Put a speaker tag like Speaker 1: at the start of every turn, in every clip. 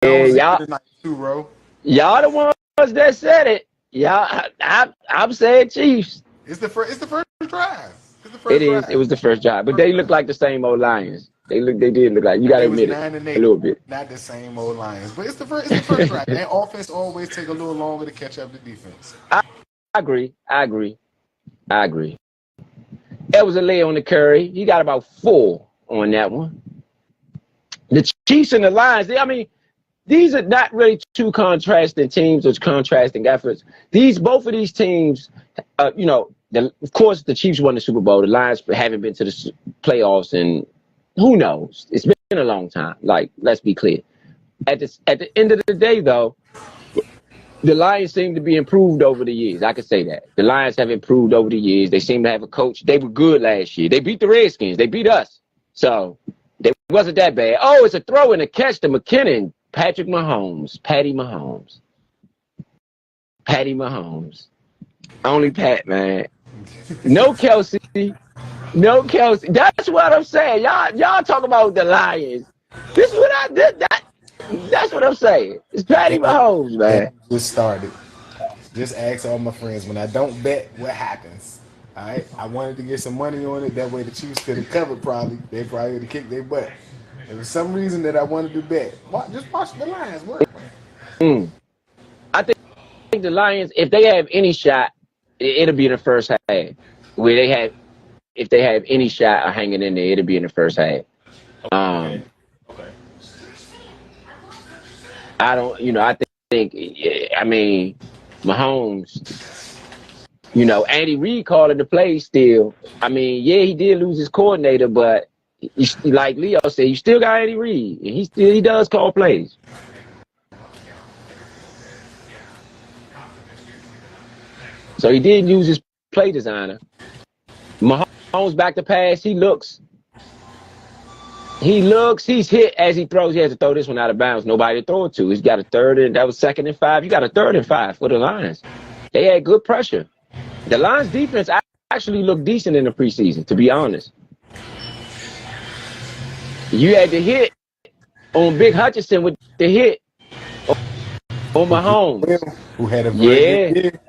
Speaker 1: Jones is
Speaker 2: y'all,
Speaker 1: tonight too, bro.
Speaker 2: y'all the ones that said it. Y'all, I'm saying Chiefs.
Speaker 1: It's the first. It's the first drive. It's the
Speaker 2: It
Speaker 1: first
Speaker 2: is. It
Speaker 1: drive.
Speaker 2: was the first job, but
Speaker 1: First
Speaker 2: they look
Speaker 1: drive.
Speaker 2: like the same old Lions. They did look like. You got to
Speaker 1: They was
Speaker 2: admit it
Speaker 1: 9 and
Speaker 2: a
Speaker 1: 8,
Speaker 2: little bit.
Speaker 1: not the same old Lions. But it's the first. It's the first drive. And offense always take a little longer to catch up to defense.
Speaker 2: I agree. I agree. I agree. That was a lay on the Curry. He got about 4 on that one. The Chiefs and the Lions. I mean, these are not really two contrasting teams or contrasting efforts. Both of these teams, of course, the Chiefs won the Super Bowl. The Lions haven't been to the playoffs, and who knows? It's been a long time. Like, let's be clear. At the end of the day, though, the Lions seem to be improved over the years. I could say that. The Lions have improved over the years. They seem to have a coach. They were good last year. They beat the Redskins. They beat us. So it wasn't that bad. Oh, it's a throw and a catch to McKinnon. Patrick Mahomes. Patty Mahomes. Patty Mahomes. Only Pat, man. No Kelsey. No Kelsey. That's what I'm saying. Y'all talk about the Lions. This is what I did. That's what I'm saying. It's Patty Mahomes, man.
Speaker 1: Just started. Just ask all my friends. When I don't bet, what happens? All right. I wanted to get some money on it. That way the Chiefs could have covered. Probably they probably would have kicked their butt. There was some reason that I wanted to bet. Just watch the Lions work.
Speaker 2: Mm. I think the Lions, if they have any shot, it'll be in the first half. If they have any shot of hanging in there, it'll be in the first half.
Speaker 1: Okay.
Speaker 2: I think, I mean, Mahomes, Andy Reid calling the play still. I mean, yeah, he did lose his coordinator, but like Leo said, you still got Andy Reid, and he does call plays. So he did use his play designer. Mahomes back to pass. He's hit as he throws. He has to throw this one out of bounds. Nobody to throw it to. He's got a that was 2nd and 5. You got a 3rd and 5 for the Lions. They had good pressure. The Lions defense actually looked decent in the preseason, to be honest. You had the hit on Big Hutchinson with the hit on Mahomes.
Speaker 1: Who had a very good year.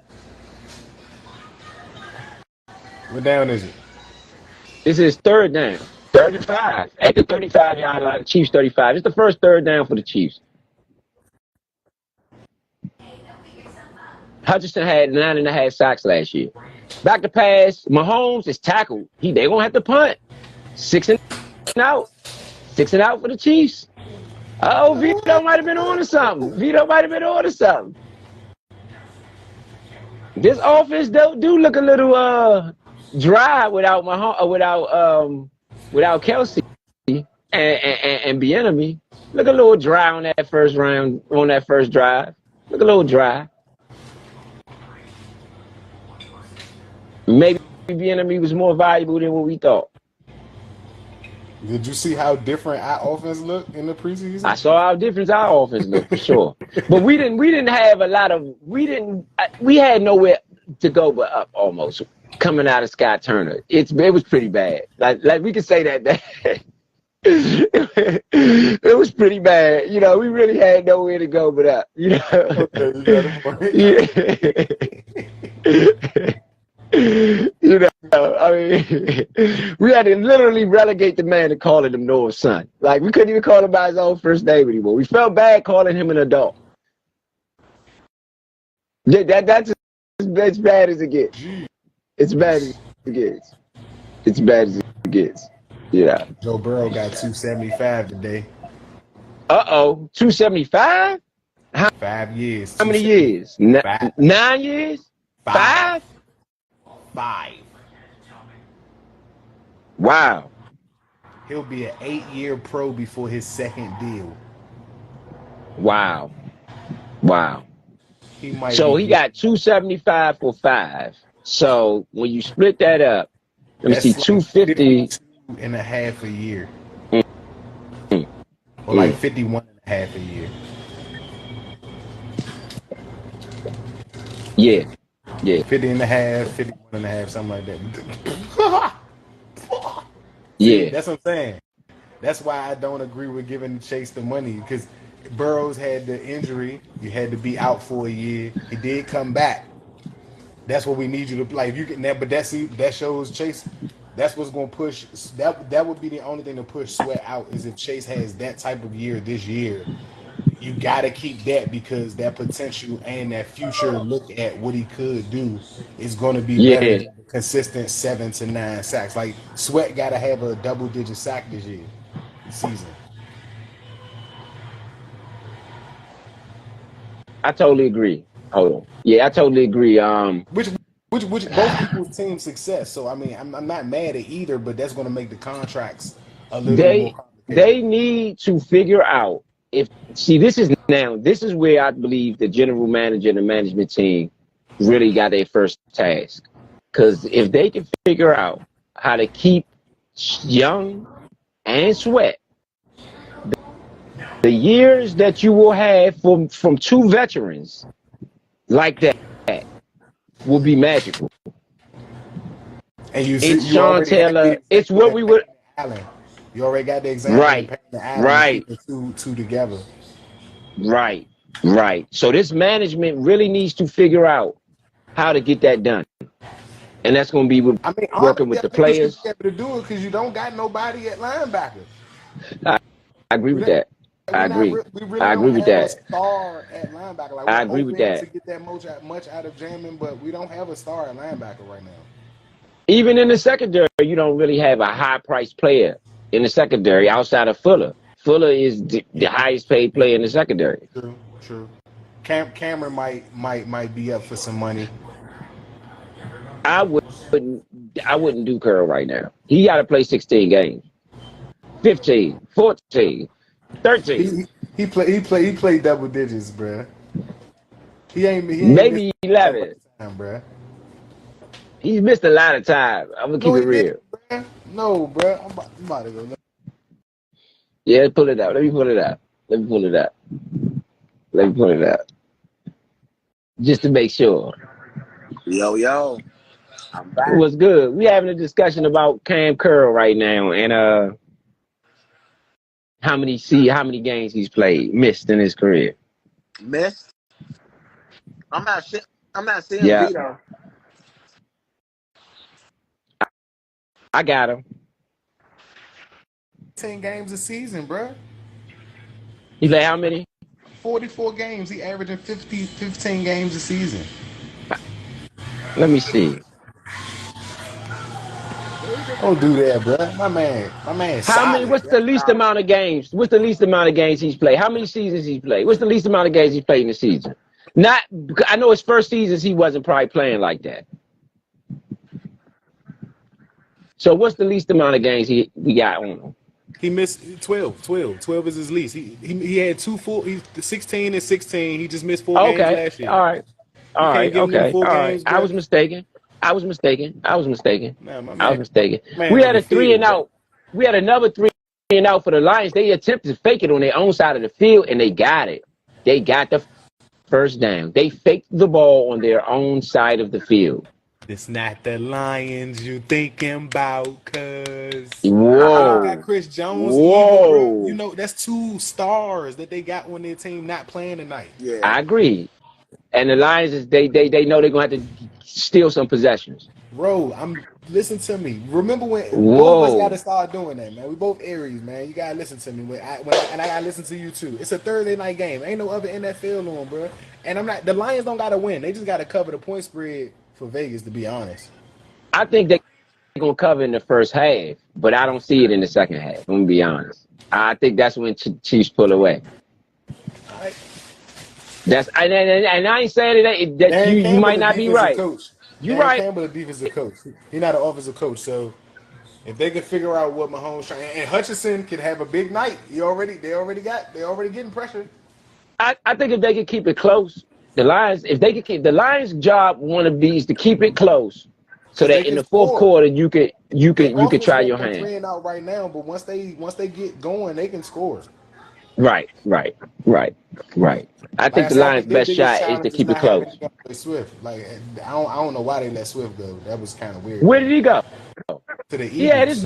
Speaker 1: What down is it?
Speaker 2: This is 3rd down. 3rd and 5. At the 35-yard line, Chiefs 35. It's the first 3rd down for the Chiefs. Hutchinson had 9.5 sacks last year. Back to pass. Mahomes is tackled. They gonna have to punt. 6 and out. 6 and out for the Chiefs. Oh, Vito might have been on to something. This offense do look a little dry without without Kelsey and Bieniemy. Look a little dry on that first drive. Look a little dry. Maybe Bieniemy was more valuable than what we thought.
Speaker 1: Did you see how different our offense looked in the preseason?
Speaker 2: I saw how different our offense looked for sure. But we didn't have a lot of we had nowhere to go but up almost coming out of Scott Turner. It was pretty bad. Like we could say that. It was pretty bad. We really had nowhere to go but up. I mean, we had to literally relegate the man to calling him Noah's son. Like, we couldn't even call him by his own first name anymore. We felt bad calling him an adult. That's as bad as it gets. It's bad as it gets. It's bad as it gets. Yeah.
Speaker 1: Joe Burrow got 275 today.
Speaker 2: 275?
Speaker 1: 5 years.
Speaker 2: How many years? 9 years? 5?
Speaker 1: 5.
Speaker 2: Wow.
Speaker 1: He'll be an 8-year pro before his 2nd deal.
Speaker 2: Wow. He got 275 for 5. So when you split that up, let me see, 250
Speaker 1: and a half a year.
Speaker 2: Mm.
Speaker 1: Or like 51 and a half a year.
Speaker 2: Yeah.
Speaker 1: 50 and a half, 51 and a half, something like that.
Speaker 2: Yeah.
Speaker 1: That's what I'm saying. That's why I don't agree with giving Chase the money, because Burrows had the injury. You had to be out for a year. He did come back. That's what we need you to like. If you get that, but that shows Chase. That's what's going to push. That would be the only thing to push Sweat out is if Chase has that type of year this year. You got to keep that because that potential and that future look at what he could do is going to be better
Speaker 2: Yeah,
Speaker 1: than the consistent 7 to 9 sacks. Like Sweat got to have a double-digit sack this year, season.
Speaker 2: I totally agree. Hold on. Yeah, I totally agree.
Speaker 1: Which both people's team success. So I mean, I'm not mad at either, but that's going to make the contracts a little more
Speaker 2: they
Speaker 1: complicated.
Speaker 2: they need to figure out if this is where I believe the general manager and the management team really got their first task. Because if they can figure out how to keep Young and Sweat, the years that you will have from two veterans like that will be magical.
Speaker 1: And you
Speaker 2: It's
Speaker 1: you
Speaker 2: Sean
Speaker 1: already have
Speaker 2: Taylor.
Speaker 1: the
Speaker 2: It's what we would.
Speaker 1: Allen. You already got the example of
Speaker 2: Right,
Speaker 1: Peyton Allen
Speaker 2: right,
Speaker 1: keeping two together.
Speaker 2: right, right. So this management really needs to figure out how to get that done. And that's going to be
Speaker 1: I mean,
Speaker 2: working
Speaker 1: honestly,
Speaker 2: with
Speaker 1: I
Speaker 2: the
Speaker 1: think you should
Speaker 2: players.
Speaker 1: be able to do it because you don't got nobody at linebacker.
Speaker 2: I agree with that. I agree.
Speaker 1: We really
Speaker 2: I
Speaker 1: don't
Speaker 2: agree with
Speaker 1: have a
Speaker 2: that.
Speaker 1: star at linebacker. Like
Speaker 2: I
Speaker 1: we're
Speaker 2: agree with
Speaker 1: hoping to
Speaker 2: that.
Speaker 1: get that much out of Jamin, but we don't have a star at linebacker right now.
Speaker 2: Even in the secondary, you don't really have a high-priced player in the secondary outside of Fuller. Fuller is the highest paid player in the secondary.
Speaker 1: True. Cameron might be up for some money.
Speaker 2: I wouldn't do Curl right now. He got to play 16 games, 15, 14, 13,
Speaker 1: He played double digits, bruh. He ain't missed
Speaker 2: maybe
Speaker 1: that much
Speaker 2: 11.
Speaker 1: time, bruh.
Speaker 2: He's missed a lot of time. I'm gonna keep
Speaker 1: No,
Speaker 2: it
Speaker 1: he
Speaker 2: real.
Speaker 1: didn't, bruh. No, bruh. I'm about to go.
Speaker 2: Yeah, pull it out. Let me pull it out. Let me pull it out. Let me pull it out. Just to make sure.
Speaker 3: Yo, I'm back.
Speaker 2: What's good? We having a discussion about Cam Curl right now and how many games he's missed in his career.
Speaker 3: Missed. I'm not seeing
Speaker 2: Yeah,
Speaker 3: Vito.
Speaker 2: I got him.
Speaker 1: 10 games a season, bruh.
Speaker 2: He played how many?
Speaker 1: 44 games. He averaging 15 games a season.
Speaker 2: Let me see.
Speaker 1: Don't do that, bruh. My man,
Speaker 2: How many?
Speaker 1: solid.
Speaker 2: What's the least amount of games? What's the least amount of games he's played? How many seasons he's played? What's the least amount of games he's played in the season? Not. I know his first seasons he wasn't probably playing like that. So what's the least amount of games we got on him?
Speaker 1: He missed 12. 12 is his least. He had 16 and 16. He just missed 4 games
Speaker 2: Okay.
Speaker 1: last year.
Speaker 2: All right.
Speaker 1: You
Speaker 2: All
Speaker 1: can't
Speaker 2: right.
Speaker 1: give him them
Speaker 2: Okay.
Speaker 1: 4
Speaker 2: All right.
Speaker 1: games,
Speaker 2: I
Speaker 1: bro.
Speaker 2: was mistaken.
Speaker 1: Man, my
Speaker 2: I was
Speaker 1: man,
Speaker 2: mistaken.
Speaker 1: man
Speaker 2: We
Speaker 1: on
Speaker 2: had
Speaker 1: the
Speaker 2: a 3 and
Speaker 1: field, bro.
Speaker 2: out. We had another 3 and out for the Lions. They attempted to fake it on their own side of the field, and they got it. They got the first down. They faked the ball on their own side of the field.
Speaker 1: It's not the Lions you thinking about, cuz. They don't got
Speaker 2: Whoa.
Speaker 1: Chris Jones either, bro. You
Speaker 2: Whoa.
Speaker 1: know, that's 2 stars that they got on their team not playing tonight.
Speaker 3: Yeah.
Speaker 2: I agree. And the Lions, they know they're going to have to steal some possessions.
Speaker 1: Bro, listen to me. Remember when both of us got to
Speaker 2: Whoa.
Speaker 1: start doing that, man. We both Aries, man. You gotta listen to me and I gotta listen to you too. It's a Thursday night game. Ain't no other NFL on, bro. And the Lions don't gotta win. They just gotta cover the point spread for Vegas, to be honest.
Speaker 2: I think they're going to cover in the first half, but I don't see it in the second half. I'm going to be honest. I think that's when Chiefs pull away.
Speaker 1: All right.
Speaker 2: And I ain't saying that you might not be right. You're
Speaker 1: Dan
Speaker 2: right.
Speaker 1: Campbell, a defensive coach. He's not an offensive coach. So if they can figure out what Mahomes trying, and Hutchinson can have a big night, they already getting pressure.
Speaker 2: I think if they can keep it close, the Lions job is to keep it close, so that in the fourth quarter you could try your hand.
Speaker 1: 3 and out right now, but once they get going, they can score.
Speaker 2: Right. I think the Lions' best shot is to keep it close.
Speaker 1: Swift, like I don't know why they let Swift go. That was kind of weird.
Speaker 2: Where did he go?
Speaker 1: To the Eagles.
Speaker 2: He had his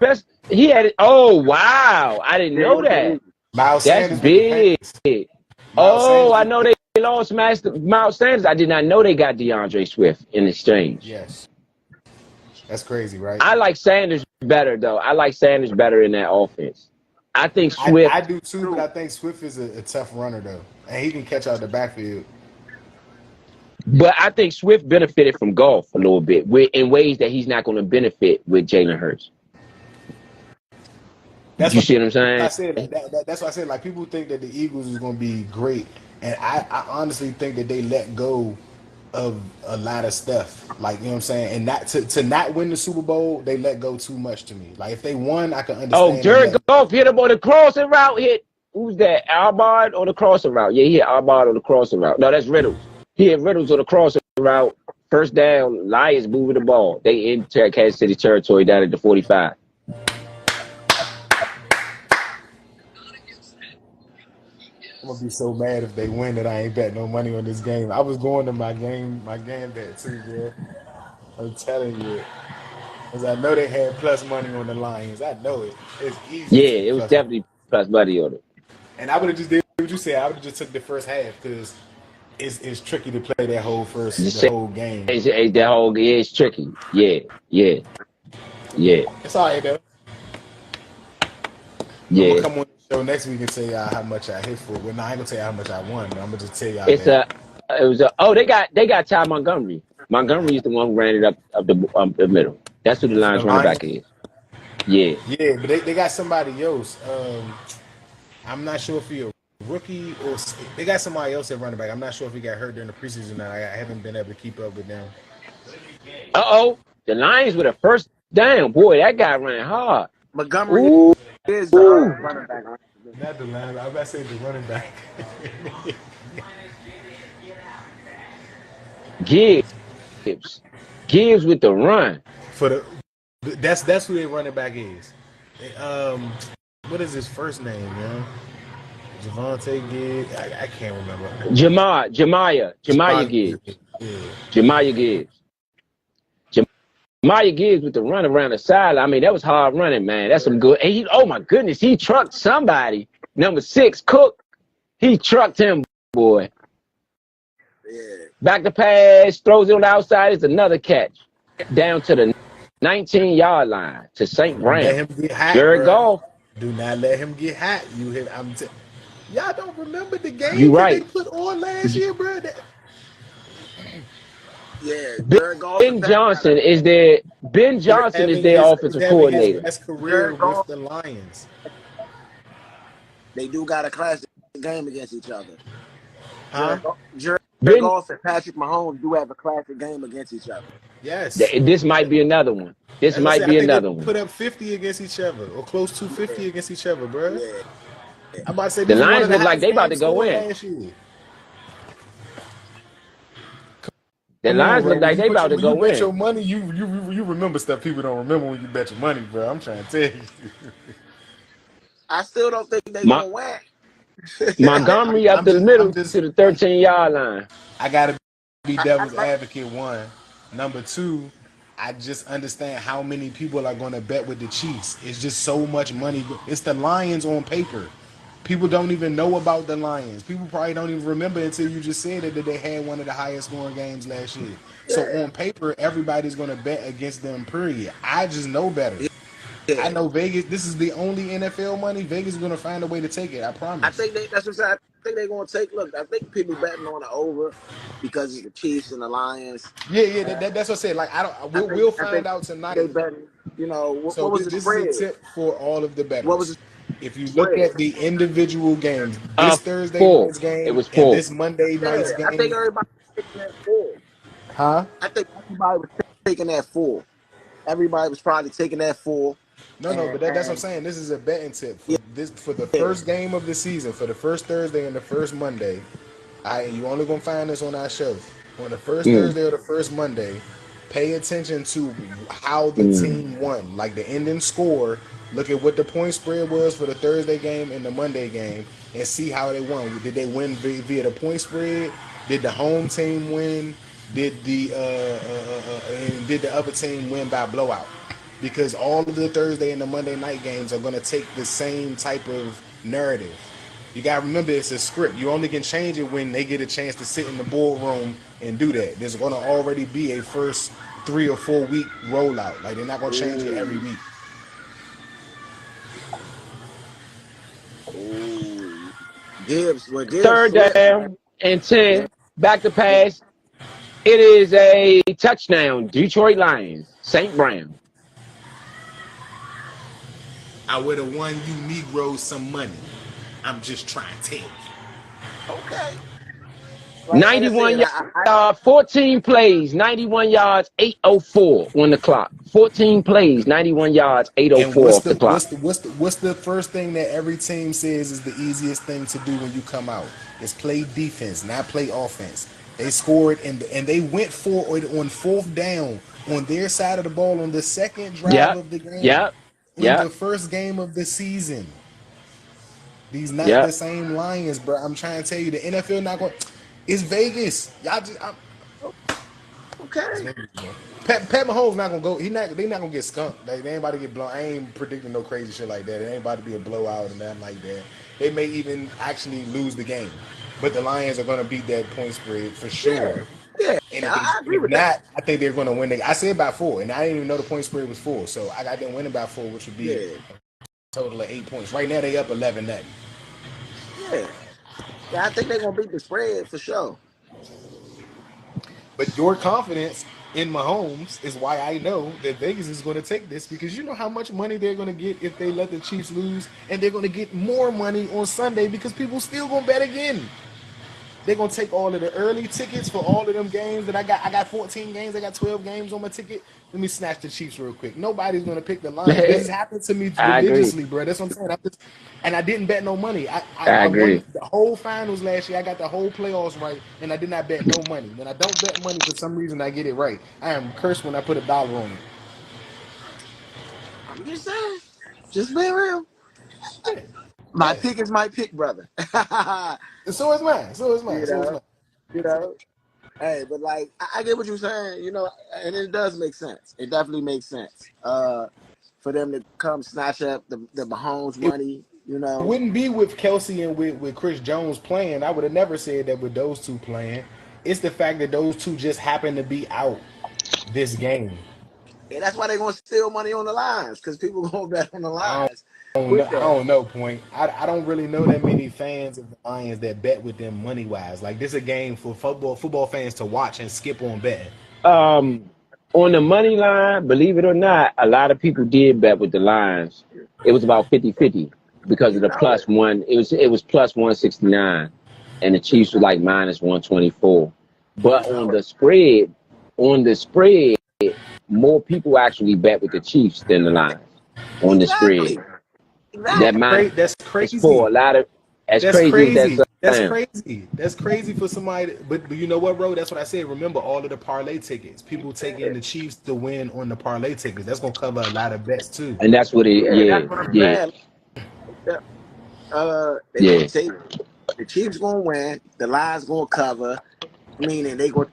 Speaker 2: best. He had it. Oh wow! I didn't know that.
Speaker 1: Miles
Speaker 2: That's
Speaker 1: Sanders with the
Speaker 2: big.
Speaker 1: Panthers. Miles
Speaker 2: Oh,
Speaker 1: Sanders
Speaker 2: I
Speaker 1: with
Speaker 2: know
Speaker 1: the
Speaker 2: they lost Miles Sanders. I did not know they got DeAndre Swift in exchange.
Speaker 1: Yes. That's crazy, right?
Speaker 2: I like Sanders better, though. I like Sanders better in that offense. I think
Speaker 1: I
Speaker 2: Swift,
Speaker 1: do too, but I think Swift is a tough runner though, and he can catch out the backfield.
Speaker 2: but I think Swift benefited from golf a little bit in ways that he's not going to benefit with Jalen Hurts.
Speaker 1: That's
Speaker 2: You
Speaker 1: what
Speaker 2: see what I'm
Speaker 1: I
Speaker 2: saying?
Speaker 1: said. Like, that's why I said like people think that the Eagles is going to be great, and I honestly think that they let go of a lot of stuff. Like you know what I'm saying, and not to not win the Super Bowl, they let go too much to me. Like if they won, I can
Speaker 2: Oh,
Speaker 1: understand them
Speaker 2: Jared
Speaker 1: letting go.
Speaker 2: Goff hit him on the crossing route. Hit who's that? Albard on the crossing route? Yeah, he hit Albard on the crossing route. No, that's Riddles. He hit Riddles on the crossing route. First down. Lions moving the ball. They enter Kansas City territory down at the 45.
Speaker 1: I'm gonna be so mad if they win that I ain't bet no money on this game. I was going to my game bet too, bro. I'm telling you, because I know they had plus money on the Lions. I know it. It's easy
Speaker 2: Yeah,
Speaker 1: to
Speaker 2: it was
Speaker 1: plus money.
Speaker 2: definitely plus money on it.
Speaker 1: And I would have just did what you said. I would have just took the first half because it's tricky to play that the
Speaker 2: Just say
Speaker 1: whole game.
Speaker 2: that whole it's tricky. Yeah, yeah, yeah,
Speaker 1: It's all right though. I'm gonna
Speaker 2: yeah.
Speaker 1: come on the show next week and tell y'all how much I hit for. Well, no, I ain't gonna tell you how much I won. But I'm gonna just tell y'all
Speaker 2: It's
Speaker 1: that.
Speaker 2: it was they got Ty Montgomery. Montgomery is the one who ran it up the middle. That's who the
Speaker 1: For the
Speaker 2: Lions running
Speaker 1: Lions.
Speaker 2: back is. Yeah.
Speaker 1: Yeah, but they got somebody else. I'm not sure if he a rookie or they got somebody else at running back. I'm not sure if he got hurt during the preseason. I haven't been able to keep up with them.
Speaker 2: The Lions with a first down. Boy, that guy ran hard.
Speaker 3: Montgomery
Speaker 2: Ooh.
Speaker 3: is the running back.
Speaker 1: Not the line. I was about to say the running back.
Speaker 2: Gibbs. Gibbs with the run.
Speaker 1: For the that's who their running back is. What is his first name, man? Javante Gibbs. I can't remember.
Speaker 2: Jemiah Gibbs.
Speaker 1: Yeah.
Speaker 2: Jemiah Gibbs. Jemiah Gibbs with the run around the side. I mean, that was hard running, man. That's some good. And oh my goodness, he trucked somebody. Number 6, Cook. He trucked him, boy.
Speaker 3: Yeah.
Speaker 2: Back to pass, throws it on the outside. It's another catch. Down to the 19-yard line to St. Brown.
Speaker 1: Let him get hot,
Speaker 2: Jared Goff.
Speaker 1: Do not let him get hot. You hit. Y'all don't remember the game
Speaker 2: You
Speaker 1: that
Speaker 2: right.
Speaker 1: they put on last year, bro?
Speaker 3: Yeah.
Speaker 2: Ben Johnson is their offensive coordinator.
Speaker 1: His career with the Lions.
Speaker 3: They do got a classic game against each other.
Speaker 1: Huh?
Speaker 3: Jared Goff and Patrick Mahomes do have a classic game against each other.
Speaker 1: Yes.
Speaker 2: This might be another one. This might be another one.
Speaker 1: Put up 50 against each other, or close to 50 against each other, bro.
Speaker 3: Yeah.
Speaker 1: I'm about to say
Speaker 2: the Lions look like they about to go in. The Lions look like they about to go in.
Speaker 1: You bet your money, you remember stuff people don't remember when you bet your money, bro. I'm trying to tell you.
Speaker 3: I still don't think they gonna win.
Speaker 2: Montgomery up the middle to the 13-yard line.
Speaker 1: I gotta be devil's advocate. 1, number 2. I just understand how many people are going to bet with the Chiefs. It's just so much money. It's the Lions on paper. People don't even know about the Lions. People probably don't even remember until you just said it, that they had one of the highest scoring games last year. So on paper, everybody's going to bet against them, period. I just know better. Yeah. I know Vegas, this is the only NFL money. Vegas is going to find a way to take it. I promise.
Speaker 3: I think that's what I think they're going to take. Look, I think people betting on the over because of the Chiefs and the Lions.
Speaker 1: Yeah, that's what I said. Like, we'll find out tonight.
Speaker 3: They betting, what was the spread?
Speaker 1: This is a tip for all of the bettors.
Speaker 3: What was
Speaker 1: if you look at the individual games, this Thursday night's game,
Speaker 2: it was 4.
Speaker 1: And this Monday night's game.
Speaker 3: I think everybody was taking that 4.
Speaker 1: Huh?
Speaker 3: I think everybody was taking that 4. Everybody was probably taking that 4.
Speaker 1: No, but that's what I'm saying. This is a betting tip for the first game of the season, for the first Thursday and the first Monday. You only gonna find this on our show. On the first Thursday or the first Monday, pay attention to how the team won, like the ending score. Look at what the point spread was for the Thursday game and the Monday game, and see how they won. Did they win via the point spread? Did the home team win? Did the other team win by blowout? Because all of the Thursday and the Monday night games are going to take the same type of narrative. You gotta remember it's a script. You only can change it when they get a chance to sit in the boardroom and do that. There's gonna already be a first 3 or 4 week rollout. Like they're not gonna change it every week.
Speaker 3: Ooh. Gibbs
Speaker 2: Third
Speaker 3: slipped.
Speaker 2: down and 10.
Speaker 3: Yeah.
Speaker 2: Back to pass. It is a touchdown. Detroit Lions. St. Brown.
Speaker 1: I would have won you Negroes some money. I'm just trying to tell you.
Speaker 3: Okay. Like I
Speaker 2: 91
Speaker 3: said,
Speaker 2: yards, 14 plays, 91 yards, 8:04 on the clock. 14 plays, 91 yards,
Speaker 1: And
Speaker 2: 8:04 off the clock.
Speaker 1: what's the first thing that every team says is the easiest thing to do when you come out? Is play defense, not play offense. They scored and they went for it on 4th down on their side of the ball on the second drive
Speaker 2: Yep,
Speaker 1: of the game
Speaker 2: yep,
Speaker 1: in the
Speaker 2: yep,
Speaker 1: first game of the season. These not the
Speaker 2: yep.
Speaker 1: same Lions, bro. I'm trying to tell you, the NFL not going. It's Vegas. Y'all just.
Speaker 3: okay.
Speaker 1: Pat Mahomes not gonna go. They not gonna get skunked. They ain't about to get blown. I ain't predicting no crazy shit like that. It ain't about to be a blowout and nothing like that. They may even actually lose the game, but the Lions are gonna beat that point spread for sure.
Speaker 3: Yeah,
Speaker 1: And
Speaker 3: I agree
Speaker 1: if
Speaker 3: with
Speaker 1: not,
Speaker 3: that.
Speaker 1: I think they're gonna win. I said by 4, and I didn't even know the point spread was 4. So I got them winning by 4, which would be
Speaker 3: Yeah,
Speaker 1: a total of 8 points. Right now they up 11-0.
Speaker 3: yeah. Yeah, I think they're gonna beat the spread for sure.
Speaker 1: But your confidence in Mahomes is why I know that Vegas is going to take this, because you know how much money they're going to get if they let the Chiefs lose, and they're going to get more money on Sunday because people still going to bet again. They're going to take all of the early tickets for all of them games that I got. I got 14 games. I got 12 games on my ticket. Let me snatch the Chiefs real quick. Nobody's going to pick the Lions. This has happened to me
Speaker 2: I agree.
Speaker 1: religiously, bro. That's what I'm saying. And I didn't bet no money.
Speaker 2: I
Speaker 1: I won
Speaker 2: agree.
Speaker 1: the whole finals last year. I got the whole playoffs right, and I did not bet no money. When I don't bet money, for some reason, I get it right. I am cursed when I put $1 on it.
Speaker 3: I'm just saying, just being real.
Speaker 1: Yeah.
Speaker 3: My
Speaker 1: Yeah.
Speaker 3: pick is my pick, brother.
Speaker 1: So is mine. So is mine.
Speaker 3: you
Speaker 1: So is
Speaker 3: know,
Speaker 1: mine.
Speaker 3: you know. Hey, but like I get what you're saying, you know, and it does make sense. It definitely makes sense. For them to come snatch up the Mahomes
Speaker 1: It
Speaker 3: money, you know.
Speaker 1: wouldn't be with Kelsey and with Chris Jones playing. I would have never said that with those two playing. It's the fact that those two just happen to be out this game.
Speaker 3: And that's why they're gonna steal money on the lines, because people gonna bet on the
Speaker 1: I
Speaker 3: lines
Speaker 1: don't know.
Speaker 3: with
Speaker 1: I
Speaker 3: that.
Speaker 1: don't know. Point. I don't really know that many fans of the Lions that bet with them money wise. Like this is a game for football fans to watch and skip on betting.
Speaker 2: Um, on the money line, believe it or not, a lot of people did bet with the Lions. It was about 50-50 because of
Speaker 3: You
Speaker 2: the
Speaker 3: know
Speaker 2: plus
Speaker 3: it.
Speaker 2: one. It was plus 169, and the
Speaker 3: You
Speaker 2: Chiefs were
Speaker 3: know,
Speaker 2: like minus 124.
Speaker 3: you
Speaker 2: But
Speaker 3: know it.
Speaker 2: on the spread, more people actually bet with the Chiefs than the Lions on the spread.
Speaker 3: Exactly.
Speaker 2: That
Speaker 3: Exactly.
Speaker 1: That's
Speaker 2: minus four,
Speaker 1: crazy.
Speaker 2: a lot of as
Speaker 1: That's
Speaker 2: crazy as that
Speaker 1: crazy. That's
Speaker 2: sounds.
Speaker 1: crazy. That's crazy for somebody. But you know what, bro? That's what I said. Remember all of the parlay tickets. People taking the Chiefs to win on the parlay tickets. That's gonna cover a lot of bets too.
Speaker 2: And that's what it,
Speaker 3: Yeah, that's what I'm
Speaker 2: yeah,
Speaker 3: saying. They gonna
Speaker 2: yeah,
Speaker 3: take the Chiefs gonna win, the Lions gonna cover, meaning they gonna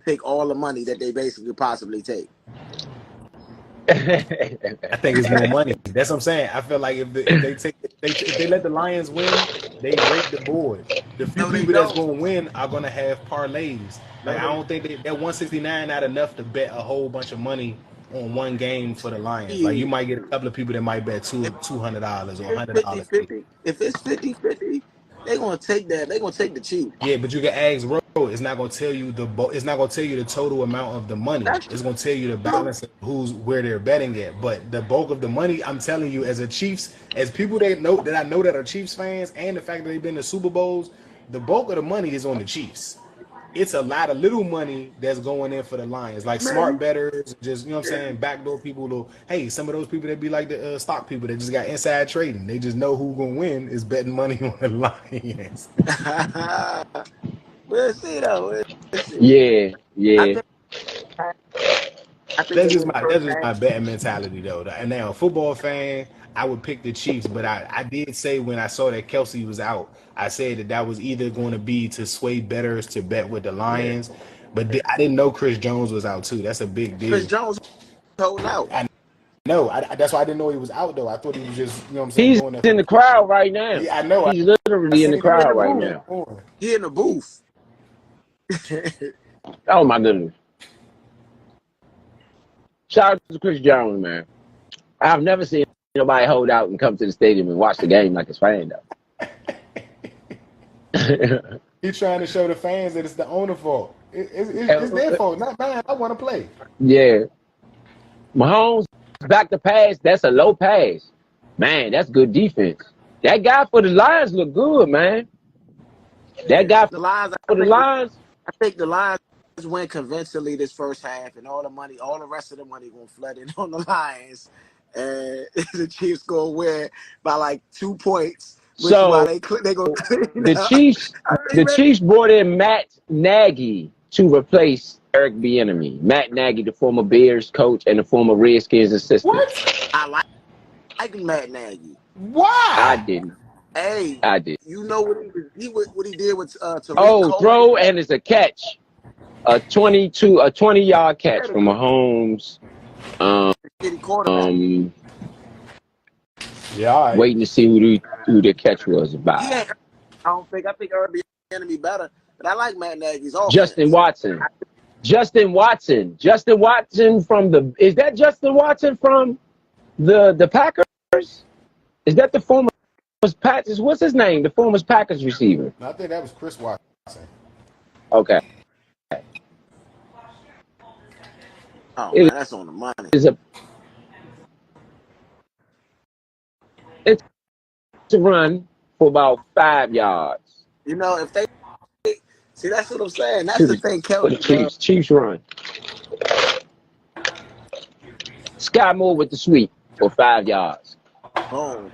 Speaker 3: take all the money that they basically possibly take.
Speaker 2: yeah.
Speaker 1: I think it's more money. That's what I'm saying. I feel like if they let the Lions win, they rape the board. The few
Speaker 3: No, they
Speaker 1: people that's
Speaker 3: don't.
Speaker 1: gonna win are gonna have parlays. Like
Speaker 3: No,
Speaker 1: I
Speaker 3: they
Speaker 1: don't think that 169 not enough to bet a whole bunch of money on one game for the Lions. Like you might get a couple of people that might bet $200 or
Speaker 3: it's
Speaker 1: $100.
Speaker 3: 50-50. If it's 50-50, they gonna take that. They gonna take the Chiefs.
Speaker 1: Yeah, but you can ask Ro. It's not gonna tell you it's not gonna tell you the total amount of the money.
Speaker 3: That's
Speaker 1: It's gonna tell you the
Speaker 3: true.
Speaker 1: balance of where they're betting at. But the bulk of the money, I'm telling you, as a Chiefs, as people that I know that are Chiefs fans, and the fact that they've been to Super Bowls, the bulk of the money is on the Chiefs. It's a lot of little money that's going in for the Lions, like smart
Speaker 3: Man,
Speaker 1: bettors, just you know what I'm saying, backdoor people. Hey, some of those people that be like the stock people that just got inside trading, they just know who's gonna win is betting money on the Lions.
Speaker 3: we'll see though. We'll see.
Speaker 2: Yeah,
Speaker 3: I
Speaker 2: yeah.
Speaker 3: think they
Speaker 1: That's just
Speaker 3: win the first
Speaker 1: my
Speaker 3: game.
Speaker 1: betting mentality though. And now a football fan, I would pick the Chiefs, but I did say when I saw that Kelsey was out, I said that was either going to be to sway bettors to bet with the
Speaker 3: Yeah.
Speaker 1: Lions, but I didn't know Chris Jones was out too. That's a big
Speaker 3: Chris
Speaker 1: deal.
Speaker 3: Jones holding out.
Speaker 1: I No, that's why I didn't know he was out though. I thought he was just, you know what I'm saying,
Speaker 2: He's
Speaker 1: going there for
Speaker 2: in
Speaker 1: the
Speaker 2: the
Speaker 1: picture.
Speaker 2: crowd right now.
Speaker 1: Yeah, I know.
Speaker 2: He's
Speaker 1: I
Speaker 2: literally in
Speaker 1: seen
Speaker 2: the
Speaker 1: him in
Speaker 2: crowd
Speaker 1: the
Speaker 2: right
Speaker 1: booth.
Speaker 2: now.
Speaker 3: He in the booth.
Speaker 2: Oh my goodness. Shout out to Chris Jones, man. I've never seen nobody hold out and come to the stadium and watch the game like it's fan though.
Speaker 1: He's trying to show the fans that it's the owner fault. It's their fault, not mine. I want to play.
Speaker 2: Yeah. Mahomes back to pass. That's a low pass. Man, that's good defense. That guy for the Lions look good, man. That guy
Speaker 3: The Lions,
Speaker 2: for the Lions.
Speaker 3: I think the Lions win convincingly this first half, and all the rest of the money gonna flood in on the Lions, and the Chiefs gonna win by like 2 points, which is why
Speaker 2: So
Speaker 3: they gonna
Speaker 2: the Chiefs brought in Matt Nagy to replace Eric Bieniemy. Matt Nagy, the former Bears coach and the former Redskins assistant.
Speaker 1: What?
Speaker 3: I like Matt Nagy.
Speaker 1: Why?
Speaker 2: I didn't.
Speaker 3: Hey,
Speaker 2: I did.
Speaker 3: you know what he did with Tariq
Speaker 2: Oh,
Speaker 3: Cohen?
Speaker 2: throw and it's a catch. A 20-yard catch from Mahomes.
Speaker 3: Shitty quarterback.
Speaker 1: Yeah, all right.
Speaker 2: Waiting to see who the catch was about.
Speaker 3: I think Eric Bieniemy better, but I like Matt Nagy's offense.
Speaker 2: Justin Watson from the. Is that Justin Watson from the Packers? Is that the former Packers? What's his name? The former Packers receiver.
Speaker 1: No, I think that was Chris Watson.
Speaker 2: Okay.
Speaker 3: Oh man, that's on the money.
Speaker 2: It's a run for about 5 yards.
Speaker 3: You know, if they see, that's what I'm saying. That's the thing, Kelly.
Speaker 2: Chiefs run. Sky Moore with the sweep for 5 yards.
Speaker 3: Boom.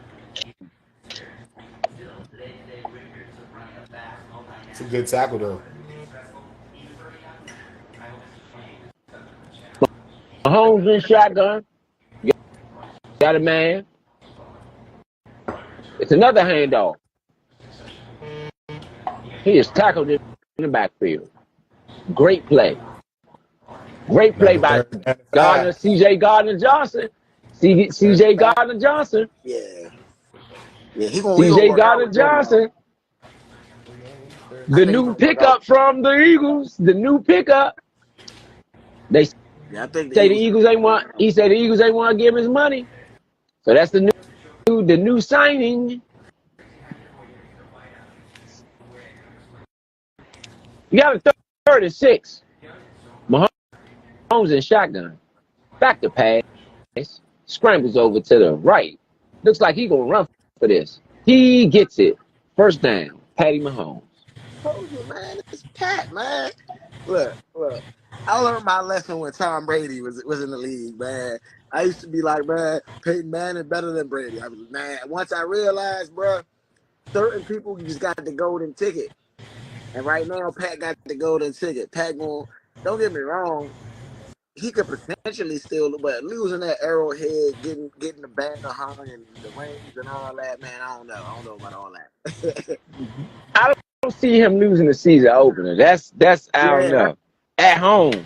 Speaker 1: It's a good tackle though.
Speaker 2: Mahomes in shotgun. Got a man. It's another handoff. He is tackled in the backfield. Great play. Great play by Gardner, C.J. Gardner-Johnson. C.J. Gardner-Johnson.
Speaker 3: Yeah, he gonna
Speaker 2: C.J. Gardner-Johnson. The new pickup from the Eagles. The new pickup. They say the Eagles ain't want. He said the Eagles ain't want to give him his money. So that's the new signing. You got a 3rd and 6. Mahomes in shotgun. Back to pass. Scrambles over to the right. Looks like he gonna run for this. He gets it. First down. Patty Mahomes.
Speaker 3: Told you, man, it's Pat, man. Look. I learned my lesson when Tom Brady was in the league, man. I used to be like, man, Peyton Manning better than Brady. I was, man, once I realized, bro, certain people just got the golden ticket. And right now, Pat got the golden ticket. Pat don't get me wrong, he could potentially still, but losing that Arrowhead, getting the banner hung and the rings and all that, man, I don't know about all that.
Speaker 2: I don't see him losing the season opener. That's I don't know. At home.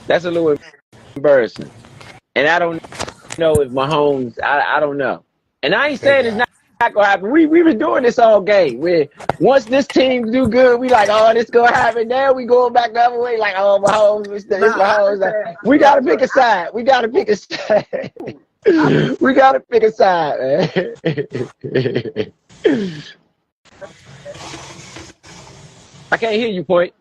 Speaker 2: That's a little embarrassing. And I don't know if Mahomes, I don't know. And I ain't saying it's not gonna happen. We've been doing this all game. Where once this team do good, we like, oh, this gonna happen. Now we going back the other way, like, oh, Mahomes, it's Mahomes. We gotta pick a side. We gotta pick a side, man. I can't hear you, Point.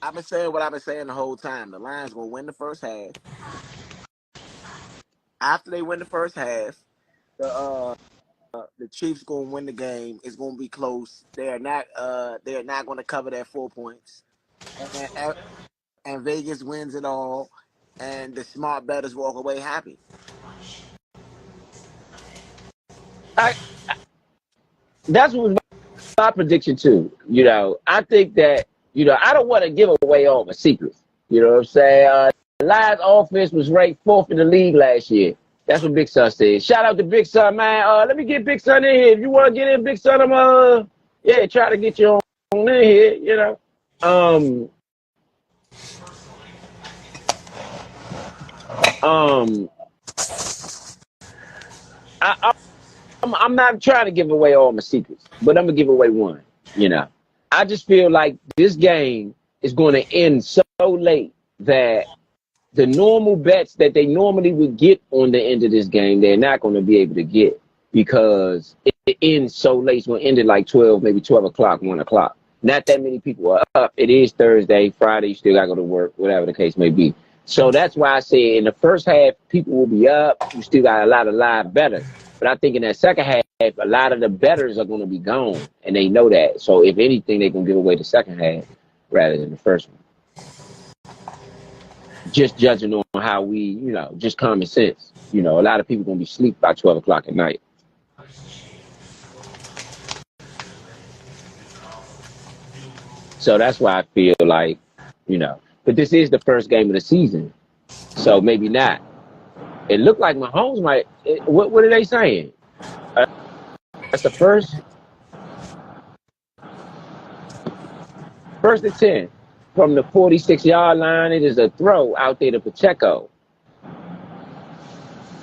Speaker 3: I've been saying what I've been saying the whole time. The Lions gonna win the first half. After they win the first half, the Chiefs gonna win the game. It's gonna be close. They are not gonna cover that 4 points. And Vegas wins it all, and the smart bettors walk away happy.
Speaker 2: That's what my prediction too. You know, I think that, you know, I don't want to give away all my secrets. You know what I'm saying? Lions offense was ranked 4th in the league last year. That's what Big Son said. Shout out to Big Son, man. Let me get Big Son in here. If you want to get in, Big Son, I'm try to get you on in here, you know. Um, I'm not trying to give away all my secrets, but I'm gonna give away one. You know, I just feel like this game is going to end so late that the normal bets that they normally would get on the end of this game, they're not going to be able to get because it ends so late. It's going to end at like 12, maybe 12 o'clock, 1 o'clock. Not that many people are up. It is Thursday, Friday, you still got to go to work, whatever the case may be. So that's why I say in the first half, people will be up. You still got a lot of live bettors. But I think in that second half, a lot of the bettors are going to be gone, and they know that. So if anything, they're going to give away the second half rather than the first one. Just judging on how we, you know, just common sense. You know, a lot of people going to be asleep by 12 o'clock at night. So that's why I feel like, you know, but this is the first game of the season. So maybe not. It looked like Mahomes might, what are they saying? That's the first and 10. From the 46-yard line, it is a throw out there to Pacheco.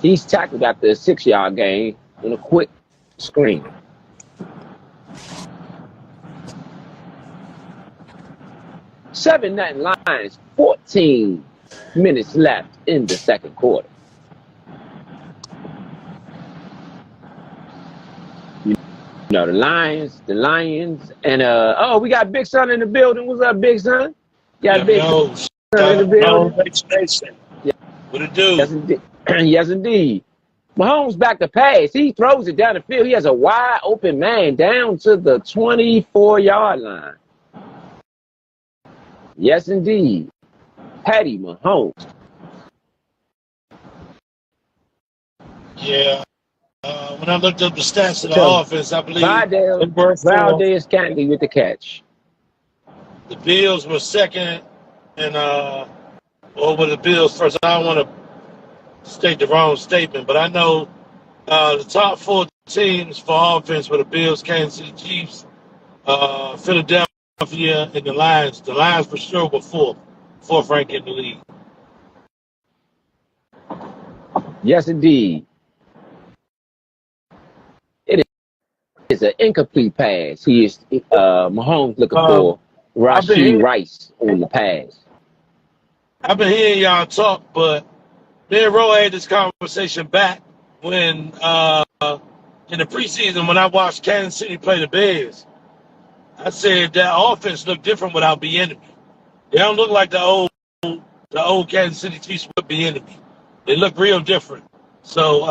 Speaker 2: He's tackled after a 6-yard gain on a quick screen. Seven nothing Lions, 14 minutes left in the second quarter. You know, the Lions, and we got Big Son in the building. What's up, Big Son? Got Big Son in the building.
Speaker 4: Yeah. What it do?
Speaker 2: Yes, indeed. Yes, indeed. Mahomes back to pass. He throws it down the field. He has a wide open man down to the 24-yard line. Yes, indeed. Patty Mahomes.
Speaker 4: Yeah. When I looked up the stats of the offense, I believe
Speaker 2: Valdez Cantley with the catch.
Speaker 4: The Bills were second, and or were the Bills first? I don't want to state the wrong statement, but I know the top 4 teams for offense were the Bills, Kansas City Chiefs, Philadelphia, and the Lions. The Lions for sure were fourth rank in the league.
Speaker 2: Yes, indeed. It is an incomplete pass. He is Mahomes looking for Rashee Rice on the pass.
Speaker 4: I've been hearing y'all talk, but me and Ro had this conversation back when in the preseason when I watched Kansas City play the Bears. I said that offense looked different without Bieniemy. They don't look like the old Kansas City Chiefs with Bieniemy. They look real different. So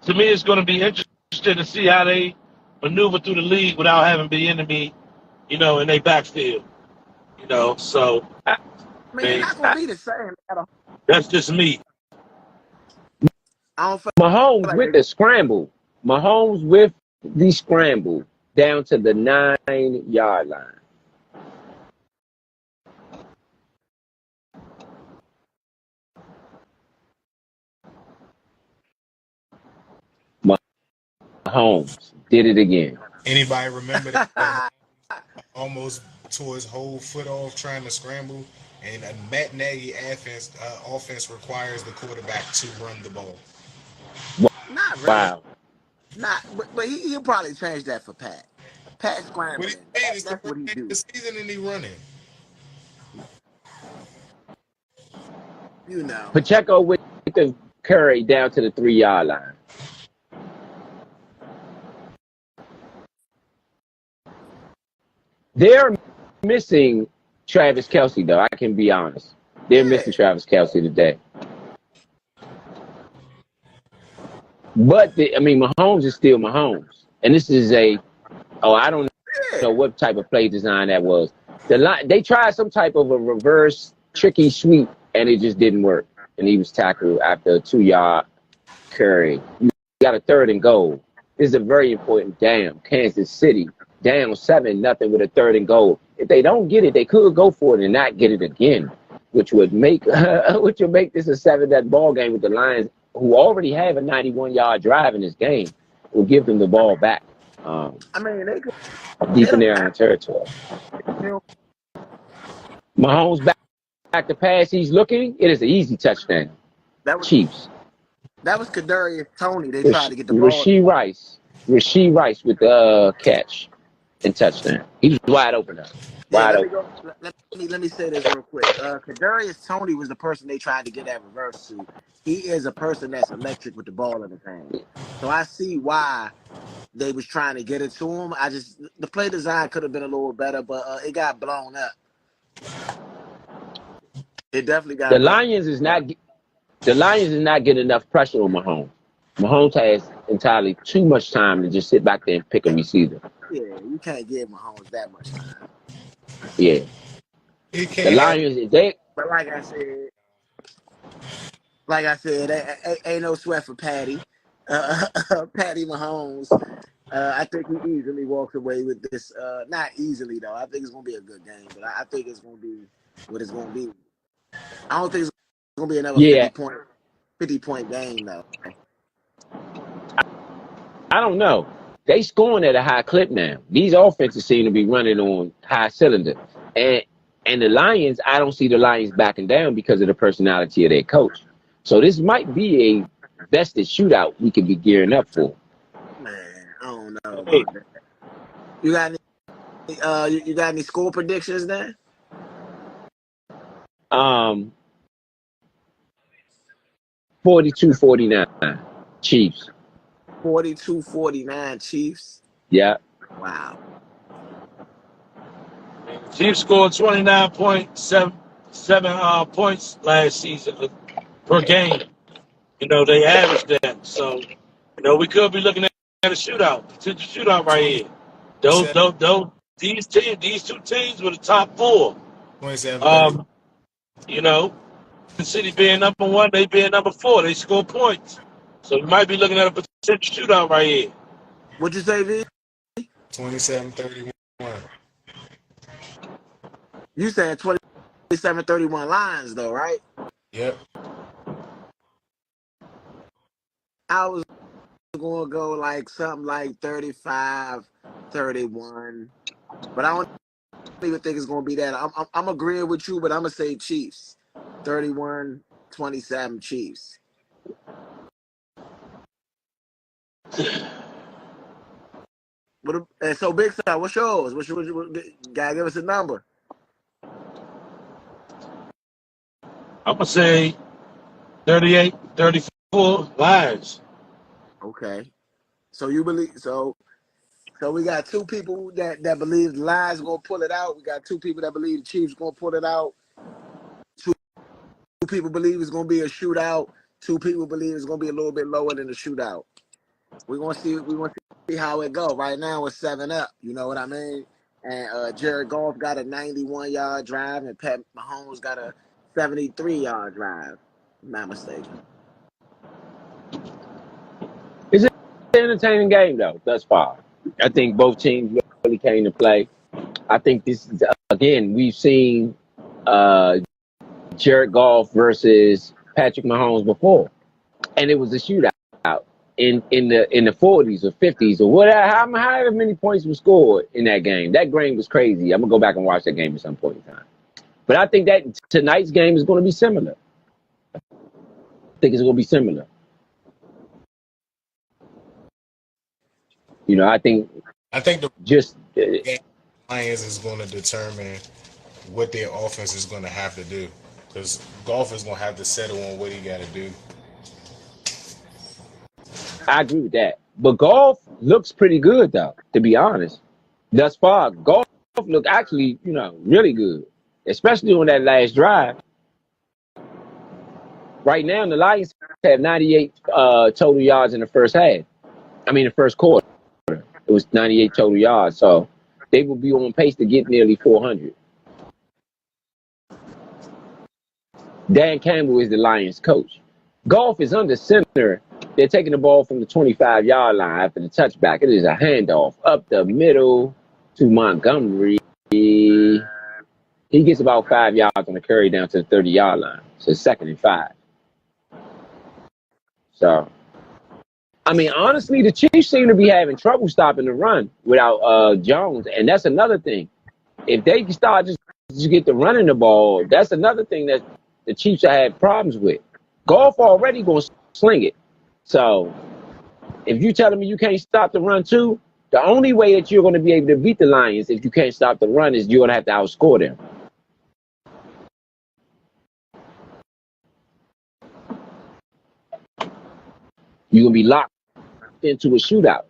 Speaker 4: to me, it's going to be interesting to see how they maneuver through the league without having Bieniemy, you know, in their backfield. You know, so
Speaker 3: I mean, it's not going to be the same at all.
Speaker 4: That's just me.
Speaker 2: Mahomes with the scramble. Mahomes with the scramble down to the 9-yard line. Mahomes did it again.
Speaker 1: Anybody remember that? Almost tore his whole foot off trying to scramble. And Matt Nagy offense requires the quarterback to run the ball.
Speaker 3: Not really.
Speaker 2: Wow.
Speaker 3: But he'll probably change that for Pat. Pat scrambling.
Speaker 1: That's
Speaker 3: what he do.
Speaker 1: The season and he running.
Speaker 3: You know.
Speaker 2: Pacheco with the carry down to the 3-yard line. They're missing Travis Kelce, though. I can be honest. They're missing Travis Kelce today. But, Mahomes is still Mahomes. And this is I don't know what type of play design that was. They tried some type of a reverse tricky sweep, and it just didn't work. And he was tackled after a 2-yard carry. You got a 3rd and goal. This is a very important down. Kansas City down 7-0 with a 3rd and goal. If they don't get it, they could go for it and not get it again, which would make this a 7-0 ball game with the Lions, who already have a 91-yard drive in this game, will give them the ball back.
Speaker 3: They could
Speaker 2: deep in their own territory. Mahomes back to pass. He's looking. It is an easy touchdown.
Speaker 3: That was
Speaker 2: Chiefs.
Speaker 3: Kadarius Toney. They tried to get the ball.
Speaker 2: Rasheed Rice with the catch and touchdown. He was wide open now.
Speaker 3: Yeah,
Speaker 2: Wide
Speaker 3: let me
Speaker 2: open.
Speaker 3: go. Let me say this real quick. Kadarius Toney was the person they tried to get that reverse to. He is a person that's electric with the ball in his hand. So I see why they was trying to get it to him. The play design could have been a little better, but it got blown up. It definitely got
Speaker 2: The
Speaker 3: blown.
Speaker 2: Lions is not getting enough pressure on Mahomes. Mahomes has entirely too much time to just sit back there and pick a receiver.
Speaker 3: Yeah, you can't give Mahomes that much time.
Speaker 2: Yeah.
Speaker 1: He
Speaker 2: The
Speaker 1: can't have
Speaker 2: Lions, they
Speaker 3: But like I said, ain't no sweat for Patty. Patty Mahomes. I think he easily walks away with this. Not easily though. I think it's gonna be a good game, but I think it's gonna be what it's gonna be. I don't think it's gonna be another
Speaker 2: yeah,
Speaker 3: 50-point game though.
Speaker 2: I don't know. They scoring at a high clip now. These offenses seem to be running on high cylinder. And the Lions, I don't see the Lions backing down because of the personality of their coach. So this might be a vested shootout we could be gearing up for.
Speaker 3: Man, I don't know
Speaker 4: Hey,
Speaker 3: about that. You got any? You got any score predictions there?
Speaker 2: Um, 42-49 Chiefs.
Speaker 3: 42-49 Chiefs.
Speaker 2: Yeah.
Speaker 3: Wow.
Speaker 4: Chiefs scored 29.7 points last season per game. They averaged that. So, we could be looking at a shootout, potential shootout right here. These two teams were the top four.
Speaker 1: 27-30.
Speaker 4: You know, the City being number one, they being number four. They score points. So we might be looking at a potential shootout right here.
Speaker 3: What'd you say, V?
Speaker 1: 27-31.
Speaker 3: You saying 27-31 Lions though, right?
Speaker 1: Yep.
Speaker 3: I was gonna go like something like 35-31, but I don't even think it's gonna be that. I'm agreeing with you, but I'm gonna say Chiefs. 31-27 Chiefs. And so Big Side, what's yours? Gotta give us a number.
Speaker 4: I'm going to say 38-34 Lions.
Speaker 3: Okay. So you believe so we got two people that believe the Lions gonna pull it out. We got two people that believe the Chiefs gonna pull it out. Two people believe it's gonna be a shootout. Two people believe it's gonna be a little bit lower than the shootout. We're gonna see how it go. Right now it's 7-up. You know what I mean? And Jared Goff got a 91-yard drive, and Pat Mahomes got a 73-yard drive. If I'm not mistaken.
Speaker 2: It's an entertaining game, though, thus far. I think both teams really came to play. I think this is, again, we've seen Jared Goff versus Patrick Mahomes before, and it was a shootout in the 40s or 50s or whatever. However many points were scored in that game. That game was crazy. I'm gonna go back and watch that game at some point in time. But I think that tonight's game is going to be similar. I think it's going to be similar. I think
Speaker 1: the
Speaker 2: just
Speaker 1: Lions is going to determine what their offense is going to have to do, because Goff is going to have to settle on what he got to do.
Speaker 2: I agree with that. But Goff looks pretty good, though, to be honest. Thus far, Goff looked actually, really good, especially on that last drive. Right now, the Lions have 98 total yards in the first half. The first quarter. It was 98 total yards, so they will be on pace to get nearly 400. Dan Campbell is the Lions coach. Goff is under center. They're taking the ball from the 25-yard line after the touchback. It is a handoff up the middle to Montgomery. He gets about 5 yards on the carry down to the 30-yard line. So 2nd and 5. So, honestly, the Chiefs seem to be having trouble stopping the run without Jones, and that's another thing. If they can start just get the running the ball, that's another thing that the Chiefs have had problems with. Golf already gonna sling it. So if you telling me you can't stop the run too, the only way that you're gonna be able to beat the Lions if you can't stop the run is you're gonna have to outscore them. You're gonna be locked into a shootout.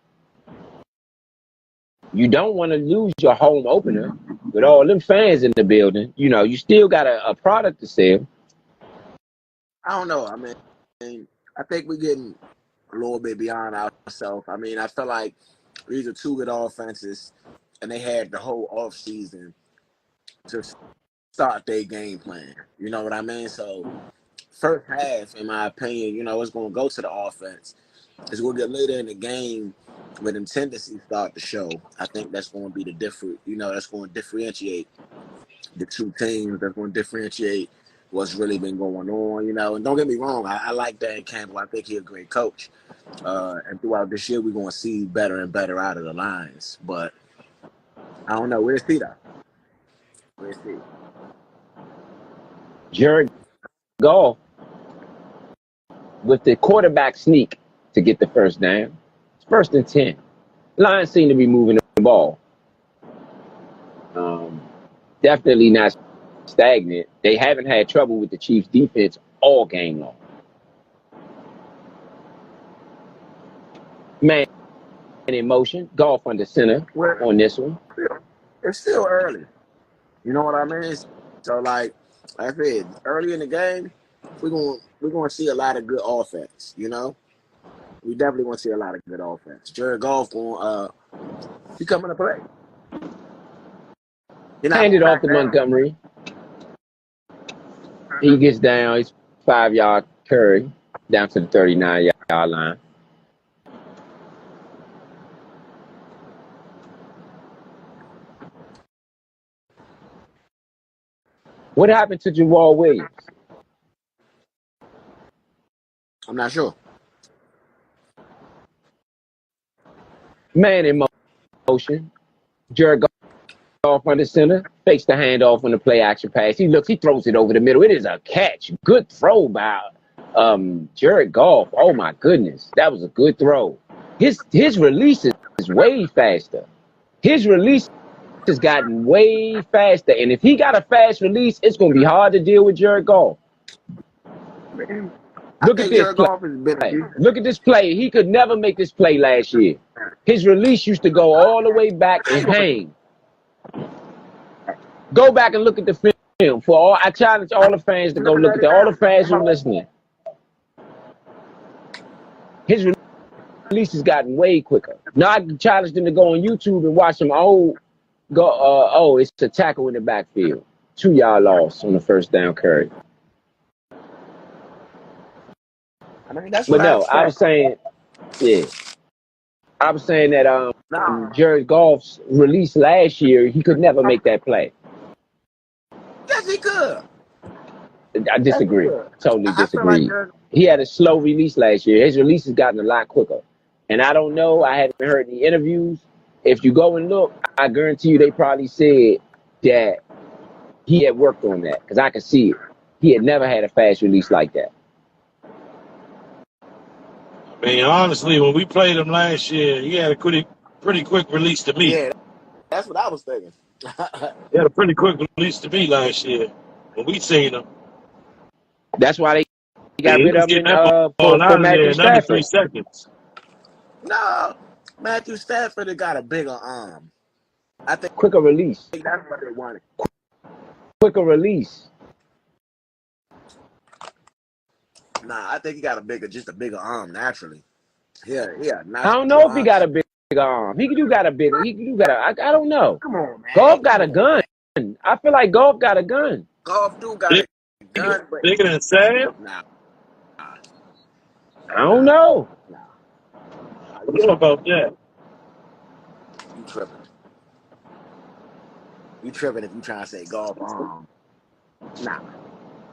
Speaker 2: You don't want to lose your home opener with all them fans in the building. You know, you still got a product to sell.
Speaker 3: I don't know. I mean, I think we're getting a little bit beyond ourselves. I mean, I feel like these are two good offenses, and they had the whole off season to start their game plan. You know what I mean? So first half, in my opinion, it's going to go to the offense. It's going to get later in the game where them tendencies start to show. I think that's going to be the different. That's going to differentiate the two teams. That's going to differentiate what's really been going on. And don't get me wrong, I like Dan Campbell. I think he's a great coach. And throughout this year, we're going to see better and better out of the Lions. But I don't know. We'll see that. We'll see.
Speaker 2: Jared Goff with the quarterback sneak to get the first down. It's 1st and 10. Lions seem to be moving the ball. Definitely not stagnant. They haven't had trouble with the Chiefs' defense all game long. Man in motion, Goff under center on this one.
Speaker 3: It's still early. You know what I mean? So like I said, early in the game, we're gonna see a lot of good offense. We definitely want to see a lot of good offense. Jared Goff going he coming to play.
Speaker 2: Hand it off to Montgomery. He gets down. It's 5-yard carry down to the 39-yard line. What happened to Jawal Williams?
Speaker 3: I'm not sure.
Speaker 2: Man in motion. Jared Goff under center. Fakes the handoff on the play action pass. He throws it over the middle. It is a catch. Good throw by Jared Goff. Oh my goodness. That was a good throw. His release is way faster. His release has gotten way faster. And if he got a fast release, it's going to be hard to deal with Jared Goff. Look at this play. Look at this play. He could never make this play last year. His release used to go all the way back and hang. Go back and look at the film. I challenge all the fans to go look at all the fans who are listening. His release has gotten way quicker. Now I challenge them to go on YouTube and watch some it's a tackle in the backfield. 2-yard loss on the first down carry.
Speaker 3: I mean, that's
Speaker 2: but no, I was saying, yeah. I was saying that Jared Goff's release last year, he could never make that play.
Speaker 3: Yes, he could.
Speaker 2: I disagree. Totally disagree. He had a slow release last year. His release has gotten a lot quicker. And I don't know. I haven't heard any interviews. If you go and look, I guarantee you they probably said that he had worked on that because I could see it. He had never had a fast release like that.
Speaker 4: I mean, honestly, when we played him last year, he had a pretty quick release to me.
Speaker 3: Yeah, that's what I was thinking.
Speaker 4: He had a pretty quick release to me last year when we seen him.
Speaker 2: That's why they got rid of him for Matthew Stafford.
Speaker 4: 3 seconds.
Speaker 3: No, Matthew Stafford got a bigger arm. I think
Speaker 2: quicker release.
Speaker 3: I think that's what they wanted.
Speaker 2: Quicker release.
Speaker 3: Nah, I think he got just a bigger arm naturally. Yeah.
Speaker 2: I don't know if he got a big arm. He got a bigger. I don't know.
Speaker 3: Come on, man.
Speaker 2: Goff got a gun. I feel like Goff got a gun.
Speaker 3: Goff do got a gun, but
Speaker 4: bigger than Sam?
Speaker 3: Nah.
Speaker 2: I don't know.
Speaker 4: I don't know about that.
Speaker 3: You tripping. You tripping if you trying to say Goff arm. Nah.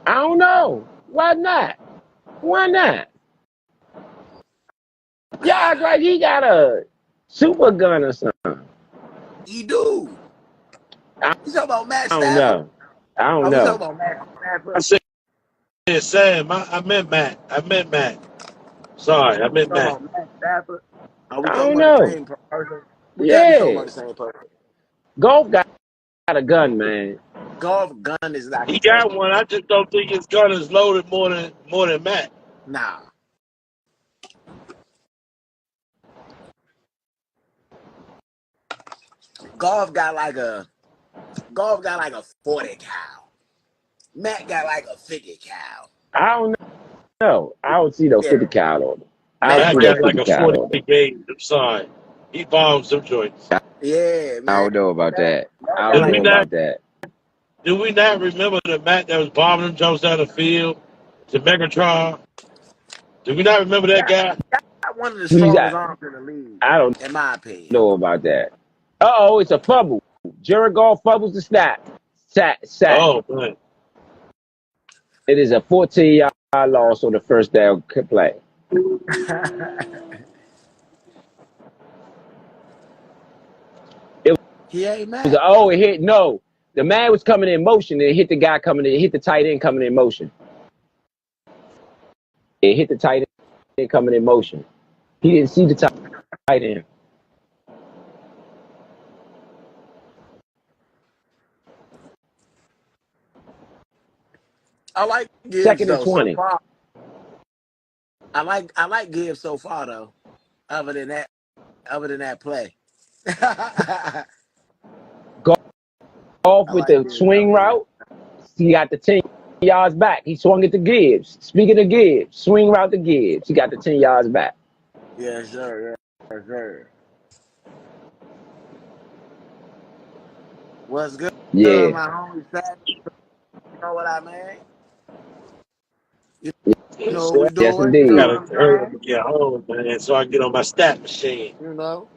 Speaker 2: I don't know. Why not? Why not? Y'all act like he got a super gun or something.
Speaker 3: He do. You talking about Matt Stafford?
Speaker 2: I don't know.
Speaker 3: talking about Matt Stafford.
Speaker 4: I said Sam. I meant Matt. I meant Matt. Sorry, I meant
Speaker 3: Talking
Speaker 4: Matt.
Speaker 3: about Matt Stafford? Are we
Speaker 2: I
Speaker 3: talking
Speaker 2: don't
Speaker 3: about the
Speaker 2: know.
Speaker 3: same person? We gotta be talking
Speaker 2: Yeah.
Speaker 3: about the same person.
Speaker 2: Golf got a gun, man.
Speaker 3: Golf gun is like
Speaker 4: He
Speaker 3: a turkey.
Speaker 4: got one. I just don't think his gun is loaded more than Matt.
Speaker 3: Nah. Golf got like a 40 cal. Matt got like a 50 cal.
Speaker 2: I don't know. I don't see no
Speaker 3: Yeah.
Speaker 2: 50 cal on him. I don't
Speaker 3: Matt
Speaker 2: see
Speaker 4: Matt
Speaker 2: no
Speaker 4: got
Speaker 3: got
Speaker 4: like
Speaker 2: 50
Speaker 4: a
Speaker 2: cal
Speaker 4: 40
Speaker 2: on him.
Speaker 4: gauge. I'm sorry. He bombs them joints.
Speaker 3: yeah,
Speaker 2: I
Speaker 3: man.
Speaker 2: don't know about that.
Speaker 3: Matt
Speaker 2: I
Speaker 3: got
Speaker 2: don't
Speaker 4: Did
Speaker 3: like
Speaker 4: we
Speaker 2: know
Speaker 3: a
Speaker 4: not?
Speaker 2: about that.
Speaker 4: Do we not remember the Matt that was bombing them jumps down the field to Megatron? Do we not remember that guy?
Speaker 3: got one of the
Speaker 2: Who's
Speaker 3: strongest
Speaker 2: that?
Speaker 3: arms in the league,
Speaker 2: I don't
Speaker 3: in my opinion.
Speaker 2: know about that. Uh-oh, it's a fumble. Jared Goff fumbles the snap. Sack.
Speaker 4: Oh man.
Speaker 2: It is a 14-yard loss on the first down play. It
Speaker 3: He ain't
Speaker 2: was
Speaker 3: Matt.
Speaker 2: it hit no. The man was coming in motion and it hit the guy coming in, it hit the tight end coming in motion. It hit the tight end coming in motion. He didn't see the tight end.
Speaker 3: I like Gibbs
Speaker 2: Second and
Speaker 3: though so
Speaker 2: 20.
Speaker 3: far. I like Gibbs so far though. Other than that play. I
Speaker 2: Off with
Speaker 3: like
Speaker 2: the
Speaker 3: Gibbs
Speaker 2: swing
Speaker 3: other than that.
Speaker 2: route. He got the 10 yards back. He swung it to Gibbs. Speaking of Gibbs, swing route to Gibbs. He got the 10 yards back.
Speaker 3: Yes, sir. Yes, sir. What's good,
Speaker 2: Yeah.
Speaker 3: my homie? Fat? You know what I mean? You know what we
Speaker 2: Yes,
Speaker 3: doing? You know
Speaker 2: indeed.
Speaker 3: what
Speaker 4: Gotta
Speaker 3: I'm
Speaker 4: hurry up
Speaker 3: saying?
Speaker 4: and get home, man, so I can get on my stat machine.
Speaker 3: You know?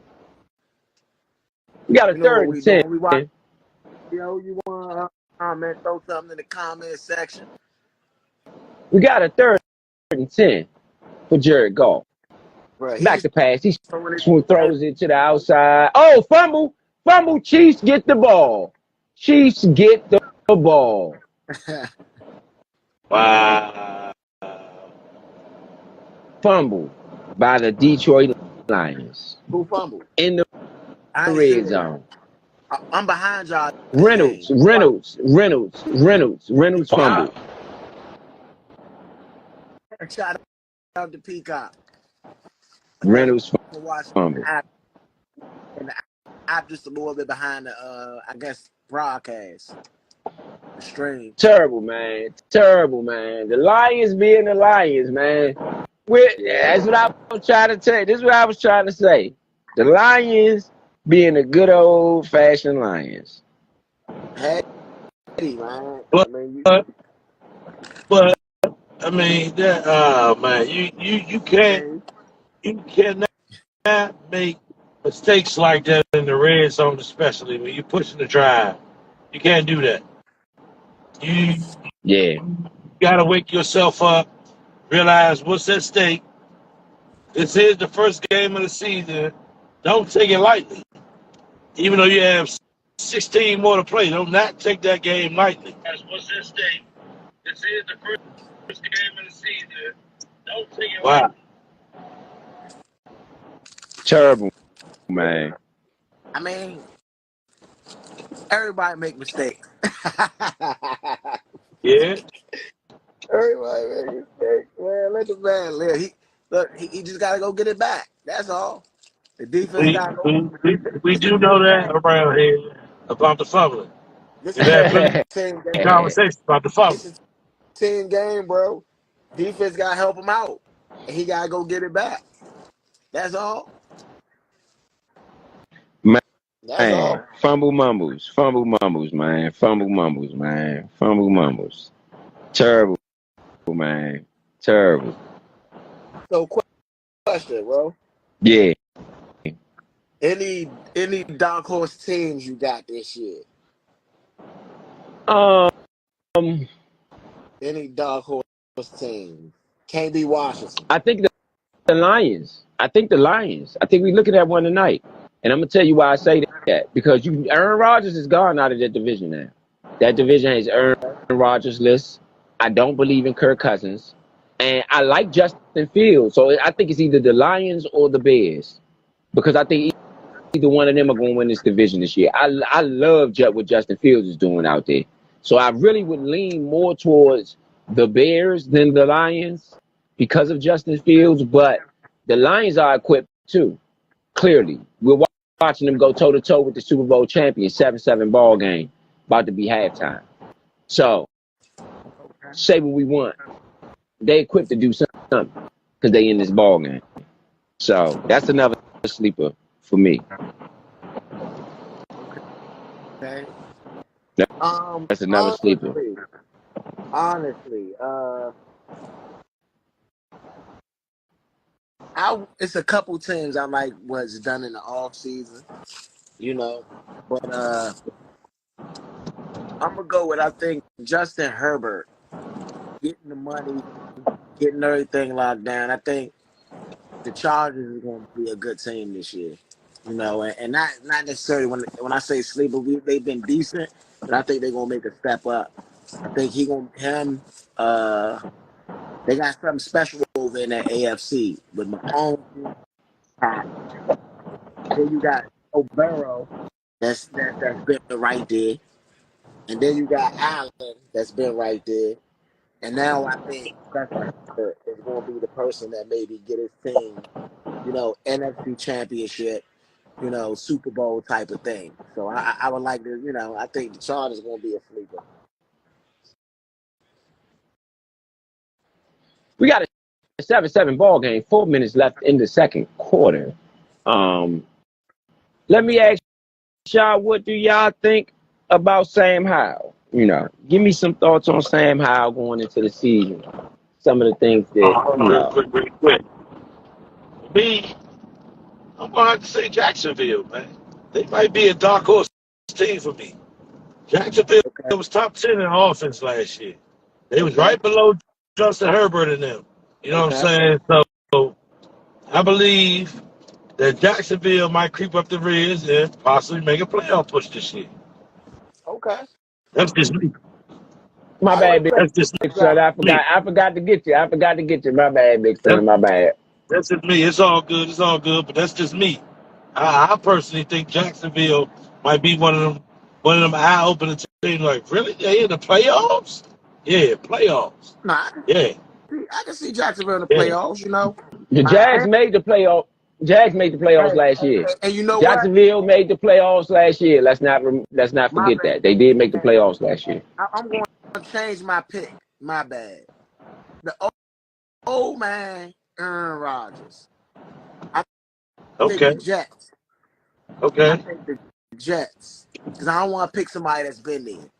Speaker 2: We got a
Speaker 3: You know what
Speaker 2: third
Speaker 3: we
Speaker 2: and 10.
Speaker 3: doing? We watch. You know, you want to comment, throw something in the comment section.
Speaker 2: We got a third and 10 for Jared Goff.
Speaker 3: Bro,
Speaker 2: Back
Speaker 3: he's
Speaker 2: to pass. He
Speaker 3: throwing it.
Speaker 2: throws it to the outside. Oh, fumble. Fumble. Chiefs get the ball. Chiefs get the ball.
Speaker 4: Wow.
Speaker 2: Fumble by the Detroit Lions
Speaker 3: Who fumbled?
Speaker 2: in the
Speaker 3: I ain't
Speaker 2: red
Speaker 3: seen it.
Speaker 2: zone.
Speaker 3: I'm behind y'all this
Speaker 2: Reynolds
Speaker 3: game.
Speaker 2: fumble.
Speaker 4: Wow.
Speaker 3: Shout out to Peacock
Speaker 2: Reynolds
Speaker 3: for watching
Speaker 2: fumble.
Speaker 3: the app. And the app just a little bit behind the, I guess, broadcast. The stream.
Speaker 2: Terrible, man. The Lions being the Lions, man. That's what I was trying to tell you. This is what I was trying to say. The Lions being the good old fashioned Lions.
Speaker 3: Hey, man.
Speaker 4: But,
Speaker 3: I mean,
Speaker 4: but I mean that. Man, you cannot make mistakes like that in the red zone, especially when you're pushing the drive. You can't do that. You
Speaker 2: Yeah.
Speaker 4: gotta wake yourself up, realize what's at stake. This is the first game of the season. Don't take it lightly. Even though you have 16 more to play, do not take that game lightly. That's what's at stake. This is the first game of the season. Don't take it lightly.
Speaker 2: Terrible, man.
Speaker 3: I mean, everybody make mistakes.
Speaker 4: Yeah.
Speaker 3: Everybody make mistakes, man. Let the man live. He just gotta go get it back. That's all. The defense
Speaker 4: We,
Speaker 3: gotta go.
Speaker 4: we, we, we do know that around here about the fumbling.
Speaker 3: This
Speaker 4: We've
Speaker 3: is
Speaker 4: had plenty
Speaker 3: a team
Speaker 4: of
Speaker 3: game.
Speaker 4: conversations about the
Speaker 3: It's
Speaker 4: fumbling.
Speaker 3: a team game, bro. Defense gotta help him out, and he gotta go get it back. That's all. That's all.
Speaker 2: Man, fumble mumbles, man. Fumble mumbles. Terrible, man. Terrible.
Speaker 3: So, question, bro.
Speaker 2: Yeah.
Speaker 3: Any dark horse teams you got this year?
Speaker 2: Um,
Speaker 3: Any dark horse team? Can't be Washington.
Speaker 2: I think the Lions. I think we're looking at one tonight. And I'm gonna tell you why I say that. Because Aaron Rodgers is gone out of that division now. That division has Aaron Rodgers list I don't believe in Kirk Cousins, and I like Justin Fields. So I think it's either the Lions or the Bears, because I think either one of them are going to win this division this year. I love what Justin Fields is doing out there. So I really would lean more towards the Bears than the Lions because of Justin Fields. But the Lions are equipped too. Clearly, we're watching them go toe to toe with the Super Bowl champion, 7-7 ball game, about to be halftime. So say what we want, they equipped to do something because they in this ball game. So that's another sleeper for me.
Speaker 3: Okay.
Speaker 2: That's another sleeper.
Speaker 3: Honestly, it's a couple teams I like what's done in the off season, but I'm gonna go with, I think, Justin Herbert getting the money, getting everything locked down. I think the Chargers are gonna be a good team this year, and not necessarily when I say sleeper, they've been decent, but I think they're gonna make a step up. I think they got something special over in that AFC with Mahomes. Then you got O'Barrow that's been right there, and then you got Allen that's been right there, and now I think Justin Herbert is going to be the person that maybe get his team, NFC Championship, Super Bowl type of thing. So I would like to, I think the Chargers are going to be a sleeper.
Speaker 2: We got a 7-7 ball game, 4 minutes left in the second quarter. Let me ask y'all, what do y'all think about Sam Howell? Give me some thoughts on Sam Howell going into the season. Some of the things that,
Speaker 4: real quick. Me, I'm going to have to say Jacksonville, man. They might be a dark horse team for me. Jacksonville was top 10 in offense last year. They was right below Justin Herbert and them. You know what I'm saying? So I believe that Jacksonville might creep up the rears and possibly make a playoff push this year.
Speaker 3: Okay.
Speaker 4: That's just me.
Speaker 2: My bad, big
Speaker 4: That's just
Speaker 2: son. I forgot to get you. My bad, big son. My bad.
Speaker 4: That's just me. It's all good. But that's just me. I personally think Jacksonville might be one of them eye-opening teams. Like, really? They in the playoffs? Yeah, playoffs.
Speaker 3: Nah,
Speaker 4: yeah.
Speaker 3: I can see Jacksonville in the playoffs.
Speaker 2: The Jags made the playoff. Jags made the playoffs last year.
Speaker 3: And you know
Speaker 2: Jacksonville made the playoffs last year. Let's not forget that. They did make the playoffs last year.
Speaker 3: I'm going to change my pick. My bad. The old man, Aaron Rodgers. I think the Jets.
Speaker 4: Okay.
Speaker 3: I think the Jets. Because I don't want to pick somebody that's been there.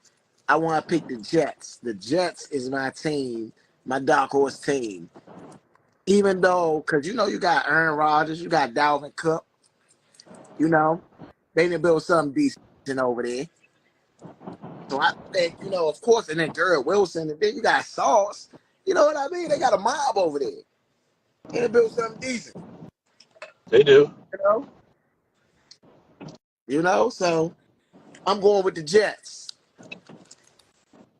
Speaker 3: I want to pick the Jets. The Jets is my team, my dark horse team. Even though, because you got Aaron Rodgers, you got Dalvin Cook, they didn't build something decent over there. So I think, of course, and then Garrett Wilson, and then you got Sauce. You know what I mean? They got a mob over there. They didn't build something decent.
Speaker 4: They do.
Speaker 3: So I'm going with the Jets.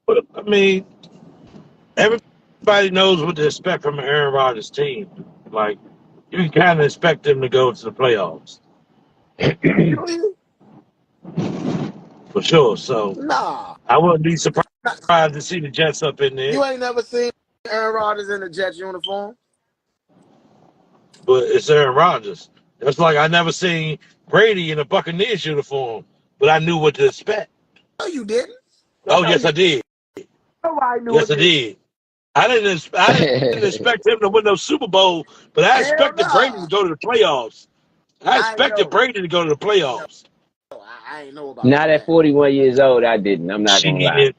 Speaker 4: But, I mean, everybody knows what to expect from an Aaron Rodgers team. Like, you can kind of expect them to go to the playoffs. For sure. So, I wouldn't be surprised to see the Jets up in there.
Speaker 3: You ain't never seen Aaron Rodgers in a Jets uniform?
Speaker 4: But it's Aaron Rodgers. That's like I never seen Brady in a Buccaneers uniform, but I knew what to expect.
Speaker 3: No, you didn't.
Speaker 4: Oh, yes, I did.
Speaker 3: Nobody knew.
Speaker 4: Yes, I did. I didn't expect him to win no Super Bowl, but I expected Brady to go to the playoffs. I expected Brady to go to the playoffs.
Speaker 3: I ain't know about
Speaker 2: Not at 41 years old, I didn't. I'm not going to lie.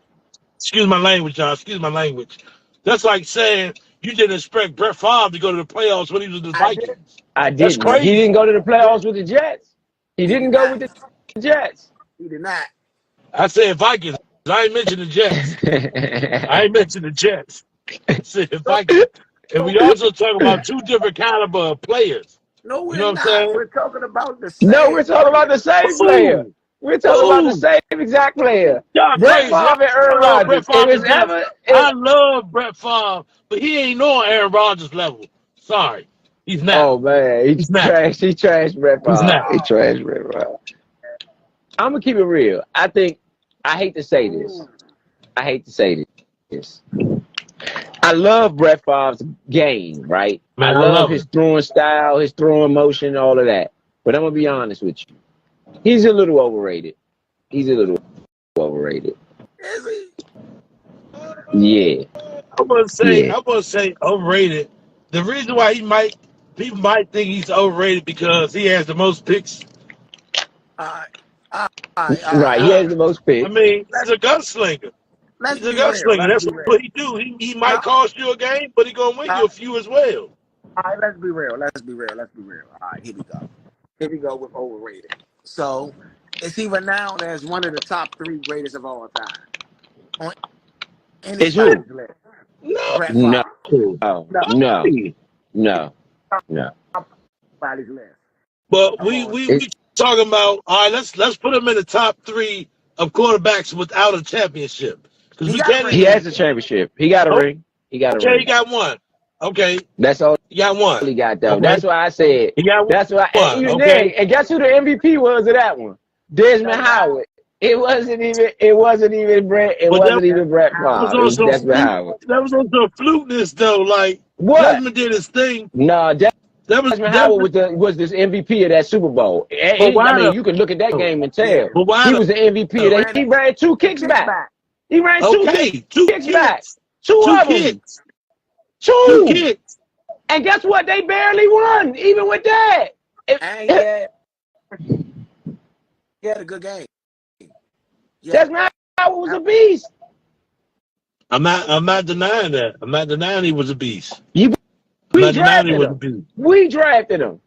Speaker 4: Excuse my language, y'all. Excuse my language. That's like saying you didn't expect Brett Favre to go to the playoffs when he was with the Vikings.
Speaker 2: I didn't.
Speaker 4: That's crazy.
Speaker 2: He didn't go to the playoffs with the Jets. He didn't go with the Jets.
Speaker 3: He did not.
Speaker 4: I said Vikings. I ain't mentioned the Jets. I ain't mentioned the Jets. I said Vikings. And we also talk about two different caliber of players.
Speaker 3: No, we're
Speaker 4: you know
Speaker 3: not.
Speaker 4: What I'm saying?
Speaker 3: We're talking about the same.
Speaker 2: No, we're talking about the same player. We're talking about the
Speaker 4: Ooh,
Speaker 2: same exact player.
Speaker 4: y'all
Speaker 2: Brett
Speaker 4: crazy.
Speaker 2: Favre and
Speaker 4: I
Speaker 2: Aaron
Speaker 4: love Brett
Speaker 2: Rodgers.
Speaker 4: Favre to death. I love Brett Favre, but he ain't on Aaron Rodgers level. Sorry. He's
Speaker 2: oh
Speaker 4: napping.
Speaker 2: man,
Speaker 4: He's napping.
Speaker 2: He trashed Brett
Speaker 4: He's
Speaker 2: Favre. He
Speaker 4: napping.
Speaker 2: trashed Brett Favre. I'm gonna keep it real. I hate to say this. I hate to say this. I love Brett Favre's game, right? I
Speaker 4: Man, I
Speaker 2: love
Speaker 4: love
Speaker 2: his
Speaker 4: him.
Speaker 2: throwing style, his throwing motion, all of that. But I'm gonna be honest with you. He's a little overrated. He's a little overrated.
Speaker 3: Is he?
Speaker 2: Yeah,
Speaker 4: I'm gonna
Speaker 2: yeah.
Speaker 4: say overrated. The reason why people might think he's overrated because he has the most picks.
Speaker 3: All right. All right. All right.
Speaker 2: Right. He
Speaker 3: All
Speaker 2: has
Speaker 3: right.
Speaker 2: the most
Speaker 4: I
Speaker 2: picks.
Speaker 4: mean, he's a gunslinger.
Speaker 3: Let's
Speaker 4: He's a
Speaker 3: be real.
Speaker 4: gunslinger.
Speaker 3: Let's
Speaker 4: That's
Speaker 3: be real.
Speaker 4: what he do. He
Speaker 3: No.
Speaker 4: might cost you a game, but he gonna win
Speaker 3: No.
Speaker 4: you a few as well.
Speaker 3: All right. Let's be real. Let's be real. Let's be real. All right. Here we go. Here we go with overrated. So, is he renowned as one of the top 3 greatest of all time on
Speaker 2: It's who?
Speaker 3: anybody's list?
Speaker 4: No,
Speaker 3: Brett
Speaker 2: No,
Speaker 3: Favre.
Speaker 2: no,
Speaker 3: No.
Speaker 2: no, no, no.
Speaker 3: Anybody's list
Speaker 4: but
Speaker 3: of
Speaker 4: we
Speaker 3: all.
Speaker 4: we
Speaker 2: It's,
Speaker 4: we talking about all right. Let's put him in the top 3 of quarterbacks without a championship because
Speaker 3: He
Speaker 4: we
Speaker 3: got a
Speaker 4: can't
Speaker 3: ring.
Speaker 2: he
Speaker 4: even.
Speaker 2: has a championship. He got a ring. He got a
Speaker 4: Okay, he
Speaker 2: ring.
Speaker 4: got one. Okay,
Speaker 2: That's all
Speaker 4: he got one.
Speaker 2: he got though.
Speaker 4: Okay,
Speaker 2: That's why I said.
Speaker 4: he got
Speaker 2: That's why. And
Speaker 4: one.
Speaker 2: even then,
Speaker 4: Okay,
Speaker 2: and guess who the MVP was of that one? Desmond Howard. It wasn't even. It wasn't even Brett. It
Speaker 4: but that
Speaker 2: wasn't even Brett
Speaker 4: was
Speaker 2: Favre. It
Speaker 4: on
Speaker 2: was
Speaker 4: some
Speaker 2: Desmond
Speaker 4: fluke.
Speaker 2: Howard.
Speaker 4: That was on some flukeness though. Like
Speaker 2: What?
Speaker 4: Desmond did his thing.
Speaker 2: No,
Speaker 4: That was
Speaker 2: Desmond Howard
Speaker 4: Desmond.
Speaker 2: was this MVP of that Super Bowl.
Speaker 4: But
Speaker 2: I
Speaker 4: why
Speaker 2: mean, you can look at that
Speaker 4: though?
Speaker 2: game and
Speaker 3: Yeah.
Speaker 2: tell
Speaker 4: But why
Speaker 2: he was the MVP of
Speaker 4: though?
Speaker 2: that. He ran 2 kicks back.
Speaker 3: Kickback.
Speaker 2: He ran 2
Speaker 4: Okay, 2
Speaker 2: kicks back.
Speaker 4: kicks.
Speaker 2: 2
Speaker 4: 2
Speaker 2: of them.
Speaker 4: kicks. 2
Speaker 2: 2.
Speaker 4: kicks.
Speaker 2: And guess what? They barely won, even with that.
Speaker 3: And yeah, he had a good game. Yeah.
Speaker 2: Desmond Howard was a beast.
Speaker 4: I'm not denying that. I'm not denying he was a beast.
Speaker 2: We
Speaker 4: I'm not denying he
Speaker 2: drafted
Speaker 4: was a
Speaker 2: him.
Speaker 4: beast.
Speaker 2: We drafted him.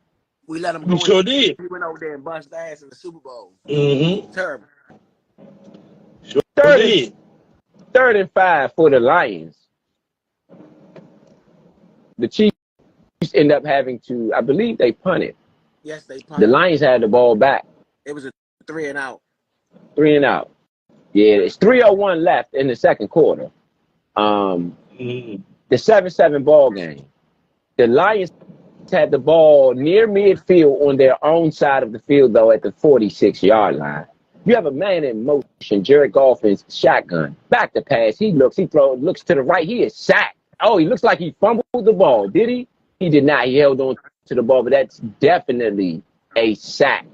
Speaker 3: We let him
Speaker 4: We
Speaker 3: go.
Speaker 4: sure did.
Speaker 3: He went over there and bust ass in the Super Bowl.
Speaker 4: Mm-hmm.
Speaker 3: Terrible.
Speaker 4: Sure
Speaker 2: Third
Speaker 4: did.
Speaker 2: and 5 for the Lions. The Chiefs end up having to, I believe they punted.
Speaker 3: Yes, they
Speaker 2: The
Speaker 3: punted.
Speaker 2: Lions had the ball back.
Speaker 3: It was a 3 and out.
Speaker 2: 3 and out. Yeah, it's 3:01 left in the second quarter.
Speaker 4: Mm-hmm.
Speaker 2: The 7-7 ball game. The Lions had the ball near midfield on their own side of the field, though, at the 46-yard line. You have a man in motion, Jared Goff in shotgun. Back to pass. He looks to the right. He is sacked. Oh, he looks like he fumbled the ball. Did he? He did not. He held on to the ball, but that's definitely a sack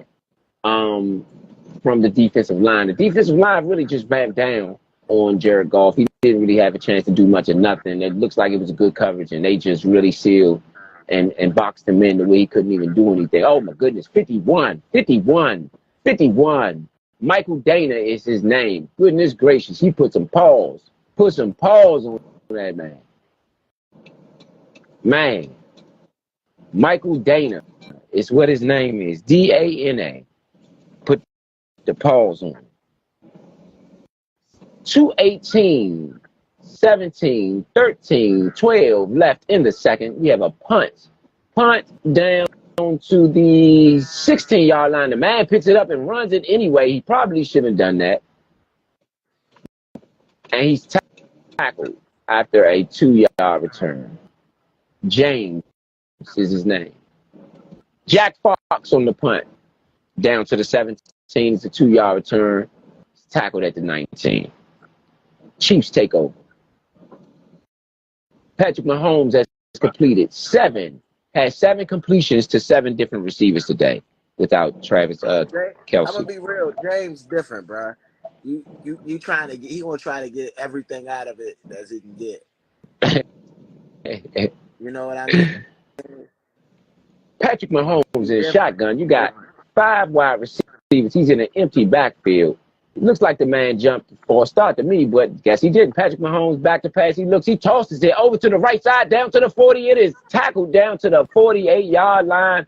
Speaker 2: from the defensive line. The defensive line really just backed down on Jared Goff. He didn't really have a chance to do much of nothing. It looks like it was a good coverage, and they just really sealed and boxed him in the way he couldn't even do anything. Oh, my goodness. 51. Michael Dana is his name. Goodness gracious. He put some paws on that man. Man. Michael Dana is what his name is. Dana. Put the paws on. 2:18, 17, 13, 12 left in the second. We have a punt. Punt down to the 16-yard line. The man picks it up and runs it anyway. He probably shouldn't have done that. And he's tackled after a 2-yard return. James is his name. Jack Fox on the punt. Down to the 17. It's a 2-yard return. He's tackled at the 19. Chiefs take over. Patrick Mahomes has completed 7 completions to 7 different receivers today without Travis
Speaker 3: Kelce. I'm
Speaker 2: Kelce.
Speaker 3: gonna be real. James different, bro. You trying to get? He gonna try to get everything out of it as he can get. You know what I mean?
Speaker 2: Patrick Mahomes in a shotgun. You got 5 wide receivers. He's in an empty backfield. It looks like the man jumped for a start to me, but guess he didn't. Patrick Mahomes back to pass. He tosses it over to the right side, down to the 40. It is tackled down to the 48-yard line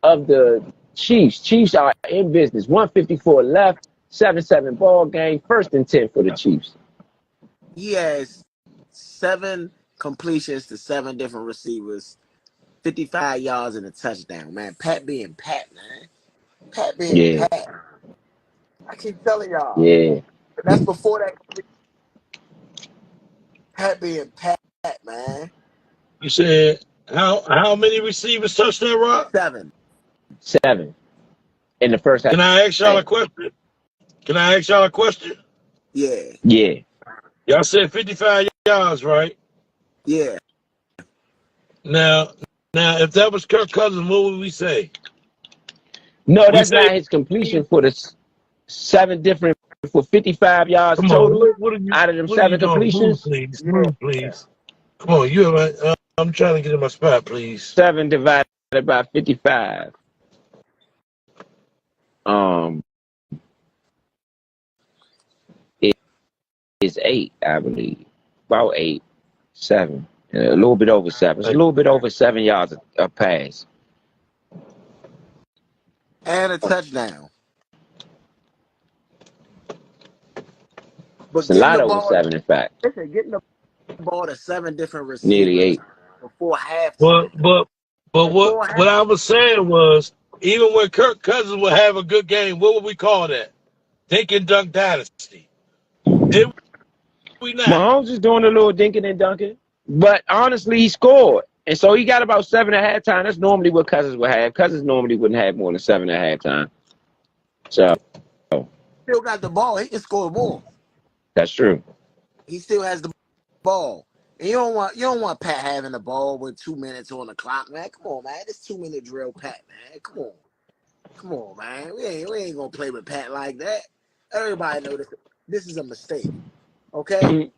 Speaker 2: of the Chiefs. Chiefs are in business. 154 left. 7-7 ball game. 1st and 10 for the Chiefs.
Speaker 3: He has 7 completions to 7 different receivers, 55 yards and a touchdown. Man, Pat being Pat, man. Pat being Pat. I keep telling y'all.
Speaker 2: Yeah.
Speaker 3: But that's before that Pat being Pat, man.
Speaker 4: You said how many receivers touched that rock?
Speaker 3: 7.
Speaker 2: 7 in the first half.
Speaker 4: Can I ask y'all a question?
Speaker 3: Yeah.
Speaker 2: Yeah.
Speaker 4: Y'all said 55 yards, right?
Speaker 3: Yeah.
Speaker 4: Now, if that was Kirk Cousins, what would we say?
Speaker 2: No,
Speaker 4: We
Speaker 2: that's
Speaker 4: say,
Speaker 2: not his completion for the 7 different for 55 yards
Speaker 4: come on,
Speaker 2: total out of them
Speaker 4: what are you
Speaker 2: 7
Speaker 4: doing? Move,
Speaker 2: completions.
Speaker 4: please,
Speaker 3: Yeah.
Speaker 4: move, please. Come on, I'm trying to get in my spot, please.
Speaker 2: 7 divided by 55. It is 8, I believe. About 8, 7. A little bit over 7. It's a little bit over 7 yards a pass.
Speaker 3: And a touchdown. But
Speaker 2: It's a
Speaker 3: getting
Speaker 2: lot
Speaker 3: the
Speaker 2: over
Speaker 3: ball,
Speaker 2: 7, in fact.
Speaker 3: listen, getting the ball to 7 different
Speaker 2: Nearly
Speaker 3: receivers
Speaker 2: 8.
Speaker 3: before halftime.
Speaker 4: But
Speaker 3: Before
Speaker 4: what I
Speaker 3: halftime.
Speaker 4: was saying was, even when Kirk Cousins would have a good game, what would we call that? Dink and dunk dynasty. Did we not?
Speaker 2: Mahomes is doing a little dinking and dunking, but honestly, he scored. And so he got about 7 at halftime. That's normally what Cousins would have. Cousins normally wouldn't have more than 7 at halftime. So
Speaker 3: Still got the ball. He can score more.
Speaker 2: that's true.
Speaker 3: He still has the ball. And you don't want Pat having the ball with 2 minutes on the clock, man. Come on, man. This 2-minute drill, Pat, man. Come on, man. We ain't gonna play with Pat like that. Everybody know this is a mistake. Okay?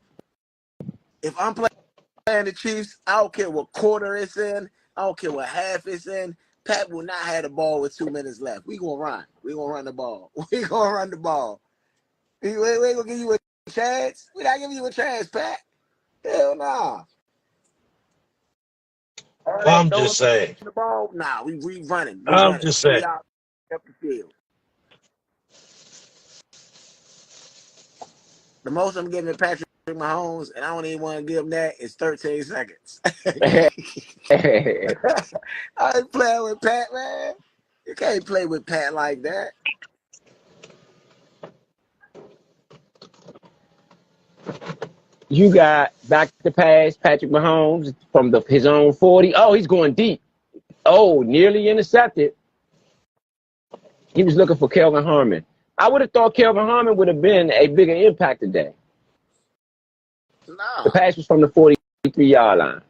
Speaker 3: If I'm playing the Chiefs, I don't care what quarter it's in, I don't care what half it's in. Pat will not have the ball with 2 minutes left. We gonna run. We gonna run the ball. We gonna run the ball. We ain't gonna give you a chance. We not giving you a chance, Pat. Hell nah. All that
Speaker 4: I'm
Speaker 3: throwing
Speaker 4: just saying.
Speaker 3: the ball. Nah, we running. We
Speaker 4: I'm
Speaker 3: running.
Speaker 4: just
Speaker 3: 3
Speaker 4: saying.
Speaker 3: yards up the field. The most I'm giving Patrick Mahomes, and I don't even want to give him that, is 13 seconds. I ain't playing with Pat, man. You can't play with Pat like that.
Speaker 2: You got back to pass Patrick Mahomes from his own 40. Oh, he's going deep. Oh, nearly intercepted. He was looking for Kelvin Harmon. I would have thought Kelvin Harmon would have been a bigger impact today. The
Speaker 3: Nah.
Speaker 2: pass was from the 43-yard line.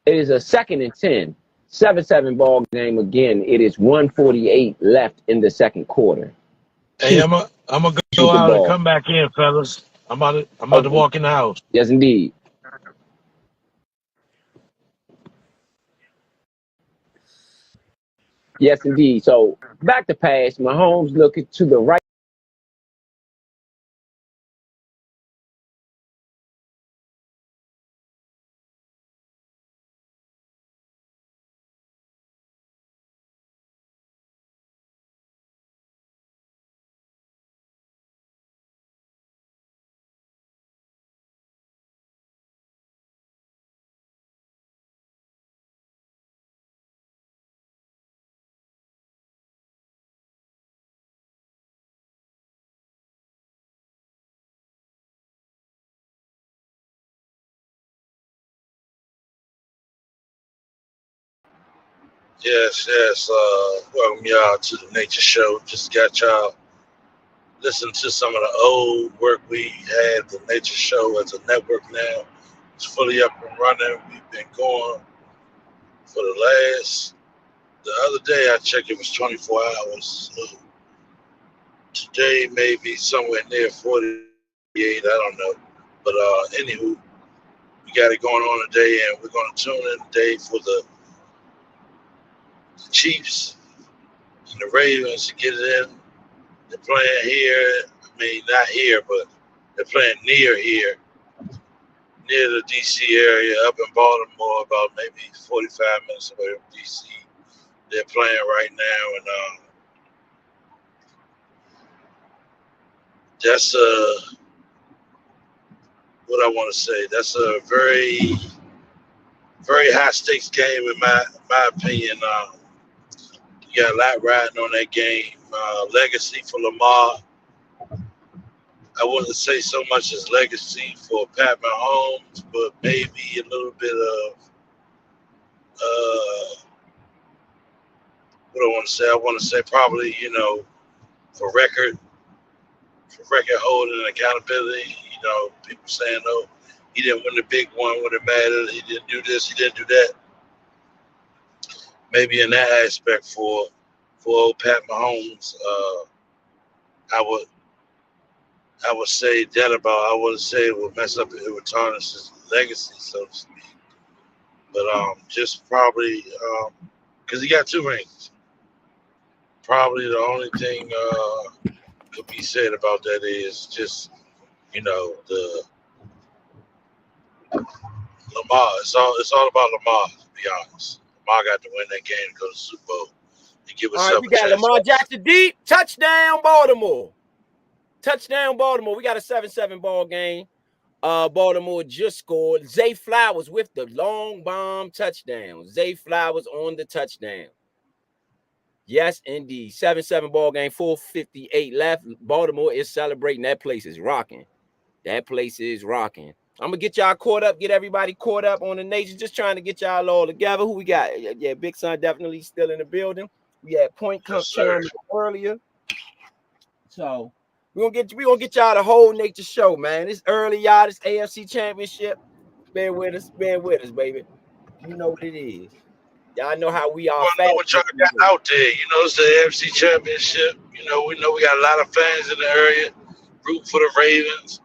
Speaker 2: It is a 2nd and 10. 7-7 ball game again. It is 1:48 left in the second quarter.
Speaker 4: Hey, I'm gonna
Speaker 2: Shoot
Speaker 4: go
Speaker 2: the
Speaker 4: out and
Speaker 2: ball.
Speaker 4: come back in, fellas. I'm about to
Speaker 2: Okay.
Speaker 4: walk in the house.
Speaker 2: Yes, indeed. Yes, indeed. So back to pass. Mahomes looking to the right.
Speaker 4: Yes. Welcome y'all to the Nature Show. Just got y'all listen to some of the old work we had. The Nature Show as a network now. It's fully up and running. We've been going for the other day I checked, it was 24 hours. So today maybe somewhere near 48, I don't know. But anywho, we got it going on today, and we're going to tune in today for the Chiefs and the Ravens to get it in. They're playing here. I mean, not here, but they're playing near here, near the D.C. area, up in Baltimore, about maybe 45 minutes away from D.C. They're playing right now, and that's what I want to say. That's a very, very high stakes game in my opinion. You got a lot riding on that game. legacy for Lamar. I wouldn't say so much as legacy for Pat Mahomes, but maybe a little bit of what I want to say. I want to say probably, for record holding and accountability. People saying, "Oh, he didn't win the big one when it mattered. He didn't do this. He didn't do that." Maybe in that aspect for old Pat Mahomes, I would say that about. I wouldn't say it would mess up. It would tarnish his legacy, so to speak. But just probably because he got 2 rings. Probably the only thing could be said about that is just the Lamar. It's all about Lamar. To be honest, Lamar got to win that game to go to the Super Bowl and give
Speaker 2: All right,
Speaker 4: himself
Speaker 2: we
Speaker 4: a
Speaker 2: got
Speaker 4: chance.
Speaker 2: Lamar Jackson deep. Touchdown, Baltimore. Touchdown, Baltimore. We got a 7-7 ball game. Baltimore just scored. Zay Flowers with the long bomb touchdown. Zay Flowers on the touchdown. Yes, indeed. 7-7 ball game, 4:58 left. Baltimore is celebrating. That place is rocking. That place is rocking. I'm going to get y'all caught up, get everybody caught up on the nation. Just trying to get y'all all together. Who we got? Yeah, Big Son definitely still in the building. We had Point chime earlier. So we're gonna get y'all the whole nature show, man. It's early, y'all. This AFC Championship. Bear with us, baby. You know what it is. Y'all know how we are.
Speaker 4: I know what y'all got out there. It's the AFC Championship. We know we got a lot of fans in the area rooting for the Ravens.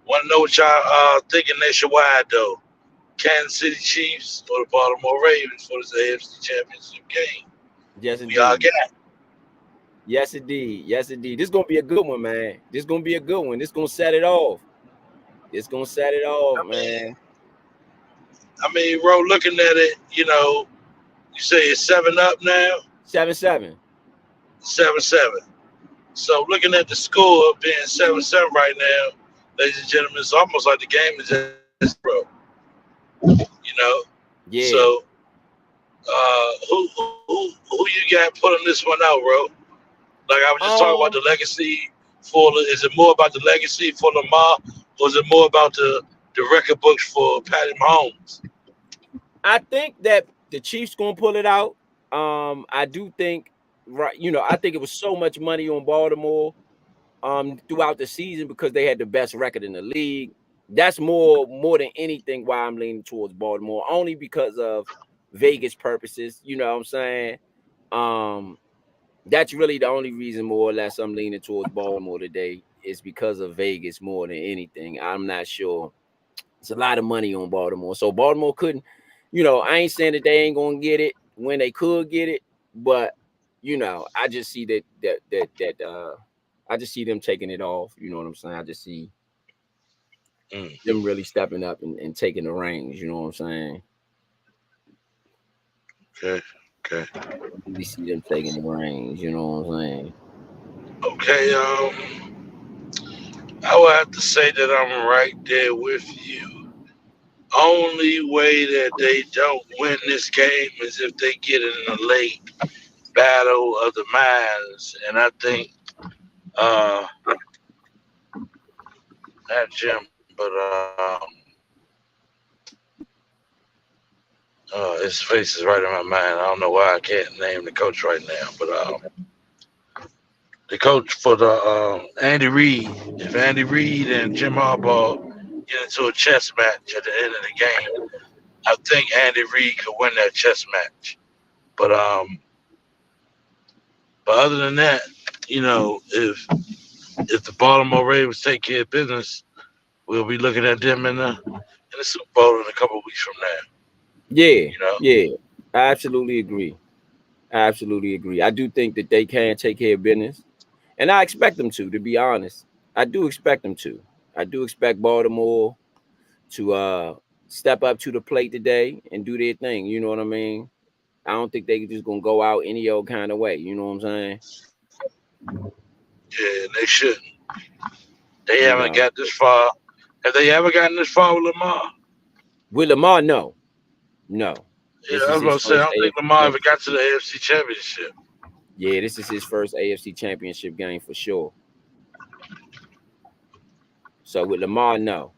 Speaker 4: Want to know what y'all thinking nationwide, though. Kansas City Chiefs or the Baltimore Ravens for this AFC Championship game?
Speaker 2: Yes, indeed.
Speaker 4: We all got.
Speaker 2: Yes, indeed. Yes, indeed. This is going to be a good one, man. This is going to be a good one. This is going to set it off. Man.
Speaker 4: Bro, looking at it, you say it's 7-up now?
Speaker 2: 7-7.
Speaker 4: 7-7. So looking at the score being 7-7 right now, ladies and gentlemen, it's almost like the game is just, bro.
Speaker 2: Yeah.
Speaker 4: So, who you got putting this one out, bro? Like I was just talking about the legacy is it more about the legacy for Lamar, or is it more about the record books for Patty Mahomes?
Speaker 2: I think that the Chiefs gonna pull it out. I do think, right? I think it was so much money on Baltimore throughout the season because they had the best record in the league. That's more than anything why I'm leaning towards Baltimore, only because of Vegas purposes. You know what I'm saying? That's really the only reason, more or less, I'm leaning towards Baltimore today is because of Vegas more than anything. I'm not sure. It's a lot of money on Baltimore. So Baltimore couldn't, I ain't saying that they ain't going to get it when they could get it, but, I just see that I just see them taking it off. You know what I'm saying? I just see them really stepping up and taking the reins. You know what I'm
Speaker 4: saying? Okay.
Speaker 2: We see them taking the reins. You know what I'm saying?
Speaker 4: Okay. I would have to say that I'm right there with you. Only way that they don't win this game is if they get in a late battle of the minds, and I think not Jim, but his face is right in my mind. I don't know why I can't name the coach right now, but the coach for the Andy Reid. If Andy Reid and Jim Harbaugh get into a chess match at the end of the game, I think Andy Reid could win that chess match. But other than that, if the Baltimore Ravens take care of business, we'll be looking at them in the Super Bowl in a couple of weeks from now.
Speaker 2: Yeah, yeah, I absolutely agree. I do think that they can take care of business, and I expect them to be honest. I do expect them to. I do expect Baltimore to step up to the plate today and do their thing. You know what I mean? I don't think they just gonna go out any old kind of way. You know what I'm saying?
Speaker 4: Yeah, they shouldn't. They haven't got this far. Have they ever gotten this far with Lamar?
Speaker 2: With Lamar, no.
Speaker 4: Yeah, I was about to say, I don't think Lamar ever got to the AFC Championship.
Speaker 2: Yeah, this is his first AFC Championship game for sure. So with Lamar, no,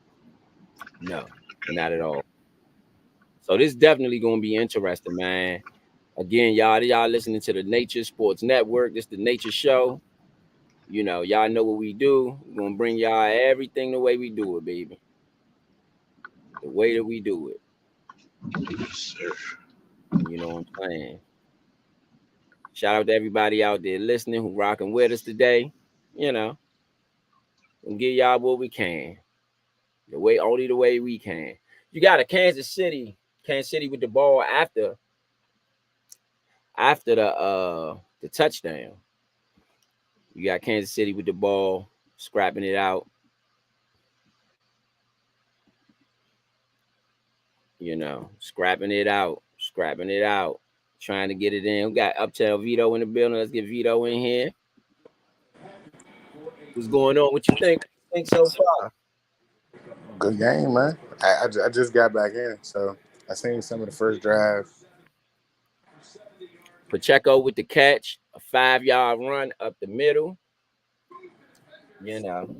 Speaker 2: not at all. So this is definitely gonna be interesting, man. Again, y'all listening to the Nature Sports Network. This is the Nature Show. You know, y'all know what we do. We're gonna bring y'all everything the way we do it, baby. The way that we do it. You know what I'm saying? Shout out to everybody out there listening who rocking with us today. You know, and give y'all what we can. Only the way we can. You got a Kansas City with the ball after the touchdown. You got Kansas City with the ball, scrapping it out. You know, scrapping it out, trying to get it in. We got Uptown Vito in the building. Let's get Vito in here. What's going on? What you think so far?
Speaker 1: Good game, man. I just got back in, so I seen some of the first drive.
Speaker 2: Pacheco with the catch, a 5-yard run up the middle. You know,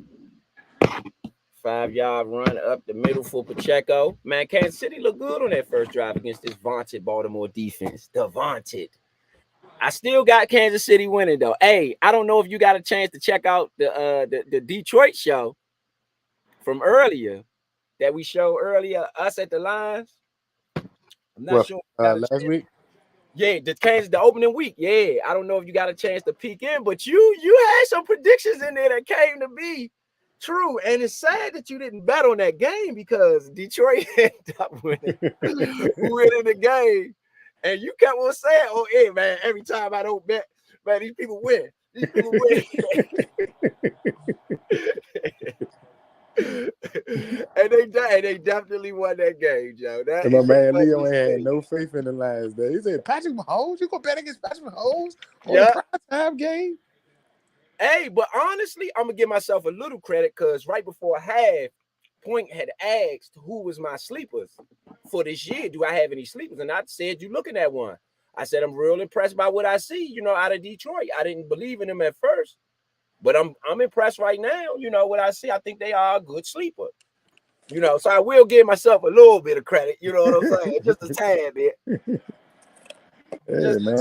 Speaker 2: 5-yard run up the middle for Pacheco. Man, Kansas City looked good on that first drive against this vaunted Baltimore defense. The vaunted. I still got Kansas City winning though. Hey, I don't know if you got a chance to check out the Detroit show from earlier that we showed earlier, us at the lines. I'm not sure.
Speaker 1: Last week.
Speaker 2: Yeah, the opening week. Yeah, I don't know if you got a chance to peek in, but you had some predictions in there that came to be true. And it's sad that you didn't bet on that game because Detroit ended up winning the game. And you kept on saying, "Oh, hey, man, every time I don't bet, man, these people win. These people win." and they definitely won that game, Joe.
Speaker 1: And my man Leo ain't had no faith in the last day. He said, "Patrick Mahomes, you gonna bet against Patrick Mahomes on the prime time game?"
Speaker 2: Hey, but honestly, I'm gonna give myself a little credit because right before half, Point had asked who was my sleepers for this year. Do I have any sleepers? And I said, "You looking at one?" I said, "I'm real impressed by what I see, out of Detroit. I didn't believe in them at first, but I'm impressed right now. What I see. I think they are a good sleeper. So I will give myself a little bit of credit. You know what I'm saying? Just a tad bit.
Speaker 1: Yeah, man.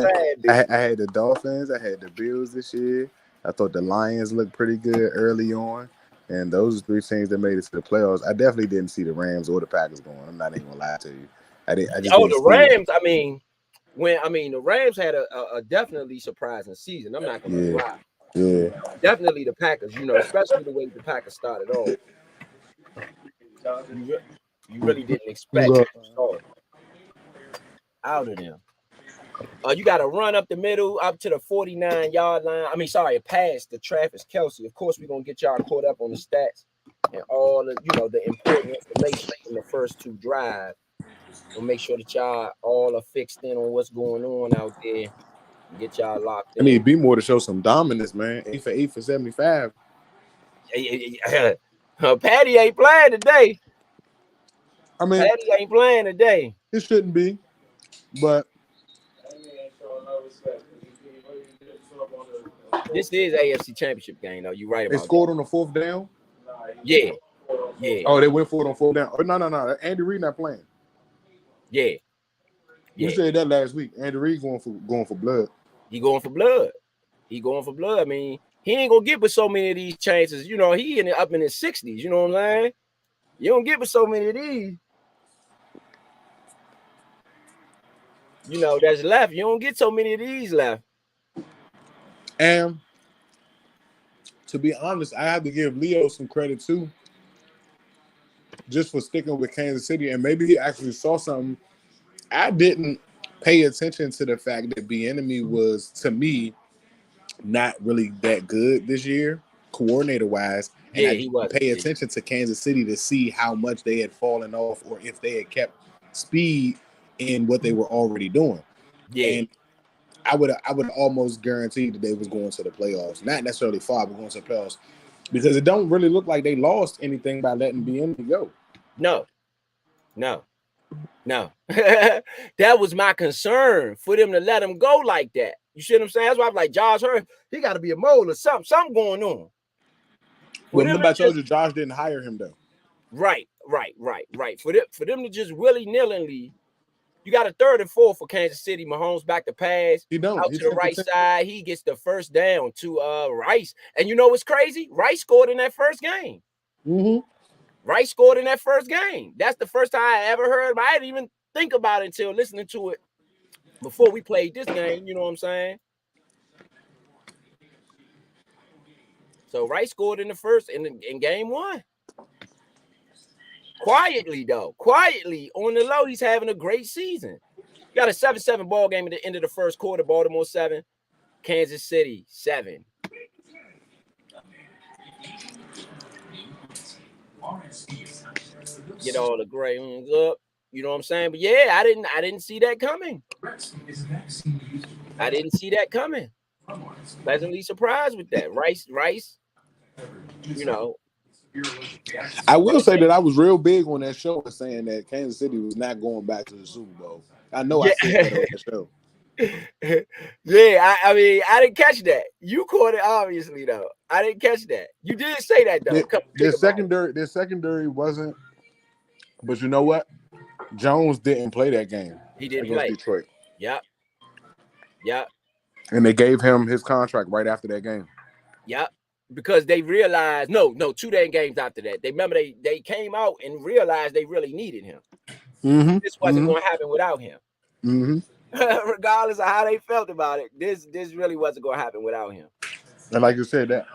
Speaker 1: I had the Dolphins. I had the Bills this year. I thought the Lions looked pretty good early on. And those are 3 teams that made it to the playoffs. I definitely didn't see the Rams or the Packers going. I'm not even gonna lie to you.
Speaker 2: The Rams. The Rams had a definitely surprising season. I'm not gonna lie.
Speaker 1: Yeah.
Speaker 2: Definitely the Packers. Especially the way the Packers started off. You really didn't expect to start out of them. You got to run up the middle, up to the 49-yard line. Past the Travis Kelce. Of course, we're going to get y'all caught up on the stats and all the, the important information in the first 2 drives. We'll make sure that y'all all are fixed in on what's going on out there and get y'all locked in.
Speaker 1: I need B more to show some dominance, man. 8 for 8 for 75.
Speaker 2: Patty ain't playing today. Patty ain't playing today.
Speaker 1: It shouldn't be, but
Speaker 2: this is AFC Championship game, though. You're right about
Speaker 1: they scored on the 4th down.
Speaker 2: Yeah.
Speaker 1: Oh, they went for it on 4th down. Oh, no. Andy Reid not playing.
Speaker 2: Yeah.
Speaker 1: You said that last week. Andy Reid going for blood.
Speaker 2: He going for blood. I mean, he ain't gonna get with so many of these chances. He up in his 60s. You know what I'm saying? You don't get with so many of these. That's left. You don't get so many of these left.
Speaker 1: And to be honest, I have to give Leo some credit too, just for sticking with Kansas City. And maybe he actually saw something. I didn't pay attention to the fact that Bieniemy was, to me, not really that good this year, coordinator-wise. And I didn't pay attention to Kansas City to see how much they had fallen off or if they had kept speed in what they were already doing.
Speaker 2: Yeah.
Speaker 1: And I would almost guarantee that they was going to the playoffs. Not necessarily far, but going to the playoffs. Because it don't really look like they lost anything by letting Bieniemy go.
Speaker 2: No. That was my concern, for them to let him go like that. You see what I'm saying? That's why I'm like, Josh Hurd, he got to be a mole or something. Something going on.
Speaker 5: Well, remember I told you Josh didn't hire him though.
Speaker 2: Right. For them to just willy-nilly, you got a 3rd and 4 for Kansas City. Mahomes back to pass.
Speaker 5: He don't.
Speaker 2: Out to the right side. He gets the first down to Rice. And you know what's crazy? Rice scored in that first game.
Speaker 5: Mm-hmm.
Speaker 2: Rice scored in that first game. That's the first time I ever heard him. I didn't even think about it until listening to it before we played this game. You know what I'm saying? So Rice scored in the first in game 1. Quietly, though. Quietly. On the low, he's having a great season. Got a 7-7 ball game at the end of the first quarter. Baltimore 7, Kansas City 7. Get all the gray ones up. You know what I'm saying? But yeah, I didn't see that coming. I didn't see that coming. Pleasantly surprised with that. Rice, you know.
Speaker 5: I will say that I was real big on that show and saying that Kansas City was not going back to the Super Bowl. I know I said that on that show.
Speaker 2: Yeah, I mean, I didn't catch that. You caught it, obviously, though. I didn't catch that. You did say that, though.
Speaker 5: Their secondary wasn't. But you know what? Jones didn't play that game.
Speaker 2: He didn't
Speaker 5: against
Speaker 2: play.
Speaker 5: Detroit.
Speaker 2: Yep.
Speaker 5: And they gave him his contract right after that game.
Speaker 2: Yep. Because they realized, no, 2 games after that. They remember they came out and realized they really needed him.
Speaker 5: Mm-hmm.
Speaker 2: This wasn't going to happen without him.
Speaker 5: Mm-hmm.
Speaker 2: Regardless of how they felt about it, this really wasn't going to happen without him.
Speaker 5: And like you said, that.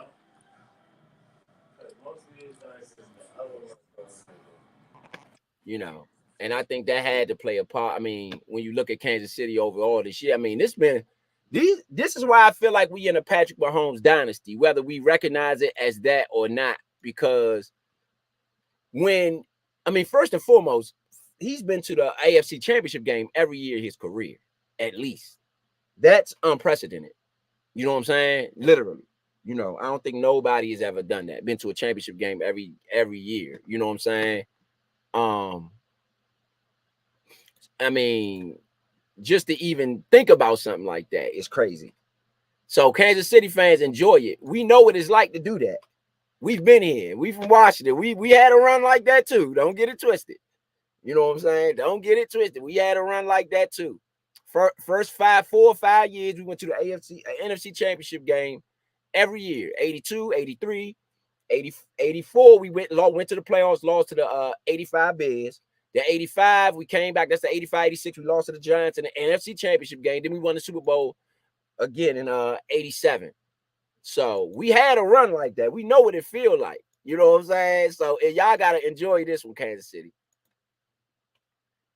Speaker 2: You know, and I think that had to play a part. I mean, when you look at Kansas City overall this year, I mean, this is why I feel like we in a Patrick Mahomes dynasty, whether we recognize it as that or not, because first and foremost, he's been to the AFC Championship game every year of his career, at least. That's unprecedented. You know what I'm saying? Literally. You know, I don't think nobody has ever done that. Been to a championship game every year. You know what I'm saying? I mean, just to even think about something like that is crazy. So Kansas City fans enjoy it. We know what it's like to do that. We've been here. We from Washington. We had a run like that too. Don't get it twisted. You know what I'm saying? Don't get it twisted. We had a run like that too. First 4 or 5 years, we went to the NFC Championship game every year. 82, 83, 84, we went to the playoffs, lost to the 85 Bears. The 85, we came back. That's the 85, 86. We lost to the Giants in the NFC Championship game. Then we won the Super Bowl again in 87. So we had a run like that. We know what it feels like. You know what I'm saying? So y'all got to enjoy this one, Kansas City.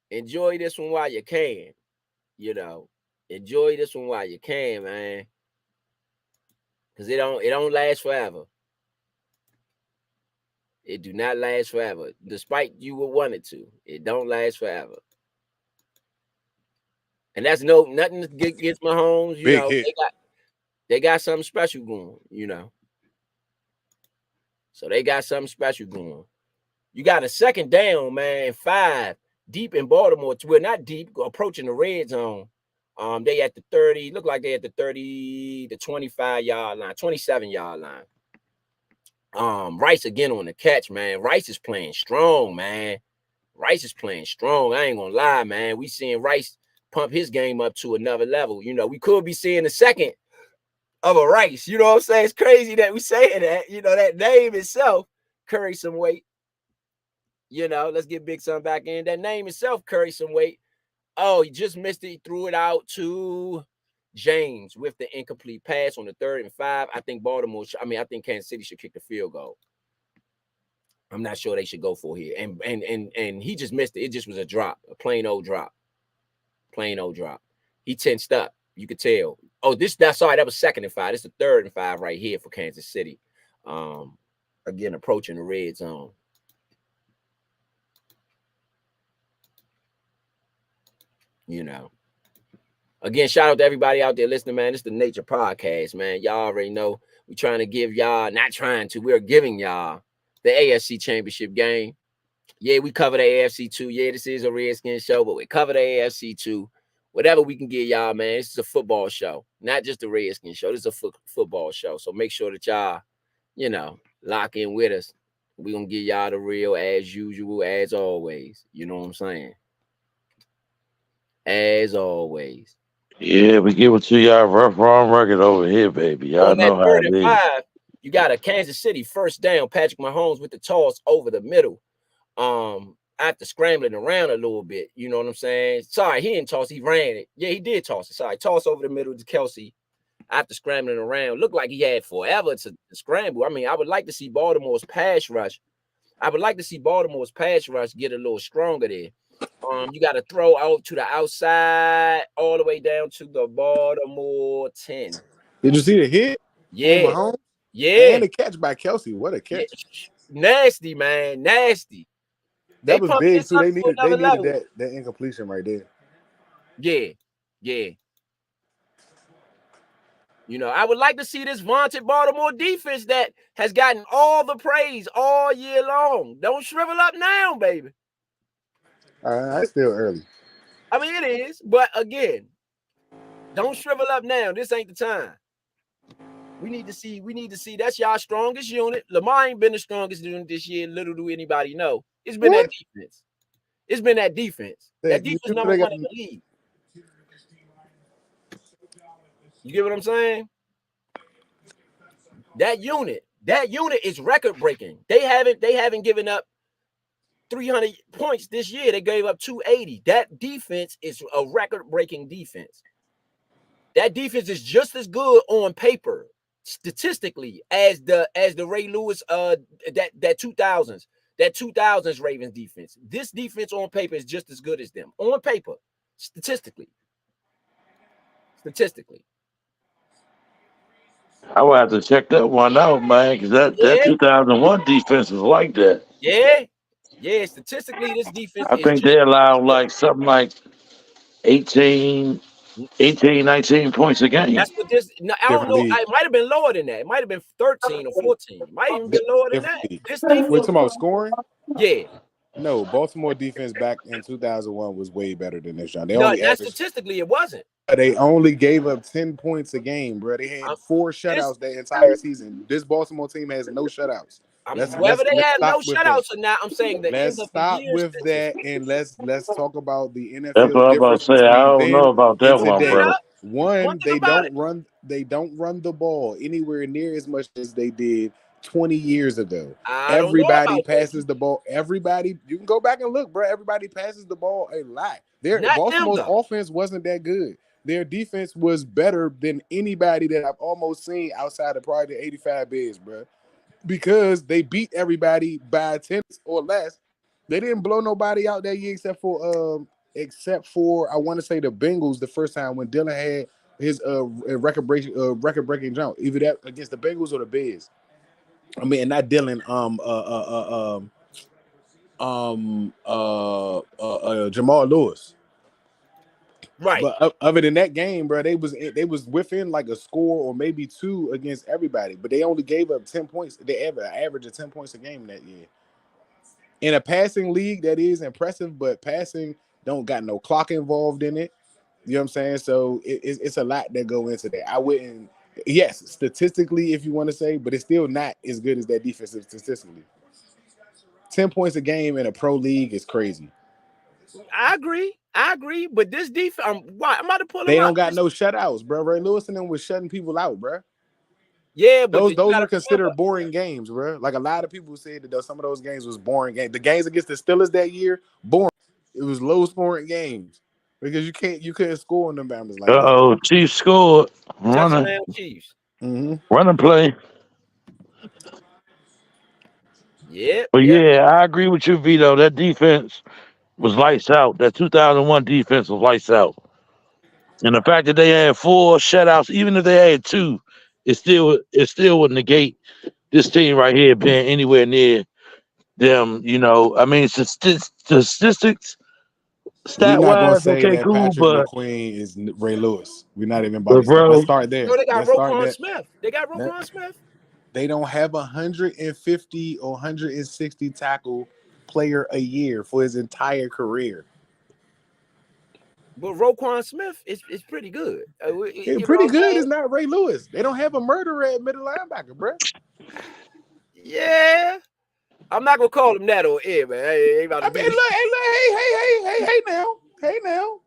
Speaker 2: Enjoy this one while you can. You know, enjoy this one while you can, man. Because it don't last forever. It do not last forever. Despite you would want it to. It don't last forever. And that's nothing against Mahomes. You know, they got something special going, you know. So they got something special going. You got a second down, man, 5 deep in Baltimore. Well, not deep, approaching the red zone. They at the 30, look like they at the 30 to 25-yard line, 27-yard line. Rice again on the catch, man. Rice is playing strong, man. Rice is playing strong. I ain't gonna lie, man. We seeing Rice pump his game up to another level. You know, we could be seeing the second of a Rice. You know what I'm saying? It's crazy that we saying that. You know, that name itself carries some weight. You know, let's get Big Son back in. That name itself carries some weight. Oh, he just missed it. He threw it out to James with the incomplete pass on the 3rd and 5. I think I think Kansas City should kick the field goal. I'm not sure they should go for here. And he just missed it. It just was a drop, a plain old drop. Plain old drop. He tensed up. You could tell. Oh, that was 2nd and 5. This is the 3rd and 5 right here for Kansas City. Again, approaching the red zone. You know. Again, shout out to everybody out there listening, man. This is the Nature Podcast, man. Y'all already know we're trying to give y'all, we're giving y'all the AFC Championship game. Yeah, we cover the AFC too. Yeah, this is a Redskins show, but we cover the AFC too. whatever we can get y'all, man. This is a football show, not just a Redskin show. This is a football show. So make sure that y'all, lock in with us. We're going to give y'all the real as usual, as always. You know what I'm saying? As always.
Speaker 4: Yeah, we give it to y'all rough on record over here, baby. Y'all
Speaker 2: On that
Speaker 4: know how
Speaker 2: 3rd
Speaker 4: it
Speaker 2: and
Speaker 4: is.
Speaker 2: 5, you got a Kansas City first down. Patrick Mahomes with the toss over the middle. After scrambling around a little bit, you know what I'm saying? Sorry, he didn't toss, he ran it. Yeah, he did toss it. Sorry, toss over the middle to Kelsey after scrambling around. Looked like he had forever to scramble. I mean, I would like to see Baltimore's pass rush. Get a little stronger there. You got to throw out to the outside, all the way down to the Baltimore 10.
Speaker 5: Did you see the hit on
Speaker 2: Yeah,
Speaker 5: Mahomes?
Speaker 2: yeah,
Speaker 5: And the catch by Kelsey. What a
Speaker 2: yeah.
Speaker 5: catch.
Speaker 2: Nasty, man, nasty.
Speaker 5: That
Speaker 2: They
Speaker 5: was
Speaker 2: pumping
Speaker 5: big
Speaker 2: this
Speaker 5: too.
Speaker 2: up
Speaker 5: They
Speaker 2: to
Speaker 5: needed
Speaker 2: another level.
Speaker 5: that incompletion right there.
Speaker 2: Yeah. I would like to see this vaunted Baltimore defense that has gotten all the praise all year long. Don't shrivel up now, baby.
Speaker 5: It's still early.
Speaker 2: I mean, it is, but again, don't shrivel up now. This ain't the time. We need to see that's y'all strongest unit. Lamar ain't been the strongest unit this year. Little do anybody know. It's been that defense. That defense number 1 in the league. You get what I'm saying? That unit is record breaking. They haven't given up 300 points this year. They gave up 280. That defense is a record breaking defense. That defense is just as good on paper, statistically, as the Ray Lewis that 2000s Ravens defense. This defense on paper is just as good as them on paper, statistically.
Speaker 4: I would have to check that one out, man, because that 2001 defense was like that.
Speaker 2: Yeah. Statistically, this defense
Speaker 4: I
Speaker 2: is
Speaker 4: think
Speaker 2: just
Speaker 4: they allowed like something like 18, 19 points a game.
Speaker 2: That's what this. No, I don't
Speaker 5: Different
Speaker 2: know.
Speaker 5: league.
Speaker 2: It might have been lower than that. It might have been 13 or 14. It might even been lower than
Speaker 5: Different
Speaker 2: that.
Speaker 5: league.
Speaker 2: This
Speaker 5: We're
Speaker 2: defense,
Speaker 5: talking about scoring?
Speaker 2: yeah.
Speaker 5: No, Baltimore defense back in 2001 was way better than this, John.
Speaker 2: No, not statistically, it wasn't.
Speaker 5: They only gave up 10 points a game, bro. They had 4 shutouts the entire season. This Baltimore team has no shutouts.
Speaker 2: Whether they have no
Speaker 5: stop with that.
Speaker 2: shutouts or not, I'm saying the
Speaker 5: Let's
Speaker 2: end of the
Speaker 5: stop
Speaker 2: year
Speaker 5: with that
Speaker 2: statistics.
Speaker 5: and let's talk about the
Speaker 4: That's what
Speaker 5: NFL
Speaker 4: I'm about to
Speaker 5: difference
Speaker 4: say. I
Speaker 5: between
Speaker 4: don't know
Speaker 5: then
Speaker 4: about
Speaker 5: and
Speaker 4: that one,
Speaker 5: today.
Speaker 4: bro.
Speaker 5: One, they don't run the ball anywhere near as much as they did 20 years ago. Everybody passes the ball. Everybody, you can go back and look, bro. Everybody passes the ball a lot. Baltimore's offense wasn't that good. Their defense was better than anybody that I've almost seen outside of probably the 85 Bears, bro. Because they beat everybody by 10 or less. They didn't blow nobody out that year except for I want to say the Bengals the first time when Dylan had his record breaking jump, either that against the Bengals or the Bears. I mean, not Dylan. Jamal Lewis.
Speaker 2: Right.
Speaker 5: But other than that game, bro, they was within like a score or maybe 2 against everybody. But they only gave up 10 points. They average of 10 points a game that year. In a passing league, that is impressive, but passing don't got no clock involved in it. You know what I'm saying? So it's a lot that go into that. I wouldn't. Yes, statistically, if you want to say, but it's still not as good as that defensive statistically. 10 points a game in a pro league is crazy.
Speaker 2: I agree. But this defense, I'm about to pull them
Speaker 5: They
Speaker 2: up.
Speaker 5: don't got no shutouts, bro. Ray Lewis and them was shutting people out, bro.
Speaker 2: Yeah, but
Speaker 5: those were considered boring games, bro. Like a lot of people said that some of those games was boring games. The games against the Steelers that year, boring. It was low scoring games because you couldn't score on them Bama's like that.
Speaker 4: Chiefs scored.
Speaker 2: Touchdown Chiefs.
Speaker 4: Running play.
Speaker 2: Yeah.
Speaker 4: But yeah, I agree with you, Vito. That defense was lights out. That 2001 defense was lights out. And the fact that they had 4 shutouts, even if they had 2, it still would negate this team right here being anywhere near them. I mean, statistics,
Speaker 5: We're
Speaker 4: stat
Speaker 5: not gonna
Speaker 4: wise,
Speaker 5: say
Speaker 4: okay,
Speaker 5: that
Speaker 4: cool,
Speaker 5: Patrick
Speaker 4: but
Speaker 5: McQueen is Ray Lewis. We're not even about to start.
Speaker 4: bro,
Speaker 5: Let's start there.
Speaker 2: No, they got
Speaker 5: Let's start
Speaker 2: Roquan
Speaker 5: that.
Speaker 2: Smith. They got Roquan Smith.
Speaker 5: They don't have 150 or 160 tackle player a year for his entire career.
Speaker 2: But Roquan Smith is pretty good.
Speaker 5: Yeah,
Speaker 2: You know
Speaker 5: pretty
Speaker 2: what I'm
Speaker 5: good
Speaker 2: saying?
Speaker 5: is not Ray Lewis. They don't have a murderer at middle linebacker, bro.
Speaker 2: Yeah. I'm not gonna call him that on air, man. Ain't about
Speaker 5: I
Speaker 2: to
Speaker 5: mean,
Speaker 2: do this.
Speaker 5: look, hey now.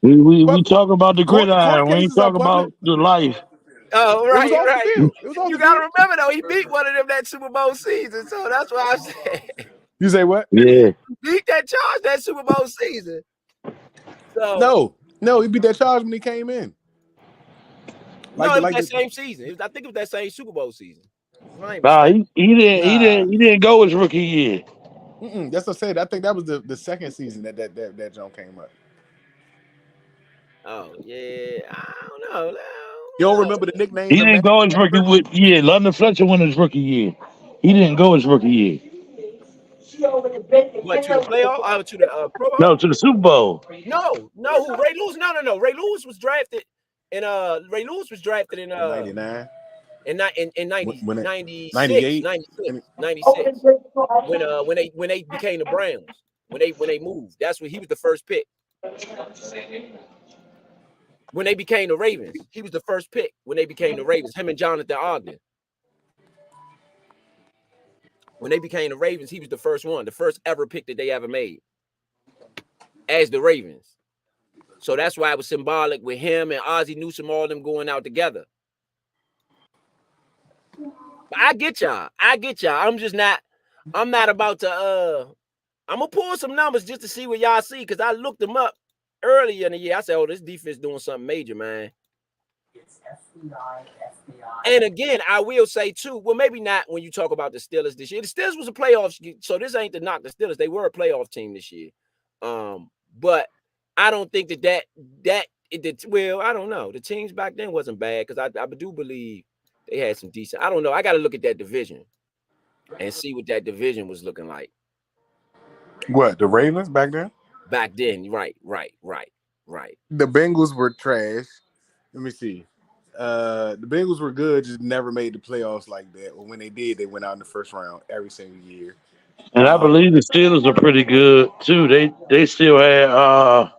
Speaker 4: We talk about the
Speaker 5: Court
Speaker 4: gridiron. We ain't
Speaker 5: cases are
Speaker 4: talk
Speaker 5: public.
Speaker 4: about the life.
Speaker 2: Oh,
Speaker 5: It was
Speaker 2: right.
Speaker 5: off the field. It was off
Speaker 2: You
Speaker 5: the field.
Speaker 2: gotta remember though, he beat one of them that Super Bowl season, so that's why I said
Speaker 5: You say what?
Speaker 4: Yeah.
Speaker 2: he beat that Charge that Super Bowl season.
Speaker 5: So no, he beat that charge when he came in.
Speaker 2: No, it was that same season. I think it was that same Super Bowl season.
Speaker 4: Nah, he didn't go his rookie year.
Speaker 5: That's what I said. I think that was the second season that John came up.
Speaker 2: Oh yeah, I don't know.
Speaker 5: You don't remember the nickname?
Speaker 4: He didn't go his rookie year. London Fletcher won his rookie year. He didn't go his rookie year.
Speaker 2: What, to the playoff? To the Pro Bowl?
Speaker 4: No, to the Super Bowl.
Speaker 2: No. Who? Ray Lewis? No. Ray Lewis was drafted in
Speaker 5: 99.
Speaker 2: In 90,
Speaker 5: When it,
Speaker 2: 96, 96 when they became the Browns, when they moved. That's when he was the first pick. When they became the Ravens, he was the first pick when they became the Ravens, him and Jonathan Ogden. When they became the Ravens, he was the first one, the first ever pick that they ever made as the Ravens. So that's why it was symbolic with him and Ozzie Newsome, all them going out together. But I get y'all. I'm not about to I'm gonna pull some numbers just to see what y'all see, because I looked them up earlier in the year. I said, oh, this defense doing something major, man. And again, I will say too, well, maybe not when you talk about the Steelers this year. The Steelers was a playoff, so this ain't to knock the Steelers. They were a playoff team this year. But I don't think well, I don't know. The teams back then wasn't bad, because I do believe they had some decent. I don't know. I got to look at that division and see what that division was looking like.
Speaker 5: What, the Ravens back then?
Speaker 2: Back then, right.
Speaker 5: The Bengals were trash. Let me see. The Bengals were good, just never made the playoffs like that. Or when they did, they went out in the first round every single year.
Speaker 4: And I believe the Steelers are pretty good too. They still had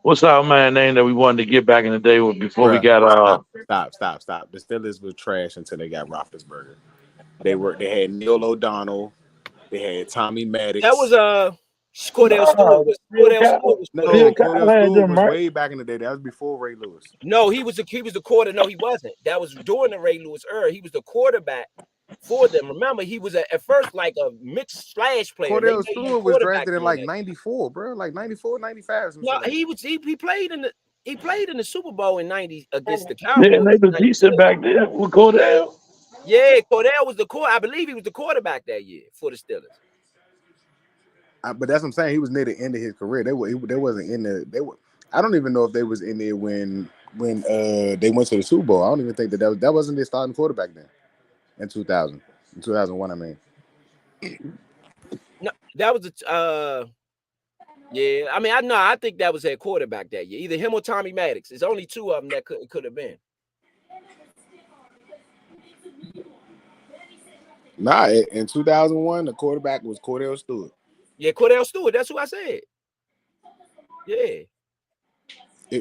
Speaker 4: what's our man name that we wanted to get back in the day before we got
Speaker 5: Stop. The Steelers were trash until they got Roethlisberger. They had Neil O'Donnell, they had Tommy Maddox.
Speaker 2: That was Cordell Stewart.
Speaker 5: Cordell Stewart was way back in the day. That was before Ray Lewis.
Speaker 2: No, he was the quarter. No, he wasn't. That was during the Ray Lewis era. He was the quarterback for them. Remember, he was at first like a mixed slash player.
Speaker 5: Cordell Stewart was drafted in like 94, bro. Like 94, 95.
Speaker 2: No, he played in the Super Bowl in 90 against the Cowboys.
Speaker 4: Yeah, they were decent back there with Cordell.
Speaker 2: Yeah, Cordell was the I believe he was the quarterback that year for the Steelers.
Speaker 5: But that's what I'm saying. He was near the end of his career. They wasn't in the. I don't even know if they was in there when they went to the Super Bowl. I don't even think that wasn't their starting quarterback then. In 2000, in 2001, I mean.
Speaker 2: No, that was yeah. I mean, I think that was their quarterback that year. Either him or Tommy Maddox. There's only two of them that could have been.
Speaker 5: Nah, in 2001, the quarterback was Cordell Stewart.
Speaker 2: Yeah, Cordell Stewart. That's who I said. Yeah.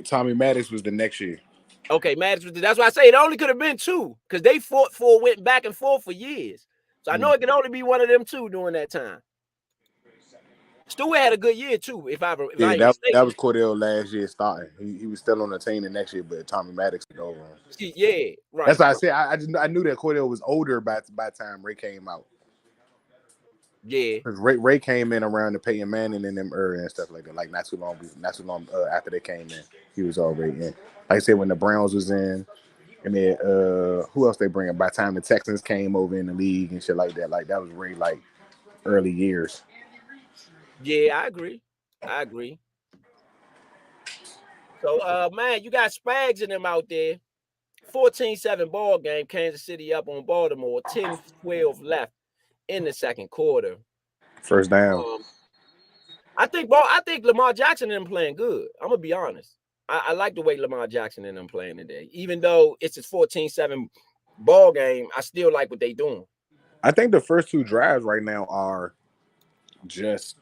Speaker 5: Tommy Maddox was the next year.
Speaker 2: Okay, Maddox was. That's why I say it only could have been two, because they went back and forth for years. So I know it could only be one of them two during that time. Stewart had a good year too.
Speaker 5: That was Cordell last year starting. He was still on the team the next year, but Tommy Maddox was over him.
Speaker 2: Yeah, right.
Speaker 5: That's why I said I knew that Cordell was older by the time Ray came out.
Speaker 2: Yeah,
Speaker 5: because Ray came in around the Peyton Manning and them early and stuff like that. Like not too long after they came in, he was already in. Like I said, when the Browns was in, and then who else they bring in? By the time the Texans came over in the league and shit like that, was Ray like early years.
Speaker 2: Yeah, I agree. So, man, you got Spags in them out there. 14-7 ball game. Kansas City up on Baltimore. 10-12 left in the second quarter.
Speaker 5: First down.
Speaker 2: I think Lamar Jackson and them playing good. I'm gonna be honest. I like the way Lamar Jackson and them playing today. Even though it's a 14-7 ball game, I still like what they doing.
Speaker 5: I think the first two drives right now are just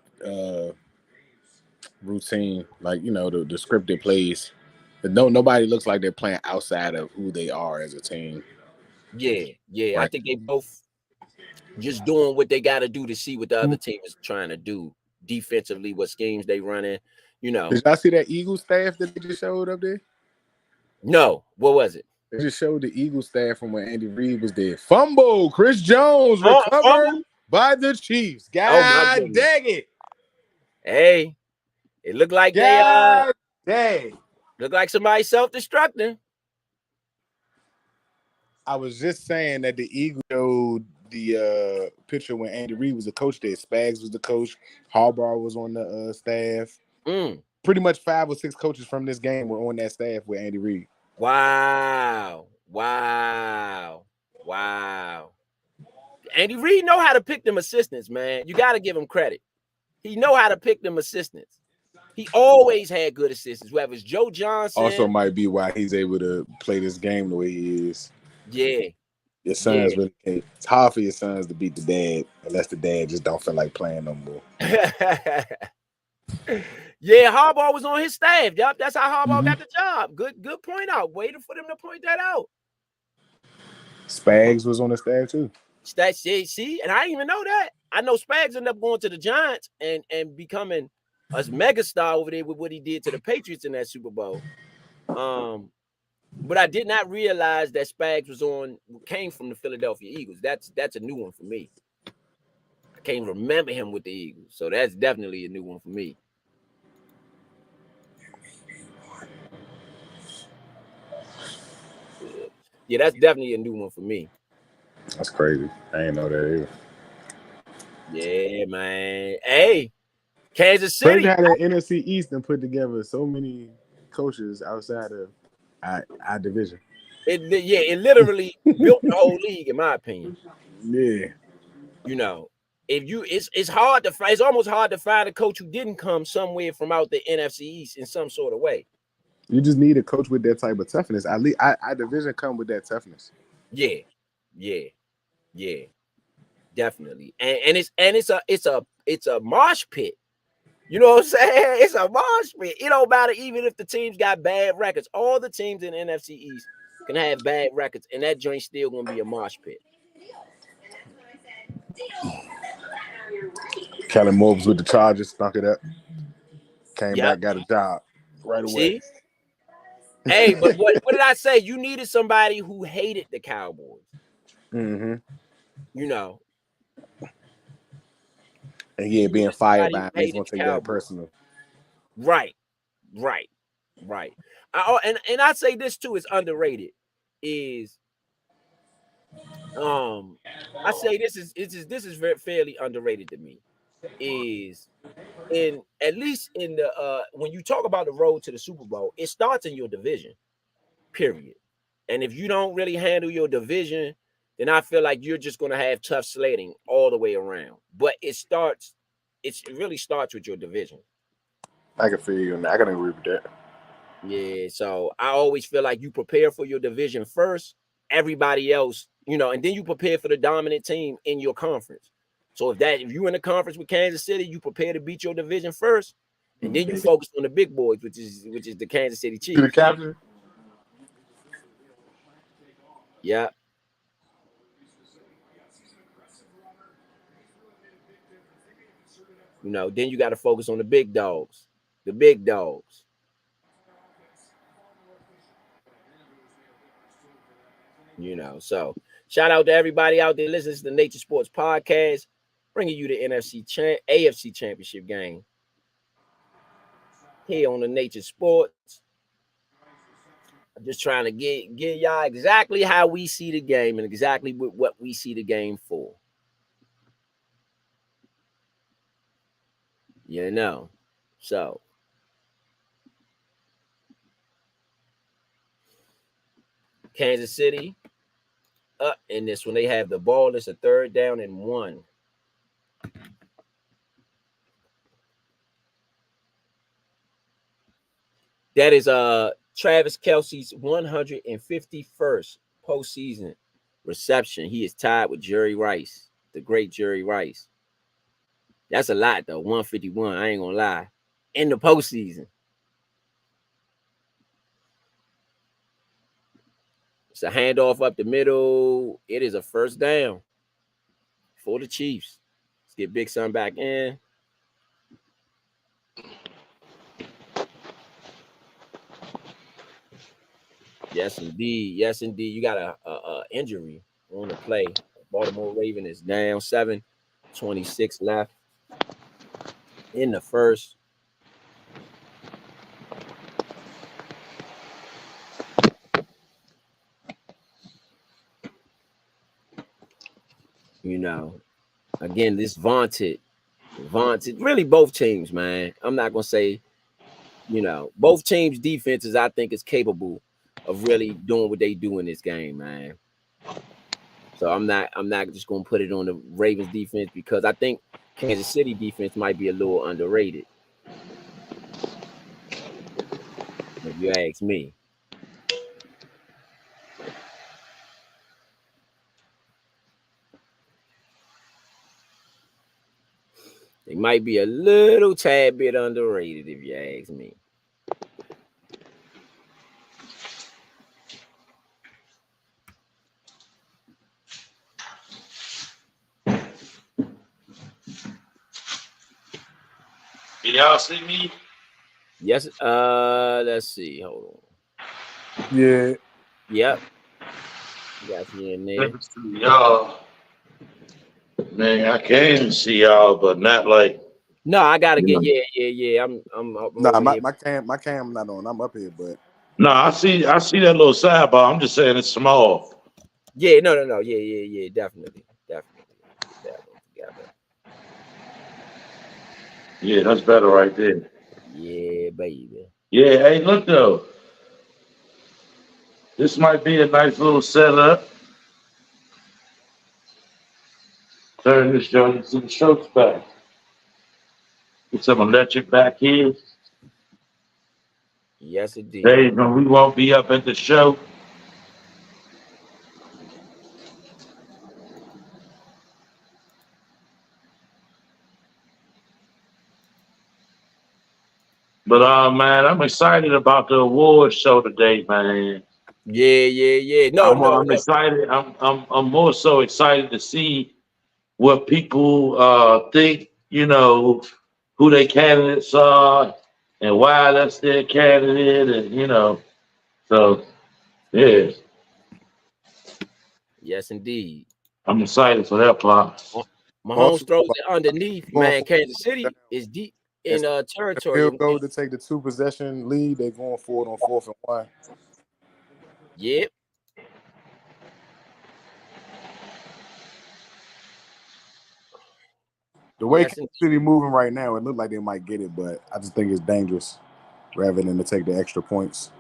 Speaker 5: routine, like the scripted plays. But nobody looks like they're playing outside of who they are as a team.
Speaker 2: Yeah. I
Speaker 5: Right.
Speaker 2: think they both just doing what they got to do to see what the other team is trying to do defensively, what schemes they running.
Speaker 5: Did y'all see that Eagle staff that they just showed up there?
Speaker 2: No, what was it?
Speaker 5: They just showed the Eagle staff from when Andy Reid was there. Fumble, Chris Jones recovered by the Chiefs. God dang it!
Speaker 2: Hey, it looked like
Speaker 5: dang.
Speaker 2: Looked like somebody self-destructing.
Speaker 5: I was just saying that the Eagle showed the picture when Andy Reid was the coach there. Spags was the coach. Harbaugh was on the staff. Pretty much 5 or 6 coaches from this game were on that staff with Andy Reid.
Speaker 2: Wow. Andy Reid know how to pick them assistants, man. You got to give him credit. He know how to pick them assistants. He always had good assistants, whether it's Joe Johnson.
Speaker 5: Also might be why he's able to play this game the way he is.
Speaker 2: Yeah.
Speaker 5: Your sons really can't. It's hard for your sons to beat the dad unless the dad just don't feel like playing no more.
Speaker 2: Yeah, Harbaugh was on his staff. Yep, that's how Harbaugh got the job. Good point out. Waiting for them to point that out.
Speaker 5: Spags was on the staff too.
Speaker 2: See, and I didn't even know that. I know Spags ended up going to the Giants and becoming a megastar over there with what he did to the Patriots in that Super Bowl. But I did not realize that Spags came from the Philadelphia Eagles. That's a new one for me. I can't remember him with the Eagles, so that's definitely a new one for me. Yeah, that's definitely a new one for me.
Speaker 5: That's crazy. I didn't know that either.
Speaker 2: Yeah, man. Hey, Kansas City.
Speaker 5: Crazy how the NFC East and put together so many coaches outside of our division.
Speaker 2: It literally built the whole league, in my opinion.
Speaker 5: Yeah.
Speaker 2: It's hard to find. It's almost hard to find a coach who didn't come somewhere from out the NFC East in some sort of way.
Speaker 5: You just need a coach with that type of toughness. At least our division come with that toughness.
Speaker 2: Yeah, definitely. And it's a marsh pit. You know what I'm saying? It's a marsh pit. It don't matter even if the teams got bad records. All the teams in the NFC East can have bad records, and that joint's still gonna be a marsh pit.
Speaker 5: Kellen Moore was with the Chargers, stunk it up. Came back, got a job right away.
Speaker 2: See? Hey, but what did I say? You needed somebody who hated the Cowboys.
Speaker 5: Mm-hmm. And yeah, being fired by him, he's gonna take that personal.
Speaker 2: Right. And I say this too is underrated. I say this is very fairly underrated to me. At least in the when you talk about the road to the Super Bowl, it starts in your division, period. And if you don't really handle your division, then I feel like you're just gonna have tough sledding all the way around. But it really starts with your division.
Speaker 5: I can feel you on that. I can agree with that.
Speaker 2: Yeah, so I always feel like you prepare for your division first, everybody else, and then you prepare for the dominant team in your conference. So if you're in a conference with Kansas City, you prepare to beat your division first, and then you focus on the big boys, which is the Kansas City Chiefs.
Speaker 5: To the captain.
Speaker 2: Yeah. Then you got to focus on the big dogs. The big dogs. So shout out to everybody out there listening to the Nature Sports Podcast, bringing you the AFC Championship game here on the Nature Sports. I'm just trying to get y'all exactly how we see the game and exactly what we see the game for. So Kansas City up in this when they have the ball. It's a 3rd down and 1. That is Travis Kelce's 151st postseason reception. He is tied with Jerry Rice, the great Jerry Rice. That's a lot though, 151. I ain't gonna lie. in the postseason. It's a handoff up the middle. It is a first down for the Chiefs. Let's get Big Son back in. Yes, indeed. Yes, indeed. You got a injury on the play. Baltimore Raven is down 7:26 left in the first. You know, again, this vaunted, really both teams, man. I'm not gonna say, you know, both teams' defenses, I think, is capable of really doing what they do in this game, man. So I'm not just gonna put it on the Ravens defense because I think Kansas City defense might be a little underrated. If you ask me. They might be a little tad bit underrated, if you ask me.
Speaker 4: Y'all see me?
Speaker 2: Yes. Let's see. Hold on.
Speaker 5: Yeah.
Speaker 2: Yep. You got you in there.
Speaker 4: Let me see y'all. Man, I can't even see y'all, but not like.
Speaker 2: No, I gotta get. Yeah. I'm
Speaker 5: Nah, my cam not on. I'm up here, but
Speaker 4: No, I see that little sidebar. I'm just saying it's small.
Speaker 2: Yeah, no. Yeah. Definitely.
Speaker 4: Yeah, that's better right there.
Speaker 2: Yeah, baby.
Speaker 4: Yeah, hey, look though. This might be a nice little setup. Turn this joint into the strokes back. Get some electric back here.
Speaker 2: Yes, indeed.
Speaker 4: Days when we won't be up at the show. But man, I'm excited about the awards show today, man.
Speaker 2: Yeah.
Speaker 4: I'm excited. I'm more so excited to see what people think, you know, who their candidates are and why that's their candidate, and you know, so yeah.
Speaker 2: Yes, indeed.
Speaker 4: I'm excited for that part.
Speaker 2: Mahomes throws it underneath, man. Kansas City is deep in territory.
Speaker 5: Field goal to take the 2-possession lead. They're going for it on 4th and 1.
Speaker 2: Yep.
Speaker 5: The way Kansas City moving right now, it looked like they might get it, but I just think it's dangerous rather than to take the extra points.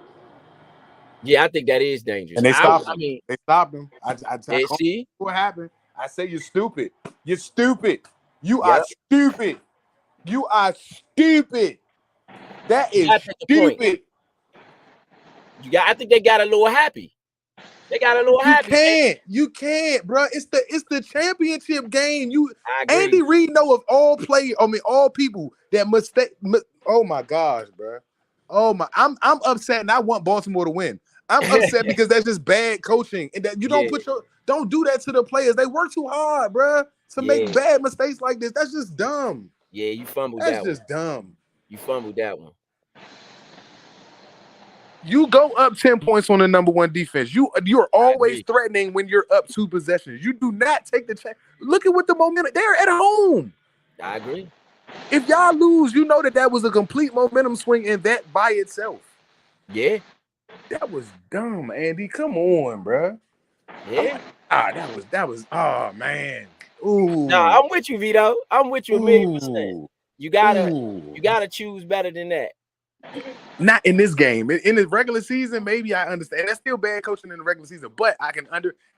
Speaker 2: Yeah, I think that is dangerous.
Speaker 5: And they stopped him. They stopped him. I
Speaker 2: see
Speaker 5: what happened. I say you're stupid. You're stupid. You are stupid. You are stupid. That is stupid.
Speaker 2: I think they got a little happy. They got a little happy.
Speaker 5: You can't, bro. It's the championship game. Andy Reid know of all people that mistake. Oh my gosh, bro. Oh my, I'm upset, and I want Baltimore to win. I'm upset because that's just bad coaching, and that you don't do that to the players. They work too hard, bro, to make bad mistakes like this. That's just dumb.
Speaker 2: Yeah, you fumbled that one.
Speaker 5: That's just dumb.
Speaker 2: You fumbled that one.
Speaker 5: You go up 10 points on the number one defense. You're always threatening when you're up 2 possessions. You do not take the chance. Look at what the momentum. They're at home.
Speaker 2: I agree.
Speaker 5: If y'all lose, you know that was a complete momentum swing in that by itself.
Speaker 2: Yeah.
Speaker 5: That was dumb, Andy. Come on, bro.
Speaker 2: Yeah.
Speaker 5: That was. Oh man. Ooh.
Speaker 2: Nah, I'm with you, Vito. I'm with you 1,000,000%. You gotta choose better than that.
Speaker 5: Not in this game. In the regular season, maybe I understand. That's still bad coaching in the regular season, but I can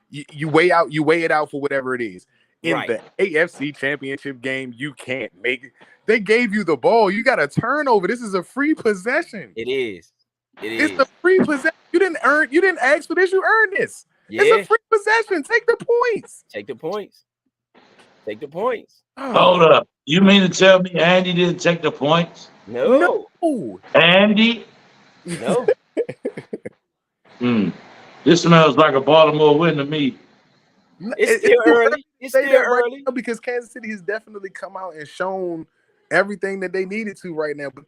Speaker 5: you weigh it out for whatever it is. In the AFC Championship game, you can't make it. They gave you the ball. You got a turnover. This is a free possession.
Speaker 2: It is.
Speaker 5: It's a free possession. You didn't ask for this. You earned this. Yeah. It's a free possession. Take the points.
Speaker 2: Take the points. Take the points.
Speaker 4: Hold up. You mean to tell me Andy didn't take the points?
Speaker 2: No.
Speaker 4: Andy?
Speaker 2: No.
Speaker 4: This smells like a Baltimore win to me.
Speaker 2: It's still early. It's still
Speaker 5: right
Speaker 2: early
Speaker 5: now because Kansas City has definitely come out and shown everything that they needed to right now. But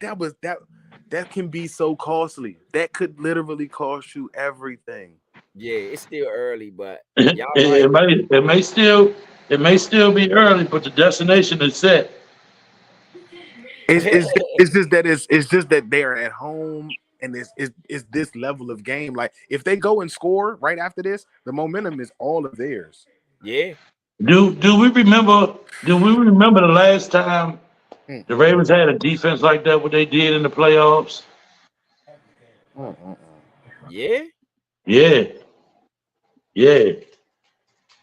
Speaker 5: that can be so costly. That could literally cost you everything.
Speaker 2: Yeah, it's still early, but y'all right.
Speaker 4: It may still be early, but the destination is set.
Speaker 5: It's just that they're at home and it's this level of game. Like if they go and score right after this, the momentum is all of theirs.
Speaker 2: Yeah.
Speaker 4: Do we remember the last time the Ravens had a defense like that, what they did in the playoffs?
Speaker 2: Yeah.
Speaker 4: Yeah.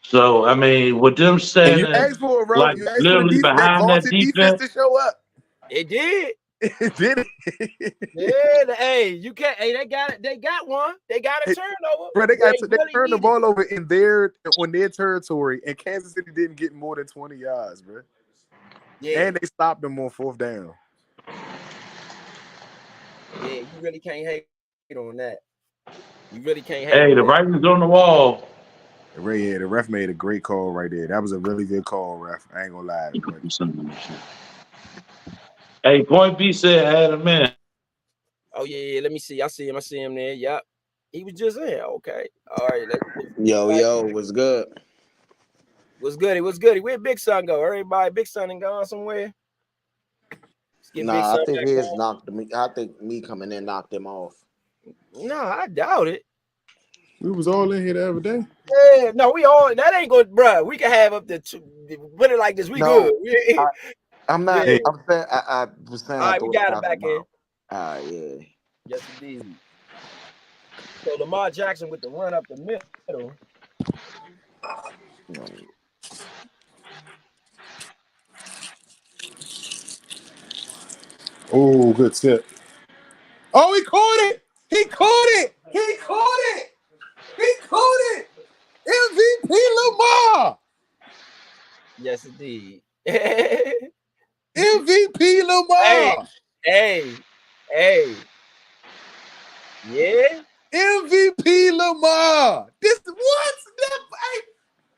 Speaker 4: So I mean, with them standing
Speaker 5: asked for it, bro.
Speaker 4: like
Speaker 5: You asked for
Speaker 4: literally
Speaker 5: that
Speaker 4: behind that
Speaker 5: vaulted defense to show up.
Speaker 2: It did.
Speaker 5: It did.
Speaker 2: Yeah. Hey, you can't. Hey, they got it. They got one. They got a turnover.
Speaker 5: Bro, they turned the ball over on their territory, and Kansas City didn't get more than 20 yards, bro. Yeah. And they stopped them on 4th down.
Speaker 2: Yeah, you really can't hate on that. You really can't hate.
Speaker 4: Hey, the writing's on the wall.
Speaker 5: The ref made a great call right there. That was a really good call, ref. I ain't gonna lie.
Speaker 4: Hey, Point B said add him in.
Speaker 2: Oh yeah, let me see. I see him there. Yep. He was just in. Okay. All right.
Speaker 3: Yo, what's good?
Speaker 2: What's good? What's good? Where Big Son go? Everybody, Big Son and gone somewhere?
Speaker 3: Nah, I think his knocked me. I think me coming in knocked him off.
Speaker 2: No, I doubt it.
Speaker 5: We was all in here the other day.
Speaker 2: Yeah, no, we all that ain't good, bro. We can have up to 2. Put it like this. We good.
Speaker 3: I'm not.
Speaker 2: Yeah.
Speaker 3: I'm saying. I was saying.
Speaker 2: All right, we got it back in.
Speaker 3: Yeah.
Speaker 2: Yes, indeed. So Lamar Jackson with the run up the middle.
Speaker 5: Oh, good tip. Oh, he caught it. He caught it. He caught it. He caught it. MVP Lamar.
Speaker 2: Yes, indeed.
Speaker 5: MVP Lamar.
Speaker 2: Hey. Yeah.
Speaker 5: MVP Lamar. This what?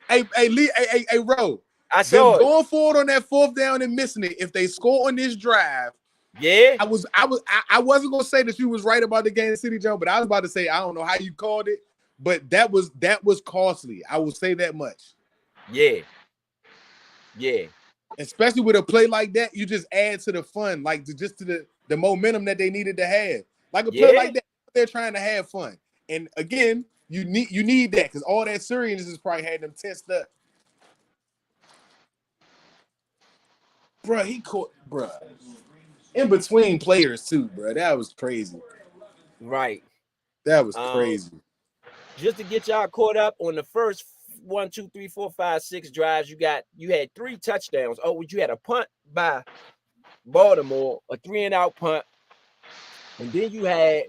Speaker 5: Hey, Lee. Hey, Ro.
Speaker 2: I saw it.
Speaker 5: Going forward on that 4th down and missing it. If they score on this drive,
Speaker 2: yeah.
Speaker 5: I wasn't gonna say that you was right about the Kansas City jump, but I was about to say I don't know how you called it, but that was costly. I will say that much.
Speaker 2: Yeah.
Speaker 5: Especially with a play like that, you just add to the fun, like to the momentum that they needed to have. Like a play like that, they're trying to have fun. And again, you need that because all that seriousness probably had them tensed up. Bro, he caught, bro. In between players too, bro. That was crazy.
Speaker 2: Right.
Speaker 5: That was crazy.
Speaker 2: Just to get y'all caught up on the first 1, 2, 3, 4, 5, 6 drives, you had 3 touchdowns. Oh, you had a punt by Baltimore, a 3-and-out punt, and then you had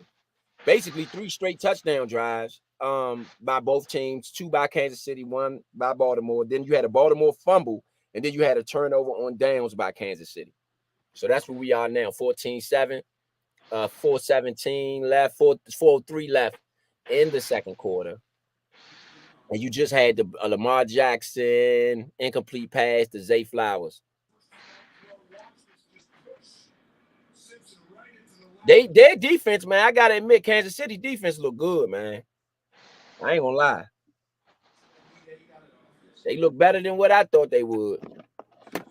Speaker 2: basically 3 straight touchdown drives by both teams, 2 by Kansas City, 1 by Baltimore. Then you had a Baltimore fumble, and then you had a turnover on downs by Kansas City. So that's where we are now, 14-7, 4:17 left, 4:03 left in the second quarter. And you just had the Lamar Jackson incomplete pass to Zay Flowers. Their defense, man, I gotta admit, Kansas City defense look good, man. I ain't gonna lie. They look better than what I thought they would.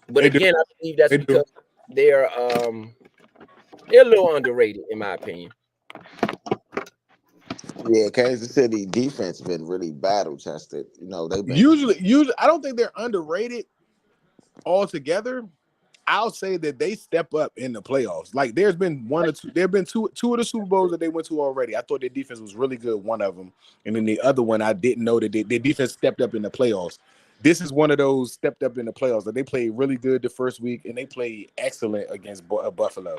Speaker 2: But again, I believe that's because they're a little underrated, in my opinion.
Speaker 3: Yeah, Kansas City defense been really battle tested. You know, they've been
Speaker 5: usually I don't think they're underrated altogether. I'll say that they step up in the playoffs. Like there's been one or two. There have been two of the Super Bowls that they went to already. I thought their defense was really good. One of them, and then the other one, I didn't know that their defense stepped up in the playoffs. This is one of those stepped up in the playoffs. That they played really good the first week, and they played excellent against Buffalo.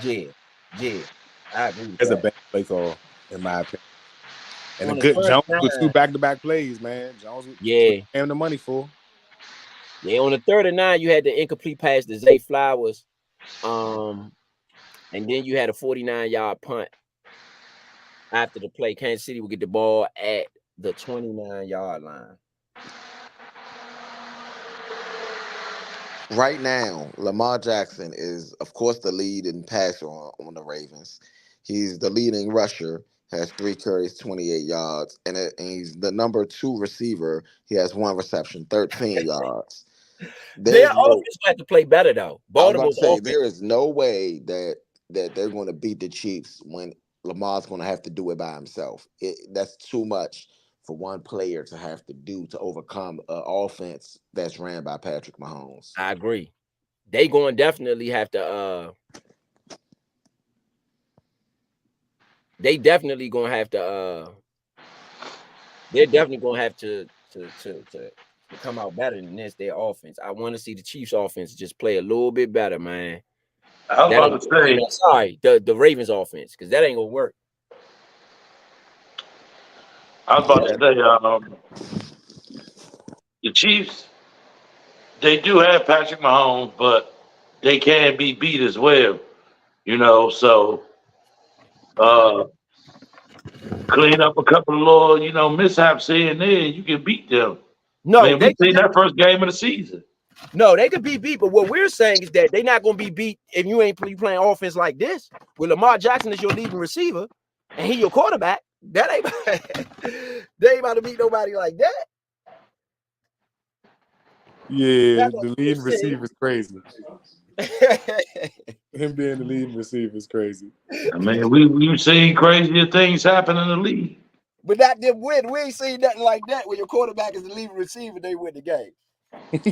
Speaker 2: Yeah, I agree.
Speaker 5: It's a bad play call, in my opinion. And a good Jones with 2 back-to-back plays, man. Jones,
Speaker 2: yeah,
Speaker 5: and the money for.
Speaker 2: Yeah, on the 3rd and 9, you had the incomplete pass to Zay Flowers. And then you had a 49-yard punt. After the play, Kansas City would get the ball at the 29-yard line.
Speaker 3: Right now, Lamar Jackson is, of course, the lead in passer on the Ravens. He's the leading rusher, has 3 carries, 28 yards, and he's the number 2 receiver. He has 1 reception, 13 yards.
Speaker 2: Their
Speaker 3: There's no.
Speaker 2: offense have to play better though.
Speaker 3: I was about to
Speaker 2: Baltimore's
Speaker 3: say
Speaker 2: offense.
Speaker 3: there is no way that they're going to beat the Chiefs when Lamar's going to have to do it by himself. That's too much for one player to have to do to overcome an offense that's ran by Patrick Mahomes.
Speaker 2: I agree. They going to definitely have to. They definitely going to have to. They're definitely going to have to come out better than this. Their offense. I want to see the Chiefs' offense just play a little bit better, man.
Speaker 4: I was about to say.
Speaker 2: Sorry, the Ravens' offense, because that ain't gonna work.
Speaker 4: I was about to say, the Chiefs, they do have Patrick Mahomes, but they can be beat as well. So clean up a couple of little, mishaps here and there, you can beat them.
Speaker 2: No,
Speaker 4: we seen that first game of the season.
Speaker 2: No, they could be beat, but what we're saying is that they're not going to be beat if you ain't playing offense like this. With Lamar Jackson as your leading receiver, and he your quarterback, that ain't they ain't about to beat nobody like that.
Speaker 5: Yeah, the leading receiver is crazy. Him being the leading receiver is crazy.
Speaker 4: I mean, we've seen crazier things happen in the league.
Speaker 2: But not them win. We ain't seen nothing like that when your quarterback is the leading receiver, they win the game.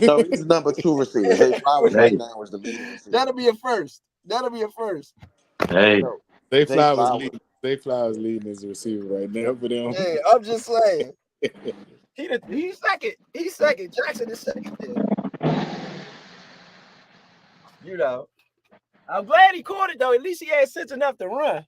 Speaker 3: So he's the number 2 receiver. Zay Flowers right now is the leading receiver.
Speaker 2: That'll be a first.
Speaker 4: Hey.
Speaker 5: Zay Flowers leading as a receiver right now for them.
Speaker 2: Yeah, I'm just saying. He's second. He's second. Jackson is second there. I'm glad he caught it though. At least he had sense enough to run.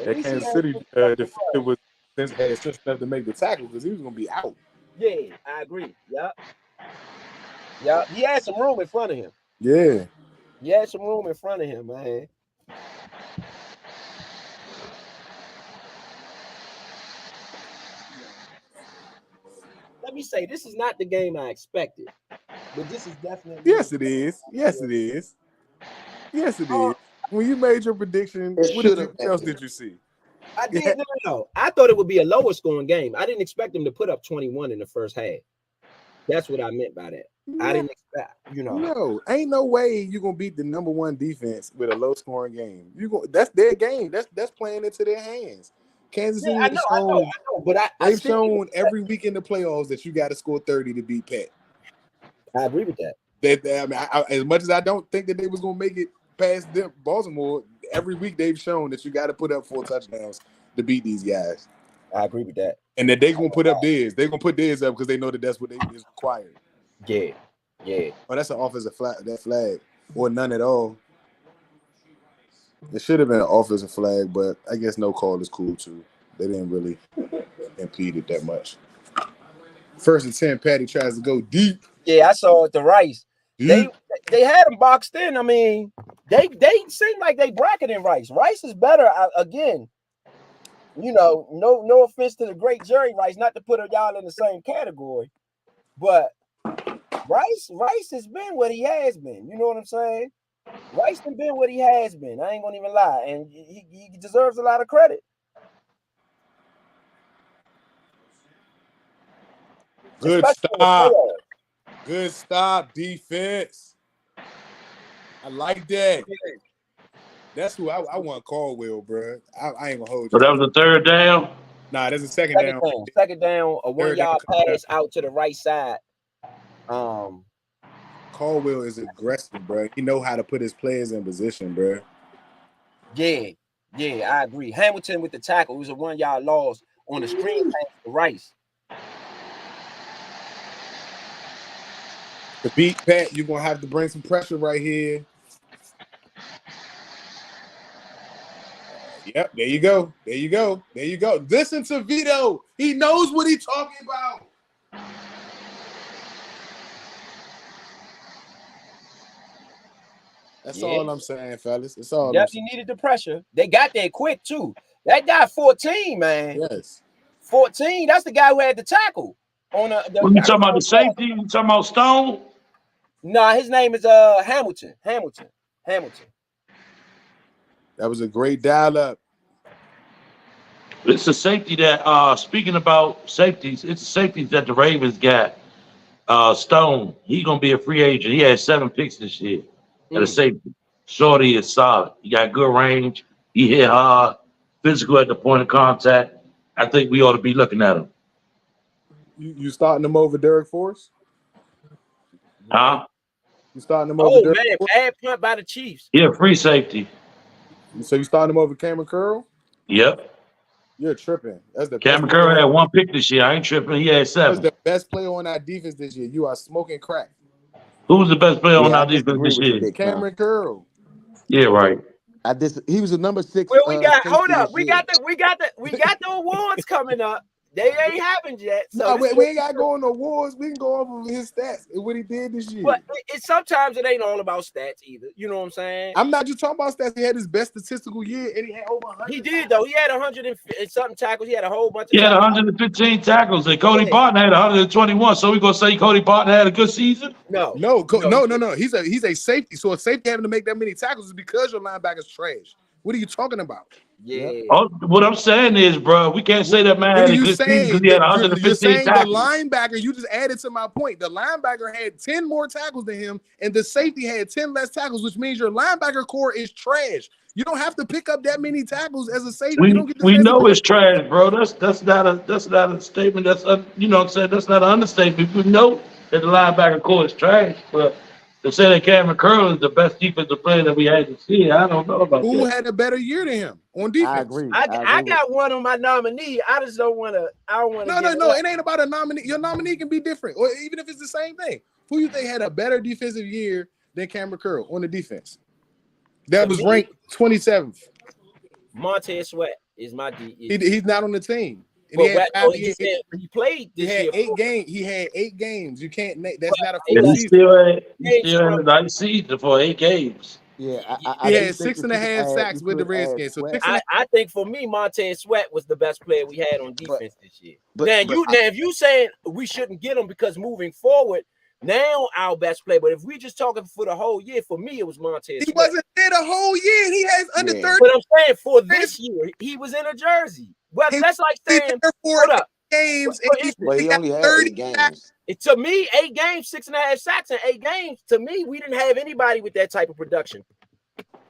Speaker 5: That Kansas City defender had sense enough to make the tackle because he was gonna be out.
Speaker 2: Yeah, I agree. Yep. He had some room in front of him.
Speaker 5: Yeah.
Speaker 2: He had some room in front of him, man. Let me say, this is not the game I expected, but this is definitely.
Speaker 5: Yes, it is. Yes, it is. Yes, it is. When you made your prediction, what else did you see?
Speaker 2: I did. No. I thought it would be a lower scoring game. I didn't expect them to put up 21 in the first half. That's what I meant by that. No. I didn't expect,
Speaker 5: No, ain't no way you're gonna beat the number 1 defense with a low scoring game. That's their game. That's playing into their hands. Kansas City has shown,
Speaker 2: but
Speaker 5: they've shown every week in the playoffs that you got to score 30 to beat Pat.
Speaker 2: I agree with that.
Speaker 5: As much as I don't think that they was gonna make it past Baltimore, every week they've shown that you got to put up 4 touchdowns to beat these guys.
Speaker 2: I agree with that.
Speaker 5: And that they're gonna put up theirs. They're gonna put theirs up because they know that that's what is required.
Speaker 2: Yeah.
Speaker 5: Oh, that's an offensive flag, or none at all. It should have been an offensive flag, but I guess no call is cool too. They didn't really impede it that much. 1st and 10, Patty tries to go deep.
Speaker 2: Yeah, I saw it. The Rice. They had him boxed in. I mean, they seem like they bracketing Rice. Rice is better again. No offense to the great Jerry Rice, not to put y'all in the same category, but Rice has been what he has been. You know what I'm saying? Rice has been what he has been. I ain't gonna even lie, and he deserves a lot of credit.
Speaker 5: Good stop. Good stop, defense. I like that. That's who I want Caldwell, bro. I ain't gonna hold you.
Speaker 4: So that was the 3rd down?
Speaker 5: Nah, that's a second down.
Speaker 2: Second down, a 1-yard pass out to the right side.
Speaker 5: Caldwell is aggressive, bro. He know how to put his players in position, bro.
Speaker 2: Yeah, I agree. Hamilton with the tackle. It was a 1-yard loss on the screen pass to Rice.
Speaker 5: To beat Pat, you're gonna have to bring some pressure right here. Yep, there you go. Listen to Vito. He knows what he's talking about. That's
Speaker 6: Yeah.
Speaker 5: all I'm saying, fellas. That's all I'm
Speaker 6: Definitely
Speaker 5: saying.
Speaker 6: needed the pressure. They got there quick too. That guy 14, man.
Speaker 5: Yes.
Speaker 6: 14. That's the guy who had the tackle on the
Speaker 4: When you talking about the
Speaker 6: tackle.
Speaker 4: safety, you talking about Stone?
Speaker 6: Nah, his name is Hamilton.
Speaker 5: That was a great dial-up.
Speaker 4: It's a safety that speaking about safeties, it's safeties that the Ravens got. Stone, he gonna be a free agent. He had 7 picks this year at a safety. Shorty is solid. He got good range. He hit hard, physical at the point of contact. I think we ought to be looking at him.
Speaker 5: You starting him over Derek Forrest?
Speaker 4: Huh?
Speaker 5: You starting him over
Speaker 6: Oh
Speaker 5: Derek
Speaker 6: man,
Speaker 5: Forrest?
Speaker 6: bad punt by the Chiefs.
Speaker 4: Yeah, free safety.
Speaker 5: So you starting him over Cameron Curl?
Speaker 4: Yep.
Speaker 5: You're tripping. That's the best
Speaker 4: Cameron
Speaker 5: player
Speaker 4: Curry
Speaker 5: on
Speaker 4: had 1 pick this year. I ain't tripping. He had
Speaker 5: That's
Speaker 4: 7.
Speaker 5: the best player on our defense this year. You are smoking crack.
Speaker 4: Who's the best player on
Speaker 3: Yeah, I
Speaker 4: our defense
Speaker 3: disagree
Speaker 4: this
Speaker 3: with you,
Speaker 4: year?
Speaker 3: Big Clown.
Speaker 5: Cameron Curl.
Speaker 4: Yeah, right.
Speaker 3: He was a number 6
Speaker 6: Well, we got
Speaker 3: safety
Speaker 6: hold up.
Speaker 3: this
Speaker 6: We
Speaker 3: year.
Speaker 6: got the awards coming up. They ain't happened yet. So
Speaker 5: No, we ain't got to go on awards. We can go over his stats and what he did this year.
Speaker 6: But it sometimes it ain't all about stats either. You know what I'm saying?
Speaker 5: I'm not just talking about stats. He had his best statistical year, and he had over 100.
Speaker 6: He did though. He had 100 and something tackles. He had a whole bunch of
Speaker 4: He had
Speaker 6: tackles.
Speaker 4: 115 tackles, and Cody
Speaker 6: Yeah.
Speaker 4: Barton had 121. So we gonna say Cody Barton had a good season?
Speaker 5: No. He's a safety. So a safety having to make that many tackles is because your linebacker's trash. What are you talking about?
Speaker 6: Yeah.
Speaker 4: Oh, what I'm saying is, bro, we can't say that man
Speaker 5: What
Speaker 4: had
Speaker 5: are
Speaker 4: a
Speaker 5: you
Speaker 4: good season
Speaker 5: saying?
Speaker 4: because he had
Speaker 5: You're
Speaker 4: 115
Speaker 5: saying the
Speaker 4: tackles.
Speaker 5: linebacker, you just added to my point. The linebacker had 10 more tackles than him, and the safety had 10 less tackles, which means your linebacker core is trash. You don't have to pick up that many tackles as a safety. You don't get the
Speaker 4: We
Speaker 5: chance to
Speaker 4: know
Speaker 5: pick
Speaker 4: it's trash, bro. That's not a statement. You know what I'm saying? That's not an understatement. We know that the linebacker core is trash, but to say that Cameron Curl is the best defensive player that we had this year, I don't know about
Speaker 5: who
Speaker 4: that.
Speaker 5: had a better year than him on defense.
Speaker 3: I agree.
Speaker 6: I got one on my nominee. I just don't want to. I don't want to.
Speaker 5: No. It ain't about a nominee. Your nominee can be different, or even if it's the same thing. Who you think had a better defensive year than Cameron Curl on the defense? That was ranked 27th.
Speaker 6: Montez Sweat is my D.
Speaker 5: He's not on the team. And
Speaker 6: Well, he played this year.
Speaker 5: He had 8 games. You can't. That's not a
Speaker 4: And
Speaker 5: full
Speaker 4: he
Speaker 5: season.
Speaker 4: still had a nice season for 8 games.
Speaker 3: Yeah,
Speaker 5: He had 6.5 sacks with the Redskins. So
Speaker 6: I think for me, Montez Sweat was the best player we had on defense this year.
Speaker 3: But
Speaker 6: if you saying we shouldn't get him because moving forward, now our best player. But if we just talking for the whole year, for me it was Montez.
Speaker 5: He wasn't there the whole year. He has under 30.
Speaker 6: But I'm saying for this year, he was in a jersey. Well, that's like saying
Speaker 5: hold up. Games.
Speaker 3: But he only had 8 games.
Speaker 6: To me, 8 games, 6.5 sacks in 8 games. To me, we didn't have anybody with that type of production.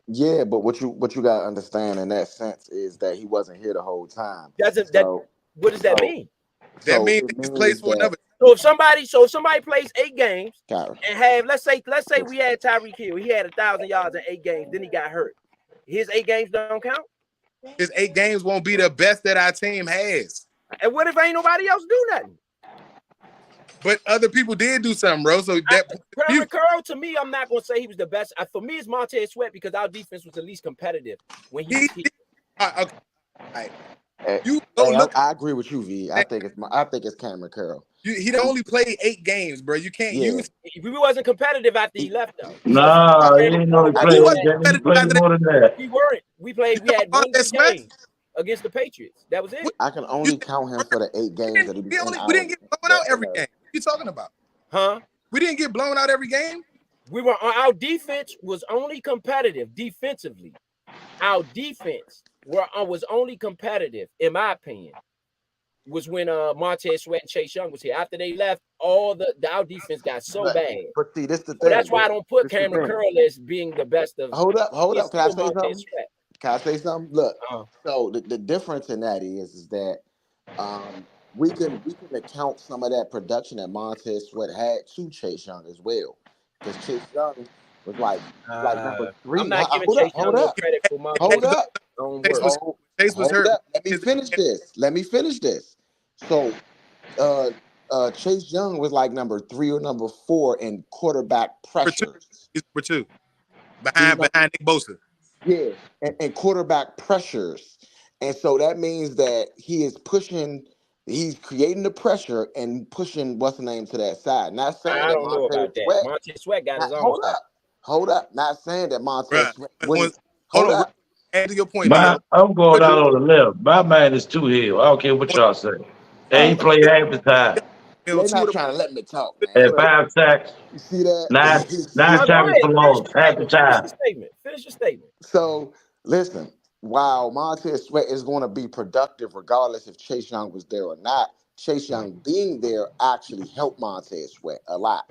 Speaker 3: Yeah, but what you gotta understand in that sense is that he wasn't here the whole time.
Speaker 6: What does that mean?
Speaker 5: That means he plays for another.
Speaker 6: So if somebody plays 8 games
Speaker 3: and
Speaker 6: have let's say we had Tyreek Hill, he had 1,000 yards in 8 games, then he got hurt. His 8 games don't count.
Speaker 5: His 8 games won't be the best that our team has.
Speaker 6: And what if ain't nobody else do nothing?
Speaker 5: But other people did do something, bro. So that
Speaker 6: Curl, to me, I'm not gonna say he was the best. For me, it's Montez Sweat because our defense was the least competitive when he
Speaker 5: okay. Right.
Speaker 3: You don't look. I agree with you, V. I think it's Cameron Curl.
Speaker 5: He only played 8 games, bro. You can't use.
Speaker 6: We wasn't competitive after he left, though.
Speaker 4: Nah, he didn't know he played more than that.
Speaker 6: We weren't. We had 1 game against the Patriots. That was it.
Speaker 3: I can only count him for the 8 games that he was in.
Speaker 5: We didn't get blown out every game. What are you talking about?
Speaker 6: Huh?
Speaker 5: We didn't get blown out every game.
Speaker 6: Our defense was only competitive defensively. Our defense was only competitive, in my opinion, was when Montez Sweat and Chase Young was here. After they left, our defense got so bad.
Speaker 3: But see, this the thing.
Speaker 6: So that's why I don't put Cameron Curl as being the best of.
Speaker 3: Hold up. Can I say something? Look. So the difference in that is that we can account some of that production that Montez Sweat had to Chase Young as well, because Chase Young was like number 3.
Speaker 6: I'm not giving Chase Young no credit for my.
Speaker 3: Hold up.
Speaker 5: Chase was hurt.
Speaker 3: Let me finish this. So, Chase Young was like number 3 or number 4 in quarterback pressures.
Speaker 5: He's number 2, behind Nick Bosa.
Speaker 3: Yeah, and quarterback pressures, and so that means that he's creating the pressure and pushing what's the name to that side. Not saying
Speaker 6: I don't know about that. Montez Sweat got his own.
Speaker 3: Hold up. Hold up. Not saying that Montez Sweat wouldn't.
Speaker 5: Hold
Speaker 3: Hold
Speaker 5: on.
Speaker 3: up.
Speaker 5: Add to your point, Theo.
Speaker 4: I'm going
Speaker 5: But
Speaker 4: out on the left. My man is too hill. I don't care what y'all say. And he played half the time.
Speaker 3: They're
Speaker 5: two of
Speaker 3: not
Speaker 5: the
Speaker 3: trying to let me talk, man.
Speaker 4: And
Speaker 3: Look,
Speaker 4: 5 sacks,
Speaker 3: you see that?
Speaker 4: nine
Speaker 3: You see
Speaker 4: nine
Speaker 3: that?
Speaker 6: Go
Speaker 4: tackles
Speaker 6: ahead.
Speaker 4: for
Speaker 6: Finish
Speaker 4: loss
Speaker 6: your
Speaker 4: half the
Speaker 6: statement. Finish
Speaker 4: time.
Speaker 6: your statement. Finish your statement.
Speaker 3: So listen, while Montez Sweat is going to be productive regardless if Chase Young was there or not, Chase Young being there actually helped Montez Sweat a lot.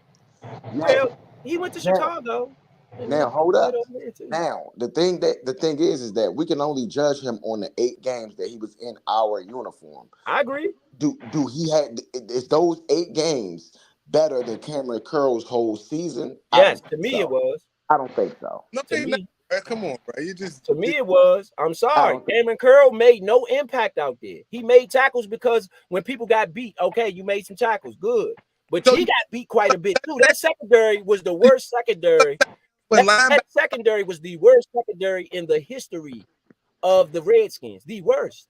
Speaker 3: Now,
Speaker 6: Well, he went to
Speaker 3: now,
Speaker 6: Chicago. And
Speaker 3: now, hold
Speaker 6: did
Speaker 3: up.
Speaker 6: over there too.
Speaker 3: Now, the thing is that we can only judge him on the 8 games that he was in our uniform.
Speaker 6: I agree.
Speaker 3: Do he had is those 8 games better than Cameron Curl's whole season? I
Speaker 6: Yes,
Speaker 3: don't
Speaker 6: to
Speaker 3: think
Speaker 6: me it
Speaker 3: so.
Speaker 6: was.
Speaker 3: I don't think so.
Speaker 5: No,
Speaker 6: To
Speaker 5: they not.
Speaker 6: me,
Speaker 5: Come on, bro. You just
Speaker 6: to me it was. I'm
Speaker 3: I
Speaker 6: sorry.
Speaker 3: don't think.
Speaker 6: Cameron Curl made no impact out there. He made tackles because when people got beat, okay, you made some tackles, good. But
Speaker 5: so
Speaker 6: he got beat quite a bit too. That secondary was the worst secondary.
Speaker 5: when
Speaker 6: That secondary was the worst secondary in the history of the Redskins. The worst.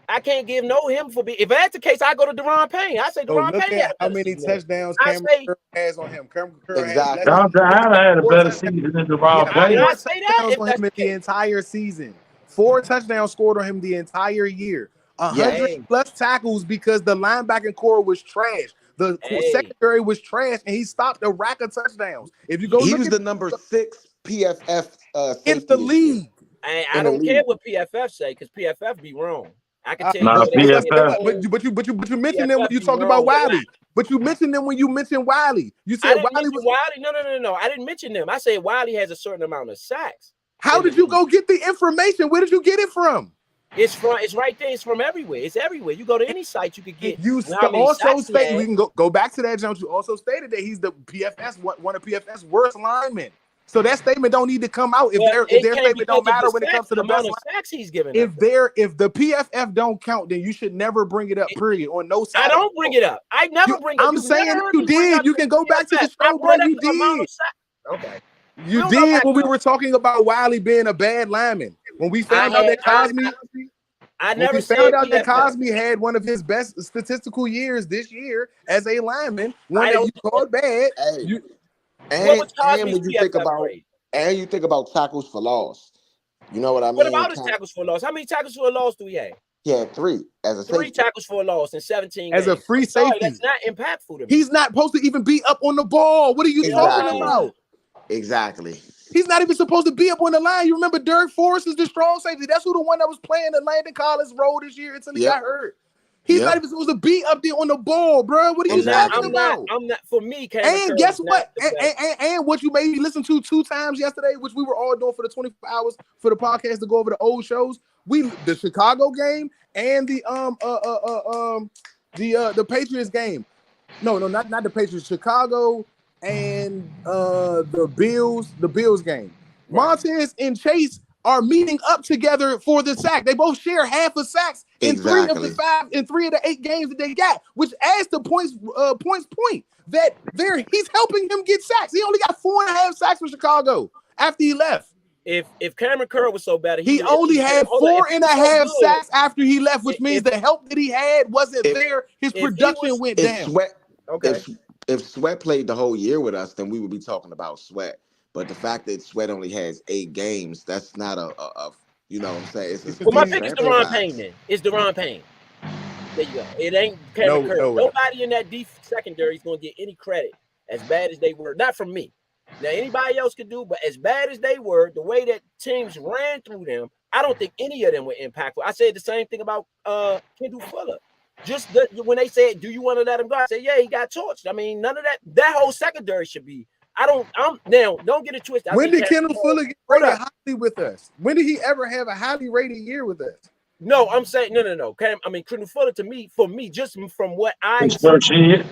Speaker 6: I can't give no him for being. If that's the case, I go to Deron Payne. I say Deron
Speaker 5: look
Speaker 6: Payne had
Speaker 5: at
Speaker 6: a
Speaker 5: how
Speaker 6: better
Speaker 5: many
Speaker 6: season than him.
Speaker 5: touchdowns
Speaker 6: I
Speaker 5: Cameron
Speaker 6: say,
Speaker 5: Curl has on him. Cameron Curl has less
Speaker 3: Exactly.
Speaker 5: than
Speaker 4: Jonathan Allen had a
Speaker 5: 4
Speaker 4: better
Speaker 5: touchdowns.
Speaker 4: season than
Speaker 5: He
Speaker 4: DeRon
Speaker 5: had
Speaker 6: did
Speaker 4: Payne.
Speaker 6: I
Speaker 5: 4
Speaker 6: say that?
Speaker 5: touchdowns
Speaker 6: If
Speaker 5: on
Speaker 6: that's
Speaker 5: him
Speaker 6: the
Speaker 5: in the
Speaker 6: case,
Speaker 5: entire season. 4 touchdowns scored on him the entire year. 100
Speaker 3: Yes.
Speaker 6: hey,
Speaker 5: plus tackles because the linebacking core was trash. The
Speaker 6: hey,
Speaker 5: secondary was trash, and he stopped a rack of touchdowns. If you go
Speaker 3: He
Speaker 5: look
Speaker 3: was
Speaker 5: at
Speaker 3: the number 6 PFF
Speaker 5: in the
Speaker 3: safety this year
Speaker 5: league,
Speaker 6: I
Speaker 3: in the
Speaker 6: don't care
Speaker 3: league.
Speaker 6: what PFF say because PFF be wrong. I can tell you
Speaker 4: Nah,
Speaker 6: what
Speaker 3: But
Speaker 6: they
Speaker 3: but
Speaker 6: say in the
Speaker 4: PFF.
Speaker 6: polls.
Speaker 5: but you mentioned them when
Speaker 6: PFF
Speaker 5: you
Speaker 6: be
Speaker 5: talked about
Speaker 6: wrong a lot.
Speaker 5: Wiley. But you mentioned them when you mentioned Wiley. You
Speaker 6: I
Speaker 5: said
Speaker 6: didn't
Speaker 5: Wiley
Speaker 6: mention
Speaker 5: was.
Speaker 6: Wiley. No. I didn't mention them. I said Wiley has a certain amount of sacks
Speaker 5: How
Speaker 6: in the
Speaker 5: did you
Speaker 6: league.
Speaker 5: go get the information? Where did you get it from?
Speaker 6: It's right there. It's from everywhere. It's everywhere. You go to any site, you could
Speaker 5: And
Speaker 6: get
Speaker 5: you
Speaker 6: how many
Speaker 5: also
Speaker 6: sacks he
Speaker 5: state
Speaker 6: had.
Speaker 5: we can go back to that, Jones. You also stated that he's the PFS one of PFS worst linemen. So that statement don't need to come out if
Speaker 6: Well, it
Speaker 5: their
Speaker 6: came
Speaker 5: statement
Speaker 6: because
Speaker 5: don't
Speaker 6: of
Speaker 5: matter
Speaker 6: the
Speaker 5: when it
Speaker 6: sacks,
Speaker 5: comes to the
Speaker 6: amount
Speaker 5: best
Speaker 6: of
Speaker 5: line.
Speaker 6: sacks he's given up.
Speaker 5: If the PFF don't count, then you should never bring it up. Period. On no side.
Speaker 6: I don't bring it up. I never bring it up.
Speaker 5: I'm
Speaker 6: You've
Speaker 5: saying
Speaker 6: never heard
Speaker 5: you
Speaker 6: me bring
Speaker 5: did.
Speaker 6: up
Speaker 5: You
Speaker 6: the
Speaker 5: can go back to the
Speaker 6: PFF. I
Speaker 5: show, bro.
Speaker 6: brought up
Speaker 5: You
Speaker 6: the amount
Speaker 5: did.
Speaker 6: of sacks. Okay.
Speaker 5: You
Speaker 6: We'll go
Speaker 5: did
Speaker 6: back
Speaker 5: when we
Speaker 6: up.
Speaker 5: were talking about Wiley being a bad lineman. When we found out that Cosme.
Speaker 6: I
Speaker 5: When
Speaker 6: never
Speaker 5: we found
Speaker 6: said
Speaker 5: out that
Speaker 6: PFF.
Speaker 5: Cosme had one of his best statistical years this year as a lineman, one
Speaker 6: I
Speaker 5: that
Speaker 6: don't.
Speaker 5: you called bad,
Speaker 3: Hey,
Speaker 5: you
Speaker 6: What was
Speaker 3: and
Speaker 6: Cosby's
Speaker 3: when you think
Speaker 6: PFF
Speaker 3: about
Speaker 6: grade?
Speaker 3: tackles for loss, you know what I
Speaker 6: What
Speaker 3: mean?
Speaker 6: about his tackles for a loss? How many tackles for a loss do we have?
Speaker 3: He had 3 as a
Speaker 6: 3
Speaker 3: safety.
Speaker 6: tackles for a loss in 17
Speaker 5: as a
Speaker 6: games.
Speaker 5: free
Speaker 6: I'm sorry,
Speaker 5: safety.
Speaker 6: that's not impactful to me.
Speaker 5: He's not supposed to even be up on the ball. What are you talking about?
Speaker 3: Exactly.
Speaker 5: He's not even supposed to be up on the line. You remember Dirk Forrest is the strong safety. That's who the one that was playing the Landon Collins role this year until he got hurt. He's not even supposed to be up there on the ball, bro. What are you talking about?
Speaker 6: I'm not. For me,
Speaker 5: And guess what? And what you made me listen to 2 times yesterday, which we were all doing for the 24 hours for the podcast to go over the old shows. The Chicago game and the Patriots game. No, not the Patriots. Chicago and the Bills game. Right. Montez and Chase are meeting up together for the sack. They both share half a sacks in 3 of the 8 games that they got, which adds to points that he's helping him get sacks. He only got 4.5 sacks for Chicago after he left.
Speaker 6: If Cameron Curl was so bad,
Speaker 5: he only had 4.5 sacks after he left, which means the help that he had wasn't there. His production went down.
Speaker 3: If Sweat played the whole year with us, then we would be talking about Sweat. But the fact that Sweat only has 8 games, that's not a you know what I'm saying?
Speaker 6: Well, my pick is Deron Payne then. It's Deron Payne. There you go. It ain't Cameron Curl. Nobody in that deep secondary is going to get any credit as bad as they were. Not from me. Now, anybody else could do, but as bad as they were, the way that teams ran through them, I don't think any of them were impactful. I said the same thing about Kendall Fuller. When they said, do you want to let him go? I said, yeah, he got torched. I mean, none of that. That whole secondary should be. Don't get it twisted.
Speaker 5: When did Kendall Fuller get rated highly with us? When did he ever have a highly rated year with us?
Speaker 6: No, I'm saying no. Kendall Fuller for me, just from what I
Speaker 4: his first year.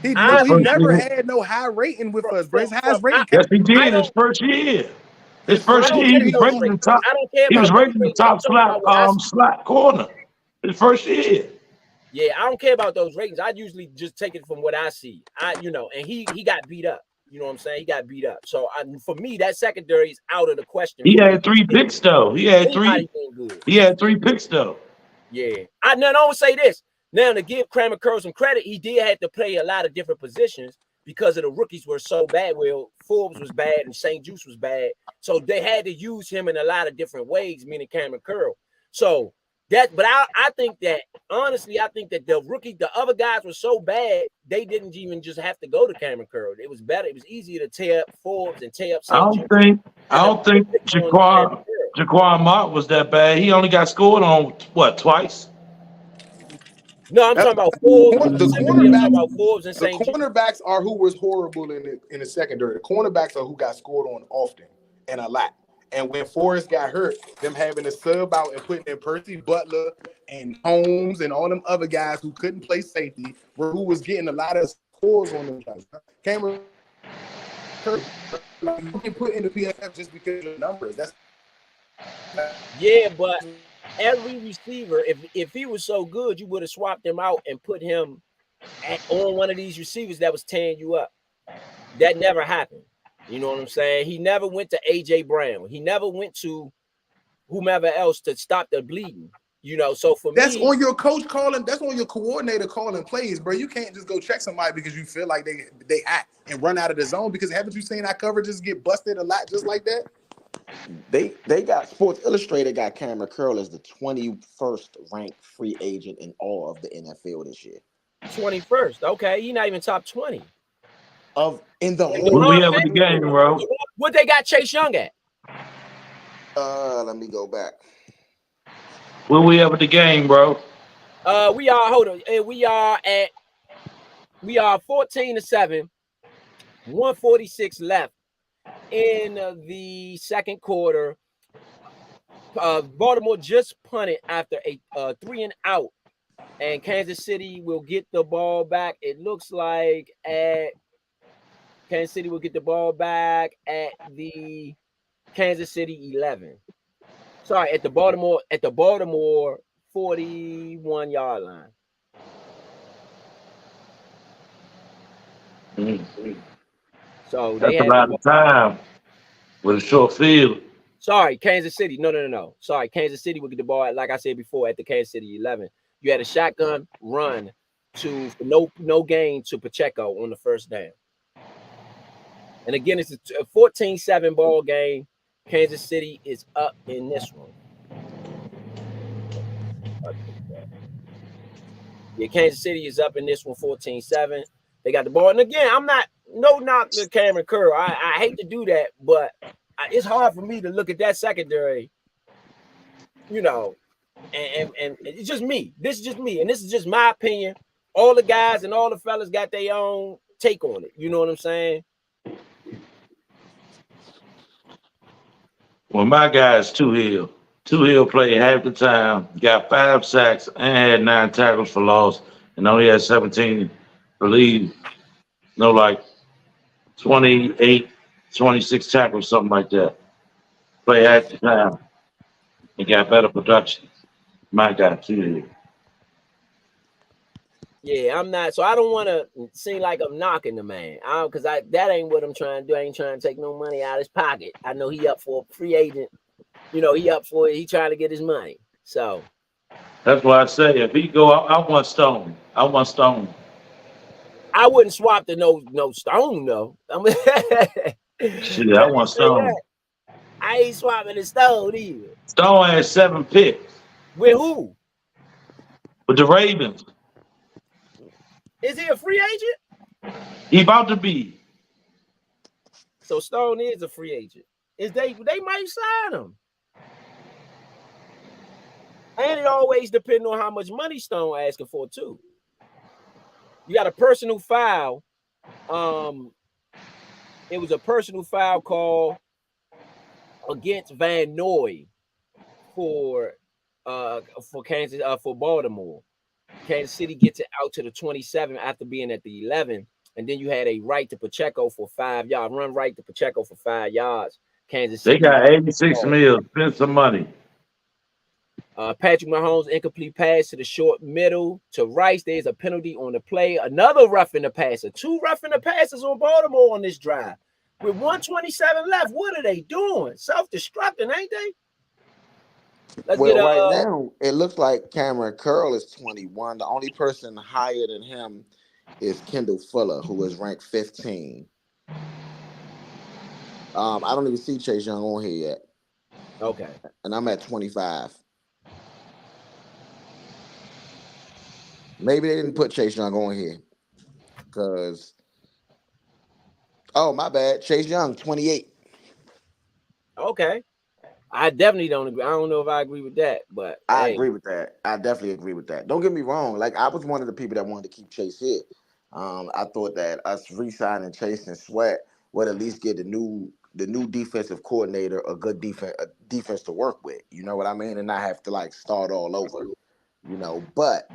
Speaker 5: He never had no high rating with us, bro. His highest rating.
Speaker 4: Yes, he did his first year. His first year, he was rated in the top. He was rated in the top slot corner. His first year.
Speaker 6: Yeah, I don't care about those ratings. I usually just take it from what I see. And he got beat up. You know what I'm saying? He got beat up. So for me, that secondary is out of the question.
Speaker 4: He had 3 picks though. He had 3 picks though.
Speaker 6: Yeah. I don't say this. Now to give Cameron Curl some credit, he did have to play a lot of different positions. because of the rookies were so bad. Well, Forbes was bad and St. Juice was bad. So they had to use him in a lot of different ways, meaning Cameron Curl. So but I think that, honestly, I think that the other guys were so bad, they didn't even just have to go to Cameron Curl. It was better. It was easier to tear up Forbes and tear up
Speaker 4: I
Speaker 6: St.
Speaker 4: don't
Speaker 6: Jude.
Speaker 4: think Jaquan Mott was that bad. He only got scored on what, twice?
Speaker 6: No, I'm talking about Forbes.
Speaker 5: The
Speaker 6: I'm talking about
Speaker 5: cornerbacks,
Speaker 6: Forbes and
Speaker 5: the
Speaker 6: St. Jude.
Speaker 5: cornerbacks are who was horrible in the secondary. The cornerbacks are who got scored on often and a lot. And when Forrest got hurt, them having to sub out and putting in Percy Butler and Holmes and all them other guys who couldn't play safety, who was getting a lot of scores on them guys. Cameron Curry, you can put in the PFF just because of the numbers.
Speaker 6: Yeah, but every receiver, if he was so good, you would have swapped him out and put him on one of these receivers that was tearing you up. That never happened. You know what I'm saying? He never went to A.J. Brown. He never went to whomever else to stop the bleeding. You know, so for
Speaker 5: that's
Speaker 6: me,
Speaker 5: on your coach calling. That's on your coordinator calling plays, bro. You can't just go check somebody because you feel like they act and run out of the zone. Because haven't you seen our coverages get busted a lot just like that?
Speaker 3: They got Sports Illustrated got Cameron Curl as the 21st ranked free agent in all of the NFL this year.
Speaker 6: 21st. Okay, he's not even top 20.
Speaker 3: In the
Speaker 4: What do we have with the game, bro?
Speaker 6: What they got Chase Young at?
Speaker 3: Let me go back.
Speaker 4: What we have with the game, bro?
Speaker 6: We are 14-7, 146 left in the second quarter. Baltimore just punted after a 3-and-out, and Kansas City will get the ball back. It looks like Kansas City will get the ball back at the Kansas City 11. Sorry, at the Baltimore 41-yard line.
Speaker 4: Mm-hmm.
Speaker 6: So
Speaker 4: that's a lot of time with a short field.
Speaker 6: Sorry, Kansas City. No. Sorry, Kansas City will get the ball, like I said before, at the Kansas City 11. You had a shotgun run to no gain to Pacheco on the first down. And again, it's a 14-7 ball game. Kansas City is up in this one. Yeah, Kansas City is up in this one 14-7. They got the ball. And again, I'm not no knock to Cameron Curl. I hate to do that, but it's hard for me to look at that secondary, you know, and it's just me. This is just me. And this is just my opinion. All the guys and all the fellas got their own take on it. You know what I'm saying?
Speaker 4: Well, my guy's Two Hill. Two Hill played half the time, got 5 sacks, and had 9 tackles for loss, and only had 17, like 28, 26 tackles, something like that. Played half the time and got better production. My guy, Two Hill.
Speaker 6: Yeah, I'm not. So I don't want to seem like I'm knocking the man, because that ain't what I'm trying to do. I ain't trying to take no money out of his pocket. I know he up for a free agent. You know, he up for it. He trying to get his money. So
Speaker 4: that's why I say if he go, I want Stone. I
Speaker 6: wouldn't swap to no Stone though.
Speaker 4: Shit, I want Stone.
Speaker 6: I ain't swapping the Stone either.
Speaker 4: Stone had 7 picks.
Speaker 6: With who?
Speaker 4: With the Ravens.
Speaker 6: Is he a free agent?
Speaker 4: He about to be.
Speaker 6: So Stone is a free agent. They might sign him. And it always depends on how much money Stone asking for too. You got a personal foul. It was a personal foul call against Van Noy for Kansas for Baltimore. Kansas City gets it out to the 27 after being at the 11, and then you had a right to Pacheco for 5 yards. Run right to Pacheco for 5 yards. Kansas City.
Speaker 4: They got 86 mil. Spend some money.
Speaker 6: Patrick Mahomes incomplete pass to the short middle to Rice. There's a penalty on the play. Another roughing the passer. 2 roughing the passes on Baltimore on this drive. With 1:27 left, what are they doing? Self-destructing, ain't they?
Speaker 3: Right now, it looks like Cameron Curl is 21. The only person higher than him is Kendall Fuller, who is ranked 15. I don't even see Chase Young on here yet.
Speaker 6: Okay.
Speaker 3: And I'm at 25. Maybe they didn't put Chase Young on here. Because, oh, my bad. Chase Young, 28.
Speaker 6: Okay. I definitely don't agree. I don't know if I agree with that, but
Speaker 3: I
Speaker 6: hey.
Speaker 3: agree with that. I definitely agree with that. Don't get me wrong. Like, I was one of the people that wanted to keep Chase here. I thought that us re-signing Chase and Sweat would at least get the new defensive coordinator a good defense to work with. You know what I mean? And not have to like start all over. You know, but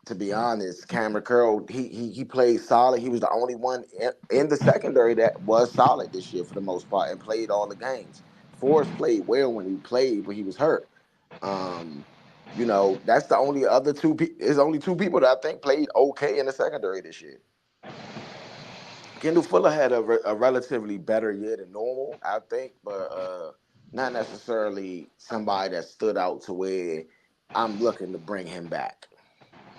Speaker 3: to be honest, Cameron Curl, he played solid. He was the only one in the secondary that was solid this year for the most part and played all the games. Forrest played well when he played, but he was hurt. You know, that's the only other two. There's only two people that I think played okay in the secondary this year. Kendall Fuller had a relatively better year than normal, I think, but not necessarily somebody that stood out to where I'm looking to bring him back.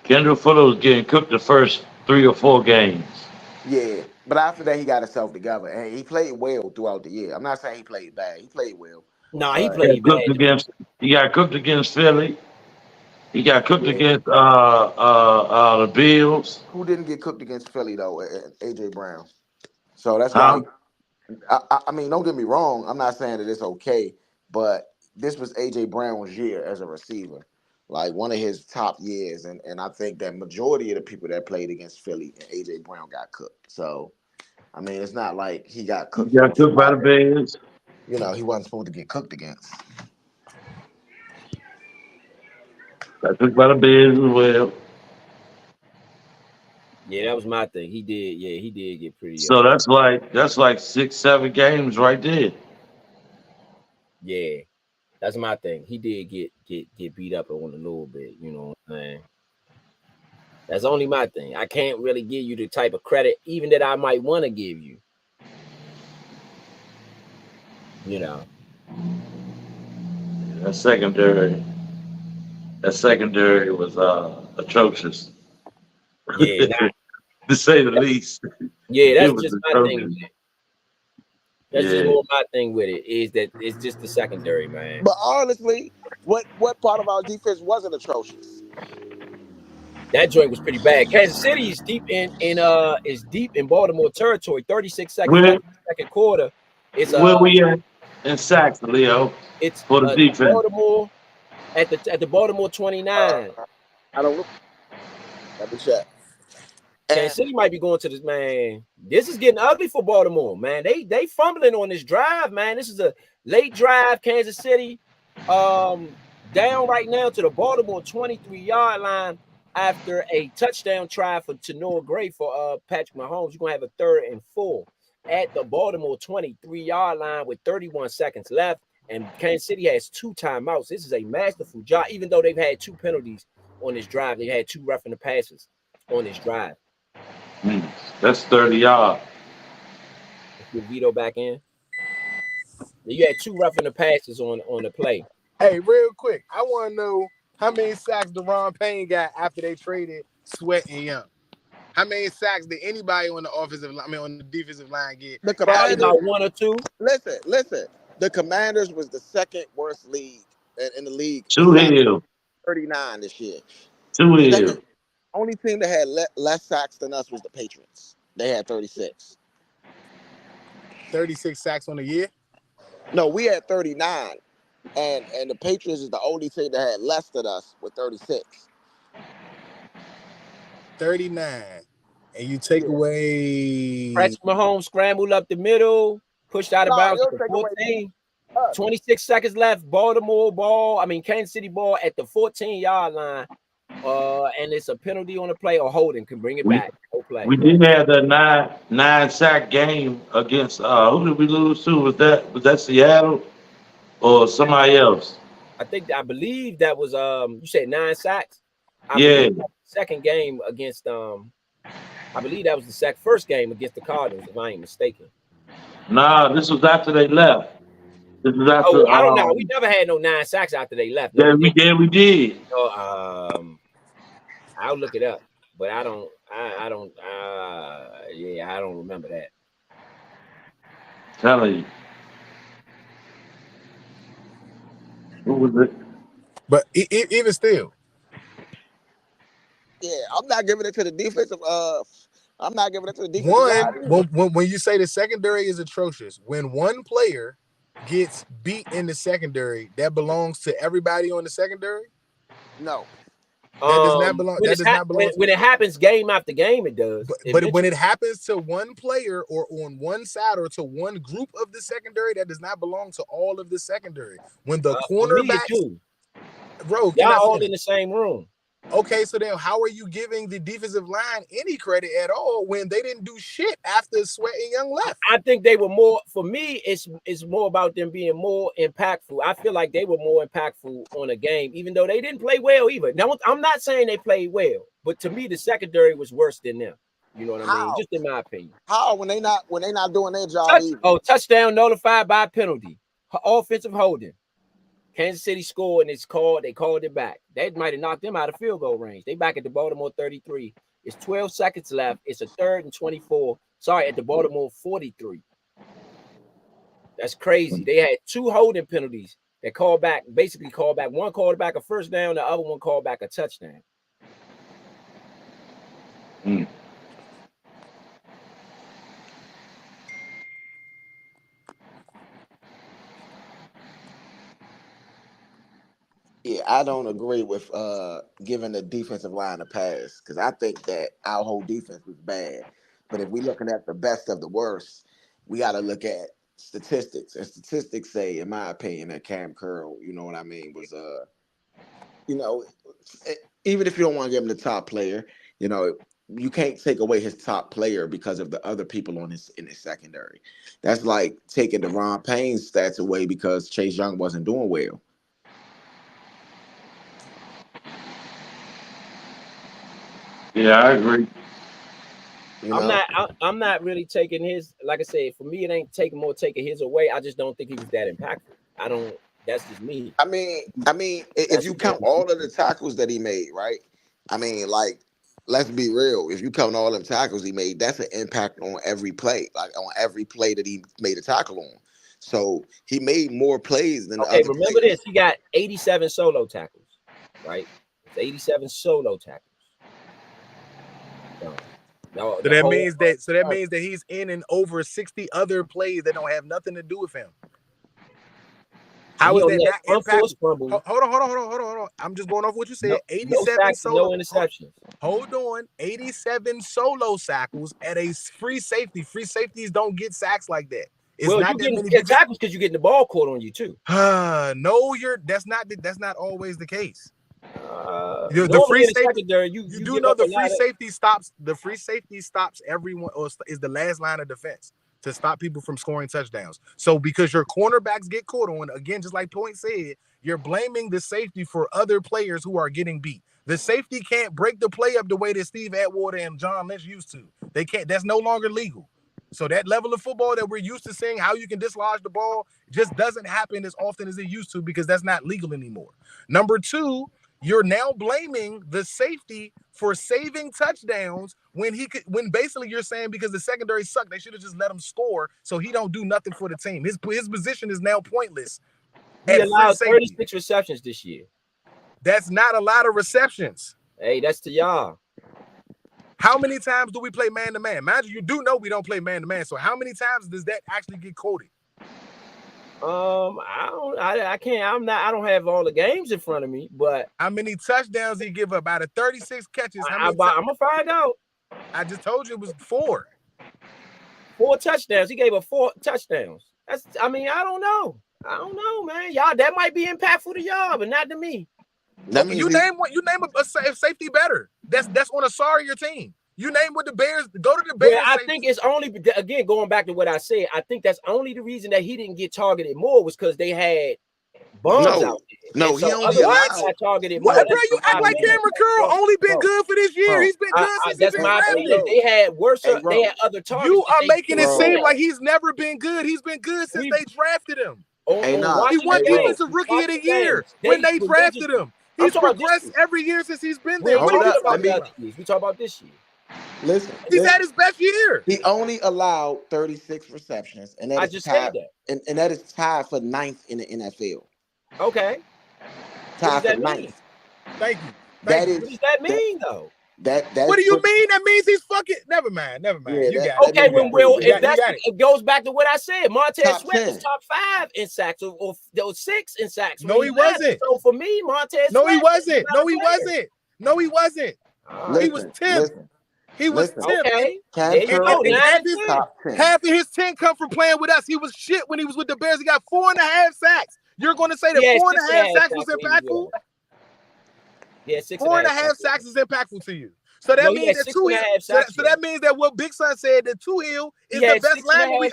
Speaker 4: Kendall Fuller was getting cooked the first 3 or 4 games.
Speaker 3: Yeah, but after that, he got himself together, and he played well throughout the year. I'm not saying he played bad; he played well,
Speaker 6: No, he
Speaker 3: but
Speaker 4: He got
Speaker 6: played
Speaker 4: cooked
Speaker 6: bad.
Speaker 4: against. He got cooked against Philly. He got cooked
Speaker 3: yeah.
Speaker 4: against the Bills.
Speaker 3: Who didn't get cooked against Philly though? AJ Brown. So that's
Speaker 4: Huh?
Speaker 3: like, I mean, don't get me wrong. I'm not saying that it's okay, but this was AJ Brown's year as a receiver, like one of his top years, and I think that majority of the people that played against Philly and AJ Brown got cooked. So I mean, it's not like he got
Speaker 4: He
Speaker 3: cooked
Speaker 4: got
Speaker 3: from
Speaker 4: cooked by
Speaker 3: somebody
Speaker 4: the Bears.
Speaker 3: he wasn't supposed to get cooked against.
Speaker 4: Got cooked by the Bears as well.
Speaker 6: Yeah, that was my thing. He did. Yeah, he did get pretty.
Speaker 4: So that's like 6, 7 games right there.
Speaker 6: Yeah, that's my thing. He did get beat up on a little bit. You know what I'm saying? That's only my thing. I can't really give you the type of credit, even that I might want to give you. You know.
Speaker 4: That secondary. That secondary was atrocious,
Speaker 6: Yeah,
Speaker 4: to say the least.
Speaker 6: yeah,
Speaker 4: It
Speaker 6: that's
Speaker 4: was
Speaker 6: just my thing
Speaker 4: atrocious.
Speaker 6: with it. That's just
Speaker 4: Yeah.
Speaker 6: more my thing with it is that it's just the secondary, man.
Speaker 3: But honestly, what part of our defense wasn't atrocious?
Speaker 6: That joint was pretty bad. Kansas City is deep in Baltimore territory. 36 seconds
Speaker 4: Where
Speaker 6: left in the second quarter. It's
Speaker 4: where we at in sacks, Leo,
Speaker 6: it's
Speaker 4: for the defense?
Speaker 6: Baltimore at the Baltimore 29.
Speaker 3: I don't know. Let me check. And
Speaker 6: Kansas City might be going to this, man. This is getting ugly for Baltimore, man. They fumbling on this drive, man. This is a late drive. Kansas City down right now to the Baltimore 23-yard line after a touchdown try to Noah Gray for Patrick Mahomes. You're gonna have a 3rd and 4 at the Baltimore 23-yard line with 31 seconds left. And Kansas City has 2 timeouts. This is a masterful job, even though they've had 2 penalties on this drive. They had 2 roughing the passes on this drive.
Speaker 4: That's 30 yards.
Speaker 6: Get Vito back in. You had 2 roughing the passes on the play.
Speaker 5: Hey, real quick, I want to know how many sacks Deron Payne got after they traded Sweat and Young. How many sacks did anybody on the on the defensive line get?
Speaker 3: the
Speaker 6: Probably
Speaker 3: Commanders,
Speaker 6: about 1 or 2.
Speaker 3: listen. The Commanders was the second worst league in the league in
Speaker 4: Two
Speaker 3: sacks,
Speaker 4: Hill.
Speaker 3: 39 this year.
Speaker 4: Two
Speaker 3: Second,
Speaker 4: Hill.
Speaker 3: only team that had less sacks than us was the Patriots. They had 36.
Speaker 5: 36 sacks on the year.
Speaker 3: No, we had 39, and the Patriots is the only team that had less than us with 36.
Speaker 5: 39. And you take away
Speaker 6: Patrick Mahomes scrambled up the middle, pushed out of bounds at the 14. 26 seconds left. Baltimore ball. I mean, Kansas City ball at the 14-yard line. And it's a penalty on the play or holding can bring it back. No play.
Speaker 4: We did have that nine sack game against who did we lose to? Was that Seattle or somebody else?
Speaker 6: I believe that was you said 9 sacks.
Speaker 4: Yeah.
Speaker 6: Second game against I believe that was the first game against the Cardinals, if I ain't mistaken.
Speaker 4: Nah, this was after they left. This was after.
Speaker 6: I don't know. We never had no 9 sacks after they left.
Speaker 4: No, we did.
Speaker 6: I'll look it up. but I don't remember that.
Speaker 4: Telling you. Who was it?
Speaker 5: But even still,
Speaker 3: Yeah, I'm not giving it to the defensive. I'm not giving it to the defensive line.
Speaker 5: when you say the secondary is atrocious, when one player gets beat in the secondary, that belongs to everybody on the secondary.
Speaker 3: No.
Speaker 5: That does not belong. That does not belong.
Speaker 6: When it happens game after game, it does.
Speaker 5: But when it happens to one player or on one side or to one group of the secondary, that does not belong to all of the secondary. When the cornerbacks, bro,
Speaker 6: y'all all in the same room.
Speaker 5: Okay, so then how are you giving the defensive line any credit at all when they didn't do shit after Sweat and Young left?
Speaker 6: I think they were more. For me, it's more about them being more impactful. I feel like they were more impactful on a game, even though they didn't play well either. Now, I'm not saying they played well, but to me, the secondary was worse than them. You know what I mean? Just in my opinion.
Speaker 3: How when they not doing their job?
Speaker 6: Touchdown nullified by penalty, offensive holding. Kansas City scored and they called it back. That might have knocked them out of field goal range. They back at the Baltimore 33. It's 12 seconds left. It's a 3rd and 24. Sorry, at the Baltimore 43. That's crazy. They had 2 holding penalties that basically called back. One called back a first down, the other one called back a touchdown.
Speaker 3: Yeah, I don't agree with giving the defensive line a pass because I think that our whole defense was bad. But if we're looking at the best of the worst, we got to look at statistics. And statistics say, in my opinion, that Cam Curl, you know what I mean, was even if you don't want to give him the top player, you can't take away his top player because of the other people in his secondary. That's like taking Deron Payne's stats away because Chase Young wasn't doing well.
Speaker 4: Yeah, I agree.
Speaker 6: I'm not really taking his. Like I said, for me, it ain't taking his away. I just don't think he was that impactful. That's just me.
Speaker 3: I mean, if you count all of the tackles that he made, right? I mean, like, let's be real. If you count all them tackles he made, that's an impact on every play, like on every play that he made a tackle on. So he made more plays than the other
Speaker 6: remember
Speaker 3: players.
Speaker 6: this. He got 87 solo tackles, right? It's 87 solo tackles.
Speaker 5: So that means that he's in over 60 other plays that don't have nothing to do with him. How is that not impactful? Hold on. I'm just going off what you said. 87 solo.
Speaker 6: No interceptions.
Speaker 5: Hold on. 87 solo tackles at a free safety. Free safeties don't get sacks like that.
Speaker 6: You're getting tackles because you're getting the ball caught on you too.
Speaker 5: No, that's not always the case. The free safety, you do know the free safety stops everyone, or is the last line of defense to stop people from scoring touchdowns. So because your cornerbacks get caught on, again, just like Point said, you're blaming the safety for other players who are getting beat. The safety can't break the play up the way that Steve Atwater and John Lynch used to. They can't. That's no longer legal. So that level of football that we're used to seeing, how you can dislodge the ball, just doesn't happen as often as it used to because that's not legal anymore. Number 2, you're now blaming the safety for saving touchdowns when basically you're saying because the secondary sucked, they should have just let him score so he don't do nothing for the team. His position is now pointless.
Speaker 6: He allowed 36 receptions this year.
Speaker 5: That's not a lot of receptions.
Speaker 6: Hey, that's to y'all.
Speaker 5: How many times do we play man-to-man? Imagine you do know we don't play man-to-man. So how many times does that actually get quoted?
Speaker 6: I can't. I don't have all the games in front of me, but
Speaker 5: how many touchdowns he give up out of 36 catches?
Speaker 6: I'm gonna find out.
Speaker 5: I just told you it was 4.
Speaker 6: 4 touchdowns. He gave up 4 touchdowns. I don't know, man. Y'all, that might be impactful to y'all, but not to me.
Speaker 5: You name a safety better. That's on a sorrier team. You name what the Bears go to the Bears.
Speaker 6: I think it's only, again, going back to what I said, I think that's only the reason that he didn't get targeted more was because they had bums out there.
Speaker 3: No, he only
Speaker 6: got targeted more.
Speaker 5: What, bro? You act like Cameron Curl only been good for this year. He's been good since he's been drafted.
Speaker 6: They had worse. They had other targets.
Speaker 5: You are making it seem like he's never been good. He's been good since they drafted him. He won Defensive Rookie of the Year when they drafted him. He's progressed every year since he's been there.
Speaker 6: What are you talking about? We talk about this year.
Speaker 3: Listen,
Speaker 5: he's at his best year.
Speaker 3: He only allowed 36 receptions, and that is tied. And that is tied for 9th in the NFL.
Speaker 6: Okay.
Speaker 3: Tied for 9th.
Speaker 5: Thank you.
Speaker 6: What does that mean, though?
Speaker 3: That's
Speaker 5: what do you mean? That means he's fucking. Never mind.
Speaker 3: Yeah,
Speaker 5: you got
Speaker 6: okay,
Speaker 5: it.
Speaker 6: It goes back to what I said. Montez Sweat was top 5 in sacks, or 6 in sacks.
Speaker 5: No, he wasn't.
Speaker 6: So for me, Montez.
Speaker 5: No, he wasn't. No, he wasn't. No, he wasn't. He was 10th. He was 10th.
Speaker 6: Okay.
Speaker 5: Half of his 10 come from playing with us. He was shit when he was with the Bears. He got 4.5 sacks. You're going to say that 4.5 sacks was impactful?
Speaker 6: Yeah,
Speaker 5: 4.5 sacks is impactful to you. So that means that so that means that what Big Son said that Hill is the best lineman.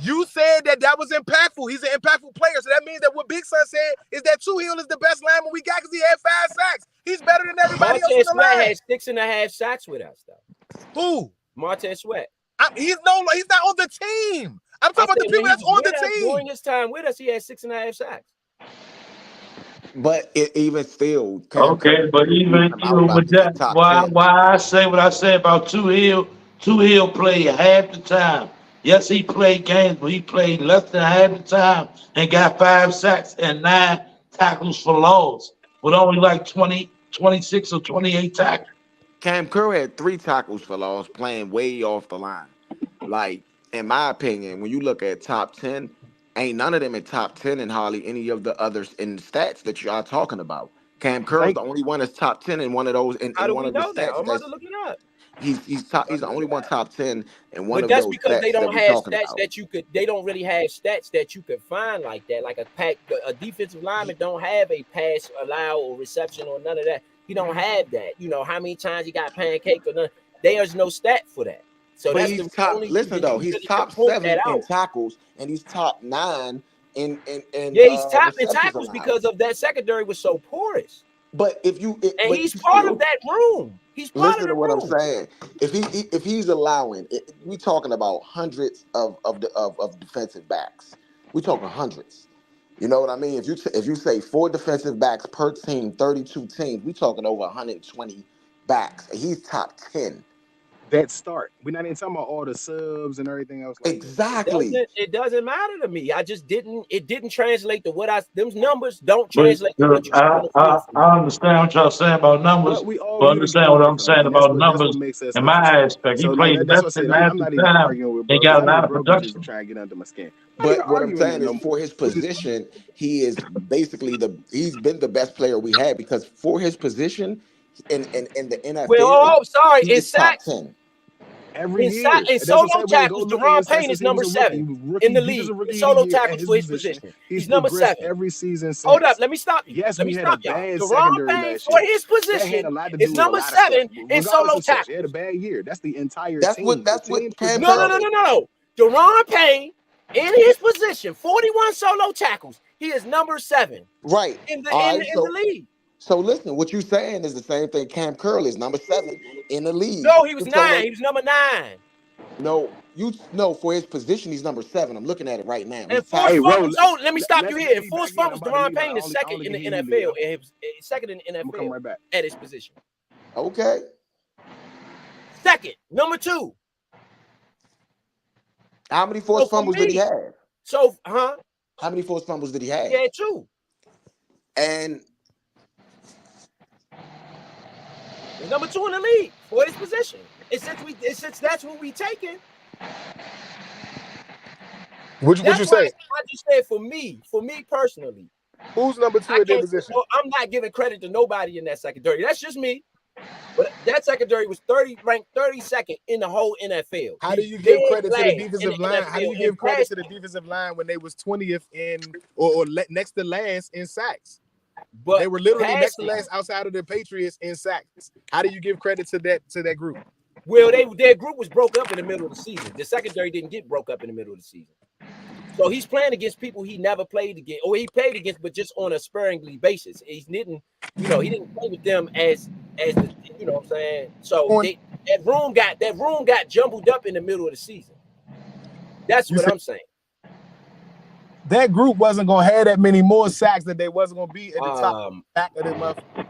Speaker 5: You said that was impactful. He's an impactful player. So that means that what Big Son said is that Hill is the best lineman we got because he had 5 sacks. He's better than everybody else in the line.
Speaker 6: Montez Sweat had 6.5 sacks with us, though.
Speaker 5: Who?
Speaker 6: Montez Sweat.
Speaker 5: He's not on the team. I'm talking about the people that's on the team.
Speaker 6: During his time with us, he had 6.5 sacks.
Speaker 3: But it even still.
Speaker 4: Okay, but even with that, why I say what I say about Hill? Hill played half the time. Yes, he played games, but he played less than half the time and got 5 sacks and 9 tackles for loss, with only like 26 or 28 tackles.
Speaker 3: Cam Curry had 3 tackles for loss, playing way off the line. Like, in my opinion, when you look at top 10, ain't none of them in top 10 and hardly any of the others in the stats that y'all talking about. Cam Curry's the only one that's top 10 in one of those.
Speaker 6: How do we know that? I'm about to look it up.
Speaker 3: He's the only one top 10 in one of those.
Speaker 6: But that's because they don't have
Speaker 3: stats
Speaker 6: about. That you could. They don't really have stats that you could find like that. Like a defensive lineman don't have a pass allow or reception or none of that. He don't have that. You know how many times he got pancaked or none. There's no stat for that. So
Speaker 3: but
Speaker 6: that's
Speaker 3: he's
Speaker 6: the
Speaker 3: top.
Speaker 6: only
Speaker 3: Listen though, he's top 7 in tackles, and he's top 9 in
Speaker 6: he's top in tackles because of that secondary was so porous.
Speaker 3: But
Speaker 6: he's part of that room. He's part
Speaker 3: listen
Speaker 6: of the
Speaker 3: to what
Speaker 6: room.
Speaker 3: I'm saying. If he's allowing, we talking about hundreds of defensive backs. We talking hundreds. You know what I mean? If you say 4 defensive backs per team, 32 teams, we talking over 120 backs. And he's top 10.
Speaker 5: That start. We're not even talking about all the subs and everything else. Like
Speaker 3: exactly.
Speaker 6: It doesn't matter to me. I just didn't. It didn't translate to what them numbers don't translate. To what
Speaker 4: I understand what y'all saying about numbers. But understand what I'm saying about numbers. In my aspect, he played less than half the time. He got a lot of production.
Speaker 5: Trying to get under my skin.
Speaker 3: But what I'm saying is, for his position, he is basically he's been the best player we had because for his position in the NFL.
Speaker 6: Well, sorry, it's sacks.
Speaker 5: Every year.
Speaker 6: In solo tackles, Deron Payne is number 7 in the league. In solo tackles for his position. He's number 7.
Speaker 5: Every season.
Speaker 6: Hold up, let me stop you.
Speaker 5: Yes,
Speaker 6: let me
Speaker 5: stop
Speaker 6: y'all. Deron Payne for his position is number 7 in solo tackles.
Speaker 5: He had a bad year. That's the entire
Speaker 3: team. That's what
Speaker 6: No. Deron Payne in his position, 41 solo tackles. He is number 7.
Speaker 3: Right.
Speaker 6: In the league.
Speaker 3: So listen, what you're saying is the same thing. Cam Curley is number 7 in the league.
Speaker 6: No, he was 9. He was number 9.
Speaker 3: No, for his position, he's number 7. I'm looking at it right now.
Speaker 6: And let me stop you here. In forced fumbles, Deron Payne is second in the NFL, and second in the NFL at his position.
Speaker 3: Okay.
Speaker 6: Second, number 2.
Speaker 3: How many forced fumbles did he have?
Speaker 6: How
Speaker 3: many forced fumbles did he have?
Speaker 6: He had 2.
Speaker 3: And
Speaker 6: he's number 2 in the league for his position. And since that's what we taking.
Speaker 5: What you say?
Speaker 6: I just said for me personally.
Speaker 5: Who's number 2 at their position?
Speaker 6: I'm not giving credit to nobody in that secondary. That's just me. But that secondary was ranked 32nd in the whole NFL.
Speaker 5: How do you give credit to the defensive line? How do you give credit to the defensive line when they was 20th in or next to last in sacks? But they were literally next to last outside of the Patriots in sacks. How do you give credit to that group?
Speaker 6: Well, their group was broke up in the middle of the season. The secondary didn't get broke up in the middle of the season. So he's playing against people he never played against, or he played against, but just on a sparingly basis. He didn't play with them as the, you know what I'm saying. So that room got jumbled up in the middle of the season. That's what I'm saying.
Speaker 5: that group wasn't gonna have that many more sacks that they wasn't gonna be at the top back of the motherfucker.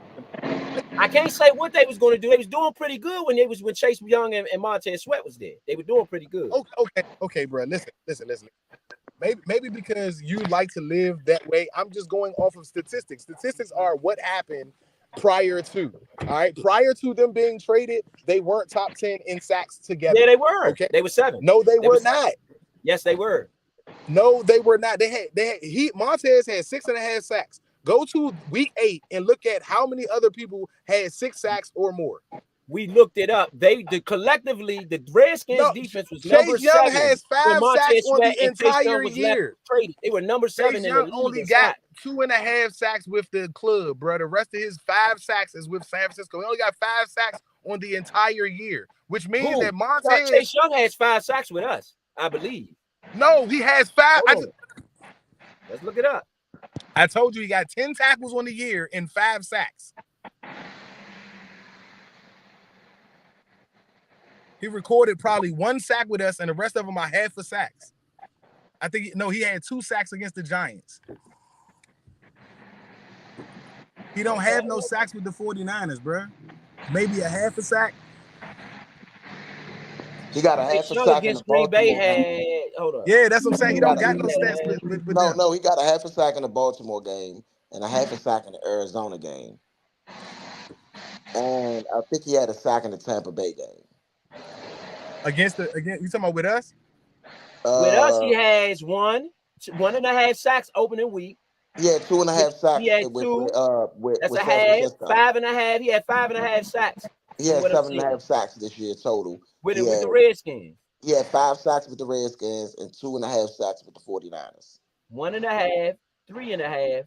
Speaker 6: I can't say what they was gonna do. They was doing pretty good when Chase Young and Montez Sweat was there. They were doing pretty good.
Speaker 5: Okay, bro. Listen. Maybe because you like to live that way. I'm just going off of statistics. Statistics are what happened prior to. All right. Prior to them being traded, they weren't top 10 in sacks together.
Speaker 6: Yeah, they were.
Speaker 5: Okay.
Speaker 6: They were 7.
Speaker 5: No, they were not.
Speaker 6: Yes, they were.
Speaker 5: No, they were not. Montez had 6.5 sacks. Go to week 8 and look at how many other people had 6 sacks or more.
Speaker 6: We looked it up. Collectively, the Redskins defense was number 7.
Speaker 5: Chase Young has 5 sacks on the entire year.
Speaker 6: They were number 7 in the league.
Speaker 5: Only got 2.5 sacks with the club, bro. The rest of his 5 sacks is with San Francisco. He only got 5 sacks on the entire year, which means that Montez.
Speaker 6: Chase Young has 5 sacks with us, I believe.
Speaker 5: No, he has 5.
Speaker 6: Let's look it up.
Speaker 5: I told you he got 10 tackles on the year and 5 sacks. He recorded probably 1 sack with us, and the rest of them are half a sacks. I think he had 2 sacks against the Giants. He don't have no sacks with the 49ers, bro. Maybe a half a sack.
Speaker 3: He got a half a sack
Speaker 6: against Green Bay. Hold on.
Speaker 5: Yeah, that's what I'm saying. He don't got no stats with them.
Speaker 3: No, he got a half a sack in the Baltimore game and a half a sack in the Arizona game. And I think he had a sack in the Tampa Bay game.
Speaker 5: You talking about with us?
Speaker 6: With us, he has 1.5 sacks opening week.
Speaker 3: Yeah, 2.5 sacks.
Speaker 6: He had 2. That's a half. 5.5. He had 5.5 sacks.
Speaker 3: He had 7.5 sacks this year total.
Speaker 6: With the Redskins.
Speaker 3: He had 5 sacks with the Redskins and 2.5 sacks with the 49ers.
Speaker 6: 1.5, 3.5,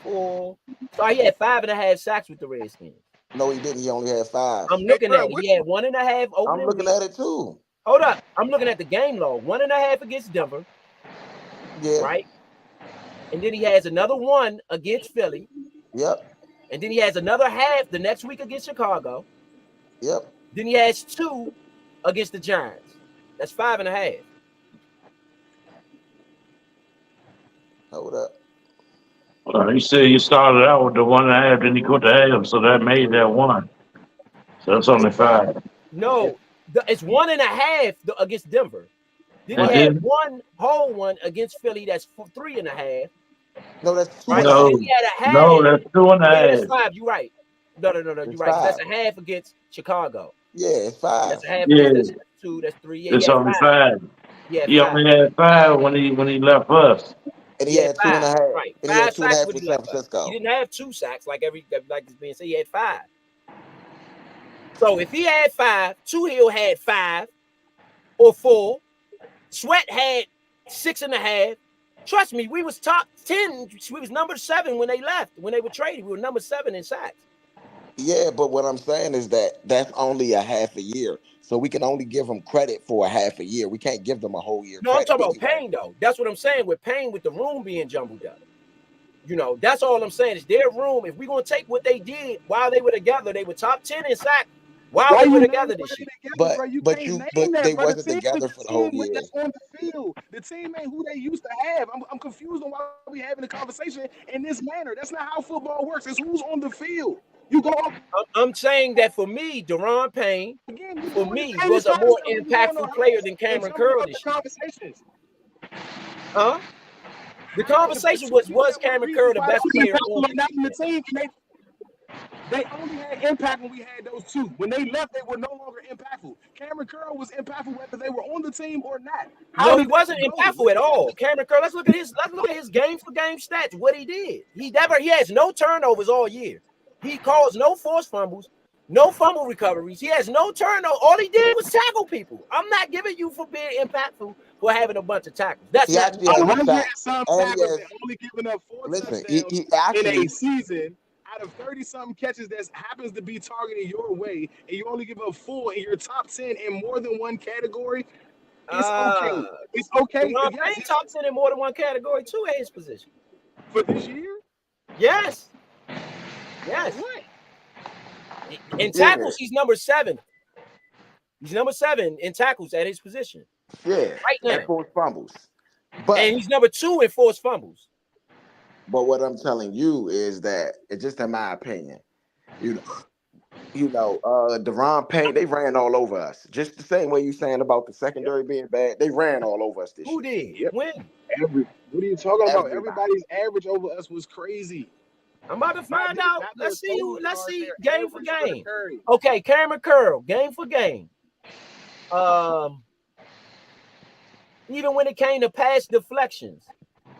Speaker 6: 4. So he had 5.5 sacks with the Redskins.
Speaker 3: No, he didn't. He only had 5.
Speaker 6: I'm looking at it. He had 1.5 opening.
Speaker 3: I'm looking at it too.
Speaker 6: Hold up. I'm looking at the game log. 1.5 against Denver.
Speaker 3: Yeah.
Speaker 6: Right? And then he has another 1 against Philly.
Speaker 3: Yep.
Speaker 6: And then he has another half the next week against Chicago.
Speaker 3: Yep.
Speaker 6: Then he has 2 against the Giants. That's 5.5.
Speaker 3: Hold up.
Speaker 4: Well, you say you started out with the 1.5, then you put the half, so that made that 1. So that's only 5.
Speaker 6: No, it's 1.5 against Denver. Then he had 1 whole 1 against Philly. That's 3.5.
Speaker 3: No, that's 2.
Speaker 6: Right?
Speaker 4: No,
Speaker 6: then he had a half.
Speaker 4: No, that's 2.5.
Speaker 6: Yeah, that's 5. You're right. No. You're right. That's a half against Chicago.
Speaker 3: Yeah, it's 5.
Speaker 6: That's a half.
Speaker 4: Yeah.
Speaker 6: That's 2. That's 3. Yeah,
Speaker 4: it's only 5.
Speaker 6: Yeah,
Speaker 4: he only had 5 when he left us.
Speaker 3: And he had 2.5.
Speaker 6: Right.
Speaker 3: And he had 2.5
Speaker 6: with
Speaker 3: with San Francisco.
Speaker 6: He didn't have 2 sacks like it's being said. He had 5. So if he had 5, Hill had 5 or 4. Sweat had 6.5. Trust me, we was top 10. We was number 7 when they left. When they were traded, we were number 7 in sacks.
Speaker 3: Yeah, but what I'm saying is that's only a half a year. So we can only give them credit for a half a year. We can't give them a whole year.
Speaker 6: No, I'm talking about Payne, though. That's what I'm saying with Payne, with the room being jumbled up. That's all I'm saying is their room. If we're going to take what they did while they were together, they were top 10 in sacks while they were together this year.
Speaker 3: But they wasn't together for the whole year.
Speaker 5: That's on the field. The team ain't who they used to have. I'm confused on why we having a conversation in this manner. That's not how football works. It's who's on the field. You go.
Speaker 6: I'm saying that for me, Daron Payne, for me, was a more impactful player than Cameron Curl this year. Huh? The conversation was Cameron Curl the best player on
Speaker 5: the team? They only had impact when we had those 2. When they left, they were no longer impactful. Cameron Curl was impactful whether they were on the team or not.
Speaker 6: No, he wasn't impactful at all. Cameron Curl, let's look at his game for game stats. What he did. He has no turnovers all year. He caused no forced fumbles, no fumble recoveries. He has no turnover. All he did was tackle people. I'm not giving you for being impactful for having a bunch of tackles. That's
Speaker 3: he
Speaker 6: not
Speaker 5: only giving up 4 touchdowns in a season. Out of 30-something catches that happens to be targeted your way, and you only give up 4 in your top 10 in more than one category, it's okay. It's okay.
Speaker 6: Payne top 10 in more than one category too at his position.
Speaker 5: For this year?
Speaker 6: Yes. Yes.
Speaker 5: What?
Speaker 6: In tackles, he's number 7. He's number 7 in tackles at his position.
Speaker 3: Yeah.
Speaker 6: Right now.
Speaker 3: And forced fumbles. But
Speaker 6: he's number 2 in forced fumbles.
Speaker 3: But what I'm telling you is that it's just in my opinion, Deron Payne, they ran all over us. Just the same way you saying about the secondary being bad, they ran all over us this
Speaker 6: Who
Speaker 3: year.
Speaker 6: did?
Speaker 5: Yep.
Speaker 6: When?
Speaker 5: What are you talking about?
Speaker 3: Everybody.
Speaker 5: Everybody's average over us was crazy.
Speaker 6: I'm about to find out. Let's see who. Let's see game for game.
Speaker 5: Curry.
Speaker 6: Okay, Cameron Curl, game for game. Even when it came to pass deflections,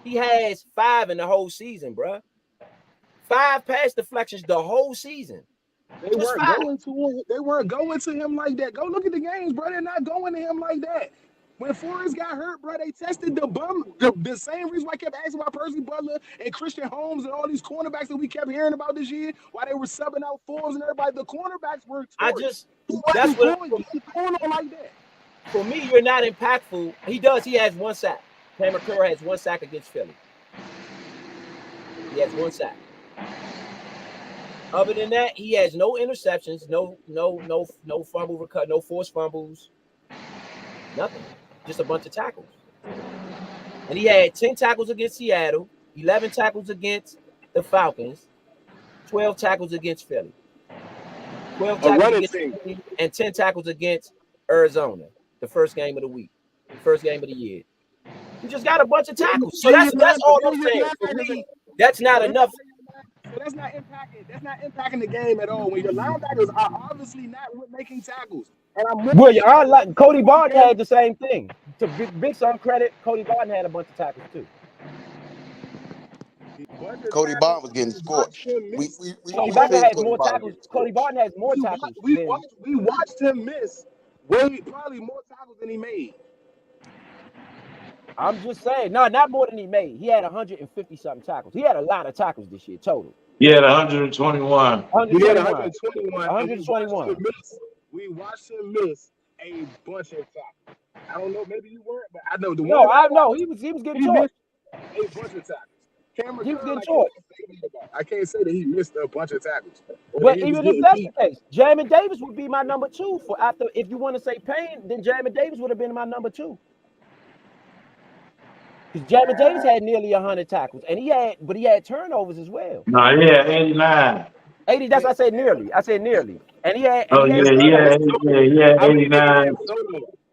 Speaker 6: he has 5 in the whole season, bro. 5 pass deflections the whole season.
Speaker 5: They weren't going to him. They weren't going to him like that. Go look at the games, bro. They're not going to him like that. When Forrest got hurt, bro, they tested the same reason why I kept asking about Percy Butler and Christian Holmes and all these cornerbacks that we kept hearing about this year, why they were subbing out Forbes and everybody. The cornerbacks were torched.
Speaker 6: That's what
Speaker 5: going on like that.
Speaker 6: For me, you're not impactful. He has 1 sack. Cameron Curl has 1 sack against Philly. He has 1 sack. Other than that, he has no interceptions, no fumble recovery, no forced fumbles, nothing. Just a bunch of tackles. And he had 10 tackles against Seattle, 11 tackles against the Falcons, 12 tackles against Philly, 12 tackles against Philly, and 10 tackles against Arizona, the first game of the week, the first game of the year. He just got a bunch of tackles. So that's all I'm saying. For me, that's not enough.
Speaker 5: So that's not impacting the game at all. When your linebackers are obviously not making tackles.
Speaker 6: And Cody Barton had the same thing. To Big Son credit, Cody Barton had a bunch of tackles too.
Speaker 3: Cody Barton was getting scorched.
Speaker 6: Cody Barton has more tackles. Cody Barton has more tackles.
Speaker 5: We watched him miss probably more tackles than he made.
Speaker 6: I'm just saying, no, not more than he made. He had 150 something tackles. He had a lot of tackles this year total.
Speaker 4: He had 121.
Speaker 5: He had 121.
Speaker 6: 121.
Speaker 5: We watched him miss a bunch of tackles. I don't know, maybe you weren't, but I know the one.
Speaker 6: No, I know he was getting torched.
Speaker 5: A bunch of tackles.
Speaker 6: He was getting torched.
Speaker 5: I can't say that he missed a bunch of tackles.
Speaker 6: But even if that's the case, Jamin Davis would be my number 2 for after. If you want to say Payne, then Jamin Davis would have been my number 2. Because Jamin Davis had nearly 100 tackles, and he had turnovers as well.
Speaker 4: No, he had 89.
Speaker 6: 80. That's what I said nearly. And he had.
Speaker 4: He had 89.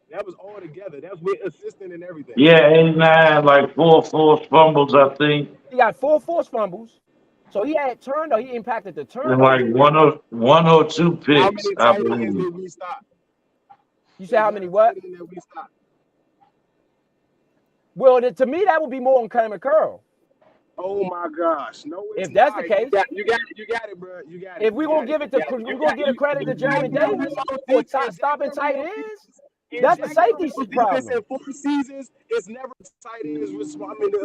Speaker 5: That was all together. That was with assistant and everything.
Speaker 4: Yeah, 89, like 4 forced fumbles, I think.
Speaker 6: He got 4 forced fumbles. So he had turnover. He impacted the turnover.
Speaker 4: And like 102 picks,
Speaker 5: How many
Speaker 4: I
Speaker 5: tight ends
Speaker 4: believe.
Speaker 5: did we stop?
Speaker 6: You said how many what? Well, to me, that would be more on Cameron Curl.
Speaker 5: Oh my gosh! No,
Speaker 6: if that's the case,
Speaker 5: you got it, bro. You got it.
Speaker 6: If we're gonna give it to, we're gonna give credit to Jamin Davis for stopping tight ends. That's the safety problem.
Speaker 5: In 4 seasons, it's never tight ends. The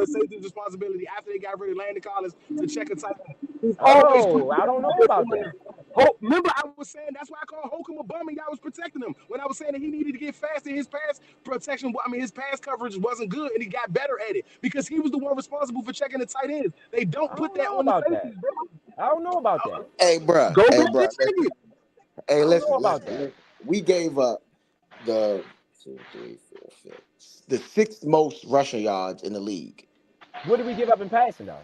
Speaker 5: safety's responsibility after they got rid of Landon Collins to check a tight end.
Speaker 6: Oh, I don't know about that.
Speaker 5: Remember, I was saying that's why I called Holcomb a bum and y'all was protecting him. When I was saying that he needed to get faster, his pass protection, his pass coverage wasn't good, and he got better at it because he was the one responsible for checking the tight ends. They don't put that on the safety, bro.
Speaker 6: I don't know about that.
Speaker 3: Hey, bro.
Speaker 5: Go back and check it.
Speaker 3: Hey, listen. We gave up the 6th most rushing yards in the league.
Speaker 6: What did we give up in passing though?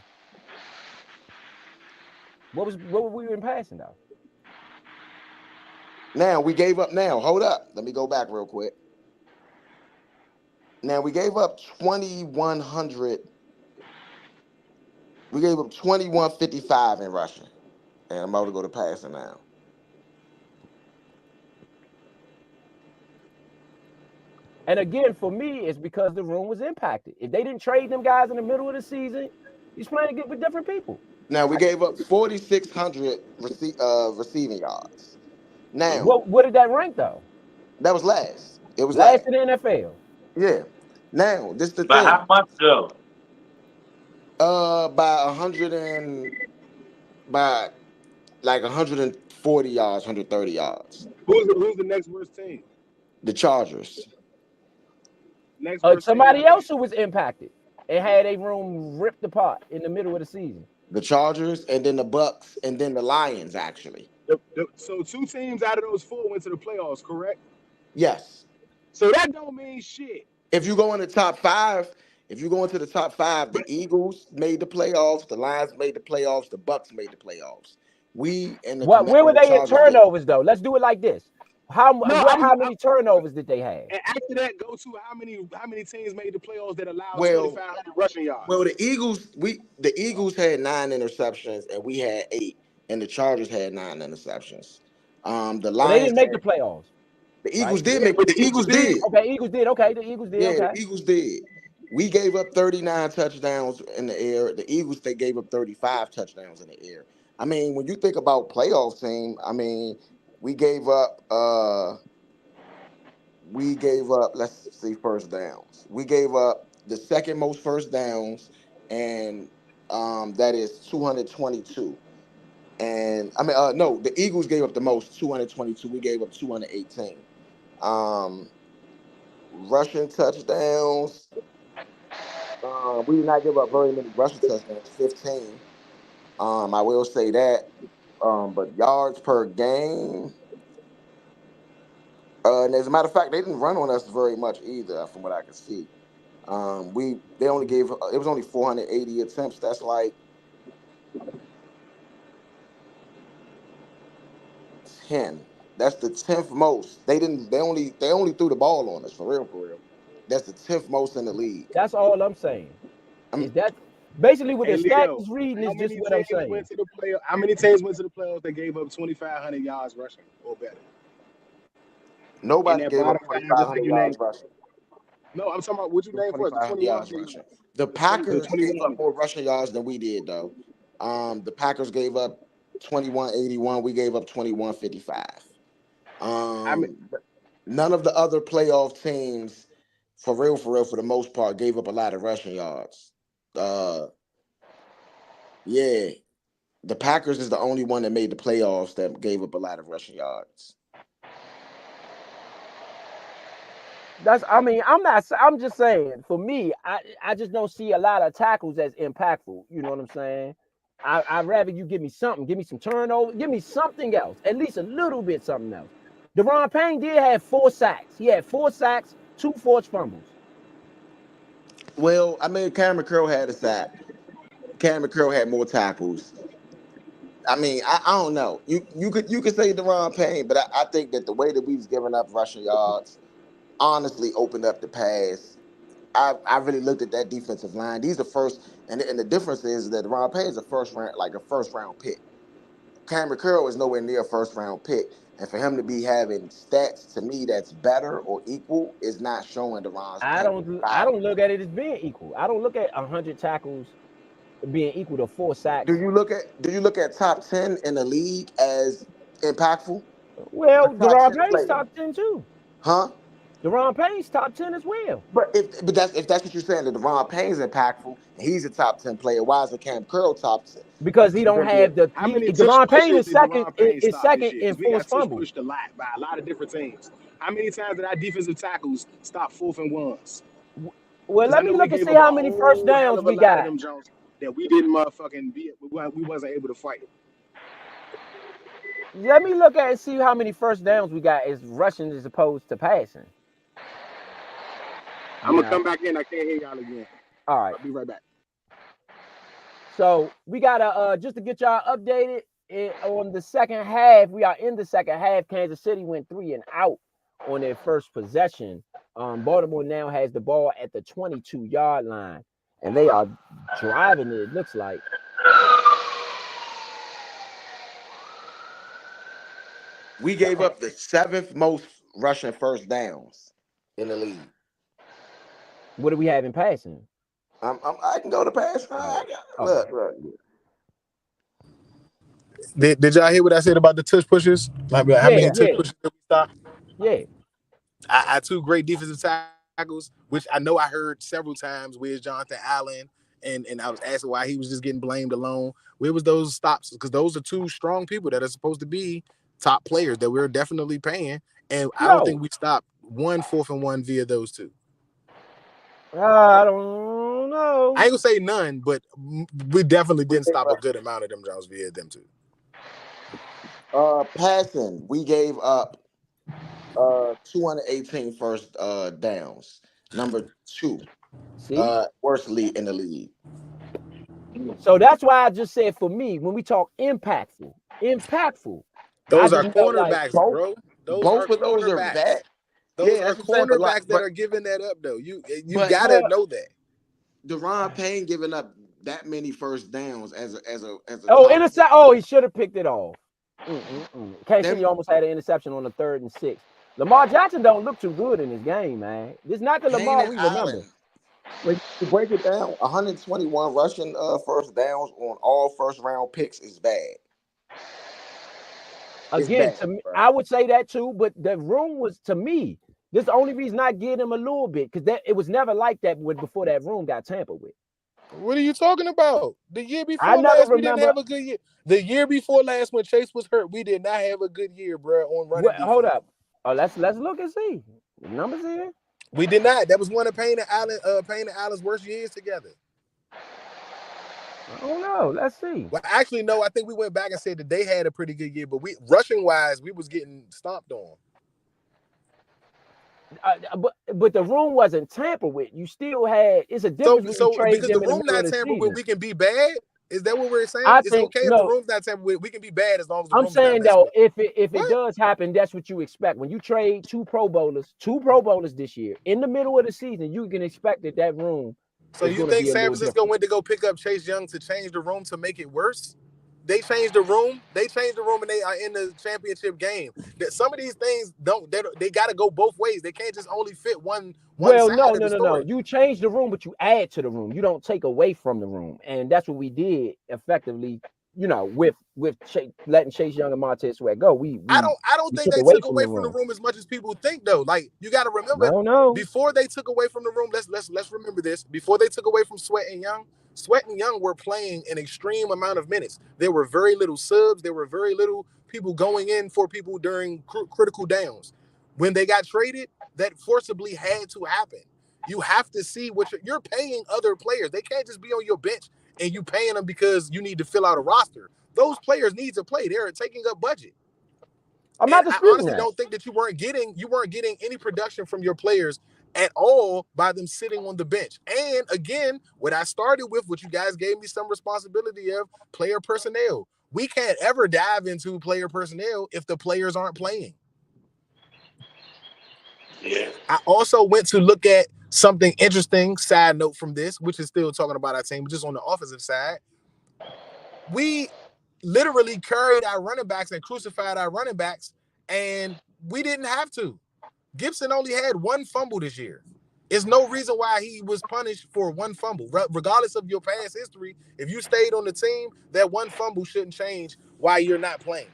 Speaker 6: What were we in passing though?
Speaker 3: Now we gave up. Hold up. Let me go back real quick. Now we gave up 2,100. We gave up 2,155 in rushing, and I'm about to go to passing now.
Speaker 6: And again, for me, it's because the room was impacted. If they didn't trade them guys in the middle of the season, he's playing with different people.
Speaker 3: Now we gave up 4,600 receiving yards. Now,
Speaker 6: what did that rank though?
Speaker 3: That was last. It was
Speaker 6: last in the NFL.
Speaker 3: Yeah. Now this is the
Speaker 4: By
Speaker 3: thing.
Speaker 4: how much though?
Speaker 3: By 140 yards, 130 yards.
Speaker 5: Who's the next worst team?
Speaker 3: The Chargers.
Speaker 6: Somebody else who was impacted and had a room ripped apart in the middle of the season.
Speaker 3: The Chargers, and then the Bucks, and then the Lions, actually.
Speaker 5: So 2 teams out of those 4 went to the playoffs, correct?
Speaker 3: Yes.
Speaker 5: So that don't mean shit.
Speaker 3: If you go in the top 5, If you go into the top 5, the Eagles made the playoffs, the Lions made the playoffs, the Bucks made the playoffs. We and the
Speaker 6: Where were
Speaker 3: and the
Speaker 6: they in
Speaker 3: Chargers did.
Speaker 6: turnovers though? Let's do it like this.
Speaker 5: No,
Speaker 6: How many turnovers did they have?
Speaker 5: and after that, go to how many teams made the playoffs that allowed
Speaker 3: Well,
Speaker 5: 2,500 rushing yards.
Speaker 3: well, the Eagles had 9 interceptions and we had 8, and the Chargers had 9 interceptions. The
Speaker 6: So they
Speaker 3: Lions
Speaker 6: didn't make the
Speaker 3: had
Speaker 6: playoffs,
Speaker 3: the
Speaker 6: right?
Speaker 3: Eagles did
Speaker 5: Yeah,
Speaker 3: make
Speaker 5: but
Speaker 3: the
Speaker 5: the Eagles
Speaker 3: Eagles
Speaker 5: did.
Speaker 3: did.
Speaker 6: Okay, Eagles did. Okay, the Eagles did.
Speaker 3: Yeah, the
Speaker 6: Okay.
Speaker 3: Eagles did. We gave up 39 touchdowns in the air. The Eagles, they gave up 35 touchdowns in the air. I mean, when you think about playoff team, I mean, we gave up let's see, first downs. We gave up the second most first downs, and that is 222. And I mean, no, the Eagles gave up the most, 222. We gave up 218. Um, Rushing touchdowns. We did not give up very many rushing touchdowns, 15. I will say that. But yards per game. And as a matter of fact, they didn't run on us very much either, from what I can see. They only gave it was only 480 attempts. That's like 10. That's the 10th most. They only threw the ball on us, for real, for real. That's the 10th most in the league.
Speaker 6: That's all I'm saying.
Speaker 3: I'm
Speaker 6: Is that basically what the
Speaker 5: Hey
Speaker 6: stats
Speaker 5: Leo,
Speaker 6: is reading
Speaker 5: how
Speaker 6: is just
Speaker 5: many
Speaker 6: what I'm
Speaker 5: teams
Speaker 6: saying.
Speaker 5: went to the playoff? How many teams went to the playoffs that gave up 2,500 yards rushing or better? In
Speaker 3: Nobody
Speaker 5: that
Speaker 3: gave up
Speaker 5: bottom five, just like
Speaker 3: 2,500
Speaker 5: you
Speaker 3: yards
Speaker 5: named.
Speaker 3: rushing.
Speaker 5: No, I'm talking about what you named first. The
Speaker 3: 2,500
Speaker 5: 21
Speaker 3: yards
Speaker 5: gave up.
Speaker 3: rushing. The
Speaker 5: The
Speaker 3: Packers gave up
Speaker 5: 21.
Speaker 3: more rushing yards than we did, though. The Packers gave up 2181. We gave up 2155.
Speaker 5: I mean,
Speaker 3: None of the other playoff teams, for real, for the most part, gave up a lot of rushing yards. Uh, yeah, the Packers is the only one that made the playoffs that gave up a lot of rushing yards.
Speaker 6: I'm just saying, for me, I just don't see a lot of tackles as impactful. You know what I'm saying? I'd rather you give me something, give me some turnover, give me something else, at least a little bit something else. Deron Payne did have 4 sacks. He had 4 sacks, 2 forced fumbles.
Speaker 3: Well, I mean, Cameron Curl had a sack. Cameron Curl had more tackles. I mean, I don't know. You could say Deron Payne, but I think that the way that we was giving up rushing yards honestly opened up the pass. I really looked at that defensive line. These are first, and the difference is that Deron Payne is a first round pick. Cameron Curl is nowhere near a first round pick, and for him to be having stats to me that's better or equal is not showing Deron Payne's
Speaker 6: I
Speaker 3: value.
Speaker 6: don't look at it as being equal. I don't look at 100 tackles being equal to 4
Speaker 3: Do
Speaker 6: sacks.
Speaker 3: you look at top 10 in the league as impactful? A
Speaker 6: Well,
Speaker 3: top
Speaker 6: Deron
Speaker 3: 10
Speaker 6: Payne's
Speaker 3: player,
Speaker 6: top 10 too.
Speaker 3: huh?
Speaker 6: Deron Payne's top 10 as well.
Speaker 3: But if that's what you're saying, that Deron Payne's impactful and he's a top 10 player, why isn't Cam Curl top 10?
Speaker 6: Because he don't
Speaker 3: Because the
Speaker 6: have the
Speaker 5: how many tush
Speaker 6: Deron Payne
Speaker 5: pushes
Speaker 6: is
Speaker 5: did Deron Payne
Speaker 6: is
Speaker 5: stop this
Speaker 6: second
Speaker 5: year?
Speaker 6: in
Speaker 5: Because we got
Speaker 6: forced
Speaker 5: tush
Speaker 6: fumbles.
Speaker 5: pushed a lot by a lot of different teams. How many times did our defensive tackles stop 4th and 1s?
Speaker 6: Well,
Speaker 5: Because I
Speaker 6: let
Speaker 5: know
Speaker 6: me
Speaker 5: we
Speaker 6: look and
Speaker 5: gave
Speaker 6: see
Speaker 5: up a
Speaker 6: how many first
Speaker 5: whole hell
Speaker 6: downs
Speaker 5: of a
Speaker 6: we
Speaker 5: lot of
Speaker 6: got.
Speaker 5: them Jones that we didn't motherfucking be. We wasn't able to fight.
Speaker 6: Let me look at and see how many first downs we got as rushing as opposed to passing.
Speaker 5: I'm
Speaker 6: Then
Speaker 5: gonna come back in. I can't hear y'all again.
Speaker 6: all right.
Speaker 5: I'll be right back.
Speaker 6: So we gotta just to get y'all updated on the second half. We are in the second half. Kansas City went 3 and out on their first possession. Baltimore now has the ball at the 22-yard line, and they are driving it. It looks like.
Speaker 3: we gave up the 7th most rushing first downs in the league.
Speaker 6: What do we have in passing?
Speaker 3: I can go to pass.
Speaker 6: Oh, okay.
Speaker 3: Look.
Speaker 5: Did y'all hear what I said about the tush pushes? Like how
Speaker 6: Yeah,
Speaker 5: many tush
Speaker 6: yeah,
Speaker 5: pushes did we stop?
Speaker 6: yeah.
Speaker 5: I 2 great defensive tackles, which I know I heard several times with Jonathan Allen, and I was asking why he was just getting blamed alone. Where was those stops? Because those are 2 strong people that are supposed to be top players that we're definitely paying, and I don't think
Speaker 6: No,
Speaker 5: we stopped 1 4th and 1 via those 2.
Speaker 6: I don't know.
Speaker 5: I ain't gonna say none, but we definitely
Speaker 3: We
Speaker 5: didn't
Speaker 3: gave
Speaker 5: stop a good amount of them Jones via them 2.
Speaker 3: Passing. We gave up 218 first downs. Number 2.
Speaker 6: See?
Speaker 3: Worst league in the league.
Speaker 6: So that's why I just said for me, when we talk impactful, I
Speaker 5: Those are
Speaker 6: just felt like
Speaker 5: cornerbacks,
Speaker 3: Both,
Speaker 5: bro. Those are
Speaker 3: both of those are
Speaker 5: cornerbacks.
Speaker 3: vet.
Speaker 5: Those
Speaker 3: Yeah,
Speaker 5: are
Speaker 3: that's what I'm saying.
Speaker 5: cornerbacks that are giving that up, though. You
Speaker 3: but
Speaker 5: gotta know that.
Speaker 3: Deron Payne giving up that many first downs as a
Speaker 6: intercept. Oh, he should have picked it off. Kansas City
Speaker 3: Them-
Speaker 6: almost had an interception on the 3rd and 6. Lamar Jackson don't look too good in this game, man. This is not the
Speaker 3: Payne
Speaker 6: Lamar
Speaker 3: and
Speaker 6: we remember.
Speaker 3: Allen. When you break it down, 121 rushing first downs on all first round picks is bad.
Speaker 6: Again,
Speaker 3: bad,
Speaker 6: to me,
Speaker 3: bro.
Speaker 6: I would say that too, but the room was, to me, this is the only reason I give him a little bit, because it was never like that before that room got tampered with.
Speaker 5: What are you talking about? The year before
Speaker 6: I never
Speaker 5: last, we
Speaker 6: remember.
Speaker 5: didn't have a good year. The year before last, when Chase was hurt, we did not have a good year, bro, on running defense.
Speaker 6: Hold up. Oh, let's look and see. The numbers here.
Speaker 5: We did not. That was one of Payne and Allen's worst years together.
Speaker 6: I don't know. Let's see.
Speaker 5: Well, actually, no. I think we went back and said that they had a pretty good year, but we rushing wise, we was getting stomped on.
Speaker 6: But the room wasn't tampered with. You still had. It's a difference.
Speaker 5: So because the room not tampered with, we can be bad. Is that what we're saying? It's okay if the room's not tampered with. We can be bad as long as the room's not. I'm saying
Speaker 6: though, if it does happen, that's what you expect. When you trade two Pro Bowlers this year in the middle of the season, you can expect that room.
Speaker 5: So you think San Francisco went to go pick up Chase Young to change the room to make it worse? They changed the room. And they are in the championship game. That some of these things they got to go both ways. They can't just only fit one.
Speaker 6: Well, no. You change the room, but you add to the room. You don't take away from the room, and that's what we did effectively. With letting Chase Young and Montez Sweat go,
Speaker 5: I don't think they took away from the room as much as people think, though. Like, you got to remember, before they took away from the room, let's remember this. Before they took away from Sweat and Young were playing an extreme amount of minutes. There were very little subs. There were very little people going in for people during critical downs. When they got traded, that forcibly had to happen. You have to see what you're paying other players. They can't just be on your bench and you paying them because you need to fill out a roster. Those players need to play. They're taking up budget.
Speaker 6: I honestly
Speaker 5: don't think that you weren't getting any production from your players at all by them sitting on the bench. And again, what I started with, what you guys gave me some responsibility of, player personnel. We can't ever dive into player personnel if the players aren't playing.
Speaker 4: Yeah.
Speaker 5: I also went to look at something interesting, side note from this, which is still talking about our team, but just on the offensive side. We literally carried our running backs and crucified our running backs, and we didn't have to. Gibson only had one fumble this year. There's no reason why he was punished for one fumble. Regardless of your past history, if you stayed on the team, that one fumble shouldn't change why you're not playing.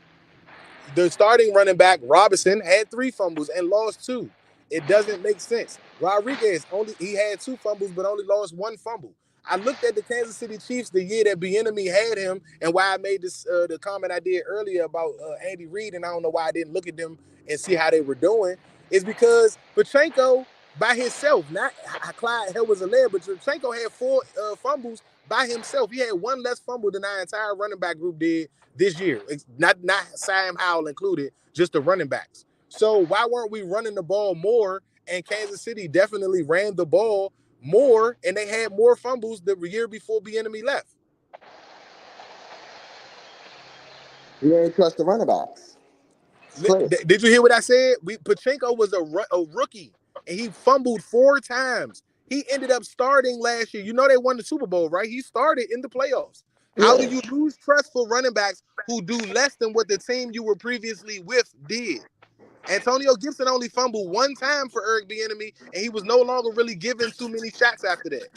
Speaker 5: The starting running back, Robinson, had 3 fumbles and lost 2. It doesn't make sense. Rodriguez, he had 2 fumbles, but only lost 1 fumble. I looked at the Kansas City Chiefs the year that Bieniemy had him, and why I made this the comment I did earlier about Andy Reid, and I don't know why I didn't look at them and see how they were doing, is because Pacheco by himself, not Clyde Edwards-Helaire, but Pacheco had 4 fumbles by himself. He had 1 less fumble than our entire running back group did this year. It's not Sam Howell included, just the running backs. So why weren't we running the ball more? And Kansas City definitely ran the ball more, and they had more fumbles the year before Bieniemy left.
Speaker 3: You ain't trust the running backs.
Speaker 5: Did you hear what I said? Pacheco was a rookie, and he fumbled 4 times. He ended up starting last year. You know they won the Super Bowl, right? He started in the playoffs. Yeah. How do you lose trust for running backs who do less than what the team you were previously with did? Antonio Gibson only fumbled 1 time for Eric Bieniemy, and he was no longer really given too many shots after that.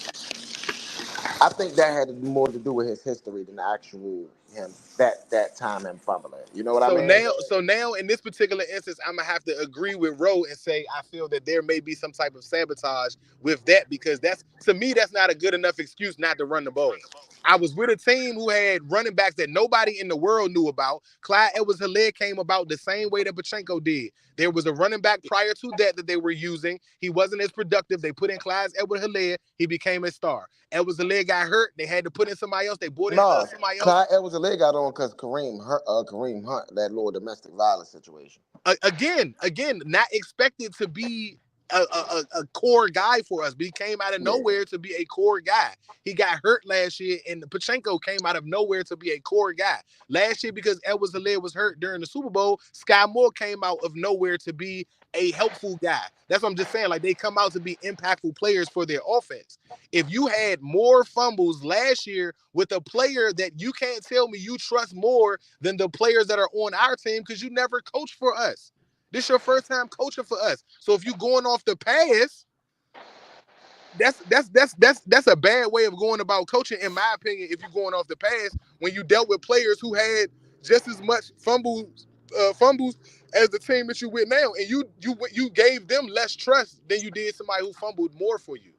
Speaker 3: I think that had more to do with his history than the actual him that time and fumbling. You know what I mean?
Speaker 5: So now in this particular instance, I'm gonna have to agree with Roe and say I feel that there may be some type of sabotage with that, because that's not a good enough excuse not to run the ball. I was with a team who had running backs that nobody in the world knew about. Clyde Edwards-Helaire came about the same way that Pacheco did. There was a running back prior to that they were using. He wasn't as productive. They put in Clyde Edwards-Helaire. He became a star. Edwards-Helaire got hurt. They had to put in somebody else. They brought in somebody else.
Speaker 3: Clyde Edwards-Helaire got on because Kareem Hunt, that little domestic violence situation.
Speaker 5: Again, not expected to be a core guy for us, but he came out of nowhere to be a core guy. He got hurt last year, and Pachenko came out of nowhere to be a core guy. Last year, because Edwards-Helaire was hurt during the Super Bowl, Sky Moore came out of nowhere to be a helpful guy. That's what I'm just saying. Like, they come out to be impactful players for their offense. If you had more fumbles last year with a player that you can't tell me you trust more than the players that are on our team, because you never coached for us. This your first time coaching for us. So if you going off the pass, that's a bad way of going about coaching, in my opinion. If you're going off the pass, when you dealt with players who had just as much fumbles as the team that you with now, and you gave them less trust than you did somebody who fumbled more for you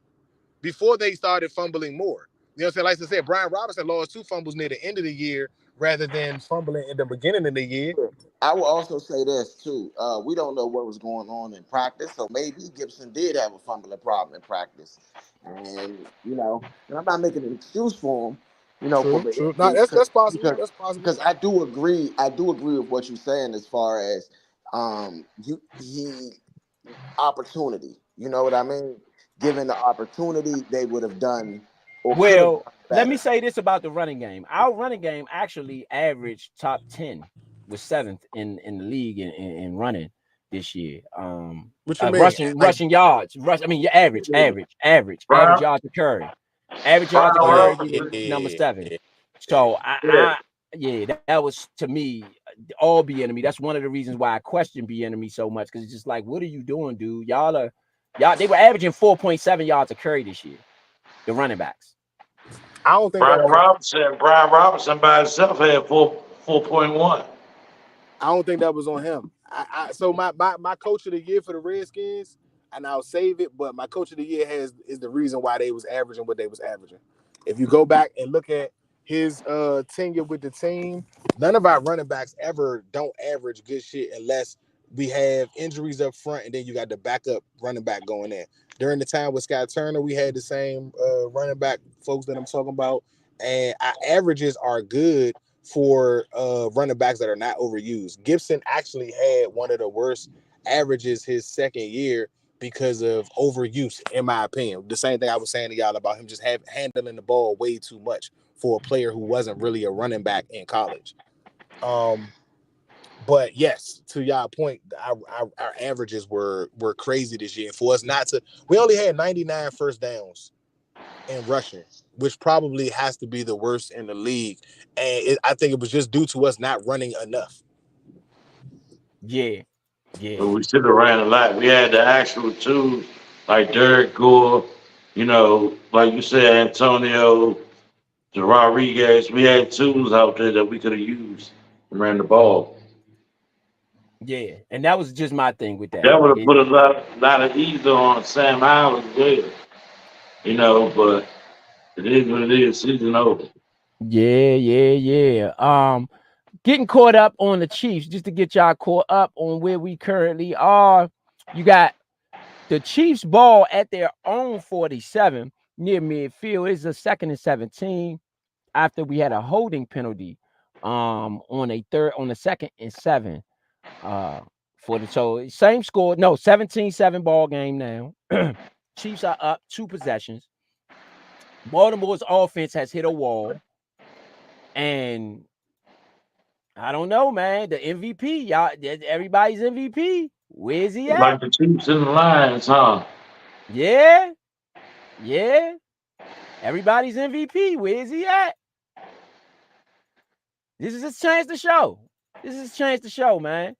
Speaker 5: before they started fumbling more. You know what I'm saying? Like I said, Brian Robinson lost 2 fumbles near the end of the year rather than fumbling in the beginning of the year.
Speaker 3: I will also say this too. We don't know what was going on in practice, so maybe Gibson did have a fumbling problem in practice, and and I'm not making an excuse for him.
Speaker 5: True. No, that's possible. That's possible.
Speaker 3: Because I do agree with what you're saying as far as he opportunity. You know what I mean? Given the opportunity, they would have done.
Speaker 6: Well, let me say this about the running game. Our running game actually averaged top 10, was 7th in the league in running this year.
Speaker 5: What you mean?
Speaker 6: Rushing yards. Your average yards to carry. Average yards to carry, we were number 7. So that was, to me, all Bieniemy. That's one of the reasons why I question Bieniemy so much, because it's just like, what are you doing, dude? Y'all they were averaging 4.7 yards a carry this year, the running backs.
Speaker 5: I don't think
Speaker 4: Brian Robinson by himself had 4.1.
Speaker 5: I don't think that was on him. So my coach of the year for the Redskins, and I'll save it, but my coach of the year is the reason why they was averaging what they was averaging. If you go back and look at his tenure with the team, none of our running backs ever don't average good shit unless we have injuries up front, and then you got the backup running back going in. During the time with Scott Turner, we had the same running back folks that I'm talking about, and our averages are good for running backs that are not overused. Gibson actually had one of the worst averages his second year because of overuse, in my opinion. The same thing I was saying to y'all about him just handling the ball way too much for a player who wasn't really a running back in college. But yes, to y'all point, our averages were crazy this year. For us not to, we only had 99 first downs in rushing, which probably has to be the worst in the league. And I think it was just due to us not running enough.
Speaker 6: Yeah.
Speaker 4: But we should have ran a lot. We had the actual tools like Derek Gore, like you said, Antonio, Rodriguez. We had tools out there that we could have used and ran the ball.
Speaker 6: Yeah, and that was just my thing with that.
Speaker 4: That would have put a lot of ease on Sam Howell as well. But it is what it is. Season over.
Speaker 6: Yeah. Getting caught up on the Chiefs, just to get y'all caught up on where we currently are. You got the Chiefs ball at their own 47 near midfield. It's a 2nd and 17 after we had a holding penalty on a 2nd and 7 so same score. No, 17-7 ball game now. Chiefs are up 2 possessions. Baltimore's offense has hit a wall, and I don't know, man. The MVP, y'all, everybody's MVP. Where's he at?
Speaker 4: Like the Chiefs and the Lions, huh?
Speaker 6: Yeah. Everybody's MVP. Where's he at? This is his chance to show. Man.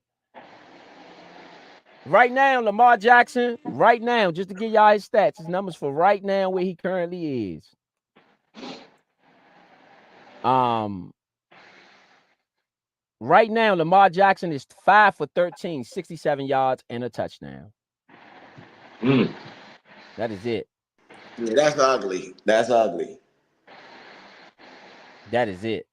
Speaker 6: Right now, Lamar Jackson, just to give y'all his stats, his numbers for right now, where he currently is. Right now, Lamar Jackson is 5 for 13, 67 yards and a touchdown. That is it.
Speaker 3: Yeah, that's ugly. That
Speaker 6: is it.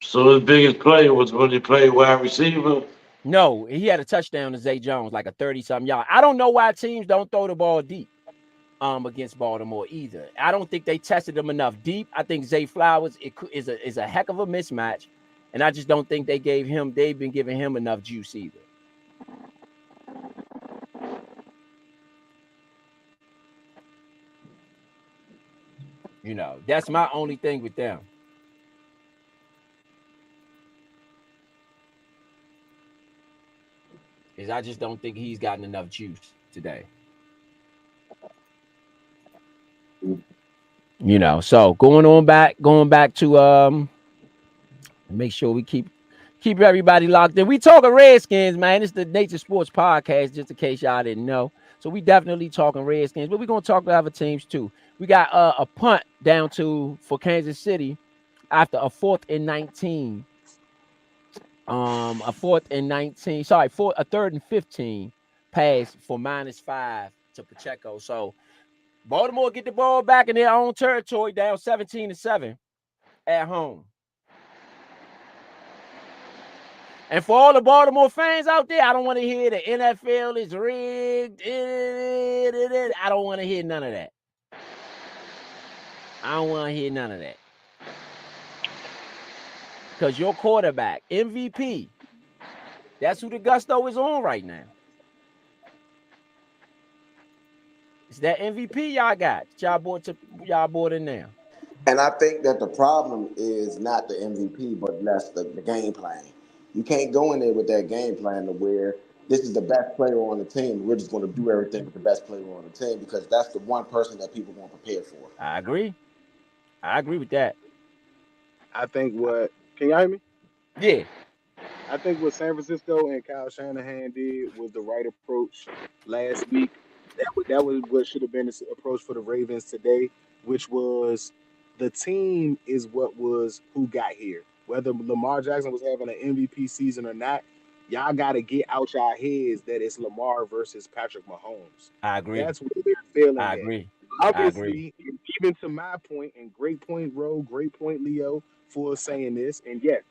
Speaker 4: So his biggest play was when he played wide receiver?
Speaker 6: No, he had a touchdown to Zay Jones, like a 30-something yard. I don't know why teams don't throw the ball deep against Baltimore either. I don't think they tested him enough deep. I think Zay Flowers is a heck of a mismatch. And I just don't think they've been giving him enough juice either. You know, that's my only thing with them. Is I just don't think he's gotten enough juice today. You know, so going back to make sure we keep everybody locked in. We talking Redskins, man. It's the Nature Sports Podcast, just in case y'all didn't know. So we definitely talking Redskins, but we're gonna talk about other teams too. We got a punt down for Kansas City after a 4th and 19. A 4th and 19. Sorry, a 3rd and 15 pass for -5 to Pacheco. So Baltimore get the ball back in their own territory, down 17-7 at home. And for all the Baltimore fans out there, I don't want to hear the NFL is rigged. I don't want to hear none of that. I don't want to hear none of that. Because your quarterback, MVP, that's who the gusto is on right now. It's that MVP y'all got. Y'all bought in there.
Speaker 3: And I think that the problem is not the MVP, but that's the game plan. You can't go in there with that game plan to where this is the best player on the team. We're just going to do everything with the best player on the team because that's the one person that people won't prepare for.
Speaker 6: I agree with that.
Speaker 5: I think can you hear me?
Speaker 6: Yeah.
Speaker 5: I think what San Francisco and Kyle Shanahan did was the right approach last week. That was what should have been the approach for the Ravens today, which was the team is what was who got here. Whether Lamar Jackson was having an MVP season or not, y'all got to get out y'all heads that it's Lamar versus Patrick Mahomes.
Speaker 6: I agree.
Speaker 5: That's what they're feeling
Speaker 6: I
Speaker 5: at.
Speaker 6: agree.
Speaker 5: Obviously, even to my point, and great point, Ro, great point, Leo, for saying this. And yes,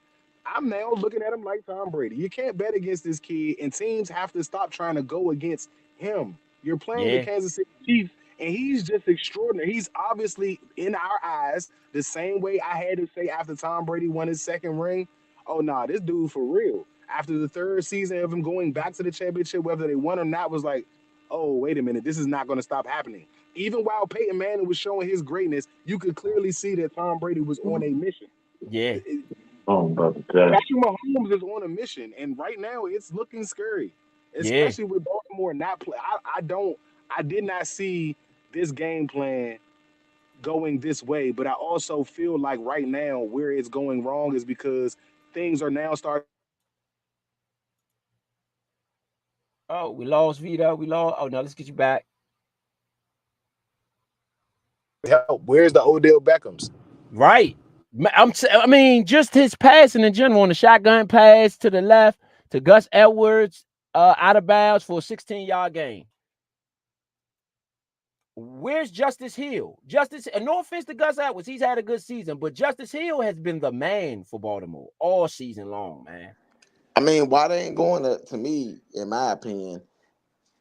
Speaker 5: I'm now looking at him like Tom Brady. You can't bet against this kid, and teams have to stop trying to go against him. You're playing the
Speaker 6: Yeah.
Speaker 5: Kansas City Chiefs, and he's just extraordinary. He's obviously, in our eyes, the same way I had to say after Tom Brady won his second ring. Oh, nah, this dude for real. After the 3rd season of him going back to the championship, whether they won or not, was like, oh, wait a minute, this is not going to stop happening. Even while Peyton Manning was showing his greatness, you could clearly see that Tom Brady was on a mission.
Speaker 6: Yeah.
Speaker 5: Patrick Mahomes is on a mission, and right now it's looking scary, especially with Baltimore not play. I did not see this game plan going this way, but I also feel like right now where it's going wrong is because things are now starting.
Speaker 6: Oh, we lost Vito. We lost. Oh, no, let's get you back.
Speaker 5: Where's the Odell Beckhams?
Speaker 6: Right. I mean, just his passing in general on the shotgun pass to the left to Gus Edwards out of bounds for a 16-yard gain. Where's Justice Hill? No offense to Gus Edwards, he's had a good season, but Justice Hill has been the man for Baltimore all season long, man.
Speaker 3: I mean, why they ain't going to me, in my opinion,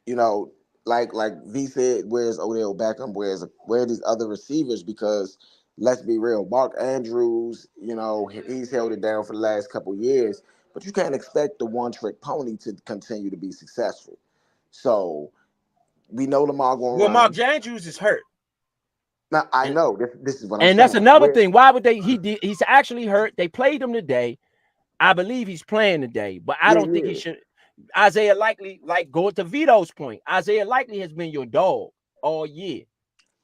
Speaker 3: you know, like V said, where's Odell Beckham? Where are these other receivers? Because let's be real, Mark Andrews, he's held it down for the last couple years, but you can't expect the one-trick pony to continue to be successful. So we know Lamar going to run.
Speaker 6: Mark Andrews is hurt.
Speaker 3: Now, I know this is what I'm saying.
Speaker 6: And that's another thing. Why would they? He's actually hurt. They played him today. I believe he's playing today, but I don't think he should. Isaiah Likely, like going to Vito's point, Isaiah Likely has been your dog all year.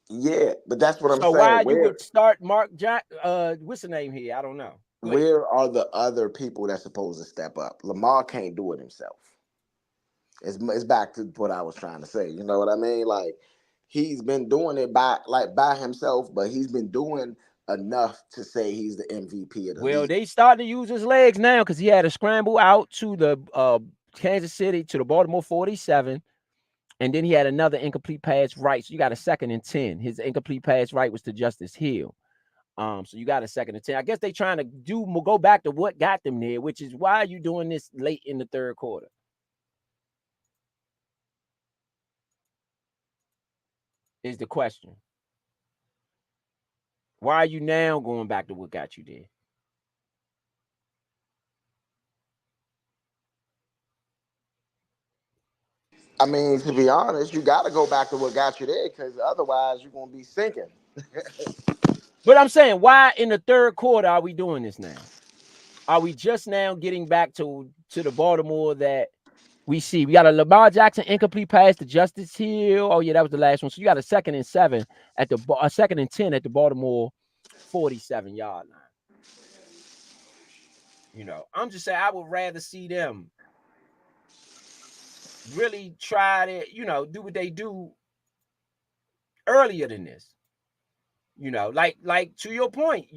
Speaker 3: Yeah, but that's what I'm saying.
Speaker 6: So why you would start Mark what's the name here? I don't know.
Speaker 3: Where are the other people that's supposed to step up? Lamar can't do it himself. It's back to what I was trying to say. You know what I mean? Like, he's been doing it by himself, but he's been doing enough to say he's the MVP of the league.
Speaker 6: They started to use his legs now because he had a scramble out to the Kansas City to the Baltimore 47, and then he had another incomplete pass right. So you got a 2nd and 10. His incomplete pass right was to Justice Hill. So you got a 2nd and 10. I guess they trying to go back to what got them there, which is why are you doing this late in the 3rd quarter? Is the question. Why are you now going back to what got you there?
Speaker 3: I mean, to be honest, you got to go back to what got you there, because otherwise you're gonna be sinking.
Speaker 6: But I'm saying, why in the third quarter are we doing this now? Are we just now getting back to the Baltimore that we see? We got a Lamar Jackson incomplete pass to Justice Hill. Oh yeah, that was the last one. So you got a 2nd and 7 at the a 2nd and 10 at the Baltimore 47-yard line. You know, I'm just saying I would rather see them really try to, you know, do what they do earlier than this. You know, like to your point,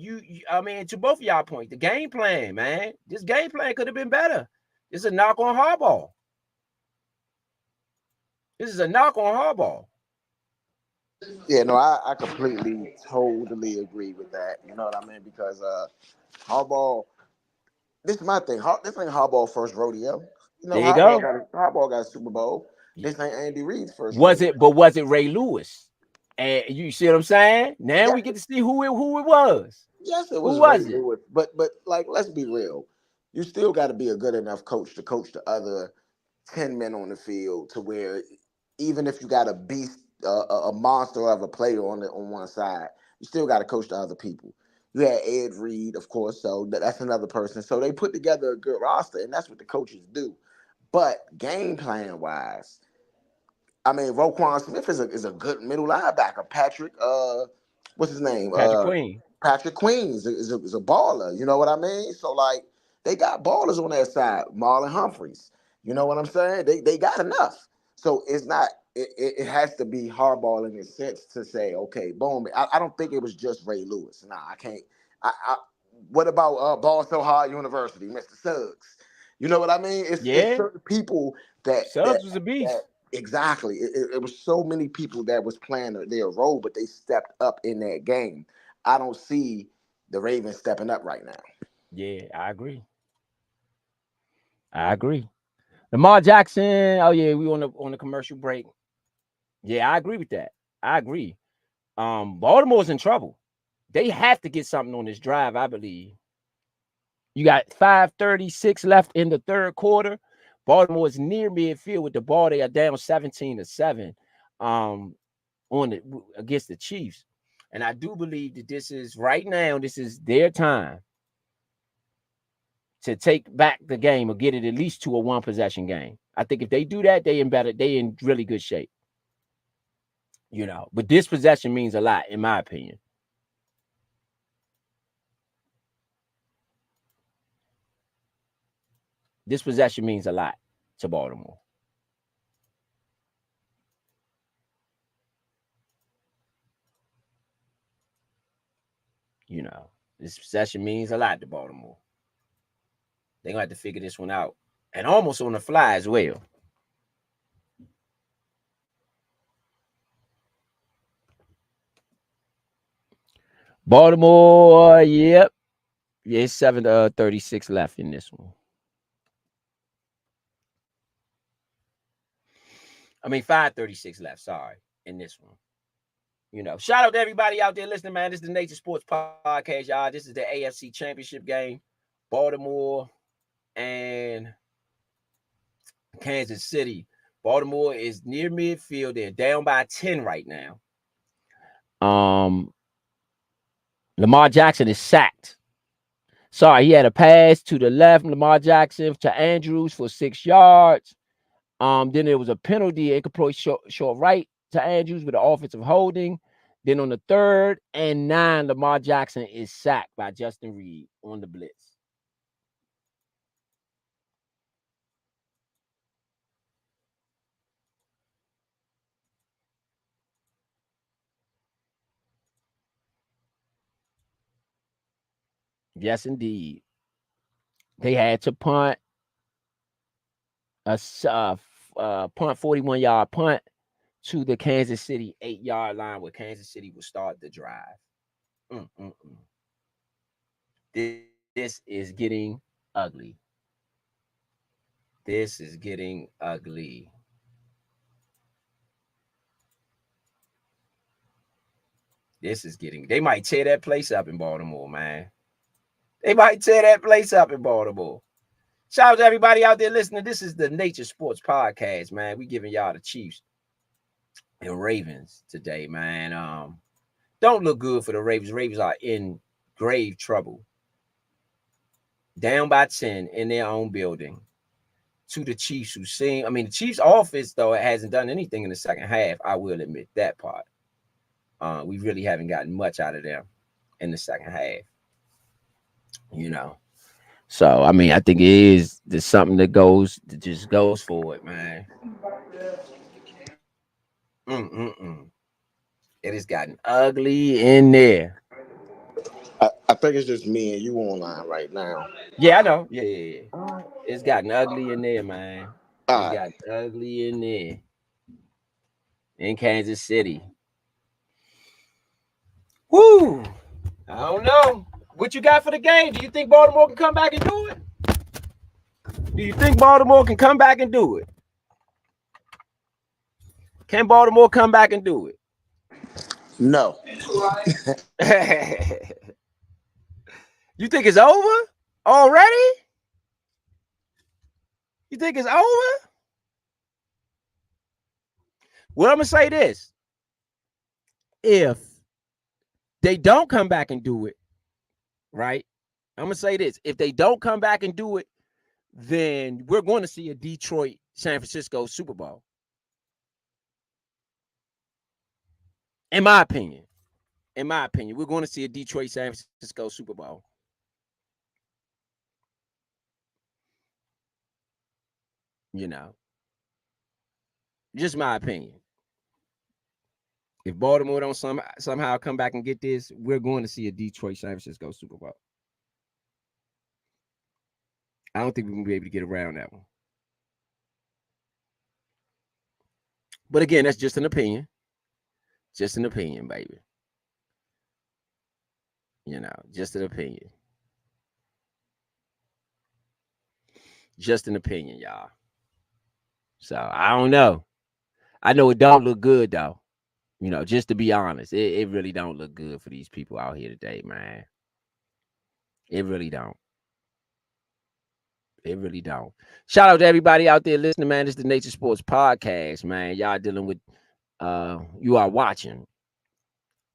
Speaker 6: I mean, to both of y'all point, the game plan, man, this game plan could have been better. This is a knock on Harbaugh. This is a knock on Harbaugh.
Speaker 3: Yeah, no, I completely, totally agree with that. You know what I mean? Because Harbaugh, this is my thing. This ain't Harbaugh first rodeo. You know,
Speaker 6: There you go.
Speaker 3: Harbaugh got a Super Bowl. This ain't Andy Reid's first
Speaker 6: Was
Speaker 3: rodeo.
Speaker 6: it? But was it Ray Lewis? And you see what I'm saying? Now
Speaker 3: Yes,
Speaker 6: we get to see who it was.
Speaker 3: yes, it
Speaker 6: Who
Speaker 3: was Ray
Speaker 6: was it?
Speaker 3: Lewis. But like, let's be real. You still got to be a good enough coach to coach the other 10 men on the field, to where even if you got a beast, a monster of a player on one side, you still got to coach the other people. You had Ed Reed, of course, so that's another person. So they put together a good roster, and that's what the coaches do. But game plan wise, I mean, Roquan Smith is a good middle linebacker. Patrick, what's his name?
Speaker 6: Patrick Queen.
Speaker 3: Patrick Queen is a baller. You know what I mean? So like, they got ballers on their side. Marlon Humphreys. You know what I'm saying? They got enough. So it's not. It has to be hardball in a sense to say, okay, boom. I don't think it was just Ray Lewis. Nah, I can't. What about Ball So Hard University, Mr. Suggs? You know what I mean? It's
Speaker 6: Yeah,
Speaker 3: certain people that
Speaker 6: Suggs was a beast.
Speaker 3: exactly. It was so many people that was playing their role, but they stepped up in that game. I don't see the Ravens stepping up right now.
Speaker 6: Yeah, I agree. I agree. Lamar Jackson. Oh yeah, we on the commercial break. Yeah, I agree with that. I agree. Baltimore's in trouble. They have to get something on this drive, I believe. You got 5:36 left in the third quarter. Baltimore is near midfield with the ball. They are down 17-7 on against the Chiefs. And I do believe that this is right now, this is their time to take back the game or get it at least to a one possession game. I think if they do that, they in really good shape. You know, but this possession means a lot, in my opinion. This possession means a lot to Baltimore. You know, this possession means a lot to Baltimore. They're gonna have to figure this one out. And almost on the fly as well. Baltimore, yep. Yeah, it's 7:36 left in this one. I mean, 5:36 left, sorry, in this one. You know, shout out to everybody out there listening, man. This is the Nature Sports Podcast, y'all. This is the AFC Championship game. Baltimore and Kansas City. Baltimore is near midfield. They're down by 10 right now. Lamar Jackson is sacked. Sorry, he had a pass to the left, Lamar Jackson to Andrews for 6 yards. Then there was a penalty, incomplete short right to Andrews with the offensive holding. Then on the 3rd and 9, Lamar Jackson is sacked by Justin Reed on the blitz. Yes, indeed. They had to punt a punt 41-yard punt to the Kansas City 8-yard line, where Kansas City will start the drive. This is getting ugly. This is getting ugly. They might tear that place up in Baltimore, man. They might tear that place up in Baltimore. Shout out to everybody out there listening. This is the Nature Sports Podcast, man. We giving y'all the Chiefs and Ravens today, man. Don't look good for the Ravens. Ravens are in grave trouble. Down by 10 in their own building to the Chiefs, who seem, I mean, the Chiefs offense, though, it hasn't done anything in the second half. I will admit that part. We really haven't gotten much out of them in the second half. You know. So, I mean, I think there's something that just goes for it, man. It has gotten ugly in there.
Speaker 3: I think it's just me and you online right now.
Speaker 6: Yeah, I know. Yeah. It's gotten ugly in there, man. It's gotten ugly in there. In Kansas City. Woo! I don't know. What you got for the game? Do you think Baltimore can come back and do it? Do you think Baltimore can come back and do it? Can Baltimore come back and do it?
Speaker 3: No.
Speaker 6: You think it's over already? You think it's over? Well, I'm going to say this. If they don't come back and do it, right? I'm going to say this. If they don't come back and do it, then we're going to see a Detroit-San Francisco Super Bowl. In my opinion, we're going to see a Detroit-San Francisco Super Bowl. You know, just my opinion. If Baltimore don't somehow come back and get this, we're going to see a Detroit-San Francisco Super Bowl. I don't think we're going to be able to get around that one. But again, that's just an opinion. Just an opinion, baby. You know, just an opinion. Just an opinion, y'all. So, I don't know. I know it don't look good, though. You know, just to be honest, it really don't look good for these people out here today, man. It really don't. It really don't. Shout out to everybody out there listening, man. This is the Nature Sports Podcast, man. Y'all dealing with, you are watching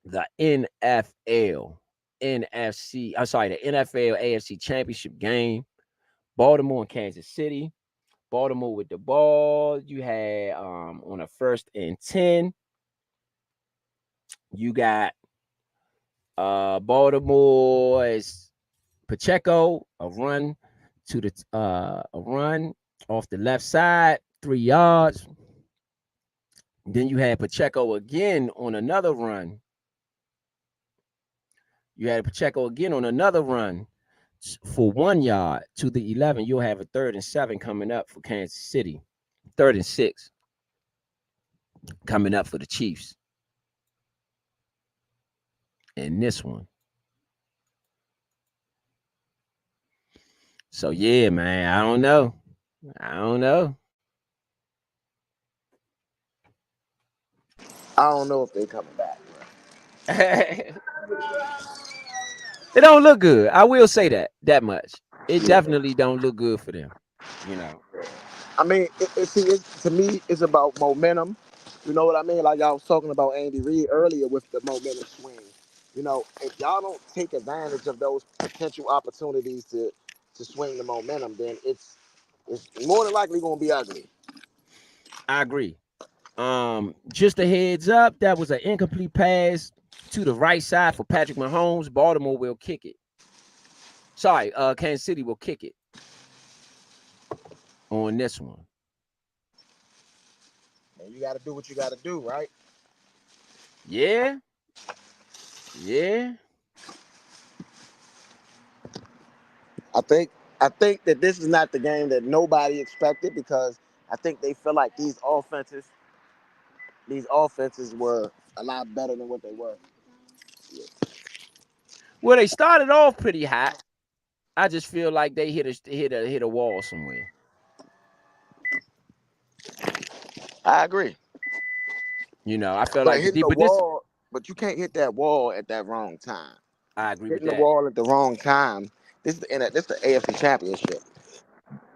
Speaker 6: the NFL, NFC. I'm sorry, the NFL AFC Championship game. Baltimore and Kansas City. Baltimore with the ball. You had on a 1st and 10. You got Baltimore's Pacheco, a run off the left side, 3 yards. Then you had Pacheco again on another run. For 1 yard to the 11. You'll have a 3rd and 7 coming up for Kansas City. 3rd and 6 coming up for the Chiefs. In this one. So, yeah, man, I don't know. I don't know
Speaker 3: if they're coming back.
Speaker 6: It don't look good. I will say that much. It definitely don't look good for them. You know.
Speaker 3: I mean, to me, it's about momentum. You know what I mean? Like y'all was talking about Andy Reid earlier with the momentum swing. You know, if y'all don't take advantage of those potential opportunities to swing the momentum, then it's more than likely going to be ugly.
Speaker 6: I agree. Just a heads up, that was an incomplete pass to the right side for Patrick Mahomes. Baltimore will kick it. Sorry, Kansas City will kick it on this one.
Speaker 3: And you got to do what you got to do, right?
Speaker 6: Yeah.
Speaker 3: I think that this is not the game that nobody expected, because I think they feel like these offenses were a lot better than what they were.
Speaker 6: Yeah. Well, they started off pretty hot. I just feel like they hit a wall somewhere.
Speaker 3: I agree.
Speaker 6: You know, I feel
Speaker 3: but
Speaker 6: like
Speaker 3: hitting the wall, but you can't hit that wall at that wrong time.
Speaker 6: I agree with
Speaker 3: hitting
Speaker 6: that.
Speaker 3: the wall at the wrong time. This is the AFC Championship.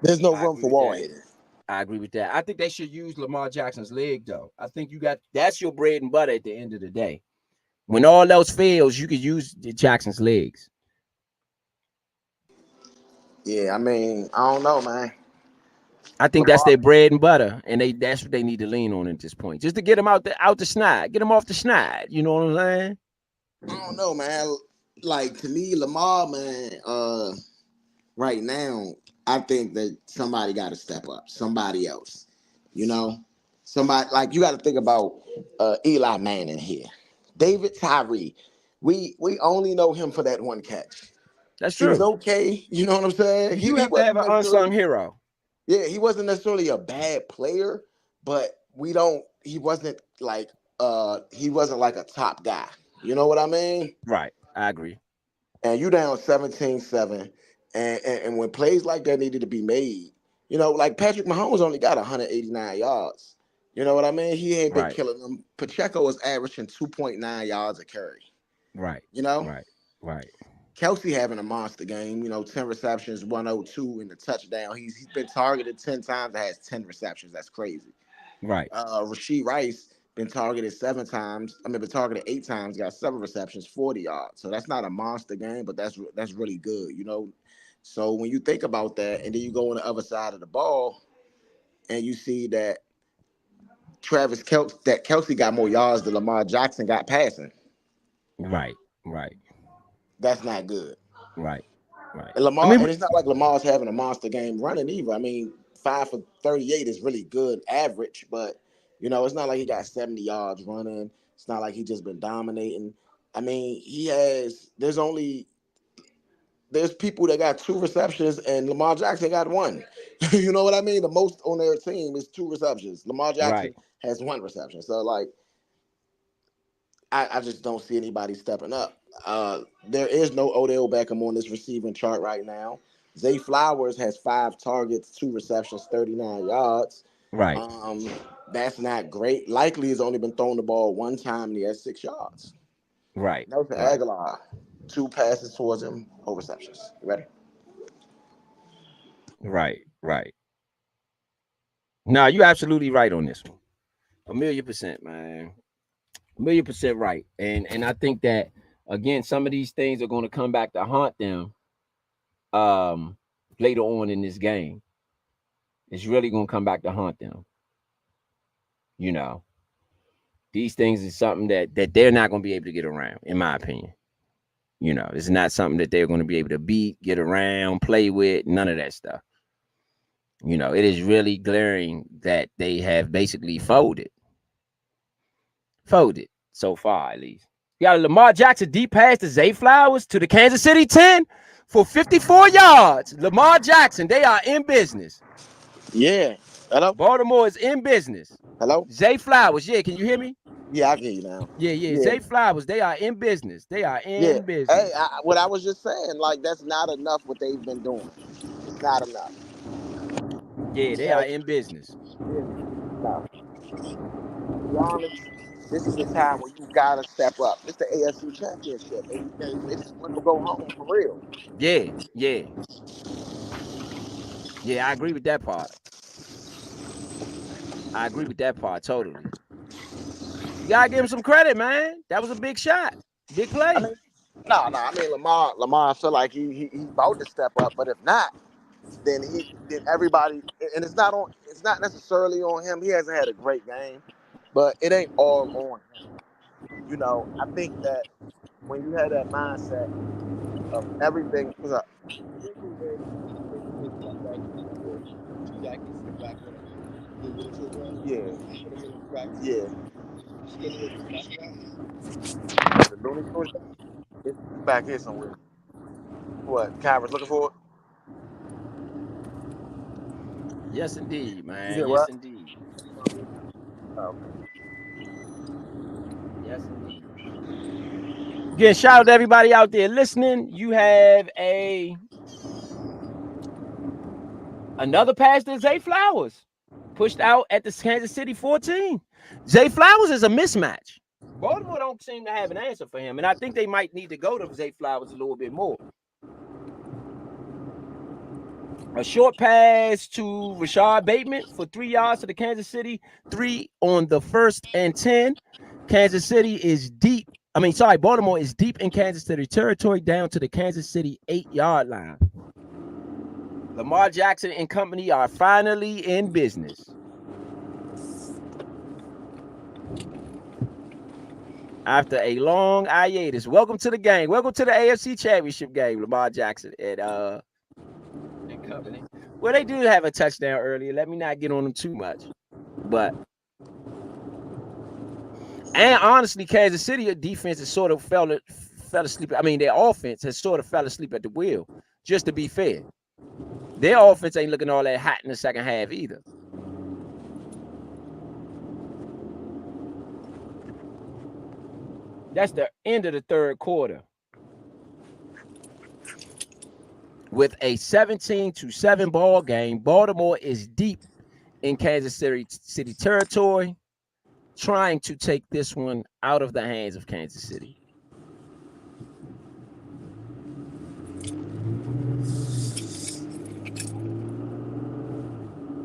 Speaker 3: There's no room for wall hitting.
Speaker 6: I agree with that. I think they should use Lamar Jackson's leg, though. I think that's your bread and butter at the end of the day. When all else fails, you could use Jackson's legs.
Speaker 3: Yeah, I mean, I don't know, man.
Speaker 6: I think that's their bread and butter, and that's what they need to lean on at this point, just to get them out the schneid, get them off the schneid. You know what I'm saying?
Speaker 3: I don't know, man. Like, to me, Lamar, man, right now, I think that somebody got to step up. Somebody else, you know, somebody like you got to think about Eli Manning here, David Tyree. We only know him for that one catch.
Speaker 6: That's true.
Speaker 3: He was okay. You know what I'm saying?
Speaker 6: You have to have an unsung hero.
Speaker 3: Yeah, he wasn't necessarily a bad player, but he wasn't like a top guy. You know what I mean?
Speaker 6: Right. I agree.
Speaker 3: And you down 17-7. And when plays like that needed to be made, you know, like Patrick Mahomes only got 189 yards. You know what I mean? He ain't been killing them. Pacheco is averaging 2.9 yards a carry.
Speaker 6: Right.
Speaker 3: You know?
Speaker 6: Right.
Speaker 3: Kelsey having a monster game, 10 receptions, 102 in the touchdown. He's been targeted 10 times, has 10 receptions. That's crazy.
Speaker 6: Right.
Speaker 3: Rashee Rice been targeted 8 times, got 7 receptions, 40 yards. So that's not a monster game, but that's really good, So when you think about that, and then you go on the other side of the ball, and you see that Kelsey got more yards than Lamar Jackson got passing.
Speaker 6: Right.
Speaker 3: That's not good.
Speaker 6: Right.
Speaker 3: And and it's not like Lamar's having a monster game running either. I mean, 5 for 38 is really good average, but it's not like he got 70 yards running. It's not like he just been dominating. I mean, there's people that got 2 receptions and Lamar Jackson got 1. You know what I mean? The most on their team is 2 receptions. Lamar Jackson has 1 reception. So like, I just don't see anybody stepping up. There is no Odell Beckham on this receiving chart right now. Zay Flowers has 5 targets, 2 receptions, 39 yards.
Speaker 6: Right.
Speaker 3: That's not great. Likely has only been thrown the ball 1 time and he has 6 yards.
Speaker 6: Right.
Speaker 3: Nelson Aguilar, 2 passes towards him, 0 receptions. You ready?
Speaker 6: Right. No, you're absolutely right on this one. 1,000,000%, man. 1,000,000% right. And I think that, again, some of these things are going to come back to haunt them later on in this game. It's really going to come back to haunt them. These things is something that they're not going to be able to get around, in my opinion. It's not something that they're going to be able to beat, get around, play with, none of that stuff. It is really glaring that they have basically folded so far, at least. You got a Lamar Jackson deep pass to Zay Flowers to the Kansas City 10 for 54 yards. Lamar Jackson, they are in business.
Speaker 3: Yeah. Hello?
Speaker 6: Baltimore is in business.
Speaker 3: Hello?
Speaker 6: Zay Flowers, yeah, can you hear me?
Speaker 3: Yeah, I can hear you now.
Speaker 6: Yeah. Zay Flowers, they are in business. Business.
Speaker 3: Hey, what I was just saying, like, that's not enough what they've been doing. It's not enough.
Speaker 6: Yeah, they are in business.
Speaker 3: No. To be honest, this is the time where you gotta step up. It's the AFC Championship, and it's win or go home for real.
Speaker 6: Yeah. I agree with that part. Totally. You gotta give him some credit, man. That was a big shot, big play.
Speaker 3: I mean, Lamar, I feel like he's about to step up, but if not, then everybody, and it's not necessarily on him. He hasn't had a great game, but it ain't all on him. I think that when you have that mindset of everything, what's up? Yeah. The Looney Tunes it's back here somewhere. What? Cameras looking for it?
Speaker 6: Yes, indeed, man.
Speaker 3: Yes,
Speaker 6: what? Indeed.
Speaker 3: Oh.
Speaker 6: Yes, indeed. Again, shout out to everybody out there listening. You have another pass to Zay Flowers, pushed out at the Kansas City 14. Zay Flowers is a mismatch. Baltimore don't seem to have an answer for him, and I think they might need to go to Zay Flowers a little bit more. A short pass to Rashad Bateman for 3 yards to the Kansas City 3 on the 1st and 10. Kansas City is deep. Baltimore is deep in Kansas City territory down to the Kansas City 8-yard line. Lamar Jackson and company are finally in business. After a long hiatus. Welcome to the game. Welcome to the AFC Championship game, Lamar Jackson and company. Well, they do have a touchdown earlier. Let me not get on them too much. And honestly, Kansas City defense has sort of fell asleep. I mean, their offense has sort of fell asleep at the wheel, just to be fair. Their offense ain't looking all that hot in the second half either. That's the end of the third quarter. With a 17-7 ball game, Baltimore is deep in Kansas City territory, trying to take this one out of the hands of Kansas City.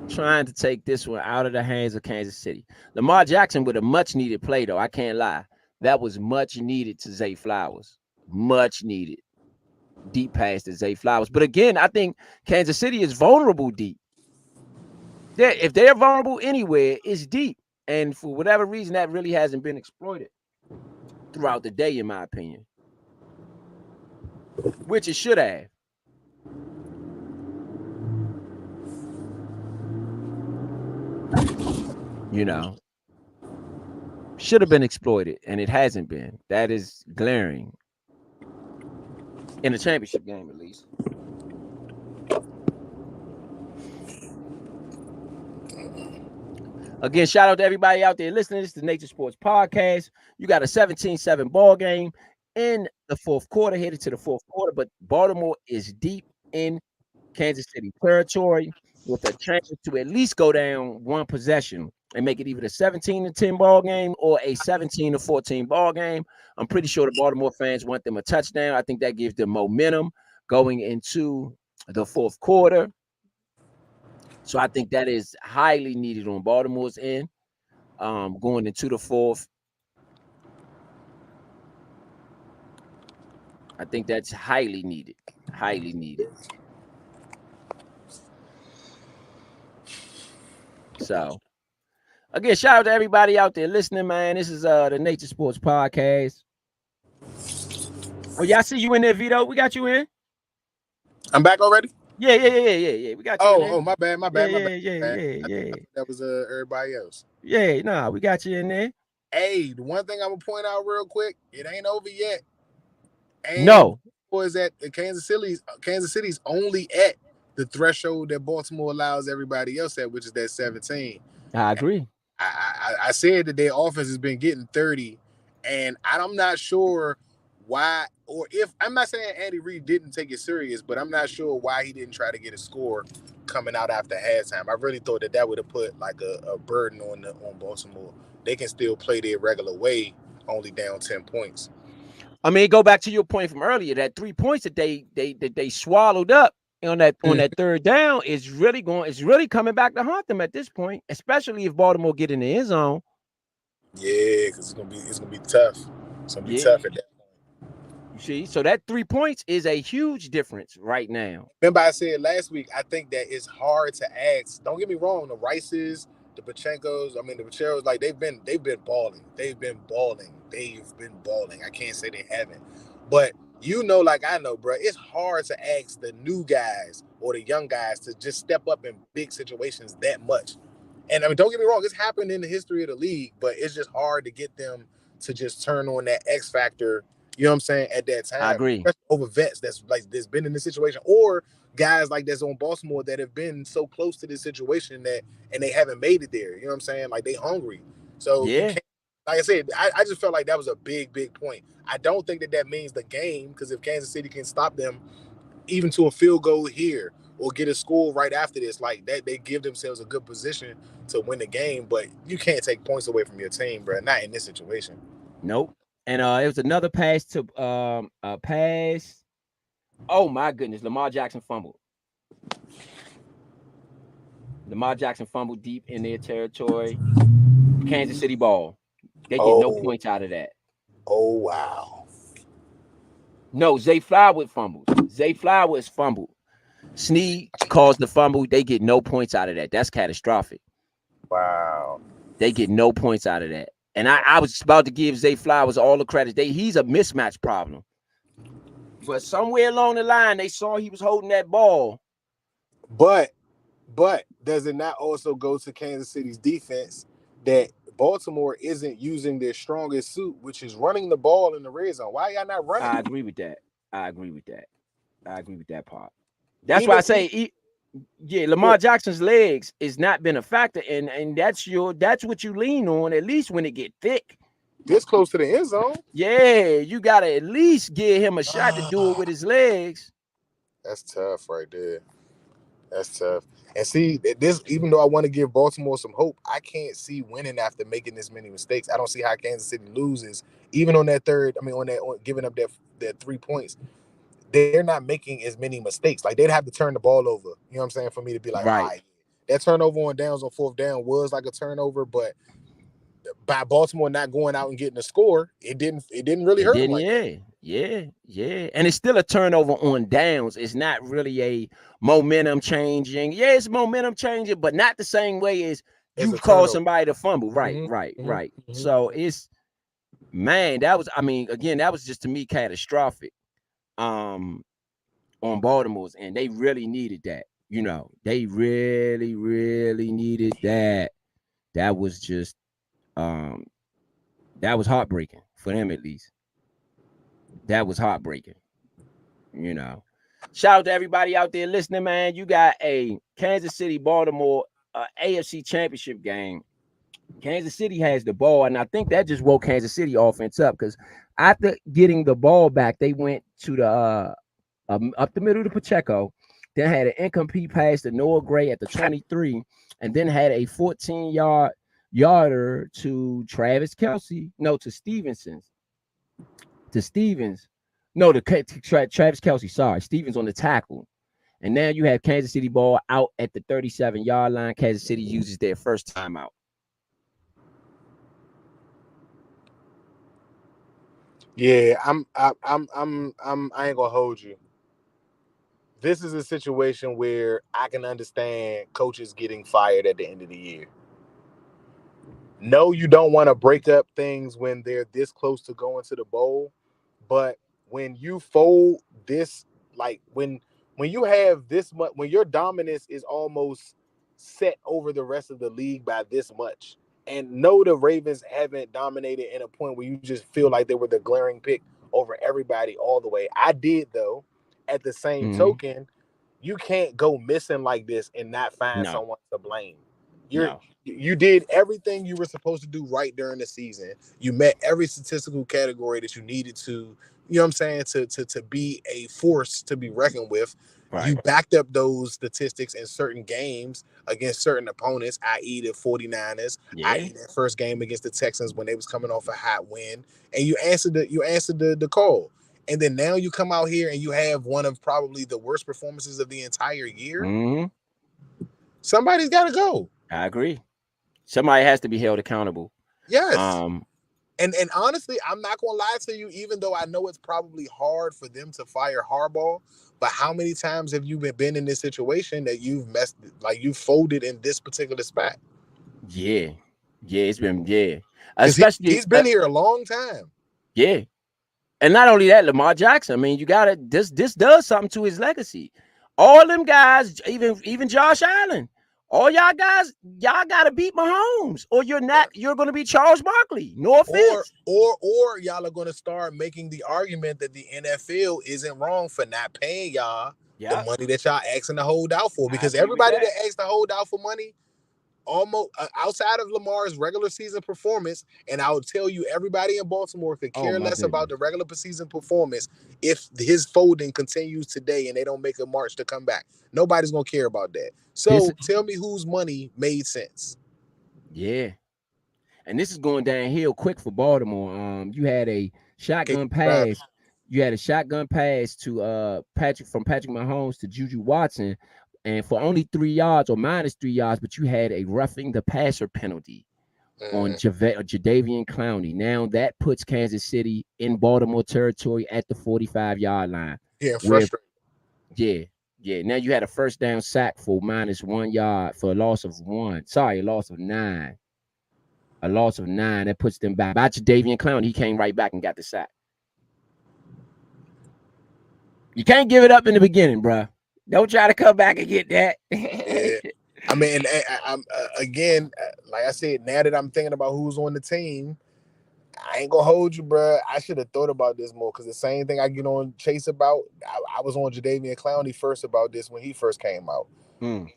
Speaker 6: Trying to take this one out of the hands of Kansas City. Lamar Jackson with a much-needed play, though. I can't lie. That was much needed to Zay Flowers. Much needed. Deep pass to Zay Flowers. But again, I think Kansas City is vulnerable deep. If they're vulnerable anywhere, it's deep. And for whatever reason, that really hasn't been exploited throughout the day, in my opinion. Which it should have. You know, should have been exploited, and it hasn't been. That is glaring. In a championship game, at least. Again, shout out to everybody out there listening. This is the Nature Sports Podcast. You got a 17-7 ball game in the fourth quarter, headed to the fourth quarter, but Baltimore is deep in Kansas City territory with a chance to at least go down one possession and make it either a 17-10 ball game or a 17-14 ball game. I'm pretty sure the Baltimore fans want them a touchdown. I think that gives them momentum going into the fourth quarter. So I think that is highly needed on Baltimore's end, going into the fourth. I think that's highly needed. Highly needed. So, again, shout out to everybody out there listening, man. This is the Nature Sports Podcast. Oh, yeah, I see you in there, Vito. We got you in.
Speaker 5: I'm back already?
Speaker 6: Yeah. We got you in there.
Speaker 5: Oh, my bad.
Speaker 6: Yeah.
Speaker 5: That was everybody else.
Speaker 6: Yeah, nah, we got you in there.
Speaker 5: Hey, the one thing I'm gonna point out real quick, it ain't over yet. And
Speaker 6: no.
Speaker 5: Is that Kansas City's only at the threshold that Baltimore allows everybody else at, which is that 17.
Speaker 6: I agree.
Speaker 5: I said that their offense has been getting 30, and I'm not sure why, or if I'm not saying Andy Reid didn't take it serious, but I'm not sure why he didn't try to get a score coming out after halftime. I really thought that would have put like a burden on Baltimore. They can still play their regular way, only down 10 points.
Speaker 6: I mean, go back to your point from earlier. That 3 points that they swallowed up on that third down is really coming back to haunt them at this point, especially if Baltimore get in the end zone.
Speaker 5: Yeah, because it's gonna be tough. It's gonna be tough at that point.
Speaker 6: You see, so that 3 points is a huge difference right now.
Speaker 5: Remember, I said last week, I think that it's hard to ask. Don't get me wrong, the Rices, the Pachenkos, the Pacheros, like they've been balling. They've been balling. I can't say they haven't. But like I know, bro, it's hard to ask the new guys or the young guys to just step up in big situations that much. And don't get me wrong, it's happened in the history of the league, but it's just hard to get them to just turn on that X factor. You know what I'm saying? At that time,
Speaker 6: I agree.
Speaker 5: especially over vets that's been in this situation, or guys like that's on Baltimore that have been so close to this situation and they haven't made it there. You know what I'm saying? Like they hungry. So
Speaker 6: yeah.
Speaker 5: Like I said, I just felt like that was a big point. I don't think that means the game, because if Kansas City can stop them even to a field goal here or get a score right after this, like that, they give themselves a good position to win the game. But you can't take points away from your team, bro. Not in this situation.
Speaker 6: Nope. And it was another pass to pass. Oh my goodness, Lamar Jackson fumbled. Lamar Jackson fumbled deep in their territory. Kansas City ball. They get no
Speaker 5: Oh,
Speaker 6: points out of that.
Speaker 5: oh wow.
Speaker 6: No, Zay Flowers fumbles. Zay Flowers fumbled. Snead caused the fumble. They get no points out of that. That's catastrophic.
Speaker 5: Wow.
Speaker 6: They get no points out of that. And I was about to give Zay Flowers all the credit. He's a mismatch problem. But somewhere along the line, they saw he was holding that ball.
Speaker 5: But does it not also go to Kansas City's defense that Baltimore isn't using their strongest suit, which is running the ball in the red zone? Why y'all not running?
Speaker 6: I agree with that. I agree with that part. That's why I say, Lamar Jackson's legs has not been a factor, and that's what you lean on, at least when it get thick.
Speaker 5: This close to the end zone.
Speaker 6: Yeah, you gotta at least give him a shot to do it with his legs.
Speaker 5: That's tough right there. That's tough. And see, this, even though I want to give Baltimore some hope, I can't see winning after making this many mistakes. I don't see how Kansas City loses, even on that giving up that 3 points. They're not making as many mistakes. Like, they'd have to turn the ball over. You know what I'm saying? For me to be like,
Speaker 6: right.
Speaker 5: all right, that turnover on downs on fourth down was like a turnover, but by Baltimore not going out and getting a score, it didn't really hurt them like that.
Speaker 6: Yeah. And it's still a turnover on downs. It's not really a momentum changing. Yeah, it's momentum changing, but not the same way as you call somebody to fumble. Right. So it's, man, that was just to me catastrophic on Baltimore's, and they really needed that. They really, really needed that. That was just that was heartbreaking for them, at least. That was heartbreaking. Shout out to everybody out there listening, man. You got a Kansas City Baltimore AFC Championship game. Kansas City has the ball, and I think that just woke Kansas City offense up, because after getting the ball back, they went to the up the middle to Pacheco, then had an incomplete pass to Noah Gray at the 23, and then had a 14-yarder to Travis Kelce. No, to Stevenson. To Stevens. No, to Travis Kelce. Sorry, Stevens on the tackle. And now you have Kansas City ball out at the 37-yard line. Kansas City uses their first timeout.
Speaker 5: Yeah, I ain't gonna hold you. This is a situation where I can understand coaches getting fired at the end of the year. No, you don't want to break up things when they're this close to going to the bowl, but when you fold this, like when you have this much, when your dominance is almost set over the rest of the league by this much, and no, the Ravens haven't dominated in a point where you just feel like they were the glaring pick over everybody all the way. I did, though. At the same token, you can't go missing like this and not find someone to blame. You did everything you were supposed to do right during the season. You met every statistical category that you needed to, you know what I'm saying, to be a force to be reckoned with. Right. You backed up those statistics in certain games against certain opponents, i.e. the 49ers, i.e. that first game against the Texans when they was coming off a hot win, and you answered the call. And then now you come out here and you have one of probably the worst performances of the entire year.
Speaker 6: Mm-hmm.
Speaker 5: Somebody's got to go.
Speaker 6: I agree. Somebody has to be held accountable.
Speaker 5: Yes. And honestly, I'm not going to lie to you, even though I know it's probably hard for them to fire Harbaugh, but how many times have you been in this situation that you've you've folded in this particular spot?
Speaker 6: Yeah, it's been, especially
Speaker 5: he's been here a long time.
Speaker 6: Yeah. And not only that, Lamar Jackson, I mean, you got to, this does something to his legacy. All them guys, even Josh Allen, all y'all guys, y'all got to beat Mahomes, or you're going to be Charles Barkley. No offense.
Speaker 5: Or y'all are going to start making the argument that the NFL isn't wrong for not paying y'all the money that y'all asking to hold out for, because everybody that asks to hold out for money, almost outside of Lamar's regular season performance, and I would tell you, everybody in Baltimore could care less about the regular season performance if his folding continues today and they don't make a march to come back. Nobody's gonna care about that. So tell me whose money made sense.
Speaker 6: Yeah, and this is going downhill quick for Baltimore. You had a shotgun pass. You had a shotgun pass to Patrick Mahomes to Juju Watson. and for only 3 yards or minus 3 yards, but you had a roughing the passer penalty on Jadeveon Clowney. Now that puts Kansas City in Baltimore territory at the 45-yard line.
Speaker 5: Yeah, frustrating.
Speaker 6: Yeah. Now you had a first down sack for minus 1 yard for a loss of 1. Sorry, a loss of 9. A loss of 9. That puts them back. By Jadeveon Clowney, he came right back and got the sack. You can't give it up in the beginning, bro. Don't try to come back and get that.
Speaker 5: Yeah. I mean, I'm again, like I said, now that I'm thinking about who's on the team, I ain't gonna hold you, bro. I should have thought about this more, because the same thing I get on Chase about, I was on Jadeveon Clowney first about this when he first came out.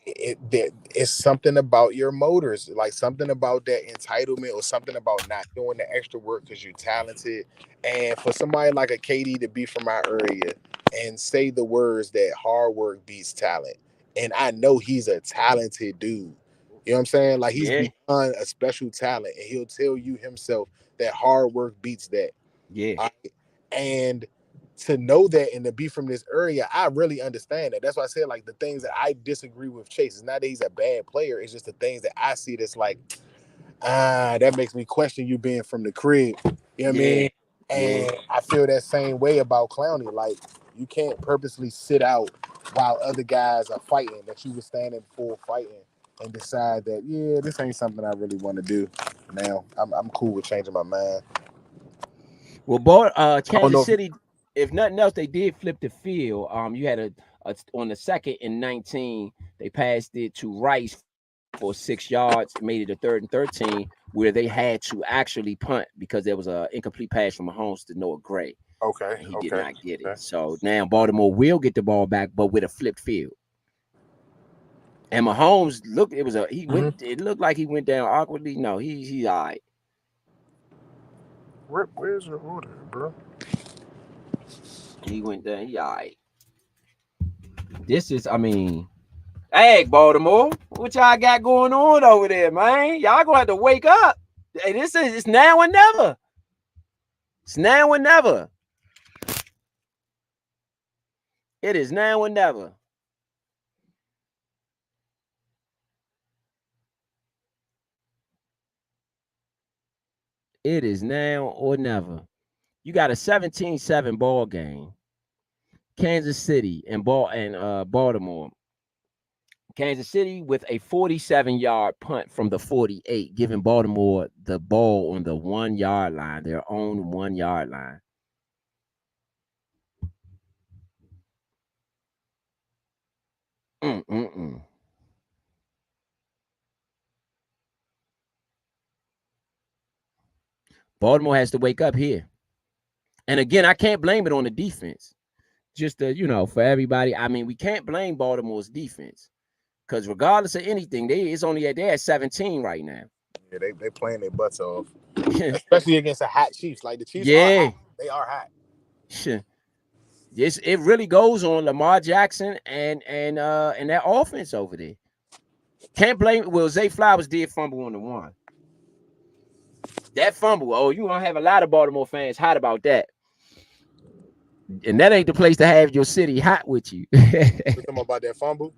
Speaker 5: It's something about your motors, like something about that entitlement, or something about not doing the extra work because you're talented. And for somebody like a KD to be from our area and say the words that hard work beats talent, and I know he's a talented dude. You know what I'm saying? Like, he's beyond a special talent, and he'll tell you himself that hard work beats that.
Speaker 6: Yeah.
Speaker 5: Right? And to know that and to be from this area, I really understand that. That's why I said, like, the things that I disagree with Chase, it's not that he's a bad player. It's just the things that I see that's like, that makes me question you being from the crib. You know what I mean? And I feel that same way about Clowney. Like, you can't purposely sit out while other guys are fighting, that you were standing for fighting, and decide that, yeah, this ain't something I really want to do. Now, I'm cool with changing my mind.
Speaker 6: Well, Kansas City, if nothing else, they did flip the field. You had on the 2nd and 19, they passed it to Rice for 6 yards, made it a 3rd and 13, where they had to actually punt because there was an incomplete pass from Mahomes to Noah Gray.
Speaker 5: Okay.
Speaker 6: And he did not get it. So now Baltimore will get the ball back, but with a flipped field. And Mahomes looked, it looked like he went down awkwardly. No, he's all right.
Speaker 5: Where's your order, bro?
Speaker 6: He went down, he all right. This is, hey, Baltimore, what y'all got going on over there, man? Y'all gonna have to wake up. Hey, it's now or never. It's now or never. It is now or never. It is now or never. You got a 17-7 ball game. Kansas City and Baltimore. Kansas City with a 47-yard punt from the 48, giving Baltimore the ball on the 1-yard line, their own 1-yard line. Baltimore has to wake up here. And again, I can't blame it on the defense. Just for everybody. We can't blame Baltimore's defense, because regardless of anything, they're at 17 right now.
Speaker 5: Yeah, they playing their butts off, especially against the hot Chiefs. Like, the Chiefs are hot. They are hot.
Speaker 6: It really goes on Lamar Jackson and that offense over there. Can't blame. Well, Zay Flowers did fumble on the 1. That fumble. Oh, you gonna have a lot of Baltimore fans hot about that. And that ain't the place to have your city hot with you.
Speaker 5: About that fumble?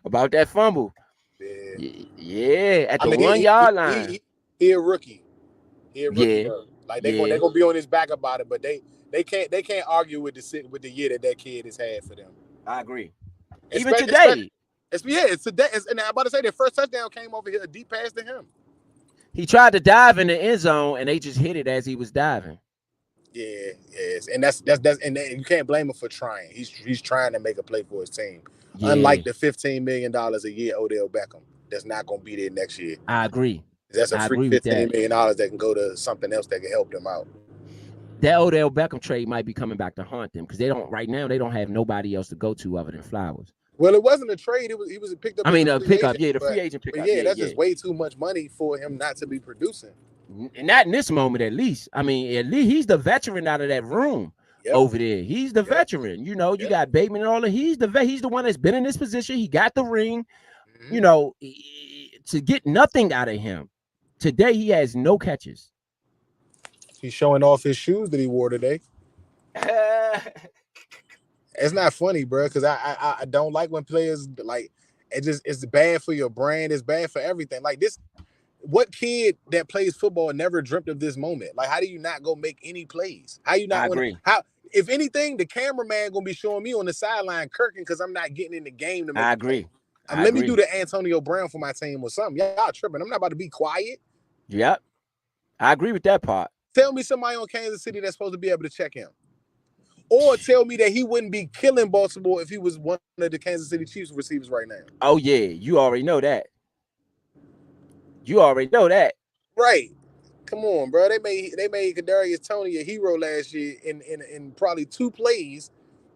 Speaker 6: About that fumble. Yeah. At the 1-yard line.
Speaker 5: He a rookie. Like, they're gonna be on his back about it, but they can't argue with the year that kid has had for them.
Speaker 6: I agree. Even today.
Speaker 5: It's today. And I'm about to say, their first touchdown came over here, a deep pass to him.
Speaker 6: He tried to dive in the end zone, and they just hit it as he was diving.
Speaker 5: Yes, and that's and you can't blame him for trying. He's trying to make a play for his team. Unlike the $15 million a year Odell Beckham, that's not going to be there next year.
Speaker 6: I agree.
Speaker 5: That's a free $15 million that can go to something else that can help them out.
Speaker 6: That Odell Beckham trade might be coming back to haunt them, because they don't have nobody else to go to other than Flowers.
Speaker 5: Well, it wasn't a trade. He was picked up.
Speaker 6: A pickup. The free agent pickup.
Speaker 5: That's just way too much money for him not to be producing.
Speaker 6: Not in this moment, at least. At least he's the veteran out of that room over there. He's the veteran. You got Bateman and all that. He's the one that's been in this position. He got the ring. To get nothing out of him today, he has no catches.
Speaker 5: He's showing off his shoes that he wore today. It's not funny, bro, because I don't like when players, like, It's bad for your brand. It's bad for everything. Like this, what kid that plays football never dreamt of this moment? Like, how do you not go make any plays? How you not
Speaker 2: I
Speaker 5: want
Speaker 2: agree.
Speaker 5: how? If anything, the cameraman gonna be showing me on the sideline kirking because I'm not getting in the game to make
Speaker 2: I
Speaker 5: the play.
Speaker 2: agree. I
Speaker 5: Let me
Speaker 2: agree.
Speaker 5: do the Antonio Brown for my team or something. Y'all tripping. I'm not about to be quiet.
Speaker 2: Yep. I agree with that part.
Speaker 5: Tell me somebody on Kansas City that's supposed to be able to check him. Or tell me that he wouldn't be killing Baltimore if he was one of the Kansas City Chiefs receivers right now.
Speaker 2: Oh yeah, you already know that. You already know that.
Speaker 5: Right. Come on, bro. They made Kadarius Toney a hero last year in probably 2 plays.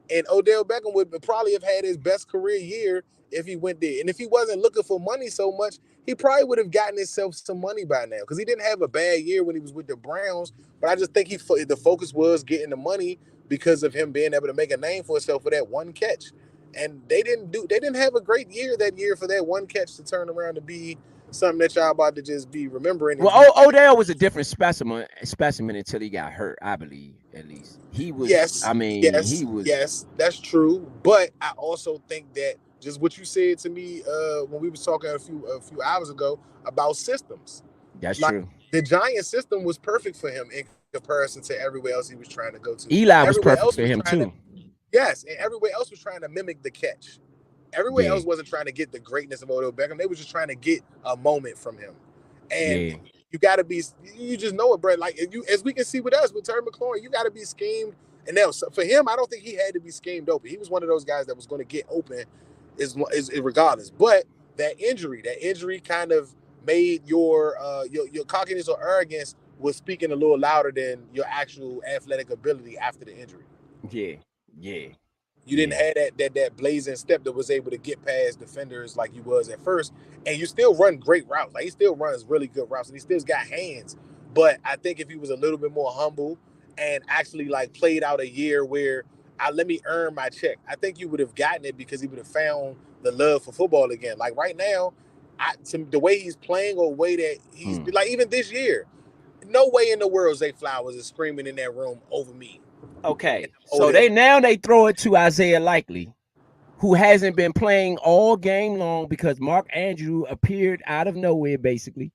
Speaker 5: And Odell Beckham would probably have had his best career year if he went there. And if he wasn't looking for money so much, he probably would have gotten himself some money by now. Because he didn't have a bad year when he was with the Browns. But I just think the focus was getting the money because of him being able to make a name for himself for that one catch. And they didn't have a great year that year for that one catch to turn around to be something that y'all about to just be remembering.
Speaker 2: Well, Odell was a different specimen until he got hurt, I believe. At least he was.
Speaker 5: Yes,
Speaker 2: I mean, he was.
Speaker 5: Yes, that's true. But I also think that just what you said to me when we was talking a few hours ago about systems.
Speaker 2: That's true.
Speaker 5: The Giant system was perfect for him in comparison to everywhere else he was trying to go to.
Speaker 2: Eli was perfect for him too.
Speaker 5: Yes, and everywhere else was trying to mimic the catch. Everywhere else wasn't trying to get the greatness of Odell Beckham. They were just trying to get a moment from him. And you got to be, you just know it, bro. Like, as we can see with us, with Terry McLaurin, you got to be schemed. And now, for him, I don't think he had to be schemed open. He was one of those guys that was going to get open is regardless. But that injury kind of made your cockiness or arrogance was speaking a little louder than your actual athletic ability after the injury.
Speaker 2: Yeah.
Speaker 5: You didn't have that blazing step that was able to get past defenders like you was at first, and you still run great routes. Like he still runs really good routes, and he still got hands. But I think if he was a little bit more humble and actually like played out a year where let me earn my check, I think you would have gotten it because he would have found the love for football again. Like right now, the way he's playing or the way that he's like even this year, no way in the world Zay Flowers is screaming in that room over me.
Speaker 2: Okay, so they throw it to Isaiah Likely, who hasn't been playing all game long because Mark Andrew appeared out of nowhere, basically.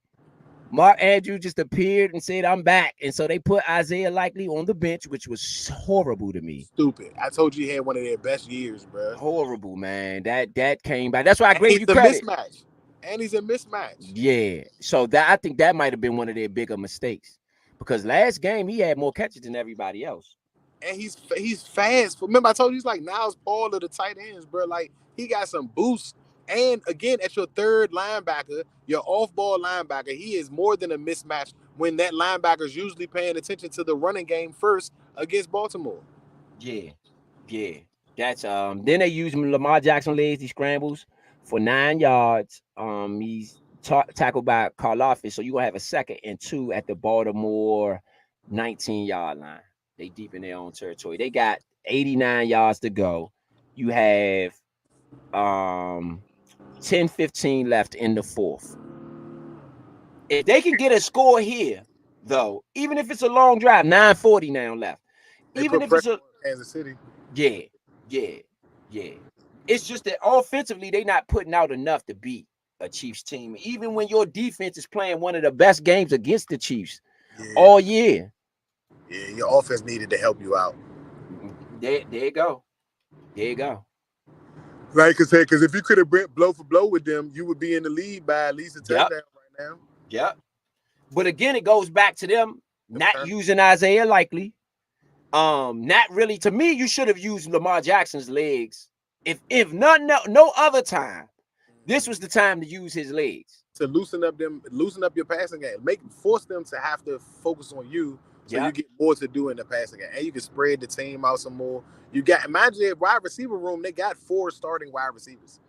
Speaker 2: Mark Andrew just appeared and said, I'm back. And so they put Isaiah Likely on the bench, which was horrible to me.
Speaker 5: Stupid. I told you he had one of their best years, bro.
Speaker 2: Horrible, man. That came back. That's why I gave you credit.
Speaker 5: Mismatch. And he's a mismatch.
Speaker 2: Yeah. So I think that might have been one of their bigger mistakes. Because last game, he had more catches than everybody else.
Speaker 5: And he's fast. Remember, I told you he's like Niles Paul of the tight ends, bro. Like he got some boost. And again, at your third linebacker, your off-ball linebacker, he is more than a mismatch when that linebacker's usually paying attention to the running game first against Baltimore.
Speaker 2: Yeah. That's then they use Lamar Jackson lazy scrambles for 9 yards. He's tackled by Karlaftis, so you're gonna have a 2nd and 2 at the Baltimore 19-yard line. They deep in their own territory. They got 89 yards to go. You have 10-15 left in the 4th. If they can get a score here, though, even if it's a long drive, 9:40 now left. Even if it's a
Speaker 5: Kansas City.
Speaker 2: Yeah. It's just that offensively, they're not putting out enough to beat a Chiefs team. Even when your defense is playing one of the best games against the Chiefs all year.
Speaker 5: Yeah, your offense needed to help you out.
Speaker 2: There you go.
Speaker 5: Right, because if you could have went blow for blow with them, you would be in the lead by at least a touchdown right now.
Speaker 2: Yep. But again, it goes back to them not using Isaiah Likely. Not really. To me, you should have used Lamar Jackson's legs. If no other time, this was the time to use his legs
Speaker 5: to loosen up your passing game. Force them to have to focus on you. So you get more to do in the passing game. And you can spread the team out some more. You got, imagine that wide receiver room, they got 4 starting wide receivers.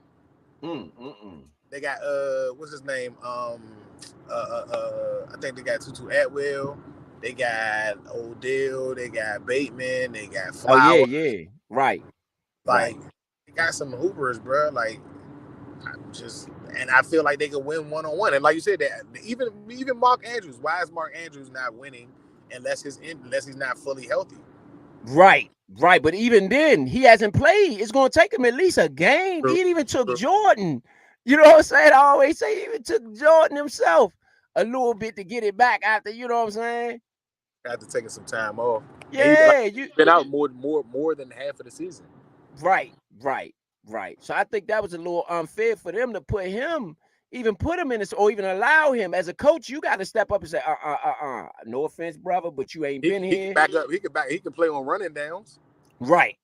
Speaker 5: They got, what's his name? I think they got Tutu Atwell. They got Odell. They got Bateman. They got Flowers.
Speaker 2: Oh, yeah. Right.
Speaker 5: Like, they got some hoopers, bro. Like, and I feel like they could win one-on-one. And like you said, that even Mark Andrews, why is Mark Andrews not winning unless he's not fully healthy?
Speaker 2: Right. But even then, he hasn't played. It's going to take him at least a game. He even took Jordan
Speaker 6: You know what I'm saying? I always say it even took Jordan himself a little bit to get it back after, you know what I'm saying?
Speaker 5: After taking some time off. And he
Speaker 6: Yeah,
Speaker 5: been out more than half of the season.
Speaker 6: right. So I think that was a little unfair for them to put him in this, or even allow him as a coach. You got to step up and say, no offense, brother, but you ain't been
Speaker 5: He
Speaker 6: here.
Speaker 5: can back up. He can play on running downs.
Speaker 6: Right.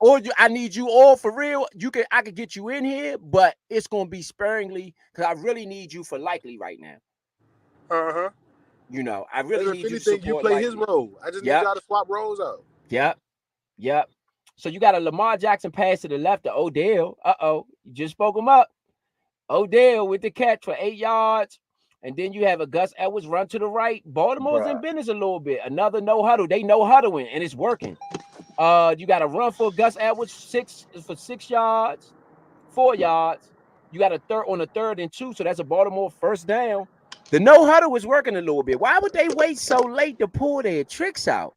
Speaker 6: Or I need you all for real. I could get you in here, but it's gonna be sparingly because I really need you for Likely right now.
Speaker 5: Uh-huh.
Speaker 6: You know, I really need you to
Speaker 5: anything, you
Speaker 6: support
Speaker 5: play
Speaker 6: Likely.
Speaker 5: his role. I just need y'all to swap roles out.
Speaker 6: Yep. So you got a Lamar Jackson pass to the left to Odell. You just spoke him up. Odell with the catch for 8 yards. And then you have a Gus Edwards run to the right. Baltimore's in business a little bit. Another no huddle. They no huddling, and it's working. You got a run for Gus Edwards 6 yards, 4 yards. You got a third on a 3rd and 2, so that's a Baltimore first down. The no huddle was working a little bit. Why would they wait so late to pull their tricks out?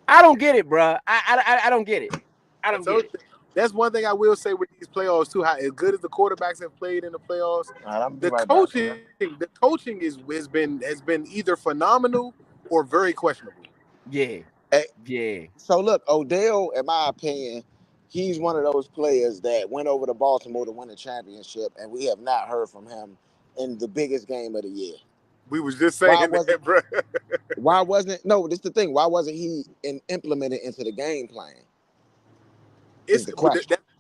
Speaker 6: I don't get it, bro. I don't get it. I don't get it.
Speaker 5: That's one thing I will say with these playoffs too. How as good as the quarterbacks have played in the playoffs, the coaching has been either phenomenal or very questionable.
Speaker 6: Yeah.
Speaker 3: So look, Odell, in my opinion, he's one of those players that went over to Baltimore to win a championship, and we have not heard from him in the biggest game of the year.
Speaker 5: We was just saying that, bro.
Speaker 3: Why wasn't this is the thing? Why wasn't he implemented into the game plan?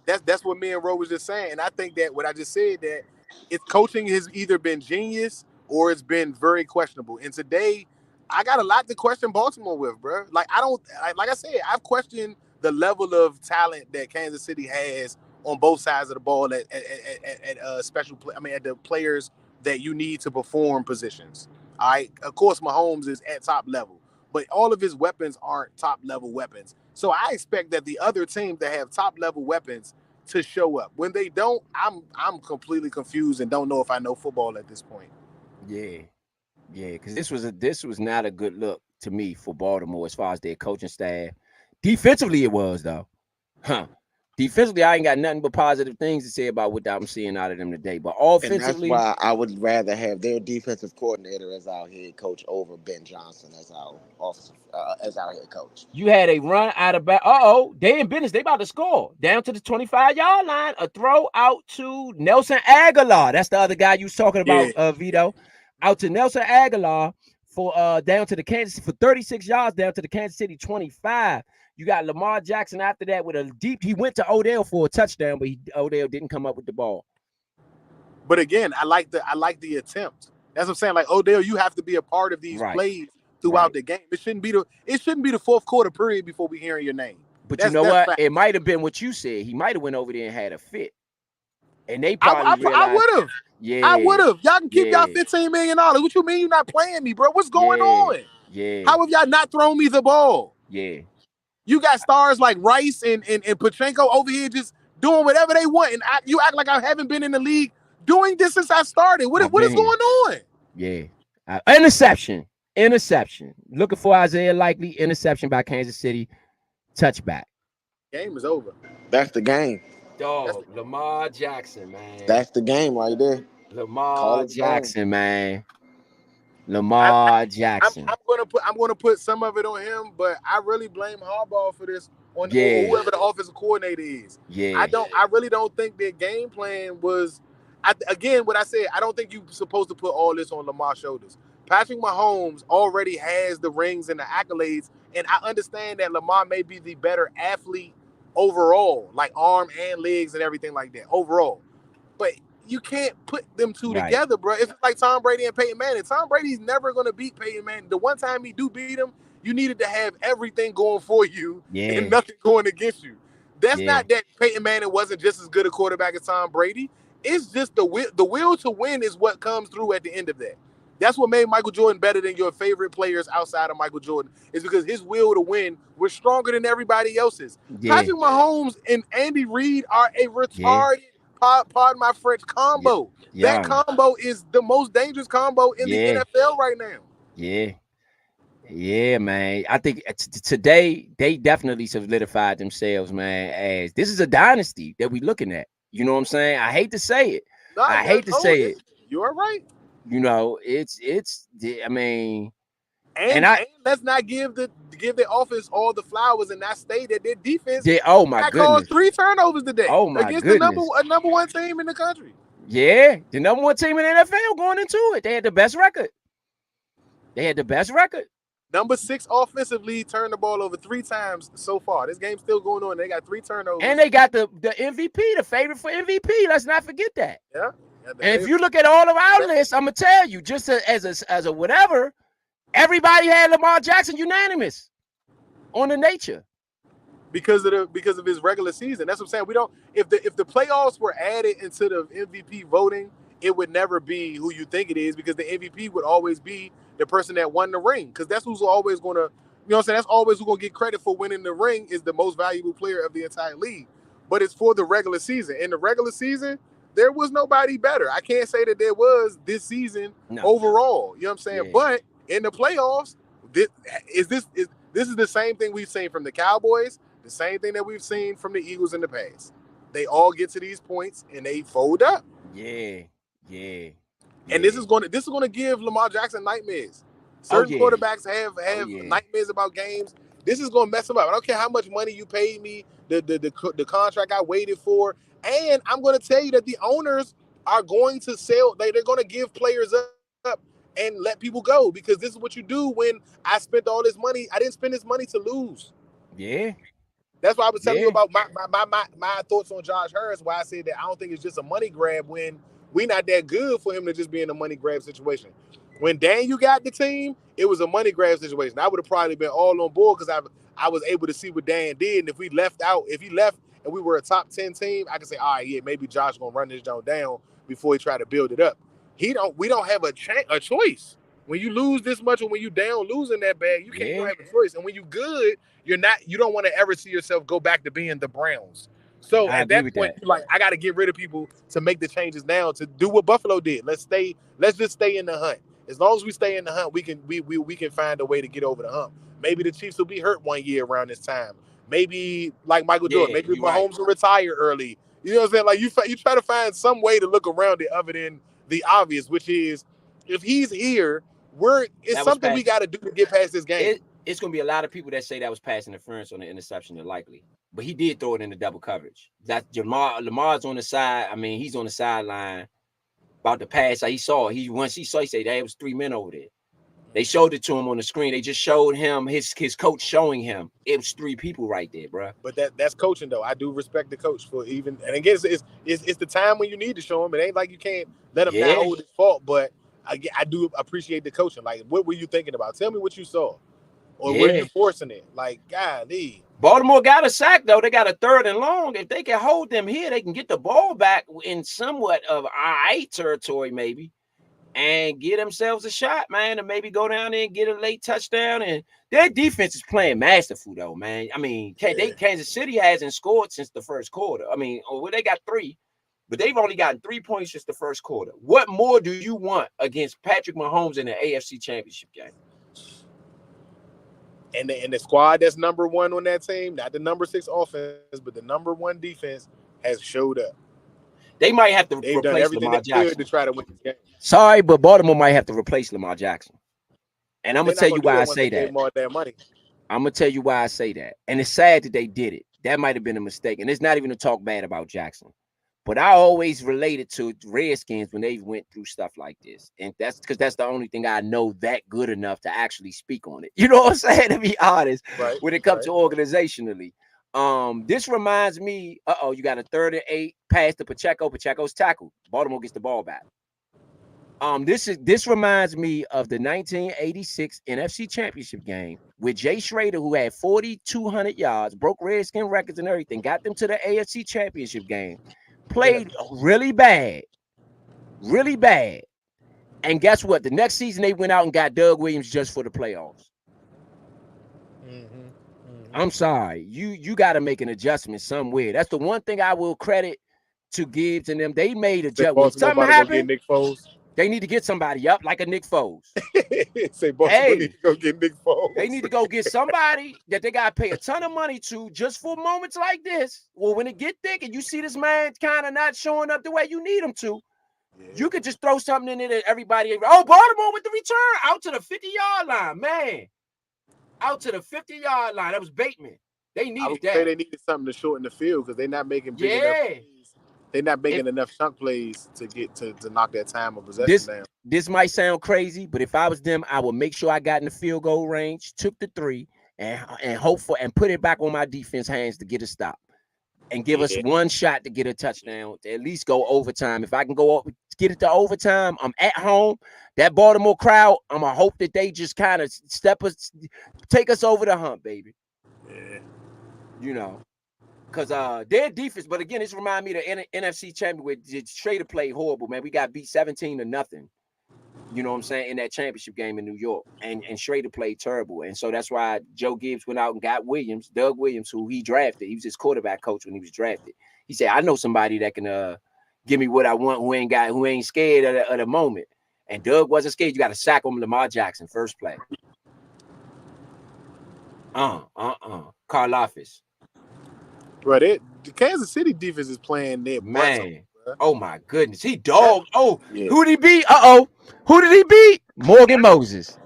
Speaker 5: That's what me and Ro was just saying, and I think that what I just said, that it's coaching has either been genius or it's been very questionable. And today, I got a lot to question Baltimore with, bro. Like I said, I've questioned the level of talent that Kansas City has on both sides of the ball at special play. I mean, at the players that you need to perform positions. All right, of course, Mahomes is at top level, but all of his weapons aren't top level weapons. So I expect that the other teams that have top level weapons to show up. When they don't, I'm completely confused and don't know if I know football at this point.
Speaker 6: Yeah, because this was not a good look to me for Baltimore as far as their coaching staff. Defensively, it was though. Defensively, I ain't got nothing but positive things to say about what I'm seeing out of them today. But offensively,
Speaker 3: and that's why I would rather have their defensive coordinator as our head coach over Ben Johnson as our head coach.
Speaker 6: You had a run out of back. They in business. They about to score down to the 25-yard line. A throw out to Nelson Aguilar. That's the other guy you was talking about, Vito. Out to Nelson Aguilar for down to the for 36 yards down to the Kansas City 25. You got Lamar Jackson after that with a deep. He went to Odell for a touchdown, but Odell didn't come up with the ball.
Speaker 5: But again, I like the attempt. That's what I'm saying. Like, Odell, you have to be a part of these plays throughout the game. It shouldn't be the fourth quarter period before we hearing your name.
Speaker 6: But you know what? Fact. It might have been what you said. He might have went over there and had a fit. And they probably realized.
Speaker 5: I would have.
Speaker 6: Yeah.
Speaker 5: I would have. Y'all can keep y'all $15 million. What you mean you're not playing me, bro? What's going on?
Speaker 6: Yeah.
Speaker 5: How have y'all not thrown me the ball?
Speaker 6: Yeah.
Speaker 5: You got stars like Rice and Pachenko over here just doing whatever they want. And you act like I haven't been in the league doing this since I started. What is going on?
Speaker 6: Yeah. Interception. Looking for Isaiah Likely. Interception by Kansas City. Touchback.
Speaker 5: Game is over.
Speaker 3: That's the game.
Speaker 6: Dog, Lamar Jackson, man.
Speaker 3: That's the game right there.
Speaker 6: Lamar Jackson, man. Lamar Jackson.
Speaker 5: I'm gonna put some of it on him, but I really blame Harbaugh for this on whoever the offensive coordinator is.
Speaker 6: Yeah.
Speaker 5: I really don't think their game plan was. Again, what I said, I don't think you're supposed to put all this on Lamar's shoulders. Patrick Mahomes already has the rings and the accolades, and I understand that Lamar may be the better athlete overall, like arm and legs and everything like that overall. But you can't put them two together, bro. It's like Tom Brady and Peyton Manning. Tom Brady's never going to beat Peyton Manning. The one time he do beat him, you needed to have everything going for you and nothing going against you. That's not that Peyton Manning wasn't just as good a quarterback as Tom Brady. It's just the will to win is what comes through at the end of that. That's what made Michael Jordan better than your favorite players outside of Michael Jordan, is because his will to win was stronger than everybody else's. Patrick Mahomes and Andy Reid are a retarded, pardon my French, combo. That combo is the most dangerous combo in the NFL right now.
Speaker 6: Yeah. Yeah, man. I think today they definitely solidified themselves, man, as this is a dynasty that we looking at. You know what I'm saying? I hate to say it. I hate to say it.
Speaker 5: You are right.
Speaker 6: You know, I mean,
Speaker 5: And let's not give the offense all the flowers and not say that their defense
Speaker 6: oh my
Speaker 5: caused
Speaker 6: goodness.
Speaker 5: 3 turnovers today against the number one team in the country.
Speaker 6: Yeah, the number one team in the NFL going into it. They had the best record.
Speaker 5: Number 6 offensively turned the ball over 3 times so far. This game's still going on. They got 3 turnovers.
Speaker 6: And they got the MVP, the favorite for MVP. Let's not forget that.
Speaker 5: Yeah.
Speaker 6: And if you look at all of our lists, I'm gonna tell you, just as a whatever, everybody had Lamar Jackson unanimous on the nature.
Speaker 5: Because of his regular season. That's what I'm saying. We don't if the playoffs were added into the MVP voting, it would never be who you think it is, because the MVP would always be the person that won the ring. Because that's who's always gonna, you know what I'm saying? That's always who's gonna get credit for winning the ring, is the most valuable player of the entire league. But it's for the regular season. In the regular season, there was nobody better. I can't say that there was this season overall. You know what I'm saying? Yeah. But in the playoffs, this is the same thing we've seen from the Cowboys, the same thing that we've seen from the Eagles in the past. They all get to these points and they fold up.
Speaker 6: Yeah.
Speaker 5: And this is going to give Lamar Jackson nightmares. Certain quarterbacks have nightmares about games. This is going to mess him up. I don't care how much money you paid me, the contract I waited for, and I'm going to tell you that the owners are going to sell. They're going to give players up and let people go, because this is what you do when I spent all this money. I didn't spend this money to lose.
Speaker 6: Yeah.
Speaker 5: That's why I was telling you about my thoughts on Josh Harris, why I said that I don't think it's just a money grab when we're not that good for him to just be in a money grab situation. When Daniel got the team, it was a money grab situation. I would have probably been all on board because I was able to see what Dan did. And if he left and we were a top 10 team, I could say, all right, yeah, maybe Josh gonna run this down before he try to build it up. We don't have a choice. When you lose this much, or when you down losing that bad, you don't have a choice. And when you good, you don't want to ever see yourself go back to being the Browns. So at that point, you're like, I got to get rid of people to make the changes now to do what Buffalo did. Let's just stay in the hunt. As long as we stay in the hunt, we can find a way to get over the hump. Maybe the Chiefs will be hurt one year around this time. Maybe like Michael Jordan, maybe Mahomes will retire early. You know what I'm saying? Like you try to find some way to look around it other than the obvious, which is if he's here, it's something we got to do to get past this game.
Speaker 6: It's going to be a lot of people that say that was pass interference on the interception, likely. But he did throw it in the double coverage. That Lamar's on the side. I mean, he's on the sideline about the pass. He saw it. Once he said there was 3 men over there. They showed it to him on the screen. They just showed him his coach showing him it was 3 people right there, bro.
Speaker 5: But that's coaching though. I do respect the coach for even. And again, it's the time when you need to show him. It ain't like you can't let him not hold his fault. But I do appreciate the coaching. Like, what were you thinking about? Tell me what you saw. Or were you forcing it? Like, golly.
Speaker 6: Baltimore got a sack, though. They got a 3rd and long. If they can hold them here, they can get the ball back in somewhat of I territory, maybe, and get themselves a shot, man, and maybe go down there and get a late touchdown. And their defense is playing masterful, though, man. I mean, Kansas City hasn't scored since the first quarter. I mean, they got 3, but they've only gotten 3 points since the first quarter. What more do you want against Patrick Mahomes in the AFC Championship game?
Speaker 5: And the squad that's number 1 on that team, not the number 6 offense, but the number 1 defense has showed up.
Speaker 6: They might have to replace Lamar Jackson
Speaker 5: to try to win this game.
Speaker 6: Sorry, but Baltimore might have to replace Lamar Jackson. And I'm going to tell you why I say that. I'm going to tell you why I say that. And it's sad that they did it. That might have been a mistake. And it's not even to talk bad about Jackson. But I always related to Redskins when they went through stuff like this. And that's because that's the only thing I know that good enough to actually speak on it. You know what I'm saying? To be honest, when it comes to organizationally. This reminds me, you got a 3rd and 8 pass to Pacheco. Pacheco's tackled. Baltimore gets the ball back. This reminds me of the 1986 NFC Championship game with Jay Schrader, who had 4,200 yards, broke Redskin records and everything, got them to the AFC Championship game. Played really bad. And guess what? The next season, they went out and got Doug Williams just for the playoffs. I'm sorry. You got to make an adjustment somewhere. That's the one thing I will credit to Gibbs and them. They made adjustments. Something happened.
Speaker 5: Nick Foles.
Speaker 6: They need to get somebody up like a Nick Foles.
Speaker 5: Say Baltimore need to go get Nick Foles.
Speaker 6: They need to go get somebody that they got to pay a ton of money to just for moments like this. Well, when it get thick and you see this man kind of not showing up the way you need him to, you could just throw something in it that everybody. Oh, Baltimore with the return out to the 50-yard line, man. Out to the 50-yard line. That was Bateman. They needed that.
Speaker 5: They needed something to shorten the field because they're not making big enough plays. They're not making enough chunk plays to get to knock that time of possession down.
Speaker 6: This might sound crazy, but if I was them, I would make sure I got in the field goal range, took the 3, and hope for and put it back on my defense hands to get a stop. And give us one shot to get a touchdown, to at least go overtime. If I can get it to overtime, I'm at home. That Baltimore crowd, I'm going to hope that they just kind of take us over the hump, baby.
Speaker 5: Yeah.
Speaker 6: You know, because their defense, but again, this reminds me of the NFC champion with Schrader played horrible, man. We got beat 17-0. You know what I'm saying, in that championship game in New York. And Schrader played terrible. And so that's why Joe Gibbs went out and got Doug Williams, who he drafted. He was his quarterback coach when he was drafted. He said, I know somebody that can give me what I want, who ain't scared of the moment. And Doug wasn't scared. You got to sack him, Lamar Jackson, first play. Karlaftis.
Speaker 5: Bro, the Kansas City defense is playing their
Speaker 6: man. Oh my goodness, he dogged. Who did he beat? Who did he beat? Morgan Moses.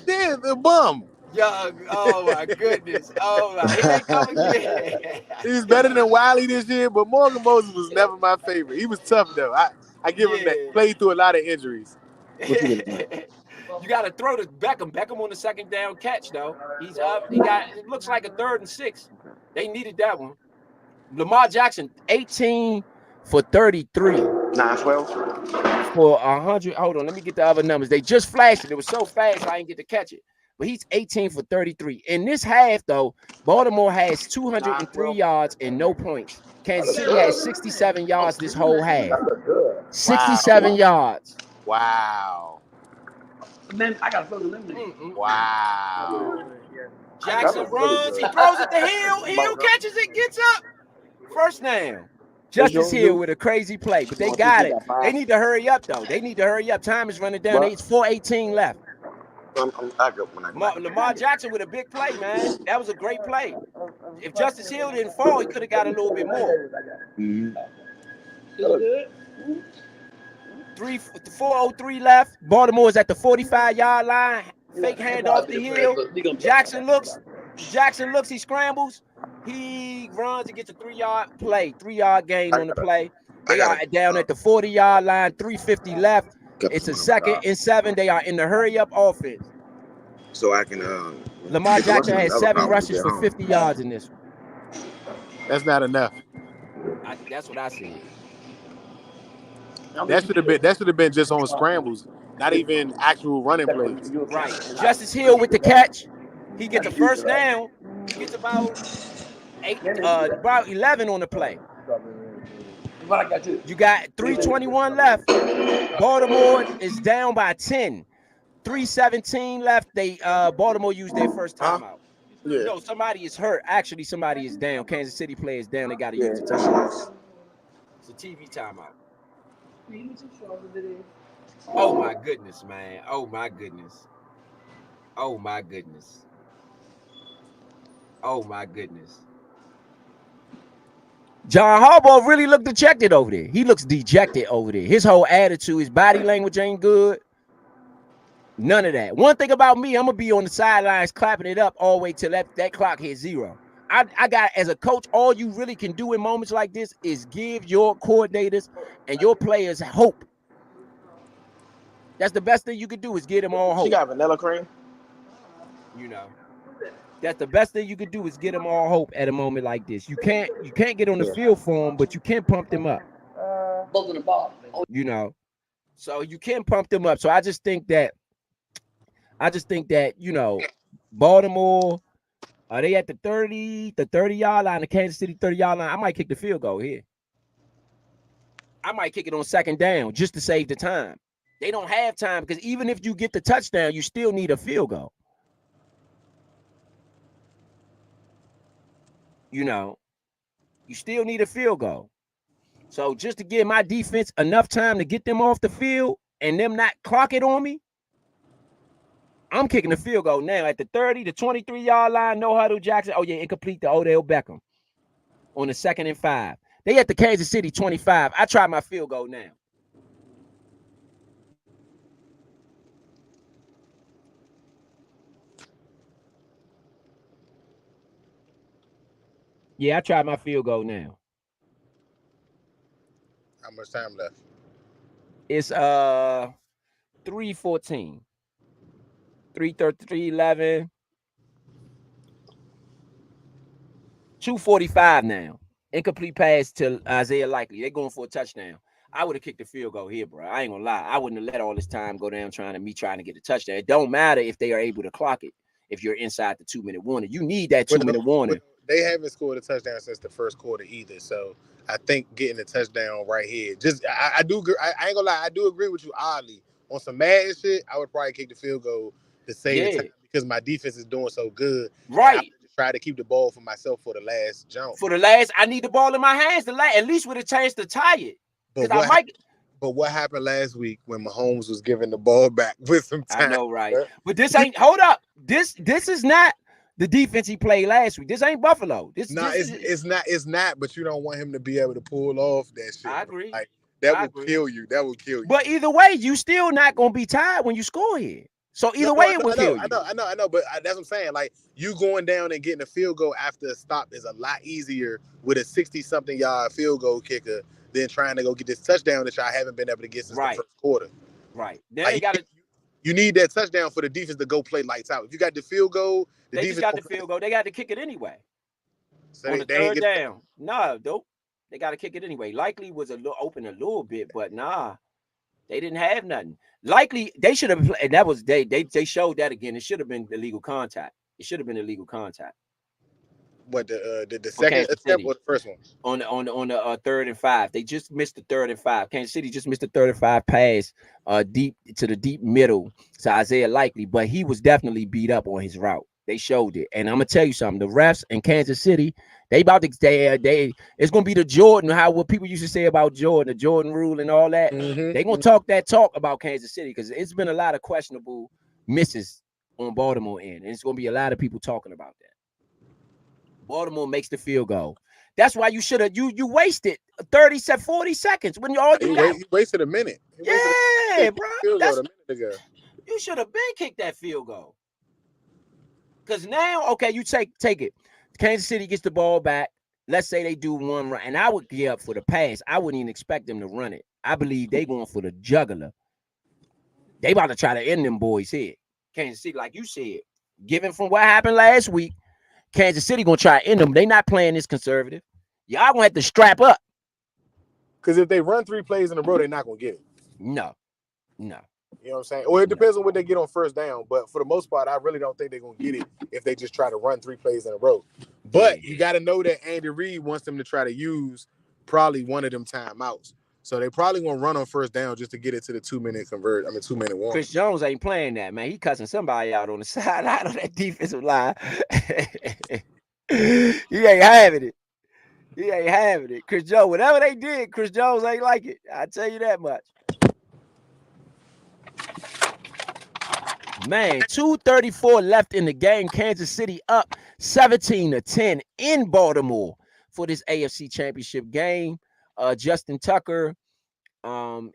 Speaker 5: Yeah, the bum.
Speaker 6: Yeah. Oh my goodness. Oh my. He ain't coming again.
Speaker 5: He was better than Wiley this year, but Morgan Moses was never my favorite. He was tough though. I give him that. Played through a lot of injuries.
Speaker 6: You got to throw to Beckham. Beckham on the second down catch though. He's up. It looks like a 3rd and 6. They needed that one. Lamar Jackson, 18 for 33.
Speaker 3: 9-12.
Speaker 6: For 100. Hold on, let me get the other numbers. They just flashed it. It was so fast I didn't get to catch it. But he's 18 for 33. In this half, though, Baltimore has 203 yards and no points. Kansas City has 67 yards this whole half. 67 yards.
Speaker 5: Wow.
Speaker 3: Man, I got to eliminate.
Speaker 5: Wow.
Speaker 6: Jackson runs. He throws it to Hill. Hill catches it, gets up. First down. Justice Hill with a crazy play, but they got it. They need to hurry up, though. They need to hurry up. Time is running down. It's 4:18 left. Lamar Jackson with a big play, man. That was a great play. If Justice Hill didn't fall, he could have got a little bit more. 4:03 left. Baltimore is at the 45-yard line. Fake handoff to Hill. Jackson looks. He scrambles. He runs and gets a 3-yard play. 3-yard gain on the play. They are down at the 40-yard line. 3:50 left. It's a 2nd and 7. They are in the hurry-up offense.
Speaker 3: So I can.
Speaker 6: Lamar Jackson has 7 rushes for 50 yards in this one.
Speaker 5: That's not enough.
Speaker 6: That's what I said.
Speaker 5: That should have been just on scrambles, not even actual running plays.
Speaker 6: Right. Justice Hill with the catch. He gets the first down. He gets about 11 on the play. You got 3:21 left. Baltimore is down by 10. 3:17 left. Baltimore used their first timeout.
Speaker 3: Yeah.
Speaker 6: No, somebody is hurt. Actually, somebody is down. Kansas City player is down. They got to use the timeout. It's a TV timeout. Oh my goodness, man. Oh my goodness. Oh my goodness. Oh my goodness. John Harbaugh really looked dejected over there. He looks dejected over there. His whole attitude, his body language ain't good. None of that. One thing about me, I'm going to be on the sidelines clapping it up all the way till that clock hits 0. I got, as a coach, all you really can do in moments like this is give your coordinators and your players hope. That's the best thing you could do is give them all hope.
Speaker 3: She got vanilla cream.
Speaker 6: You know. That's the best thing you could do is get them all hope at a moment like this. You can't get on the field for them, but you can pump them up. You know, so you can pump them up. So I just think that, you know, Baltimore, are they at the 30-yard line, the Kansas City 30-yard line? I might kick the field goal here. I might kick it on 2nd down just to save the time. They don't have time because even if you get the touchdown, you still need a field goal. You know, you still need a field goal. So just to give my defense enough time to get them off the field, and them not clock it on me, I'm kicking the field goal now at the 30 to 23-yard line. No huddle, Jackson. Oh, yeah, incomplete to Odell Beckham on the 2nd and 5. They at the Kansas City 25. I try my field goal now. Yeah, I tried my field goal now.
Speaker 5: How much time left?
Speaker 6: It's 3:14. 3:11. 2:45 now. Incomplete pass to Isaiah Likely. They're going for a touchdown. I would have kicked the field goal here, bro. I ain't gonna lie. I wouldn't have let all this time go down trying to get a touchdown. It don't matter if they are able to clock it. If you're inside the 2-minute warning, you need that 2-minute warning.
Speaker 5: They haven't scored a touchdown since the first quarter either. So I think getting a touchdown right here, I do. I ain't gonna lie. I do agree with you. Oddly, on some mad shit, I would probably kick the field goal to save the time because my defense is doing so good.
Speaker 6: Right.
Speaker 5: Try to keep the ball for myself for the last jump.
Speaker 6: I need the ball in my hands at least with a chance to tie it.
Speaker 5: But what happened last week when Mahomes was giving the ball back with some time?
Speaker 6: I know, right? But this ain't. Hold up. This is not the defense he played last week. This ain't Buffalo. It's
Speaker 5: not. But you don't want him to be able to pull off that shit.
Speaker 6: I agree.
Speaker 5: Like that will kill you. That will kill you.
Speaker 6: But either way, you still not gonna be tired when you score here. So either way, it will kill you.
Speaker 5: I know. But that's what I'm saying. Like you going down and getting a field goal after a stop is a lot easier with a 60-something yard field goal kicker than trying to go get this touchdown that y'all haven't been able to get since the first quarter.
Speaker 6: Right.
Speaker 5: You need that touchdown for the defense to go play lights out. If you got the field goal,
Speaker 6: they just got the field goal. They got to kick it anyway. So on the third down. Nah, dope. They got to kick it anyway. Likely was open a little bit, but nah, they didn't have nothing. Likely they should have. And that was they showed that again. It should have been illegal contact. It should have been illegal contact.
Speaker 5: What the second step or the first one?
Speaker 6: On the 3rd and 5. They just missed the 3rd and 5. Kansas City just missed the 3rd and 5 pass deep to the deep middle to Isaiah Likely, but he was definitely beat up on his route. They showed it. And I'm gonna tell you something. The refs in Kansas City, they it's gonna be the Jordan, what people used to say about Jordan, the Jordan rule and all that. They're gonna talk about Kansas City because it's been a lot of questionable misses on Baltimore end. And it's gonna be a lot of people talking about that. Baltimore makes the field goal. That's why you should have you wasted 40 seconds when you
Speaker 5: wasted a minute.
Speaker 6: Bro.
Speaker 5: A minute ago.
Speaker 6: You should have been kicked that field goal. Because now, okay, you take it. Kansas City gets the ball back. Let's say they do one run, and I would gear up for the pass. I wouldn't even expect them to run it. I believe they going for the jugular. They about to try to end them boys here. Kansas City, like you said, given from what happened last week, Kansas City gonna try to end them. They not playing this conservative. Y'all gonna have to strap up.
Speaker 5: Because if they run 3 plays in a row, they're not gonna get it.
Speaker 6: No.
Speaker 5: You know what I'm saying? Or it depends on what they get on first down. But for the most part, I really don't think they're gonna get it if they just try to run 3 plays in a row. But you got to know that Andy Reid wants them to try to use probably one of them timeouts. So they probably gonna run on first down just to get it to the 2-minute 2-minute warning.
Speaker 6: Chris Jones ain't playing that, man. He cussing somebody out on the sideline on that defensive line. He ain't having it. Chris Jones, whatever they did, Chris Jones ain't like it. I tell you that much. Man, 2:34 left in the game. Kansas City up 17-10 in Baltimore for this AFC Championship game. Justin Tucker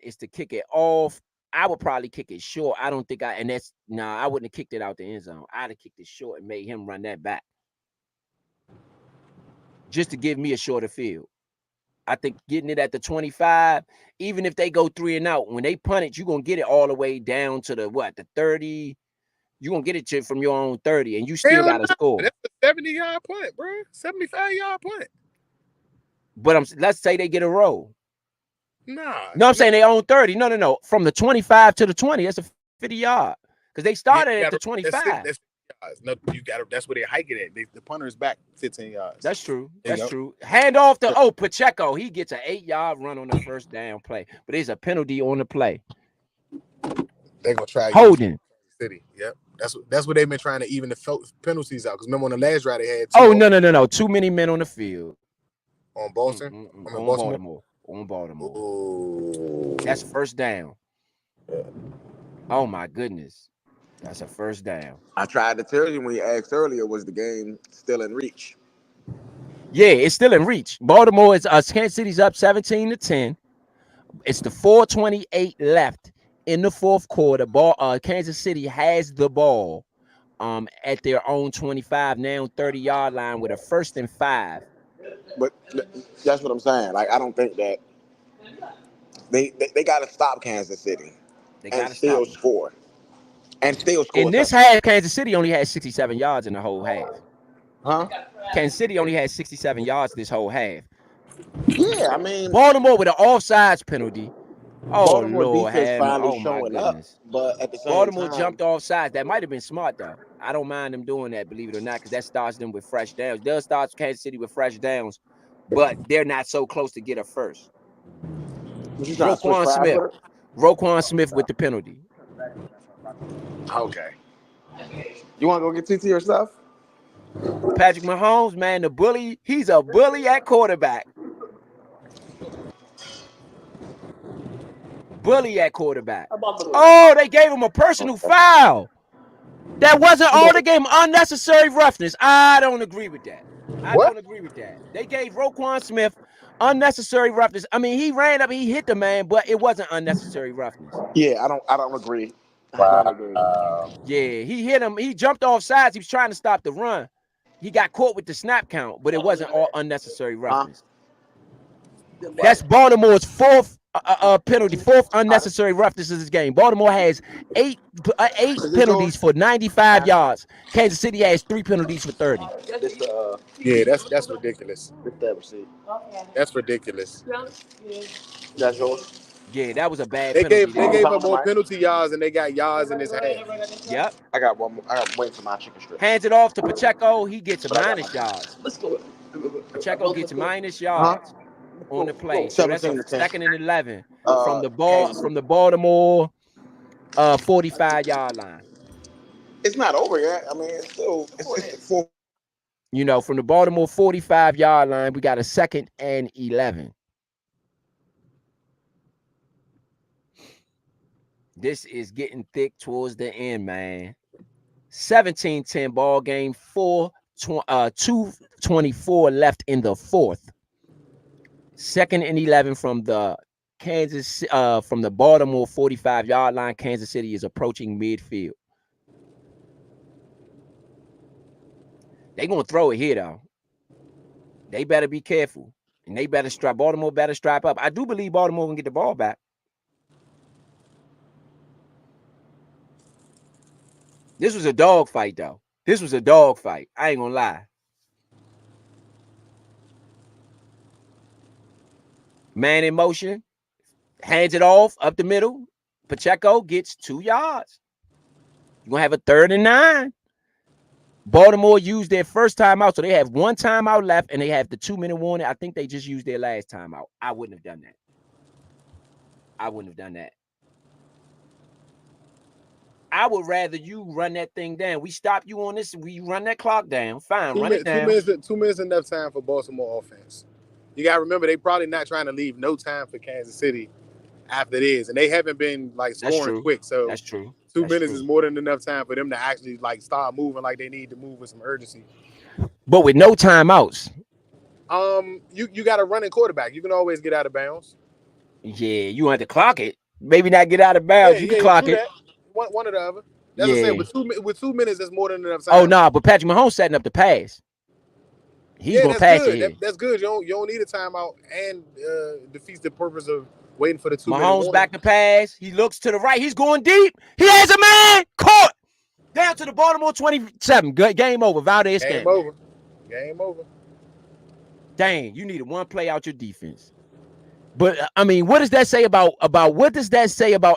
Speaker 6: is to kick it off. I would probably kick it short. I don't think I wouldn't have kicked it out the end zone. I'd have kicked it short and made him run that back. Just to give me a shorter field. I think getting it at the 25, even if they go 3 and out, when they punt it, you're going to get it all the way down to the 30. You're going to get it from your own 30, and you still got to score.
Speaker 5: That's a 70-yard punt, bro. 75-yard punt.
Speaker 6: But let's say they get a roll.
Speaker 5: Nah.
Speaker 6: No, I'm saying they own 30. No. From the 25 to the 20, that's a 50-yard. Because they started at the 25.
Speaker 5: No, that's where they hike it at. The punter is back 15 yards.
Speaker 6: That's true. Hand off to Pacheco. He gets an 8-yard run on the first down play, but there's a penalty on the play.
Speaker 5: They're gonna try
Speaker 6: holding.
Speaker 5: City. Yep. That's what they've been trying to even the penalties out. Because remember on the last drive they had.
Speaker 6: No. Too many men on the field.
Speaker 5: On Boston.
Speaker 6: On Baltimore.
Speaker 5: Ooh.
Speaker 6: That's first down. Oh my goodness. That's a first down.
Speaker 3: I tried to tell you when you asked earlier, was the game still in reach?
Speaker 6: Yeah, it's still in reach. Baltimore is Kansas City's up 17-10. It's the 4:28 left in the fourth quarter. Kansas City has the ball at their own 25, now 30-yard line with a 1st and 5.
Speaker 3: But that's what I'm saying. Like, I don't think that they got to stop Kansas City
Speaker 6: They
Speaker 3: and
Speaker 6: got to stop
Speaker 3: still
Speaker 6: them.
Speaker 3: score. And still score.
Speaker 6: In this half, Kansas City only had 67 yards in the whole half.
Speaker 3: Huh?
Speaker 6: Kansas City only had 67 yards this whole half.
Speaker 3: Yeah, I mean,
Speaker 6: Baltimore with an offsides penalty. Oh,
Speaker 3: Baltimore
Speaker 6: Lord,
Speaker 3: defense finally
Speaker 6: oh my
Speaker 3: showing up,
Speaker 6: goodness.
Speaker 3: but at the same
Speaker 6: Baltimore
Speaker 3: time,
Speaker 6: jumped off sides. That might have been smart, though. I don't mind them doing that, believe it or not, because that starts them with fresh downs. Does start Kansas City with fresh downs, but they're not so close to get a first.
Speaker 3: you trying to switch
Speaker 6: Roquan Smith with the penalty.
Speaker 3: Okay. You want to go get TT yourself?
Speaker 6: Patrick Mahomes, man, the bully. He's a bully at quarterback. Oh, they gave him a personal foul. That wasn't all the game. Unnecessary roughness. I don't agree with that. They gave Roquan Smith unnecessary roughness. I mean, he ran up, he hit the man, but it wasn't unnecessary roughness.
Speaker 3: Yeah, I don't agree.
Speaker 6: Yeah, he hit him. He jumped off sides. He was trying to stop the run. He got caught with the snap count, but it wasn't all unnecessary roughness. That's Baltimore's fourth penalty, fourth unnecessary roughness of this game. Baltimore has eight penalties for 95 yards. Kansas City has 3 penalties for 30.
Speaker 5: Yeah, that's ridiculous. That's ridiculous.
Speaker 3: That's yours.
Speaker 6: Yeah, that was a bad
Speaker 5: penalty. They gave up more
Speaker 3: Mike.
Speaker 5: penalty yards and they got yards in his half.
Speaker 6: Yep.
Speaker 3: I got one more. I got waiting for my chicken strip.
Speaker 6: Hands it off to Pacheco. He gets a minus yards. Let's go. Pacheco gets minus yards on the play. So that's a 2nd and 11 from the Baltimore 45-yard line.
Speaker 3: It's not over yet. I mean, it's still four.
Speaker 6: You know, from the Baltimore 45-yard line, we got a 2nd and 11. This is getting thick towards the end, man. 17-10 ball game, 2:24 left in the fourth. 2nd and 11 from the Baltimore 45-yard line. Kansas City is approaching midfield. They're gonna throw it here though. They better be careful. And they better Baltimore better strap up. I do believe Baltimore can get the ball back. This was a dog fight, though. I ain't gonna lie. Man in motion. Hands it off up the middle. Pacheco gets 2 yards. You're gonna have a 3rd and 9. Baltimore used their first timeout, so they have 1 timeout left, and they have the 2-minute warning. I think they just used their last timeout. I wouldn't have done that. I would rather you run that thing down. We stop you on this. We run that clock down. Fine, run it down.
Speaker 5: 2 minutes enough time for Baltimore offense. You got to remember, they probably not trying to leave no time for Kansas City after this. And they haven't been, like, scoring quick. So
Speaker 6: that's true.
Speaker 5: 2 minutes is more than enough time for them to actually, like, start moving like they need to move with some urgency.
Speaker 6: But with no timeouts.
Speaker 5: You got a running quarterback. You can always get out of bounds.
Speaker 6: Yeah, you want to clock it. Maybe not get out of bounds. You can clock it.
Speaker 5: One or the other. That's what I'm saying. With 2 minutes, that's more than enough time.
Speaker 6: Oh, no, but Patrick Mahomes setting up the pass. He's going to pass it here.
Speaker 5: That's good. You don't need a timeout and defeats the purpose of waiting for the 2 minutes.
Speaker 6: Mahomes back to pass. He looks to the right. He's going deep. He has a man caught. Down to the Baltimore 27. Good game over. Valdez
Speaker 5: Game over.
Speaker 6: Dang, you needed one play out your defense. But I mean, what does that say about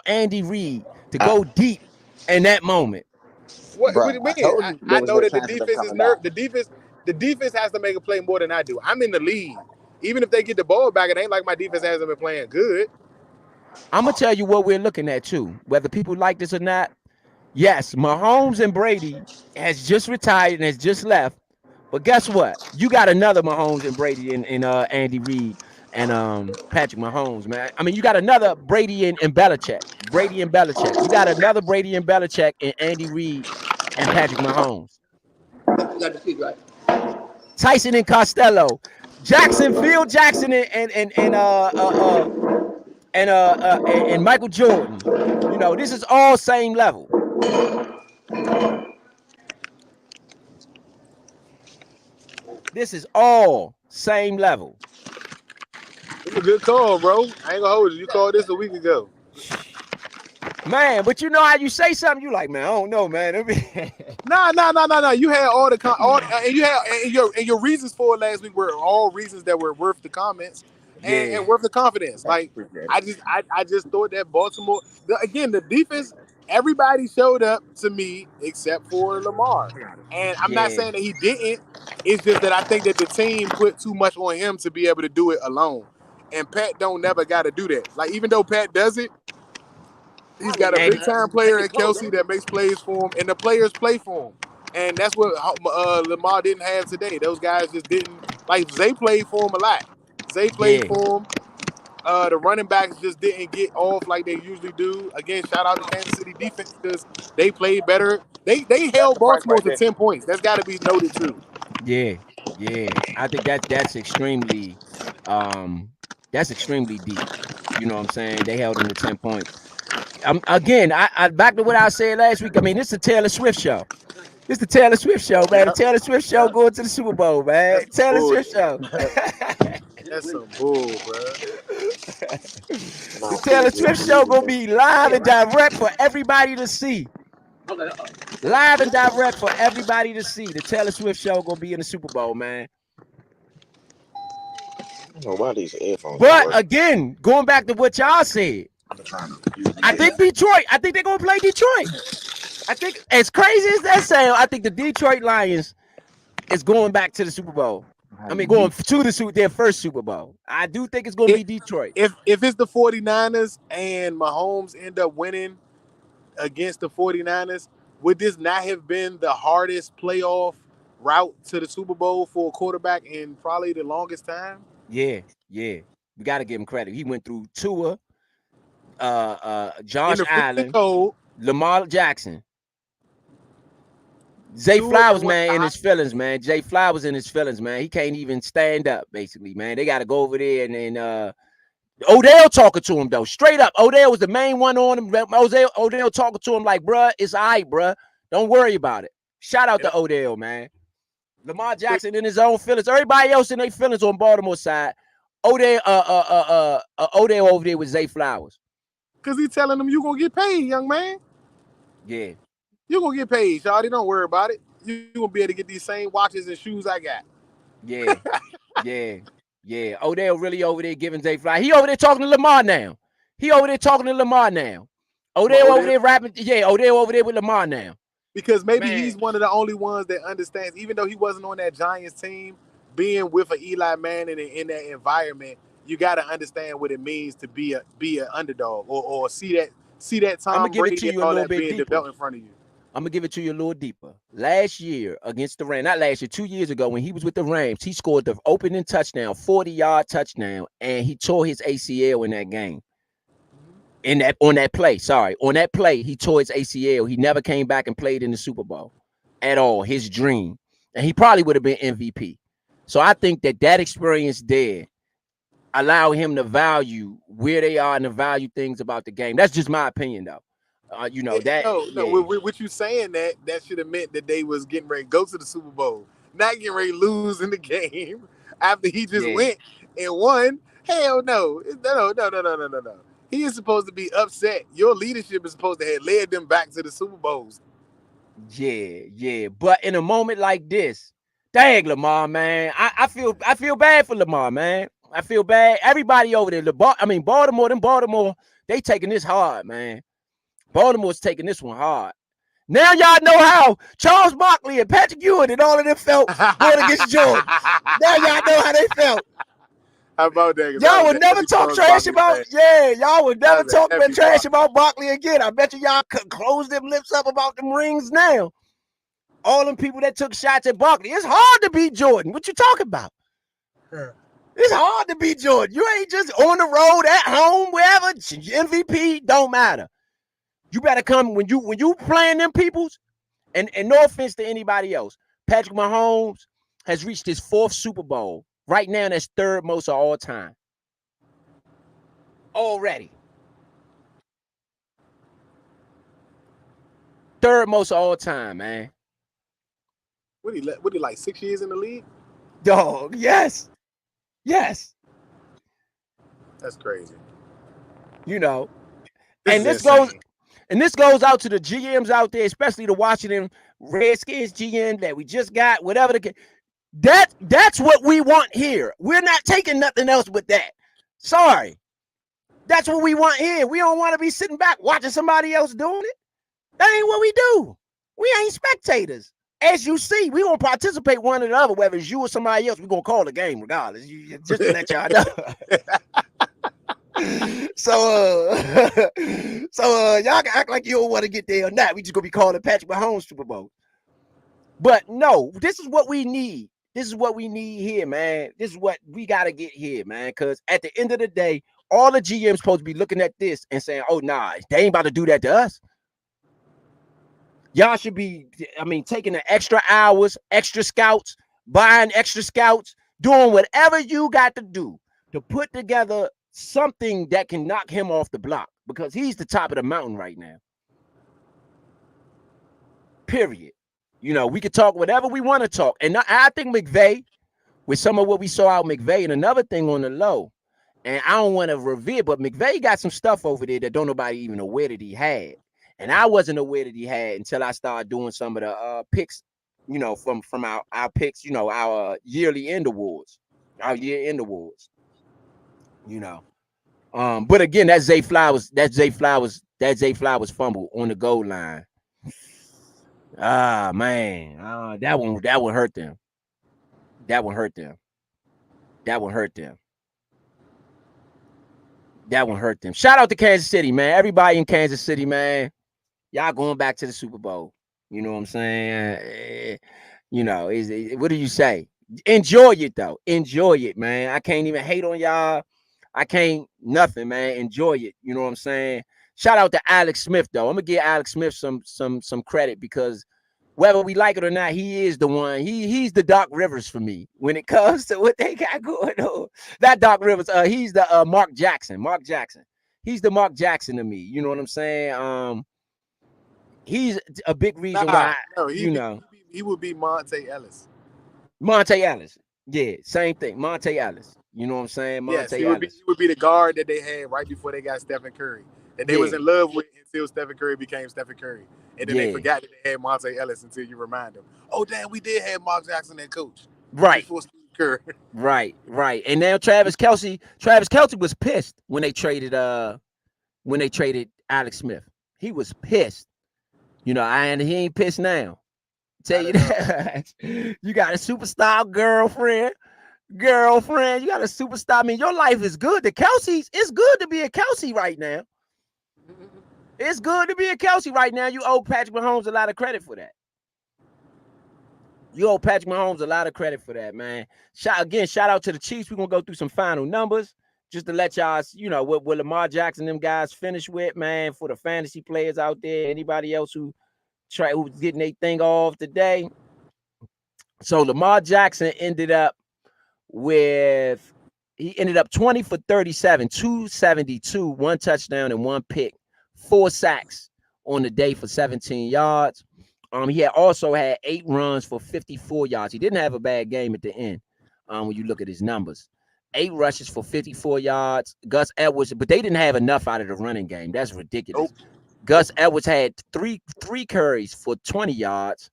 Speaker 6: Andy Reid to go deep in that moment?
Speaker 5: What do you mean? I know that the defense is nervous. The defense has to make a play more than I do. I'm in the lead. Even if they get the ball back, it ain't like my defense hasn't been playing good.
Speaker 6: I'm gonna tell you what we're looking at too, whether people like this or not. Yes, Mahomes and Brady has just retired and has just left. But guess what? You got another Mahomes and Brady in Andy Reid. Patrick Mahomes, man. I mean, you got another Brady and Belichick. Brady and Belichick. You got another Brady and Belichick and Andy Reid and Patrick Mahomes. Tyson and Costello. Jackson, Phil Jackson and Michael Jordan. You know, this is all same level. This is all same level.
Speaker 5: It's a good call, bro. I ain't gonna hold you. You called this a week ago.
Speaker 6: Man, but you know how you say something, you like, man, I don't know, man.
Speaker 5: Nah. You had all the and you had and your reasons for it last week were all reasons that were worth the comments and worth the confidence. Like I just thought that Baltimore again the defense. Everybody showed up to me except for Lamar, and I'm not saying that he didn't. It's just that I think that the team put too much on him to be able to do it alone, and Pat don't never got to do that. Like even though Pat does it. He's got a big time player in Kelsey that makes plays for him, and the players play for him. And that's what Lamar didn't have today. Those guys just didn't like. Zay played for him a lot. Zay played for him. The running backs just didn't get off like they usually do. Again, shout out to Kansas City defense because they played better. They held Baltimore to 10 points. That's got to be noted too.
Speaker 6: Yeah. I think that's extremely deep. You know what I'm saying? They held them to 10 points. Again, I back to what I said last week. I mean, this is a Taylor Swift show. This is the Taylor Swift show, man. The Taylor Swift show going to the Super Bowl, man.
Speaker 5: That's
Speaker 6: Taylor Swift show.
Speaker 5: That's some bull, bro.
Speaker 6: The Taylor Swift show gonna be live and direct for everybody to see. Live and direct for everybody to see. The Taylor Swift show gonna be in the Super Bowl, man.
Speaker 3: I don't know why these earphones.
Speaker 6: But again, going back to what y'all said, I think Detroit. I think they're gonna play Detroit. I think as crazy as that sounds, I think the Detroit Lions is going back to the Super Bowl. I mean, going to their first Super Bowl. I do think it's gonna be Detroit.
Speaker 5: If it's the 49ers and Mahomes end up winning against the 49ers, would this not have been the hardest playoff route to the Super Bowl for a quarterback in probably the longest time?
Speaker 6: Yeah. We got to give him credit. He went through Tua, Josh Allen, Lamar Jackson, Zay Flowers, man, in his feelings, man. Zay Flowers in his feelings, man. He can't even stand up, basically, man. They got to go over there and Odell talking to him, though. Straight up. Odell was the main one on him. Odell talking to him like, bruh, it's all right, bruh. Don't worry about it. Shout out to Odell, man. Lamar Jackson in his own feelings. Everybody else in their feelings on Baltimore side. Odell over there with Zay Flowers.
Speaker 5: Because he's telling them you going to get paid, young man.
Speaker 6: Yeah.
Speaker 5: You're going to get paid, Shawty. Don't worry about it. You're going to be able to get these same watches and shoes I got.
Speaker 6: Yeah. Odell really over there giving Zay Flowers. He over there talking to Lamar now. Odell over there rapping. Yeah, Odell over there with Lamar now.
Speaker 5: Because maybe he's one of the only ones that understands, even though he wasn't on that Giants team, being with an Eli Manning in that environment, you got to understand what it means to be an underdog or see that Tom Brady and all that being developed in front of you.
Speaker 6: I'm going to give it to you a little deeper. Last year against the Rams, not last year, 2 years ago when he was with the Rams, he scored the opening touchdown, 40-yard touchdown, and he tore his ACL in that game. On that play, he tore his ACL. He never came back and played in the Super Bowl at all. His dream. And he probably would have been MVP. So I think that experience there allow him to value where they are and to value things about the game. That's just my opinion, though.
Speaker 5: With you saying that should have meant that they was getting ready to go to the Super Bowl, not getting ready to lose in the game after he just went and won. Hell no. No. He is supposed to be upset. Your leadership is supposed to have led them back to the Super Bowls.
Speaker 6: Yeah. But in a moment like this, dang, Lamar, man, I feel bad for Lamar, man. I feel bad. Everybody over there, Baltimore, they taking this hard, man. Baltimore's taking this one hard. Now y'all know how Charles Barkley and Patrick Ewing and all of them felt going against Jordan. Now y'all know how they felt.
Speaker 5: How about that?
Speaker 6: Y'all would never talk trash about. Y'all would never talk trash about Barkley again. I bet y'all could close them lips up about them rings now. All them people that took shots at Barkley. It's hard to beat Jordan. What you talking about? It's hard to beat Jordan. You ain't just on the road, at home, wherever. MVP don't matter. You better come when you playing them peoples. And no offense to anybody else, Patrick Mahomes has reached his 4th Super Bowl. Right now, that's 3rd most of all time. Already. 3rd most of all time, man.
Speaker 5: What he like 6 years in the league?
Speaker 6: Dog, yes. Yes.
Speaker 5: That's crazy.
Speaker 6: You know.
Speaker 5: This
Speaker 6: goes out to the GMs out there, especially the Washington Redskins GM that we just got, whatever the that's what we want here. We're not taking nothing else but that. Sorry. That's what we want here. We don't want to be sitting back watching somebody else doing it. That ain't what we do. We ain't spectators. As you see, we gonna participate one or the other, whether it's you or somebody else. We're gonna call the game regardless. Just to let y'all know. So y'all can act like you don't want to get there or not. We just gonna be calling Patrick Mahomes Super Bowl. But no, this is what we need. This is what we need here, man. This is what we gotta get here, man. Because at the end of the day, all the GMs supposed to be looking at this and saying, "Oh, nah, they ain't about to do that to us." Y'all should be, taking the extra hours, extra scouts, buying extra scouts, doing whatever you got to do to put together something that can knock him off the block, because he's the top of the mountain right now. Period. We could talk whatever we want to talk. And I think McVay, with some of what we saw out McVay, and another thing on the low, and I don't want to reveal, but McVay got some stuff over there that don't nobody even aware that he had. And I wasn't aware that he had until I started doing some of the picks, from our picks, our yearly end awards, our year end awards. But again, that Zay Flowers fumble on the goal line. Ah, man, that one hurt them. That one hurt them. Shout out to Kansas City, man. Everybody in Kansas City, man. Y'all going back to the Super Bowl. You know what I'm saying? What do you say? Enjoy it, though. Enjoy it, man. I can't even hate on y'all. I can't nothing, man. Enjoy it. You know what I'm saying? Shout out to Alex Smith, though. I'm gonna give Alex Smith some credit, because whether we like it or not, he is the one. He's the Doc Rivers for me when it comes to what they got going on. That Doc Rivers, he's the Mark Jackson. He's the Mark Jackson to me. You know what I'm saying? He's a big reason why.
Speaker 5: He would be Monte Ellis.
Speaker 6: Yeah, same thing. Monte Ellis. You know what I'm saying?
Speaker 5: He would be the guard that they had right before they got Stephen Curry, that they was in love with until Stephen Curry became Stephen Curry, and then they forgot that they had Monte Ellis until you remind them. Oh damn, we did have Mark Jackson as coach,
Speaker 6: right?
Speaker 5: Before Stephen Curry.
Speaker 6: Right. And now Travis Kelce was pissed when they traded Alex Smith. He was pissed. And he ain't pissed now. Tell you that. You got a superstar girlfriend. You got a superstar. I mean, your life is good. It's good to be a Kelce right now. It's good to be a Kelce right now. You owe Patrick Mahomes a lot of credit for that. Man. Shout out to the Chiefs. We're going to go through some final numbers just to let y'all, what Lamar Jackson them guys finish with, man, for the fantasy players out there, anybody else who's getting their thing off today. So Lamar Jackson ended up 20 for 37, 272, 1 touchdown and 1 pick, 4 sacks on the day for 17 yards. He also had 8 runs for 54 yards. He didn't have a bad game at the end. When you look at his numbers, 8 rushes for 54 yards. Gus Edwards, but they didn't have enough out of the running game. That's ridiculous. Nope. Gus Edwards had three carries for 20 yards.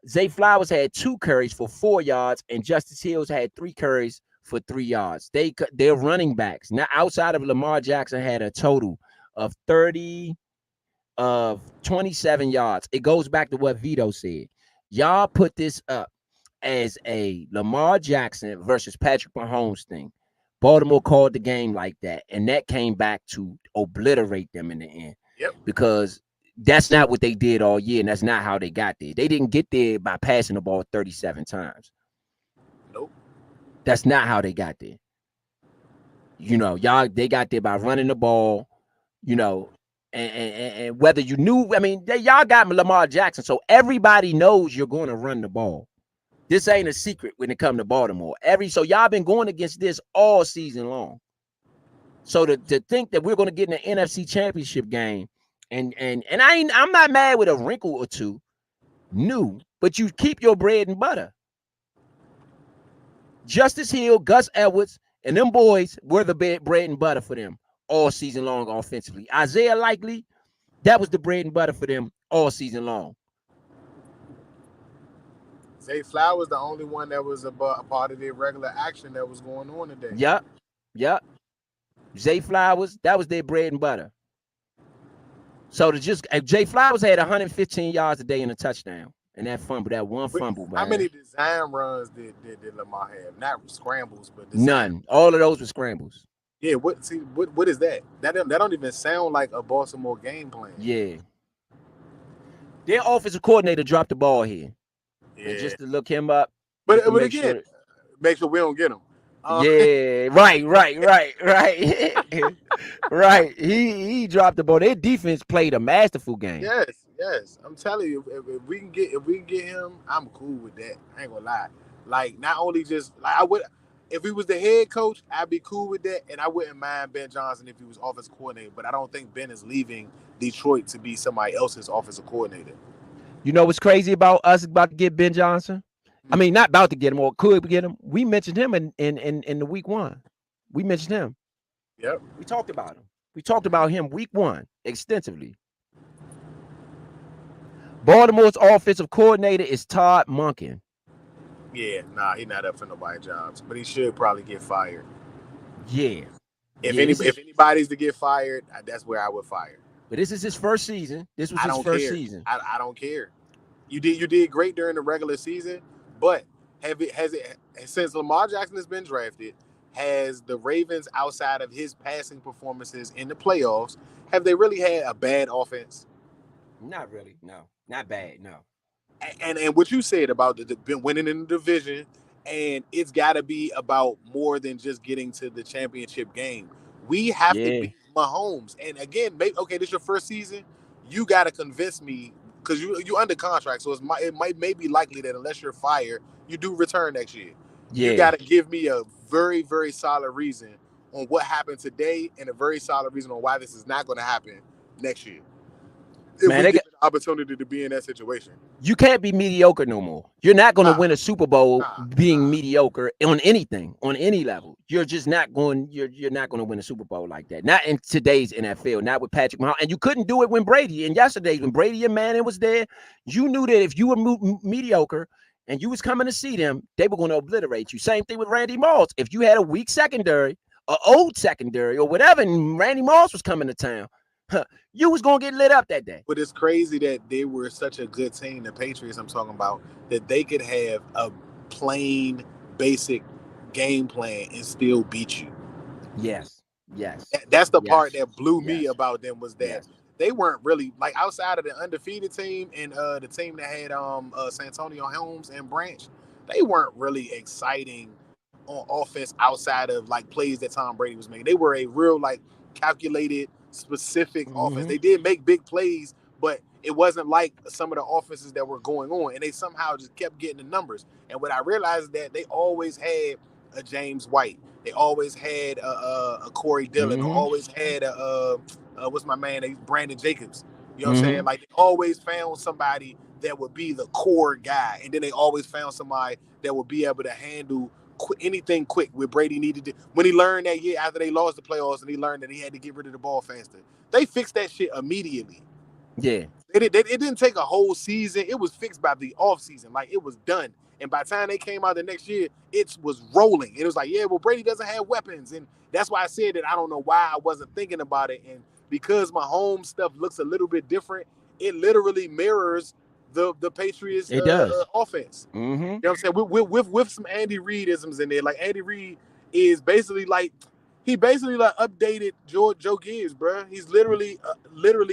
Speaker 6: Zay Flowers had 2 carries for 4 yards, and Justice Hills had 3 carries for 3 yards. They're running backs. Now, outside of Lamar Jackson, had a total of 27 yards. It goes back to what Vito said. Y'all put this up as a Lamar Jackson versus Patrick Mahomes thing. Baltimore called the game like that, and that came back to obliterate them in the end.
Speaker 5: Yep.
Speaker 6: Because that's not what they did all year, and that's not how they got there. They didn't get there by passing the ball 37 times.
Speaker 5: Nope.
Speaker 6: That's not how they got there. You know, y'all they got there by running the ball. You know, and whether you knew, I mean, y'all got Lamar Jackson, so everybody knows you're going to run the ball. This ain't a secret when it comes to Baltimore. So y'all been going against this all season long. So to think that we're going to get in the NFC Championship game, and I'm not mad with a wrinkle or two, new, but you keep your bread and butter. Justice Hill, Gus Edwards, and them boys were the bread and butter for them all season long offensively. Isaiah Likely, that was the bread and butter for them all season long.
Speaker 5: Zay Flowers the only one that was a part of the regular action that was going on today.
Speaker 6: Yep. Zay Flowers, that was their bread and butter. So Zay Flowers had 115 yards a day and a touchdown. And that one fumble.
Speaker 5: How many design runs did Lamar have? Not scrambles, but
Speaker 6: none. All of those were scrambles.
Speaker 5: Yeah, what is that? That don't even sound like a Baltimore game plan.
Speaker 6: Yeah. Their offensive coordinator dropped the ball here.
Speaker 5: Yeah.
Speaker 6: And just to look him up.
Speaker 5: But again, make sure we don't get him.
Speaker 6: Yeah, right. Right. He dropped the ball. Their defense played a masterful game.
Speaker 5: Yes. I'm telling you, if we can get him, I'm cool with that. I ain't gonna lie. Like, not only just like I would, if he was the head coach, I'd be cool with that, and I wouldn't mind Ben Johnson if he was offensive coordinator. But I don't think Ben is leaving Detroit to be somebody else's offensive coordinator.
Speaker 6: You know what's crazy about us about to get Ben Johnson? I mean, not about to get him or could get him. We mentioned him in the week one. We mentioned him.
Speaker 5: Yep.
Speaker 6: We talked about him. We talked about him week one extensively. Baltimore's offensive coordinator is Todd Monken.
Speaker 5: Yeah, he's not up for nobody's jobs, but he should probably get fired.
Speaker 6: Yeah.
Speaker 5: If anybody's to get fired, that's where I would fire.
Speaker 6: But this is his first season. This was his first season.
Speaker 5: I don't care. You did great during the regular season, but has it since Lamar Jackson has been drafted, has the Ravens, outside of his passing performances in the playoffs, have they really had a bad offense?
Speaker 6: Not really. No. Not bad. No.
Speaker 5: And what you said about the winning in the division, and it's got to be about more than just getting to the championship game. We have to beat Mahomes. And again, this is your first season. You got to convince me, because you under contract, so it may be likely that unless you're fired, you do return next year. Yeah. You got to give me a very, very solid reason on what happened today, and a very solid reason on why this is not going to happen next year. If we get an opportunity to be in that situation.
Speaker 6: You can't be mediocre no more. You're not going to win a Super Bowl being mediocre on anything, on any level. You're just not going. You're not going to win a Super Bowl like that. Not in today's NFL. Not with Patrick Mahomes. And you couldn't do it when Brady. And yesterday, when Brady and Manning was there, you knew that if you were mediocre and you was coming to see them, they were going to obliterate you. Same thing with Randy Moss. If you had a weak secondary, or old secondary, or whatever, and Randy Moss was coming to town, you was gonna get lit up that day.
Speaker 5: But it's crazy that they were such a good team, the Patriots I'm talking about, that they could have a plain, basic game plan and still beat you.
Speaker 6: Yes.
Speaker 5: That's the part that blew me about them, was that they weren't really, like, outside of the undefeated team and the team that had Santonio Holmes and Branch, they weren't really exciting on offense outside of like plays that Tom Brady was making. They were a real like calculated, specific offense. They did make big plays, but it wasn't like some of the offenses that were going on, and they somehow just kept getting the numbers. And what I realized is that they always had a James White, they always had a Corey Dillon, they always had what's my man, Brandon Jacobs. You know what I'm saying? Like, they always found somebody that would be the core guy, and then they always found somebody that would be able to handle anything quick where Brady needed to. When he learned that year after they lost the playoffs and he learned that he had to get rid of the ball faster, they fixed that shit immediately.
Speaker 6: Yeah.
Speaker 5: It didn't take a whole season. It was fixed by the off season. Like, it was done. And by the time they came out the next year, it was rolling. It was like, yeah, well, Brady doesn't have weapons. And that's why I said that I don't know why I wasn't thinking about it. And because my home stuff looks a little bit different, it literally mirrors the Patriots offense. You know what I'm saying? With some Andy Reid-isms in there. Like, Andy Reid is basically like, he basically like updated Joe Gibbs, bro. He's literally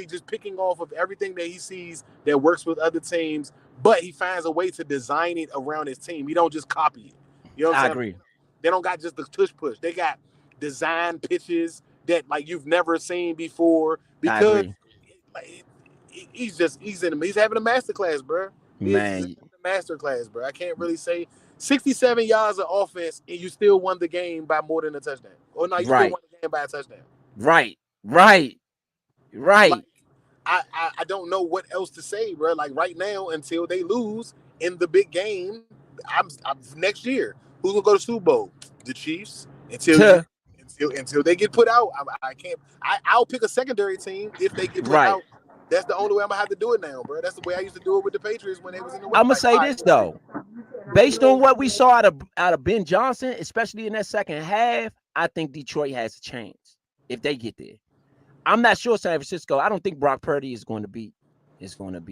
Speaker 5: just picking off of everything that he sees that works with other teams, but he finds a way to design it around his team. He don't just copy it. You know what I'm saying?
Speaker 6: I agree.
Speaker 5: They don't got just the tush push. They got design pitches that like you've never seen before
Speaker 2: I
Speaker 5: because
Speaker 2: agree.
Speaker 5: like, he's having a master class, bro. He's
Speaker 2: Man,
Speaker 5: having a master class, bro. I can't really say 67 yards of offense and you still won the game by more than a touchdown. Or no, you still
Speaker 2: right,
Speaker 5: won the game by a touchdown.
Speaker 2: right,
Speaker 5: Like I don't know what else to say, bro. Like right now, until they lose in the big game, I'm next year. Who's gonna go to Super Bowl? The Chiefs. Until they get put out, I can't. I'll pick a secondary team if they get put
Speaker 2: right.
Speaker 5: out. That's the only way I'm gonna have to do it now, bro. That's the way I used to do it with the Patriots when they was in the West.
Speaker 2: I'm gonna say this though, based on what we saw out of Ben Johnson, especially in that second half, I think Detroit has a chance if they get there. I'm not sure San Francisco. I don't think Brock Purdy is going to beat Patrick
Speaker 5: Not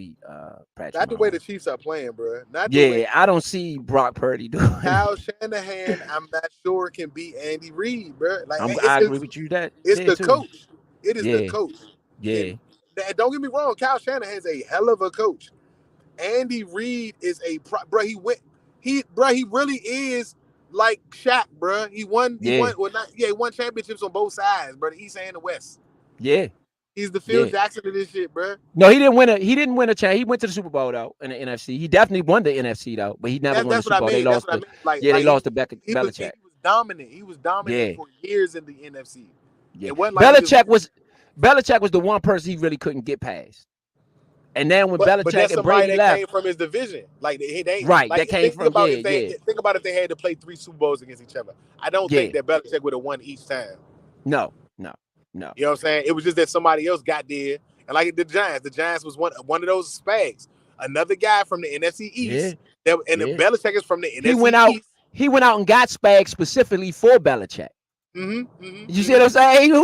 Speaker 5: the
Speaker 2: Mahomes.
Speaker 5: way the Chiefs are playing, bro. Not the
Speaker 2: Yeah,
Speaker 5: way
Speaker 2: I don't see Brock Purdy doing
Speaker 5: Kyle
Speaker 2: it.
Speaker 5: Shanahan. I'm not sure can beat Andy Reid, bro. Like
Speaker 2: I agree with you
Speaker 5: it's
Speaker 2: there
Speaker 5: the
Speaker 2: too.
Speaker 5: coach. It is the
Speaker 2: Yeah,
Speaker 5: coach.
Speaker 2: yeah,
Speaker 5: And don't get me wrong, Kyle Shanahan's a hell of a coach. Andy Reid is he really is like Shaq, bro. He won championships on both sides, bro, the East and the West.
Speaker 2: yeah,
Speaker 5: He's the Phil
Speaker 2: yeah.
Speaker 5: Jackson of this shit, bro.
Speaker 2: No, he didn't win a chance. He went to the Super Bowl though in the NFC. He definitely won the NFC though, but he never won the Super Bowl. They lost the they lost to Belichick.
Speaker 5: He was dominant. He was dominant for years in the NFC.
Speaker 2: Yeah,
Speaker 5: it wasn't like
Speaker 2: Belichick was the one person he really couldn't get past. And then when Belichick and Brady left,
Speaker 5: came from his division, like they
Speaker 2: right,
Speaker 5: like,
Speaker 2: that came from
Speaker 5: think about if they had to play 3 Super Bowls against each other. I don't think that Belichick would have won each time.
Speaker 2: No.
Speaker 5: You know what I'm saying? It was just that somebody else got there, and like the Giants was one of those spags. Another guy from the NFC East, Belichick is from the NFC East.
Speaker 2: He went out and got Spags specifically for Belichick. You see what I'm saying?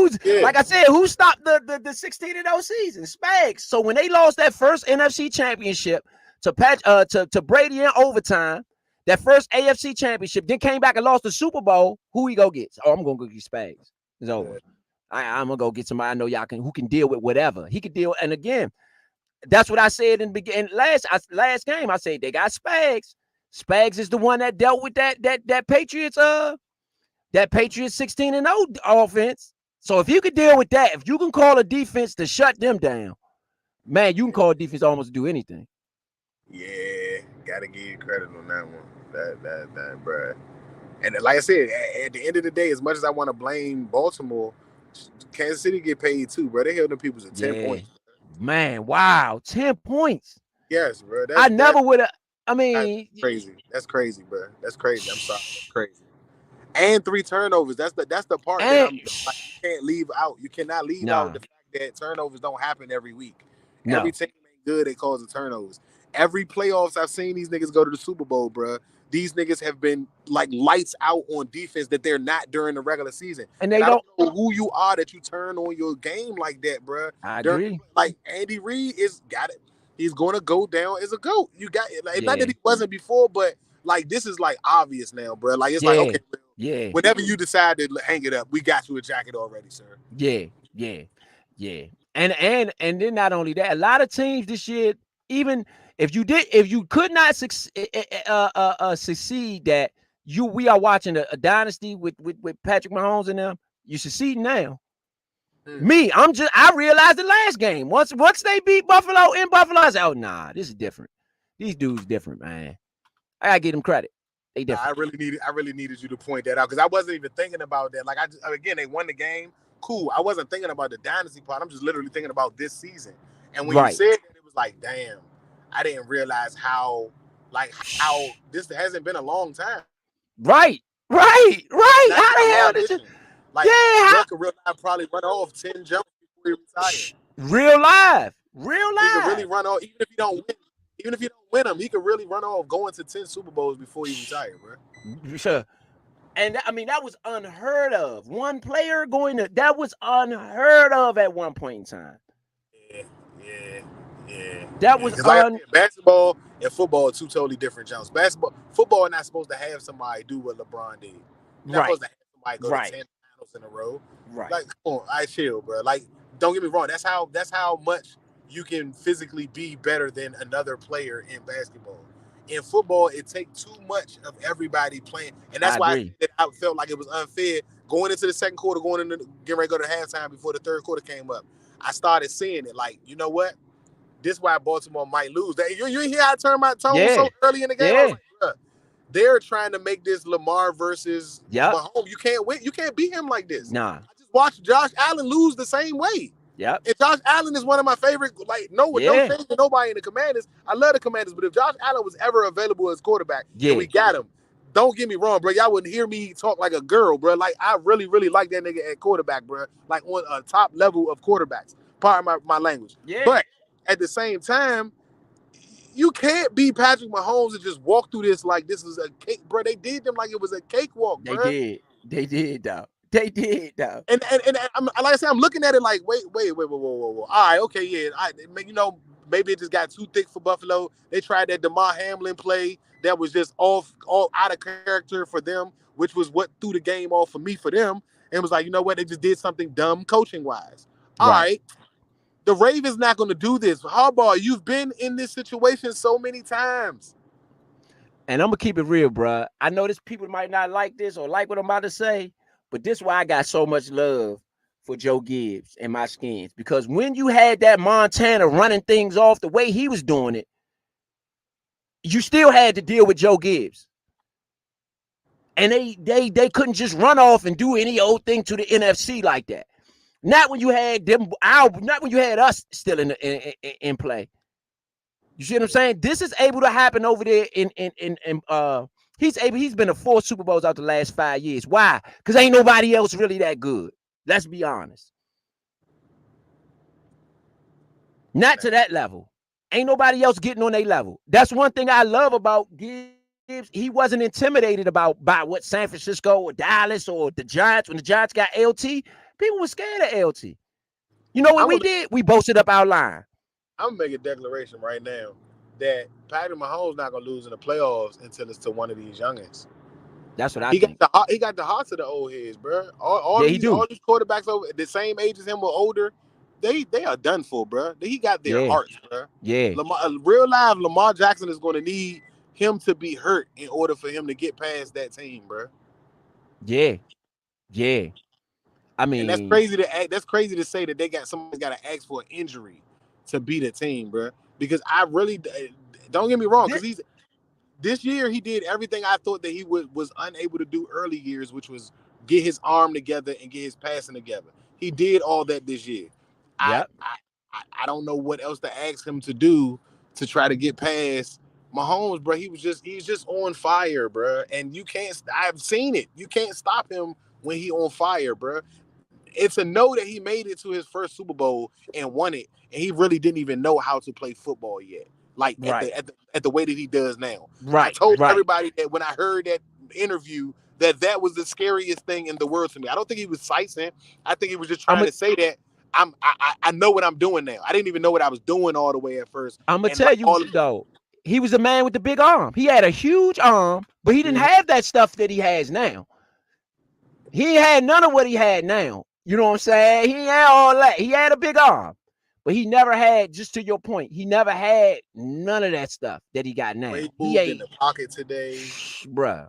Speaker 2: Like I said, who stopped the 16-0 season? Spags. So when they lost that first NFC championship to Brady in overtime, that first AFC championship, then came back and lost the Super Bowl, who he go get? Oh, I'm gonna go get Spags. It's over. I'm gonna go get somebody I know who can deal with whatever. He could deal. And again, that's what I said in the beginning. Last game, I said they got Spags. Spags is the one that dealt with that Patriots 16-0 offense. So if you could deal with that, if you can call a defense to shut them down, man, you can call a defense almost to do anything.
Speaker 5: Yeah, gotta give you credit on that one. That bro. And like I said, at the end of the day, as much as I want to blame Baltimore, Kansas City get paid too, bro. They held them people to 10 points.
Speaker 2: Man, wow, 10 points.
Speaker 5: Yes, bro.
Speaker 2: I never would have. I mean,
Speaker 5: that's crazy. That's crazy, bro. That's crazy. I'm sorry. That's crazy. And 3 turnovers. That's the part that you can't leave out. You cannot leave out the fact that turnovers don't happen every week. Every team ain't good at causing turnovers. Every playoffs I've seen these niggas go to the Super Bowl, bro. These niggas have been like lights out on defense that they're not during the regular season. And I don't know who you are that you turn on your game like that, bro.
Speaker 2: I agree.
Speaker 5: Like Andy Reid got it. He's going to go down as a GOAT. You got it. Like, not that he wasn't before, but like this is like obvious now, bro. Like it's like, okay, whenever you decide to hang it up, we got you a jacket already, sir.
Speaker 2: Yeah. And then not only that, a lot of teams this year, even if you could not succeed that we are watching a dynasty with Patrick Mahomes and them, you succeed now. I realized the last game. Once they beat Buffalo in Buffalo, I said, oh nah, this is different. These dudes different, man. I gotta give them credit. They different.
Speaker 5: I really needed you to point that out because I wasn't even thinking about that. Like again, they won the game. Cool. I wasn't thinking about the dynasty part. I'm just literally thinking about this season. And when you said that, it was like, damn, I didn't realize how this hasn't been a long time.
Speaker 2: Right. How the hell did you?
Speaker 5: Like, Ruck could probably run off 10 jumps before he retired.
Speaker 2: Real life.
Speaker 5: He could really run off, even if you don't win them, he could really run off going to 10 Super Bowls before he retired, bro.
Speaker 2: Sure. And I mean, that was unheard of. One player that was unheard of at one point in time.
Speaker 5: Yeah.
Speaker 2: That was
Speaker 5: basketball and football are 2 totally different jumps. Football not supposed to have somebody do what LeBron did. You're not supposed to have somebody go to 10 finals in a row.
Speaker 2: Right.
Speaker 5: Like, come on, I chill, bro. Like, don't get me wrong. That's how much you can physically be better than another player in basketball. In football, it takes too much of everybody playing, and that's why I felt like it was unfair going into the second quarter, getting ready to go to halftime before the third quarter came up, I started seeing it. Like, you know what? This is why Baltimore might lose. You hear I turned my tone so early in the game? I was like, bruh, they're trying to make this Lamar versus Mahomes. You can't win. You can't beat him like this.
Speaker 6: Nah.
Speaker 5: I just watched Josh Allen lose the same way.
Speaker 6: Yep.
Speaker 5: And Josh Allen is one of my favorite, like, no shame to nobody in the Commanders. I love the Commanders, but if Josh Allen was ever available as quarterback, and we got him, don't get me wrong, bro. Y'all wouldn't hear me talk like a girl, bro. Like, I really, really like that nigga at quarterback, bro. Like, on a top level of quarterbacks. Pardon my language.
Speaker 6: Yeah.
Speaker 5: But at the same time, you can't be Patrick Mahomes and just walk through this like this is a cake, bro. They did them like it was a cakewalk, bro.
Speaker 6: They did, though. They did, though.
Speaker 5: And like I said, I'm looking at it like, wait, whoa. All right, okay, yeah. You know, maybe it just got too thick for Buffalo. They tried that DeMar Hamlin play that was just all out of character for them, which was what threw the game off for me for them. And it was like, you know what? They just did something dumb coaching wise. All right. The Ravens not going to do this. Harbaugh, you've been in this situation so many times.
Speaker 6: And I'm going to keep it real, bro. I know this people might not like this or like what I'm about to say, but this is why I got so much love for Joe Gibbs and my Skins. Because when you had that Montana running things off the way he was doing it, you still had to deal with Joe Gibbs. And they couldn't just run off and do any old thing to the NFC like that. Not when you had them, not when you had us still in play. You see what I'm saying? This is able to happen over there he's been to 4 Super Bowls out the last 5 years. Why? Because ain't nobody else really that good. Let's be honest. Not to that level. Ain't nobody else getting on their level. That's one thing I love about Gibbs. He wasn't intimidated by what San Francisco or Dallas or the Giants. When the Giants got LT, people were scared of LT. You know what we did? We boasted up our line.
Speaker 5: I'm going to make a declaration right now that Patrick Mahomes not going to lose in the playoffs until it's to one of these youngins.
Speaker 6: That's what I think.
Speaker 5: He got the hearts of the old heads, bro. All these quarterbacks over the same age as him or older, they are done for, bro. He got their hearts, bro.
Speaker 6: Yeah.
Speaker 5: Real live, Lamar Jackson is going to need him to be hurt in order for him to get past that team, bro.
Speaker 6: Yeah. I mean,
Speaker 5: and that's crazy to say that somebody's got to ask for an injury to beat a team, bro. Because I really don't get me wrong, because this year he did everything I thought that he was unable to do early years, which was get his arm together and get his passing together. He did all that this year. Yep. I don't know what else to ask him to do to try to get past Mahomes, bro. He's just on fire, bro. And I've seen it. You can't stop him when he on fire, bro. It's a know that he made it to his first Super Bowl and won it, and he really didn't even know how to play football yet. Like at the way that he does now.
Speaker 6: Right.
Speaker 5: I told everybody that when I heard that interview that was the scariest thing in the world to me. I don't think he was sightseeing. I think he was just trying to say that I know what I'm doing now. I didn't even know what I was doing all the way at first.
Speaker 6: I'm gonna tell you though, he was a man with the big arm. He had a huge arm, but he didn't have that stuff that he has now. He had none of what he had now. You know what I'm saying? He had all that. He had a big arm, but he never had, just to your point, he never had none of that stuff that he got now.
Speaker 5: He moved in the pocket today.
Speaker 6: Bruh.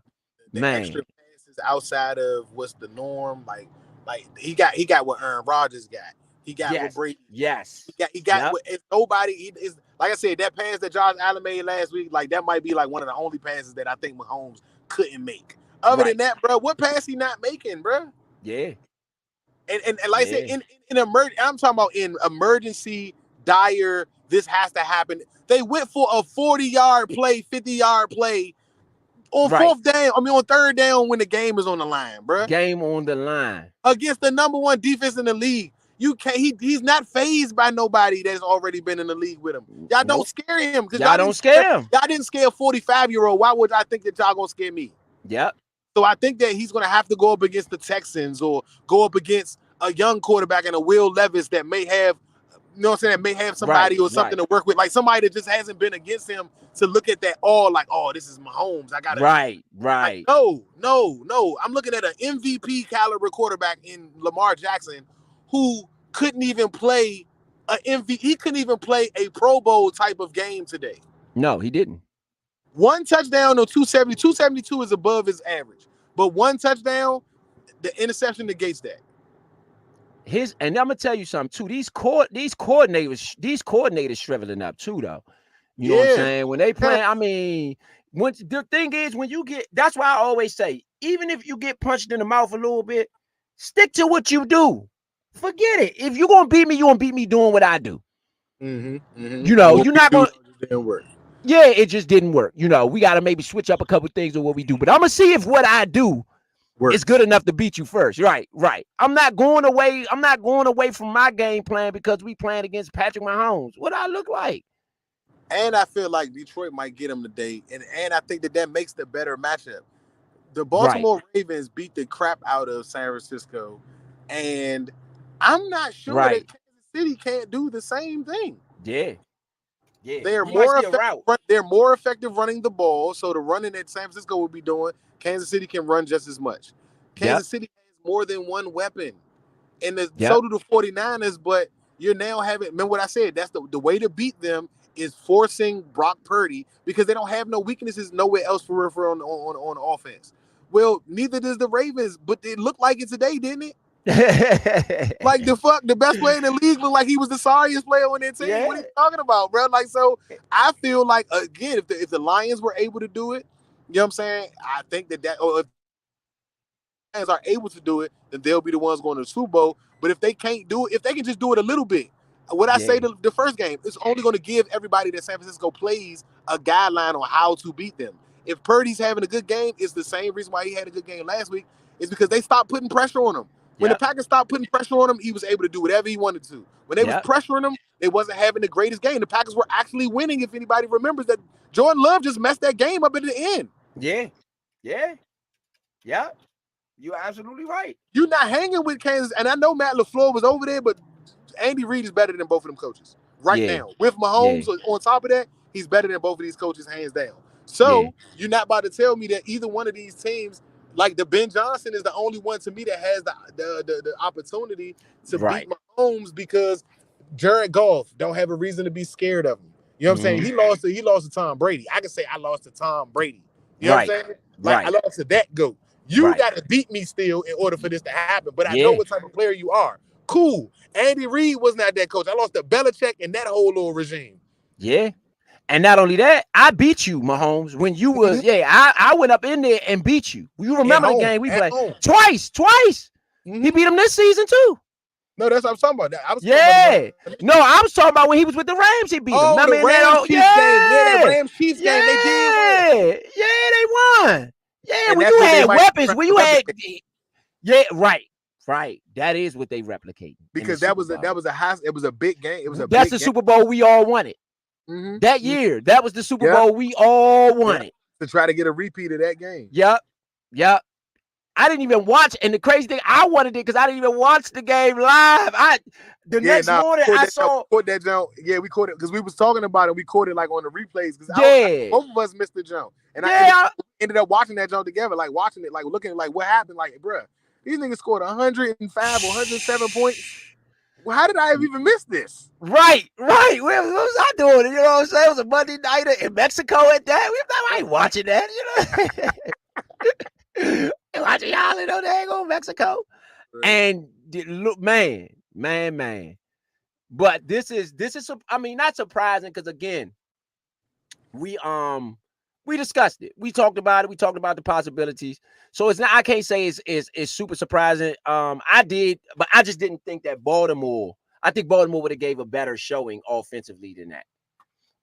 Speaker 5: The extra passes outside of what's the norm. Like he got what Aaron Rodgers got. He got what Brady.
Speaker 6: Yes.
Speaker 5: He got what if nobody is like I said, that pass that Josh Allen made last week, like that might be like one of the only passes that I think Mahomes couldn't make. Other than that, bro, what pass he not making, bro?
Speaker 6: Yeah.
Speaker 5: And like I said, in I'm talking about in emergency, dire, this has to happen. They went for a 40-yard play, 50-yard play on on third down when the game is on the line, bro.
Speaker 6: Game on the line.
Speaker 5: Against the number one defense in the league. You can't. He's not fazed by nobody that's already been in the league with him. Y'all don't scare him.
Speaker 6: Y'all don't scare him.
Speaker 5: Y'all didn't scare a 45-year-old. Why would I think that y'all gonna scare me?
Speaker 6: Yep.
Speaker 5: So I think that he's going to have to go up against the Texans or go up against a young quarterback and a Will Levis that may have, you know what I'm saying, that may have somebody or something to work with. Like somebody that just hasn't been against him to look at that like, oh, this is Mahomes. I got to.
Speaker 6: Right.
Speaker 5: Like, no. I'm looking at an MVP caliber quarterback in Lamar Jackson who couldn't even play he couldn't even play a Pro Bowl type of game today.
Speaker 6: No, he didn't.
Speaker 5: One touchdown or 270. 272 is above his average. But one touchdown, the interception negates that.
Speaker 6: And I'm gonna tell you something too. These coordinators shriveling up too, though. You know what I'm saying? When they play, I mean, when the thing is, when you get, that's why I always say, even if you get punched in the mouth a little bit, stick to what you do. Forget it. If you're gonna beat me, you're gonna beat me doing what I do. You know, you're not gonna.
Speaker 5: It didn't work.
Speaker 6: Yeah, it just didn't work. You know, we got to maybe switch up a couple things of what we do. But I'm gonna see if what I do is good enough to beat you first. Right. I'm not going away from my game plan because we playing against Patrick Mahomes. What I look like?
Speaker 5: And I feel like Detroit might get him today, and I think that makes the better matchup. The Baltimore Ravens beat the crap out of San Francisco, and I'm not sure that Kansas City can't do the same thing.
Speaker 6: Yeah.
Speaker 5: They're more effective running the ball, so the running that San Francisco will be doing, Kansas City can run just as much. Kansas City has more than one weapon, and so do the 49ers, but you're now having, remember what I said, that's the way to beat them is forcing Brock Purdy because they don't have no weaknesses nowhere else for on offense. Well, neither does the Ravens, but it looked like it today, didn't it? Like the best player in the league looked like he was the sorriest player on their team. Yeah. What are you talking about, bro? Like, so I feel like, again, if the Lions were able to do it, you know what I'm saying? I think or if the Lions are able to do it, then they'll be the ones going to the Super Bowl. But if they can't do it, if they can just do it a little bit, what I say the first game, it's only going to give everybody that San Francisco plays a guideline on how to beat them. If Purdy's having a good game, it's the same reason why he had a good game last week. It's because they stopped putting pressure on him. When the Packers stopped putting pressure on him, he was able to do whatever he wanted to. When they was pressuring him, they wasn't having the greatest game. The Packers were actually winning, if anybody remembers that. Jordan Love just messed that game up at the end.
Speaker 6: Yeah. You're absolutely right.
Speaker 5: You're not hanging with Kansas. And I know Matt LaFleur was over there, but Andy Reid is better than both of them coaches now. With Mahomes on top of that, he's better than both of these coaches, hands down. So you're not about to tell me that either one of these teams, like the Ben Johnson is the only one to me that has the opportunity to beat Mahomes because Jared Goff don't have a reason to be scared of him. You know what I'm saying? He lost to Tom Brady. I can say I lost to Tom Brady. You know what I'm saying? Like I lost to that GOAT. You got to beat me still in order for this to happen. But I know what type of player you are. Cool. Andy Reid was not that coach. I lost to Belichick and that whole little regime.
Speaker 6: Yeah. And not only that, I beat you, Mahomes, when you was, I went up in there and beat you. You remember the game we played? Twice. He beat him this season too.
Speaker 5: No, that's what I'm talking about. I
Speaker 6: was talking about when he was with the Rams, he beat him.
Speaker 5: Oh, the Rams-Chiefs game. Yeah, the Rams-Chiefs game, they did win.
Speaker 6: Yeah, they won. Yeah, and when you had weapons, when you had, right. That is what they replicate.
Speaker 5: Because that was a big game.
Speaker 6: That's the Super Bowl we all wanted. That year, that was the Super Bowl we all wanted.
Speaker 5: To try to get a repeat of that game.
Speaker 6: Yep. I didn't even watch, and the crazy thing, I wanted it because I didn't even watch the game live. Next morning I saw
Speaker 5: that jump. Yeah, we caught it because we was talking about it. We caught it like on the replays because both of us missed the jump, and I ended up watching that jump together, like watching it, like looking at like what happened. Like, bruh, these niggas scored 105 or 107 points. Well, how did I even miss this?
Speaker 6: Right. What was I doing? You know what I'm saying? It was a Monday nighter in Mexico at that. I ain't watching that, you know. Watching y'all in Otago, Mexico. Right. And look, man. But this is I mean, not surprising because again, we discussed it. We talked about it. We talked about the possibilities. So it's not, I can't say it's super surprising. I did, but I just didn't think that I think Baltimore would have gave a better showing offensively than that.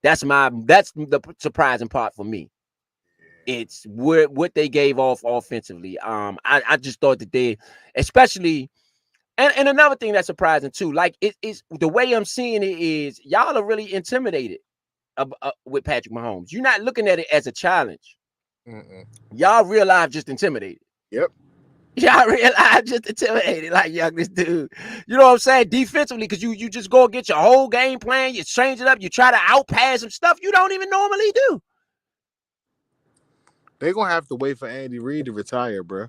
Speaker 6: That's the surprising part for me. It's what they gave off offensively. I just thought that they, especially, and another thing that's surprising too, like it's the way I'm seeing it is y'all are really intimidated with Patrick Mahomes. You're not looking at it as a challenge. Y'all real life just intimidated.
Speaker 5: Yep.
Speaker 6: Y'all real life just intimidated, like this dude. You know what I'm saying? Defensively, because you just go get your whole game plan, you change it up, you try to outpass some stuff you don't even normally do.
Speaker 5: They're gonna have to wait for Andy Reid to retire, bro.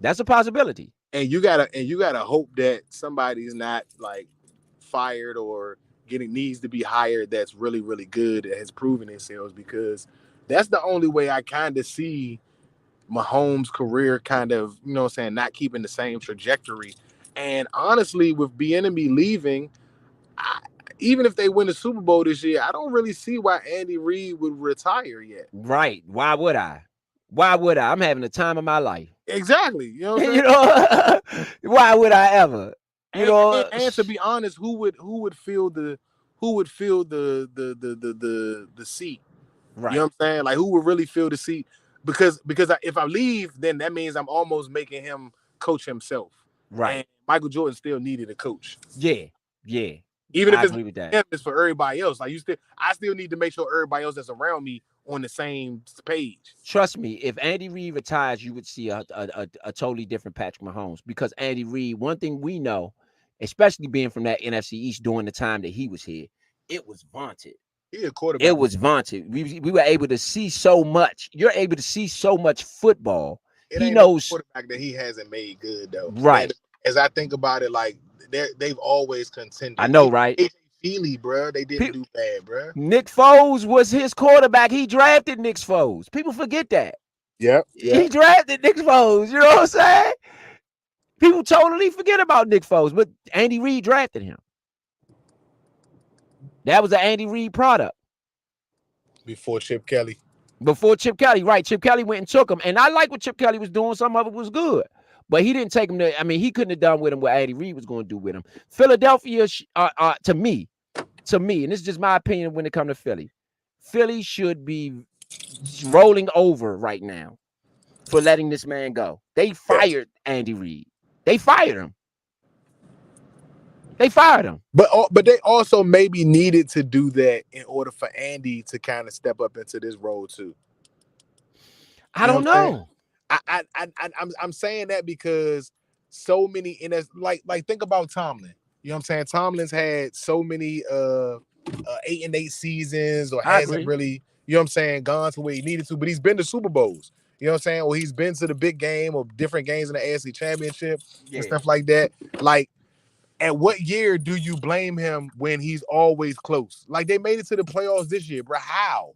Speaker 6: That's a possibility.
Speaker 5: And you gotta hope that somebody's not like fired or needs to be hired that's really, really good, that has proven themselves, because that's the only way I kind of see Mahomes' career kind of, you know what I'm saying, not keeping the same trajectory. And honestly, with Bieniemy leaving, even if they win the Super Bowl this year, I don't really see why Andy Reid would retire yet.
Speaker 6: Right. Why would I? Why would I? I'm having the time of my life.
Speaker 5: Exactly. You know what I'm saying?
Speaker 6: You know, why would I ever? You
Speaker 5: And to be honest, who would fill the seat?
Speaker 6: right.
Speaker 5: You know what I'm saying? Like, who would really fill the seat? Because if I leave, then that means I'm almost making him coach himself.
Speaker 6: Right.
Speaker 5: And Michael Jordan still needed a coach.
Speaker 6: Yeah. Yeah.
Speaker 5: Even if
Speaker 6: I
Speaker 5: it's
Speaker 6: agree with that.
Speaker 5: him, it's for everybody else. Like, I still need to make sure everybody else that's around me on the same page.
Speaker 6: Trust me, if Andy Reid retires, you would see a totally different Patrick Mahomes, because Andy Reid, one thing we know, especially being from that NFC East during the time that he was here, it was vaunted.
Speaker 5: He a quarterback.
Speaker 6: It was vaunted. We were able to see so much. You're able to see so much football.
Speaker 5: He
Speaker 6: knows
Speaker 5: no quarterback that he hasn't made good though.
Speaker 6: Right.
Speaker 5: And as I think about it, like they've always contended.
Speaker 6: I know, right?
Speaker 5: AJ Feely, bro, they didn't do bad, bro.
Speaker 6: Nick Foles was his quarterback. He drafted Nick Foles. People forget that.
Speaker 5: Yep.
Speaker 6: He drafted Nick Foles. You know what I'm saying? People totally forget about Nick Foles, but Andy Reid drafted him. That was an Andy Reid product.
Speaker 5: Before Chip Kelly.
Speaker 6: Right. Chip Kelly went and took him. And I like what Chip Kelly was doing. Some of it was good. But he didn't take him to, he couldn't have done with him what Andy Reid was going to do with him. Philadelphia, to me, and this is just my opinion when it comes to Philly should be rolling over right now for letting this man go. They fired Andy Reid. They fired him.
Speaker 5: But they also maybe needed to do that in order for Andy to kind of step up into this role too.
Speaker 6: I don't know.
Speaker 5: I'm saying that because so many like think about Tomlin. You know what I'm saying? Tomlin's had so many 8-8 seasons, or hasn't really, you know what I'm saying, gone to where he needed to, but he's been to Super Bowls. You know what I'm saying? Or he's been to the big game or different games in the AFC Championship and stuff like that. Like, at what year do you blame him when he's always close? Like, they made it to the playoffs this year, bro. How?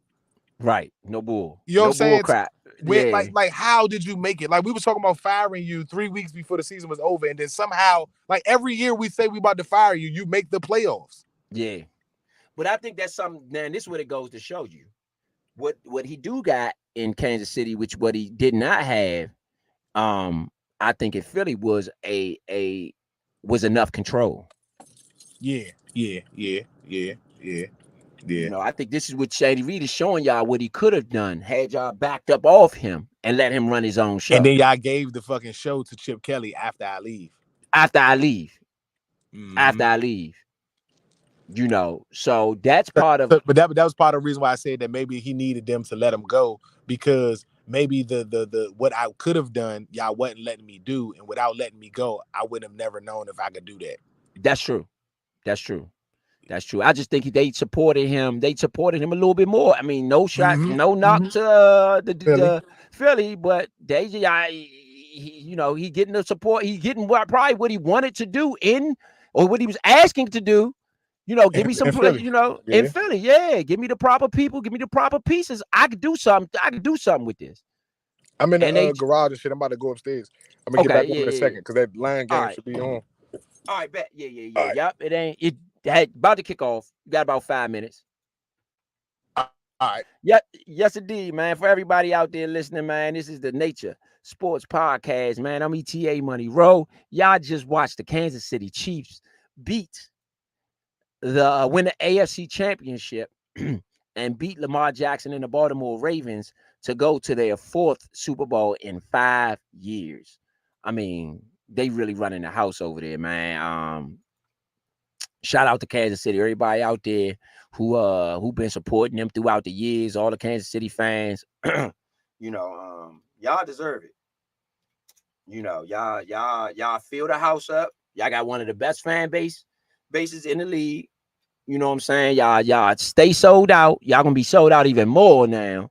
Speaker 6: Right. No bull.
Speaker 5: You know what I'm saying?
Speaker 6: Crap.
Speaker 5: When, like, how did you make it? Like, we were talking about firing you 3 weeks before the season was over, and then somehow, like, every year we say we about to fire you, you make the playoffs.
Speaker 6: Yeah. But I think that's something, man, this is what it goes to show you. What he do got in Kansas City, which what he did not have, I think in Philly was was enough control.
Speaker 5: Yeah.
Speaker 6: You know, I think this is what Shady Reid is showing y'all what he could have done had y'all backed up off him and let him run his own show.
Speaker 5: And then y'all gave the fucking show to Chip Kelly after I leave.
Speaker 6: You know, so that's part of.
Speaker 5: But that was part of the reason why I said that maybe he needed them to let him go, because maybe the what I could have done, y'all wasn't letting me do, and without letting me go, I would have never known if I could do that.
Speaker 6: That's true. I just think they supported him. They supported him a little bit more. I mean, no shot, no knock to the Philly, but he getting the support. He getting probably what he wanted to do or what he was asking to do. You know, give me some play. In Philly, give me the proper people, give me the proper pieces. I could do something. with this.
Speaker 5: I'm in the garage and shit. I'm about to go upstairs. I'm gonna get back over in a second because that line game should be on.
Speaker 6: All right, bet. Yeah. Right. Yep. It about to kick off. You got about 5 minutes.
Speaker 5: All right.
Speaker 6: Yeah, yes, indeed, man. For everybody out there listening, man, this is the Nature Sports Podcast, man. I'm ETA Money Row. Y'all just watched the Kansas City Chiefs win the AFC Championship and beat Lamar Jackson and the Baltimore Ravens to go to their 4th Super Bowl in 5 years. I mean, they really running the house over there, man. Shout out to Kansas City, everybody out there who been supporting them throughout the years, all the Kansas City fans. Y'all deserve it. Y'all fill the house up. Y'all got one of the best fan bases in the league. You know what I'm saying? Y'all stay sold out. Y'all gonna be sold out even more now.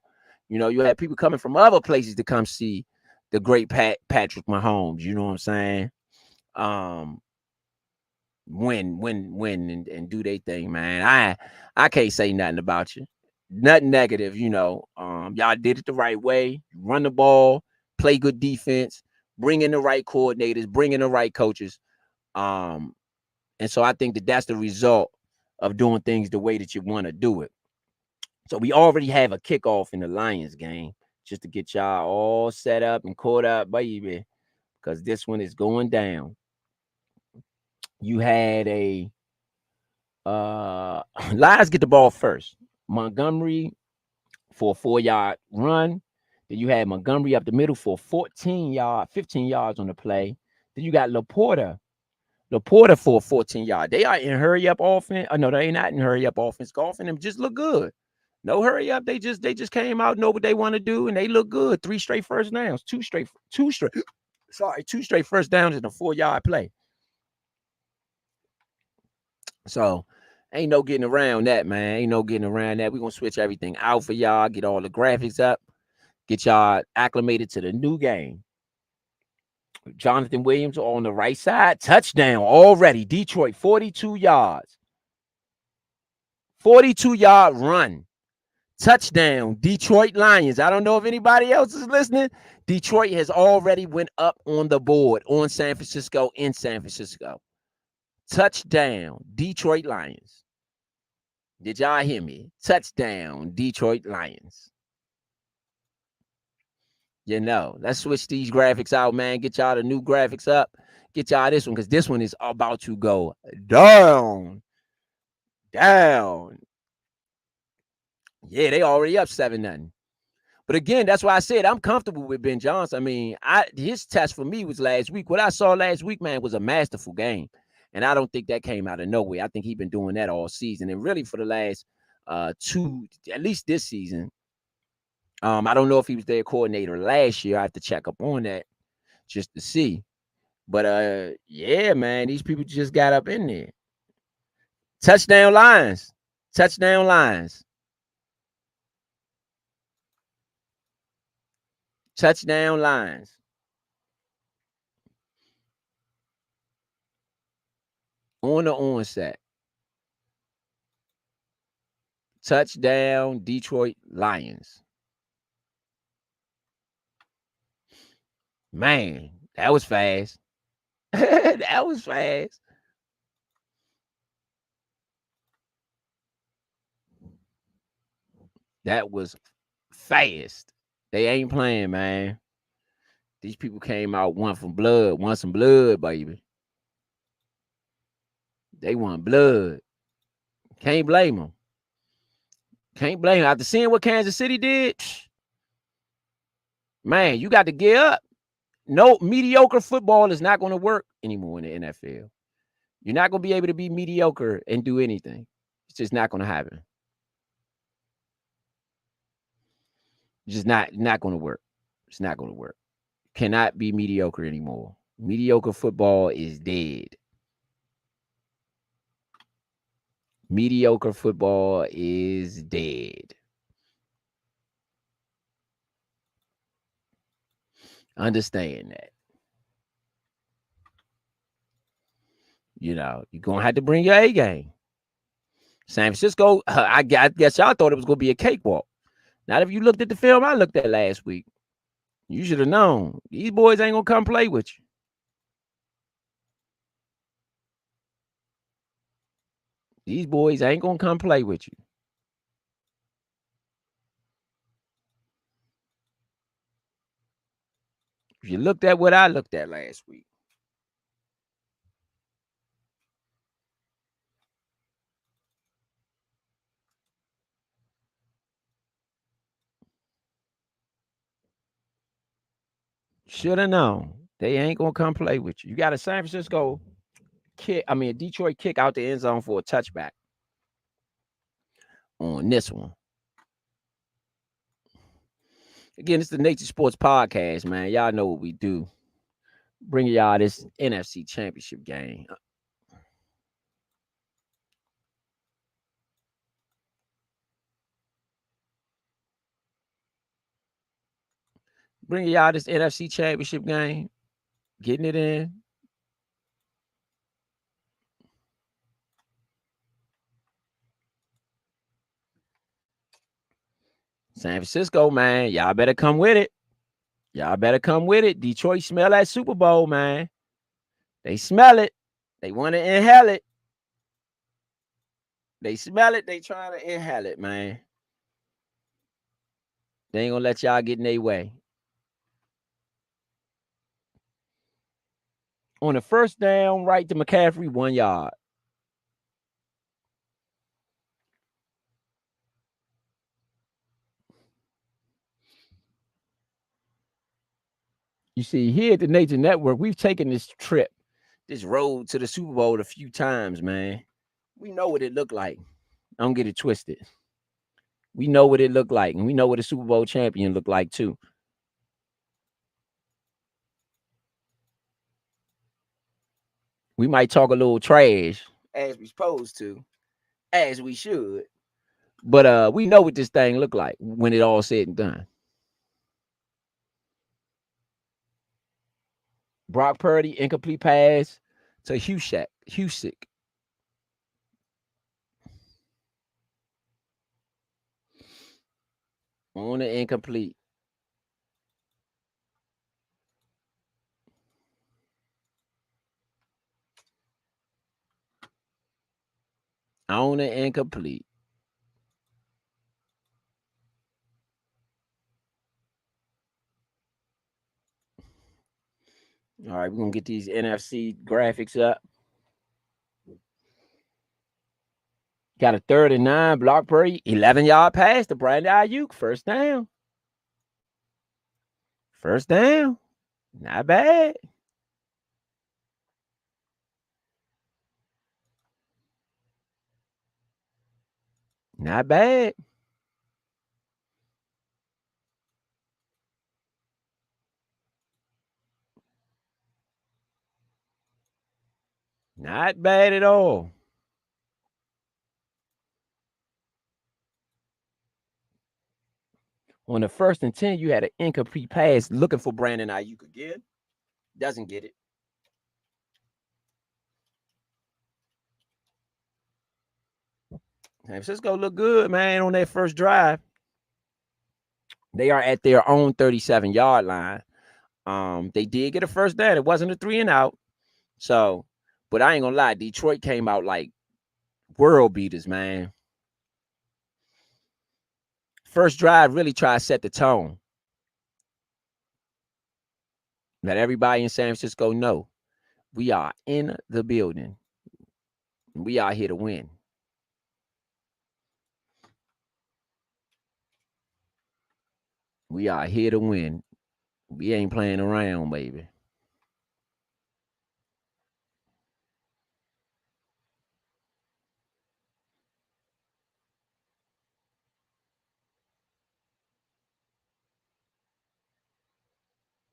Speaker 6: You have people coming from other places to come see the great Patrick Mahomes. You know what I'm saying? Win and do their thing, man. I can't say nothing about you. Nothing negative, y'all did it the right way. You run the ball, play good defense, bring in the right coordinators, bring in the right coaches. And so I think that that's the result of doing things the way that you want to do it. So we already have a kickoff in the Lions game just to get y'all all set up and caught up, baby, because this one is going down. You had a Lions get the ball first. Montgomery for a 4-yard run. Then you had Montgomery up the middle for 15 yards on the play. Then you got Laporta for a 14-yard. They are in hurry up offense. Oh, no, they ain't not in hurry up offense. Golf and them just look good. No hurry up. They just came out, know what they want to do, and they look good. 3 straight first downs, two straight first downs in a 4-yard play. So ain't no getting around that, man. Ain't no getting around that. We're gonna switch everything out for y'all, get all the graphics up, get y'all acclimated to the new game. Jonathan Williams on the right side, touchdown already. Detroit, 42 yards. 42-yard run. Touchdown, Detroit Lions. I don't know if anybody else is listening. Detroit has already went up on the board on San Francisco in San Francisco. Touchdown, Detroit Lions. Did y'all hear me? Touchdown, Detroit Lions. You know, let's switch these graphics out, man. Get y'all the new graphics up. Get y'all this one because this one is about to go down. Down. Yeah, they already up 7-0. But again, that's why I said I'm comfortable with Ben Johnson. I mean, his test for me was last week. What I saw last week, man, was a masterful game. And I don't think that came out of nowhere. I think he's been doing that all season. And really for the last two, at least this season. I don't know if he was their coordinator last year. I have to check up on that just to see. But yeah, man, these people just got up in there. Touchdown Lions. Touchdown Lions. Touchdown Lions. On the onset. Touchdown Detroit Lions. Man, that was fast. That was fast. That was fast. They ain't playing, man. These people came out want some blood, baby. They want blood. Can't blame them. Can't blame them. After seeing what Kansas City did, man, you got to gear up. No, mediocre football is not going to work anymore in the NFL. You're not going to be able to be mediocre and do anything. It's just not going to happen. It's just not going to work. It's not going to work. Cannot be mediocre anymore. Mediocre football is dead. Mediocre football is dead. Understand that. You know, you're going to have to bring your A game. San Francisco, I guess y'all thought it was going to be a cakewalk. Now, if you looked at the film I looked at last week, you should have known. These boys ain't going to come play with you. These boys ain't going to come play with you. If you looked at what I looked at last week, should have known. They ain't going to come play with you. You got a San Francisco a Detroit kick out the end zone for a touchback on this one. Again, it's the Nature Sports Podcast, man. Y'all know what we do. Bring y'all this NFC Championship game. Bring y'all this NFC Championship game. Getting it in. San Francisco, man, y'all better come with it. Y'all better come with it. Detroit smell that Super Bowl, man. They smell it. They want to inhale it. They smell it. They trying to inhale it, man. They ain't gonna let y'all get in their way. On the first down, right to McCaffrey, 1 yard. You see, here at the Nature Network, we've taken this trip, this road to the Super Bowl a few times, man. We know what it looked like. Don't get it twisted. We know what it looked like, and we know what a Super Bowl champion looked like, too. We might talk a little trash, as we supposed to, as we should. But we know what this thing looked like when it all said and done. Brock Purdy, incomplete pass to Husick. On the incomplete. On the incomplete. All right, we're going to get these NFC graphics up. Got a 3rd and 9, block Purdy, 11-yard pass to Brandon Ayuk, first down. First down. Not bad. Not bad. Not bad at all. On the 1st and 10, you had an incomplete pass looking for Brandon Ayuk again. Doesn't get it. San Francisco look good, man, on that first drive. They are at their own 37-yard line. They did get a first down. It wasn't a 3 and out. So, but I ain't gonna lie, Detroit came out like world beaters, man. First drive really tried to set the tone. Let everybody in San Francisco know we are in the building. We are here to win. We are here to win. We ain't playing around, baby.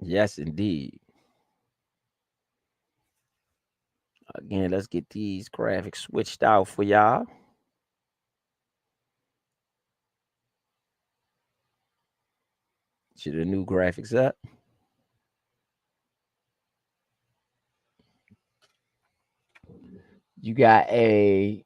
Speaker 6: Yes, indeed. Again, let's get these graphics switched out for y'all. Should the new graphics up? You got a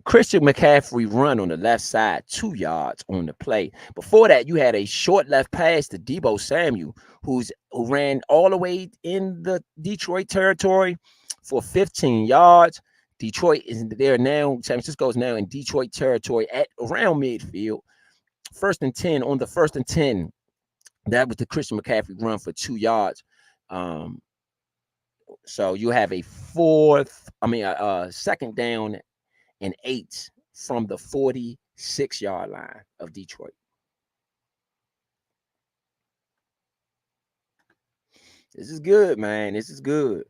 Speaker 6: Christian McCaffrey run on the left side, 2 yards on the play. Before that, you had a short left pass to Deebo Samuel, who ran all the way in the Detroit territory for 15 yards. Detroit is there now. San Francisco is now in Detroit territory at around midfield. 1st and 10 on the 1st and 10. That was the Christian McCaffrey run for 2 yards. So you have a 2nd down and 8 from the 46-yard line of Detroit. This is good, man. This is good.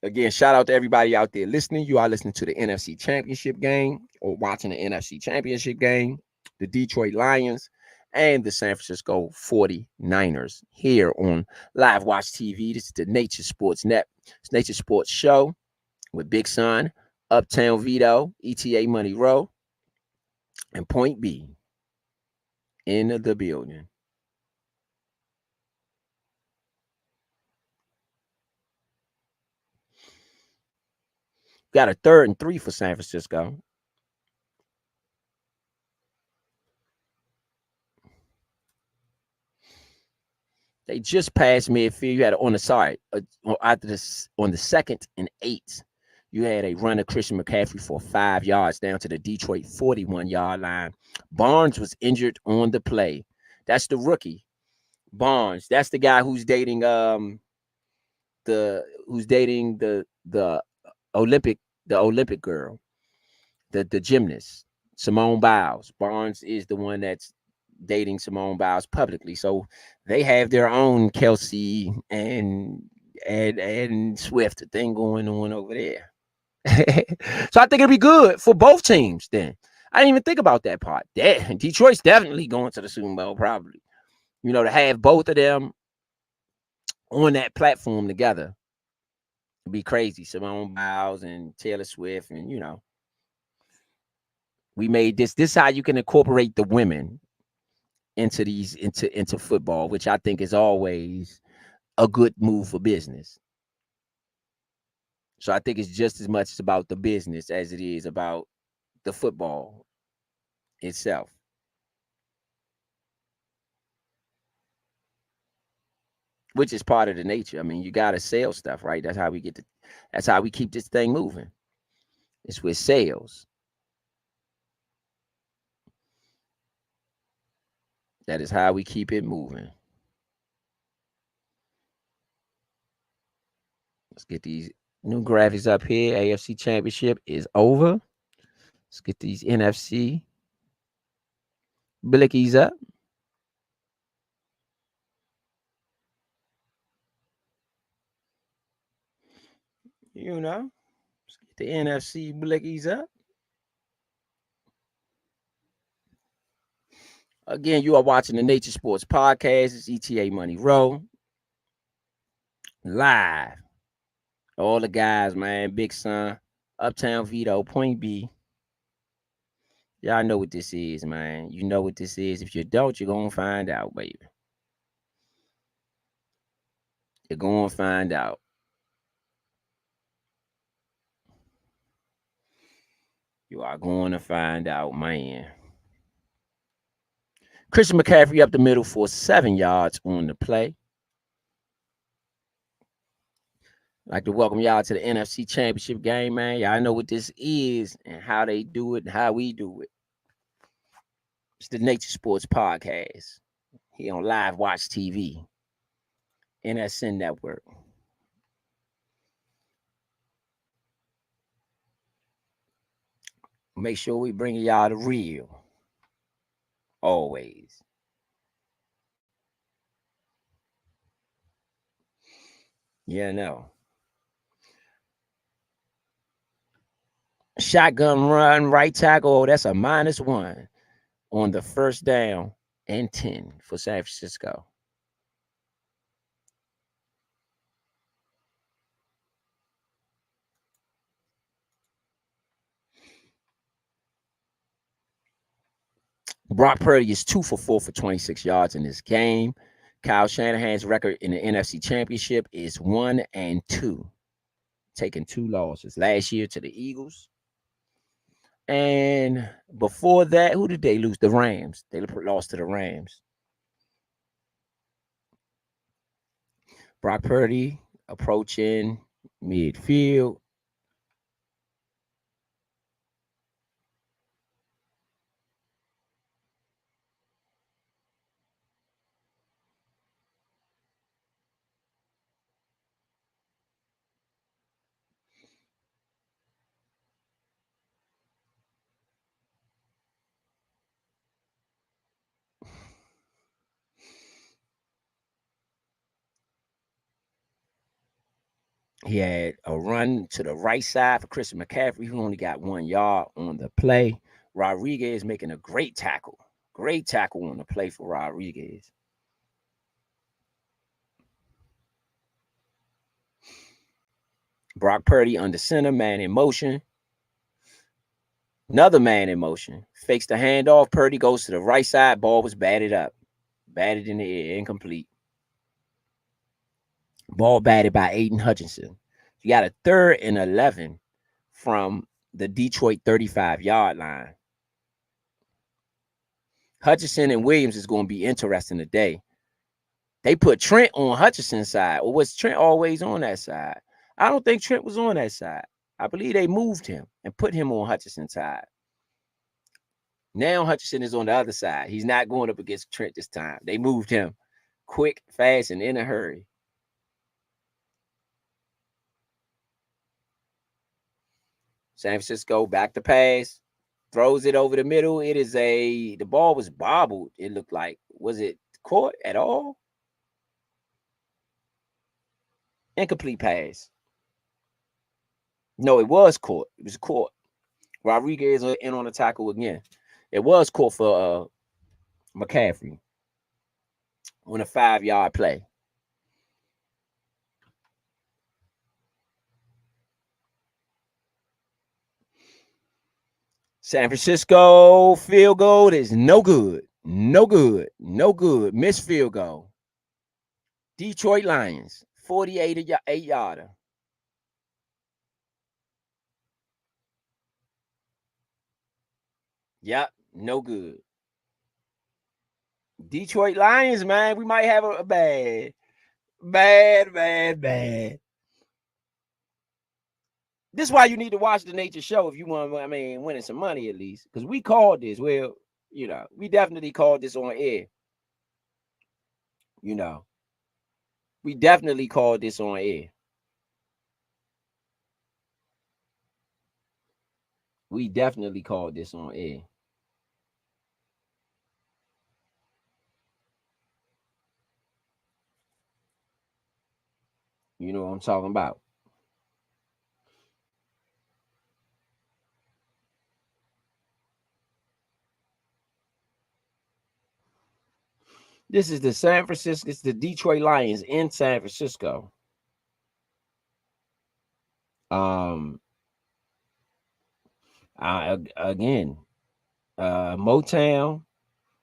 Speaker 6: Again, shout out to everybody out there listening. You are listening to the NFC Championship game or watching the NFC Championship game, the Detroit Lions and the San Francisco 49ers here on Live Watch TV. This is the Nature Sports Net. It's Nature Sports Show with Big Son, Uptown Vito, ETA Money Row, and Point B in the building. Got a 3rd and 3 for San Francisco. They just passed midfield. You had on the 2nd and 8, you had a run of Christian McCaffrey for 5 yards down to the Detroit 41-yard line. Barnes was injured on the play. That's the rookie, Barnes. That's the guy who's dating the Olympic girl, the gymnast, Simone Biles. Barnes is the one that's dating Simone Biles publicly. So they have their own Kelsey and Swift thing going on over there. So I think it'll be good for both teams then. I didn't even think about that part. Detroit's definitely going to the Super Bowl, probably. To have both of them on that platform together would be crazy. Simone Biles and Taylor Swift, and we made this. This is how you can incorporate the women into football, which I think is always a good move for business. So I think it's just as much about the business as it is about the football itself. Which is part of the nature. I mean, you gotta sell stuff, right? That's how we keep this thing moving. It's with sales. That is how we keep it moving. Let's get these new graphics up here. AFC Championship is over. Let's get these NFC blickies up. Let's get the NFC blickies up. Again, you are watching the Nature Sports Podcast. It's ETA Money Row. Live. All the guys, man. Big Son, Uptown Vito, Point B. Y'all know what this is, man. You know what this is. If you don't, you're going to find out, baby. You're going to find out. You are going to find out, man. Christian McCaffrey up the middle for 7 yards on the play. I'd like to welcome y'all to the NFC Championship game, man. Y'all know what this is and how they do it and how we do it. It's the Nature Sports Podcast here on Live Watch TV, NSN Network. Make sure we bring y'all the real. Always. Yeah, no. Shotgun run, right tackle. Oh, that's a -1 on the 1st down and 10 for San Francisco. Brock Purdy is 2 for 4 for 26 yards in this game. Kyle Shanahan's record in the NFC Championship is 1-2, taking 2 losses. Last year to the Eagles. And before that, who did they lose? The Rams. They lost to the Rams. Brock Purdy approaching midfield. He had a run to the right side for Christian McCaffrey, who only got 1 yard on the play. Rodriguez making a great tackle. Great tackle on the play for Rodriguez. Brock Purdy under center, man in motion. Another man in motion. Fakes the handoff. Purdy goes to the right side. Ball was batted up. Batted in the air. Incomplete. Ball batted by Aiden Hutchinson. You got a 3rd and 11 from the Detroit 35-yard line. Hutchinson and Williams is going to be interesting today. They put Trent on Hutchinson's side, or was Trent always on that side? I don't think Trent was on that side. I believe they moved him and put him on Hutchinson's side. Now Hutchinson is on the other side. He's not going up against Trent this time. They moved him quick, fast, and in a hurry. San Francisco back to pass, throws it over the middle. The ball was bobbled. It looked like, was it caught at all? Incomplete pass. No, it was caught. It was caught. Rodriguez in on the tackle again. It was caught for McCaffrey on a 5-yard play. San Francisco field goal is no good. No good. No good. Missed field goal. Detroit Lions, 48-yarder. Yep, no good. Detroit Lions, man, we might have a bad. This is why you need to watch the Nature Show if you want, winning some money at least. Because we called this. Well, we definitely called this on air. We definitely called this on air. We definitely called this on air. You know what I'm talking about. This is the Detroit Lions in San Francisco. Again, Motown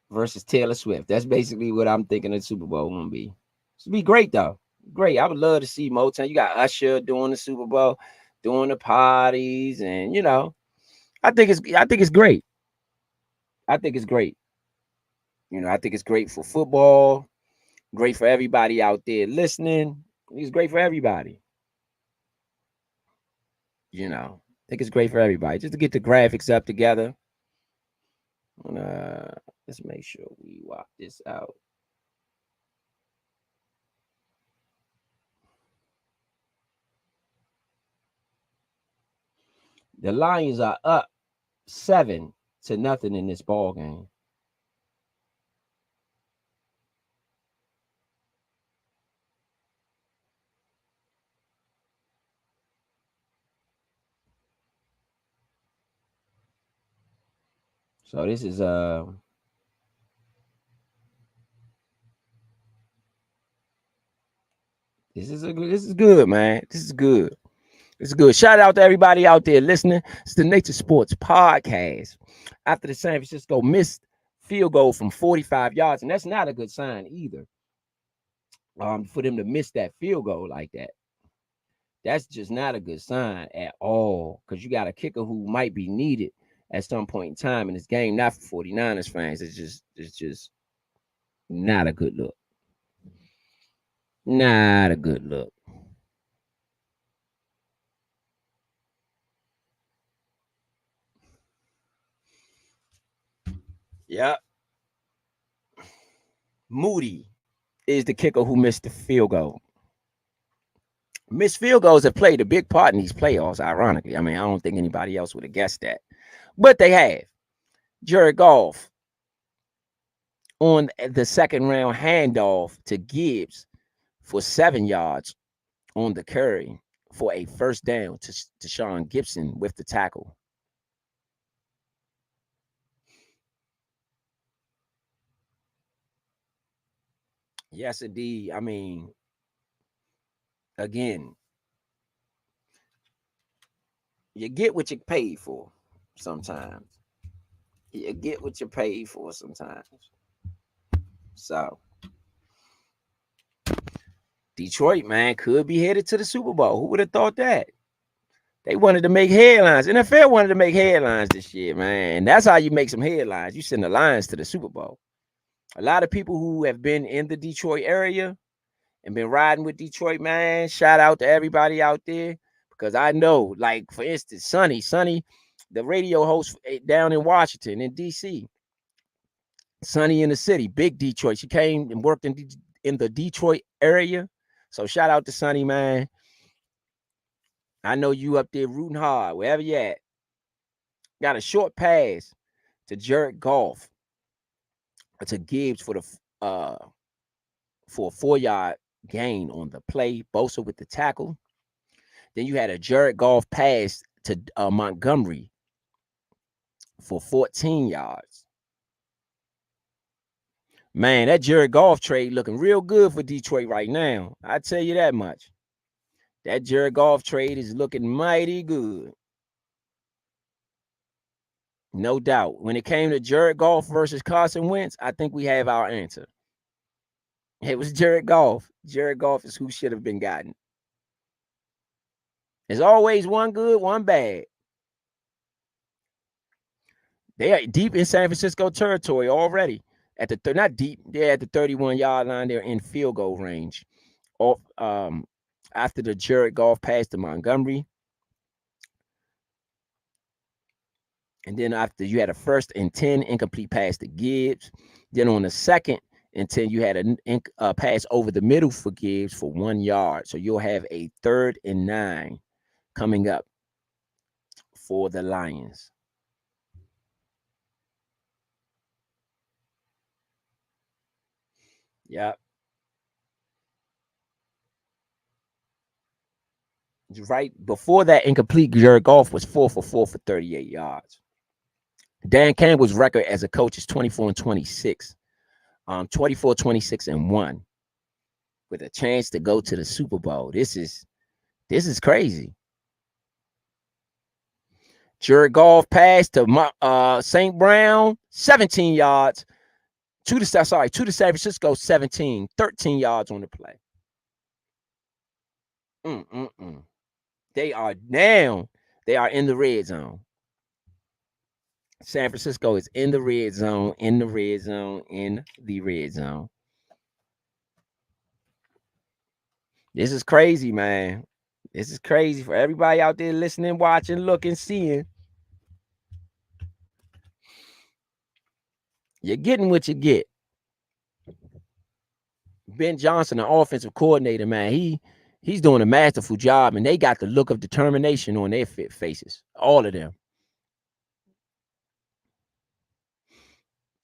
Speaker 6: versus Taylor Swift. That's basically what I'm thinking the Super Bowl gonna be. It's gonna be great though. Great. I would love to see Motown. You got Usher doing the Super Bowl, doing the parties, and I think it's great. I think it's great. I think it's great for football, great for everybody out there listening. It's great for everybody. I think it's great for everybody. Just to get the graphics up together. Let's make sure we walk this out. The Lions are up 7-0 in this ball game. So this is this is good, man. This is good. It's good. Shout out to everybody out there listening. It's the Nature Sports Podcast. After the San Francisco missed field goal from 45 yards, and that's not a good sign either. For them to miss that field goal like that, that's just not a good sign at all. Because you got a kicker who might be needed at some point in time in this game. Not for 49ers fans. It's just not a good look. Not a good look. Yep. Moody is the kicker who missed the field goal. Missed field goals have played a big part in these playoffs, ironically. I don't think anybody else would have guessed that. But they have. Jared Goff on the second round handoff to Gibbs for 7 yards on the carry for a first down to Sean Gibson with the tackle. Yes, indeed. Again, you get what you pay for sometimes. You get what you pay for sometimes. So, Detroit, man, could be headed to the Super Bowl. Who would have thought that? They wanted to make headlines. NFL wanted to make headlines this year, man. And that's how you make some headlines. You send the Lions to the Super Bowl. A lot of people who have been in the Detroit area and been riding with Detroit, man, shout out to everybody out there. Because I know, like, for instance, Sonny, the radio host down in Washington, in D.C., Sonny in the city, big Detroit. She came and worked in the Detroit area. So shout out to Sonny, man. I know you up there rooting hard, wherever you at. Got a short pass to Jared Goff, to Gibbs for a 4-yard gain on the play. Bosa with the tackle. Then you had a Jared Goff pass to Montgomery for 14 yards. Man, that Jared Goff trade looking real good for Detroit right now. I tell you that much. That Jared Goff trade is looking mighty good. No doubt. When it came to Jared Goff versus Carson Wentz, I think we have our answer. It was Jared Goff. Jared Goff is who should have been gotten. There's always one good, one bad. They are deep in San Francisco territory already. At the not deep, they're at the 31-yard line. They're in field goal range. After the Jared Goff pass to Montgomery. And then after you had a 1st and 10 incomplete pass to Gibbs. Then on the 2nd and 10, you had a pass over the middle for Gibbs for 1 yard. So you'll have a 3rd and 9 coming up for the Lions. Yep. Right before that incomplete, Jared Goff was 4 for 4 for 38 yards. Dan Campbell's record as a coach is 24-26, 24-26-1, with a chance to go to the Super Bowl. This is crazy. Jared Goff passed to St. Brown, 17 yards. To San Francisco, 13 yards on the play. They are in the red zone. San Francisco is in the red zone, in the red zone. This is crazy, man. This is crazy for everybody out there listening, watching, looking, seeing. You're getting what you get. Ben Johnson, the offensive coordinator, man, he's doing a masterful job, and they got the look of determination on their faces, all of them.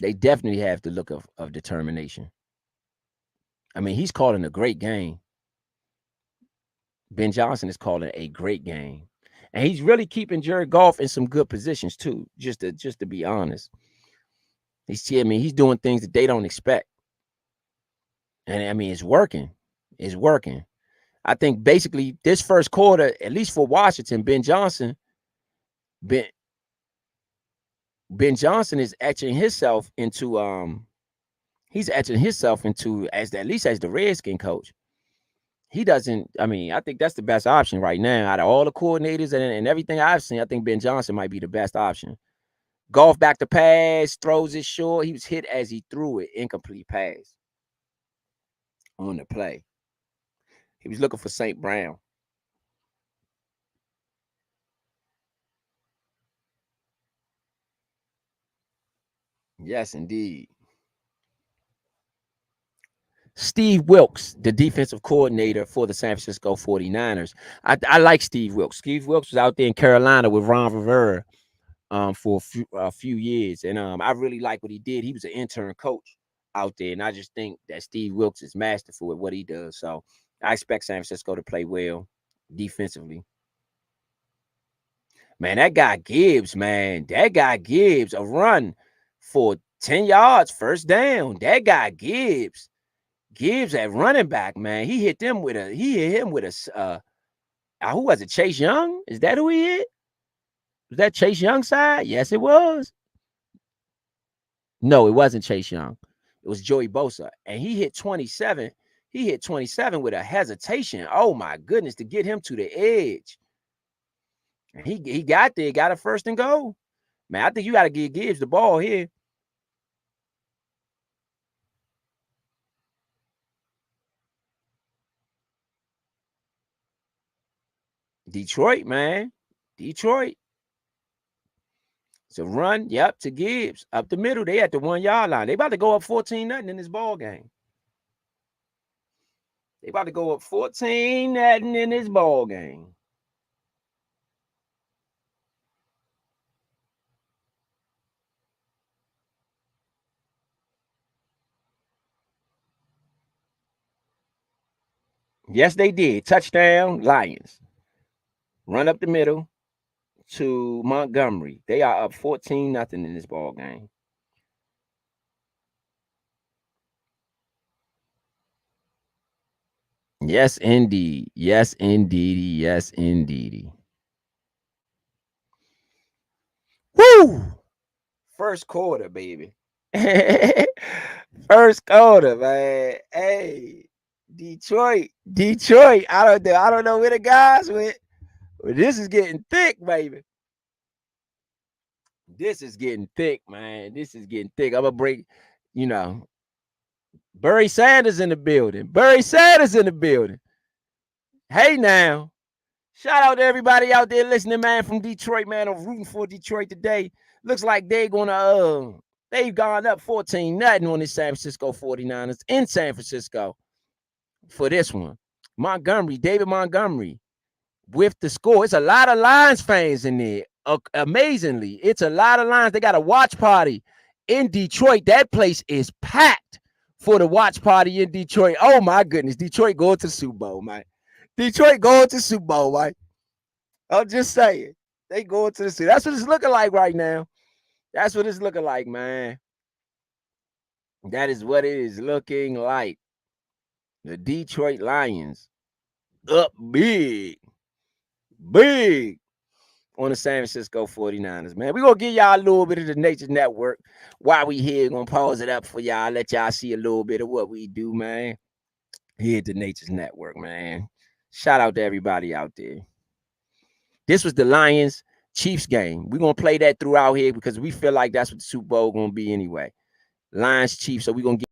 Speaker 6: They definitely have the look of determination. I mean, he's calling a great game. Ben Johnson is calling a great game. And he's really keeping Jared Goff in some good positions too, just to be honest. He's doing things that they don't expect. And I mean, it's working. It's working. I think basically this first quarter, at least for Washington, Ben Johnson is etching himself into at least as the Redskin coach. He doesn't, I think that's the best option right now. Out of all the coordinators and everything I've seen, I think Ben Johnson might be the best option. Goff back to pass, throws it short. He was hit as he threw it, incomplete pass on the play. He was looking for St. Brown. Yes, indeed. Steve Wilks, the defensive coordinator for the San Francisco 49ers. I like Steve Wilks. Steve Wilks was out there in Carolina with Ron Rivera for a few years. And I really like what he did. He was an intern coach out there. And I just think that Steve Wilks is masterful at what he does. So I expect San Francisco to play well defensively. Man, that guy Gibbs, a run for 10 yards, first down. That guy Gibbs at running back, man. He hit him with a who was it? Chase Young? Is that who he hit? Was that Chase Young's side? Yes, it was. No, it wasn't Chase Young. It was Joey Bosa. And he hit 27. He hit 27 with a hesitation. Oh my goodness, to get him to the edge. And he got there, got a first and goal. Man, I think you got to give Gibbs the ball here. Detroit, man. Detroit. It's a run, yep, to Gibbs. Up the middle. They at the 1 yard line. They about to go up 14-0 in this ball game. They about to go up 14-0 in this ball game. Yes, they did. Touchdown, Lions. Run up the middle to Montgomery. They are up 14-0 in this ball game. Yes, indeed. Yes, indeed. Yes, indeed. Woo! First quarter, baby. First quarter, man. Hey, Detroit. I don't know where the guys went. But this is getting thick, baby. This is getting thick, man. This is getting thick. I'm gonna break, you know. Barry Sanders in the building. Barry Sanders in the building. Hey now. Shout out to everybody out there listening, man, from Detroit, man. I'm rooting for Detroit today. Looks like they've gone up 14-0 on the San Francisco 49ers in San Francisco for this one. David Montgomery with the score. It's a lot of Lions fans in there. Amazingly, it's a lot of Lions. They got a watch party in Detroit. That place is packed for the watch party in Detroit. Oh my goodness, Detroit going to Super Bowl, man. Detroit going to Super Bowl, right? I'm just saying. They going to the Super. That's what it's looking like right now. That's what it's looking like, man. That is what it is looking like. The Detroit Lions up big on the San Francisco 49ers, man. We're going to give y'all a little bit of the Nature Network while we here. Going to pause it up for y'all, let y'all see a little bit of what we do, man. Here at the Nature's Network, man. Shout out to everybody out there. This was the Lions Chiefs game. We're going to play that throughout here because we feel like that's what the Super Bowl going to be anyway. Lions Chiefs. So we're going to get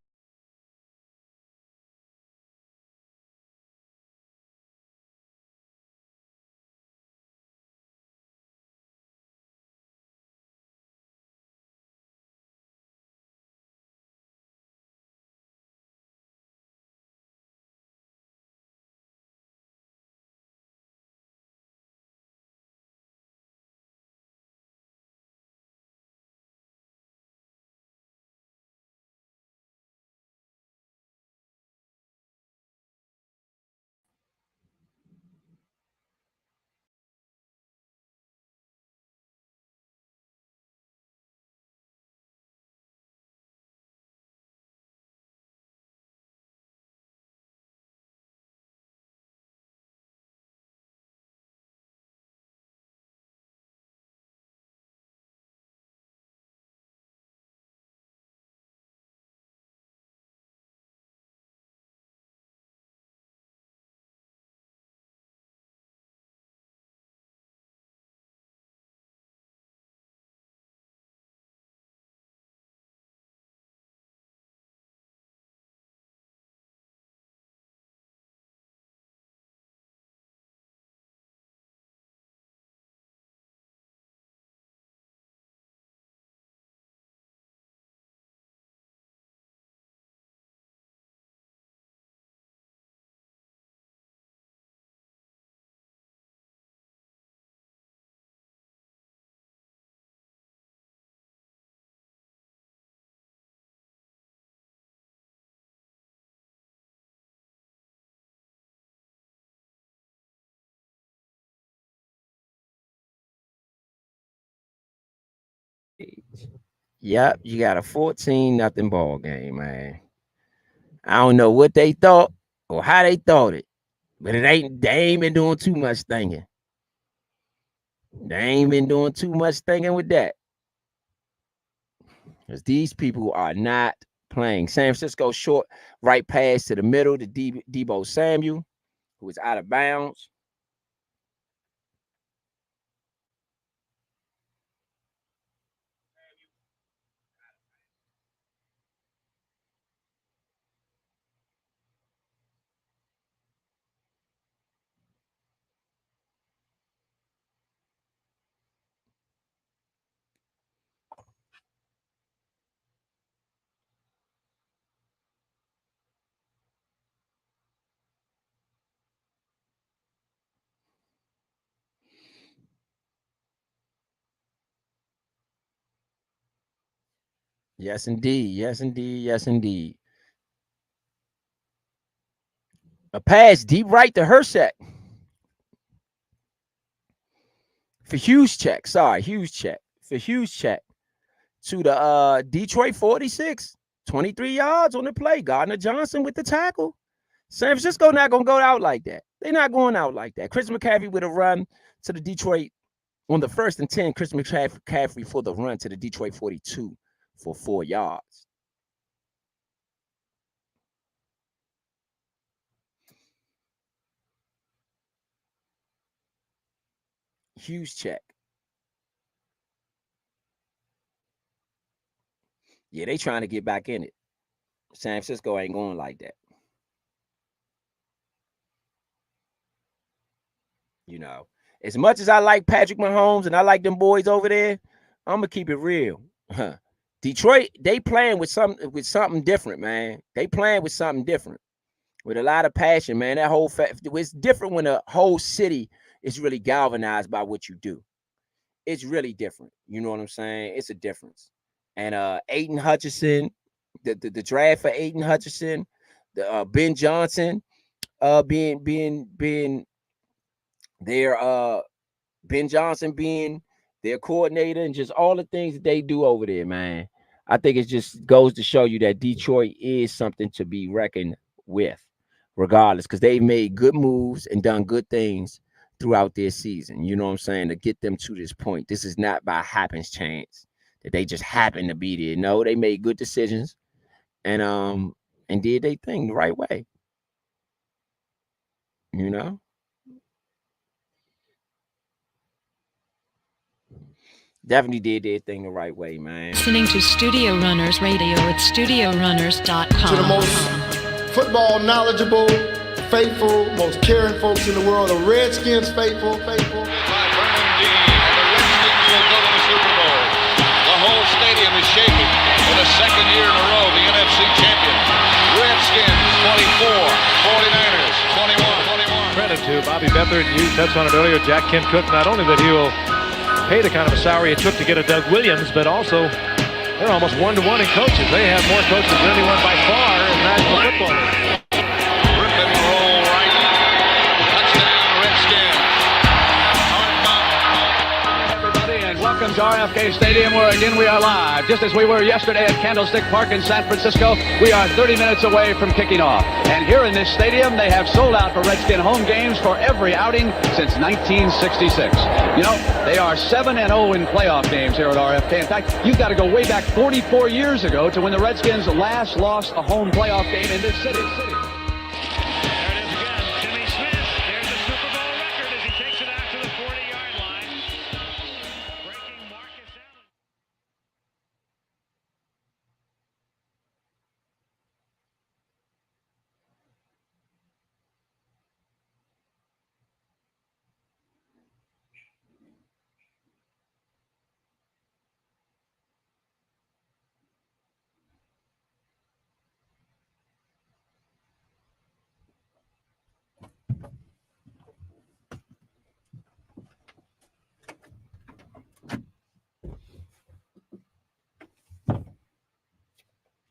Speaker 6: Yep, you got a 14-0 ball game, man. I don't know what they thought or how they thought it, but they ain't been doing too much thinking. They ain't been doing too much thinking with that. Because these people are not playing. San Francisco short right pass to the middle to Debo Samuel, who is out of bounds. Yes, indeed. Yes, indeed. Yes, indeed. A pass deep right to Hershek for huge check. Sorry, huge check. For huge check to the Detroit 46. 23 yards on the play. Gardner Johnson with the tackle. San Francisco not going to go out like that. They're not going out like that. Chris McCaffrey with a run to the Detroit on the 1st and 10. Chris McCaffrey for the run to the Detroit 42 for 4 yards. Huge check. Yeah, they trying to get back in it. San Francisco ain't going like that. You know, as much as I like Patrick Mahomes and I like them boys over there, I'm gonna keep it real. Detroit, they playing with something different, man. They playing with something different, with a lot of passion, man. That whole it's different when a whole city is really galvanized by what you do. It's really different. You know what I'm saying? It's a difference. And Aiden Hutchinson, the draft for Aiden Hutchinson, the Ben Johnson, being their Ben Johnson being their coordinator, and just all the things that they do over there, man. I think it just goes to show you that Detroit is something to be reckoned with, regardless, because they've made good moves and done good things throughout their season. You know what I'm saying? To get them to this point. This is not by happenstance that they just happen to be there. No, they made good decisions and did their thing the right way. You know? Definitely did their thing the right way, man.
Speaker 7: Listening to Studio Runners Radio at StudioRunners.com.
Speaker 3: To the most football knowledgeable, faithful, most caring folks in the world, the Redskins faithful.
Speaker 8: By Vernon Dean, and the Redskins will go to the Super Bowl. The whole stadium is shaking for the second year in a row, the NFC champion. Redskins 24, 49ers 21.
Speaker 9: Credit to Bobby Beathard. You touched on it earlier. Jack Kent Cook, not only that he will pay the kind of a salary it took to get a Doug Williams, but also they're almost one-to-one in coaches. They have more coaches than anyone by far in National Football League.
Speaker 8: Rip and roll right. Touchdown Redskins.
Speaker 10: Everybody, and welcome to RFK Stadium, where again we are live. Just as we were yesterday at Candlestick Park in San Francisco, we are 30 minutes away from kicking off. And here in this stadium, they have sold out for Redskin home games for every outing since 1966. You know, they are 7-0 in playoff games here at RFK. In fact, you've got to go way back 44 years ago to when the Redskins last lost a home playoff game in this city.
Speaker 9: There it is again. Jimmy Smith. There's a Super Bowl record as he takes it out to the 40-yard line. Breaking Marcus Allen.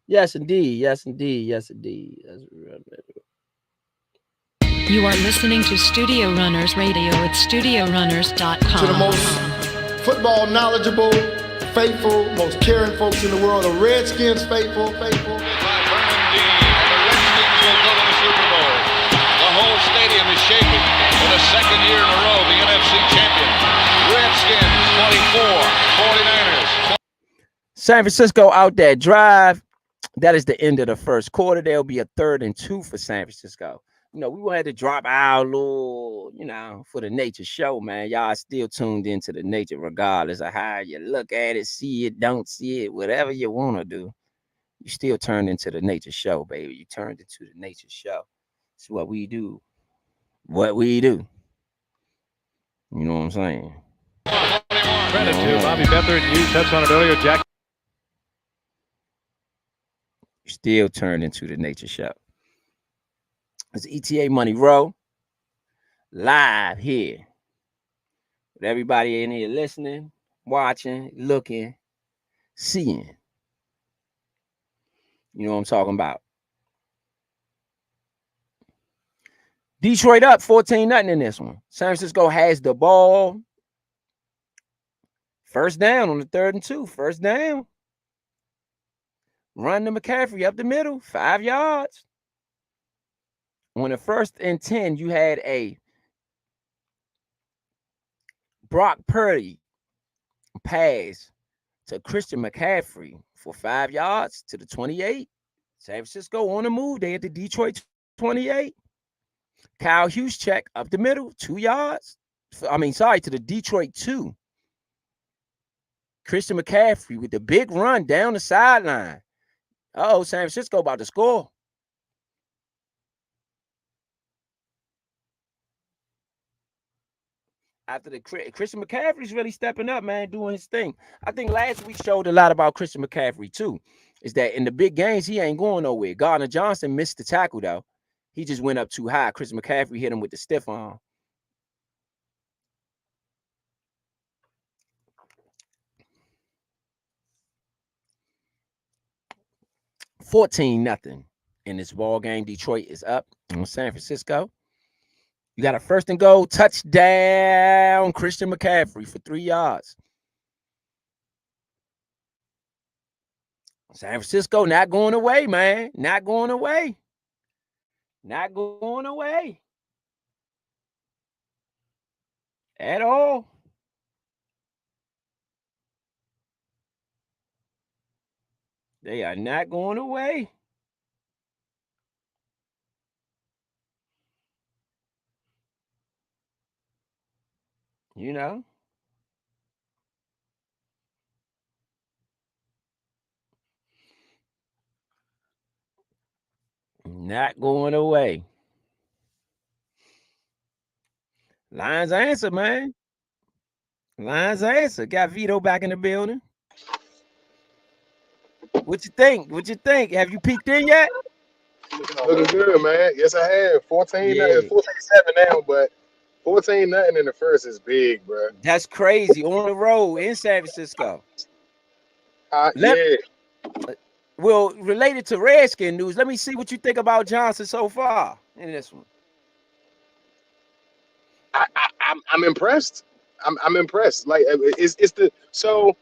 Speaker 6: Yes, indeed. Yes, indeed. Yes, indeed.
Speaker 7: You are listening to Studio Runners Radio at StudioRunners.com.
Speaker 3: To the most football knowledgeable, faithful, most caring folks in the world, the Redskins faithful.
Speaker 8: By Vernon Dean, and the Redskins will go to the Super Bowl. The whole stadium is shaking for the second year in a row, the NFC champion. Redskins 24, 49ers.
Speaker 6: San Francisco out that drive. That is the end of the first quarter. There'll be a 3rd and 2 for San Francisco. You know, we wanted to drop our little, for the nature show, man. Y'all still tuned into the nature regardless of how you look at it, see it, don't see it, whatever you want to do. You still turned into the nature show, baby. You turned into the nature show. It's what we do. What we do. You know what I'm saying?
Speaker 9: Credit to Bobby Beathard. You touched on it earlier. Jack.
Speaker 6: You still turned into the nature show. It's ETA Money Row, live here with everybody in here listening, watching, looking, seeing. You know what I'm talking about. Detroit up 14-0 in this one. San Francisco has the ball. First down on the 3rd and 2. First down. Run to McCaffrey up the middle. 5 yards. On the 1st and 10, you had a Brock Purdy pass to Christian McCaffrey for 5 yards to the 28. San Francisco on the move. They at the Detroit 28. Kyle Juszczyk up the middle, 2 yards. To the Detroit 2. Christian McCaffrey with the big run down the sideline. San Francisco about to score. After the Christian McCaffrey's really stepping up, man, doing his thing. I think last week showed a lot about Christian McCaffrey too. Is that in the big games he ain't going nowhere. Gardner Johnson missed the tackle though. He just went up too high. Christian McCaffrey hit him with the stiff arm. $14-0 in this ball game. Detroit is up on San Francisco. You got a 1st and goal, touchdown, Christian McCaffrey for 3 yards. San Francisco not going away, man. Not going away. Not going away. At all. They are not going away. You know. Not going away. Lions answer, man. Lions answer. Got Vito back in the building. What you think? What you think? Have you peeked in yet?
Speaker 5: Looking good, man. Yes, I have. 14,
Speaker 6: Yeah.
Speaker 5: 14-7 now, but 14-0 in the first is big, bro.
Speaker 6: That's crazy. On the road in San Francisco.
Speaker 5: Yeah.
Speaker 6: Well, related to Redskin news, let me see what you think about Johnson so far in this one.
Speaker 5: I'm impressed. I'm impressed. Like so.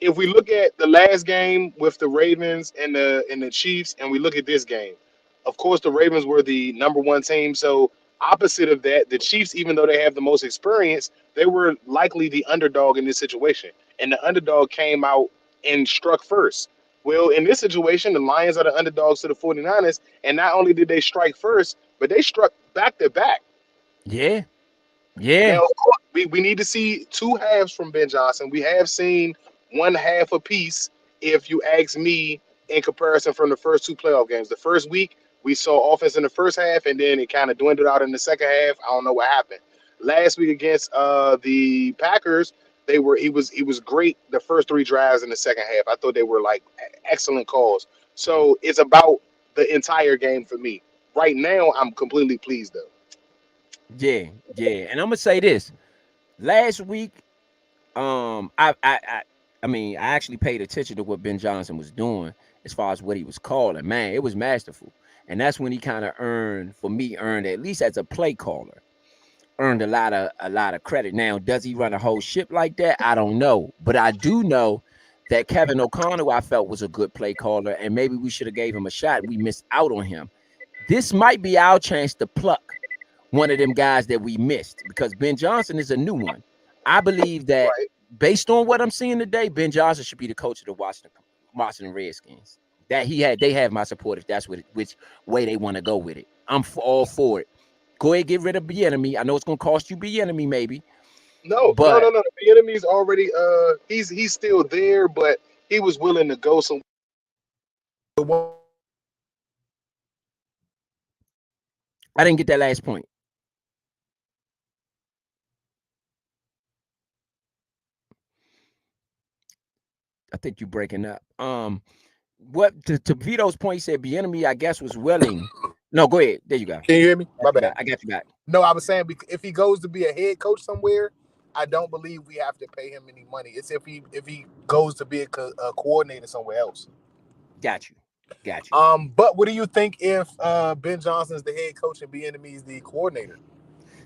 Speaker 5: If we look at the last game with the Ravens and the Chiefs, and we look at this game, of course the Ravens were the #1 team. So opposite of that, the Chiefs, even though they have the most experience, they were likely the underdog in this situation, and the underdog came out and struck first. Well, in this situation, the Lions are the underdogs to the 49ers, and not only did they strike first, but they struck back to back.
Speaker 6: Yeah. Yeah.
Speaker 5: Now, of course, we need to see 2 halves from Ben Johnson. We have seen 1 half apiece, if you ask me, in comparison from the first 2 playoff games. The first week, we saw offense in the first half, and then it kind of dwindled out in the second half. I don't know what happened. Last week against the Packers, he was great the first 3 drives in the second half. I thought they were like excellent calls. So it's about the entire game for me. Right now, I'm completely pleased though.
Speaker 6: Yeah. And I'm gonna say this. Last week, I actually paid attention to what Ben Johnson was doing as far as what he was calling. Man, it was masterful. And that's when he kind of earned, at least as a play caller, earned a lot of credit. Now, does he run a whole ship like that? I don't know. But I do know that Kevin O'Connell, I felt, was a good play caller, and maybe we should have gave him a shot. We missed out on him. This might be our chance to pluck one of them guys that we missed, because Ben Johnson is a new one. I believe that based on what I'm seeing today, Ben Johnson should be the coach of the Washington Redskins. They have my support if that's which way they want to go with it. I'm all for it. Go ahead, get rid of Bieniemy. I know it's gonna cost you Bieniemy, maybe.
Speaker 5: No. Bieniemy's already he's still there, but he was willing to go some.
Speaker 6: I didn't get that last point. I think you're breaking up. What to Vito's point, he said Bieniemy, I guess, was willing. No, go ahead. There you go.
Speaker 5: Can you hear me? My bad.
Speaker 6: I got you back.
Speaker 5: No, I was saying if he goes to be a head coach somewhere, I don't believe we have to pay him any money. It's if he goes to be a coordinator somewhere else.
Speaker 6: Got you. Gotcha.
Speaker 5: But what do you think if Ben Johnson is the head coach and Bieniemy is the coordinator?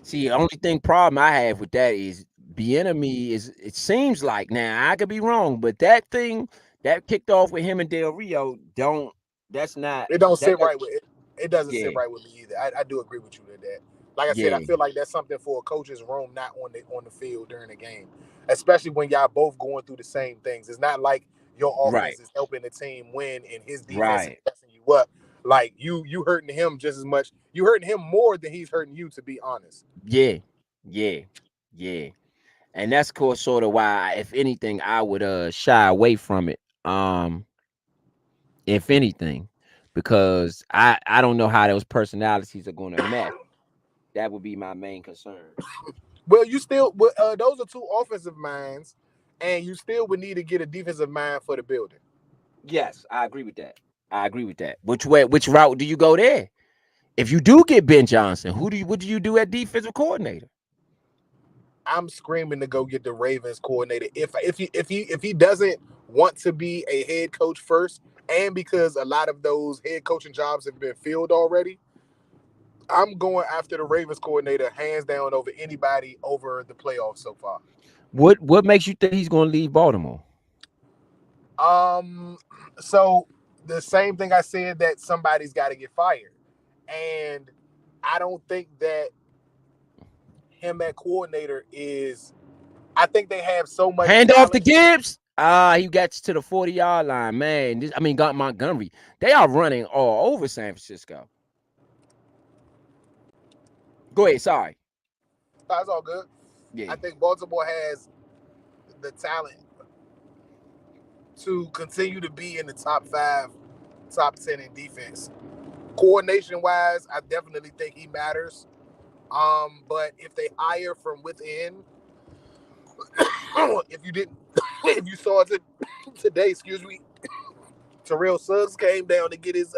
Speaker 6: See, the only problem I have with that is Bieniemy is. It seems like now I could be wrong, but that thing that kicked off with him and Del Rio don't. That's not.
Speaker 5: It don't
Speaker 6: That
Speaker 5: sit right with it. It doesn't sit
Speaker 6: yeah,
Speaker 5: right with me either. I do agree with you with that. Like I said, I
Speaker 6: yeah,
Speaker 5: feel like that's something for a coach's room, not on the field during the game, especially when y'all both going through the same things. It's not like your
Speaker 6: right,
Speaker 5: offense is helping the team win and his defense is
Speaker 6: right.
Speaker 5: messing you up. Like you hurting him just as much. You hurting him more than he's hurting you, to be honest.
Speaker 6: Yeah, yeah, yeah. And that's course sort of why, if anything, I would shy away from it. If anything, because I don't know how those personalities are going to mesh. That would be my main concern.
Speaker 5: Well, you still those are two offensive minds, and you still would need to get a defensive mind for the building.
Speaker 6: Yes, I agree with that. I agree with that. Which route do you go there? If you do get Ben Johnson, what do you do at defensive coordinator?
Speaker 5: I'm screaming to go get the Ravens coordinator. If he doesn't want to be a head coach first, and because a lot of those head coaching jobs have been filled already, I'm going after the Ravens coordinator hands down over anybody over the playoffs so far.
Speaker 6: What makes you think he's going to leave Baltimore?
Speaker 5: So the same thing I said, that somebody's got to get fired, and I don't think that him at coordinator is. I think they have so much
Speaker 6: Hand off to
Speaker 5: talent.
Speaker 6: Gibbs. He gets to the 40-yard line, man. Got Montgomery. They are running all over San Francisco. Go ahead. Sorry.
Speaker 5: That's all good.
Speaker 6: Yeah.
Speaker 5: I think Baltimore has the talent to continue to be in the top 5, top 10 in defense. Coordination wise, I definitely think he matters. But if they hire from within, if you saw it today, Terrell Suggs came down to get his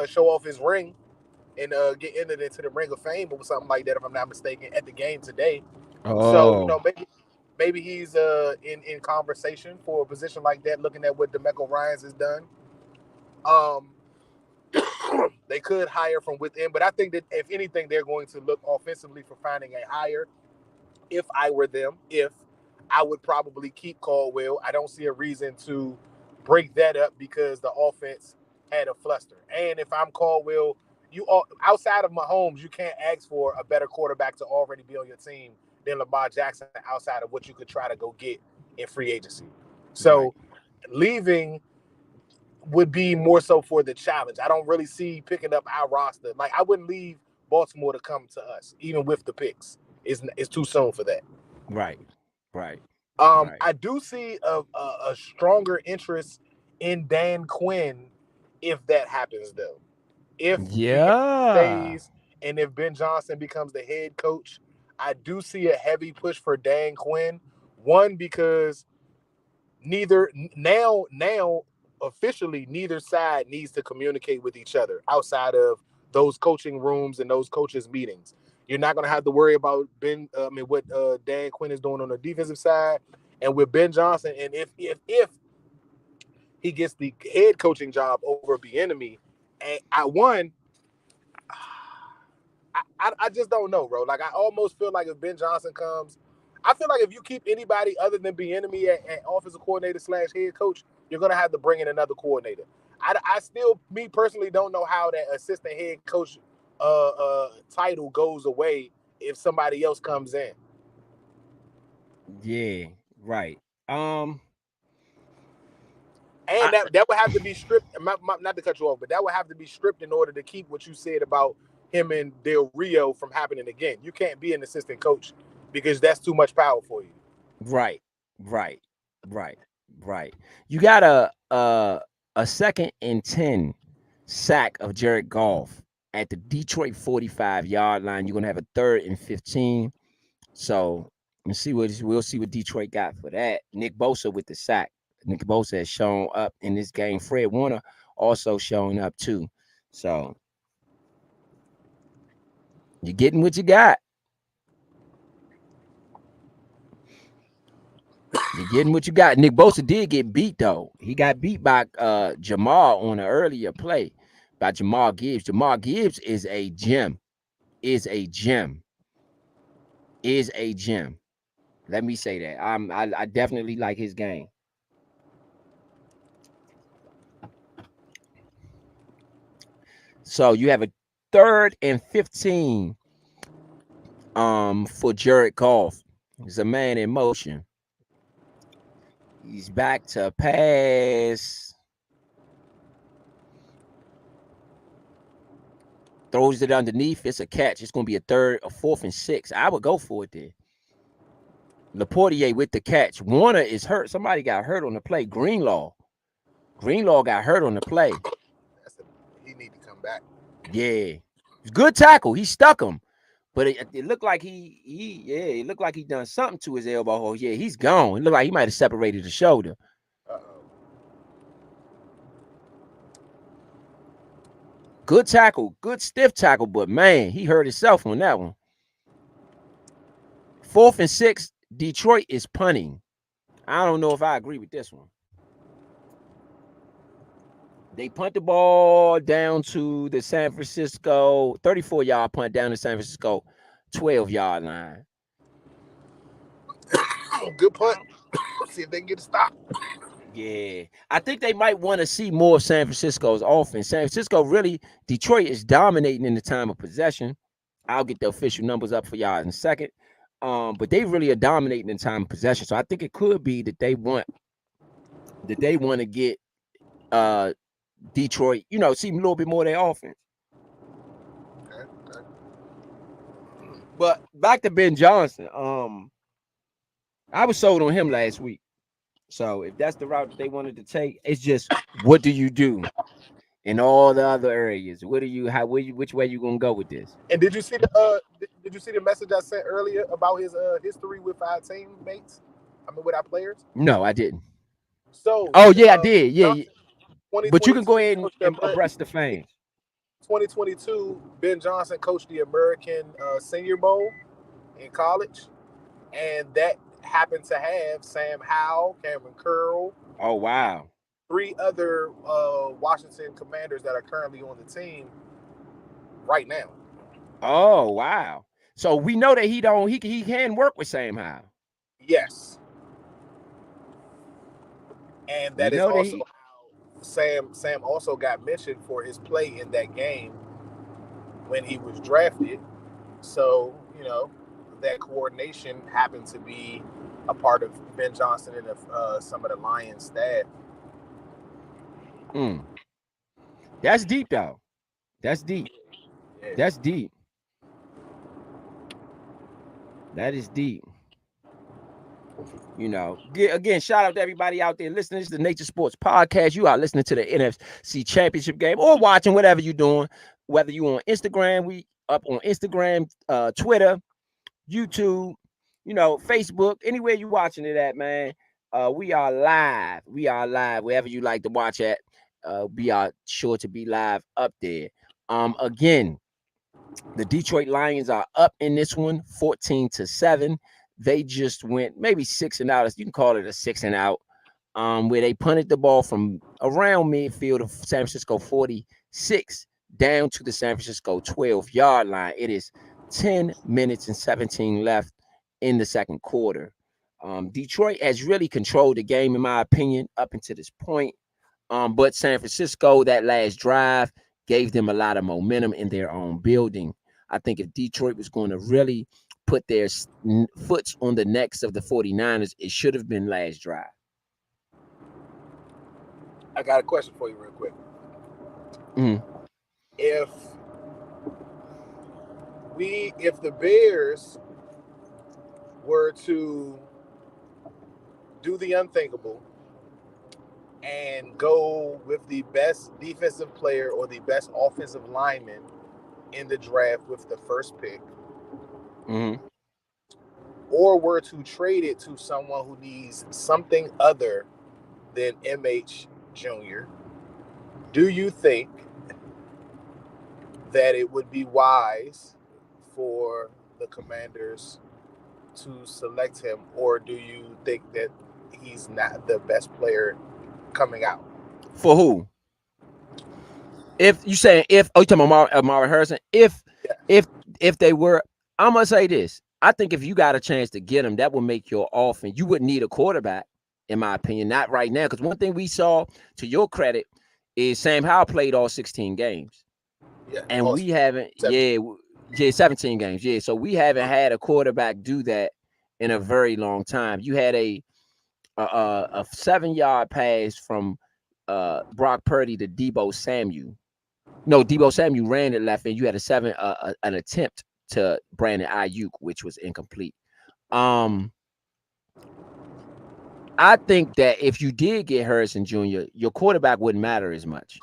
Speaker 5: show off his ring and get entered into the Ring of Fame or something like that, if I'm not mistaken, at the game today. So
Speaker 6: Oh.
Speaker 5: maybe he's in conversation for a position like that, looking at what DeMeco Ryans has done. They could hire from within, but I think that if anything, they're going to look offensively for finding a hire. If I were them, I would probably keep Caldwell. I don't see a reason to break that up because the offense had a fluster. And if I'm Caldwell, outside of Mahomes, you can't ask for a better quarterback to already be on your team than Lamar Jackson, outside of what you could try to go get in free agency. So leaving would be more so for the challenge. I don't really see picking up our roster. Like, I wouldn't leave Baltimore to come to us, even with the picks. It's too soon for that.
Speaker 6: Right.
Speaker 5: I do see a stronger interest in Dan Quinn if that happens, though. If Bieniemy stays and if Ben Johnson becomes the head coach, I do see a heavy push for Dan Quinn. One, because now officially neither side needs to communicate with each other outside of those coaching rooms and those coaches meetings. You're not going to have to worry about what Dan Quinn is doing on the defensive side, and with Ben Johnson. And if he gets the head coaching job over Bieniemy, and I just don't know, bro. Like, I almost feel like if Ben Johnson comes, I feel like if you keep anybody other than Bieniemy at offensive coordinator / head coach, you're gonna have to bring in another coordinator. I still, me personally, don't know how that assistant head coach title goes away if somebody else comes in.
Speaker 6: Yeah. Right.
Speaker 5: And that would have to be stripped. Not to cut you off, but that would have to be stripped in order to keep what you said about him and Del Rio from happening again. You can't be an assistant coach because that's too much power for you.
Speaker 6: Right. You got a 2nd and 10 sack of Jared Goff at the Detroit 45-yard line. You're gonna have a 3rd and 15. So we'll see what Detroit got for that. Nick Bosa with the sack. Nick Bosa has shown up in this game. Fred Warner also showing up too. So you're getting what you got. You're getting what you got. Nick Bosa did get beat though. He got beat by Jamal on an earlier play by Jamal Gibbs. Jamal Gibbs is a gem. Is a gem. Is a gem. Let me say that. I definitely like his game. So you have a 3rd and 15 for Jared Goff. He's a man in motion. He's back to pass. Throws it underneath. It's a catch. It's going to be a 4th and 6. I would go for it there. Laportier with the catch. Warner is hurt. Somebody got hurt on the play. Greenlaw got hurt on the play.
Speaker 5: He need to come back.
Speaker 6: Yeah. Good tackle. He stuck him. But it looked like it looked like he done something to his elbow hole. Yeah, he's gone. It looked like he might have separated the shoulder. Good tackle, good stiff tackle, but man, he hurt himself on that one. 4th and 6, Detroit is punting. I don't know if I agree with this one. They punt the ball down to the San Francisco 34-yard punt down to San Francisco 12-yard line.
Speaker 5: Good punt. See if they can get a stop.
Speaker 6: Yeah, I think they might want to see more of San Francisco's offense. San Francisco Detroit is dominating in the time of possession. I'll get the official numbers up for y'all in a second. But they really are dominating in time of possession. So I think it could be that they want to get Detroit, see a little bit more of their offense.
Speaker 5: Okay.
Speaker 6: But back to Ben Johnson. I was sold on him last week. So if that's the route that they wanted to take, it's just what do you do in all the other areas? Which way you gonna go with this?
Speaker 5: And did you see the message I sent earlier about his history with our teammates? With our players?
Speaker 6: No, I didn't.
Speaker 5: So
Speaker 6: I did. Yeah.
Speaker 5: Johnson,
Speaker 6: But you can go ahead and abreast the fans.
Speaker 5: 2022, Ben Johnson coached the American Senior Bowl in college, and that happened to have Sam Howell, Cameron Curl.
Speaker 6: Oh, wow.
Speaker 5: 3 other Washington Commanders that are currently on the team right now.
Speaker 6: Oh, wow. So we know that he can work with Sam Howell.
Speaker 5: Yes. And that is also how Sam also got mentioned for his play in that game when he was drafted. So, that coordination happened to be a part of Ben Johnson and some of the Lions staff.
Speaker 6: That's deep, though. That's deep.
Speaker 5: Yeah.
Speaker 6: That's deep. That is deep. Again, shout out to everybody out there listening. This is the Nature Sports Podcast. You are listening to the NFC Championship game or watching, whatever you're doing. Whether you're on Instagram, we up on Instagram, Twitter, YouTube, Facebook, anywhere you're watching it at, man. We are live. Wherever you like to watch at. We are sure to be live up there. Again, the Detroit Lions are up in this one, 14-7. They just went maybe 6 and out. You can call it a 6 and out, where they punted the ball from around midfield of San Francisco 46 down to the San Francisco 12-yard line. It is 10 minutes and 17 left in the second quarter. Detroit has really controlled the game, in my opinion, up until this point. But San Francisco, that last drive, gave them a lot of momentum in their own building. I think if Detroit was going to really put their foot on the necks of the 49ers, it should have been last drive.
Speaker 5: I got a question for you real quick. If the Bears were to do the unthinkable and go with the best defensive player or the best offensive lineman in the draft with the first pick, or were to trade it to someone who needs something other than MH Jr., do you think that it would be wise for the Commanders to select him, or do you think that he's not the best player coming out.
Speaker 6: For who? If you saying if you talking about Marvin Harrison, if they were, I'm gonna say this. I think if you got a chance to get him, that will make your offense. You wouldn't need a quarterback, in my opinion, not right now. Because one thing we saw, to your credit, is Sam Howell played all 16 games.
Speaker 5: Yeah,
Speaker 6: and we haven't, 17 games. Yeah, so we haven't had a quarterback do that in a very long time. You had a 7-yard pass from Brock Purdy to Deebo Samuel. No, Deebo Samuel ran it left, and you had an attempt to Brandon Ayuk, which was incomplete. I think that if you did get Harrison Jr., your quarterback wouldn't matter as much.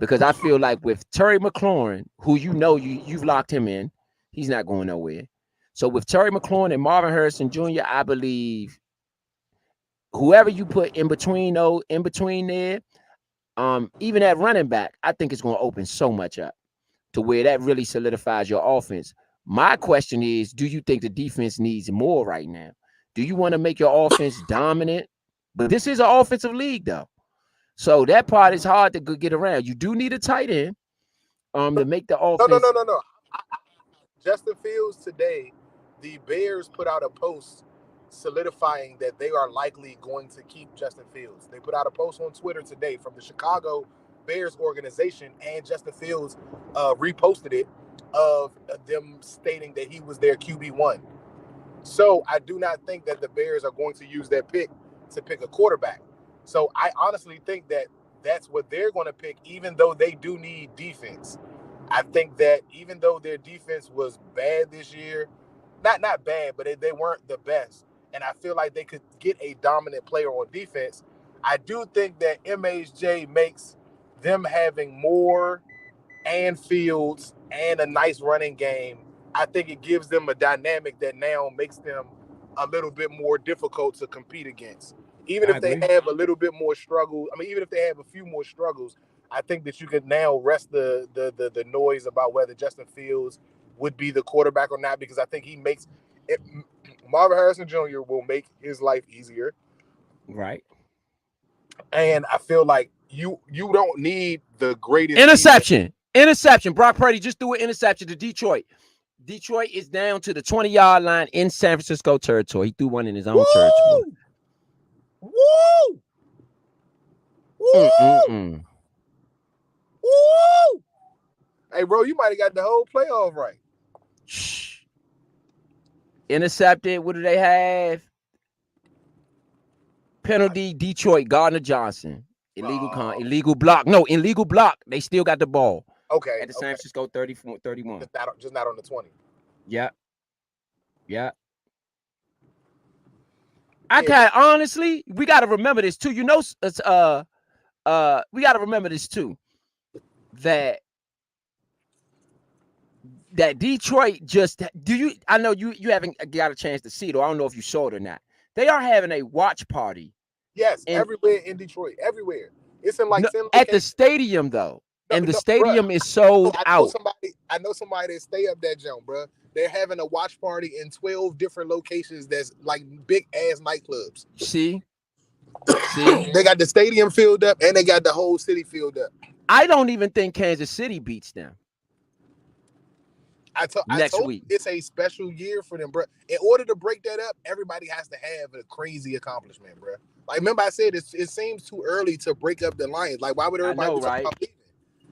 Speaker 6: Because I feel like with Terry McLaurin, who you've locked him in, he's not going nowhere. So with Terry McLaurin and Marvin Harrison Jr., I believe whoever you put in between there, even at running back, I think it's going to open so much up to where that really solidifies your offense. My question is, do you think the defense needs more right now? Do you want to make your offense dominant? But this is an offensive league, though. So that part is hard to get around. You do need a tight end to make the offense.
Speaker 5: No. Justin Fields today, the Bears put out a post solidifying that they are likely going to keep Justin Fields. They put out a post on Twitter today from the Chicago Bears organization, and Justin Fields reposted it of them stating that he was their QB1. So I do not think that the Bears are going to use that pick to pick a quarterback. So I honestly think that that's what they're going to pick, even though they do need defense. I think that even though their defense was bad this year, not bad, but they weren't the best, and I feel like they could get a dominant player on defense, I do think that MHJ makes them having Moore and Fields and a nice running game. I think it gives them a dynamic that now makes them a little bit more difficult to compete against. Even if they have a little bit more struggle, even if they have a few more struggles, I think that you could now rest the noise about whether Justin Fields would be the quarterback or not, because I think he makes it. Marvin Harrison Jr. will make his life easier.
Speaker 6: Right.
Speaker 5: And I feel like you don't need the greatest
Speaker 6: interception. Brock Purdy just threw an interception to Detroit. Detroit is down to the 20-yard line in San Francisco territory. He threw one in his own territory.
Speaker 5: Woo! Woo! Woo! Hey, bro, you might have got the whole playoff right.
Speaker 6: Shh. Intercepted. What do they have? Penalty, Detroit, Gardner Johnson. Illegal block. No, illegal block. They still got the ball.
Speaker 5: Okay.
Speaker 6: At the San Francisco 31.
Speaker 5: Just not on the 20.
Speaker 6: Yeah. I can't, honestly, we got to remember this too. We got to remember this too. That Detroit I know you haven't got a chance to see it, or I don't know if you saw it or not. They are having a watch party.
Speaker 5: Yes, everywhere in Detroit, everywhere. It's in
Speaker 6: at the stadium though. And the stadium is sold out.
Speaker 5: I know somebody that stay up that jump, bro. They're having a watch party in 12 different locations that's like big ass nightclubs.
Speaker 6: See?
Speaker 5: They got the stadium filled up and they got the whole city filled up.
Speaker 6: I don't even think Kansas City beats them.
Speaker 5: Next week. It's a special year for them, bro. In order to break that up, everybody has to have a crazy accomplishment, bro. Like, remember I said it seems too early to break up the Lions. Like, why would everybody do right?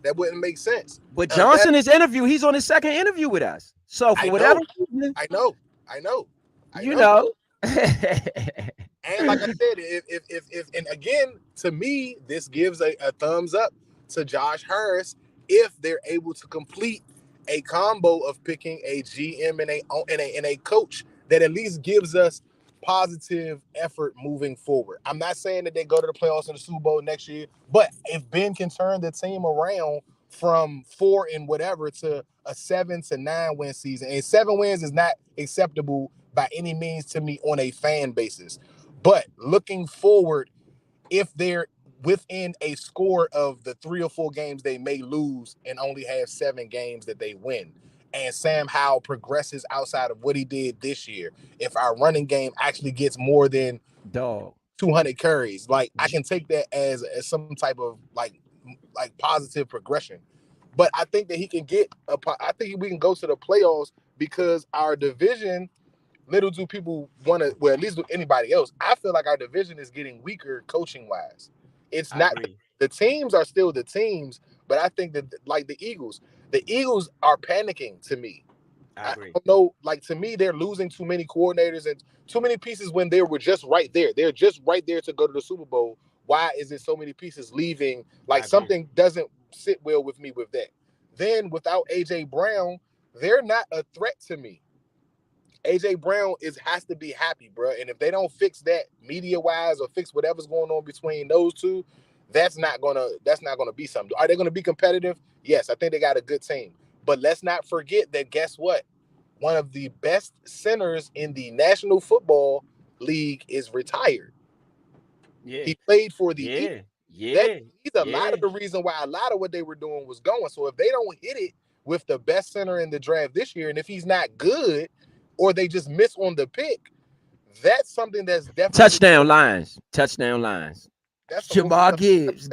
Speaker 5: That wouldn't make sense.
Speaker 6: But Johnson is interview. He's on his second interview with us. So for whatever reason,
Speaker 5: I know.
Speaker 6: You know.
Speaker 5: And like I said, if and again, to me, this gives a thumbs up to Josh Harris if they're able to complete a combo of picking a GM and a coach that at least gives us positive effort moving forward. I'm not saying that they go to the playoffs in the Super Bowl next year, but if Ben can turn the team around from 4 and whatever to a 7 to 9 win season, and 7 wins is not acceptable by any means to me on a fan basis. But looking forward, if they're within a score of the 3 or 4 games they may lose and only have 7 games that they win, and Sam Howell progresses outside of what he did this year, if our running game actually gets more than 200 carries, like I can take that as some type of like positive progression. But I think that he can I think we can go to the playoffs because our division, little do people want to, well, at least with anybody else, I feel like our division is getting weaker coaching wise. It's not, the teams are still the teams, but I think that like the Eagles are panicking to me. I don't know, like to me, they're losing too many coordinators and too many pieces when they were just right there. They're just right there to go to the Super Bowl. Why is it so many pieces leaving? Like something doesn't sit well with me with that. Then without AJ Brown, they're not a threat to me. AJ Brown has to be happy, bro. And if they don't fix that media wise or fix whatever's going on between those two, that's not gonna be something. Are they gonna be competitive? Yes, I think they got a good team. But let's not forget that, guess what? One of the best centers in the National Football League is retired. Yeah. He played for the Eagles. He's a lot of the reason why a lot of what they were doing was going. So if they don't hit it with the best center in the draft this year, and if he's not good, or they just miss on the pick, that's something that's definitely
Speaker 2: touchdown lines.
Speaker 5: That's
Speaker 2: Jamal Gibbs,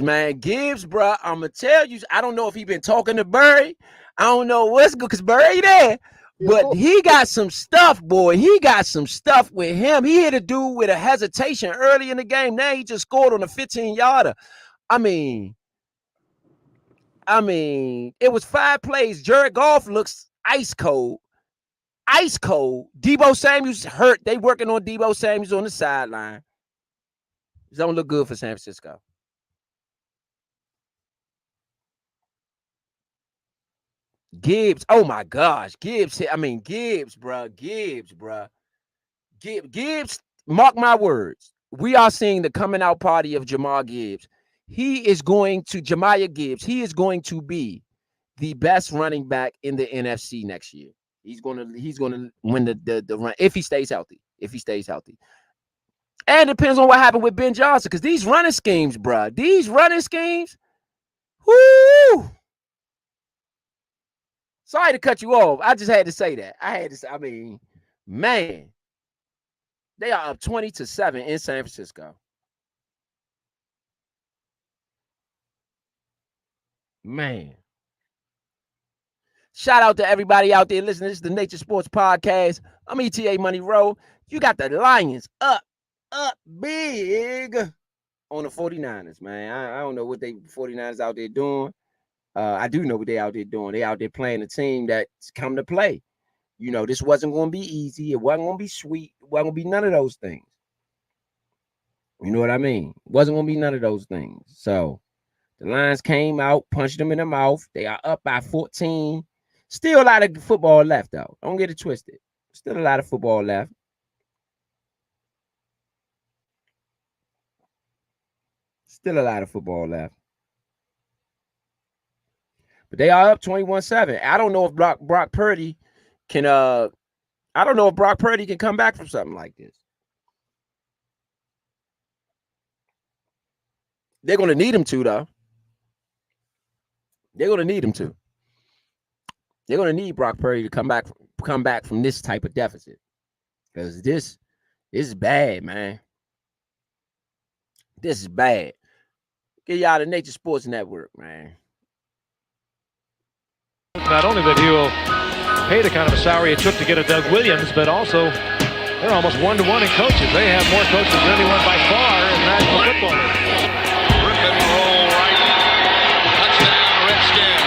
Speaker 2: man. Gibbs, bro. I'm going to tell you, I don't know if he been talking to Burry. I don't know what's good because Burry there. But he got some stuff, boy. He got some stuff with him. He hit a dude with a hesitation early in the game. Now he just scored on a 15-yarder. I mean, it was 5 plays. Jared Goff looks ice cold. Deebo Samuel's hurt. They working on Deebo Samuel's on the sideline. It don't look good for San Francisco. Gibbs. Oh my gosh. Gibbs, bro. Gibbs, mark my words. We are seeing the coming out party of Jamal Gibbs. Jahmyr Gibbs. He is going to be the best running back in the NFC next year. He's gonna win the run if he stays healthy. And it depends on what happened with Ben Johnson, because these running schemes, bro. Whoo! Sorry to cut you off. I just had to say that. Man, they are up 20-7 in San Francisco. Man. Shout out to everybody out there listening. This is the Nature Sports Podcast. I'm ETA Money Row. You got the Lions up big on the 49ers, man. I don't know what they 49ers out there doing. I do know what they out there doing. They out there playing a team that's come to play. You know, this wasn't going to be easy. It wasn't going to be sweet. It wasn't going to be none of those things. You know what I mean? It wasn't going to be none of those things. So the Lions came out, punched them in the mouth. They are up by 14. Still a lot of football left, though. Don't get it twisted. Still a lot of football left. But they are up 21-7. I don't know if Brock Purdy can come back from something like this. They're going to need him to, though. They're going to need him to. They're going to need Brock Purdy to come back from this type of deficit. Because this is bad, man. This is bad. Get y'all the Nature Sports Network, man.
Speaker 9: Not only that he will pay the kind of a salary it took to get a Doug Williams, but also they're almost 1-to-1 in coaches. They have more coaches than anyone by far in National Football League.
Speaker 8: Rip and roll right. Touchdown, Redskins.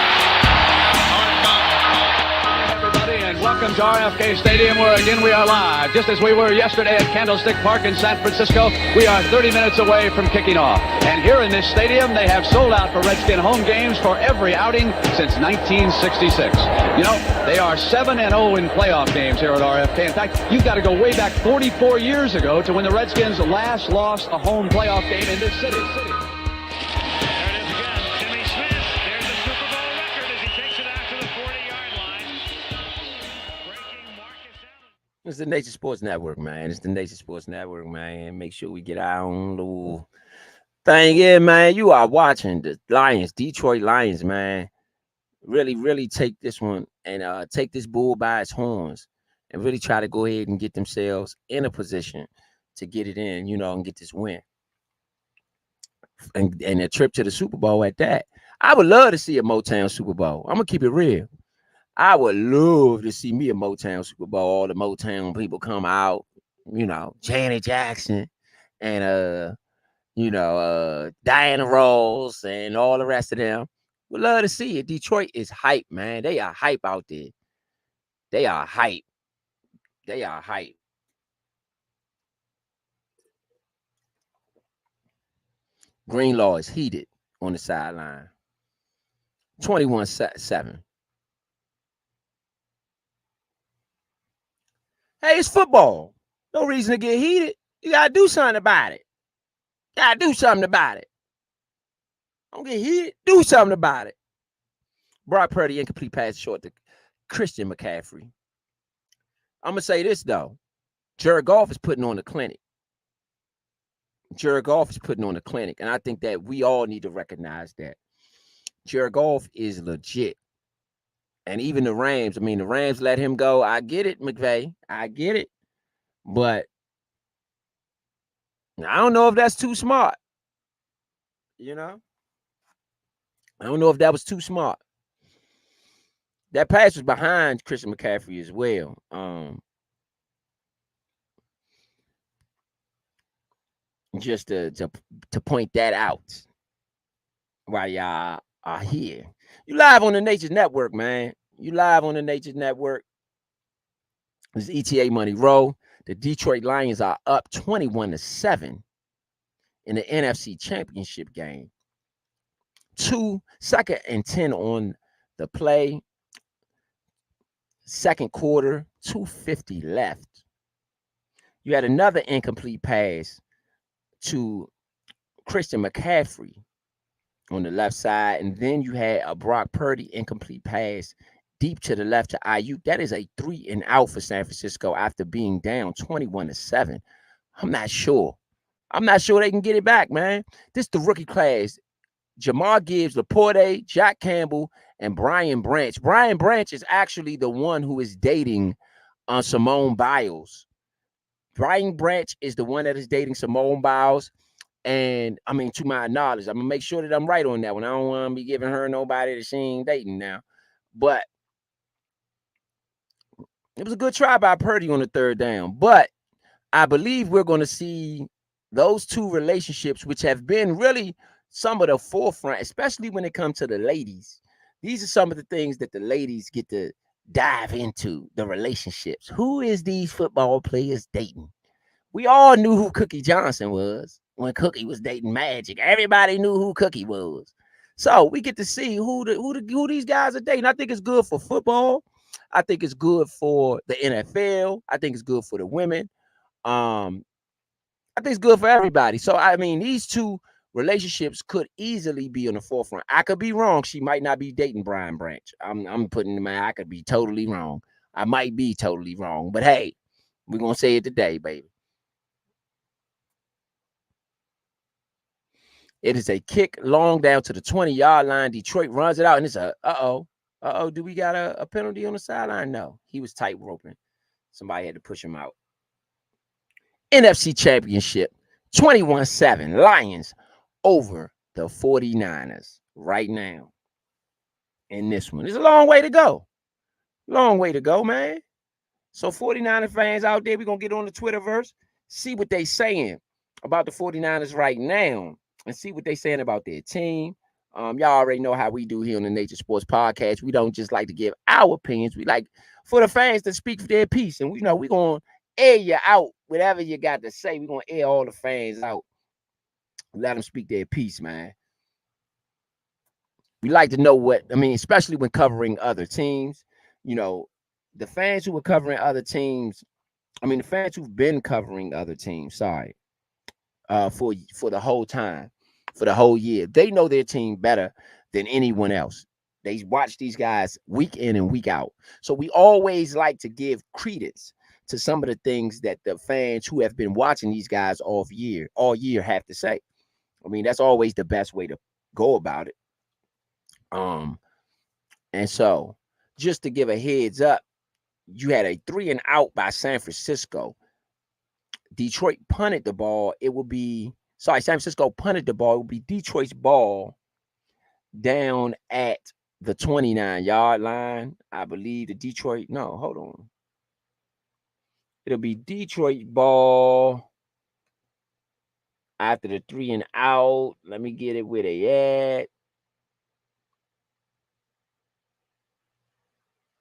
Speaker 10: Everybody, and welcome to RFK Stadium, where again we are live. Just as we were yesterday at Candlestick Park in San Francisco, we are 30 minutes away from kicking off. And here in this stadium, they have sold out for Redskin home games for every outing since 1966. You know, they are 7-0 in playoff games here at RFK. In fact, you've got to go way back 44 years ago to when the Redskins last lost a home playoff game in this city.
Speaker 9: There it is again. Jimmy Smith. There's the Super Bowl record as he takes it out to the 40-yard line. Breaking Marcus Allen.
Speaker 2: It's the Nature Sports Network, man. Make sure we get our own little thing in, man. You are watching the Lions, Detroit Lions, man.
Speaker 6: really take this one and take this bull by its horns and really try to go ahead and get themselves in a position to get it in, and get this win. And a trip to the Super Bowl at that. I would love to see a Motown Super Bowl. I'm gonna keep it real. I would love to see me a Motown Super Bowl. All the Motown people come out, Janet Jackson and Diana Ross and all the rest of them. Would love to see it. Detroit is hype, man. They are hype out there. They are hype. They are hype. Greenlaw is heated on the sideline. 21-7. Hey, it's football. No reason to get heated. You got to do something about it. Don't get heated. Do something about it. Brock Purdy, incomplete pass short to Christian McCaffrey. I'm going to say this, though. Jared Goff is putting on the clinic. And I think that we all need to recognize that. Jared Goff is legit. And even the Rams, the Rams let him go. I get it, McVay. I get it. But I don't know if that's too smart. I don't know if that was too smart. That pass was behind Christian McCaffrey as well. Just to point that out while y'all are here. You live on the Nature's Network, man. You live on the Nature's Network. This is ETA Money Row. The Detroit Lions are up 21-7 in the NFC Championship game. 2nd and 10 on the play. Second quarter, 2:50 left. You had another incomplete pass to Christian McCaffrey on the left side, and then you had a Brock Purdy incomplete pass deep to the left to Ayuk. That is a 3-and-out for San Francisco after being down 21-7. I'm not sure they can get it back, man. This is the rookie class. Jamar Gibbs, Laporte, Jack Campbell, and Brian Branch. Brian Branch is actually the one who is dating Simone Biles. Brian Branch is the one that is dating Simone Biles. And, to my knowledge, I'm going to make sure that I'm right on that one. I don't want to be giving her nobody that she ain't dating now. But it was a good try by Purdy on the third down. But I believe we're going to see those two relationships, which have been really some of the forefront, especially when it comes to the ladies. These are some of the things that the ladies get to dive into, the relationships. Who is these football players dating? We all knew who Cookie Johnson was when Cookie was dating Magic. Everybody knew who Cookie was. So we get to see who these guys are dating. I think it's good for football. I think it's good for the NFL. I think it's good for the women. I think it's good for everybody. So, these two relationships could easily be on the forefront. I could be wrong. She might not be dating Brian Branch. I'm putting in I could be totally wrong. I might be totally wrong. But hey, we're going to say it today, baby. It is a kick long down to the 20-yard line. Detroit runs it out, and it's a do we got a penalty on the sideline? No. He was tight roping. Somebody had to push him out. NFC Championship, 21-7. Lions over the 49ers right now. In this one. It's a long way to go. Long way to go, man. So 49er fans out there, we're going to get on the Twitterverse, see what they saying about the 49ers right now, and see what they saying about their team. Y'all already know how we do here on the Nature Sports Podcast. We don't just like to give our opinions. We like for the fans to speak for their piece. And we're going to air you out. Whatever you got to say, we're going to air all the fans out. Let them speak their piece, man. We like to know especially when covering other teams. The fans who are covering other teams, the fans who've been covering other teams, for the whole time, for the whole year, they know their team better than anyone else. They watch these guys week in and week out. So we always like to give credence to some of the things that the fans who have been watching these guys all year have to say. That's always the best way to go about it. And so, just to give a heads up, you had a 3-and-out by San Francisco. Detroit punted the ball. It will be, San Francisco punted the ball. It will be Detroit's ball down at the 29-yard line. I believe the Detroit, no, hold on. It'll be Detroit ball after the 3-and-out. Let me get it where they at.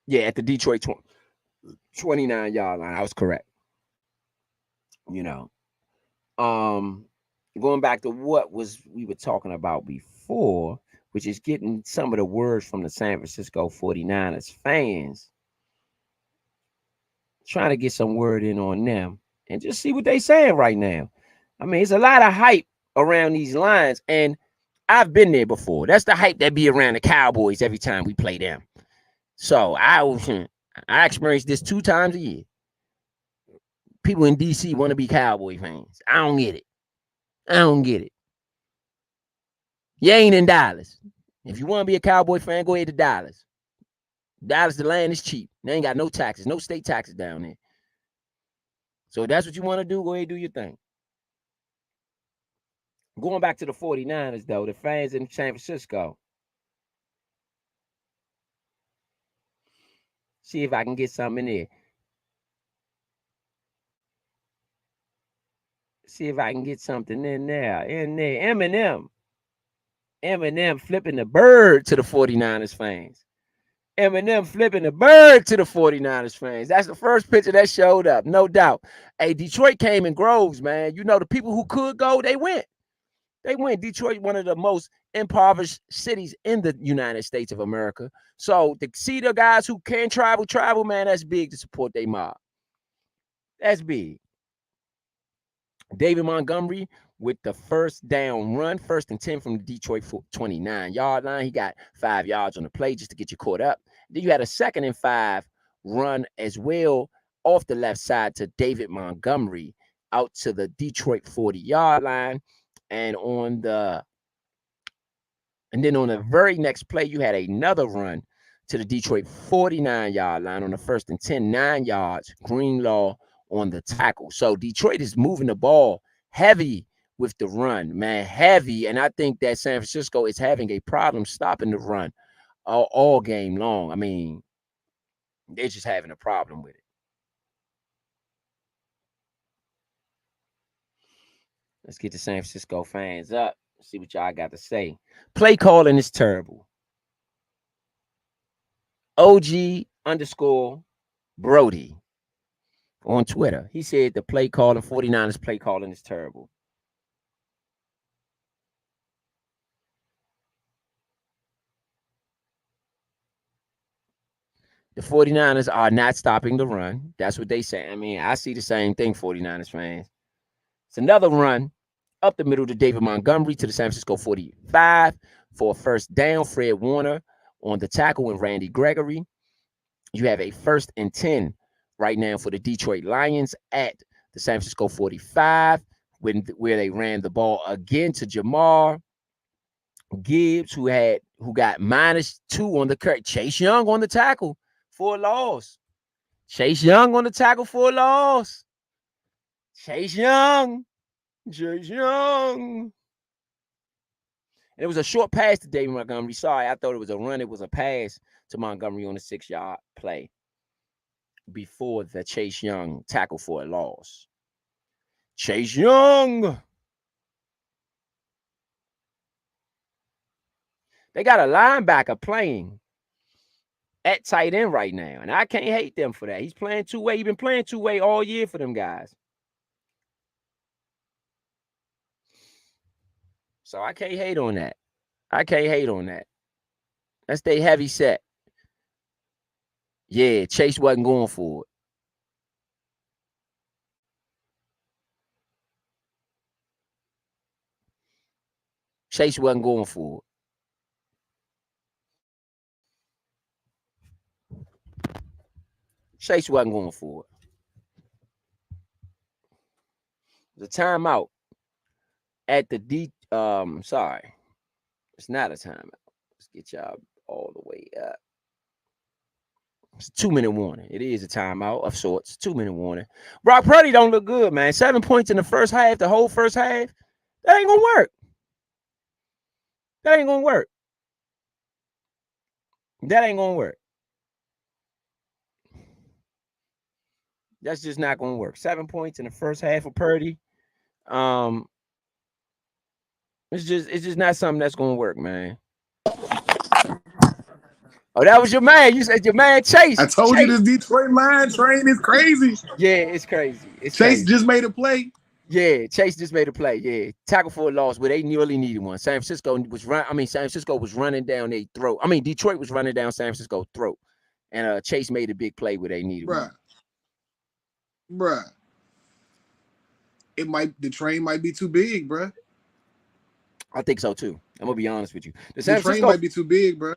Speaker 6: Yeah, at the Detroit 29-yard line. I was correct. You know, going back to what we were talking about before, which is getting some of the words from the San Francisco 49ers fans, trying to get some word in on them and just see what they saying right now. I mean, it's a lot of hype around these lines, and I've been there before. That's the hype that be around the Cowboys every time we play them. So I experienced this 2 times a year. People in DC want to be Cowboy fans. I don't get it. You ain't in Dallas. If you want to be a Cowboy fan, go ahead to Dallas. Dallas, the land is cheap. They ain't got no taxes, no state taxes down there. So if that's what you want to do, go ahead and do your thing. Going back to the 49ers, though, the fans in San Francisco. See if I can get something in there. See if I can get something in there. Eminem flipping the bird to the 49ers fans. Eminem flipping the bird to the 49ers fans. That's the first picture that showed up, no doubt. Hey, Detroit came in groves, man. You know, the people who could go, they went. They went. Detroit, one of the most impoverished cities in the United States of America. So to see the guys who can travel, man, that's big to support their mob. That's big. David Montgomery with the first down run, 1st and 10 from the Detroit 29-yard line. He got 5 yards on the play just to get you caught up. Then you had a 2nd and 5 run as well off the left side to David Montgomery out to the Detroit 40-yard line. And then on the very next play, you had another run to the Detroit 49-yard line on the 1st and 10, 9 yards. Greenlaw on the tackle. So Detroit is moving the ball heavy with the run, man, heavy. And I think that San Francisco is having a problem stopping the run all game long. I mean, they're just having a problem with it. Let's get the San Francisco fans up. See what y'all got to say. Play calling is terrible. OG_Brody on Twitter. He said the 49ers play calling is terrible. The 49ers are not stopping the run. That's what they say. I mean, I see the same thing, 49ers fans. It's another run up the middle to David Montgomery to the San Francisco 45 for a 1st down. Fred Warner on the tackle and Randy Gregory. You have a 1st and 10 right now for the Detroit Lions at the San Francisco 45, where they ran the ball again to Jamar Gibbs, who got -2 on the cut. Chase Young on the tackle for a loss. Chase Young on the tackle for a loss. Chase Young. And it was a short pass to David Montgomery. Sorry, I thought it was a run. It was a pass to Montgomery on the 6-yard play before the Chase Young tackle for a loss. Chase Young. They got a linebacker playing at tight end right now, and I can't hate them for that. He's playing two-way. He's been playing two-way all year for them guys. So I can't hate on that. That's their heavy set. Yeah, Chase wasn't going for it. Chase wasn't going for it. Chase wasn't going for it. The timeout at the sorry. It's not a timeout. Let's get y'all all the way up. It's a 2-minute warning. It is a timeout of sorts. 2-minute warning. Brock Purdy don't look good, man. 7 points in the first half, the whole first half. That ain't gonna work. That ain't gonna work. That ain't gonna work. That's just not gonna work. 7 points in the first half of Purdy. It's just not something that's gonna work, man. Oh, that was your man. You said your man Chase.
Speaker 5: I told
Speaker 6: Chase.
Speaker 5: you this Detroit line train is crazy.
Speaker 6: Yeah, it's crazy. It's
Speaker 5: Chase
Speaker 6: crazy.
Speaker 5: just made a play.
Speaker 6: Yeah, Chase just made a play. Yeah, tackle for a loss, but they nearly needed one. San Francisco was running down their throat. I mean, Detroit was running down San Francisco's throat, and Chase made a big play where they needed one.
Speaker 5: Bruh. The train might be too big, bruh.
Speaker 6: I think so too. I'm gonna be honest with you.
Speaker 5: The train might be too big, bruh.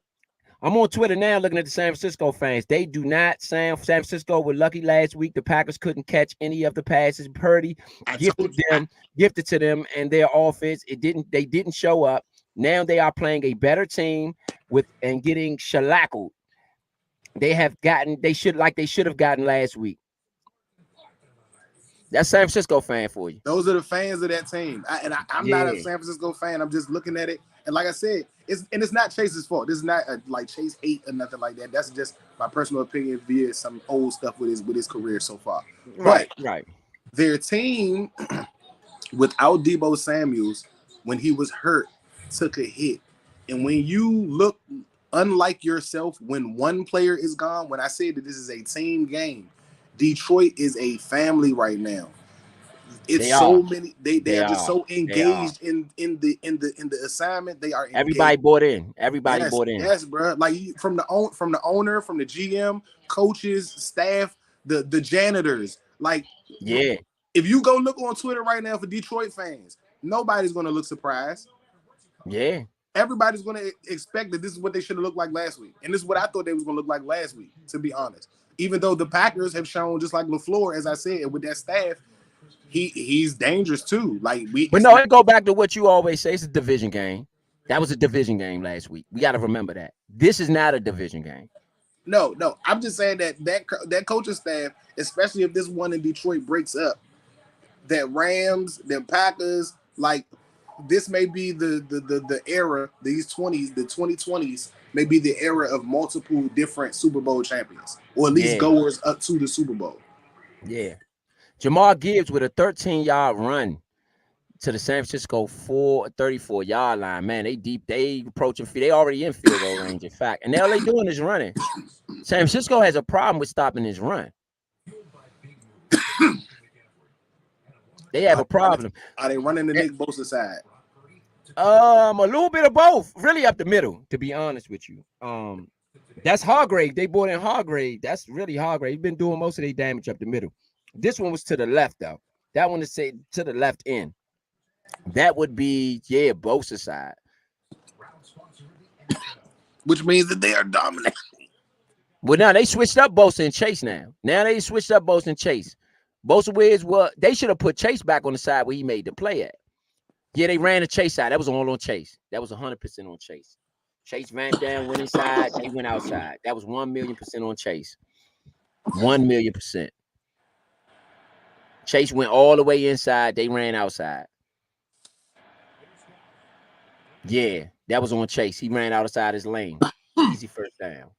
Speaker 6: I'm on Twitter now looking at the San Francisco fans. They do not. San Francisco were lucky last week. The Packers couldn't catch any of the passes. Purdy gifted to them and their offense. They didn't show up. Now they are playing a better team and getting shellackled. They should have gotten last week. That's San Francisco fan for you.
Speaker 5: Those are the fans of that team. I'm not a San Francisco fan. I'm just looking at it. And like I said, it's not Chase's fault. This is not like Chase hate or nothing like that. That's just my personal opinion via some old stuff with his career so far.
Speaker 6: Right.
Speaker 5: Their team, without Deebo Samuels, when he was hurt, took a hit. And when you look unlike yourself, when one player is gone, when I say that this is a team game, Detroit is a family right now. It's many. They are just so engaged in the assignment. They are engaged.
Speaker 6: Everybody bought in. Everybody bought in.
Speaker 5: Yes, bro. Like from the owner, from the GM, coaches, staff, the janitors. Like,
Speaker 6: yeah.
Speaker 5: If you go look on Twitter right now for Detroit fans, nobody's gonna look surprised.
Speaker 6: Yeah.
Speaker 5: Everybody's gonna expect that this is what they should have looked like last week, and this is what I thought they was gonna look like last week. To be honest, even though the Packers have shown, just like LaFleur, as I said, with that staff. He's dangerous too. But
Speaker 6: no, it go back to what you always say. It's a division game. That was a division game last week. We got to remember that. This is not a division game.
Speaker 5: No. I'm just saying that coaching staff, especially if this one in Detroit breaks up, that Rams, the Packers, like this may be the era. The 2020s may be the era of multiple different Super Bowl champions, or at least goers up to the Super Bowl.
Speaker 6: Yeah. Jamar Gibbs with a 13-yard run to the San Francisco 34-yard line. Man, they deep. They approaching. They already in field goal range, in fact. And all they doing is running. San Francisco has a problem with stopping his run. They have a problem.
Speaker 5: Are they running the Nick Bosa side?
Speaker 6: A little bit of both. Really up the middle, to be honest with you. That's Hargrave. They brought in Hargrave. That's really Hargrave. He's been doing most of their damage up the middle. This one was to the left, though. That one is to the left end. That would be, Bosa's side.
Speaker 5: Which means that they are dominant.
Speaker 6: Well, now they switched up Bosa and Chase now. Bosa they should have put Chase back on the side where he made the play at. Yeah, they ran the Chase side. That was all on Chase. That was 100% on Chase. Chase ran down, went inside. They went outside. That was 1,000,000% on Chase. 1,000,000%. Chase went all the way inside. They ran outside. Yeah, that was on Chase. He ran outside his lane. Easy first down.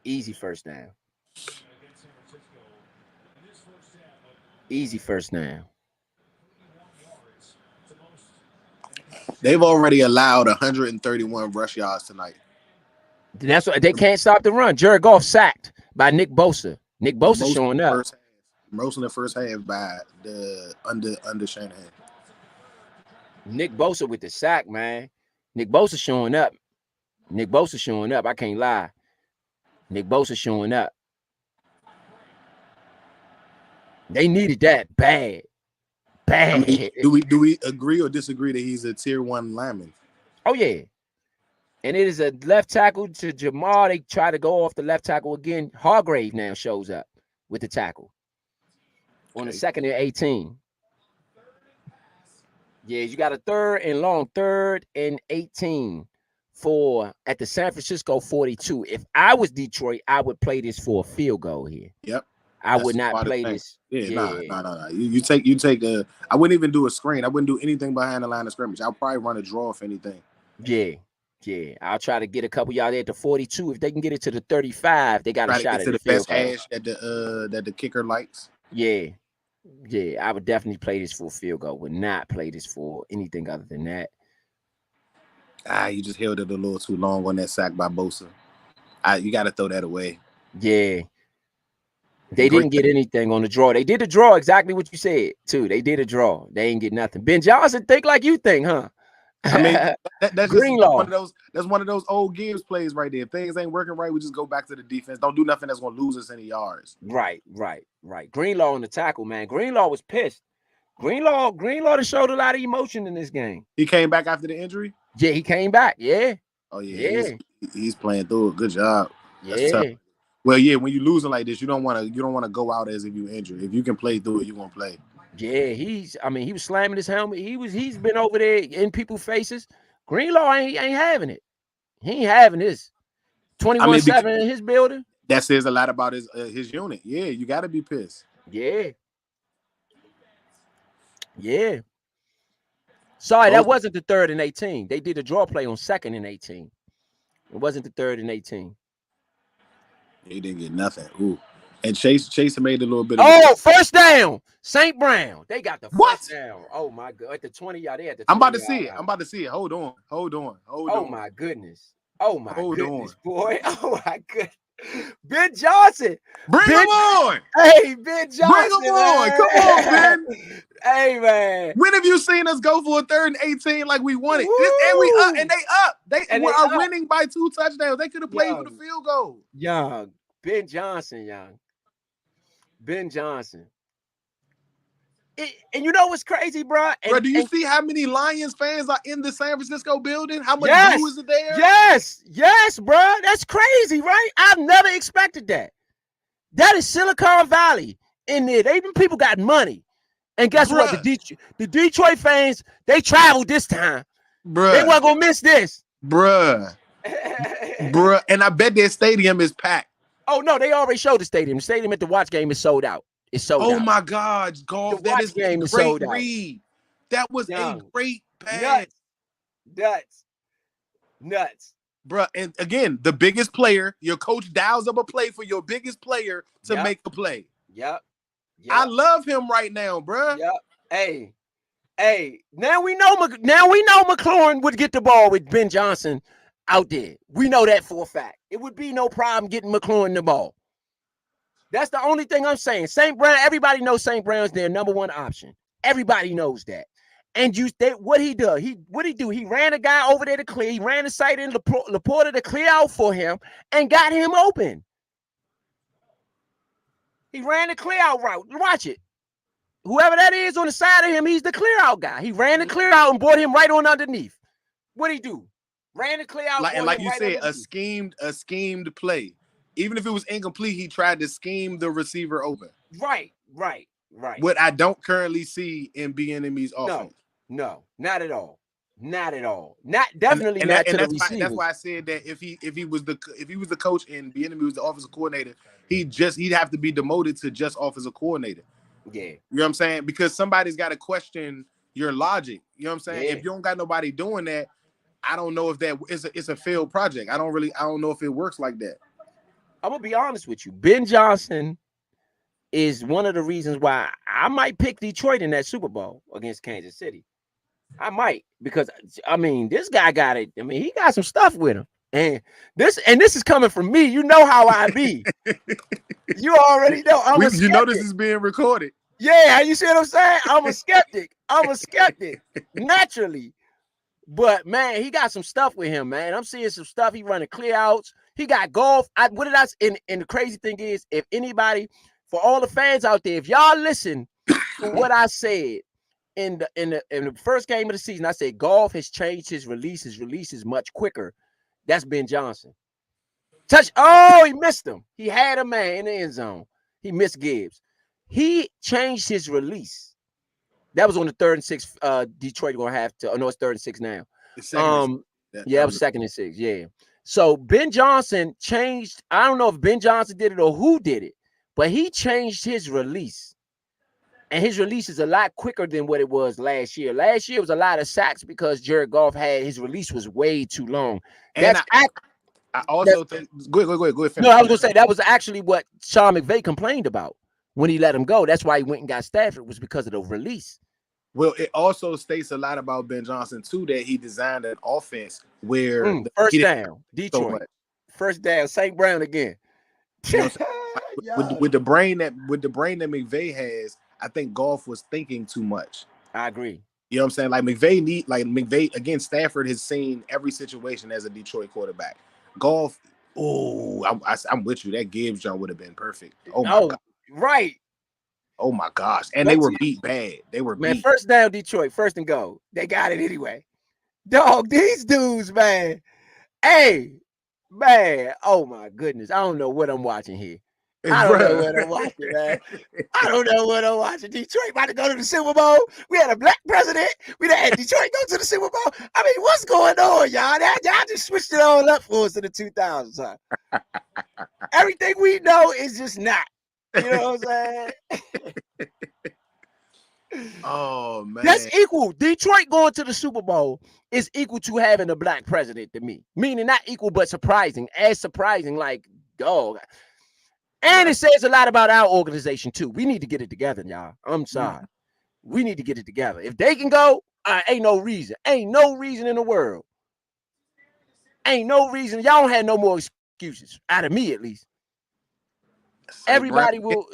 Speaker 6: Easy first down.
Speaker 5: They've already allowed 131 rush yards tonight.
Speaker 6: That's what they can't stop the run. Jared Goff sacked by Nick Bosa. Nick Bosa showing up.
Speaker 5: Most in the first half by the under Shanahan.
Speaker 6: Nick Bosa with the sack, man. Nick Bosa showing up. I can't lie. Nick Bosa showing up. They needed that bad.
Speaker 5: I mean, do we agree or disagree that he's a tier 1 lineman?
Speaker 6: Oh yeah. And it is a left tackle to Jamar. They try to go off the left tackle again. Hargrave now shows up with the tackle. On the 2nd and 18. Yeah, you got a 3rd and long, 3rd and 18 at the San Francisco 42. If I was Detroit, I would play this for a field goal here.
Speaker 5: Yep.
Speaker 6: I would not play this.
Speaker 5: Yeah, no. You take a. I wouldn't even do a screen. I wouldn't do anything behind the line of scrimmage. I'll probably run a draw if anything.
Speaker 6: Yeah. I'll try to get a couple y'all there at the 42. If they can get it to the 35, they got a shot at the
Speaker 5: best hash that the kicker likes.
Speaker 6: Yeah. I would definitely play this for a field goal. Would not play this for anything other than that.
Speaker 5: You just held it a little too long on that sack by Bosa. You got to throw that away.
Speaker 6: Yeah. They didn't get anything on the draw. They did a draw, exactly what you said, too. They did a draw. They ain't get nothing. Ben Johnson think like you think, huh?
Speaker 5: I mean, that's
Speaker 6: Greenlaw.
Speaker 5: That's one of those old Gibbs plays right there. If things ain't working right, we just go back to the defense. Don't do nothing that's going to lose us any yards.
Speaker 6: Right. Greenlaw on the tackle, man. Greenlaw was pissed. Greenlaw showed a lot of emotion in this game.
Speaker 5: He came back after the injury?
Speaker 6: Yeah, he came back. Yeah.
Speaker 5: Oh, yeah. He's playing through it. Good job.
Speaker 6: That's
Speaker 5: tough. Well, yeah, when you're losing like this, you don't want to go out as if you're injured. If you can play through it, you're going to play.
Speaker 6: Yeah, he was slamming his helmet. He's been over there in people's faces. Greenlaw ain't having it. He ain't having this. 21-7 in his building.
Speaker 5: That says a lot about his unit. Yeah, you got to be pissed.
Speaker 6: Yeah. Sorry, that wasn't the 3rd and 18. They did a draw play on 2nd and 18. It wasn't the 3rd and 18.
Speaker 5: He didn't get nothing. Ooh. And Chase made a little bit
Speaker 6: of first down. St. Brown. They got the first down. Oh my God. At the 20 yard. They had the 20
Speaker 5: I'm about to see it. Hold on.
Speaker 6: Oh my goodness. Oh my goodness, boy. Oh my goodness. Ben Johnson.
Speaker 5: Bring him on.
Speaker 6: Hey, Ben Johnson.
Speaker 5: Bring him on. Come on, Ben.
Speaker 6: Hey, man.
Speaker 5: When have you seen us go for a 3rd and 18 like we wanted? And we up, and they up. They are winning by 2 touchdowns. They could have played for the field goal.
Speaker 6: Young. Ben Johnson. And you know what's crazy, bro?
Speaker 5: Bro, do you see how many Lions fans are in the San Francisco building? How much blue is it there?
Speaker 6: Yes, bro. That's crazy, right? I've never expected that. That is Silicon Valley in there. People got money. And guess what? The Detroit fans, they traveled this time.
Speaker 5: Bruh.
Speaker 6: They weren't going to miss this.
Speaker 5: Bruh. And I bet their stadium is packed.
Speaker 6: Oh, no, they already showed the stadium. The stadium at the watch game is sold out. It's sold out.
Speaker 5: Oh, my God, Golf. That is a great read. That was a great pass.
Speaker 6: Nuts.
Speaker 5: Bruh, and again, the biggest player, your coach dials up a play for your biggest player to make a play.
Speaker 6: Yep.
Speaker 5: I love him right now, bruh.
Speaker 6: Yep. Hey. Now we know McLaurin would get the ball with Ben Johnson out there. We know that for a fact. It would be no problem getting McLaurin the ball. That's the only thing I'm saying. St. Brown, everybody knows St. Brown's their number one option. Everybody knows that. And what he do? He ran a guy over there to clear. He ran the site in Laporta to clear out for him and got him open. He ran the clear out route. Watch it. Whoever that is on the side of him, he's the clear out guy. He ran the clear out and brought him right on underneath. What'd he do? Ran the clear out.
Speaker 5: Like you said, a schemed play. Even if it was incomplete, he tried to scheme the receiver open.
Speaker 6: Right.
Speaker 5: What I don't currently see in Bieniemy's offense.
Speaker 6: No, not at all. Not definitely not to the receivers.
Speaker 5: That's why I said that if he was the coach and Bieniemy was the offensive coordinator, he'd have to be demoted to just offensive coordinator.
Speaker 6: Yeah.
Speaker 5: You know what I'm saying? Because somebody's got to question your logic. You know what I'm saying?
Speaker 6: Yeah.
Speaker 5: If you don't got nobody doing that, I don't know if it's a failed project. I don't know if it works like that.
Speaker 6: I'm gonna be honest with you. Ben Johnson is one of the reasons why I might pick Detroit in that Super Bowl against Kansas City. I might, because this guy got it. He got some stuff with him. And this is coming from me. You know how I be. You already know.
Speaker 5: You know this is being recorded.
Speaker 6: Yeah, you see what I'm saying? I'm a skeptic. Naturally. But man, he got some stuff with him, man. I'm seeing some stuff. He running clear outs. He got golf. And the crazy thing is, if anybody, for all the fans out there, if y'all listen to what I said in the first game of the season, I said golf has changed his release. His release is much quicker. That's Ben Johnson. He missed him. He had a man in the end zone. He missed Gibbs. He changed his release. That was on the 3rd and 6. Detroit gonna have to. Oh no, it's 3rd and 6 now. Yeah, it was 2nd and 6. Yeah. So Ben Johnson changed. I don't know if Ben Johnson did it or who did it, but he changed his release. And his release is a lot quicker than what it was last year. Last year was a lot of sacks because Jared Goff had his release was way too long.
Speaker 5: And I also think go ahead. Finish.
Speaker 6: No, I was gonna say that was actually what Sean McVay complained about when he let him go. That's why he went and got Stafford, was because of the release.
Speaker 5: Well, it also states a lot about Ben Johnson too, that he designed an offense where
Speaker 6: first down, Detroit, first down, St. Brown again.
Speaker 5: You know with the brain that McVay has, I think Goff was thinking too much.
Speaker 6: I agree.
Speaker 5: You know what I'm saying? Like McVay again. Stafford has seen every situation as a Detroit quarterback. Goff, I'm with you. That Gibbs job would have been perfect. Oh my god,
Speaker 6: right.
Speaker 5: Oh my gosh, and they were beat bad. They were beat.
Speaker 6: First down, Detroit, first and go. They got it anyway. Dog, these dudes, man. Hey, man. Oh my goodness, I don't know what I'm watching here. I don't know what I'm watching, man. I don't know what I'm watching. Detroit about to go to the Super Bowl. We had a black president. We had Detroit go to the Super Bowl. I mean, what's going on, y'all? Y'all just switched it all up for us in the 2000s, huh? Everything we know is just not. You know what I'm saying?
Speaker 5: Oh man,
Speaker 6: that's equal. Detroit going to the Super Bowl is equal to having a black president to me. Meaning not equal, but surprising. As surprising, like, dog. And it says a lot about our organization too. We need to get it together, y'all. I'm sorry. We need to get it together. If they can go, ain't no reason. Ain't no reason in the world. Ain't no reason. Y'all don't have no more excuses. Out of me, at least. Everybody will.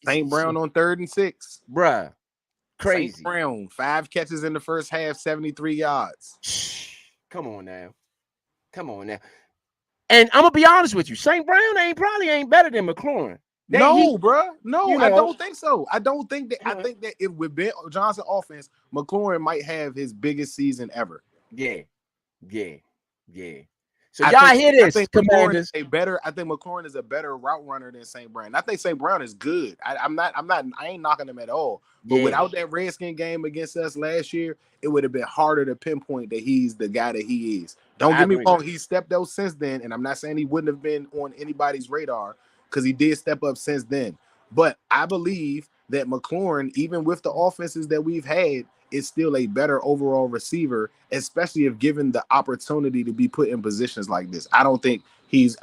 Speaker 5: St. Brown on 3rd and 6.
Speaker 6: Bruh. Crazy.
Speaker 5: St. Brown, 5 catches in the first half, 73 yards.
Speaker 6: Come on now. And I'm gonna be honest with you, St. Brown probably ain't better than McLaurin.
Speaker 5: Bro. No, I don't think so. I don't think that. I think that if with Ben Johnson offense, McLaurin might have his biggest season ever.
Speaker 6: Yeah. So y'all hear this, Commanders?
Speaker 5: I think McLaurin is a better route runner than St. Brown. I think St. Brown is good. I ain't knocking him at all. But without that Redskin game against us last year, it would have been harder to pinpoint that he's the guy that he is. Don't get me wrong, he stepped up since then, and I'm not saying he wouldn't have been on anybody's radar because he did step up since then. But I believe that McLaurin, even with the offenses that we've had, is still a better overall receiver, especially if given the opportunity to be put in positions like this. I think he'd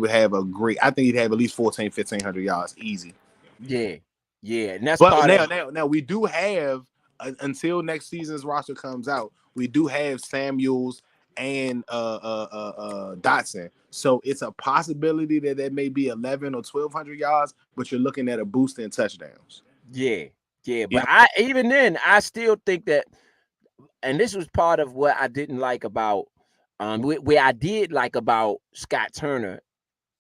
Speaker 5: have at least 1,500 yards easy.
Speaker 6: Yeah. And that's
Speaker 5: now we do have until next season's roster comes out, we do have Samuels and Dotson. So it's a possibility that may be 1,100 or 1,200 yards, but you're looking at a boost in touchdowns.
Speaker 6: Yeah. But I still think that, and this was part of what I didn't like about, where I did like about Scott Turner,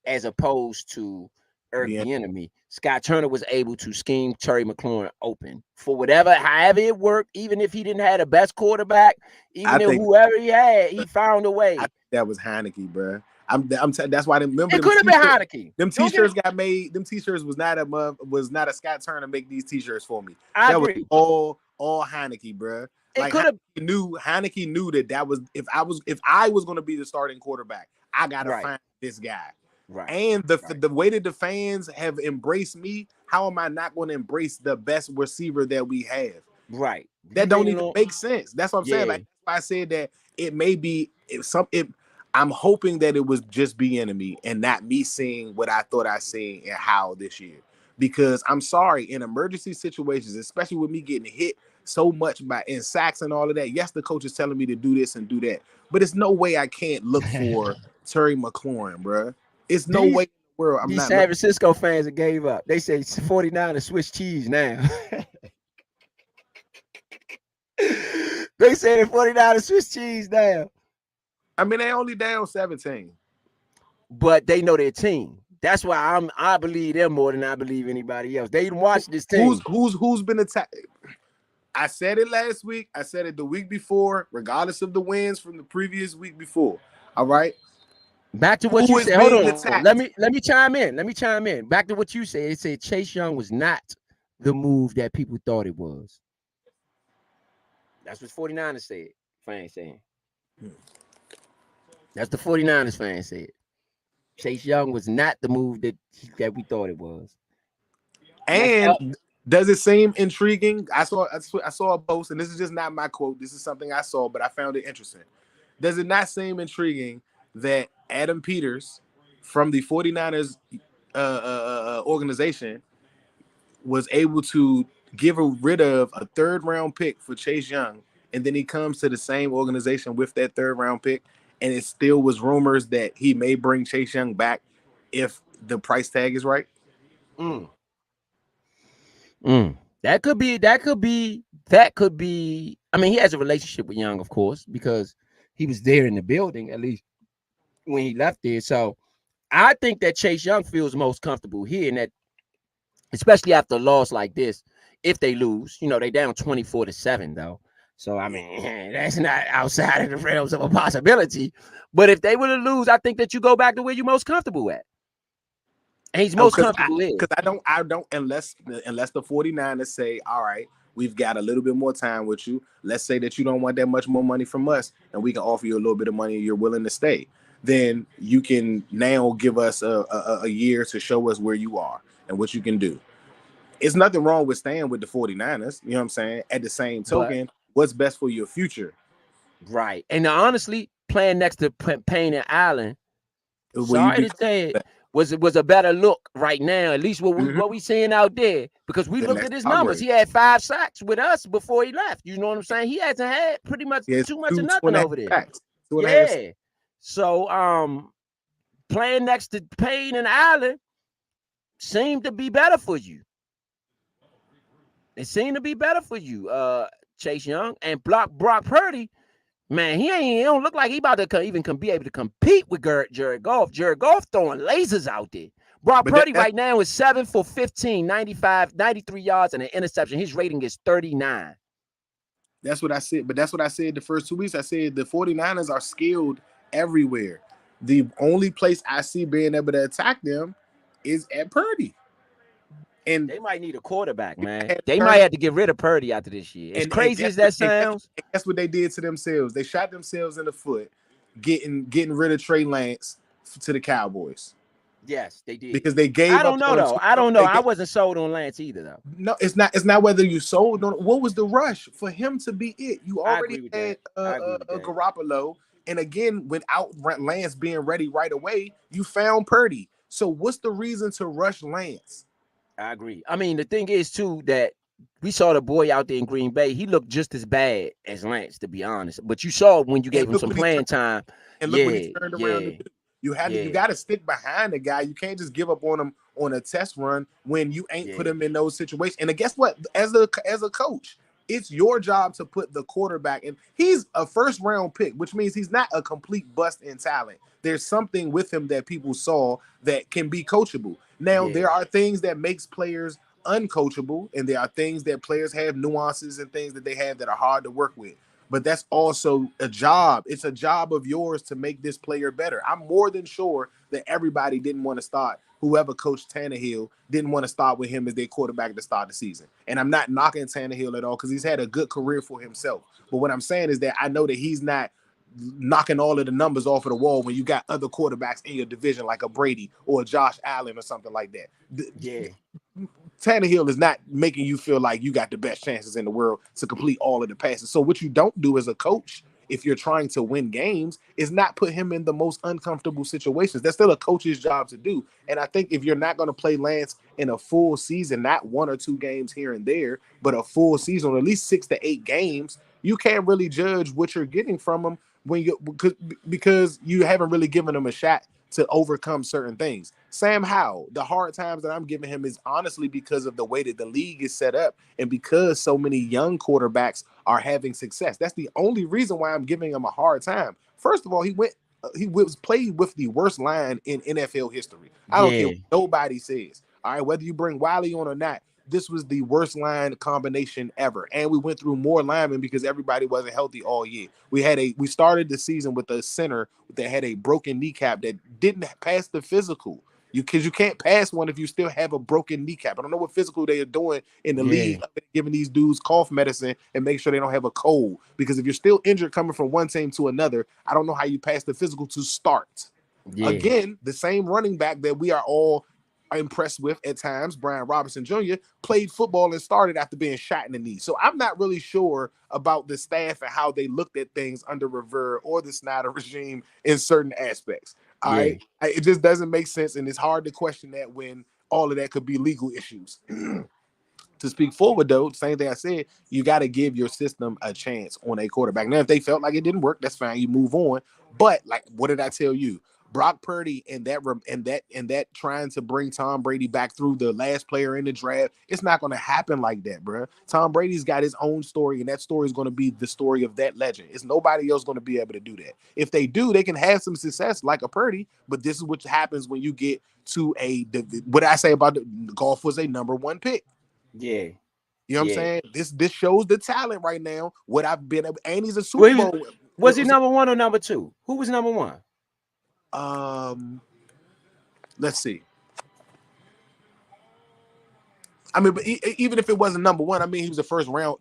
Speaker 6: as opposed to Eric Bieniemy. Scott Turner was able to scheme Terry McLaurin open for however it worked, even if he didn't have the best quarterback, whoever he had, he found a way.
Speaker 5: I think that was Heineke, bro. That's why it
Speaker 6: could have been Heineke.
Speaker 5: Them t-shirts got made. Them t-shirts was not a Scott Turner make these t-shirts for me.
Speaker 6: I agree.
Speaker 5: Was all Heineke, bro. Like Heineke knew that was if I was going to be the starting quarterback, I gotta find this guy.
Speaker 6: Right.
Speaker 5: And the way that the fans have embraced me, how am I not going to embrace the best receiver that we have?
Speaker 6: Right.
Speaker 5: That don't even make sense. That's what I'm saying. Like I said that it may be I'm hoping that it was just Bieniemy and not me seeing what I thought I seen in Howell this year. Because I'm sorry, in emergency situations, especially with me getting hit so much in sacks and all of that, yes, the coach is telling me to do this and do that. But it's no way I can't look for Terry McLaurin, bro. It's no way in the world I'm not.
Speaker 6: San Francisco fans that gave up. They say 49 is Swiss cheese now. They say 49 is Swiss cheese now.
Speaker 5: I mean, they only down 17.
Speaker 6: But they know their team. That's why I believe them more than I believe anybody else. They watch this team.
Speaker 5: Who's been attacked? I said it last week. I said it the week before, regardless of the wins from the previous week before. All right.
Speaker 6: Back to what you said. Hold on. Let me chime in. Back to what you said. It said Chase Young was not the move that people thought it was. That's what 49ers said. Fans saying. That's the 49ers fan said. Chase Young was not the move that we thought it was.
Speaker 5: And does it seem intriguing? I saw a post, and this is just not my quote. This is something I saw, but I found it interesting. Does it not seem intriguing that Adam Peters from the 49ers organization was able to give rid of a third-round pick for Chase Young, and then he comes to the same organization with that third-round pick, and it still was rumors that he may bring Chase Young back if the price tag is right?
Speaker 6: That could be. I mean, he has a relationship with Young, of course, because he was there in the building, at least when he left there. So I think that Chase Young feels most comfortable here, and that especially after a loss like this, if they lose, they down 24-7 though. So I mean, that's not outside of the realms of a possibility. But if they were to lose, I think that you go back to where you're most comfortable at. And he's most comfortable in.
Speaker 5: Because I don't unless the 49ers say, all right, we've got a little bit more time with you. Let's say that you don't want that much more money from us, and we can offer you a little bit of money and you're willing to stay. Then you can now give us a year to show us where you are and what you can do. It's nothing wrong with staying with the 49ers. You know what I'm saying? At the same token, what's best for your future?
Speaker 6: Right. And honestly, playing next to Payne and Allen, sorry to say it, was a better look right now, at least what we seeing out there, because we looked at his numbers. He had 5 sacks with us before he left. You know what I'm saying? He hasn't had pretty much too much of nothing over there. Yeah. So playing next to Payne and Allen seemed to be better for you. It seemed to be better for you, Chase Young. And Brock Purdy, man, he don't look like he about to even be able to compete with Jared Goff. Jared Goff throwing lasers out there. Brock Purdy right now is 7 for 15, 93 yards and an interception. His rating is 39.
Speaker 5: That's what I said. But that's what I said the first 2 weeks. I said the 49ers are skilled everywhere. The only place I see being able to attack them is at Purdy. And
Speaker 6: they might need a quarterback, man. They might have to get rid of Purdy after this year. As crazy as that sounds.
Speaker 5: That's what they did to themselves. They shot themselves in the foot, getting rid of Trey Lance to the Cowboys.
Speaker 6: Yes, they did.
Speaker 5: Because they gave
Speaker 6: I don't know, though. I don't know. I wasn't sold on Lance either, though.
Speaker 5: No, it's not whether you sold on. What was the rush for him to be it? You already had Garoppolo. And again, without Lance being ready right away, you found Purdy. So what's the reason to rush Lance?
Speaker 6: I agree. I mean, the thing is, too, that we saw the boy out there in Green Bay. He looked just as bad as Lance, to be honest. But you saw when you gave him some playing time.
Speaker 5: And look what he turned around to do. You got to stick behind the guy. You can't just give up on him on a test run when you ain't put him in those situations. And guess what? As a coach, it's your job to put the quarterback in. He's a first-round pick, which means he's not a complete bust in talent. There's something with him that people saw that can be coachable. Now, there are things that makes players uncoachable, and there are things that players have nuances and things that they have that are hard to work with. But that's also a job. It's a job of yours to make this player better. I'm more than sure that everybody didn't want to start. Whoever coached Tannehill didn't want to start with him as their quarterback to start the season. And I'm not knocking Tannehill at all because he's had a good career for himself. But what I'm saying is that I know that he's not knocking all of the numbers off of the wall when you got other quarterbacks in your division like a Brady or a Josh Allen or something like that. Tannehill is not making you feel like you got the best chances in the world to complete all of the passes. So what you don't do as a coach, if you're trying to win games, is not put him in the most uncomfortable situations. That's still a coach's job to do. And I think if you're not going to play Lance in a full season, not 1 or 2 games here and there, but a full season, or at least 6 to 8 games, you can't really judge what you're getting from him because you haven't really given him a shot to overcome certain things. Sam Howell, the hard times that I'm giving him is honestly because of the way that the league is set up and because so many young quarterbacks are having success. That's the only reason why I'm giving him a hard time. First of all, he was played with the worst line in NFL history. I don't care what nobody says. All right, whether you bring Wiley on or not, this was the worst line combination ever. And we went through more linemen because everybody wasn't healthy all year. We started the season with a center that had a broken kneecap that didn't pass the physical. Because you can't pass one if you still have a broken kneecap. I don't know what physical they are doing in the league, giving these dudes cough medicine and make sure they don't have a cold. Because if you're still injured coming from one team to another, I don't know how you pass the physical to start.
Speaker 6: Yeah.
Speaker 5: Again, the same running back that we are all impressed with at times, Brian Robinson Jr., played football and started after being shot in the knee. So I'm not really sure about the staff and how they looked at things under Rivera or the Snyder regime in certain aspects. All right. It just doesn't make sense. And it's hard to question that when all of that could be legal issues. To speak forward, though, same thing I said, you got to give your system a chance on a quarterback. Now, if they felt like it didn't work, that's fine. You move on. But like, what did I tell you? Brock Purdy and that trying to bring Tom Brady back through the last player in the draft, it's not going to happen like that, bro. Tom Brady's got his own story, and that story is going to be the story of that legend. It's nobody else going to be able to do that. If they do, they can have some success like a Purdy, but this is what happens when you get to what I say about the golf was a number 1 pick.
Speaker 6: Yeah.
Speaker 5: You know what I'm saying? This shows the talent right now. What I've been, and he's a Super Bowl.
Speaker 6: Was he number 1 or number 2? Who was number 1?
Speaker 5: Let's see. I mean, but even if it wasn't number 1, I mean, he was a first round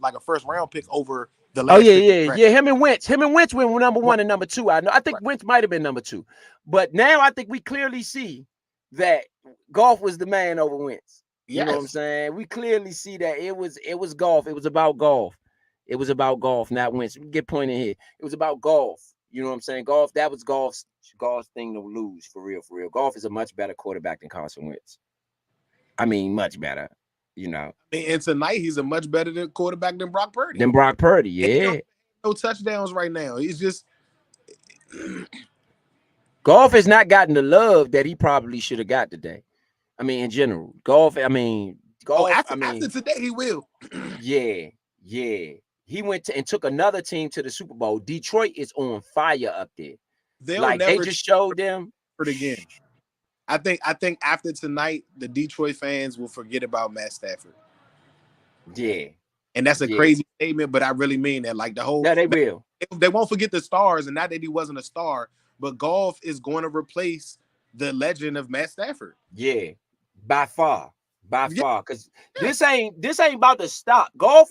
Speaker 5: pick over the last.
Speaker 6: Oh yeah. Him and Wentz were number 1 and number 2. I think Wentz might have been number 2, but now I think we clearly see that Goff was the man over Wentz. You know what I'm saying? We clearly see that it was Goff. It was about Goff. It was about Goff, not Wentz. We get pointed here. It was about Goff. You know what I'm saying? Goff. That was Goff's thing to lose for real. Goff is a much better quarterback than Carson Wentz. I mean, much better. You know,
Speaker 5: and tonight he's a much better quarterback than Brock Purdy.
Speaker 6: Yeah.
Speaker 5: No touchdowns right now. He's just
Speaker 6: Goff has not gotten the love that he probably should have got today. I mean, in general, Goff.
Speaker 5: After today, he will.
Speaker 6: Yeah. He went and took another team to the Super Bowl. Detroit is on fire up there. They just showed them
Speaker 5: again. I think after tonight, the Detroit fans will forget about Matt Stafford.
Speaker 6: Yeah.
Speaker 5: And that's a crazy statement, but I really mean that. Like the whole
Speaker 6: they will.
Speaker 5: They won't forget the stars, and not that he wasn't a star, but Goff is going to replace the legend of Matt Stafford.
Speaker 6: Yeah, by far. Because this ain't about to stop. Goff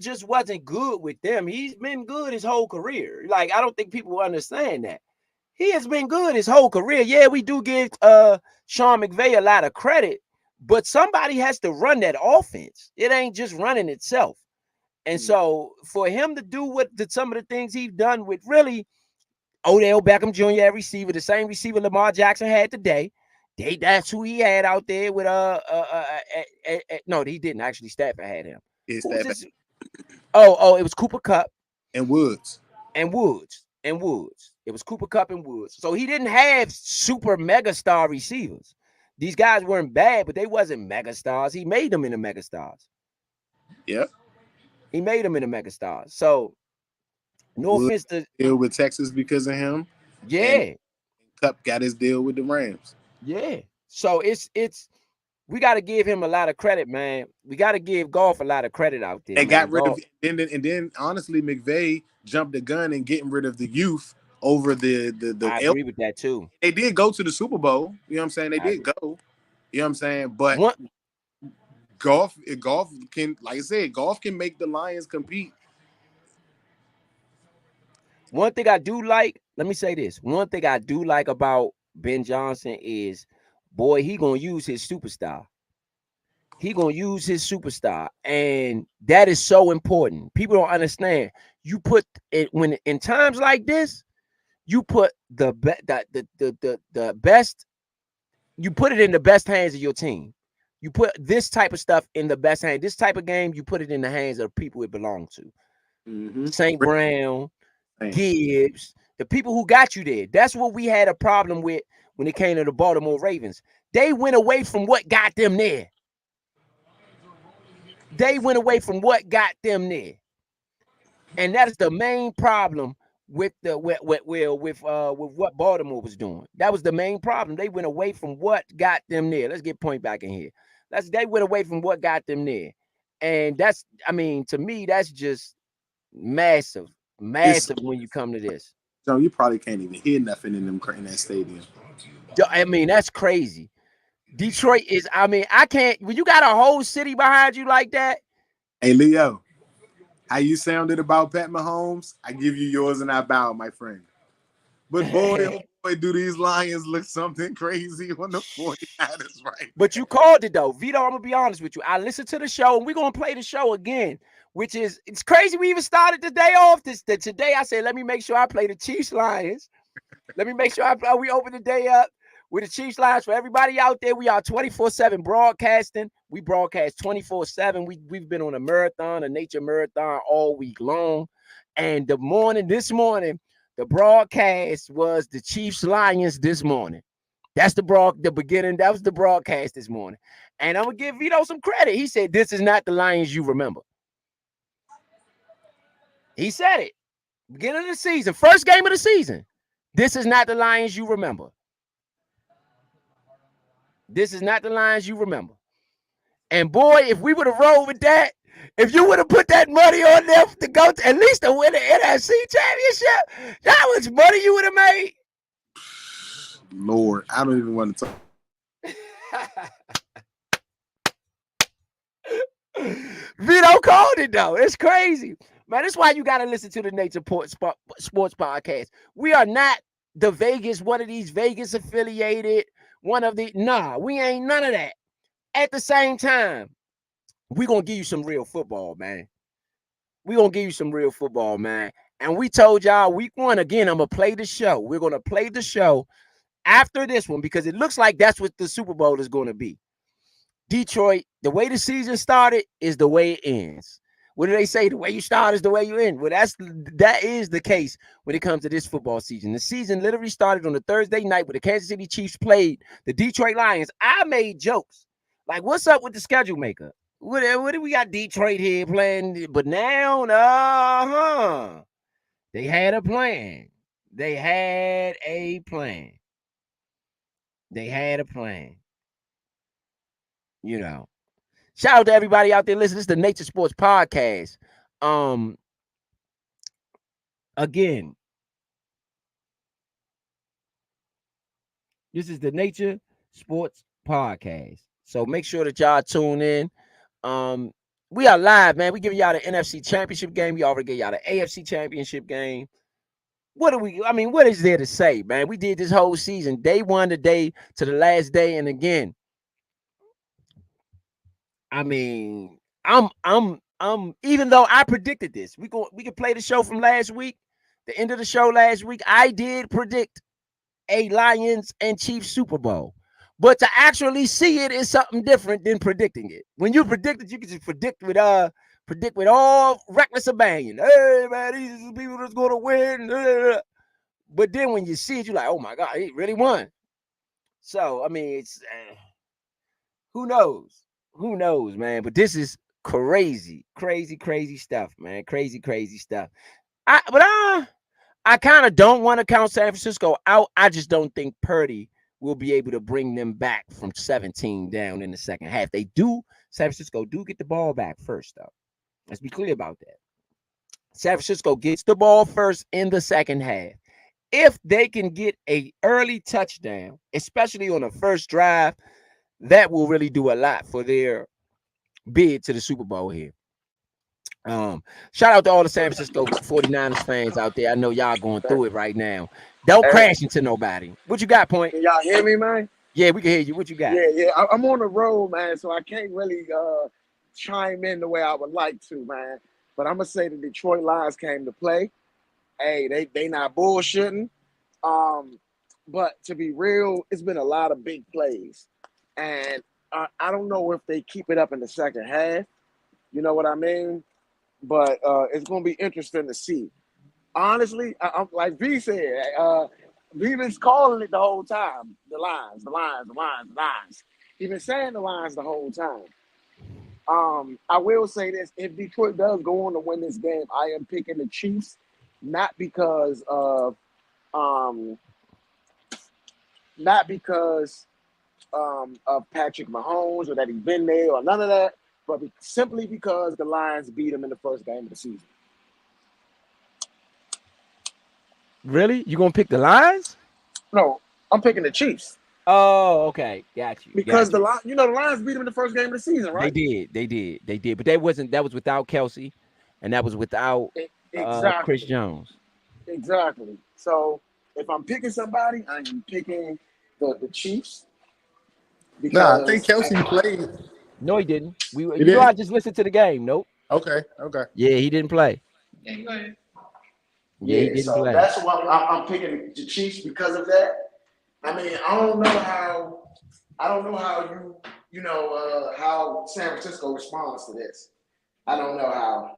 Speaker 6: just wasn't good with them. He's been good his whole career. Like, I don't think people understand that. He has been good his whole career. Yeah, we do give Sean McVay a lot of credit, but somebody has to run that offense. It ain't just running itself. And so for him to do some of the things he's done with really Odell Beckham Jr. at receiver, the same receiver Lamar Jackson had today. That's who he had out there with no, he didn't actually. Stafford had him. It was Cooper Kupp
Speaker 5: and Woods.
Speaker 6: It was Cooper Kupp and Woods. So he didn't have super mega star receivers. These guys weren't bad, but they wasn't mega stars. He made them into mega stars.
Speaker 5: Yep.
Speaker 6: He made them into mega stars. So no offense to
Speaker 5: deal with Texas because of him.
Speaker 6: Yeah.
Speaker 5: And Kupp got his deal with the Rams.
Speaker 6: Yeah. So it's we got to give him a lot of credit, man. We got to give Goff a lot of credit out there.
Speaker 5: And got rid of and then honestly, McVay jumped the gun in getting rid of the youth over the
Speaker 6: I agree with that too.
Speaker 5: They did go to the Super Bowl. You know what I'm saying? They did go. You know what I'm saying? But Goff can, like I said, Goff can make the Lions compete.
Speaker 6: One thing I do like, let me say this. One thing I do like about Ben Johnson is, boy, he gonna use his superstar. And that is so important. People don't understand. You put it when in times like this, you put the best. You put it in the best hands of your team. You put this type of stuff in the best hand. This type of game, you put it in the hands of the people it belongs to.
Speaker 5: Mm-hmm.
Speaker 6: St. Brown, Gibbs, the people who got you there. That's what we had a problem with when it came to the Baltimore Ravens. They went away from what got them there. And that is the main problem with what Baltimore was doing. That was the main problem. They went away from what got them there. Let's get point back in here. They went away from what got them there. And that's, I mean, to me, that's just massive when you come to this.
Speaker 5: So you probably can't even hear nothing in that stadium.
Speaker 6: I mean, that's crazy. Detroit is, I mean, I can't, when you got a whole city behind you like that.
Speaker 5: Hey, Leo, how you sounded about Pat Mahomes? I give you yours and I bow, my friend. But boy, oh boy, do these Lions look something crazy on the 49ers right
Speaker 6: But you called it, though. Vito, I'm going to be honest with you. I listened to the show, and we're going to play the show again, which is, it's crazy we even started the day off. Today, I said, let me make sure I play the Chiefs-Lions. Let me make sure we open the day up with the Chiefs Lions. For everybody out there, we are 24/7 broadcasting. We broadcast 24/7. We've been on a nature marathon all week long. And this morning, the broadcast was the Chiefs Lions this morning. That's the beginning. That was the broadcast this morning. And I'm gonna give Vito some credit. He said, "This is not the Lions you remember." He said it. Beginning of the season, first game of the season. This is not the Lions you remember. This is not the Lions you remember. And boy, if we would have rolled with that, if you would have put that money on them to go to at least to win the NFC championship, that much money you would have made.
Speaker 5: Lord, I don't even want to talk.
Speaker 6: Vito called it, though. It's crazy. Man, that's why you got to listen to the Nature Sports Podcast. We are not the Vegas, one of these Vegas affiliated, we ain't none of that. At the same time, we're going to give you some real football, man. We're going to give you some real football, man. And we told y'all week one, again, I'm going to play the show. We're going to play the show after this one because it looks like that's what the Super Bowl is going to be. Detroit, the way the season started is the way it ends. What do they say? The way you start is the way you end. Well, that is the case when it comes to this football season. The season literally started on a Thursday night when the Kansas City Chiefs played the Detroit Lions. I made jokes. Like, what's up with the schedule maker? What do we got Detroit here playing? But now, they had a plan. They had a plan. You know. Shout out to everybody out there listening. This is the Nature Sports Podcast. Again, this is the Nature Sports Podcast. So make sure that y'all tune in. We are live, man. We giving y'all the NFC Championship game. We already gave y'all the AFC Championship game. What is there to say, man? We did this whole season, day one to the last day. And again, I mean, I'm even though I predicted this, we can play the show from last week, the end of the show last week. I did predict a Lions and Chiefs Super Bowl, but to actually see it is something different than predicting it. When you predict it, you can just predict with all reckless abandon. Hey man, these are people that's going to win. But then when you see it, you're like, oh my God, he really won. So I mean, it's who knows. Who knows, man? But this is crazy stuff, man. Crazy stuff. I kind of don't want to count San Francisco out. I just don't think Purdy will be able to bring them back from 17 down in the second half. San Francisco do get the ball back first, though. Let's be clear about that. San Francisco gets the ball first in the second half. If they can get an early touchdown, especially on the first drive, that will really do a lot for their bid to the Super Bowl here. Shout out to all the San Francisco 49ers fans out there. I know y'all going through it right now. Don't crash into nobody. What you got, Point?
Speaker 3: Can y'all hear me, man?
Speaker 6: Yeah, we can hear you. What you got?
Speaker 3: Yeah. I'm on the road, man, so I can't really chime in the way I would like to, man. But I'm gonna say the Detroit Lions came to play. Hey, they not bullshitting. But to be real, it's been a lot of big plays. And I don't know if they keep it up in the second half. You know what I mean? But it's going to be interesting to see. Honestly, I'm like V said, we've been calling it the whole time. The Lions. He's been saying the Lions the whole time. I will say this. If Detroit does go on to win this game, I am picking the Chiefs, not because of Patrick Mahomes or that he's been there or none of that, but simply because the Lions beat him in the first game of the season.
Speaker 6: Really? You gonna pick the Lions?
Speaker 3: No, I'm picking the Chiefs.
Speaker 6: Oh, okay, got you.
Speaker 3: Because the Lions beat them in the first game of the season, right?
Speaker 6: They did. But that was without Kelsey, and that was without
Speaker 3: Exactly.
Speaker 6: Chris Jones.
Speaker 3: Exactly. So if I'm picking somebody, I am picking the Chiefs.
Speaker 5: Nah, I think
Speaker 3: Because
Speaker 5: Kelsey played.
Speaker 6: No, he didn't.
Speaker 5: He
Speaker 6: I
Speaker 5: didn't?
Speaker 6: just listened to the game. Nope.
Speaker 5: Okay.
Speaker 6: Yeah, he didn't play. Yeah, he
Speaker 3: yeah,
Speaker 6: didn't
Speaker 3: so
Speaker 6: play.
Speaker 3: that's why I'm picking the Chiefs because of that. I mean, I don't know how how San Francisco responds to this. I don't know how.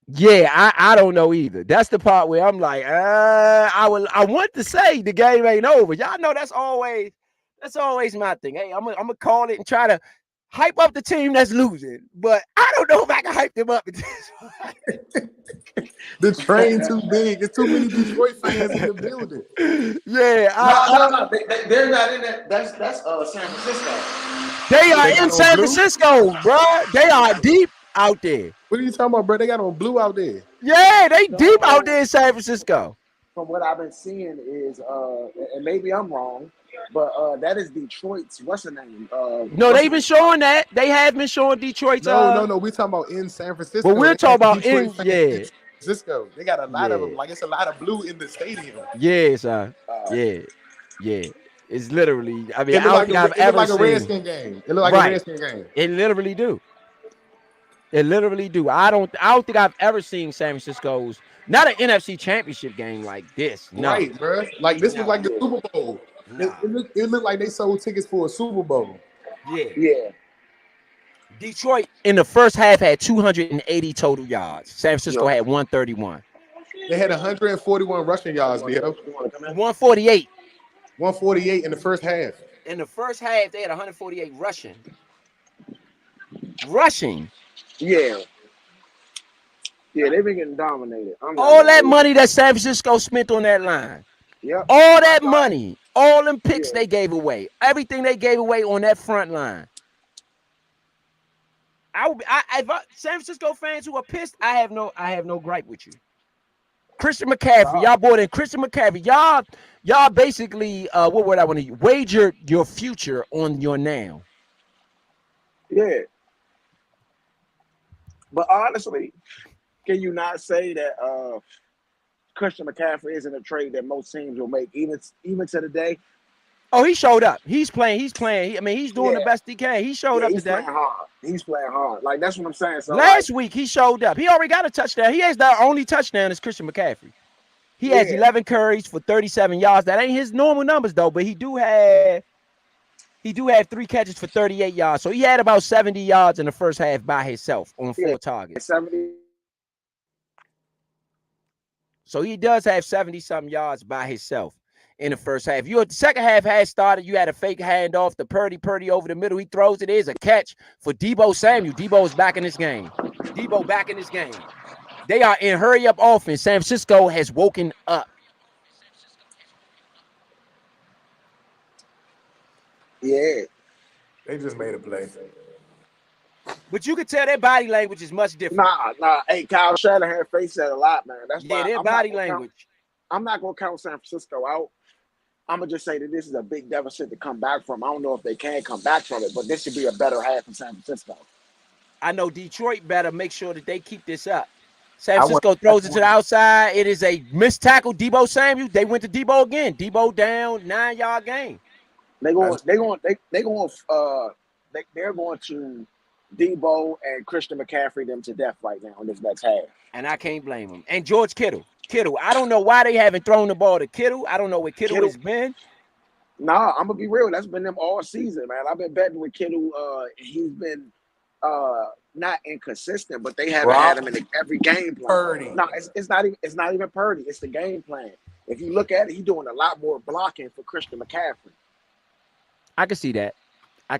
Speaker 6: Yeah, I don't know either. That's the part where I'm like, I want to say the game ain't over. Y'all know that's always my thing. Hey, I'm gonna call it and try to hype up the team that's losing, but I don't know if I can hype them up.
Speaker 5: The train too big. It's too many Detroit fans in the building.
Speaker 6: Yeah,
Speaker 3: No. They're not in that. That's San Francisco.
Speaker 6: They are
Speaker 5: got
Speaker 6: in
Speaker 5: on
Speaker 6: San
Speaker 5: blue?
Speaker 6: Francisco, bro. They are deep out there.
Speaker 5: What are you talking about, bro? They got on blue out there.
Speaker 6: Yeah, they deep out
Speaker 3: No.
Speaker 6: there in San Francisco.
Speaker 3: From what I've been seeing is, and maybe I'm wrong, but that is Detroit's. What's the name?
Speaker 6: No, they've been showing that. They have been showing Detroit's.
Speaker 5: No. We're talking about in San Francisco.
Speaker 6: But we're
Speaker 5: They
Speaker 6: talking
Speaker 5: got
Speaker 6: about
Speaker 5: Detroit
Speaker 6: in
Speaker 5: fans in San Francisco. They got a lot of them.
Speaker 6: Yeah.
Speaker 5: Like it's a lot of blue in the stadium.
Speaker 6: Yeah, son. Yeah. It's literally. I mean,
Speaker 5: It
Speaker 6: I don't
Speaker 5: looked
Speaker 6: think I've
Speaker 5: like
Speaker 6: ever
Speaker 5: a
Speaker 6: seen.
Speaker 5: Redskin game. It looked like a
Speaker 6: Right.
Speaker 5: Redskin game.
Speaker 6: It literally do. I don't think I've ever seen San Francisco's not an NFC Championship game like this. No.
Speaker 5: Right, bro. Like this was
Speaker 6: No.
Speaker 5: like the Super Bowl.
Speaker 6: Nah.
Speaker 5: It looked like they sold tickets for a Super Bowl.
Speaker 6: Yeah. Detroit in the first half had 280 total yards. San Francisco had 131.
Speaker 5: They had 141 rushing yards, Leo.
Speaker 6: 148.
Speaker 5: 148 in the first half.
Speaker 6: In the first half, they had 148 rushing.
Speaker 3: Yeah, they've been getting dominated.
Speaker 6: All that money that San Francisco spent on that line.
Speaker 3: Yep.
Speaker 6: All that money, all them picks they gave away, everything they gave away on that front line. San Francisco fans who are pissed, I have no gripe with you. Christian McCaffrey, y'all bought in Christian McCaffrey. Y'all basically, what word I want to use? Wager your future on your now.
Speaker 3: Yeah. But honestly, can you not say that Christian McCaffrey isn't a trade that most teams will make, even to the day?
Speaker 6: Oh, he showed up. He's playing. He's doing the best he can. He showed up today.
Speaker 3: He's playing hard. Like, that's what I'm saying. So
Speaker 6: last week, he showed up. He already got a touchdown. He has the only touchdown is Christian McCaffrey. He has 11 carries for 37 yards. That ain't his normal numbers, though, but he do have 3 catches for 38 yards. So he had about 70 yards in the first half by himself on 4 targets.
Speaker 3: 70.
Speaker 6: So he does have 70-something yards by himself in the first half. The second half had started. You had a fake handoff to Purdy over the middle. He throws it. Is a catch for Deebo Samuel. Deebo is back in this game. They are in hurry-up offense. San Francisco has woken up.
Speaker 3: Yeah.
Speaker 5: They just made a play.
Speaker 6: But you can tell their body language is much different.
Speaker 3: Nah. Hey, Kyle Shanahan faced that a lot, man. That's why
Speaker 6: their body language.
Speaker 3: I'm not going to count San Francisco out. I'm going to just say that this is a big deficit to come back from. I don't know if they can come back from it, but this should be a better half for San Francisco.
Speaker 6: I know Detroit better make sure that they keep this up. San Francisco throws it to the outside. It is a missed tackle. Deebo Samuel. They went to Deebo again. Deebo down, 9-yard gain.
Speaker 3: They're going to Deebo and Christian McCaffrey them to death right now in this next half.
Speaker 6: And I can't blame them. And George Kittle. I don't know why they haven't thrown the ball to Kittle. I don't know where Kittle has been.
Speaker 3: Nah, I'm gonna be real. That's been them all season, man. I've been betting with Kittle. He's been not inconsistent, but they haven't had him in every game plan.
Speaker 5: Purdy.
Speaker 3: No, it's not even Purdy. It's the game plan. If you look at it, he's doing a lot more blocking for Christian McCaffrey.
Speaker 6: I can see that.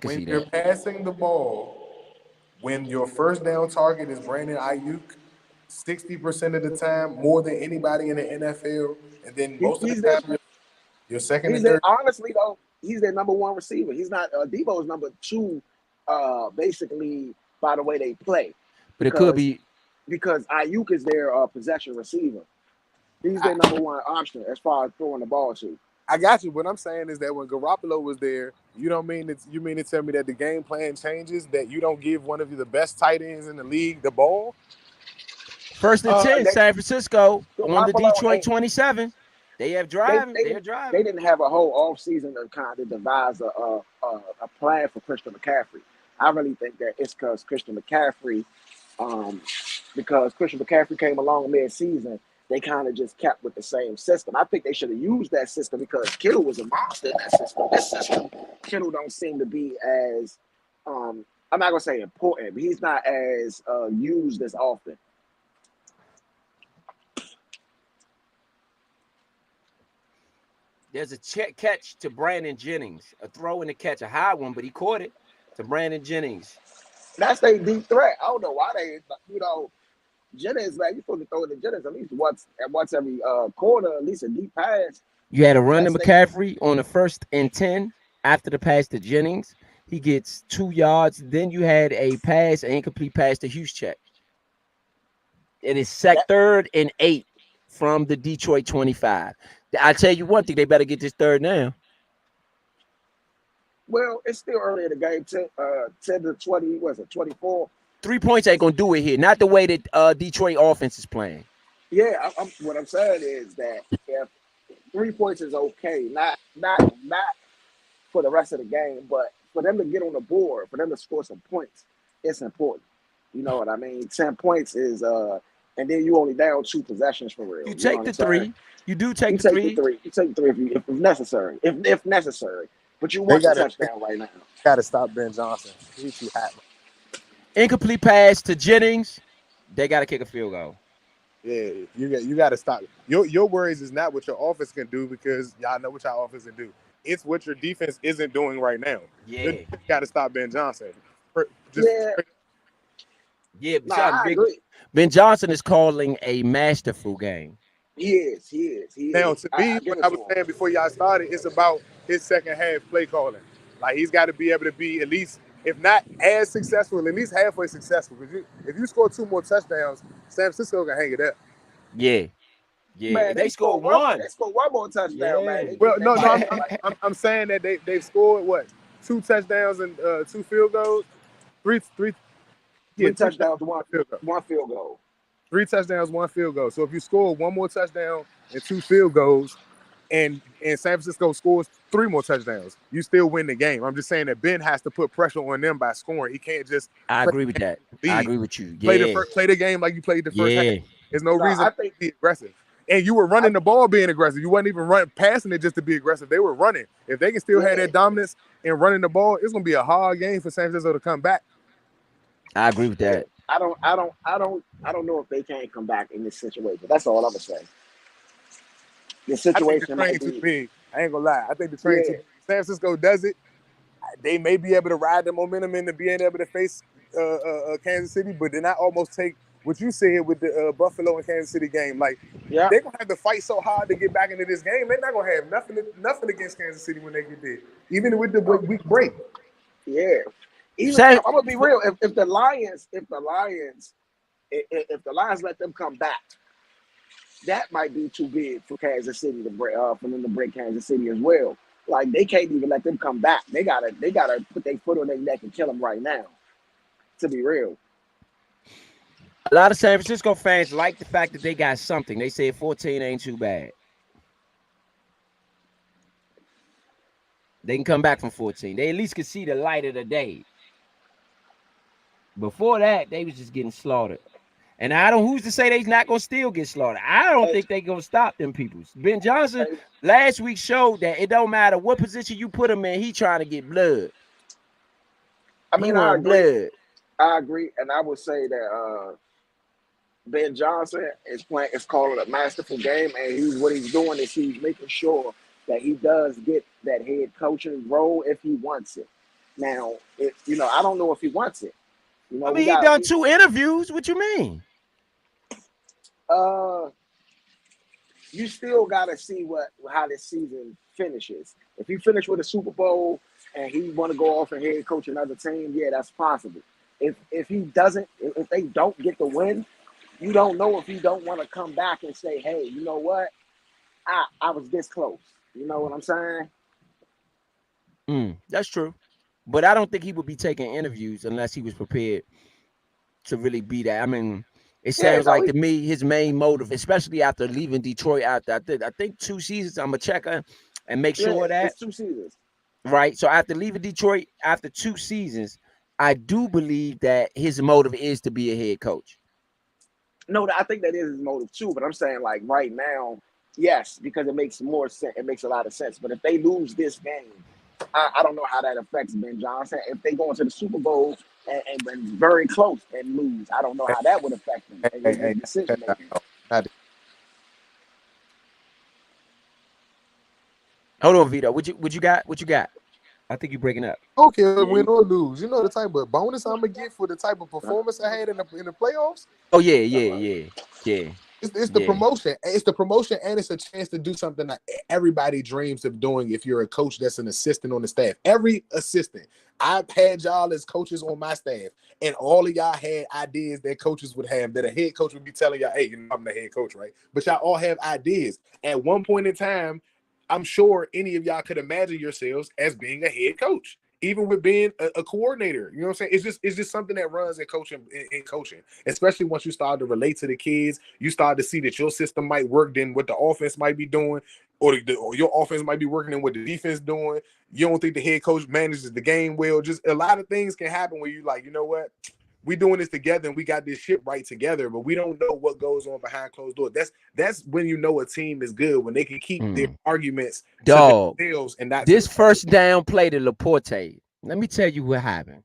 Speaker 5: When you're passing the ball, when your first down target is Brandon Ayuk, 60% of the time, more than anybody in the NFL, and then most of the time, your second and third.
Speaker 3: Honestly, though, he's their number 1 receiver. He's not Deebo's number 2, basically, by the way they play.
Speaker 6: But it could be
Speaker 3: because Ayuk is their possession receiver. He's their number 1 option as far as throwing the ball to.
Speaker 5: I got you. What I'm saying is that when Garoppolo was there, you mean to tell me that the game plan changes, that you don't give one of the best tight ends in the league the ball?
Speaker 6: 1st and 10, San Francisco on the Detroit 27. They have driving. They're driving.
Speaker 3: They didn't have a whole offseason to kind of devise a plan for Christian McCaffrey. I really think that it's because Christian McCaffrey came along mid-season. They kind of just kept with the same system. I think they should have used that system because Kittle was a monster in that system. This system, Kittle don't seem to be as, I'm not going to say important, but he's not as used as often.
Speaker 6: There's a catch to Brandon Jennings, a throw and a catch, a high one, but he caught it to Brandon Jennings.
Speaker 3: That's their deep threat. I don't know why they, Jennings, man, you're supposed to throw it to Jennings at least once every quarter, at least a deep pass.
Speaker 6: You had a run to McCaffrey on the 1st and 10 after the pass to Jennings. He gets 2 yards. Then you had a pass, an incomplete pass to Juszczyk. It is 3rd and 8 from the Detroit 25. I tell you one thing, they better get this 3rd down.
Speaker 3: Well, it's still early in the game. 10 to 20, was it 24?
Speaker 6: 3 points ain't gonna do it here. Not the way that Detroit offense is playing.
Speaker 3: Yeah, what I'm saying is that if 3 points is okay, not for the rest of the game, but for them to get on the board, for them to score some points, it's important. You know what I mean? 10 points is and then you only down 2 possessions for real.
Speaker 6: You take the 3. You do take the 3.
Speaker 3: You take the 3 if necessary. If necessary. But you want the touchdown right now.
Speaker 5: Got to stop Ben Johnson. He's too hot.
Speaker 6: Incomplete pass to Jennings. They got to kick a field goal.
Speaker 5: Yeah, you got to stop. Your worries is not what your offense can do because y'all know what your offense can do. It's what your defense isn't doing right now.
Speaker 6: Yeah,
Speaker 5: you got to stop Ben Johnson.
Speaker 6: Ben Johnson is calling a masterful game.
Speaker 3: He is.
Speaker 5: Now, to me, what I was saying before y'all started, it's about his second half play calling. Like, he's got to be able to be at least, if not as successful, at least halfway successful. Because if you score 2 more touchdowns, San Francisco can hang it up.
Speaker 6: Yeah.
Speaker 3: Man, they scored one. They scored 1 more touchdown, man.
Speaker 5: Well, no, I'm saying that they've scored, what, 2 touchdowns and 2 field goals? Three
Speaker 3: touchdowns, one field goal.
Speaker 5: 3 touchdowns, 1 field goal. So if you score 1 more touchdown and 2 field goals, and San Francisco scores 3 more touchdowns, you still win the game. I'm just saying that Ben has to put pressure on them by scoring. He can't just.
Speaker 6: I agree with that. I agree with you.
Speaker 5: Play the game like you played the first half. There's no reason to be aggressive. And you were running the ball being aggressive. You wasn't even passing it just to be aggressive. They were running. If they can still have that dominance and running the ball, it's gonna be a hard game for San Francisco to come back.
Speaker 6: I agree with that.
Speaker 3: I don't know if they can come back in this situation. That's all I'm gonna say. The situation
Speaker 5: I think the train too big. I ain't gonna lie. I think the train too big. San Francisco does it. They may be able to ride the momentum into being able to face Kansas City, but then I almost take what you said with the Buffalo and Kansas City game. Like, they're gonna have to fight so hard to get back into this game. They're not gonna have nothing against Kansas City when they get there, even with the week break.
Speaker 3: Yeah. I'm gonna be real. If the Lions let them come back, that might be too big for Kansas City to break. For them to break Kansas City as well. Like, they can't even let them come back. They gotta put their foot on their neck and kill them right now. To be real.
Speaker 6: A lot of San Francisco fans like the fact that they got something. They say 14 ain't too bad. They can come back from 14. They at least can see the light of the day. Before that, they was just getting slaughtered. And who's to say they's not going to still get slaughtered? I don't think they're going to stop them people. Ben Johnson last week showed that it don't matter what position you put him in, he trying to get blood.
Speaker 3: I mean, I agree. I agree. And I would say that Ben Johnson is calling a masterful game. And what he's doing is he's making sure that he does get that head coaching role if he wants it. Now, I don't know if he wants it.
Speaker 6: He done 2 interviews. What you mean?
Speaker 3: You still gotta see how this season finishes. If he finish with a Super Bowl and he want to go off and head coach another team, yeah, that's possible. If he doesn't, if they don't get the win, you don't know if he don't want to come back and say, hey, you know what? I was this close. You know what I'm saying?
Speaker 6: That's true. But I don't think he would be taking interviews unless he was prepared to really be that. I mean, it sounds like to me his main motive, especially after leaving Detroit after I think 2 seasons. I'm gonna check and make sure of that.
Speaker 3: It's 2 seasons.
Speaker 6: Right. So after leaving Detroit after 2 seasons, I do believe that his motive is to be a head coach.
Speaker 3: No, I think that is his motive too. But I'm saying like right now, yes, because it makes more sense. It makes a lot of sense. But if they lose this game, I don't know how that affects Ben Johnson. If they go into the Super Bowl and very close and lose, I don't know how that would affect them and his decision making.
Speaker 6: Hold on, Vito. What you got? What you got? I think you're breaking up.
Speaker 5: Okay, win or lose. You know the type of bonus I'm gonna get for the type of performance I had in the playoffs.
Speaker 6: Oh yeah.
Speaker 5: It's the promotion. It's the promotion, and it's a chance to do something that everybody dreams of doing. If you're a coach that's an assistant on the staff, every assistant, I've had y'all as coaches on my staff, and all of y'all had ideas that coaches would have. That a head coach would be telling y'all, "Hey, you know, I'm the head coach, right?" But y'all all have ideas. At one point in time, I'm sure any of y'all could imagine yourselves as being a head coach, even with being a coordinator. You know what I'm saying? It's just something that runs in coaching, especially once you start to relate to the kids. You start to see that your system might work than what the offense might be doing, or your offense might be working than what the defense doing. You don't think the head coach manages the game well. Just a lot of things can happen where you like, you know what? We doing this together and we got this shit right together, but we don't know what goes on behind closed doors. That's when you know a team is good, when they can keep their arguments to themselves and not
Speaker 6: this first down play to Laporte. Let me tell you what happened.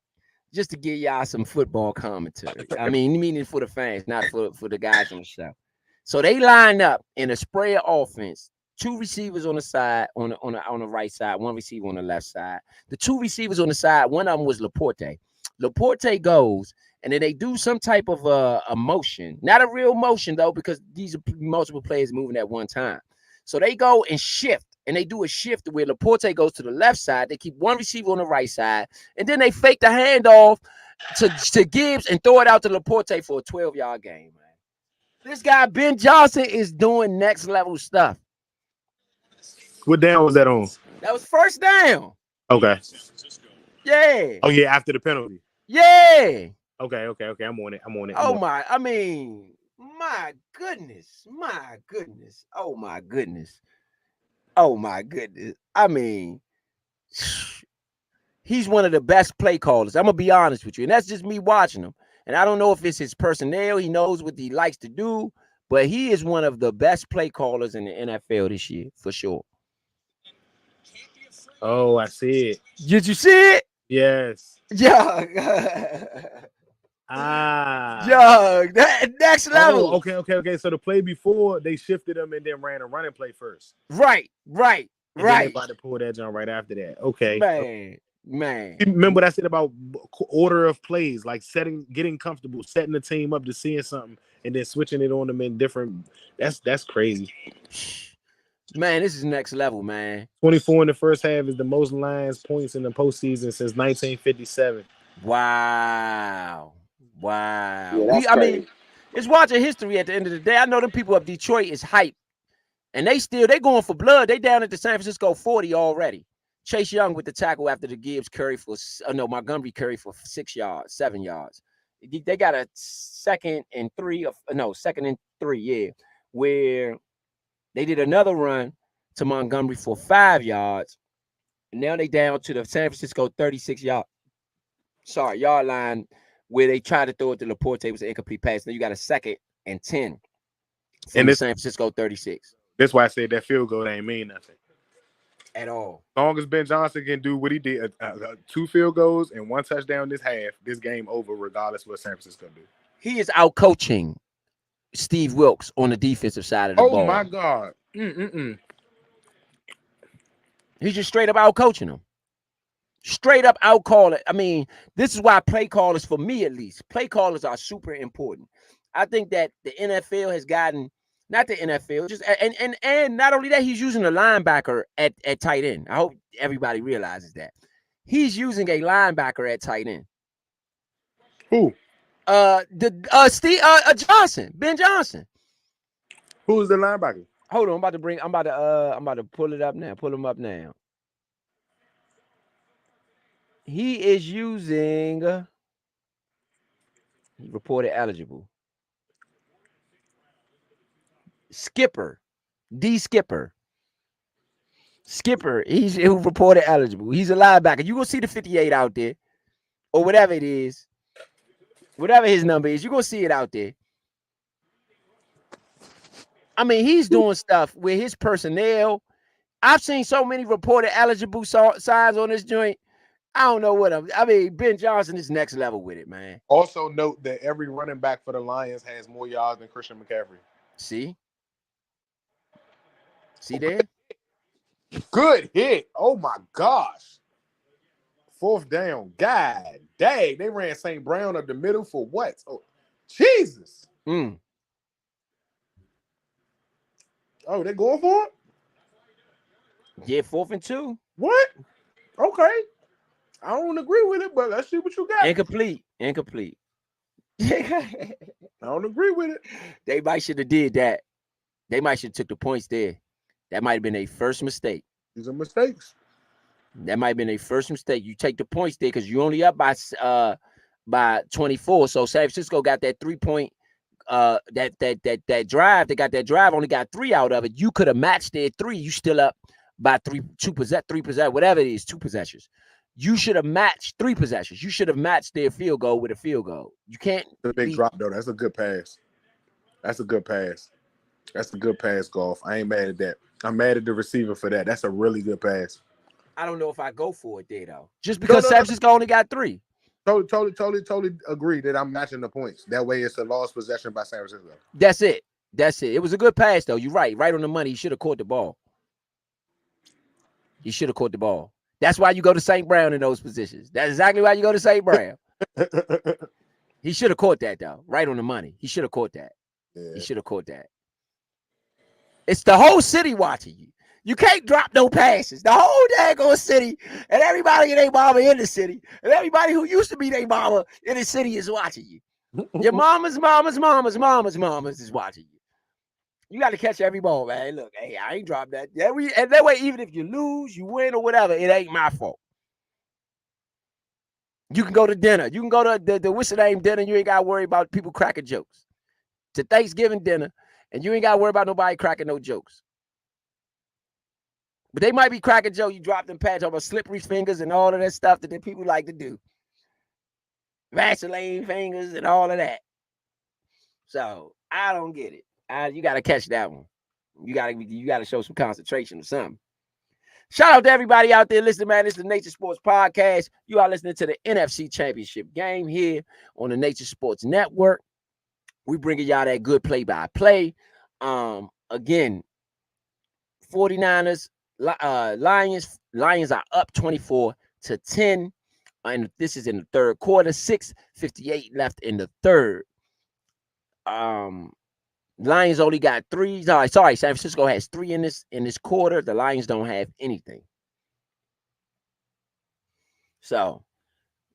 Speaker 6: Just to give y'all some football commentary. I mean, meaning for the fans, not for the guys on the show. So they lined up in a spread offense. 2 receivers on the side, on the right side, 1 receiver on the left side. The 2 receivers on the side, one of them was Laporte. Laporte goes, and then they do some type of a motion. Not a real motion, though, because these are multiple players moving at one time. So they go and shift, and they do a shift where Laporte goes to the left side. They keep 1 receiver on the right side, and then they fake the handoff to Gibbs and throw it out to Laporte for a 12-yard gain, man. This guy, Ben Johnson, is doing next-level stuff.
Speaker 5: What down was that on?
Speaker 6: That was first down.
Speaker 5: Okay.
Speaker 6: Yeah.
Speaker 5: Oh, yeah, after the penalty.
Speaker 6: Yeah.
Speaker 5: Okay. I'm on it.
Speaker 6: I mean, my goodness. Oh, my goodness. I mean, he's one of the best play callers. I'm going to be honest with you. And that's just me watching him. And I don't know if it's his personnel. He knows what he likes to do. But he is one of the best play callers in the NFL this year, for sure.
Speaker 5: Oh, I see it.
Speaker 6: Did you see it?
Speaker 5: Yes.
Speaker 6: Yeah. That next level.
Speaker 5: Oh, okay. So the play before, they shifted them and then ran a running play first.
Speaker 6: Right.
Speaker 5: And then they about to pull that jump right after that. Okay.
Speaker 6: Man.
Speaker 5: Remember what I said about order of plays, like getting comfortable, setting the team up to seeing something, and then switching it on them in different. That's crazy.
Speaker 6: Man, this is next level, man.
Speaker 5: 24 in the first half is the most Lions points in the postseason since 1957.
Speaker 6: Wow.
Speaker 3: Yeah,
Speaker 6: I mean, it's watching history at the end of the day. I know them people of Detroit is hype, and they going for blood. They down at the San Francisco 40 already. Chase Young with the tackle after the Gibbs Montgomery curry for 7 yards. They got a 2nd and 3, yeah, where they did another run to Montgomery for 5 yards. And now they down to the San Francisco 36-yard line where they tried to throw it to Laporte. It was an incomplete pass. Now you got a 2nd and 10 from the San Francisco 36.
Speaker 5: That's why I said that field goal ain't mean nothing
Speaker 6: at all.
Speaker 5: As long as Ben Johnson can do what he did, 2 field goals and 1 touchdown this half, this game over regardless of what San Francisco do.
Speaker 6: He is out coaching Steve Wilkes on the defensive side of the ball.
Speaker 5: Oh my God.
Speaker 6: He's just straight up out coaching him. Straight up out calling. I mean, this is why play callers, for me at least, play callers are super important. I think that the NFL has gotten, not the NFL, just and not only that, he's using a linebacker at tight end. I hope everybody realizes that. He's using a linebacker at tight end.
Speaker 5: Who?
Speaker 6: Johnson, Ben Johnson.
Speaker 5: Who's the linebacker?
Speaker 6: Hold on, I'm about to pull it up now. Pull him up now. He is using. He reported eligible. Skipper, D Skipper. Skipper, he's who reported eligible. He's a linebacker. You gonna see the 58 out there, or whatever it is, whatever his number is. You gonna see it out there. I mean, he's doing stuff with his personnel. I've seen so many reported eligible signs on this joint. I don't know what I mean, Ben Johnson is next level with it, man.
Speaker 5: Also note that every running back for the Lions has more yards than Christian McCaffrey.
Speaker 6: See there?
Speaker 5: Good hit. Oh my gosh. 4th down. God dang. They ran St. Brown up the middle for what? Oh, Jesus. Oh, they going for it?
Speaker 6: Yeah, 4th and 2.
Speaker 5: What? Okay. I don't agree with it, but let's see what you got.
Speaker 6: Incomplete.
Speaker 5: I don't agree with it.
Speaker 6: They might should have did that. They might should have took the points there. That might have been a first mistake.
Speaker 5: These are mistakes.
Speaker 6: That might have been a first mistake. You take the points there because you only up by 24. So San Francisco got that 3-point that drive. They got that drive, only got 3 out of it. You could have matched their 3. You still up by 3 possessions, whatever it is, 2 possessions. You should have matched 3 possessions. You should have matched their field goal with a field goal. You can't.
Speaker 5: The big drop though. That's a good pass. That's a good pass. That's a good pass, Golf. I ain't mad at that. I'm mad at the receiver for that. That's a really good pass.
Speaker 6: I don't know if I go for it there though. Just because San Francisco only got 3.
Speaker 5: Totally agree that I'm matching the points. That way it's a lost possession by San Francisco.
Speaker 6: That's it. It was a good pass though. You're right. Right on the money. He should have caught the ball. That's why you go to St. Brown in those positions. That's exactly why you go to St. Brown. He should have caught that though. Right on the money. He should have caught that.
Speaker 5: Yeah.
Speaker 6: He should have caught that. It's the whole city watching you. You can't drop no passes. The whole daggone city and everybody in their mama in the city and everybody who used to be their mama in the city is watching you. Your mama's is watching you. You got to catch every ball, man. Look, hey, I ain't dropped that. Yeah, and that way, even if you lose, you win or whatever, it ain't my fault. You can go to dinner. You can go to the what's the name dinner. You ain't got to worry about people cracking jokes. To Thanksgiving dinner, and you ain't got to worry about nobody cracking no jokes. But they might be cracking jokes. You drop them pads over slippery fingers and all of that stuff that the people like to do. Vaseline fingers and all of that. So I don't get it. You got to catch that one. You got to show some concentration or something. Shout out to everybody out there listening, man. This is the Nature Sports Podcast. You are listening to the NFC Championship game here on the Nature Sports Network. We bringing y'all that good play-by-play. Again, 49ers, Lions are up 24-10. And this is in the third quarter. 6:58 left in the third. Lions only got 3. Sorry, San Francisco has 3 in this quarter. The Lions don't have anything. So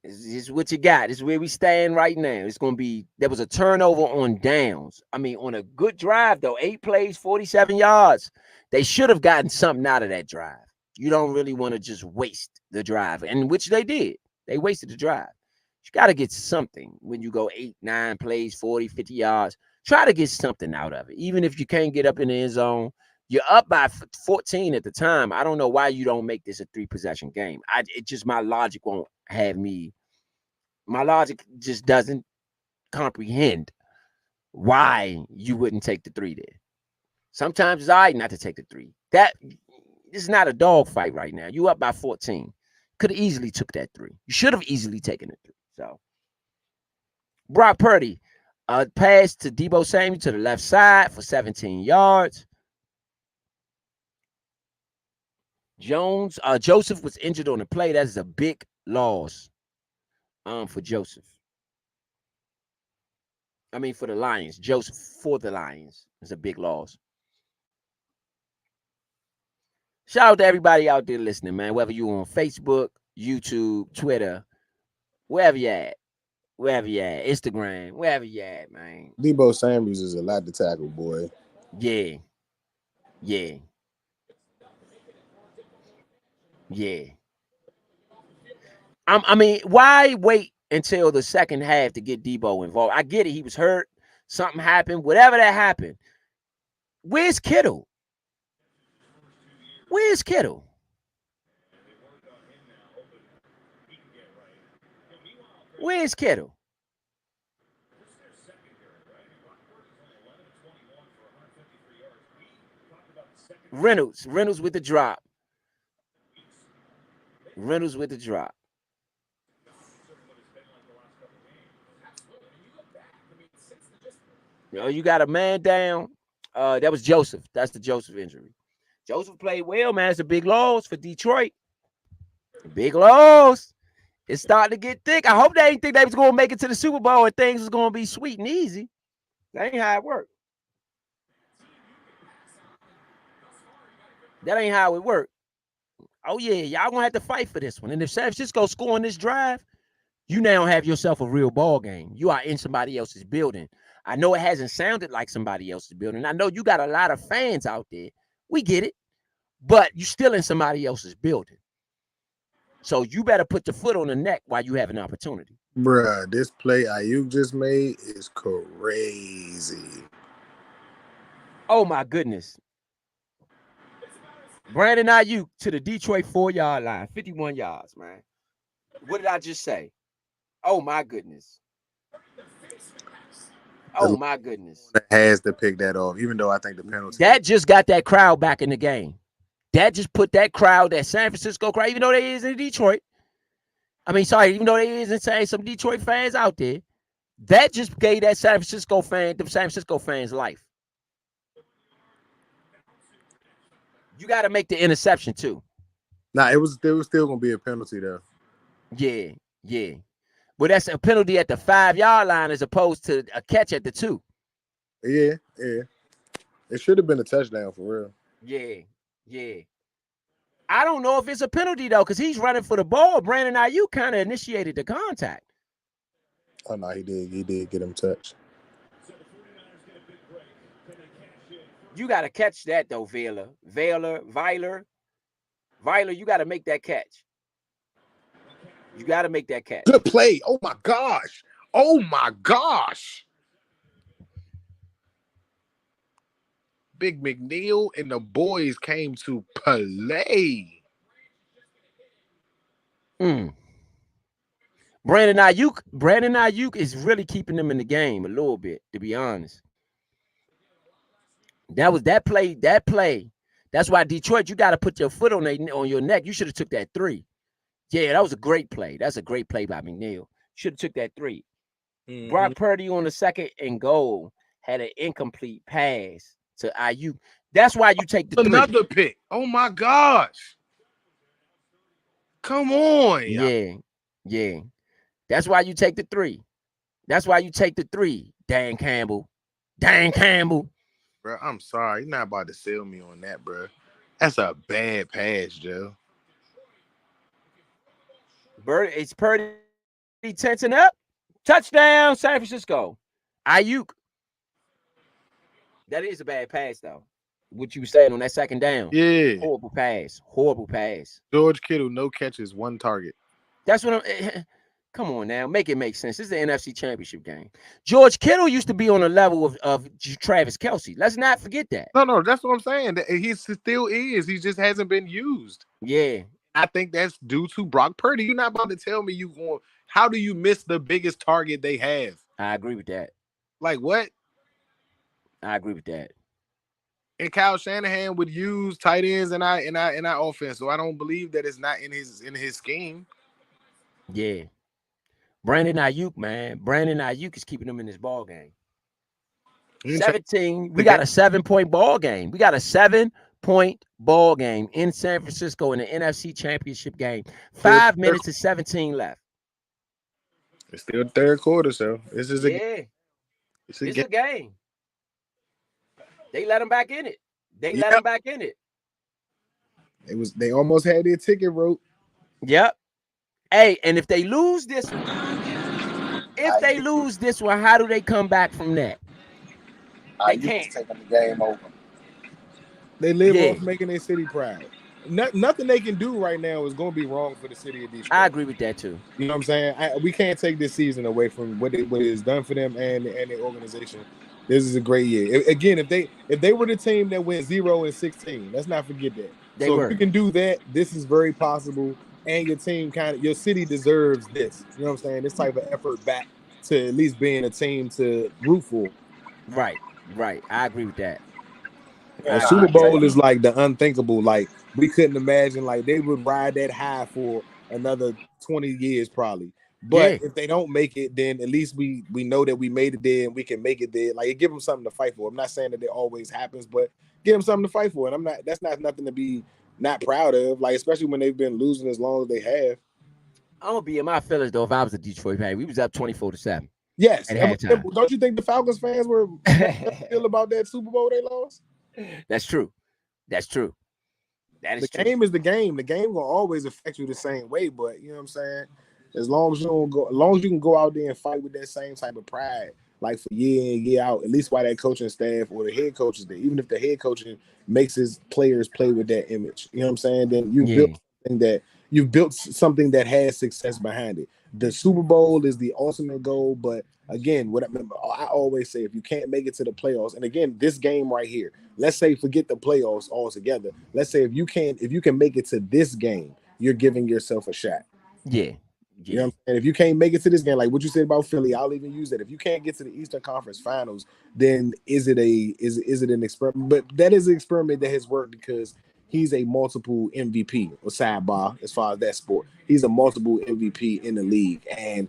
Speaker 6: this is what you got. This is where we stand right now. It's going to be, there was a turnover on downs. I mean, on a good drive, though, 8 plays, 47 yards. They should have gotten something out of that drive. You don't really want to just waste the drive, and which they did. They wasted the drive. You got to get something when you go 8, 9 plays, 40, 50 yards. Try to get something out of it. Even if you can't get up in the end zone, you're up by 14 at the time. I don't know why you don't make this a 3-possession game. My logic won't have me. My logic just doesn't comprehend why you wouldn't take the 3 there. Sometimes it's all right not to take the 3. This is not a dog fight right now. You up by 14. Could have easily took that 3. You should have easily taken the 3. So Brock Purdy, pass to Deebo Samuel to the left side for 17 yards. Joseph was injured on the play. That is a big loss for Joseph. I mean, for the Lions. Joseph for the Lions is a big loss. Shout out to everybody out there listening, man. Whether you're on Facebook, YouTube, Twitter, wherever you at. Instagram, wherever you at, man.
Speaker 5: Deebo Samuels is a lot to tackle, boy.
Speaker 6: Yeah. Yeah. Yeah. I mean, why wait until the second half to get Debo involved? I get it. He was hurt. Something happened. Whatever that happened. Where's Kittle? Where's Kittle? Where's Kittle? Reynolds with the drop. Reynolds with the drop. You know, you got a man down. That was Joseph. That's the Joseph injury. Joseph played well, man. It's a big loss for Detroit. Big loss. It's starting to get thick. I hope they didn't think they was going to make it to the Super Bowl and things was going to be sweet and easy. That ain't how it worked. That ain't how it worked. Oh, yeah, y'all going to have to fight for this one. And if San Francisco score on this drive, you now have yourself a real ball game. You are in somebody else's building. I know it hasn't sounded like somebody else's building. I know you got a lot of fans out there. We get it. But you still in somebody else's building. So you better put your foot on the neck while you have an opportunity.
Speaker 5: Bruh, this play Ayuk just made is crazy.
Speaker 6: Oh, my goodness. Brandon Ayuk to the Detroit 4-yard line, 51 yards, man. What did I just say? Oh, my goodness. Oh, my goodness.
Speaker 5: Has to pick that off, even though I think the penalty.
Speaker 6: That just got that crowd back in the game. That just put that crowd, that San Francisco crowd, even though they is in Detroit. I mean, sorry, even though they is insane, some Detroit fans out there, that just gave that San Francisco fans life. You got to make the interception too.
Speaker 5: Nah, it was still gonna be a penalty though.
Speaker 6: Yeah, yeah. But that's a penalty at the 5-yard line as opposed to a catch at the 2.
Speaker 5: Yeah. It should have been a touchdown for real.
Speaker 6: Yeah. I don't know if it's a penalty though, because he's running for the ball. Brandon Ayuk kind of initiated the contact.
Speaker 5: Oh no, he did. He did get him touched.
Speaker 6: You got to catch that though, Weiler, you got to make that catch. You got to make that catch.
Speaker 5: Good play. Oh my gosh. Big McNeil and the boys came to play.
Speaker 6: Brandon Ayuk is really keeping them in the game a little bit, to be honest. That play. That's why Detroit, you got to put your foot on your neck. You should have took that 3. Yeah, that was a great play. That's a great play by McNeil. Should have took that 3. Mm-hmm. Brock Purdy on the 2nd and goal had an incomplete pass to Ayuk. That's why you take the 3.
Speaker 5: Another pick. Oh my gosh. Come on.
Speaker 6: Yeah. That's why you take the 3. Dan Campbell.
Speaker 5: Bro, I'm sorry. You're not about to sell me on that, bro. That's a bad pass, Joe.
Speaker 6: It's Purdy tensing up. Touchdown, San Francisco. Ayuk. That is a bad pass, though. What you were saying on that 2nd down.
Speaker 5: Yeah.
Speaker 6: Horrible pass.
Speaker 5: George Kittle, no catches, 1 target.
Speaker 6: That's what I'm... Come on now. Make it make sense. This is the NFC Championship game. George Kittle used to be on the level of Travis Kelce. Let's not forget that.
Speaker 5: No, that's what I'm saying. He still is. He just hasn't been used.
Speaker 6: Yeah.
Speaker 5: I think that's due to Brock Purdy. You're not about to tell me how do you miss the biggest target they have?
Speaker 6: I agree with that.
Speaker 5: Like what?
Speaker 6: I agree with that.
Speaker 5: And Kyle Shanahan would use tight ends in our offense, so I don't believe that it's not in his scheme.
Speaker 6: Yeah. Brandon Ayuk, man. Brandon Ayuk is keeping them in this ball game. 17. We got a 7-point ball game. We got a 7-point ball game in San Francisco in the NFC Championship game. 5 minutes and 17 left.
Speaker 5: It's still 3rd quarter, so this is a
Speaker 6: game. They let them back in it.
Speaker 5: They almost had their ticket wrote.
Speaker 6: Yep. Hey, and if they lose this one, how do they come back from that? They can't.
Speaker 3: Taking the game over.
Speaker 5: They live off making their city proud. Nothing they can do right now is going to be wrong for the city of Detroit.
Speaker 6: I agree with that too.
Speaker 5: You know what I'm saying? We can't take this season away from what it has done for them and their organization. This is a great year. Again, if they were the team that went 0-16, let's not forget that. If you can do that, this is very possible. And your city deserves this. You know what I'm saying? This type of effort back to at least being a team to root for.
Speaker 6: Right. I agree with that.
Speaker 5: A Super Bowl is like the unthinkable. Like we couldn't imagine. Like they would ride that high for another 20 years probably. But if they don't make it, then at least we know that we made it there and we can make it there. Like it give them something to fight for. I'm not saying that it always happens, but give them something to fight for. And that's not nothing to be not proud of. Like especially when they've been losing as long as they have.
Speaker 6: I'm gonna be in my feelings though. If I was a Detroit fan, we was up 24-7.
Speaker 5: Yes. Don't you think the Falcons fans were feel about that Super Bowl they lost?
Speaker 6: That's true. That is true.
Speaker 5: The game is the game. The game will always affect you the same way, but you know what I'm saying? As long as you can go out there and fight with that same type of pride, like for year in, year out, at least while that coaching staff or the head coach is there, even if the head coaching makes his players play with that image, you know what I'm saying? Then you've built something that has success behind it. The Super Bowl is the ultimate goal, but again, I always say, if you can't make it to the playoffs, and again, this game right here, let's say forget the playoffs altogether. Let's say if you can make it to this game, you're giving yourself a shot.
Speaker 6: Yeah.
Speaker 5: You know what I'm saying? If you can't make it to this game, like what you said about Philly, I'll even use that. If you can't get to the Eastern Conference Finals, then is it an experiment? But that is an experiment that has worked because he's a multiple MVP or sidebar as far as that sport. He's a multiple MVP in the league, and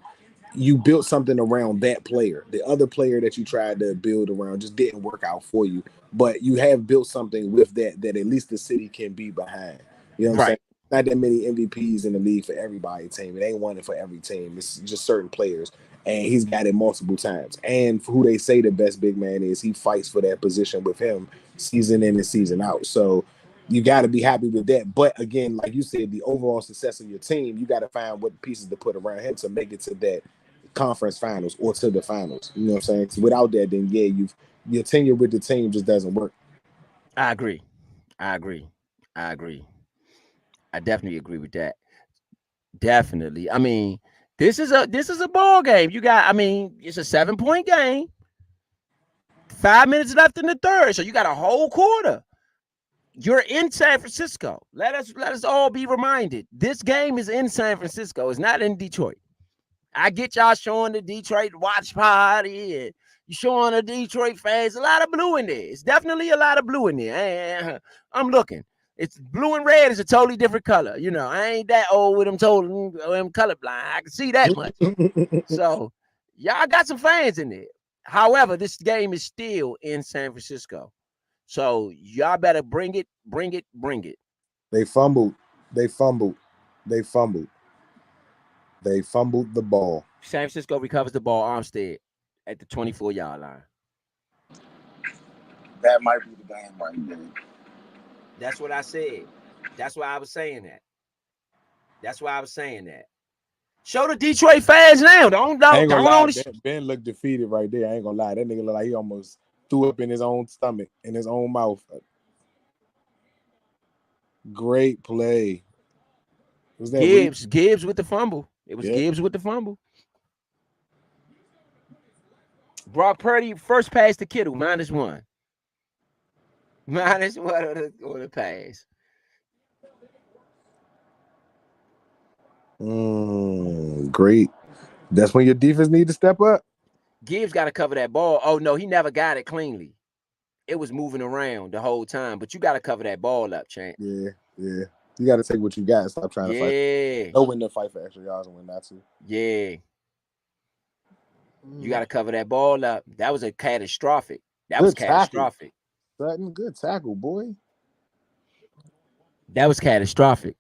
Speaker 5: you built something around that player. The other player that you tried to build around just didn't work out for you, but you have built something with that at least the city can be behind. You know what I'm saying? Not that many MVPs in the league for everybody's team. It ain't one for every team. It's just certain players, and he's got it multiple times. And for who they say the best big man is, he fights for that position with him season in and season out. So you got to be happy with that. But again, like you said, the overall success of your team, you got to find what pieces to put around him to make it to that conference finals or to the finals. You know what I'm saying? So without that, then your tenure with the team just doesn't work.
Speaker 6: I agree. I definitely agree with that. Definitely. I mean, this is a ball game. It's a 7-point game. 5 minutes left in the third, so you got a whole quarter. You're in San Francisco. Let us all be reminded. This game is in San Francisco. It's not in Detroit. I get y'all showing the Detroit watch party and you showing the Detroit fans. A lot of blue in there. It's definitely a lot of blue in there. I'm looking. It's blue and red is a totally different color. You know, I ain't that old with them colorblind. I can see that much. So y'all got some fans in there. However, this game is still in San Francisco. So y'all better bring it.
Speaker 5: They fumbled the ball.
Speaker 6: San Francisco recovers the ball. Armstead at the 24-yard line.
Speaker 3: That might be the game right there.
Speaker 6: That's what I said. That's why I was saying that. Show the Detroit fans now. Don't
Speaker 5: lie. Ben looked defeated right there. I ain't gonna lie. That nigga looked like he almost threw up in his own stomach, in his own mouth. Great play.
Speaker 6: Was that Gibbs with the fumble? It was Gibbs with the fumble. Brock Purdy first pass to Kittle, -1. -1 on the pass.
Speaker 5: Great. That's when your defense need to step up.
Speaker 6: Gibbs got to cover that ball. Oh no, he never got it cleanly. It was moving around the whole time, but you got to cover that ball up, champ.
Speaker 5: Yeah. You got to take what you got and stop trying to fight. Know when to fight for extra yards and when not to.
Speaker 6: Yeah. You got to cover that ball up. That was catastrophic. Catastrophic.
Speaker 5: Sutton, good tackle, boy.
Speaker 6: That was catastrophic.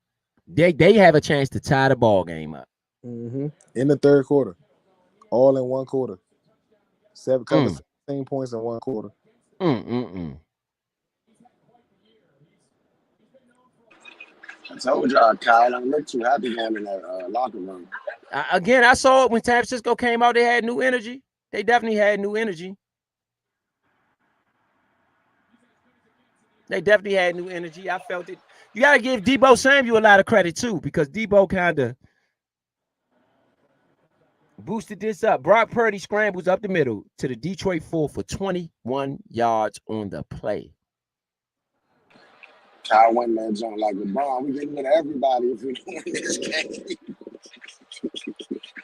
Speaker 6: They have a chance to tie the ball game up.
Speaker 5: In the third quarter. All in one quarter. 17 points in one quarter.
Speaker 3: I told y'all, Kyle, I don't look too happy going in that locker room.
Speaker 6: Again, I saw it when San Francisco came out. They had new energy. They definitely had new energy. They definitely had new energy. I felt it. You got to give Debo Samuel a lot of credit, too, because Debo kind of boosted this up. Brock Purdy scrambles up the middle to the Detroit 4 for 21 yards on the play.
Speaker 3: Kyle went that jump like LeBron. We getting rid of everybody if we win this game.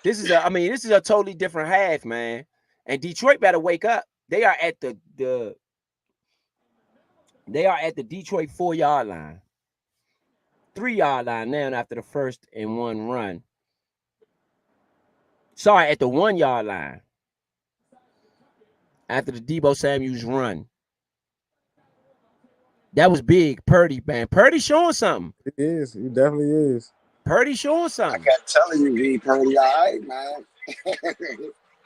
Speaker 6: This is a totally different half, man. And Detroit better wake up. They are at the Detroit 4-yard line. 3-yard line now after the 1st and 1 run. Sorry, at the 1-yard line. After the Debo Samuels run. That was big. Purdy, man. Purdy showing something.
Speaker 5: It is. He definitely is.
Speaker 6: Purdy showing something.
Speaker 3: I kept telling you, V. Purdy, all right, man.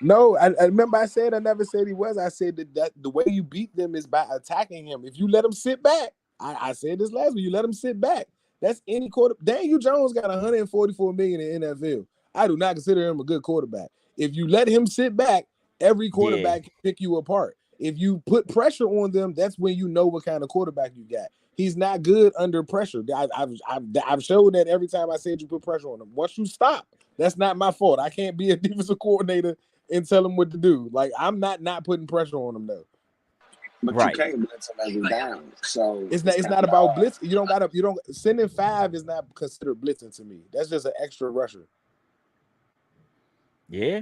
Speaker 5: No, I remember I never said he was. I said that the way you beat them is by attacking him. If you let him sit back, I said this last week, you let him sit back. That's any quarter. Daniel Jones got $144 million in NFL. I do not consider him a good quarterback. If you let him sit back, every quarterback can pick you apart. If you put pressure on them, that's when you know what kind of quarterback you got. He's not good under pressure. I've showed that every time I said you put pressure on him. Once you stop, that's not my fault. I can't be a defensive coordinator and tell him what to do. Like, I'm not putting pressure on him though.
Speaker 3: But you can't blitz him every down. So
Speaker 5: it's not about blitz. You don't sending 5 is not considered blitzing to me. That's just an extra rusher.
Speaker 6: Yeah.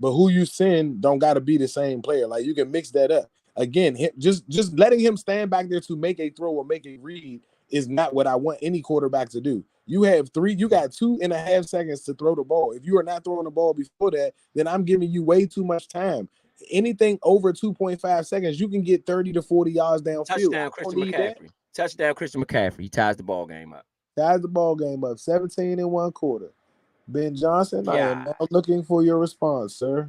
Speaker 5: But who you send don't got to be the same player. Like, you can mix that up. Again, just letting him stand back there to make a throw or make a read is not what I want any quarterback to do. You got 2.5 seconds to throw the ball. If you are not throwing the ball before that, then I'm giving you way too much time. Anything over 2.5 seconds, you can get 30 to 40 yards downfield.
Speaker 6: Touchdown, Christian McCaffrey. Touchdown, Christian McCaffrey. He ties the ball game up.
Speaker 5: 17 and 1 quarter. Ben Johnson, I am now looking for your response, sir.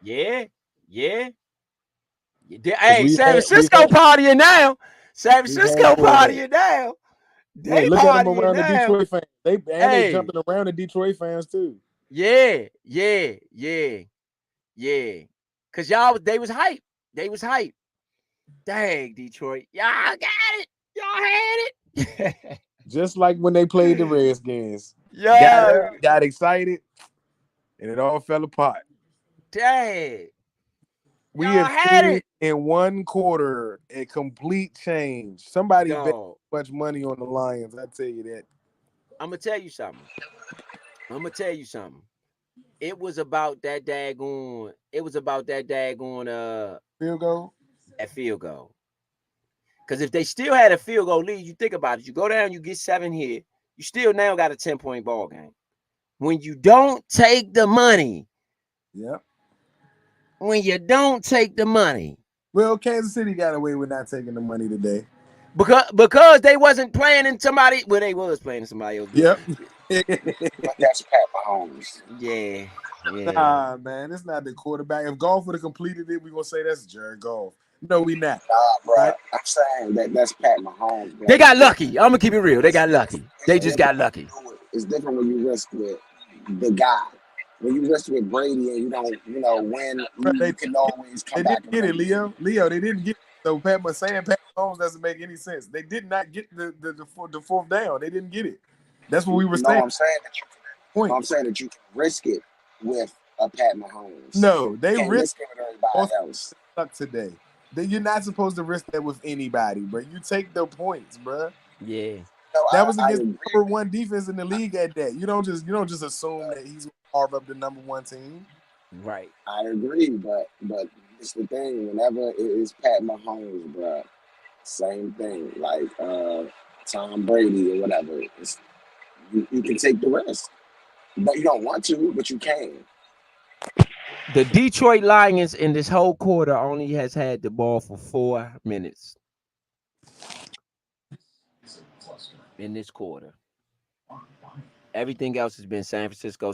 Speaker 6: Yeah. Hey, San Francisco partying now. San Francisco partying now. They
Speaker 5: look at them around
Speaker 6: now.
Speaker 5: the Detroit fans. They jumping around the Detroit fans too.
Speaker 6: Yeah. Cause they was hype. Dang, Detroit. Y'all got it. Y'all had it.
Speaker 5: Just like when they played the Redskins. Got excited, and it all fell apart.
Speaker 6: Dang.
Speaker 5: We have seen in one quarter a complete change. Somebody bet too much money on the Lions. I tell you that.
Speaker 6: I'm gonna tell you something. It was about that daggone.
Speaker 5: Field goal.
Speaker 6: At field goal. Because if they still had a field goal lead, you think about it. You go down, you get 7 here. You still now got a 10-point ball game. When you don't take the money.
Speaker 5: Yep.
Speaker 6: When you don't take the money.
Speaker 5: Well, Kansas City got away with not taking the money today.
Speaker 6: Because they wasn't playing in somebody. Well, they was playing in somebody else.
Speaker 5: Yep.
Speaker 3: That's Pat Mahomes.
Speaker 6: Yeah.
Speaker 5: Nah, man, it's not the quarterback. If Goff would have completed it, we're gonna say that's Jared Goff. No, we not.
Speaker 3: Nah, bro. Right? I'm saying that's Pat Mahomes. Bro.
Speaker 6: They got lucky. I'm gonna keep it real. They got lucky. They just got lucky.
Speaker 3: It's different when you risk with the guy. When you risk with Brady and you don't, win, you can always come back.
Speaker 5: They didn't get it, Leo. They didn't get it. So Pat Mahomes doesn't make any sense. They did not get the 4th down. They didn't get it. That's what we were saying.
Speaker 3: I'm saying that you can risk it with a Pat Mahomes.
Speaker 5: No, they risk
Speaker 3: it with everybody else.
Speaker 5: Today. You're not supposed to risk that with anybody, bro. You take the points, bro.
Speaker 6: Yeah.
Speaker 3: No,
Speaker 5: that was against the number 1 defense in the league at that. You don't just assume that he's gonna carve up the number 1 team.
Speaker 6: Right.
Speaker 3: I agree, but it's the thing. Whenever it is Pat Mahomes, bro, same thing. Like Tom Brady or whatever. You can take the risk, but you don't want to, but you can.
Speaker 6: The Detroit Lions in this whole quarter only has had the ball for 4 minutes. In this quarter. Everything else has been San Francisco.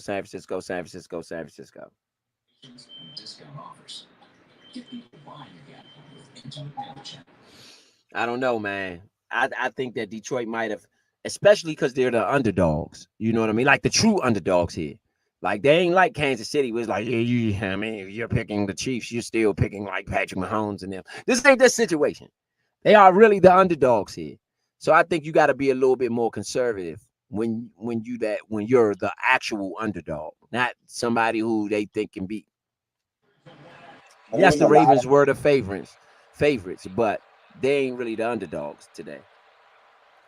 Speaker 6: I don't know, man. I think that Detroit might have, especially because they're the underdogs. You know what I mean? Like the true underdogs here. Like they ain't like Kansas City was like, if you're picking the Chiefs, you're still picking like Patrick Mahomes and them. This ain't that situation. They are really the underdogs here. So I think you got to be a little bit more conservative when you're the actual underdog, not somebody who they think can beat. Yes, the Ravens were the favorites, but they ain't really the underdogs today.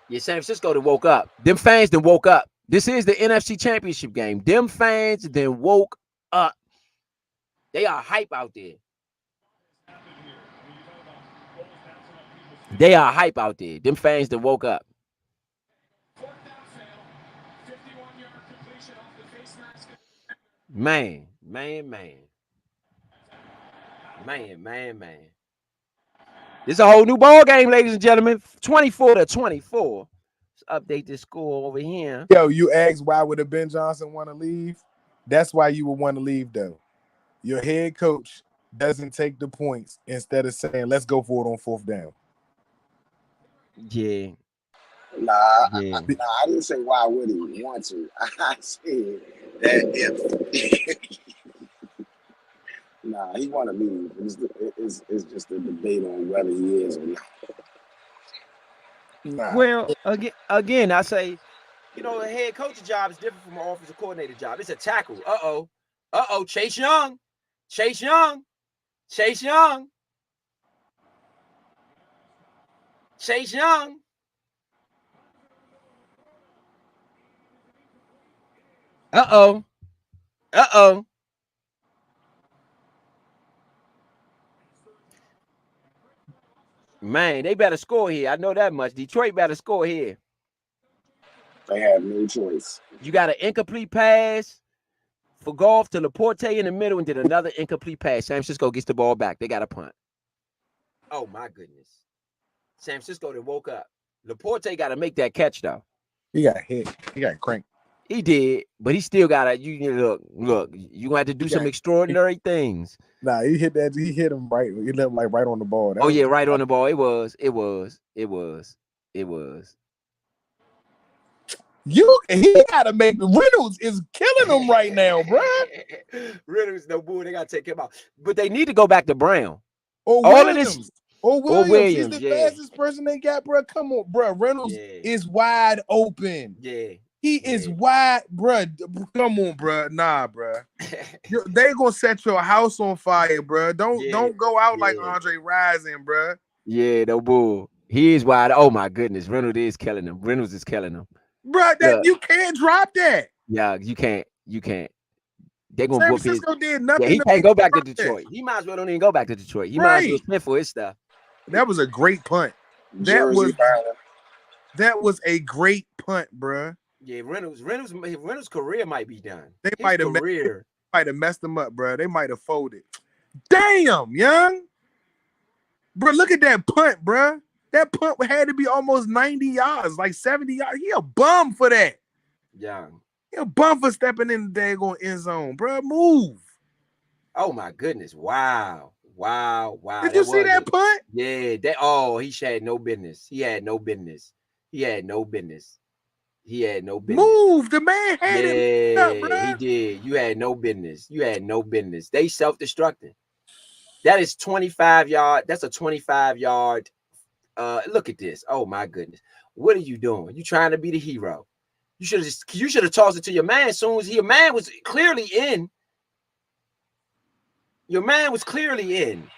Speaker 6: Yeah, San Francisco then woke up. Them fans then woke up. This is the NFC Championship game. Them fans then woke up. They are hype out there. They are hype out there. Them fans then woke up. Man. This is a whole new ball game, ladies and gentlemen. 24-24. Let's update this score over here.
Speaker 5: Yo, you asked why would a Ben Johnson want to leave? That's why you would want to leave, though. Your head coach doesn't take the points instead of saying, let's go for it on 4th down.
Speaker 6: Yeah.
Speaker 3: Nah, I didn't say why would he want to. I said that if nah, he want to leave. It's just a debate on whether he is or not.
Speaker 6: Nah. Well, again, I say, a head coach's job is different from an offensive coordinator job. It's a tackle. Chase Young. Man, they better score here. I know that much. Detroit better score here.
Speaker 3: They have no choice.
Speaker 6: You got an incomplete pass for Goff to Laporte in the middle and did another incomplete pass. San Francisco gets the ball back. They got a punt. Oh, my goodness. San Francisco then woke up. Laporte got to make that catch, though.
Speaker 5: He got hit. He got cranked.
Speaker 6: He did, but he still got to, look, you're going to have to do some extraordinary things.
Speaker 5: Nah, he hit him right. He left him right on the ball.
Speaker 6: Right on the ball. It was.
Speaker 5: He gotta make Reynolds is killing him right now, bro.
Speaker 6: Reynolds, no bull. They gotta take him out, but they need to go back to Brown.
Speaker 5: Or
Speaker 6: all
Speaker 5: Williams.
Speaker 6: of this.
Speaker 5: Or Williams. He's the fastest person they got, bro. Come on, bro. Reynolds is wide open.
Speaker 6: Yeah.
Speaker 5: He is wide, bro. Come on, bro. Nah, bro. They gonna set your house on fire, bro. Don't go out like Andre Rison, bro.
Speaker 6: Yeah, no bull. He is wide. Oh my goodness, Reynolds is killing him.
Speaker 5: Bro, you can't drop that.
Speaker 6: Yeah, you can't. They're gonna
Speaker 5: San
Speaker 6: whoop Francisco
Speaker 5: his. Did nothing.
Speaker 6: Yeah, he can't go back to Detroit. He might as well don't even go back to Detroit. He might as well spend for his stuff.
Speaker 5: That was a great punt. That was a great punt, bro.
Speaker 6: Yeah, Reynolds' career might be done.
Speaker 5: They might have messed him up, bro. They might have folded. Damn, Young. Bro, look at that punt, bro. That punt had to be almost 90 yards, like 70 yards. He a bum for that.
Speaker 6: Young.
Speaker 5: He a bum for stepping in the daggone end zone, bro. Move.
Speaker 6: Oh my goodness! Wow.
Speaker 5: Did you see that punt?
Speaker 6: Yeah. He had no business. He had no business. Move.
Speaker 5: The man had it up, bro.
Speaker 6: He did. You had no business. They self-destructing. That is 25 yard. That's a 25 yard. Look at this. Oh my goodness. What are you doing? You trying to be the hero. You should have tossed it to your man as soon as your man was clearly in. Your man was clearly in.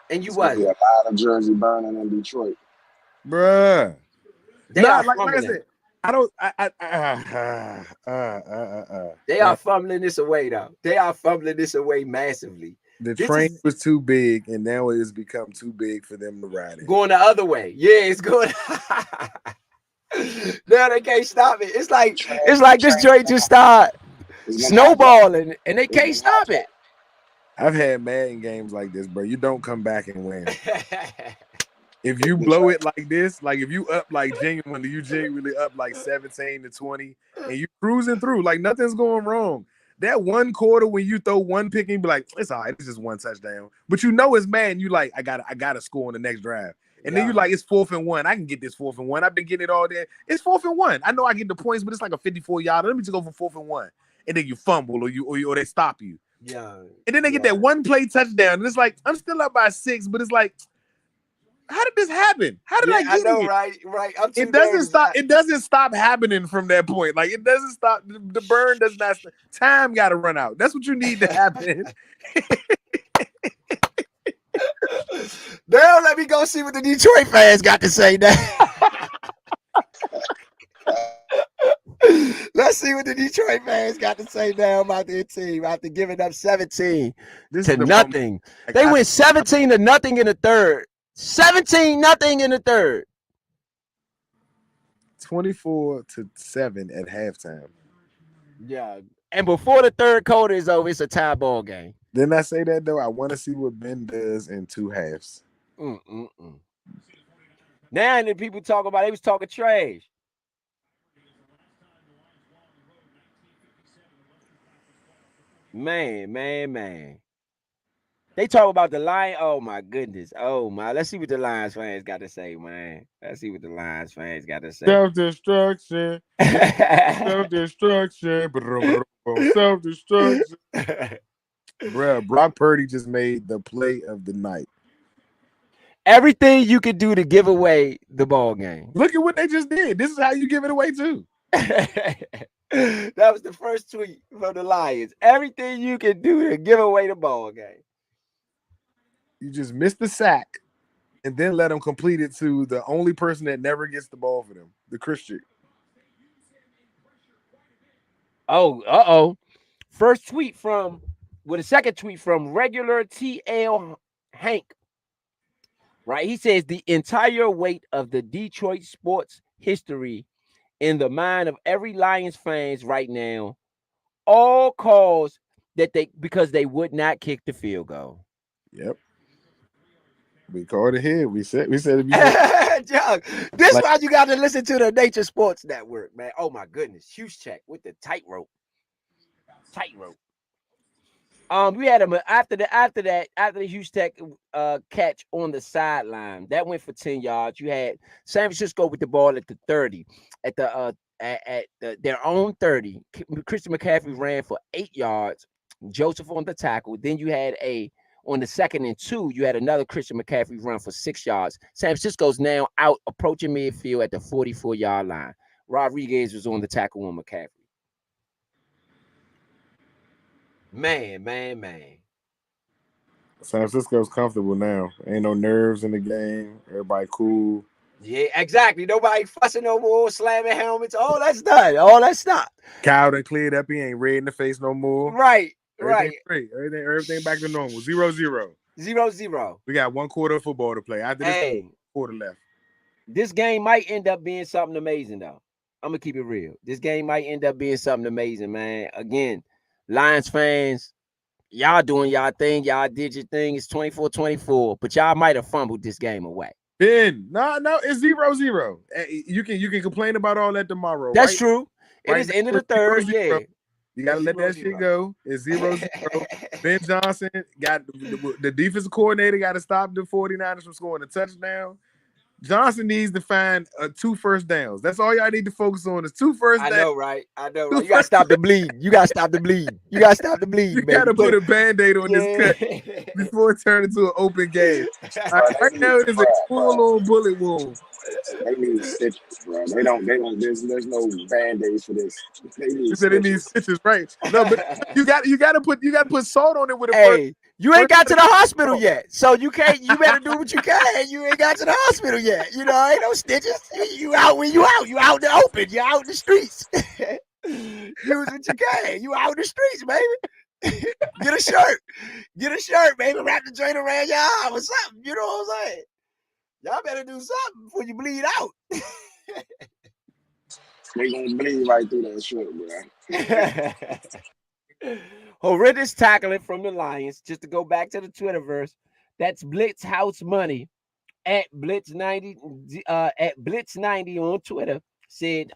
Speaker 6: And you wasn't.
Speaker 3: A lot of jersey burning in Detroit.
Speaker 5: Bruh.
Speaker 6: They are fumbling. They are fumbling this away, though. They are fumbling this away massively.
Speaker 5: The train was too big, and now it has become too big for them to ride it.
Speaker 6: Going the other way. Yeah, it's going. Now they can't stop it. It's like this joint just start snowballing, and they can't stop it.
Speaker 5: I've had Madden games like this, bro. You don't come back and win. If you blow it like this, like if you up like genuinely up like 17-20, and you cruising through, like nothing's going wrong. That one quarter when you throw one pick and be like, it's all right, it's just one touchdown. But you know it's mad, and you like, I gotta score on the next drive. And then you like, it's 4th and 1. I can get this 4th and 1. I've been getting it all day. It's 4th and 1. I know I get the points, but it's like a 54-yarder. Let me just go for 4th and 1. And then you fumble or they stop you.
Speaker 6: Yeah.
Speaker 5: And then they get that one play touchdown. And it's like, I'm still up by 6, but it's like, How did this happen? How did I get here?
Speaker 3: Right. I'm too
Speaker 5: It doesn't
Speaker 3: nervous.
Speaker 5: stop. It doesn't stop happening from that point. Like it doesn't stop. The burn does not. Time got to run out. That's what you need to happen.
Speaker 3: Now let me go see what the Detroit fans got to say now. Let's see what the Detroit fans got to say now about their team after giving up 17 to nothing. They went 17 to nothing in the third. 17-0 in the third.
Speaker 5: 24-7 at halftime.
Speaker 3: Yeah. And before the third quarter is over, it's a tie ball game.
Speaker 5: Didn't I say that though? I want to see what Ben does in two halves.
Speaker 6: Now the people talk about they was talking trash. Man. They talk about the Lions. Oh my goodness. Oh my. Let's see what the Lions fans got to say, man. Let's see what the Lions fans got to say.
Speaker 5: Self-destruction. Self-destruction. Self-destruction. Bruh, Brock Purdy just made the play of the night.
Speaker 6: Everything you could do to give away the ball game.
Speaker 5: Look at what they just did. This is how you give it away too.
Speaker 6: That was the first tweet from the Lions. Everything you can do to give away the ball game.
Speaker 5: You just missed the sack and then let them complete it to the only person that never gets the ball for them, the Christian.
Speaker 6: Oh, first tweet from, with a second tweet from regular TL Hank. Right, he says the entire weight of the Detroit sports history in the mind of every Lions fans right now, all cause that because they would not kick the field goal.
Speaker 5: Yep. We called it here. We said if you
Speaker 6: John, this like, why you got to listen to the Nature Sports Network, man. Oh my goodness, huge check with the tightrope. We had him after the Houston catch on the sideline that went for 10 yards. You had San Francisco with the ball at the 30, at their own 30. Christian McCaffrey ran for 8 yards. Joseph on the tackle. Then you had on the 2nd and 2, you had another Christian McCaffrey run for 6 yards. San Francisco's now out approaching midfield at the 44-yard line. Rodriguez was on the tackle on McCaffrey. Man.
Speaker 5: San Francisco's comfortable now. Ain't no nerves in the game. Everybody cool.
Speaker 6: Yeah, exactly. Nobody fussing no more, slamming helmets. All that's done. All that's stopped.
Speaker 5: Kyle done cleared up. He ain't red in the face no more.
Speaker 6: Right.
Speaker 5: Great. Everything back to normal. 0-0.
Speaker 6: 0-0.
Speaker 5: We got 1 quarter of football to play. After this quarter left.
Speaker 6: This game might end up being something amazing, though. I'm going to keep it real. This game might end up being something amazing, man. Again, Lions fans, y'all doing y'all thing. Y'all did your thing. It's 24-24, but y'all might have fumbled this game away.
Speaker 5: Ben, no, it's 0-0. You can complain about all that tomorrow.
Speaker 6: That's
Speaker 5: right?
Speaker 6: true. It is end of the third.
Speaker 5: 0-0.
Speaker 6: Yeah.
Speaker 5: You got to let that shit go. It's 0-0. Ben Johnson got the defensive coordinator got to stop the 49ers from scoring a touchdown. Johnson needs to find 2 first downs. That's all y'all need to focus on is 2 first downs.
Speaker 6: I know, right? You got to stop the bleed. You got to stop the bleed. You got
Speaker 5: to put a Band-Aid on this cut before it turns into an open game. Right now, it is a full-on bullet wound.
Speaker 3: They need stitches, bro. They don't. There's no Band-Aids for this.
Speaker 5: You said it needs stitches, right? No, but you got to put salt on it with a.
Speaker 6: Hey, you ain't got to the hospital yet, so you can't. You better do what you can. You ain't got to the hospital yet. You know, ain't no stitches. You out when you out. You out in the open. You out in the streets. Use what you can. You out in the streets, baby. Get a shirt, baby. Wrap the joint around your arm or something. You know what I'm saying? Y'all better do something before you bleed out.
Speaker 3: They gonna bleed right through that shit,
Speaker 6: bro. Horrendous tackling from the Lions. Just to go back to the Twitterverse, that's Blitz House Money at Blitz90 on Twitter said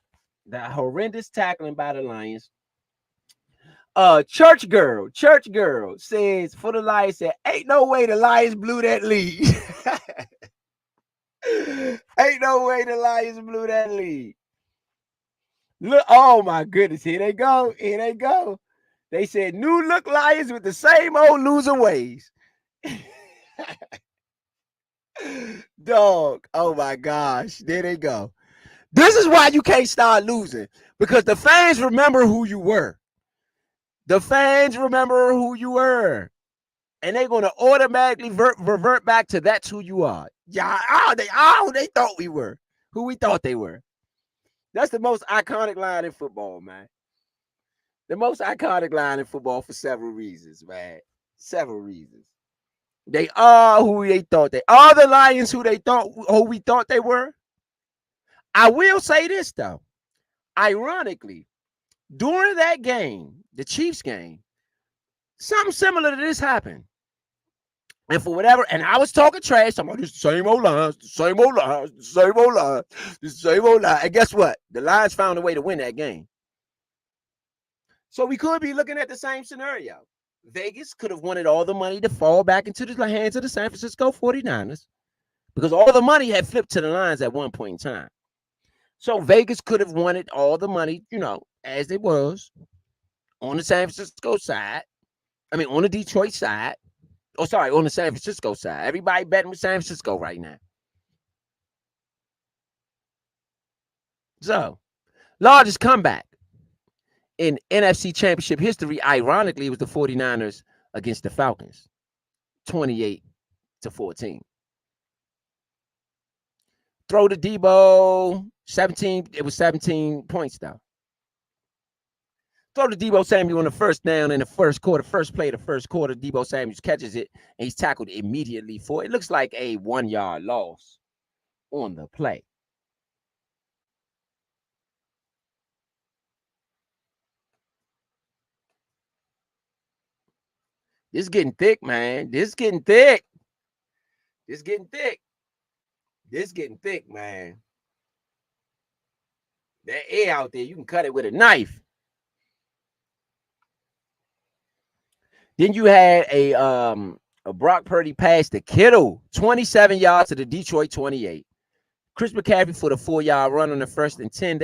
Speaker 6: the horrendous tackling by the Lions. Church girl says for the Lions said ain't no way the Lions blew that lead. Ain't no way the Lions blew that lead. Look, oh my goodness, here they go. They said new look Lions with the same old loser ways. Dog. Oh my gosh. There they go. This is why you can't start losing. Because the fans remember who you were. The fans remember who you were. And they're gonna automatically revert back to that's who you are. Yeah, they thought we were. Who we thought they were. That's the most iconic line in football, man. The most iconic line in football for several reasons, man. Several reasons. They are who they thought they are. The Lions who we thought they were. I will say this though. Ironically, during that game, the Chiefs game, something similar to this happened. And for whatever, and I was talking trash, talking about this same old lines, the same old lines, the same old lines, the same old line. And guess what? The Lions found a way to win that game. So we could be looking at the same scenario. Vegas could have wanted all the money to fall back into the hands of the San Francisco 49ers because all the money had flipped to the Lions at one point in time. So Vegas could have wanted all the money, as it was on the San Francisco side. I mean, on the Detroit side. Oh, sorry, on the San Francisco side. Everybody betting with San Francisco right now. So, largest comeback in NFC Championship history, ironically, was the 49ers against the Falcons, 28-14. Throw to Debo, 17. It was 17 points, though. Throw to Debo Samuel on the first down in the first quarter. First play of the first quarter, Debo Samuel catches it, and he's tackled immediately for it. Looks like a 1-yard loss on the play. This is getting thick, man. This is getting thick. This is getting thick. This is getting thick, man. That air out there, you can cut it with a knife. Then you had a Brock Purdy pass to Kittle, 27 yards to the Detroit 28. Chris McCaffrey for the 4-yard run on the 1st and 10.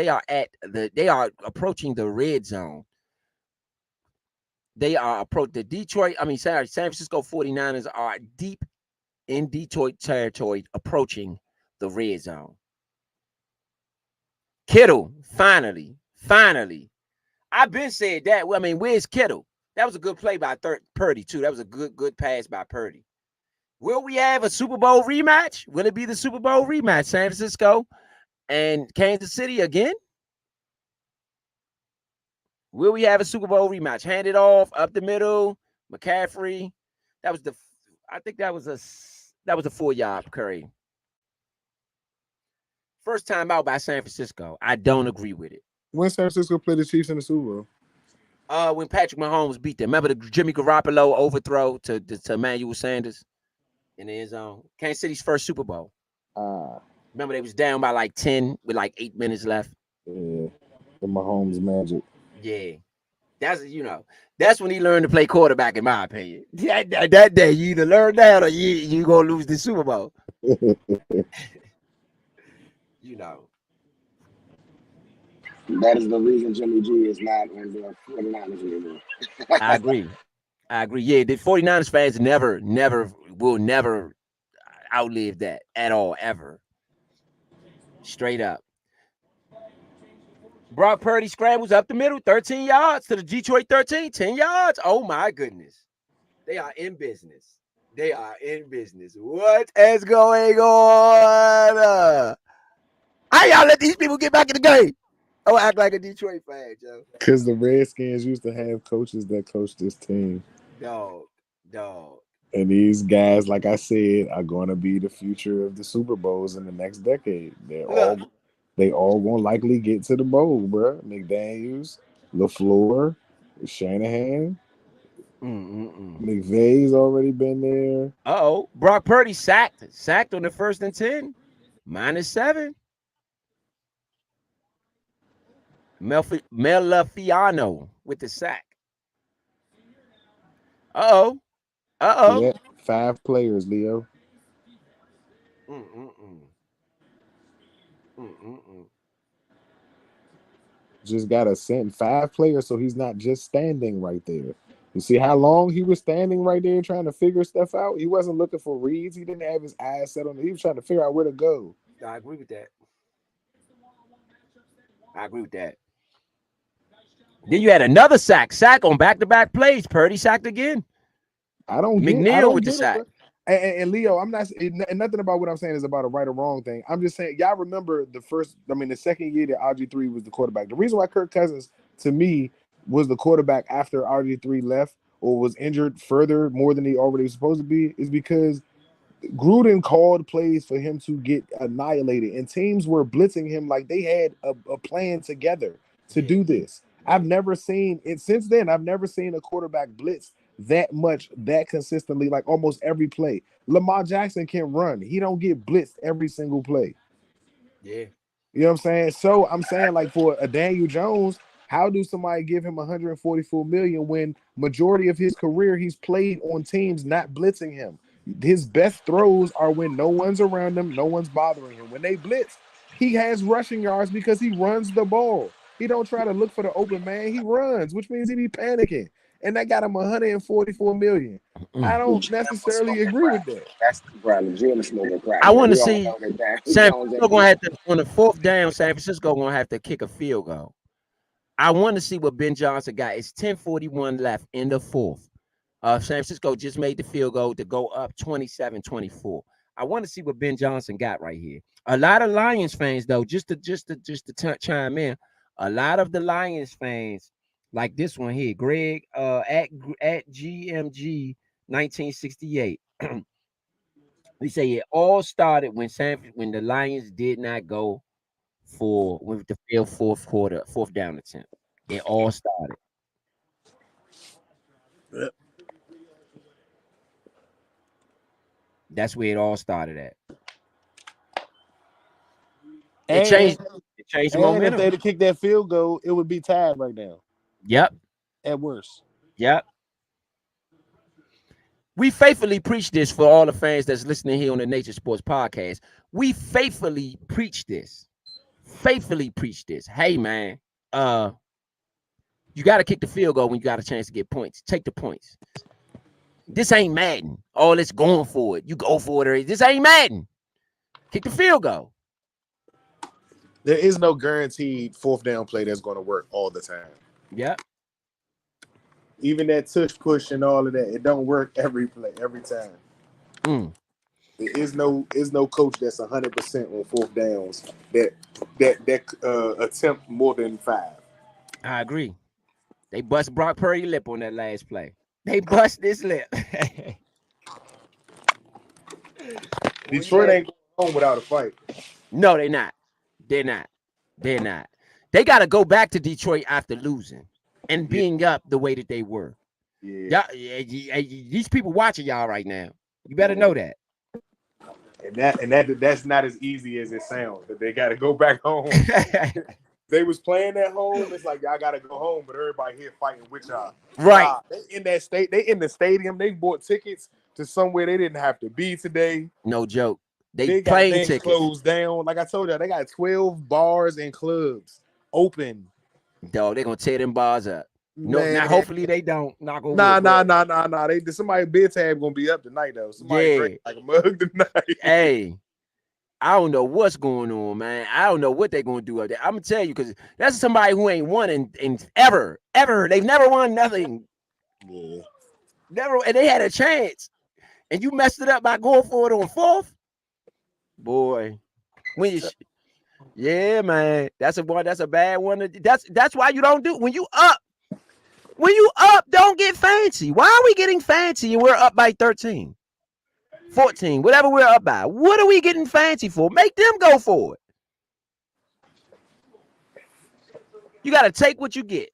Speaker 6: They are approaching the red zone. They are San Francisco 49ers are deep in Detroit territory, approaching the red zone. Kittle, finally. I've been said that. Well, I mean, where's Kittle? That was a good play by Purdy, too. That was a good pass by Purdy. Will we have a Super Bowl rematch? Will it be the Super Bowl rematch? San Francisco and Kansas City again? Will we have a Super Bowl rematch? Hand it off, up the middle, McCaffrey. I think that was a 4-yard Curry. First time out by San Francisco. I don't agree with it.
Speaker 5: When San Francisco played the Chiefs in the Super Bowl?
Speaker 6: When Patrick Mahomes beat them. Remember the Jimmy Garoppolo overthrow to Emmanuel Sanders in the end zone? Kansas City's first Super Bowl. Remember they was down by like 10 with like 8 minutes left?
Speaker 5: Yeah, the Mahomes magic.
Speaker 6: Yeah. That's when he learned to play quarterback, in my opinion. That day, you either learn that or you going to lose the Super Bowl.
Speaker 3: That is the reason Jimmy G is not in the 49ers anymore.
Speaker 6: I agree. Yeah, the 49ers fans will never outlive that at all, ever. Straight up. Brock Purdy scrambles up the middle, 13 yards to the Detroit 13, 10 yards. Oh, my goodness. They are in business. What is going on? How y'all let these people get back in the game? Oh, act like a Detroit fan, Joe.
Speaker 5: Because the Redskins used to have coaches that coached this team.
Speaker 6: Dog.
Speaker 5: And these guys, like I said, are going to be the future of the Super Bowls in the next decade. They all going to likely get to the bowl, bro. McDaniels, LaFleur, Shanahan, McVay's already been there.
Speaker 6: Uh-oh. Brock Purdy sacked on the 1st and 10. -7. Melafiano with the sack. Uh-oh.
Speaker 5: Yeah, 5 players, Leo. Just got to send 5 players, so he's not just standing right there. You see how long he was standing right there trying to figure stuff out? He wasn't looking for reads. He didn't have his eyes set on it. He was trying to figure out where to go.
Speaker 6: I agree with that. I agree with that. Then you had another sack on back-to-back plays. Purdy sacked again.
Speaker 5: I don't
Speaker 6: McNeil with
Speaker 5: get
Speaker 6: the sack.
Speaker 5: And Leo, I'm not, and nothing about what I'm saying is about a right or wrong thing. I'm just saying, y'all remember the second year that RG3 was the quarterback. The reason why Kirk Cousins, to me, was the quarterback after RG3 left or was injured further more than he already was supposed to be is because Gruden called plays for him to get annihilated, and teams were blitzing him like they had a plan together to do this. I've never seen it since then. I've never seen a quarterback blitz that much, that consistently, like almost every play. Lamar Jackson can run. He don't get blitzed every single play.
Speaker 6: Yeah.
Speaker 5: You know what I'm saying? So I'm saying, like, for a Daniel Jones, how do somebody give him $144 million when majority of his career he's played on teams not blitzing him? His best throws are when no one's around him, no one's bothering him. When they blitz, he has rushing yards because he runs the ball. He don't try to look for the open man. He runs, which means he be panicking. And that got him $144 million. I don't necessarily agree with that.
Speaker 3: That's the problem. Jim smoking crack.
Speaker 6: I want to see San Francisco going to have to, on the fourth down, San Francisco going to have to kick a field goal. I want to see what Ben Johnson got. It's 10:41 left in the fourth. San Francisco just made the field goal to go up 27-24. I want to see what Ben Johnson got right here. A lot of Lions fans, though, just to chime in, a lot of the Lions fans, like this one here, Greg at GMG 1968. We say it all started when the Lions did not go with the field fourth down attempt. It all started.
Speaker 5: Yep.
Speaker 6: That's where it all started at.
Speaker 5: It
Speaker 6: changed the momentum.
Speaker 5: If they'd have kicked that field goal, it would be tied right now.
Speaker 6: Yep.
Speaker 5: At worst.
Speaker 6: Yep. We faithfully preach this for all the fans that's listening here on the Nature Sports Podcast. We faithfully preach this. Hey, man, you got to kick the field goal when you got a chance to get points. Take the points. This ain't Madden. All it's going for it. You go for it. This ain't Madden. Kick the field goal.
Speaker 5: There is no guaranteed fourth down play that's going to work all the time.
Speaker 6: Yep.
Speaker 5: Even that tush push and all of that, it don't work every play, every time. There is no coach that's 100% on fourth downs that attempt more than 5. I
Speaker 6: agree. They bust Brock Purdy lip on that last play. They bust this lip.
Speaker 5: Detroit ain't going home without a fight.
Speaker 6: No, they're not. They're not. They got to go back to Detroit after losing and being up the way that they were. Yeah. These people watching y'all right now. You better know that.
Speaker 5: And that's not as easy as it sounds. That they got to go back home. They was playing at home. It's like y'all got to go home, but everybody here fighting with y'all.
Speaker 6: Right.
Speaker 5: They in that state. They in the stadium. They bought tickets to somewhere they didn't have to be today.
Speaker 6: No joke. They playing tickets.
Speaker 5: Closed down. Like I told y'all, they got 12 bars and clubs open.
Speaker 6: Dog, they're gonna tear them bars up. No, now hopefully they don't. Nah.
Speaker 5: Somebody bid tab gonna be up tonight though. Somebody drink like a mug tonight.
Speaker 6: Hey, I don't know what's going on, man. I don't know what they're gonna do up there. I'm gonna tell you because that's somebody who ain't won in ever. They've never won nothing.
Speaker 5: Yeah.
Speaker 6: Never, and they had a chance, and you messed it up by going for it on fourth. Boy, yeah, man, that's a bad one. That's why you don't do when you up. When you up, don't get fancy. Why are we getting fancy and we're up by 13, 14, whatever we're up by? What are we getting fancy for? Make them go for it. You got to take what you get.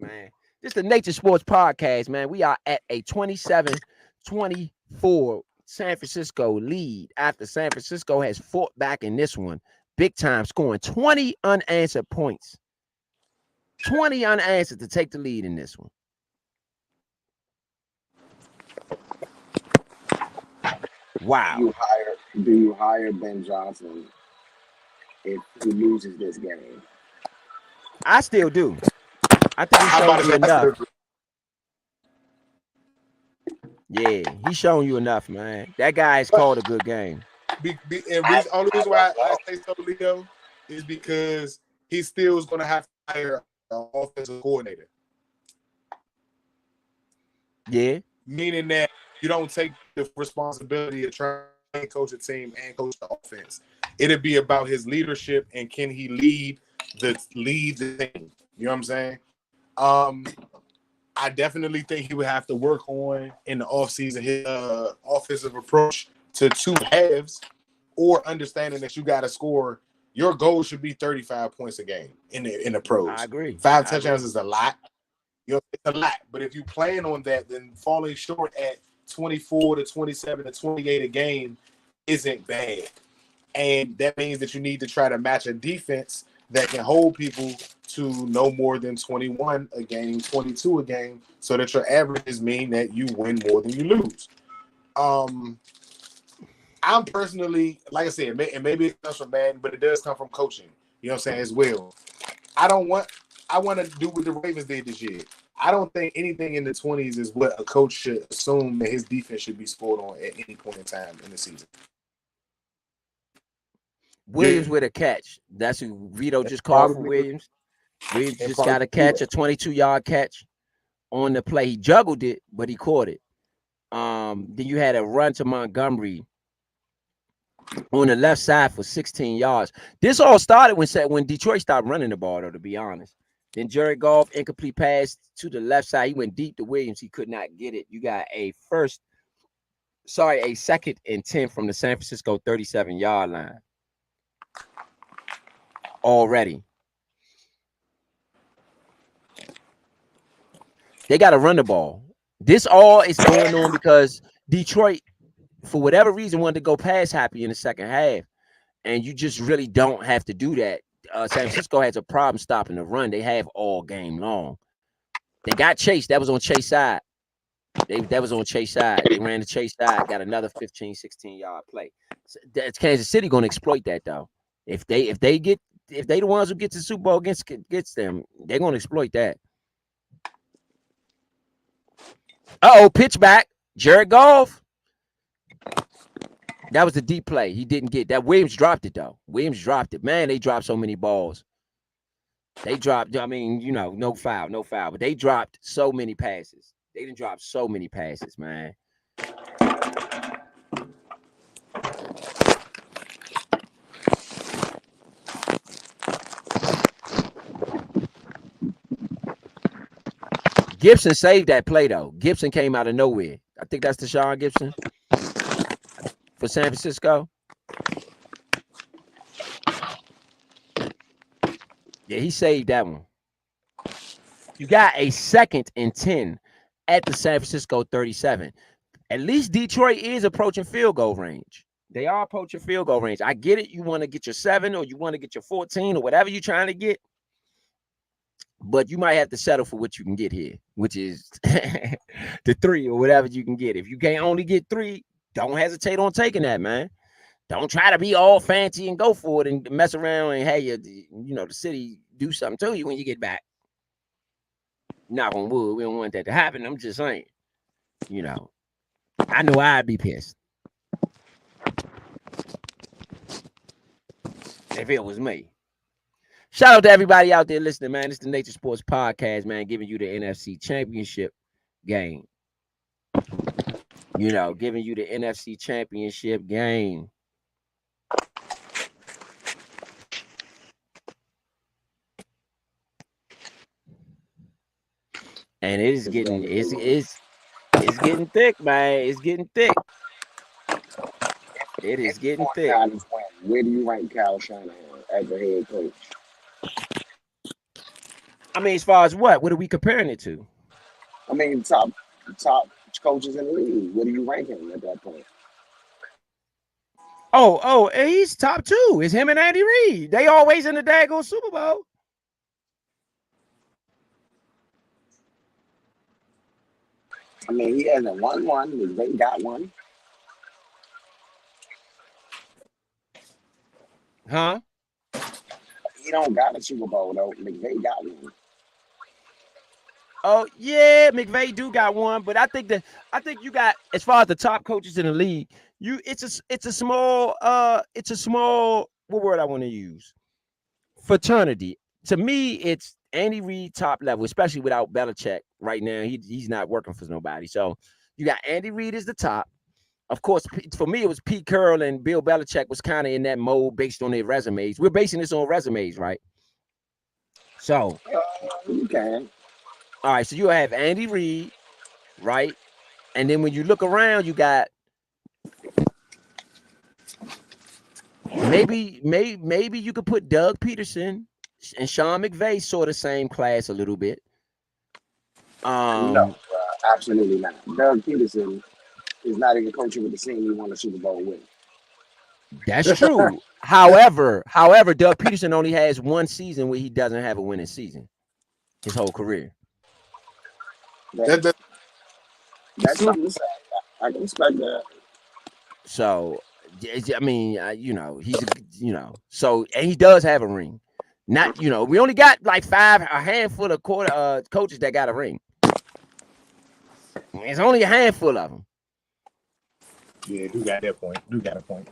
Speaker 6: Man. This is the Nature Sports Podcast, man. We are at a 27-24 San Francisco lead after San Francisco has fought back in this one. Big time, scoring 20 unanswered points. 20 unanswered to take the lead in this one. Wow.
Speaker 3: Do you hire Ben Johnson if he loses this game?
Speaker 6: I still do. I think he's
Speaker 5: I'm about
Speaker 6: shown
Speaker 5: to
Speaker 6: you
Speaker 5: say that's
Speaker 6: enough.
Speaker 5: the
Speaker 6: Yeah, he's shown you enough, man. That guy has called a good game.
Speaker 5: only reason why I say so, Leo, is because he still is going to have to hire an offensive coordinator.
Speaker 6: Yeah.
Speaker 5: Meaning that you don't take the responsibility of trying to coach a team and coach the offense. It'll be about his leadership and can he lead the team. You know what I'm saying? I definitely think he would have to work on in the offseason his offensive approach to two halves, or understanding that you got to score. Your goal should be 35 points a game in the pros.
Speaker 6: I agree.
Speaker 5: 5 touchdowns is a lot. You know, it's a lot. But if you plan on that, then falling short at 24 to 27 to 28 a game isn't bad. And that means that you need to try to match a defense that can hold people to no more than 21 a game, 22 a game, so that your averages mean that you win more than you lose. I'm personally, like I said, and maybe it comes from Madden, but it does come from coaching. You know what I'm saying, as well. I want to do what the Ravens did this year. I don't think anything in the 20s is what a coach should assume that his defense should be scored on at any point in time in the season.
Speaker 6: Williams with a catch. That's who Vito just called for Williams. Williams just got a catch, a 22-yard catch on the play. He juggled it, but he caught it. Then you had a run to Montgomery on the left side for 16 yards. This all started when Detroit stopped running the ball, though, to be honest. Then Jared Goff, incomplete pass to the left side. He went deep to Williams. He could not get it. You got a second and 10 from the San Francisco 37-yard line. Already. They got to run the ball. This all is going on because Detroit, for whatever reason, wanted to go pass happy in the second half. And you just really don't have to do that. San Francisco has a problem stopping the run. They have all game long. They got Chase. That was on Chase side. That was on Chase side. They ran the Chase side, got another 15, 16-yard play. So that's Kansas City going to exploit that, though. If they the ones who get to the Super Bowl gets them, they're going to exploit that. Pitch back. Jared Goff. That was the deep play. He didn't get that. Williams dropped it, though. Williams dropped it. Man, they dropped so many balls. They dropped, I mean, no foul. But they dropped so many passes. They didn't drop so many passes, man. Gibson saved that play, though. Gibson came out of nowhere. I think that's Deshaun Gibson for San Francisco. Yeah, he saved that one. You got a second and 10 at the San Francisco 37. At least Detroit is approaching field goal range. They are approaching field goal range. I get it. You want to get your 7 or you want to get your 14 or whatever you're trying to get. But you might have to settle for what you can get here, which is the 3 or whatever you can get. If you can't only get 3, don't hesitate on taking that, man. Don't try to be all fancy and go for it and mess around and have the city do something to you when you get back. Knock on wood. We don't want that to happen. I'm just saying. I know I'd be pissed if it was me. Shout out to everybody out there listening, man. It's the Nature Sports Podcast, man, giving you the NFC Championship game. Giving you the NFC Championship game. And it's getting thick, man. It's getting thick. It is getting thick.
Speaker 3: Where do you rank Kyle Shanahan as a head coach?
Speaker 6: I mean, as far as what? What are we comparing it to?
Speaker 3: I mean, top coaches in the league. What do you rank him at that point?
Speaker 6: Oh, he's top 2. It's him and Andy Reid. They always in the daggone Super Bowl.
Speaker 3: I mean, he hasn't won one. McVay got one.
Speaker 6: Huh?
Speaker 3: He don't got a Super Bowl, though. McVay got one.
Speaker 6: Oh yeah, McVay do got one, but I think you got, as far as the top coaches in the league, it's a small what word I want to use? Fraternity. To me, it's Andy Reid top level, especially without Belichick right now. He's not working for nobody. So you got Andy Reid as the top. Of course, for me, it was Pete Carroll and Bill Belichick was kind of in that mode based on their resumes. We're basing this on resumes, right? So
Speaker 3: You can.
Speaker 6: all right, so you have Andy Reid, right? And then when you look around, you got maybe you could put Doug Peterson and Sean McVay sort of same class a little bit.
Speaker 3: No, absolutely not. Doug Peterson is not even coaching with the team he won a Super Bowl with.
Speaker 6: That's true. However, Doug Peterson only has one season where he doesn't have a winning season his whole career.
Speaker 3: That's something to say. I can respect that.
Speaker 6: So, I mean, he's so, and he does have a ring. Not, we only got like a handful of coaches that got a ring. It's only a handful of them.
Speaker 5: Yeah, do got that point. Do got a point.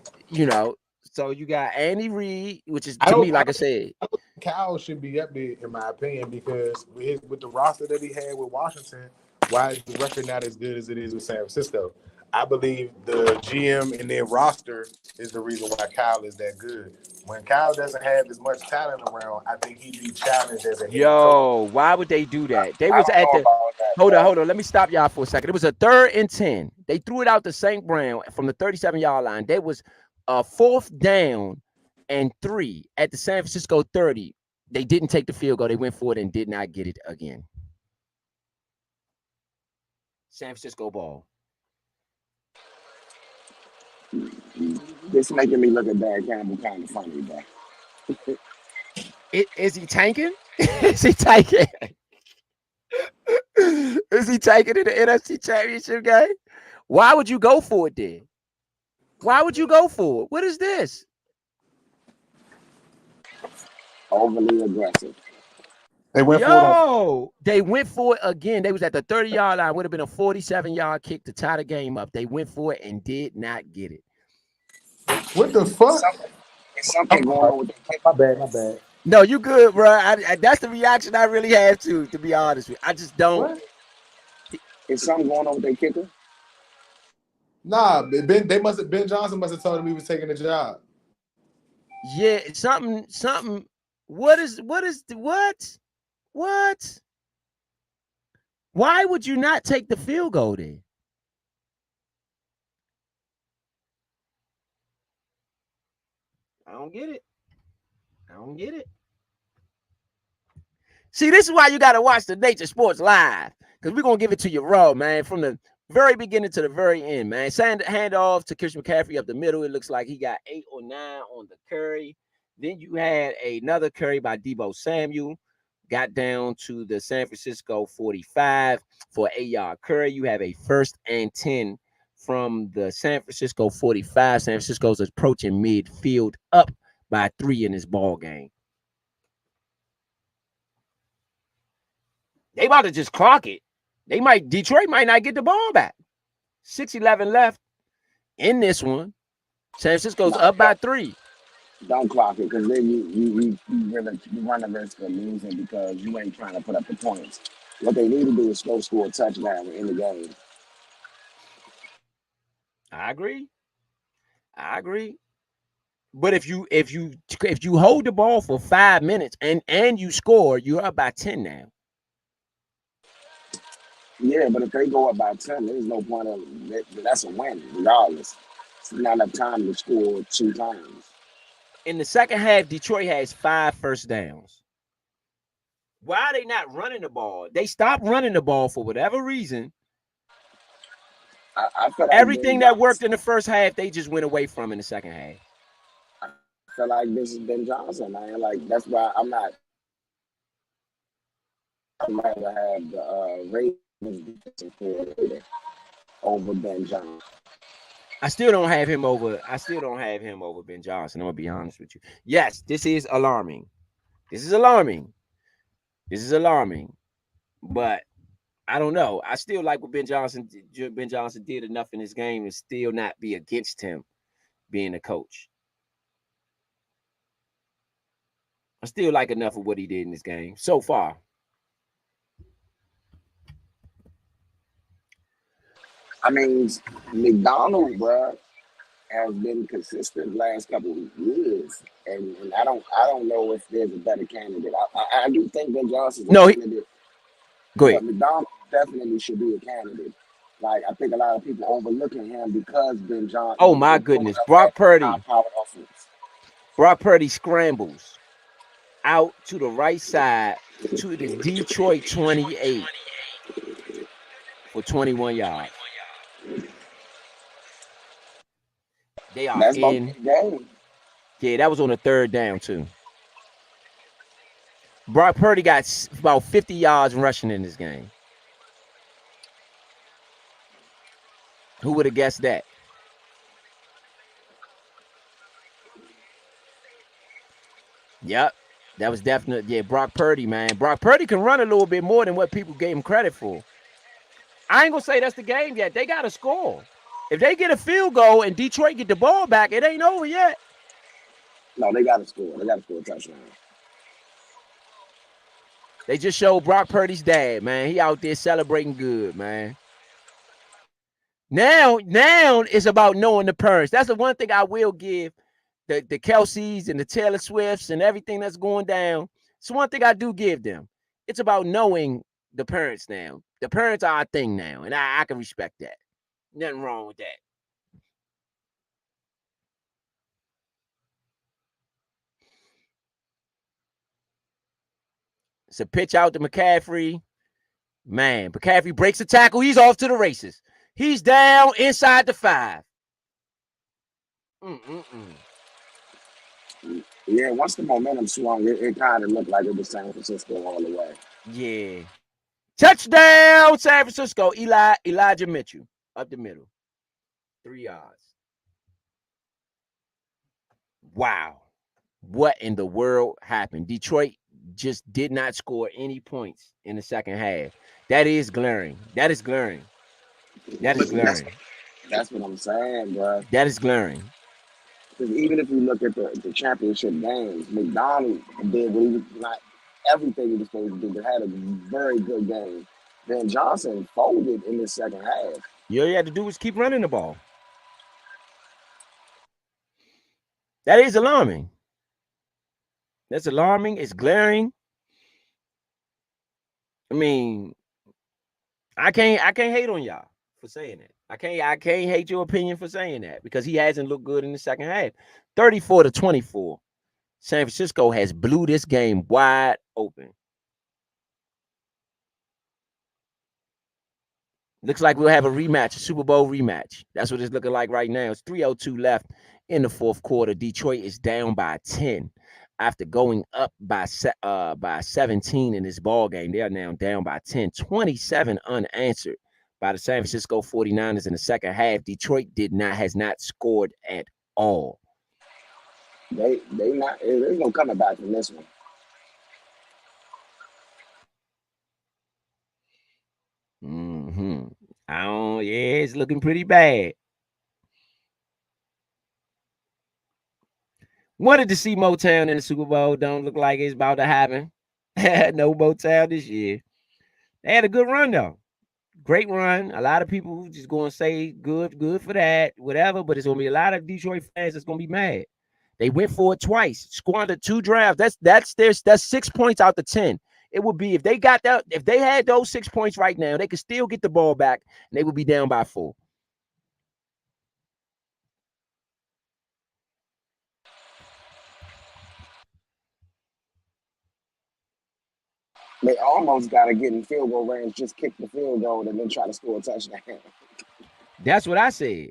Speaker 6: So you got Andy Reid, which is, to me, like I said,
Speaker 5: Kyle should be up there in my opinion, because with the roster that he had with Washington, why is the record not as good as it is with San Francisco? I believe the GM and their roster is the reason why Kyle is that good. When Kyle doesn't have as much talent around, I think he'd be challenged as a head coach.
Speaker 6: why would they do that? They was at the hold on. Let me stop y'all for a second. It was a 3rd and 10. They threw it out to St. Brown from the 37-yard line. There was a 4th down and 3 at the San Francisco 30. They didn't take the field goal. They went for it and did not get it again. San Francisco ball.
Speaker 3: This making me look at Dan Campbell kind of funny, bro.
Speaker 6: Is he tanking? Is he tanking? Is he tanking in the NFC Championship game? Why would you go for it then? Why would you go for it? What is this?
Speaker 3: Overly aggressive.
Speaker 5: They went
Speaker 6: They went for it again. They was at the 30-yard line. Would have been a 47-yard kick to tie the game up. They went for it and did not get it.
Speaker 5: What the fuck?
Speaker 3: Something going on with
Speaker 5: that. My bad.
Speaker 6: No, you good, bro. That's the reaction I really have to be honest with you. I just don't.
Speaker 3: What? Is something going on with their kicker?
Speaker 5: Nah, Ben Johnson must have told him he was taking the job.
Speaker 6: Yeah, something. What? Why would you not take the field goal then? I don't get it. See, this is why you got to watch the Nature Sports Live, because we're going to give it to you raw, man, from the very beginning to the very end, man. Hand off to Christian McCaffrey up the middle. It looks like he got 8 or 9 on the carry. Then you had another carry by Deebo Samuel. Got down to the San Francisco 45 for an 8-yard carry. You have a 1st and 10 from the San Francisco 45. San Francisco's approaching midfield, up by 3 in this ball game. They about to just clock it. Detroit might not get the ball back. 6:11 left in this one. San Francisco's up by 3.
Speaker 3: Don't clock it, because then you run the risk of losing because you ain't trying to put up the points. What they need to do is go score a touchdown in the game.
Speaker 6: I agree. But if you hold the ball for 5 minutes and you score, you're up by 10 now.
Speaker 3: Yeah, but if they go up by 10, there's no point of that's a win, regardless. It's not enough time to score 2 times.
Speaker 6: In the second half, Detroit has 5 first downs. Why are they not running the ball? They stopped running the ball for whatever reason.
Speaker 3: I feel like
Speaker 6: everything that worked in the first half, they just went away from in the second half.
Speaker 3: I feel like this is Ben Johnson, man. Like, that's why I'd rather have the Ravens over Ben Johnson.
Speaker 6: I still don't have him over Ben Johnson. I'm gonna be honest with you. Yes, this is alarming. But I don't know. I still like what Ben Johnson did enough in this game and still not be against him being a coach. I still like enough of what he did in this game so far.
Speaker 3: I mean, McDonald, bro, has been consistent last couple of years, and I don't know if there's a better candidate. I do think Ben Johnson's a candidate,
Speaker 6: Go ahead.
Speaker 3: but McDonald definitely should be a candidate. Like, I think a lot of people overlooking him because Ben Johnson.
Speaker 6: Oh my goodness, Brock Purdy. Brock Purdy scrambles out to the right side to the Detroit 28 for 21 yards. They are
Speaker 3: That's
Speaker 6: in.
Speaker 3: Game.
Speaker 6: Yeah, that was on the third down too. Brock Purdy got about 50 yards rushing in this game. Who would have guessed that? Yep. That was definitely, yeah, Brock Purdy, man. Brock Purdy can run a little bit more than what people gave him credit for. I ain't going to say that's the game yet. They got to score. If they get a field goal and Detroit get the ball back, it ain't over yet.
Speaker 3: No, they got to score. They got to score a touchdown.
Speaker 6: They just showed Brock Purdy's dad, man. He out there celebrating good, man. Now it's about knowing the parents. That's the one thing I will give the Kelseys and the Taylor Swifts and everything that's going down. It's one thing I do give them. It's about knowing the parents now. The parents are a thing now, and I can respect that. Nothing wrong with that. It's a pitch out to McCaffrey. Man, McCaffrey breaks the tackle. He's off to the races. He's down inside the 5.
Speaker 3: Yeah, once the momentum swung, it kind of looked like it was San Francisco all the way.
Speaker 6: Yeah. Touchdown, San Francisco. Elijah Mitchell up the middle. 3 yards. Wow. What in the world happened? Detroit just did not score any points in the second half. That is glaring. That is glaring. That is glaring.
Speaker 3: That's what I'm saying, bro.
Speaker 6: That is glaring.
Speaker 3: Because even if you look at the championship games, McDonald did what he was not everything he was supposed to do, but had a very good game. Ben Johnson folded in the second half.
Speaker 6: All you had to do was keep running the ball. That is alarming. That's alarming. It's glaring. I mean, I can't hate on y'all for saying that. I can't hate your opinion for saying that because he hasn't looked good in the second half. 34-24. San Francisco has blew this game wide open. Looks like we'll have a rematch, a Super Bowl rematch. That's what it's looking like right now. It's 3:02 left in the fourth quarter. Detroit is down by 10 after going up by 17 in this ball game. They are now down by 10. 27 unanswered by the San Francisco 49ers in the second half. Detroit has not scored at all.
Speaker 3: There's no coming back from this one.
Speaker 6: Yeah, it's looking pretty bad. Wanted to see Motown in the Super Bowl. Don't look like it's about to happen. No Motown this year. They had a good run though. Great run. A lot of people just going to say good for that, whatever. But it's going to be a lot of Detroit fans that's going to be mad. They went for it twice, squandered 2 drafts. That's 6 points out the 10. It would be if they got that, if they had those 6 points right now, they could still get the ball back and they would be down by 4.
Speaker 3: They almost got to get in field goal range, just kick the field goal and then try to score a touchdown.
Speaker 6: That's what I said.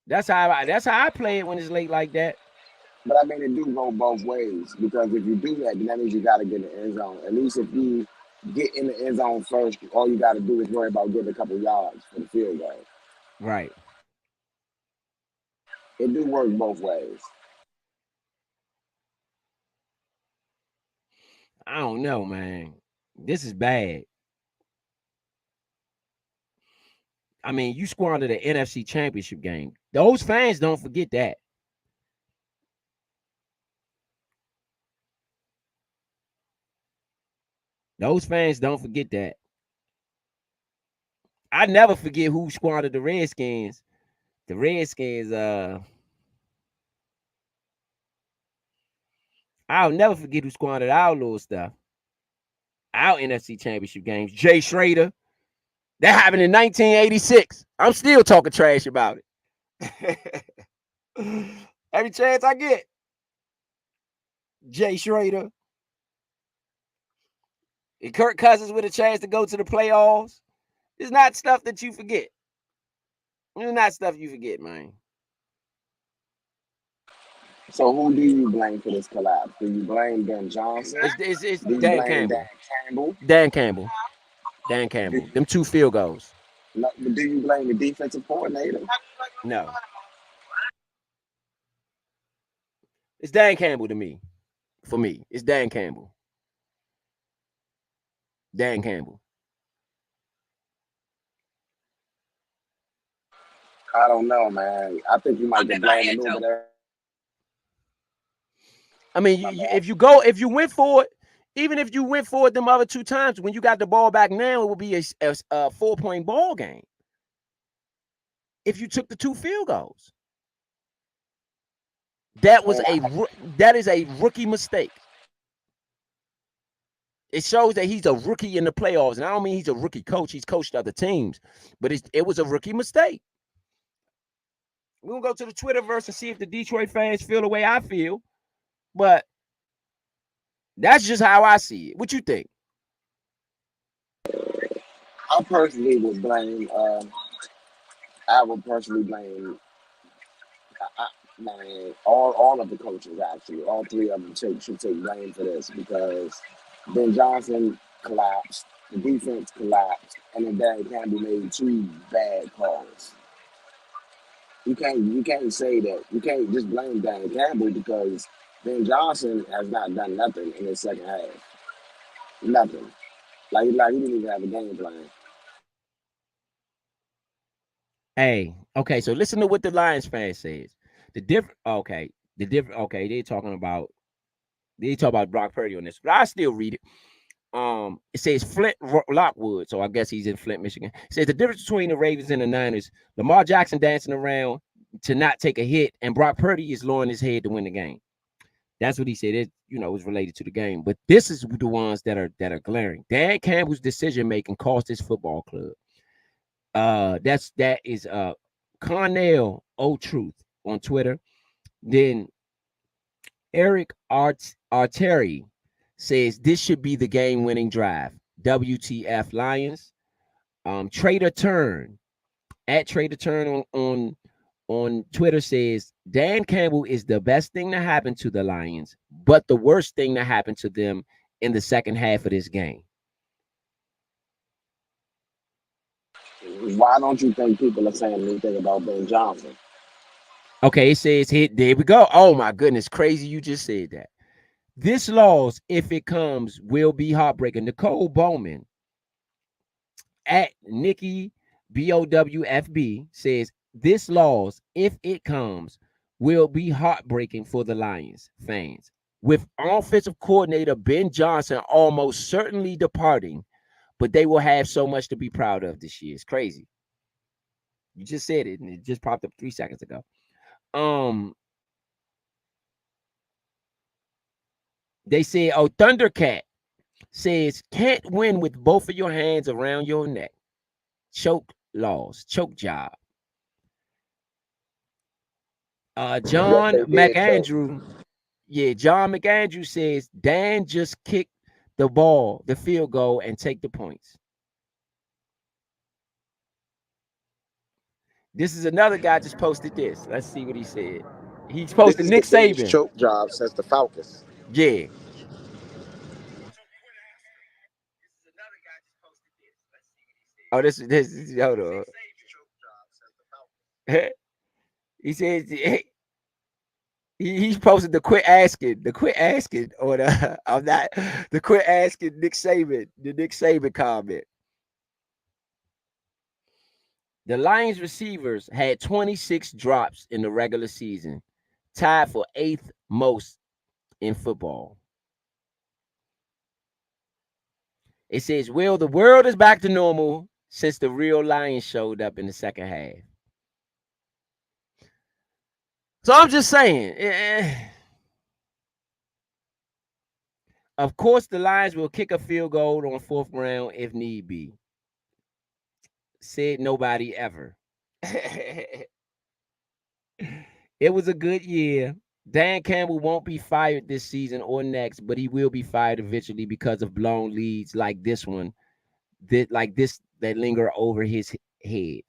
Speaker 6: That's how I play it when it's late like that.
Speaker 3: But I mean, it do go both ways because if you do that, then that means you got to get in the end zone. At least if you get in the end zone first, all you got to do is worry about getting a couple yards for the field goal.
Speaker 6: Right.
Speaker 3: It do work both ways.
Speaker 6: I don't know, man. This is bad. I mean, you squandered the NFC Championship game. Those fans don't forget that. Those fans don't forget that. I never forget who squandered the Redskins. The Redskins, I'll never forget who squandered our little stuff. Our NFC Championship games. Jay Schrader. That happened in 1986. I'm still talking trash about it. Every chance I get. Jay Schrader. And Kirk Cousins with a chance to go to the playoffs. It's not stuff that you forget. It's not stuff you forget, man.
Speaker 3: So who do you blame for this collapse? Do you blame Ben Johnson?
Speaker 6: It's
Speaker 3: Do you
Speaker 6: Dan
Speaker 3: blame
Speaker 6: Campbell.
Speaker 3: Campbell?
Speaker 6: Dan Campbell. Dan Campbell. Them 2 field goals.
Speaker 3: No, but do you blame the defensive coordinator?
Speaker 6: No. It's Dan Campbell to me. For me, it's Dan Campbell. Dan Campbell.
Speaker 3: I don't know, man. I think you might get blamed a little bit there.
Speaker 6: I mean, if you went for it, even if you went for it them other 2 times, when you got the ball back now, it would be a 4-point ball game. If you took the 2 field goals, that is a rookie mistake. It shows that he's a rookie in the playoffs, and I don't mean he's a rookie coach. He's coached other teams, but it was a rookie mistake. We're gonna go to the Twitterverse and see if the Detroit fans feel the way I feel, but that's just how I see it. What you think?
Speaker 3: I personally would blame. I would personally blame. Man, all of the coaches actually, all 3 of them should take blame for this because Ben Johnson collapsed, the defense collapsed, and then Dan Campbell made 2 bad calls. You can't say that. You can't just blame Dan Campbell because Ben Johnson has not done nothing in the second half. Nothing. Like he didn't even have a game plan.
Speaker 6: Hey, okay, so listen to what the Lions fan says. They're talking about Brock Purdy on this, but I still read it. It says Flint Lockwood, so I guess he's in Flint, Michigan. It says the difference between the Ravens and the Niners: Lamar Jackson dancing around to not take a hit, and Brock Purdy is lowering his head to win the game. That's what he said. It was related to the game, but this is the ones that are glaring. Dan Campbell's decision making cost his football club. That is Cornell Truth on Twitter. Then Eric Arteri says this should be the game-winning drive. WTF Lions. Trader Turn at Trader Turn on Twitter says Dan Campbell is the best thing that happened to the Lions, but the worst thing that happened to them in the second half of this game.
Speaker 3: Why don't you think people are saying anything about Ben Johnson?
Speaker 6: Okay, it says here, there we go. Oh my goodness, crazy you just said that. This loss, if it comes, will be heartbreaking. Nicole Bowman at Nikki BOWFB says this loss, if it comes, will be heartbreaking for the Lions fans. With offensive coordinator Ben Johnson almost certainly departing, but they will have so much to be proud of this year. It's crazy. You just said it, and it just popped up 3 seconds ago. They say, Thundercat says, can't win with both of your hands around your neck. Choke loss, choke job. John McAndrew. Yeah, John McAndrew says, Dan just kick the ball, the field goal, and take the points. This is another guy just posted this. Let's see what he said. He's posted Nick Saban.
Speaker 3: Choke job since the Falcons.
Speaker 6: Yeah. Oh, this hold on. He says he posted the quit asking or the quit asking Nick Saban, the Nick Saban comment. The Lions receivers had 26 drops in the regular season, tied for 8th most in football. It says, well, the world is back to normal since the real Lions showed up in the second half. So I'm just saying, of course, the Lions will kick a field goal on 4th round if need be. Said nobody ever. It was a good year. Dan Campbell won't be fired this season or next, but he will be fired eventually because of blown leads like this one, that linger over his head.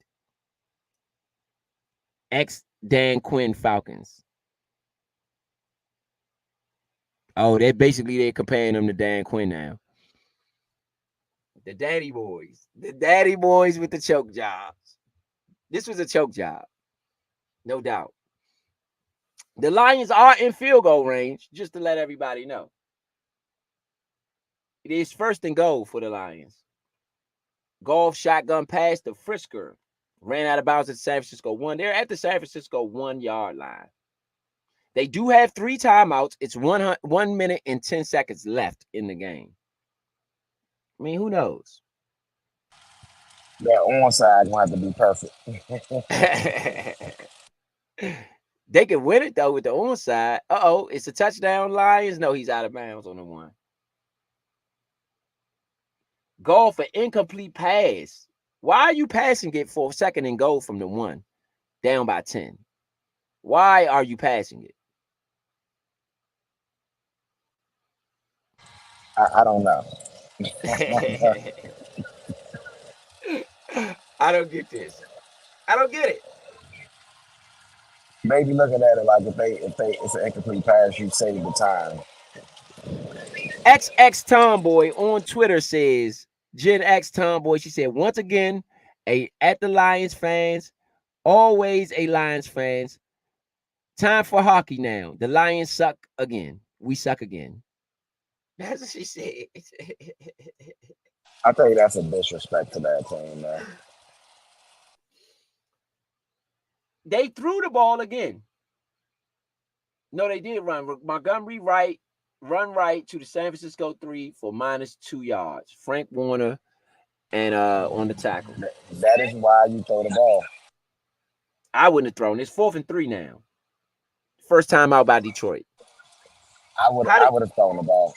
Speaker 6: Ex Dan Quinn Falcons. Oh, they're comparing them to Dan Quinn now. The daddy boys. The daddy boys with the choke jobs. This was a choke job. No doubt. The Lions are in field goal range, just to let everybody know. It is 1st and goal for the Lions. Golf shotgun pass to Frisker. Ran out of bounds at San Francisco 1. They're at the San Francisco 1-yard line. They do have 3 timeouts. It's 1 minute and 10 seconds left in the game. I mean, who knows?
Speaker 3: That onside gonna have to be perfect.
Speaker 6: They can win it though with the onside. Uh-oh, it's a touchdown, Lions. No, he's out of bounds on the 1. Goal for incomplete pass. Why are you passing it for 2nd and goal from the 1, down by 10? Why are you passing it?
Speaker 3: I don't know.
Speaker 6: I don't get this. I don't get it.
Speaker 3: Maybe looking at it like if it's an incomplete pass, you save the time.
Speaker 6: XX Tomboy on Twitter says, Gen X Tomboy, she said, once again, at the Lions fans, always a Lions fans. Time for hockey now. The Lions suck again. We suck again. That's what she said.
Speaker 3: I think that's a disrespect to that team, man.
Speaker 6: They threw the ball again. No, they did run. Montgomery run right to the San Francisco 3 for -2 yards. Frank Warner and on the tackle.
Speaker 3: That is why you throw the ball.
Speaker 6: I wouldn't have thrown. It's 4th and 3 now. First time out by Detroit.
Speaker 3: I would have thrown the ball.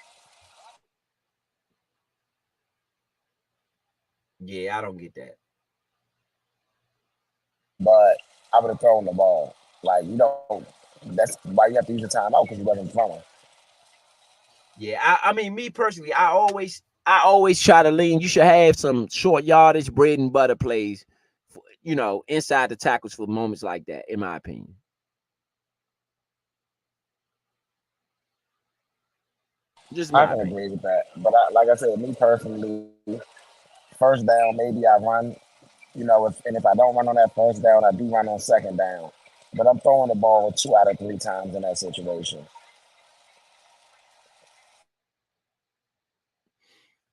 Speaker 6: Yeah, I don't get that.
Speaker 3: But I would have thrown the ball. Like, you don't. That's why you have to use your timeout, because you wasn't throwing.
Speaker 6: Yeah, I mean, me personally, I always try to lean. You should have some short yardage, bread and butter plays, inside the tackles for moments like that, in my opinion.
Speaker 3: I can agree with that. But like I said, me personally, first down, maybe I run. If I don't run on that first down, I do run on second down. But I'm throwing the ball 2 out of 3 times in that situation.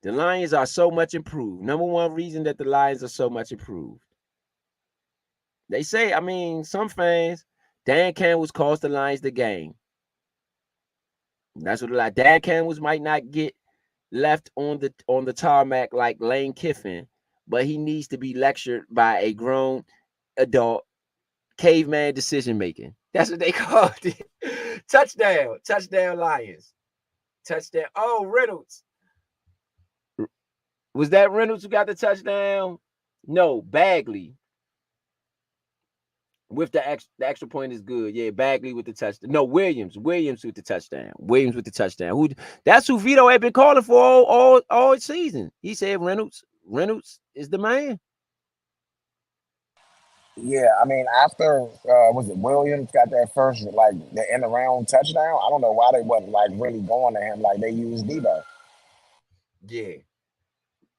Speaker 6: The Lions are so much improved. Number one reason that the Lions are so much improved. They say, I mean, some fans, Dan Campbell's cost the Lions the game. That's what a lot. Dan Campbell's might not get left on the tarmac like Lane Kiffin, but he needs to be lectured by a grown adult caveman decision making. That's what they called it. Touchdown Lions. Touchdown. Oh, Reynolds. Was that Reynolds who got the touchdown? No, Bagley. With the extra point is good. Yeah, Bagley with the touchdown. No, Williams with the touchdown. That's who Vito had been calling for all season. He said Reynolds is the man.
Speaker 3: Yeah, I mean, after was it Williams got that first the end around touchdown? I don't know why they wasn't really going to him like they used Debo.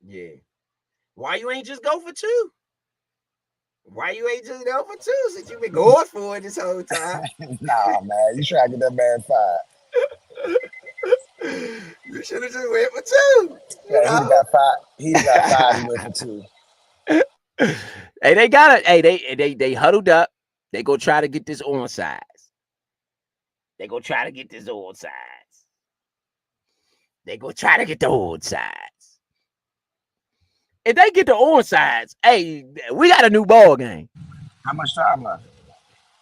Speaker 6: Yeah. Why you ain't just go for 2? Why you ain't just go for 2 since you been going for it this whole time?
Speaker 3: Nah, man, you trying to get that man fired.
Speaker 6: You should have just went for 2.
Speaker 3: Yeah, he got 5. He got 5. He went for 2.
Speaker 6: Hey, they got it. Hey, they huddled up. They go try to get this onside. They go try to get this onside. They go try to get the onside. If they get the onsides, hey, we got a new ball game.
Speaker 3: How much time left?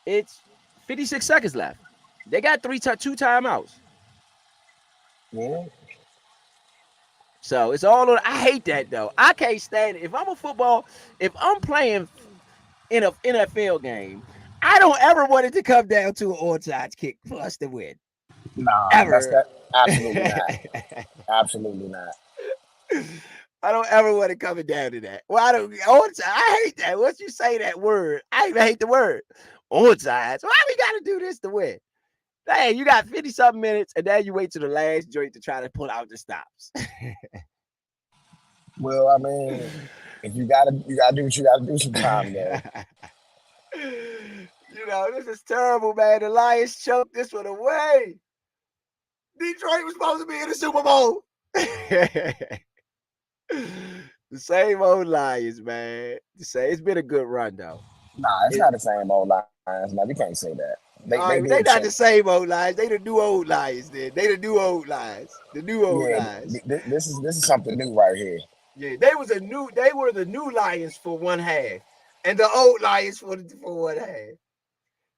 Speaker 6: It's 56 seconds left. They got two timeouts.
Speaker 3: Yeah.
Speaker 6: So it's all on. I hate that though. I can't stand it. If I'm playing in an NFL game, I don't ever want it to come down to an onside kick for us to win.
Speaker 3: Nah, that's that. Absolutely not. Absolutely not.
Speaker 6: I don't ever want it coming down to that. Well, I hate that. Once you say that word, I even hate the word onsides. Why we got to do this to win? Hey, you got 50-something minutes, and then you wait to the last joint to try to pull out the stops.
Speaker 3: Well, I mean, if you gotta do what you gotta do sometimes, though.
Speaker 6: This is terrible, man. The Lions choked this one away. Detroit was supposed to be in the Super Bowl. The same old Lions, man. It's been a good run, though.
Speaker 3: Nah, it's not the same old Lions. No, you can't say that. They
Speaker 6: not the same old Lions. They the new old Lions. Then they the new old Lions. The new old Lions.
Speaker 3: This is something new right here.
Speaker 6: Yeah, they were the new Lions for one half, and the old Lions for one half.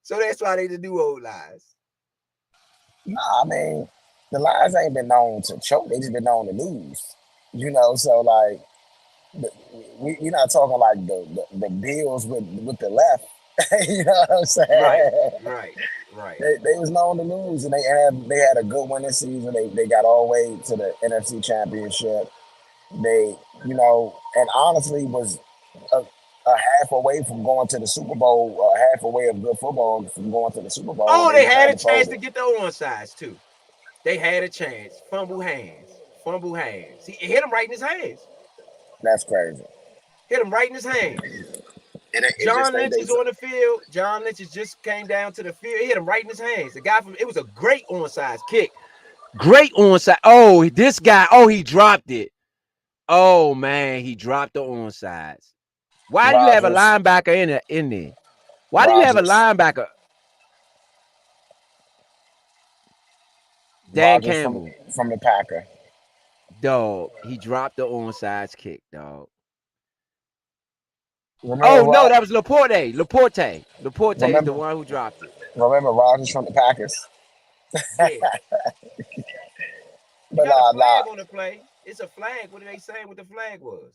Speaker 6: So that's why they the new old Lions.
Speaker 3: Nah, I mean, the Lions ain't been known to choke. They just been known to lose. So like, we're not talking like the Bills with the left. You know what I'm saying?
Speaker 6: Right.
Speaker 3: They was known to lose, and they had a good winning season. They got all the way to the NFC Championship. They, and honestly was a half away from going to the Super Bowl, half away of good football from going to the Super Bowl.
Speaker 6: Oh, they had a chance to get the onsides too. They had a chance. Fumble hands. See, it hit him right in his hands.
Speaker 3: That's crazy.
Speaker 6: Hit him right in his hands. John Lynch is on the field. John Lynch just came down to the field. It hit him right in his hands. It was a great onside kick. Great onside. Oh, this guy. Oh, he dropped it. Oh man, he dropped the onsides. Why do you have a linebacker in there? Why do you have a linebacker? Dan Campbell
Speaker 3: from the Packer.
Speaker 6: Dog, he dropped the onside kick, dog.
Speaker 3: No,
Speaker 6: that was Laporte. Laporte is the one who dropped it.
Speaker 3: Remember, Rodgers from the Packers.
Speaker 6: Yeah.
Speaker 3: But
Speaker 6: got a flag on the play. It's a flag. What are they saying what the flag was?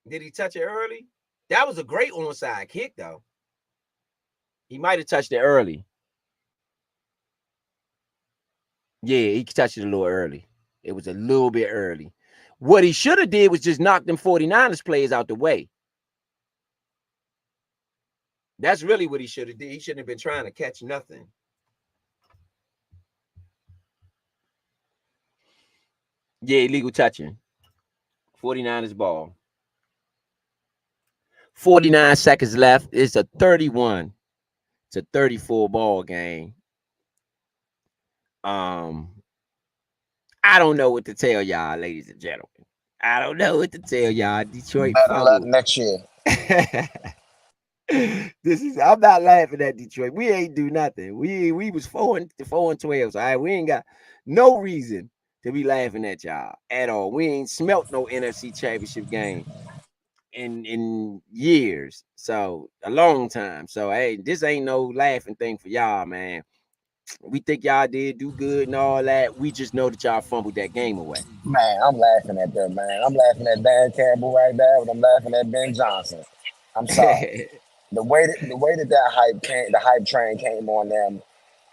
Speaker 6: Did he touch it early? That was a great onside kick, though. He might have touched it early. Yeah, he touched it a little early. It was a little bit early. What he should have did was just knock them 49ers players out the way. That's really what he should have did. He shouldn't have been trying to catch nothing. Yeah, illegal touching. 49ers ball. 49 seconds left. It's a 31 to 34 ball game. I don't know what to tell y'all, ladies and gentlemen. I don't know what to tell y'all. Detroit
Speaker 3: better luck next year.
Speaker 6: I'm not laughing at Detroit. We ain't do nothing. We was 4-12. So we ain't got no reason to be laughing at y'all at all. We ain't smelt no NFC championship game in years. So a long time. So hey, this ain't no laughing thing for y'all, man. We think y'all did do good and all that. We just know that y'all fumbled that game away.
Speaker 3: Man, I'm laughing at them, man. I'm laughing at Dan Campbell right now, and I'm laughing at Ben Johnson. I'm sorry. the way that hype train came on them,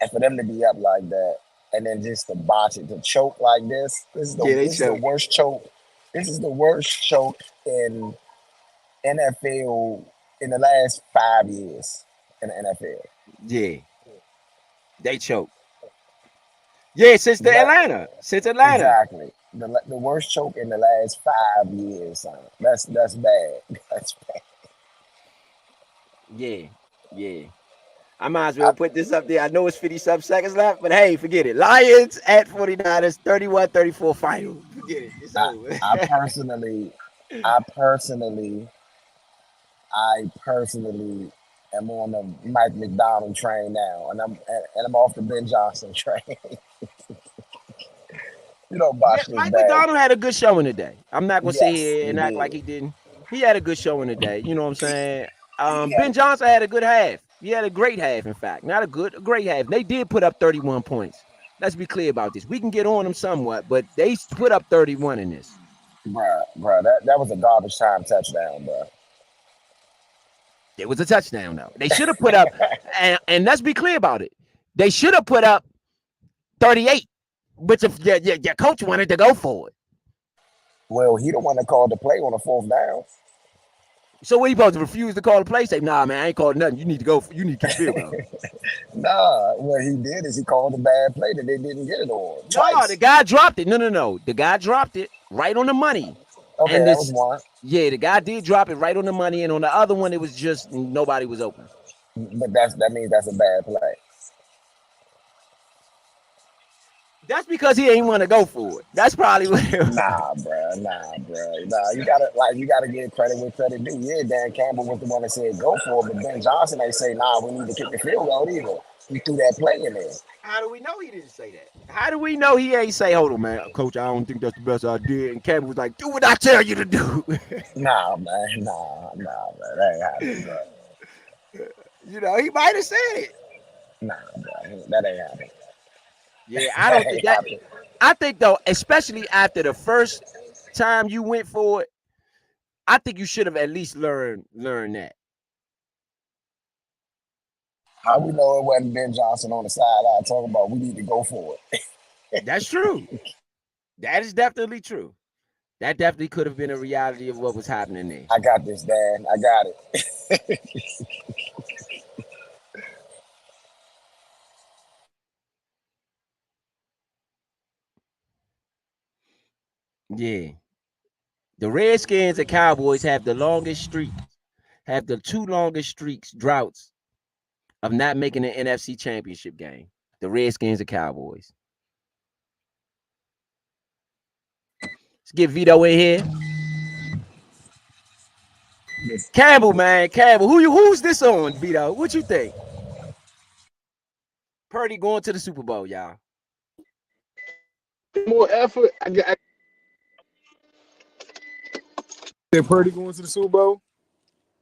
Speaker 3: and for them to be up like that, and then just to botch it, to choke like this. This is the worst choke. This is the worst choke in NFL in the last 5 years in the NFL.
Speaker 6: Yeah. They choked. Yeah, since Atlanta.
Speaker 3: Exactly. The worst choke in the last 5 years, son. That's bad. That's bad.
Speaker 6: Yeah. I might as well put this up there. I know it's 50-something seconds left, but hey, forget it. Lions at 49ers, 31-34 final. Forget it. It's over.
Speaker 3: I personally I personally am on the Mike McDonald train now, and I'm off the Ben Johnson train. You don't
Speaker 6: Yeah,
Speaker 3: botch this
Speaker 6: Mike
Speaker 3: bag.
Speaker 6: McDonald had a good showing today. I'm not gonna sit
Speaker 3: Yes,
Speaker 6: here
Speaker 3: he
Speaker 6: and act like
Speaker 3: did.
Speaker 6: he didn't. He had a good showing today. You know what I'm saying?
Speaker 3: He
Speaker 6: Ben
Speaker 3: had
Speaker 6: Johnson had a good half. He had a great half, in fact. Not a great half. They did put up 31 points. Let's be clear about this. We can get on them somewhat, but they put up 31 in this.
Speaker 3: bruh, that was a garbage time touchdown, bruh.
Speaker 6: It was a touchdown, though. They should have put up, and let's be clear about it. They should have put up 38, but your coach wanted to go for it.
Speaker 3: Well, he the one that called the play on the 4th down.
Speaker 6: So what you supposed to refuse to call the play? Say, nah, man, I ain't called nothing. You need to go. You need to kick the field goal.
Speaker 3: Nah, what he did is he called a bad play that they didn't get it on
Speaker 6: No, the
Speaker 3: twice.
Speaker 6: guy dropped it. No. The guy dropped it right on the money.
Speaker 3: Okay,
Speaker 6: And
Speaker 3: that was
Speaker 6: this,
Speaker 3: one.
Speaker 6: yeah, the guy did drop it right on the money. And on the other one, it was just nobody was open.
Speaker 3: But that means that's a bad play.
Speaker 6: That's because he ain't want to go for it. That's probably what it was.
Speaker 3: Nah, bruh. You gotta give credit where credit due. Yeah, Dan Campbell was the one that said go for it, but Ben Johnson ain't say, nah, we need to kick the field goal either. He threw that play in there.
Speaker 6: How do we know he didn't say that? How do we know he ain't say, hold on, man, coach, I don't think that's the best idea. And Campbell was like, do what I tell you to do.
Speaker 3: Nah, man. That ain't happening, bro.
Speaker 6: You know, he might have said it.
Speaker 3: Nah, bro. That ain't happening.
Speaker 6: Yeah, I don't think that. I think, though, especially after the first time you went for it, I think you should have at least learned that.
Speaker 3: How we know it wasn't Ben Johnson on the sideline talking about we need to go for it?
Speaker 6: That's true. That is definitely true. That definitely could have been a reality of what was happening there.
Speaker 3: I got this, Dad. I got it.
Speaker 6: Yeah. The Redskins and Cowboys have the longest streak, have the 2 longest droughts of not making an NFC championship game. The Redskins and Cowboys. Let's get Vito in here. Campbell, man. Campbell. Who's this on, Vito? What you think? Purdy going to the Super Bowl, y'all.
Speaker 5: More effort. Purdy going to the Super Bowl?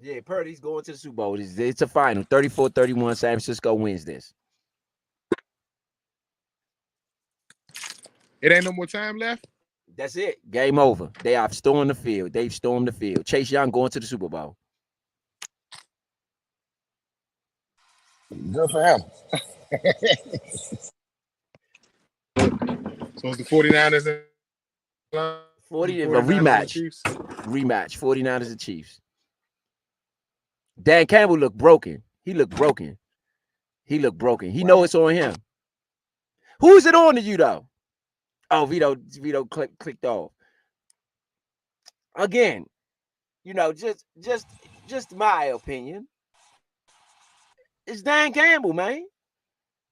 Speaker 6: Yeah, Purdy's going to the Super Bowl. It's a final. 34-31. San Francisco wins this.
Speaker 5: It ain't no more time left?
Speaker 6: That's it. Game over. They have stormed the field. They've stormed the field. Chase Young going to the Super Bowl.
Speaker 3: Good for him.
Speaker 5: So it's the 49ers.
Speaker 6: 40 a rematch. Rematch. 49ers and Chiefs. Dan Campbell looked broken. He looked broken. He know it's on him. Who is it on to you, though? Oh, Vito clicked off. Again, you know, just my opinion. It's Dan Campbell, man.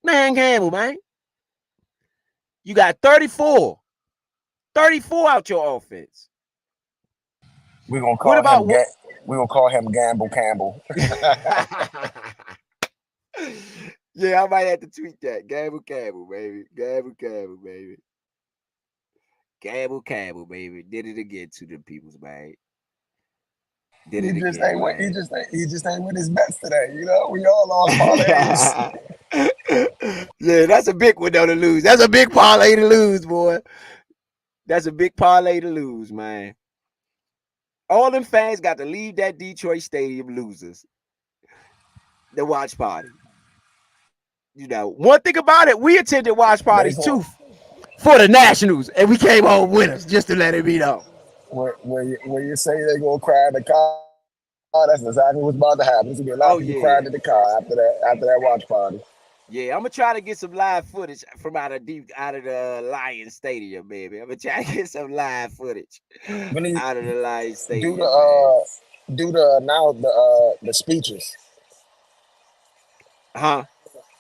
Speaker 6: Dan Campbell, man. You got 34 out your offense.
Speaker 3: We're gonna call him Gamble Campbell.
Speaker 6: Yeah, I might have to tweet that. Gamble Campbell, baby. Gamble Campbell, baby. Gamble Campbell, baby. Did it again to the people's, man.
Speaker 3: He just ain't with his best today. You know, we all lost parlays.
Speaker 6: Yeah, that's a big one though to lose. That's a big parlay to lose, boy. That's a big parlay to lose, man. All them fans got to leave that Detroit stadium losers. The watch party. You know, one thing about it, we attended watch parties too for the Nationals, and we came home winners just to let it be known.
Speaker 3: When you say they're gonna cry in the car, that's exactly what's about to happen. There's gonna be a lot of people crying in the car after that watch party.
Speaker 6: Yeah, I'm gonna try to get some live footage from out of the Lions Stadium, baby. I'm gonna try to get some live footage out of the Lions Stadium.
Speaker 3: Do the speeches.
Speaker 6: Huh?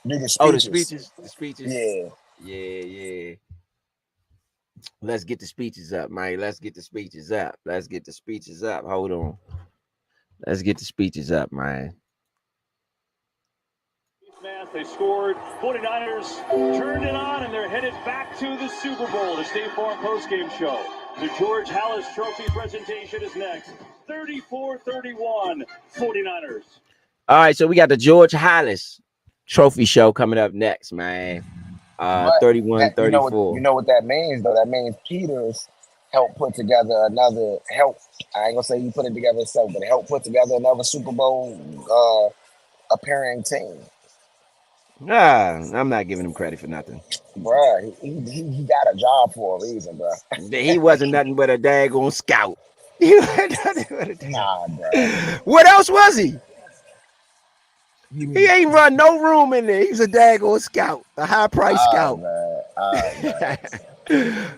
Speaker 3: Do the speeches.
Speaker 6: Oh, the speeches.
Speaker 3: Yeah.
Speaker 6: Let's get the speeches up, man. Let's get the speeches up. Hold on.
Speaker 2: Let's get the speeches up, man.
Speaker 11: They scored. 49ers turned it on, and they're headed back to the Super Bowl. The State Farm postgame show. The George Halas Trophy presentation is next. 34-31, 49ers.
Speaker 2: All right, so we got the George Halas Trophy show coming up next, man. 31-34.
Speaker 3: You know what that means, though? That means Peters helped put together another I ain't gonna say he put it together himself, but helped put together another Super Bowl appearing team.
Speaker 2: I'm not giving him credit for nothing.
Speaker 3: Bruh, he got a job for a reason, bruh.
Speaker 2: He wasn't nothing but a daggone scout.
Speaker 3: Nah, bruh.
Speaker 2: What else was he? He ain't run no room in there. He was a daggone scout, a high-priced scout.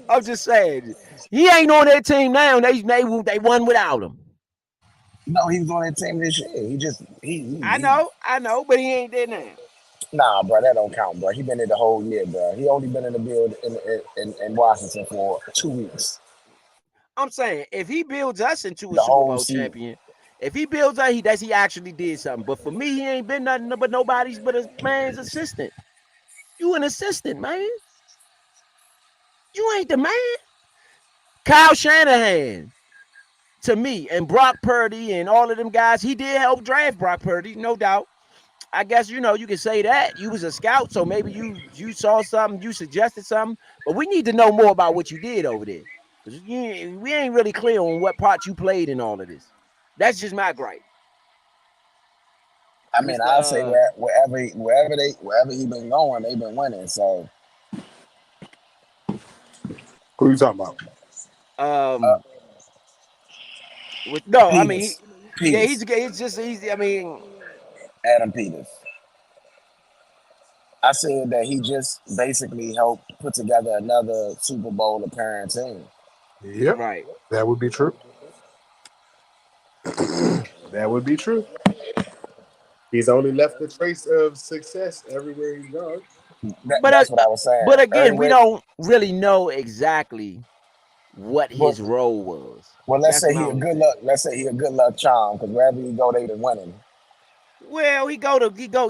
Speaker 2: I'm just saying, he ain't on that team now. They won without him.
Speaker 3: No, he was on that team this year.
Speaker 2: I know, but he ain't there now.
Speaker 3: Nah, bro, that don't count, bro. He been there the whole year, bro. He only been in the build in Washington for 2 weeks.
Speaker 2: I'm saying, if he builds us into a Super Bowl champion, if he builds us, he actually did something. But for me, he ain't been nothing but nobody's but a man's assistant. You an assistant, man. You ain't the man. Kyle Shanahan, to me, and Brock Purdy and all of them guys, he did help draft Brock Purdy, no doubt. I guess, you can say that. You was a scout, so maybe you saw something, you suggested something. But we need to know more about what you did over there. Because we ain't really clear on what part you played in all of this. That's just my gripe.
Speaker 3: I mean, I'll say wherever he been going, they've been winning. So
Speaker 5: who are you talking about?
Speaker 3: Peters. Adam Peters. I said that he just basically helped put together another Super Bowl appearing team.
Speaker 5: Yep.
Speaker 2: Right.
Speaker 5: That would be true. That would be true. He's only left a trace of success everywhere he's gone.
Speaker 3: That's what I was saying.
Speaker 2: But again, we don't really know exactly what his role was.
Speaker 3: Well, let's say he a good luck charm, because wherever he go, they been winning.
Speaker 2: Well,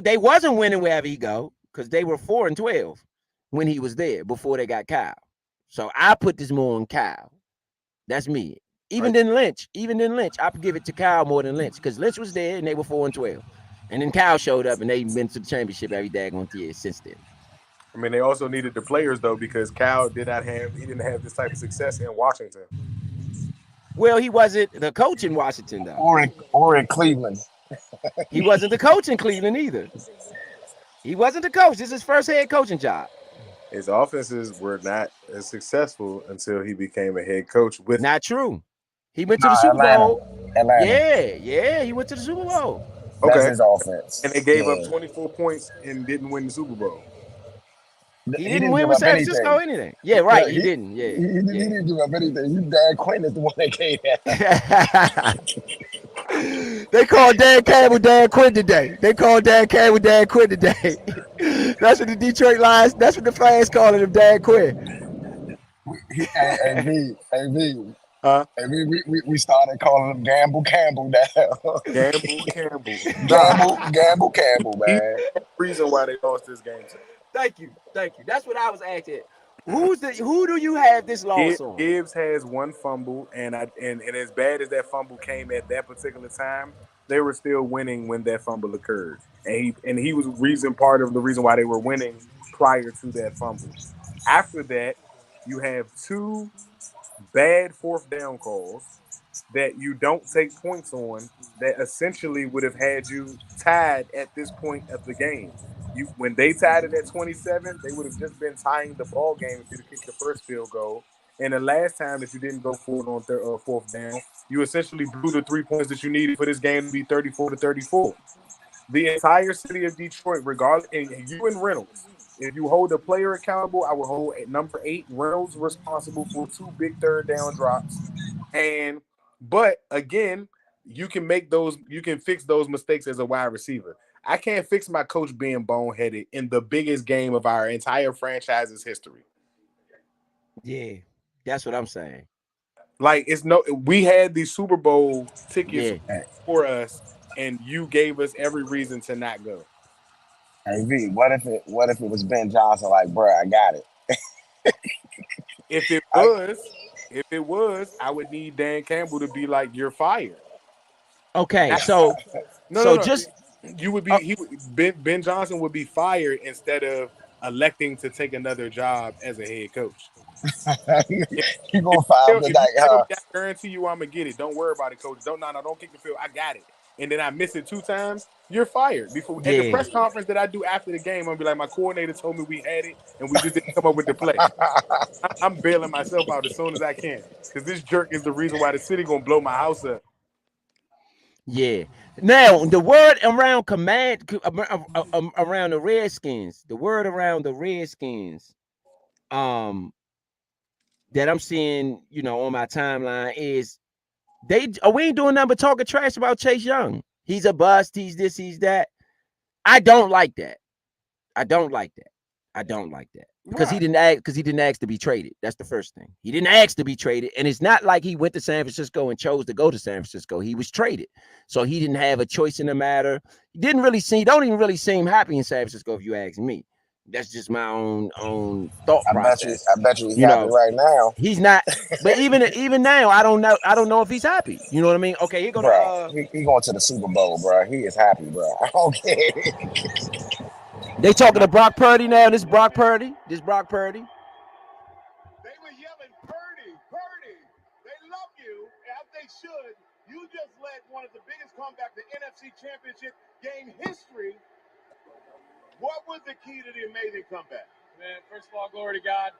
Speaker 2: they wasn't winning wherever he go, because they were 4-12 when he was there before they got Kyle. So I put this more on Kyle. That's me. Even then Lynch, I give it to Kyle more than Lynch, because Lynch was there and they were 4-12. And then Kyle showed up and they've been to the championship every daggone year since then.
Speaker 5: I mean, they also needed the players, though, because Kyle didn't have this type of success in Washington.
Speaker 2: Well, he wasn't the coach in Washington, though.
Speaker 3: Or in Cleveland.
Speaker 2: He wasn't the coach in Cleveland either. He wasn't the coach. This is his first head coaching job.
Speaker 5: His offenses were not as successful until he became a head coach.
Speaker 2: Not true. He went to the Super Bowl.
Speaker 3: Atlanta.
Speaker 2: Yeah, he went to the Super Bowl.
Speaker 5: Okay.
Speaker 3: That's his offense.
Speaker 5: And they gave up 24 points and didn't win the Super Bowl.
Speaker 2: He didn't win with San Francisco or anything. Yeah, right. He didn't. Yeah.
Speaker 3: He didn't give up anything. Dan Quinn is the one that gave that.
Speaker 2: They called Dan Campbell Dan Quinn today. That's what the Detroit Lions, that's what the fans calling him, Dan Quinn.
Speaker 3: We started calling him Gamble Campbell now. Gamble Campbell, man.
Speaker 5: Reason why they lost this game.
Speaker 2: Thank you. That's what I was asking. Who do you have this loss on?
Speaker 5: Gibbs has one fumble, and as bad as that fumble came at that particular time, they were still winning when that fumble occurred. And he was part of the reason why they were winning prior to that fumble. After that, you have two bad fourth down calls that you don't take points on that essentially would have had you tied at this point of the game. When they tied it at 27, they would have just been tying the ball game if you'd have kicked the first field goal. And the last time that you didn't go for it on fourth down, you essentially blew the 3 points that you needed for this game to be 34-34. The entire city of Detroit, regardless, and you and Reynolds, if you hold a player accountable, I will hold number 8 Reynolds responsible for 2 big third down drops. But again, you can fix those mistakes as a wide receiver. I can't fix my coach being boneheaded in the biggest game of our entire franchise's history.
Speaker 2: Yeah, that's what I'm saying.
Speaker 5: Like we had these Super Bowl tickets
Speaker 6: Yeah.
Speaker 5: for us, and you gave us every reason to not go.
Speaker 3: Hey V, what if it was Ben Johnson? Like, bro, I got it.
Speaker 5: If it
Speaker 3: I,
Speaker 5: was, I would need Dan Campbell to be like, "You're fired."
Speaker 6: Okay,
Speaker 5: Not,
Speaker 6: so
Speaker 5: no.
Speaker 6: just
Speaker 5: You would be Ben Johnson would be fired instead of electing to take another job as a head coach.
Speaker 3: you gonna find me
Speaker 5: If you
Speaker 3: like,
Speaker 5: tell me, I guarantee you, I'm gonna get it. Don't worry about it, coach. Don't kick the field. I got it. And then I miss it 2 times. You're fired. Before at the
Speaker 6: yeah.
Speaker 5: press conference that I do after the game, I'm gonna be like, my coordinator told me we had it, and we just didn't come up with the play. I'm bailing myself out as soon as I can because this jerk is the reason why the city gonna blow my house up.
Speaker 6: Yeah. Now the word around around the Redskins, the word around the Redskins, that I'm seeing, on my timeline is we ain't doing nothing but talking trash about Chase Young. He's a bust. He's this. He's that. I don't like that. Because he didn't ask to be traded. That's the first thing. He didn't ask to be traded, and it's not like he went to San Francisco and chose to go to San Francisco. He was traded, so he didn't have a choice in the matter. He don't even really seem happy in San Francisco, if you ask me. That's just my own thought process.
Speaker 3: I bet you he's happy right now.
Speaker 6: He's not, but even now, I don't know if he's happy. You know what I mean? Okay, he's gonna.
Speaker 3: Bro, he going to the Super Bowl, bro. He is happy, bro. I don't care.
Speaker 6: They talking to Brock Purdy now. This Brock Purdy.
Speaker 12: They were yelling, Purdy. They love you, as they should. You just led one of the biggest comebacks in NFC Championship game history. What was the key to the amazing comeback?
Speaker 13: Man, first of all, glory to God.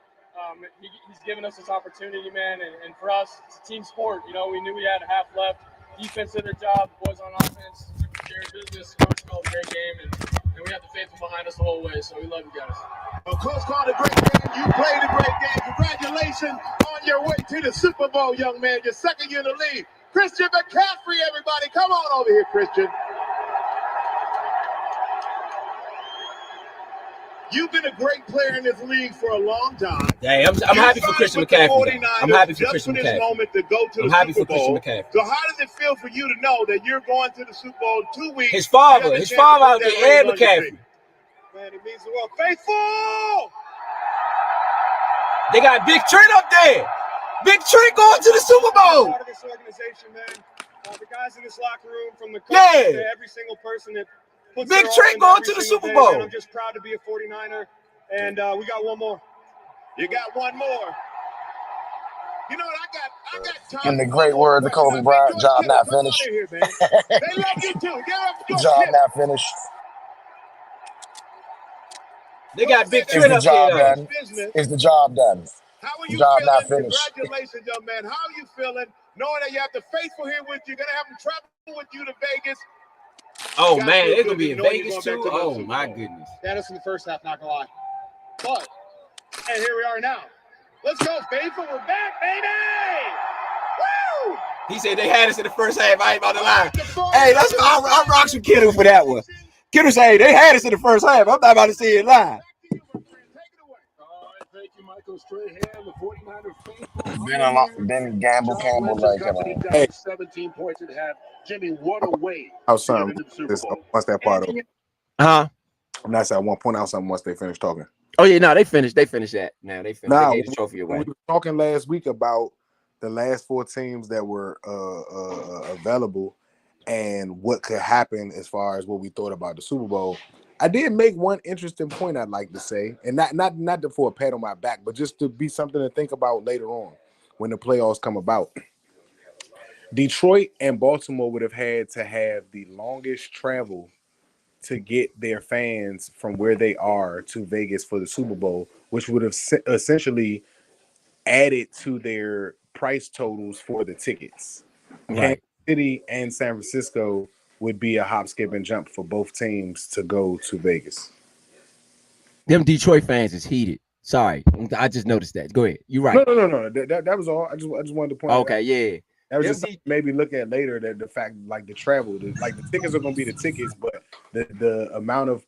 Speaker 13: He's given us this opportunity, man, and for us, it's a team sport. We knew we had a half left. Defense did their job. The boys on offense took care of business. Coach called a great game, and we have the faithful behind us the whole way, so we love you guys.
Speaker 12: Well, Coach called a great game. You played a great game. Congratulations on your way to the Super Bowl, young man. Your second year in the league. Christian McCaffrey, everybody. Come on over here, Christian. You've been a great player in this league for a long time.
Speaker 6: Hey, I'm happy for Christian McCaffrey. I'm happy for Christian McCaffrey.
Speaker 12: Moment to go to the Super Bowl. So how does it feel for you to know that you're going to the Super Bowl 2 weeks?
Speaker 6: His father out there, Ed McCaffrey.
Speaker 12: Man, it means the world. Faithful!
Speaker 6: They got Big Trent up there. Big Trent going to the Super Bowl.
Speaker 13: Part of this organization, man. The guys in this locker room, from the coach to every single person that puts
Speaker 6: Big Trent going to the Super Bowl.
Speaker 13: Man, I'm just proud to be a 49er, and we got one more.
Speaker 12: You got one more. You know what? I got time.
Speaker 3: In the great words of Kobe Bryant, job not finished.
Speaker 12: Here, man. They love you too.
Speaker 3: Job not finished.
Speaker 6: They got Big Trent up there.
Speaker 3: Is the job done?
Speaker 12: How are you
Speaker 3: job
Speaker 12: feeling?
Speaker 3: not finished.
Speaker 12: Congratulations, young man. How are you feeling? Knowing that you have the faithful here with you, gonna have them travel with you to Vegas.
Speaker 6: Oh man, they're gonna be in Vegas too. Oh my goodness.
Speaker 13: That is in the first half, not gonna lie. But and here we are now. Let's go, faithful. We're back, baby. Woo!
Speaker 6: He said they had us in the first half. I ain't about to lie. Hey, I rocks with Kittle for that one. Kittle say they had us in the first half. I'm not about to see it live.
Speaker 12: Thank you, Michael Strahan, the 49er.
Speaker 3: Ben Campbell, like, come on.
Speaker 5: Hey,
Speaker 12: 17 points at half. Jimmy, what a way.
Speaker 5: I'll something once that part over.
Speaker 6: I'm
Speaker 5: not saying I want to point out something once they finish talking.
Speaker 6: Oh yeah, no, they finished that. Now they finished. They gave the trophy away.
Speaker 5: We were talking last week about the last 4 teams that were available and what could happen as far as what we thought about the Super Bowl. I did make one interesting point I'd like to say, and not for a pat on my back, but just to be something to think about later on when the playoffs come about. Detroit and Baltimore would have had to have the longest travel to get their fans from where they are to Vegas for the Super Bowl, which would have essentially added to their price totals for the tickets.
Speaker 6: Right.
Speaker 5: Kansas City and San Francisco would be a hop, skip, and jump for both teams to go to Vegas.
Speaker 6: Them Detroit fans is heated. Sorry, I just noticed that. Go ahead. You're right.
Speaker 5: No. That was all. I just wanted to point.
Speaker 6: Okay, yeah.
Speaker 5: That was just maybe look at later that the fact like the travel, like the tickets are going to be the tickets, but the amount of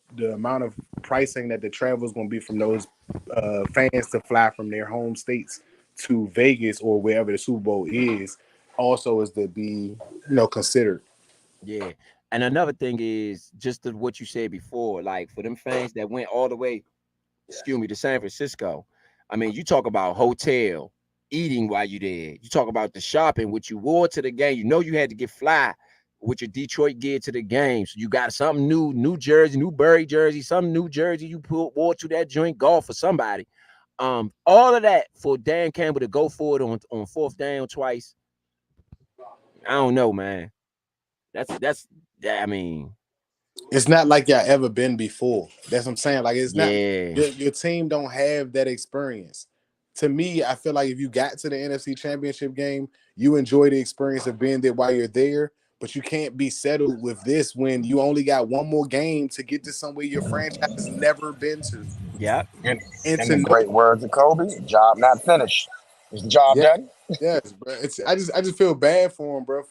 Speaker 5: pricing that the travel is going to be from those fans to fly from their home states to Vegas or wherever the Super Bowl is also is to be, considered.
Speaker 6: Yeah. And another thing is just what you said before, like for them fans that went all the way, excuse me, to San Francisco. I mean, you talk about hotel, eating while you there. You talk about the shopping, what you wore to the game. You know you had to get fly with your Detroit gear to the game. So you got something new, new jersey, new Burry jersey, some new jersey you wore to that joint golf for somebody. All of that for Dan Campbell to go for it on fourth down twice. I don't know, man. I mean,
Speaker 5: It's not like y'all ever been before. That's what I'm saying. Like it's not
Speaker 6: yeah.
Speaker 5: your team don't have that experience. To me, I feel like if you got to the NFC Championship game, you enjoy the experience of being there while you're there. But you can't be settled with this when you only got one more game to get to somewhere your franchise has never been to.
Speaker 6: Yep.
Speaker 3: And,
Speaker 5: And
Speaker 3: and
Speaker 5: to
Speaker 3: the
Speaker 5: know,
Speaker 3: great words of Kobe, job not finished. Is the job
Speaker 5: yeah,
Speaker 3: done?
Speaker 5: yes, bro. I just feel bad for him, bro.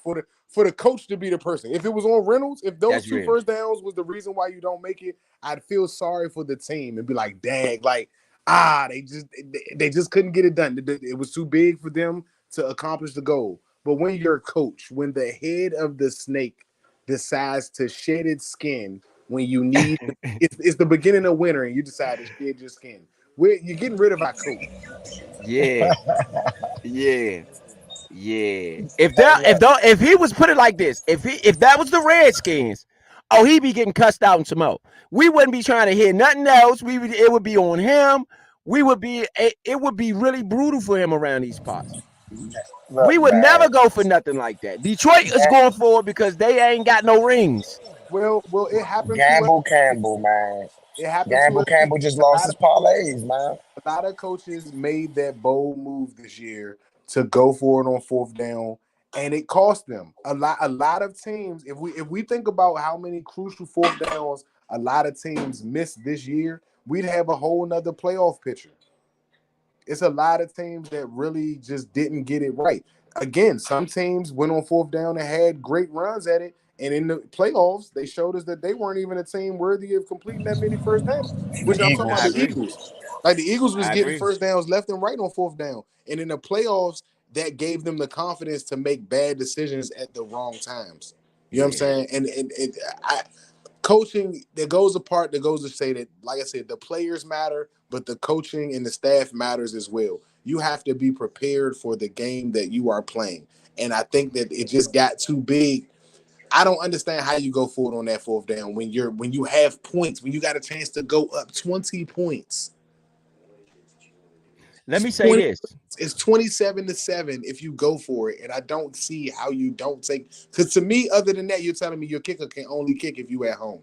Speaker 5: For the coach to be the person. If it was on Reynolds, if those
Speaker 6: That's
Speaker 5: two
Speaker 6: real.
Speaker 5: first downs was the reason why you don't make it, I'd feel sorry for the team and be like, dang, like they just couldn't get it done. It was too big for them to accomplish the goal. But when you're a coach, when the head of the snake decides to shed its skin when you need, it's the beginning of winter and you decide to shed your skin. You're getting rid of our coach.
Speaker 6: Yeah. Yeah. Yeah.
Speaker 3: Hey, look,
Speaker 6: If he was put it like this, if that was the Redskins, oh, he'd be getting cussed out and some more. We wouldn't be trying to hear nothing else. It would be on him. It would be really brutal for him around these parts.
Speaker 3: look,
Speaker 6: We would
Speaker 3: man.
Speaker 6: never go for nothing like that. Detroit is going for it because they ain't got no rings.
Speaker 5: Well, it happened to us.
Speaker 3: Gamble Campbell, man.
Speaker 5: It happened to
Speaker 3: Gamble
Speaker 5: us too.
Speaker 3: Campbell just
Speaker 5: A
Speaker 3: lost
Speaker 5: lot
Speaker 3: his
Speaker 5: of
Speaker 3: parlays, man.
Speaker 5: a lot of coaches made that bold move this year to go for it on fourth down, and it cost them a lot. A lot of teams, if we think about how many crucial fourth downs a lot of teams missed this year, we'd have a whole nother playoff picture. It's a lot of teams that really just didn't get it right. Again, some teams went on fourth down and had great runs at it. And in the playoffs, they showed us that they weren't even a team worthy of completing that many first downs, which
Speaker 3: The
Speaker 5: I'm talking about
Speaker 6: I
Speaker 5: the
Speaker 3: Eagles.
Speaker 6: agree.
Speaker 5: Eagles. Like the Eagles was
Speaker 6: I
Speaker 5: getting
Speaker 6: agree.
Speaker 5: first downs left and right on fourth down. And in the playoffs, that gave them the confidence to make bad decisions at the wrong times. You know what I'm
Speaker 6: Yeah.
Speaker 5: saying? And coaching that goes apart, that goes to say that, like I said, the players matter, but the coaching and the staff matters as well. You have to be prepared for the game that you are playing. And I think that it just got too big. I don't understand how you go forward on that fourth down when you have points, when you got a chance to go up 20 points.
Speaker 6: Let me say
Speaker 5: 20,
Speaker 6: this.
Speaker 5: it's 27-7 if you go for it. And I don't see how you don't take, because to me, other than that, you're telling me your kicker can only kick if you at home.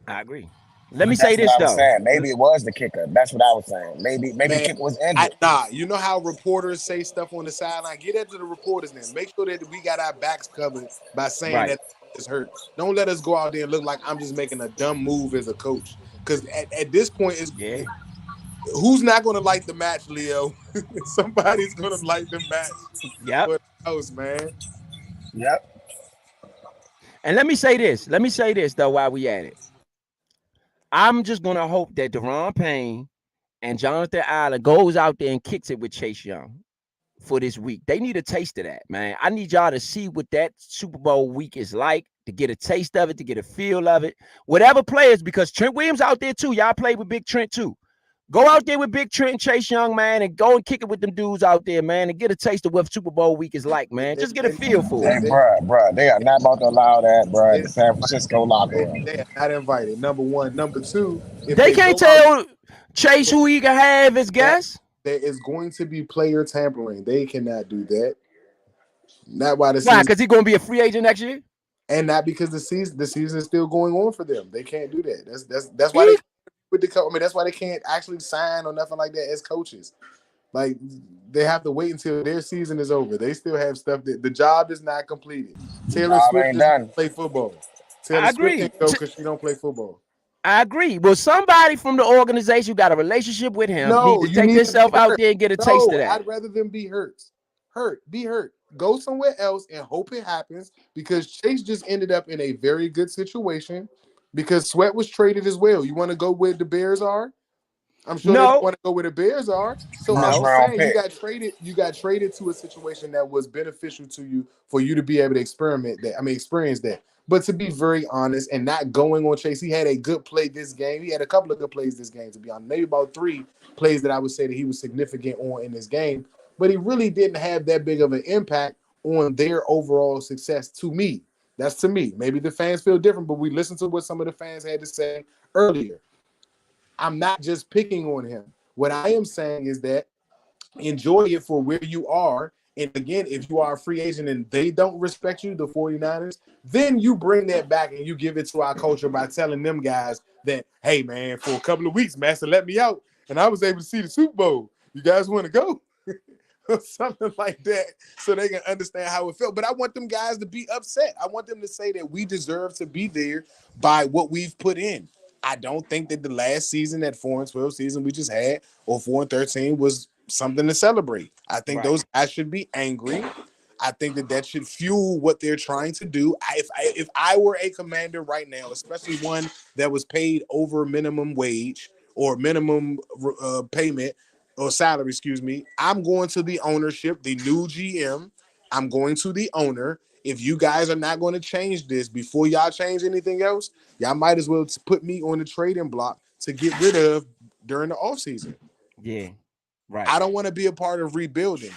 Speaker 6: I agree. Let me say
Speaker 3: That's what
Speaker 6: this
Speaker 3: I was
Speaker 6: though.
Speaker 3: saying. Maybe it was the kicker. That's what I was saying. Maybe the
Speaker 5: Man,
Speaker 3: kicker was injured.
Speaker 5: you know how reporters say stuff on the sideline? Get that to the reporters then. Make sure that we got our backs covered by saying
Speaker 6: Right.
Speaker 5: that it's hurt. Don't let us go out there and look like I'm just making a dumb move as a coach. Because at this point,
Speaker 6: Yeah.
Speaker 5: who's not going to like the match, Leo? Somebody's going to like the match.
Speaker 6: Yep.
Speaker 5: What else, man?
Speaker 3: Yep.
Speaker 6: And let me say this. Let me say this though while we at it. I'm just gonna hope that Deron Payne and Jonathan Allen goes out there and kicks it with Chase Young for this week. They need a taste of that, man. I need y'all to see what that Super Bowl week is like, to get a taste of it, to get a feel of it. Whatever players, because Trent Williams out there too. Y'all played with Big Trent too. Go out there with Big Trent and Chase Young, man, and go and kick it with them dudes out there, man, and get a taste of what Super Bowl week is like, man. Just get a feel for
Speaker 3: Hey,
Speaker 6: it.
Speaker 3: bruh, they are not about to allow that, bruh, in the San Francisco locker room.
Speaker 5: They are not invited. Number one. Number two, if
Speaker 6: They
Speaker 5: they
Speaker 6: can't
Speaker 5: go out,
Speaker 6: tell Chase who he can have as guests.
Speaker 5: there is going to be player tampering. They cannot do that. Not while the
Speaker 6: Why?
Speaker 5: season.
Speaker 6: Because he's gonna be a free agent next year.
Speaker 5: And not because the season is still going on for them. They can't do that. That's why they
Speaker 6: He,
Speaker 5: can't with the I mean, that's why they can't actually sign or nothing like that as coaches. Like they have to wait until their season is over. They still have stuff that the job is not completed.
Speaker 3: The
Speaker 5: Taylor
Speaker 3: job
Speaker 5: Swift
Speaker 3: ain't
Speaker 5: does not
Speaker 3: done.
Speaker 5: play football. Taylor
Speaker 6: I
Speaker 5: Swift
Speaker 6: agree.
Speaker 5: can't go because she don't play football.
Speaker 6: I agree. Well, somebody from the organization who got a relationship with him need
Speaker 5: No,
Speaker 6: to
Speaker 5: you
Speaker 6: take
Speaker 5: need to
Speaker 6: themselves
Speaker 5: be
Speaker 6: out
Speaker 5: hurt.
Speaker 6: there and get a taste of
Speaker 5: No,
Speaker 6: that.
Speaker 5: I'd rather them be hurt. Be hurt. Go somewhere else and hope it happens because Chase just ended up in a very good situation because Sweat was traded as well. You want to go where the Bears are? I'm sure they don't want to go where the Bears are. So I'm just saying you got traded to a situation that was beneficial to you for you to be able to experience that. But to be very honest and not going on Chase, he had a good play this game. He had a couple of good plays this game, to be honest. Maybe about 3 plays that I would say that he was significant on in this game. But he really didn't have that big of an impact on their overall success to me. That's to me. Maybe the fans feel different, but we listened to what some of the fans had to say earlier. I'm not just picking on him. What I am saying is that enjoy it for where you are. And again, if you are a free agent and they don't respect you, the 49ers, then you bring that back and you give it to our culture by telling them guys that, hey, man, for a couple of weeks, Master let me out and I was able to see the Super Bowl. You guys want to go? Or something like that so they can understand how it felt. But I want them guys to be upset. I want them to say that we deserve to be there by what we've put in. I don't think that the last season, that 4-12 season we just had, or 4-13, was something to celebrate. I think those guys should be angry. I think that should fuel what they're trying to do. If I were a commander right now, especially one that was paid over minimum wage or minimum payment or salary, excuse me, I'm going to the ownership, the new GM. I'm going to the owner. If you guys are not going to change this before y'all change anything else, y'all might as well put me on the trading block to get rid of during the offseason.
Speaker 6: Yeah, right.
Speaker 5: I don't want to be a part of rebuilding.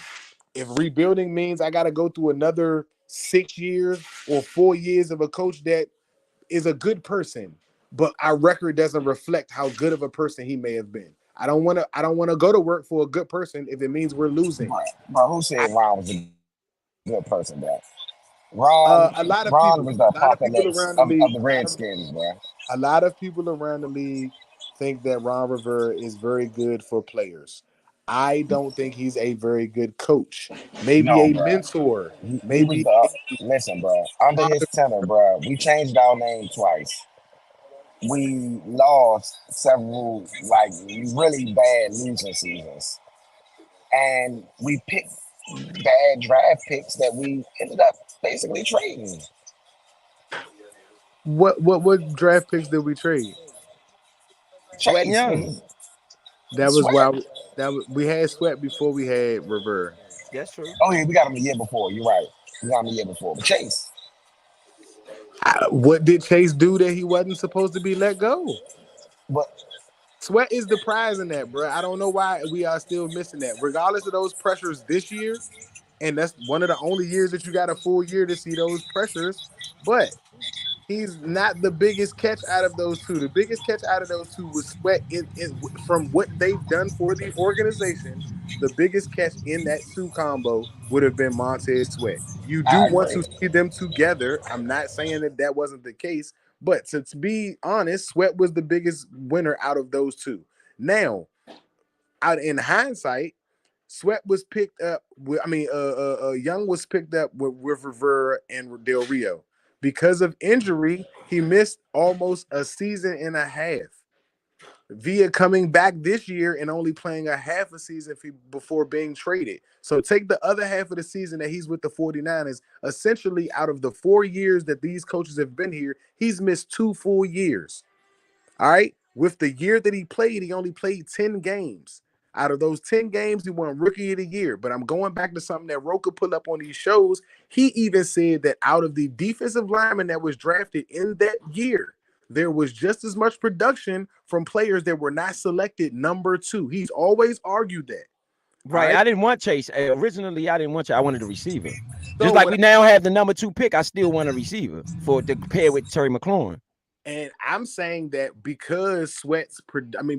Speaker 5: If rebuilding means I got to go through another 6 years or 4 years of a coach that is a good person, but our record doesn't reflect how good of a person he may have been. I don't want to go to work for a good person if it means we're losing.
Speaker 14: But who said Ron was a good person, bro? Ron was the apocalypse of the Redskins, bro.
Speaker 5: A lot of people around the league think that Ron Rivera is very good for players. I don't think he's a very good coach. Maybe a mentor. Maybe
Speaker 14: listen, bro. Under his tenure, bro, we changed our name twice. We lost several really bad losing seasons, and we picked bad draft picks that we ended up basically trading.
Speaker 5: What draft picks did we trade?
Speaker 6: Sweat Young.
Speaker 5: That was why we had Sweat before we had Rivera.
Speaker 6: That's true.
Speaker 14: Oh yeah, we got him the year before. You're right. We got him the year before. But Chase.
Speaker 5: What did Chase do that he wasn't supposed to be let go?
Speaker 14: But
Speaker 5: Sweat is the prize in that, bro. I don't know why we are still missing that. Regardless of those pressures this year, and that's one of the only years that you got a full year to see those pressures, but he's not the biggest catch out of those two. The biggest catch out of those two was Sweat from what they've done for the organization. The biggest catch in that two combo would have been Montez Sweat. You do want to see them together. I'm not saying that wasn't the case, but to be honest, Sweat was the biggest winner out of those two. Now, out in hindsight, Sweat was picked up. Young was picked up with Rivera and Del Rio. Because of injury, he missed almost a season and a half. Via coming back this year and only playing a half a season before being traded. So take the other half of the season that he's with the 49ers. Essentially, out of the 4 years that these coaches have been here, he's missed 2 full years. All right? With the year that he played, he only played 10 games. Out of those 10 games, he won Rookie of the Year. But I'm going back to something that Roka put up on these shows. He even said that out of the defensive lineman that was drafted in that year, there was just as much production from players that were not selected number 2. He's always argued that.
Speaker 6: Right. I didn't want Chase. Originally, I didn't want Chase. I wanted a receiver. Just like we now have the number 2 pick, I still want a receiver to pair with Terry McLaurin.
Speaker 5: And I'm saying that because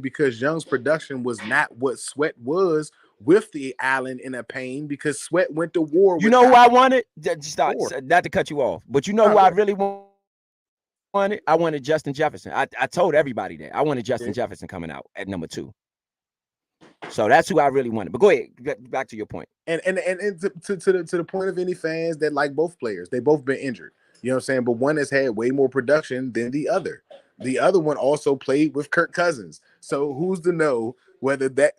Speaker 5: because Young's production was not what Sweat was with the Allen in a pain, because Sweat went to war.
Speaker 6: You know who I wanted? Not to cut you off, but you know who I really wanted? I wanted Justin Jefferson. I told everybody that. I wanted Justin Jefferson coming out at number 2. So that's who I really wanted. But go ahead, back to your point.
Speaker 5: And to the point of any fans that like both players, they both been injured. You know what I'm saying? But one has had way more production than the other. The other one also played with Kirk Cousins. So who's to know whether that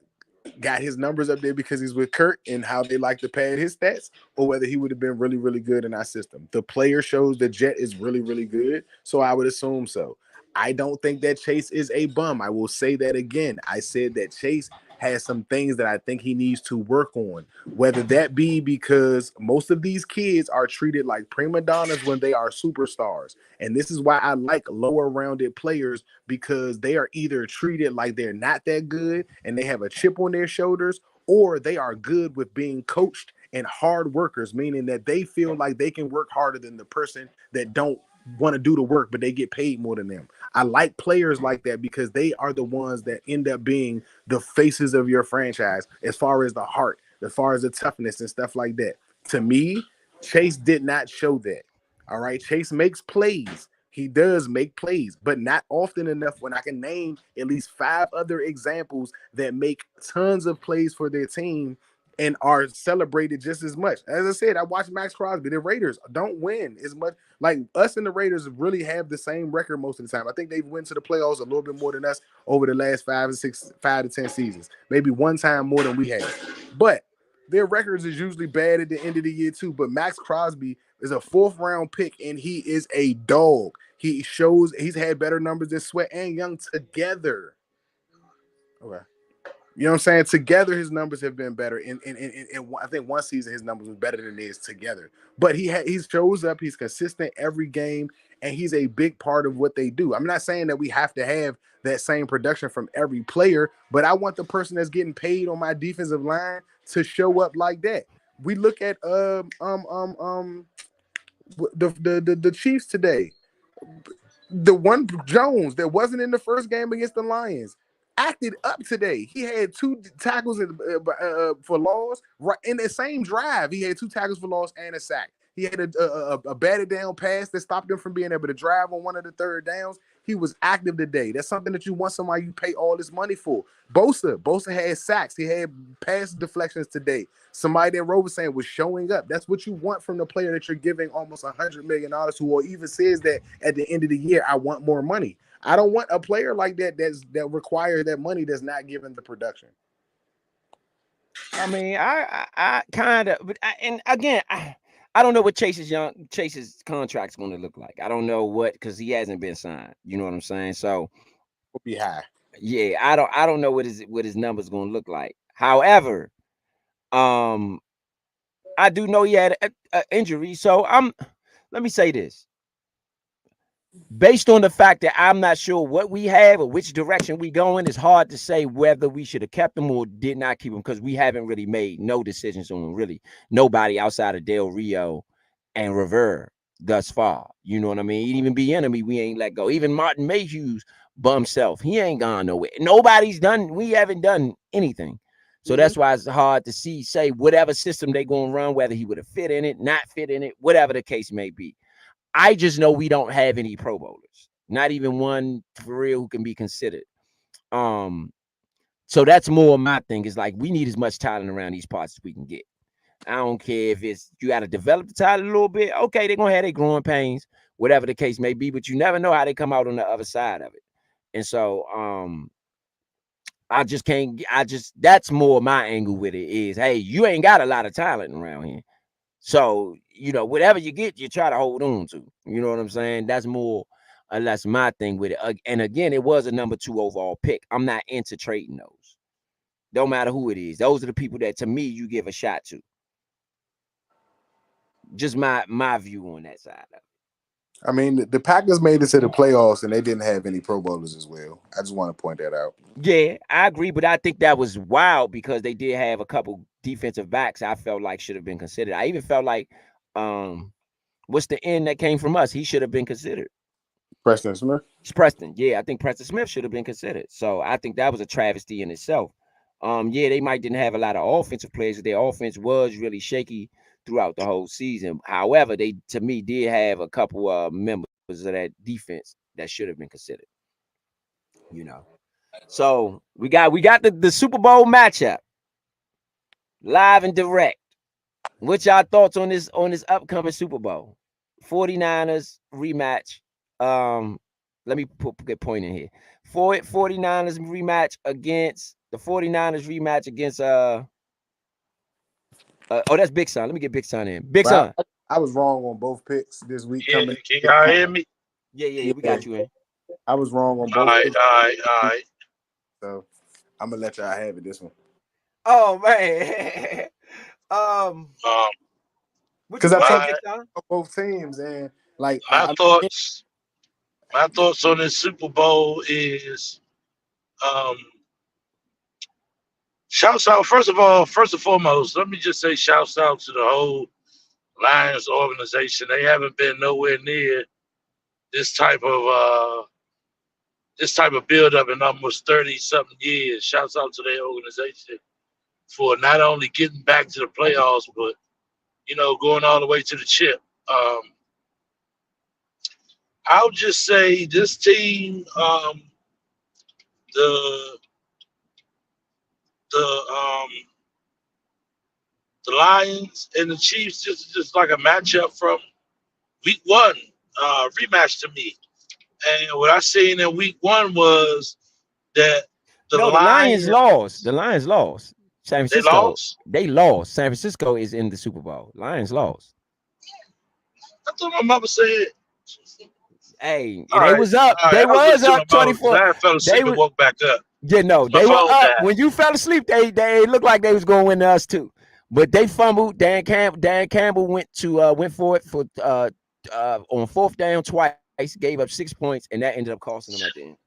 Speaker 5: got his numbers up there because he's with Kirk and how they like to pad his stats, or whether he would have been really, really good in our system. The player shows that Jet is really, really good. So I would assume so. I don't think that Chase is a bum. I will say that again. I said that Chase has some things that I think he needs to work on, whether that be because most of these kids are treated like prima donnas when they are superstars. And this is why I like lower rounded players, because they are either treated like they're not that good and they have a chip on their shoulders, or they are good with being coached and hard workers, meaning that they feel like they can work harder than the person that don't want to do the work, but they get paid more than them. I like players like that because they are the ones that end up being the faces of your franchise as far as the heart, as far as the toughness and stuff like that. To me, Chase did not show that. All right. Chase makes plays. He does make plays, but not often enough when I can name at least 5 other examples that make tons of plays for their team and are celebrated just as much. As I said, I watched Max Crosby. The Raiders don't win as much. Like, us and the Raiders really have the same record most of the time. I think they've went to the playoffs a little bit more than us over the last 5 to 10 seasons. Maybe one time more than we have. But their records is usually bad at the end of the year too. But Max Crosby is a 4th round pick, and he is a dog. He shows he's had better numbers than Sweat and Young together. Okay. You know what I'm saying? Together, his numbers have been better. In I think one season, his numbers was better than his together. But he shows up. He's consistent every game, and he's a big part of what they do. I'm not saying that we have to have that same production from every player, but I want the person that's getting paid on my defensive line to show up like that. We look at the Chiefs today. The one Jones that wasn't in the first game against the Lions acted up today. He had 2 tackles for loss right in the same drive. He had 2 tackles for loss and a sack. He had a batted down pass that stopped him from being able to drive on one of the third downs. He was active today. That's something that you want somebody you pay all this money for. Bosa had sacks. He had pass deflections today. Somebody that Roe was saying was showing up. That's what you want from the player that you're giving almost $100 million to, or even says that at the end of the year, I want more money. I don't want a player like that that requires that money that's not given the production.
Speaker 6: I mean, I kind of, but and again, I don't know what Chase's contract's going to look like. I don't know what, because he hasn't been signed. You know what I'm saying? So
Speaker 5: will be high.
Speaker 6: Yeah, I don't know what his numbers going to look like. However, I do know he had an injury. So let me say this. Based on the fact that I'm not sure what we have or which direction we going, it's hard to say whether we should have kept him or did not keep him, because we haven't really made no decisions on him, really. Nobody outside of Del Rio and Rivera thus far. You know what I mean? Even Bieniemy, we ain't let go. Even Martin Mayhew's bum self, he ain't gone nowhere. We haven't done anything. So that's why it's hard to say whatever system they going to run, whether he would have fit in it, not fit in it, whatever the case may be. I just know we don't have any Pro Bowlers, not even one for real who can be considered. So that's more my thing, is like, we need as much talent around these parts as we can get. I don't care if it's, you got to develop the talent a little bit. Okay, they're going to have their growing pains, whatever the case may be, but you never know how they come out on the other side of it. And so that's more my angle with it is, hey, you ain't got a lot of talent around here. So, whatever you get, you try to hold on to. You know what I'm saying? That's more or less my thing with it. And again, it was a number 2 overall pick. I'm not into trading those. Don't matter who it is. Those are the people that, to me, you give a shot to. Just my view on that side of it.
Speaker 5: I mean, the Packers made it to the playoffs and they didn't have any Pro Bowlers as well. I just want to point that out.
Speaker 6: Yeah, I agree, but I think that was wild because they did have a couple defensive backs I felt like should have been considered. I even felt like, what's the end that came from us? He should have been considered.
Speaker 5: Preston Smith?
Speaker 6: It's Preston. Yeah, I think Preston Smith should have been considered. So I think that was a travesty in itself. Yeah, they didn't have a lot of offensive players, but their offense was really shaky throughout the whole season. However, they, to me, did have a couple of members of that defense that should have been considered. So we got the Super Bowl matchup live and direct. What's y'all thoughts on this upcoming Super Bowl? 49ers rematch. Let me get a point in here. 49ers rematch against the 49ers rematch against that's Big Son. Let me get Big Son in. Big Son.
Speaker 5: I was wrong on both picks this week.
Speaker 4: Can y'all hear me?
Speaker 6: Yeah, we got you in.
Speaker 5: I was wrong on
Speaker 4: All
Speaker 5: both.
Speaker 4: right.
Speaker 5: So I'm gonna let y'all have it this one.
Speaker 6: Oh man.
Speaker 5: Because I talked about both teams and like
Speaker 4: my thoughts on this Super Bowl is shouts out, first and foremost, let me just say shouts out to the whole Lions organization. They haven't been nowhere near this type of build up in almost 30 something years. Shouts out to their organization for not only getting back to the playoffs, but going all the way to the chip. I'll just say this team, the Lions and the Chiefs, just like a matchup from week one, rematch to me. And what I seen in week one was that the
Speaker 6: Lions
Speaker 4: Lions
Speaker 6: lost. The Lions lost. San
Speaker 4: they
Speaker 6: Francisco,
Speaker 4: lost.
Speaker 6: they lost. San Francisco is in the Super Bowl. Lions lost.
Speaker 4: I thought my mama said.
Speaker 6: Hey,
Speaker 4: All
Speaker 6: they
Speaker 4: right,
Speaker 6: was up.
Speaker 4: all right.
Speaker 6: They
Speaker 4: I was
Speaker 6: was
Speaker 4: listening
Speaker 6: up
Speaker 4: to my mama
Speaker 6: 24.
Speaker 4: because I fell asleep and woke back up.
Speaker 6: Yeah, no,
Speaker 4: My
Speaker 6: they were
Speaker 4: phone
Speaker 6: up.
Speaker 4: died.
Speaker 6: When you fell asleep, they looked like they was going to win us too. But they fumbled. Dan Campbell went for it on fourth down twice, gave up 6 points, and that ended up costing them at the end.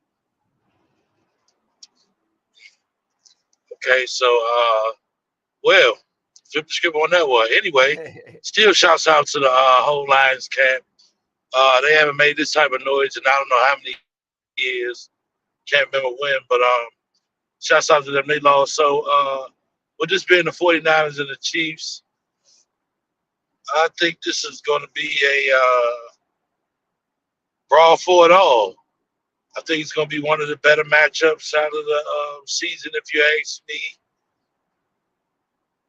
Speaker 4: Okay, so well, flip the script on that one. Anyway, still shouts out to the whole Lions camp. They haven't made this type of noise in I don't know how many years. Can't remember when, but shouts out to them. They lost. So with this being the 49ers and the Chiefs, I think this is going to be a brawl for it all. I think it's going to be one of the better matchups out of the season, if you ask me. I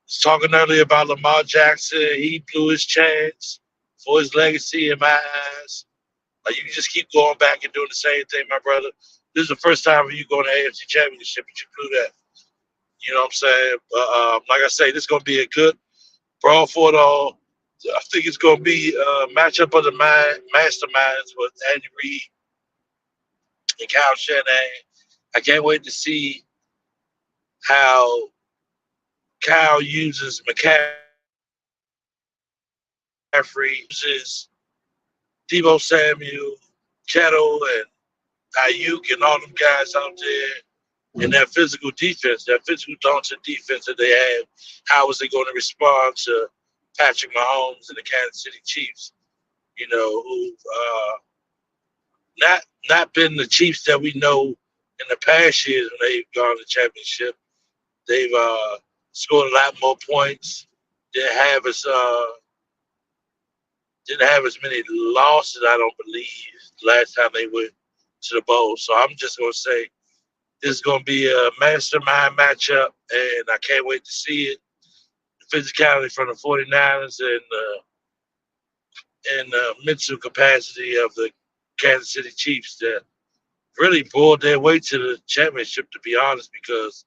Speaker 4: was talking earlier about Lamar Jackson. He blew his chance for his legacy in my eyes. Like, you can just keep going back and doing the same thing, my brother. This is the first time you go to AFC Championship, and you blew that. You know what I'm saying? Like I say, this is going to be a good brawl for it all. I think it's going to be a matchup of the masterminds with Andy Reid and Kyle Shanahan. I can't wait to see how Kyle uses McCaffrey, uses Deebo Samuel, Kettle, and Ayuk, and all them guys out there in that physical defense, that physical daunting defense that they have. How is they going to respond to Patrick Mahomes and the Kansas City Chiefs? Who've not been the Chiefs that we know in the past years when they've gone to the championship. They've scored a lot more points. Didn't have as many losses, I don't believe, last time they went to the bowl. So I'm just gonna say this is gonna be a mastermind matchup, and I can't wait to see it. The physicality from the 49ers and the mental capacity of the Kansas City Chiefs that really pulled their way to the championship, to be honest, because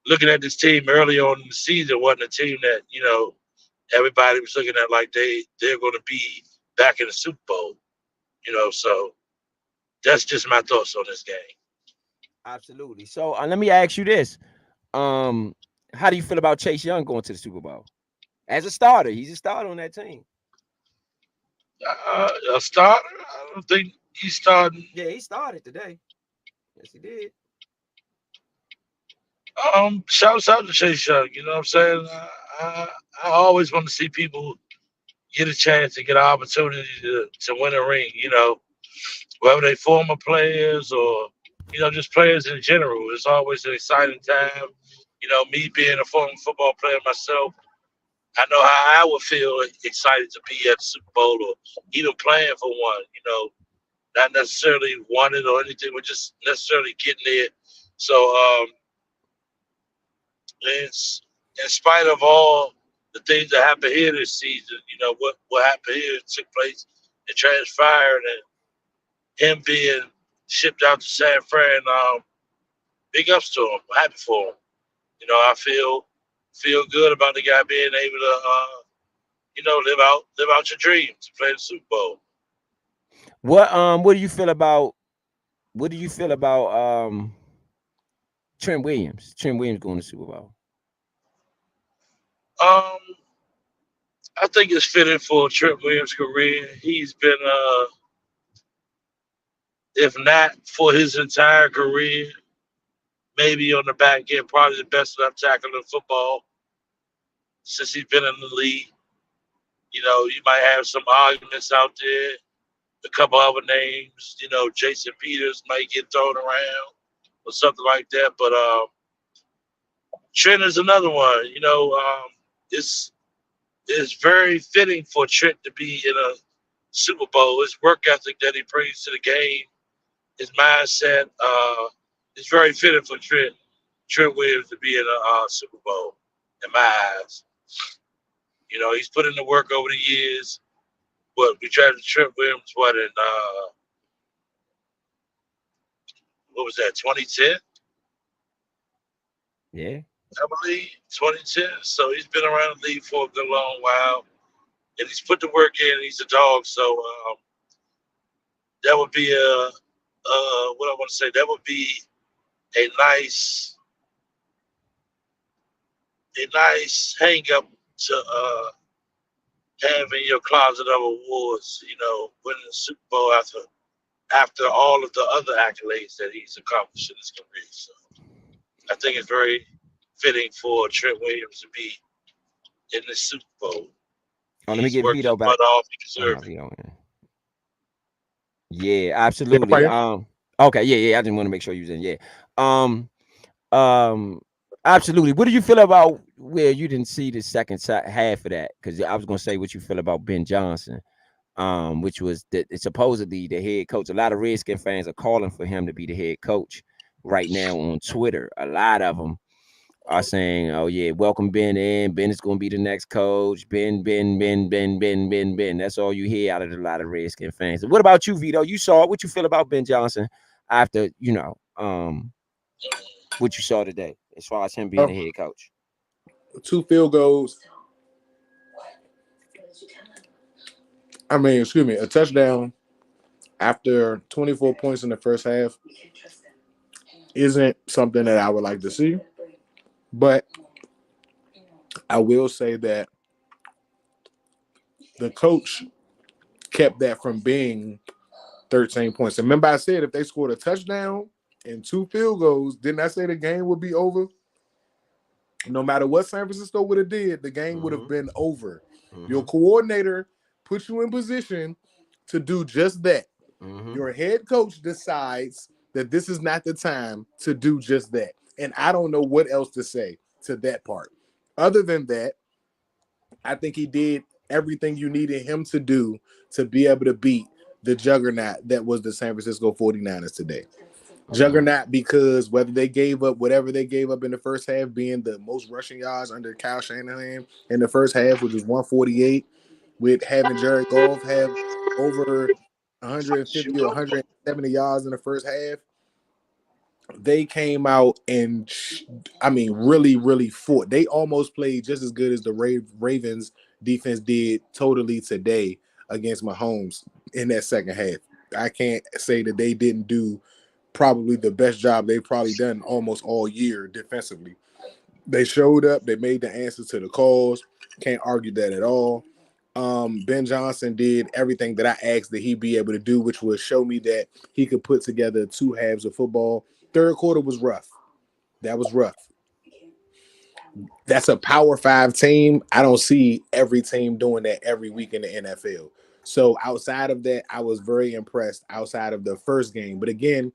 Speaker 4: looking at this team early on in the season wasn't a team that, everybody was looking at like they're going to be back in the Super Bowl, so that's just my thoughts on this game.
Speaker 6: Absolutely. So let me ask you this. How do you feel about Chase Young going to the Super Bowl? As a starter, he's a starter on that team.
Speaker 4: A starter? I don't think he's starting.
Speaker 6: Yeah, he started today. Yes, he did.
Speaker 4: Shouts out to Chase Young. You know what I'm saying? I always want to see people get a chance to get an opportunity to win a ring. Whether they former players or just players in general. It's always an exciting time. Me being a former football player myself, I know how I would feel excited to be at the Super Bowl or even playing for one. Not necessarily wanting or anything, but just necessarily getting there. So it's in spite of all the things that happened here this season, what happened here took place and transpired, and him being shipped out to San Fran, big ups to him. I'm happy for him. I feel good about the guy being able to, live out your dreams, play the Super Bowl.
Speaker 6: What do you feel about What do you feel about Trent Williams? Trent Williams going to Super Bowl.
Speaker 4: I think it's fitting for Trent Williams' career. He's been, if not for his entire career, maybe on the back end, probably the best left tackle in football since he's been in the league. You know, you might have some arguments out there. A couple other names, you know, Jason Peters might get thrown around or something like that. But Trent is another one. You know, it's very fitting for Trent to be in a Super Bowl. His work ethic that he brings to the game, his mindset, is very fitting for Trent Williams to be in a Super Bowl, in my eyes. You know, he's put in the work over the years. But we drafted Trent Williams, what, in, what was that, 2010?
Speaker 6: Yeah.
Speaker 4: I believe, 2010. So he's been around the league for a good long while. And he's put the work in, and he's a dog. So that would be what I want to say, that would be a nice hang up to have in your closet of awards, you know, winning the Super Bowl after all of the other accolades that he's accomplished in his career. So I think it's very fitting for Trent Williams to be in the Super Bowl.
Speaker 6: Oh, let me get Vito back.
Speaker 4: Off, he
Speaker 6: yeah, absolutely. Okay, yeah. I just want to make sure you was in. Yeah. Absolutely. What do you feel about where you didn't see the second half of that? Because I was gonna say what you feel about Ben Johnson, which was supposedly the head coach. A lot of Redskin fans are calling for him to be the head coach right now on Twitter. A lot of them are saying, "Oh yeah, welcome Ben in. Ben is going to be the next coach. Ben. That's all you hear out of a lot of Redskin fans. What about you, Vito? You saw it. What you feel about Ben Johnson after what you saw today as far as him being the head coach?
Speaker 5: 2 field goals. A touchdown after 24 points in the first half isn't something that I would like to see. But I will say that the coach kept that from being 13 points. And remember I said if they scored a touchdown and 2 field goals, didn't I say the game would be over? No matter what San Francisco would have did, the game would have been over. Your coordinator put you in position to do just that. Your head coach decides that this is not the time to do just that. And I don't know what else to say to that part. Other than that, I think he did everything you needed him to do to be able to beat the juggernaut that was the San Francisco 49ers today. Juggernaut because whether they gave up whatever they gave up in the first half, being the most rushing yards under Kyle Shanahan in the first half, which was 148, with having Jared Goff have over 150 or 170 yards in the first half, they came out and, really, really fought. They almost played just as good as the Ravens defense did totally today against Mahomes in that second half. I can't say that they didn't do probably the best job they've probably done almost all year defensively. They showed up. They made the answers to the calls. Can't argue that at all. Ben Johnson did everything that I asked that he'd be able to do, which was show me that he could put together 2 halves of football. Third quarter was rough. That was rough. That's a Power 5 team. I don't see every team doing that every week in the NFL. So outside of that, I was very impressed outside of the first game. But again,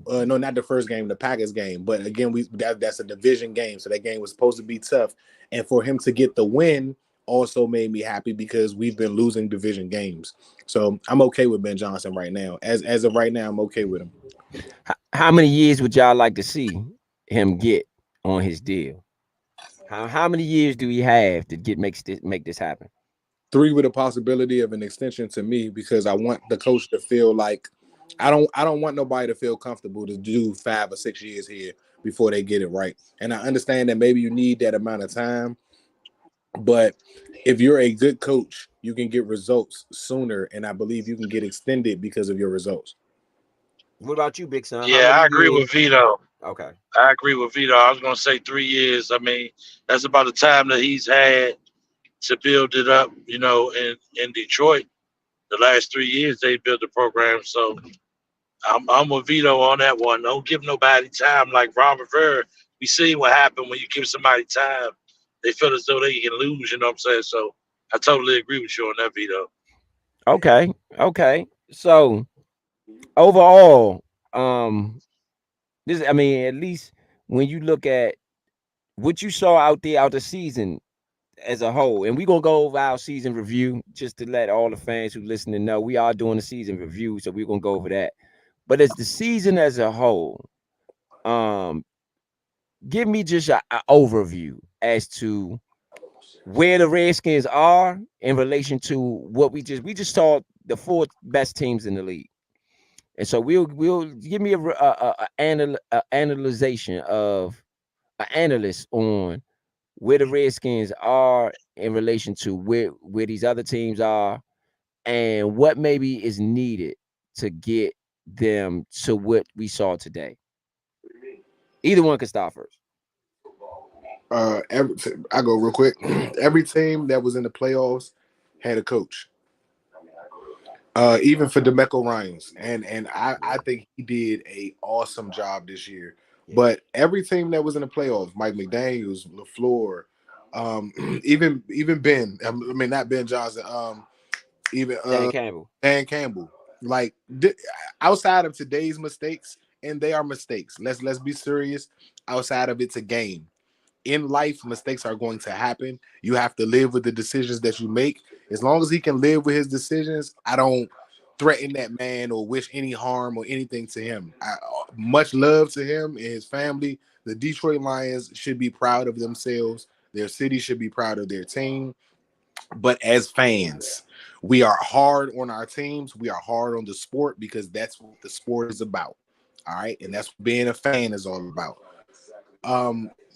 Speaker 5: no, not the first game, the Packers game. But again, that's a division game. So that game was supposed to be tough. And for him to get the win also made me happy because we've been losing division games. So I'm okay with Ben Johnson right now. As of right now, I'm okay with him.
Speaker 6: How many years would y'all like to see him get on his deal? How many years do he have to make this happen?
Speaker 5: 3 with a possibility of an extension to me, because I want the coach to feel like I don't want nobody to feel comfortable to do 5 or 6 years here before they get it right. And I understand that maybe you need that amount of time, but if you're a good coach, you can get results sooner, and I believe you can get extended because of your results.
Speaker 6: What about you, Big Son? How
Speaker 4: Yeah,
Speaker 6: many
Speaker 4: I agree
Speaker 6: years?
Speaker 4: with Vito.
Speaker 6: Okay.
Speaker 4: I agree with Vito. I was going to say 3 years. I mean, that's about the time that he's had to build it up, in Detroit. The last 3 years they built the program. So I'm with Vito on that one. Don't give nobody time like Ron Rivera. We see what happened when you give somebody time. They feel as though they can lose, you know what I'm saying? So I totally agree with you on that, Vito.
Speaker 6: Okay. So overall, I mean, at least when you look at what you saw out the season as a whole, and we're gonna go over our season review just to let all the fans who listen to know we are doing a season review, so we're gonna go over that. But as the season as a whole, um, give me just an overview as to where the Redskins are in relation to what we just saw the four best teams in the league. And so we'll give me a analyzation of an analyst on where the Redskins are in relation to where these other teams are, and what maybe is needed to get them to what we saw today. Either one can start first.
Speaker 5: I go real quick. Every team that was in the playoffs had a coach. Even for DeMeco Ryans, and I think he did a awesome job this year.
Speaker 6: Yeah.
Speaker 5: But every team that was in the playoffs, Mike McDaniels, LaFleur, even Ben, I mean not Ben Johnson, even Dan Campbell, like outside of today's mistakes, and they are mistakes. Let's be serious. Outside of it's a game. In life, mistakes are going to happen. You have to live with the decisions that you make. As long as he can live with his decisions, I don't threaten that man or wish any harm or anything to him. Much love to him and his family. The Detroit Lions should be proud of themselves. Their city should be proud of their team. But as fans, we are hard on our teams. We are hard on the sport because that's what the sport is about. All right. And that's what being a fan is all about.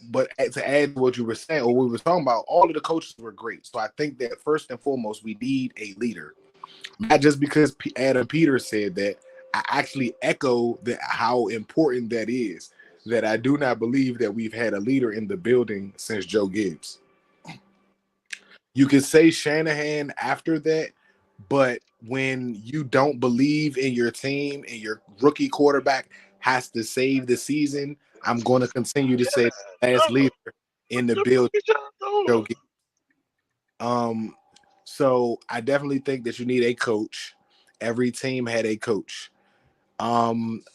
Speaker 5: But to add to what you were saying, or we were talking about, all of the coaches were great. So I think that first and foremost, we need a leader. Not just because Adam Peters said that. I actually echo how important that is. That I do not believe that we've had a leader in the building since Joe Gibbs. You can say Shanahan after that, but when you don't believe in your team and your rookie quarterback has to save the season, I'm going to continue to say the last leader in the building, Joe Gibbs. So I definitely think that you need a coach. Every team had a coach. I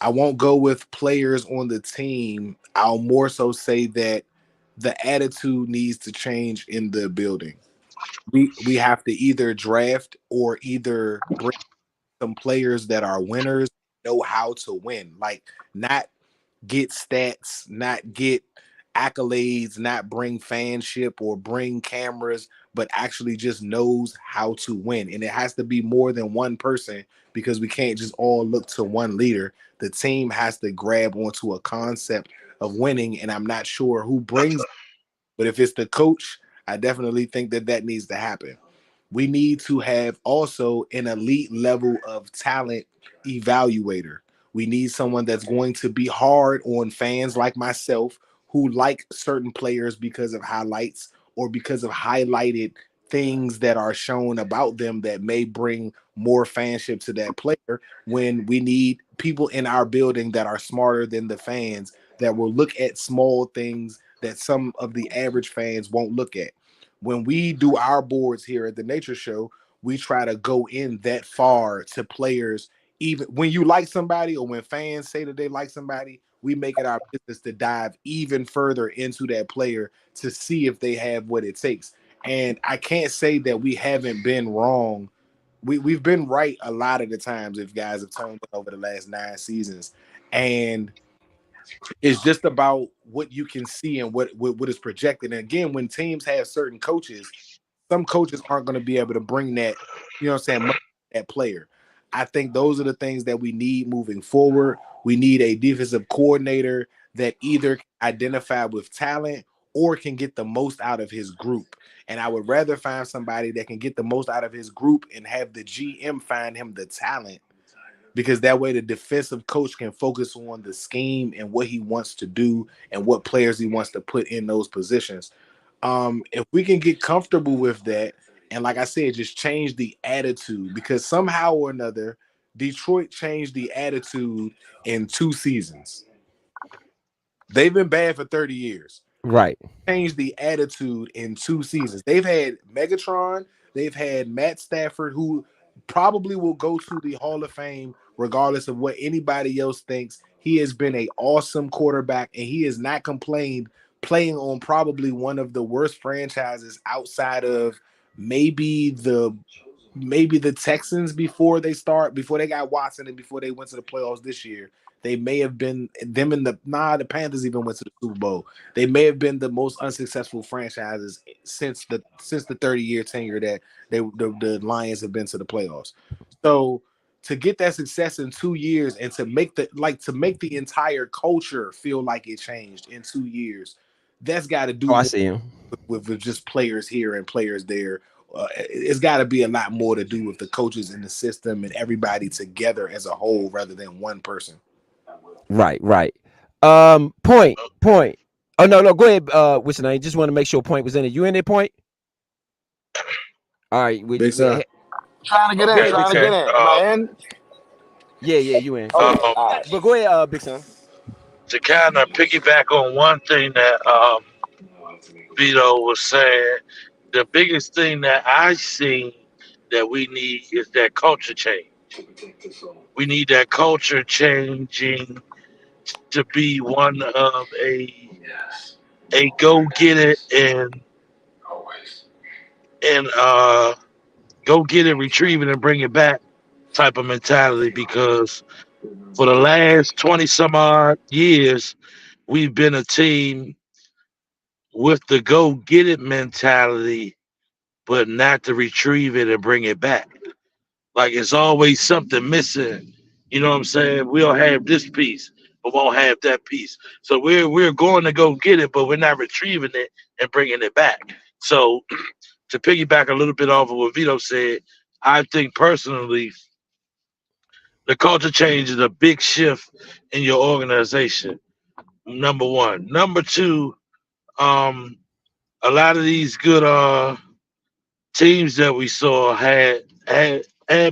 Speaker 5: won't go with players on the team. I'll more so say that the attitude needs to change in the building. We have to either draft or either bring some players that are winners, know how to win. Like not get stats, not get accolades, not bring fanship or bring cameras, but actually just knows how to win. And it has to be more than one person because we can't just all look to one leader. The team has to grab onto a concept of winning, and I'm not sure who brings it, but if it's the coach, I definitely think that needs to happen. We need to have also an elite level of talent evaluator. We need someone that's going to be hard on fans like myself who like certain players because of highlights or because of highlighted things that are shown about them that may bring more fanship to that player, when we need people in our building that are smarter than the fans, that will look at small things that some of the average fans won't look at. When we do our boards here at the Nature Show, we try to go in that far to players. Even when you like somebody or when fans say that they like somebody, we make it our business to dive even further into that player to see if they have what it takes. And I can't say that we haven't been wrong. We've been right a lot of the times if guys have turned it over the last 9 seasons. And it's just about what you can see and what is projected. And again, when teams have certain coaches, some coaches aren't going to be able to bring that, you know what I'm saying, that player. I think those are the things that we need moving forward. We need a defensive coordinator that either can identify with talent or can get the most out of his group. And I would rather find somebody that can get the most out of his group and have the GM find him the talent because that way the defensive coach can focus on the scheme and what he wants to do and what players he wants to put in those positions. If we can get comfortable with that, and like I said, just change the attitude, because somehow or another, Detroit changed the attitude in 2 seasons. They've been bad for 30 years.
Speaker 6: Right.
Speaker 5: Changed the attitude in 2 seasons. They've had Megatron, they've had Matt Stafford, who probably will go to the Hall of Fame regardless of what anybody else thinks. He has been an awesome quarterback, and he has not complained playing on probably one of the worst franchises outside of maybe the Texans before they got Watson and before they went to the playoffs this year. They may have been them in the Panthers even went to the Super Bowl. They may have been the most unsuccessful franchises since the 30-year tenure that the Lions have been to the playoffs. So to get that success in 2 years and to make the entire culture feel like it changed in 2 years, that's got to do
Speaker 6: Oh, I
Speaker 5: more
Speaker 6: see him.
Speaker 5: with just players here and players there. It's got to be a lot more to do with the coaches in the system and everybody together as a whole rather than one person.
Speaker 6: Right. Point. Oh no, go ahead. What's your name? Just want to make sure Point was in it. You in there, Point? All right.
Speaker 5: Big son.
Speaker 3: Trying to get in.
Speaker 6: Go ahead, Big
Speaker 3: Trying to
Speaker 6: Son.
Speaker 3: get in. Am I in?
Speaker 6: Yeah, you in.
Speaker 3: Okay. All right.
Speaker 6: But go ahead, Big Son.
Speaker 4: To kind of piggyback on one thing that Vito was saying, the biggest thing that I see that we need is that culture change. We need that culture changing to be one of a go get it and go get it, retrieve it, and bring it back type of mentality. Because for the last 20 some odd years, we've been a team with the go get it mentality, but not to retrieve it and bring it back. Like it's always something missing. You know what I'm saying? We'll have this piece, but won't have that piece. So we're going to go get it, but we're not retrieving it and bringing it back. So to piggyback a little bit off of what Vito said, I think personally the culture change is a big shift in your organization. Number one. Number two, a lot of these good teams that we saw had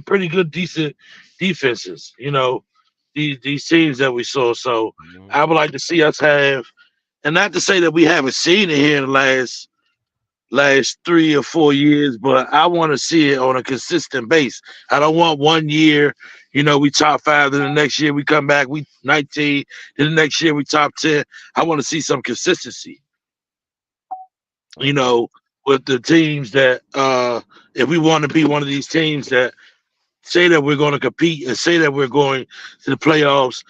Speaker 4: pretty good decent defenses. You know, these teams that we saw. So I would like to see us have, and not to say that we haven't seen it here in the last 3 or 4 years, but I want to see it on a consistent base. I don't want 1 year, we top 5, then the next year we come back, we 19, then the next year we top 10. I want to see some consistency. With the teams that if we want to be one of these teams that say that we're going to compete and say that we're going to the playoffs,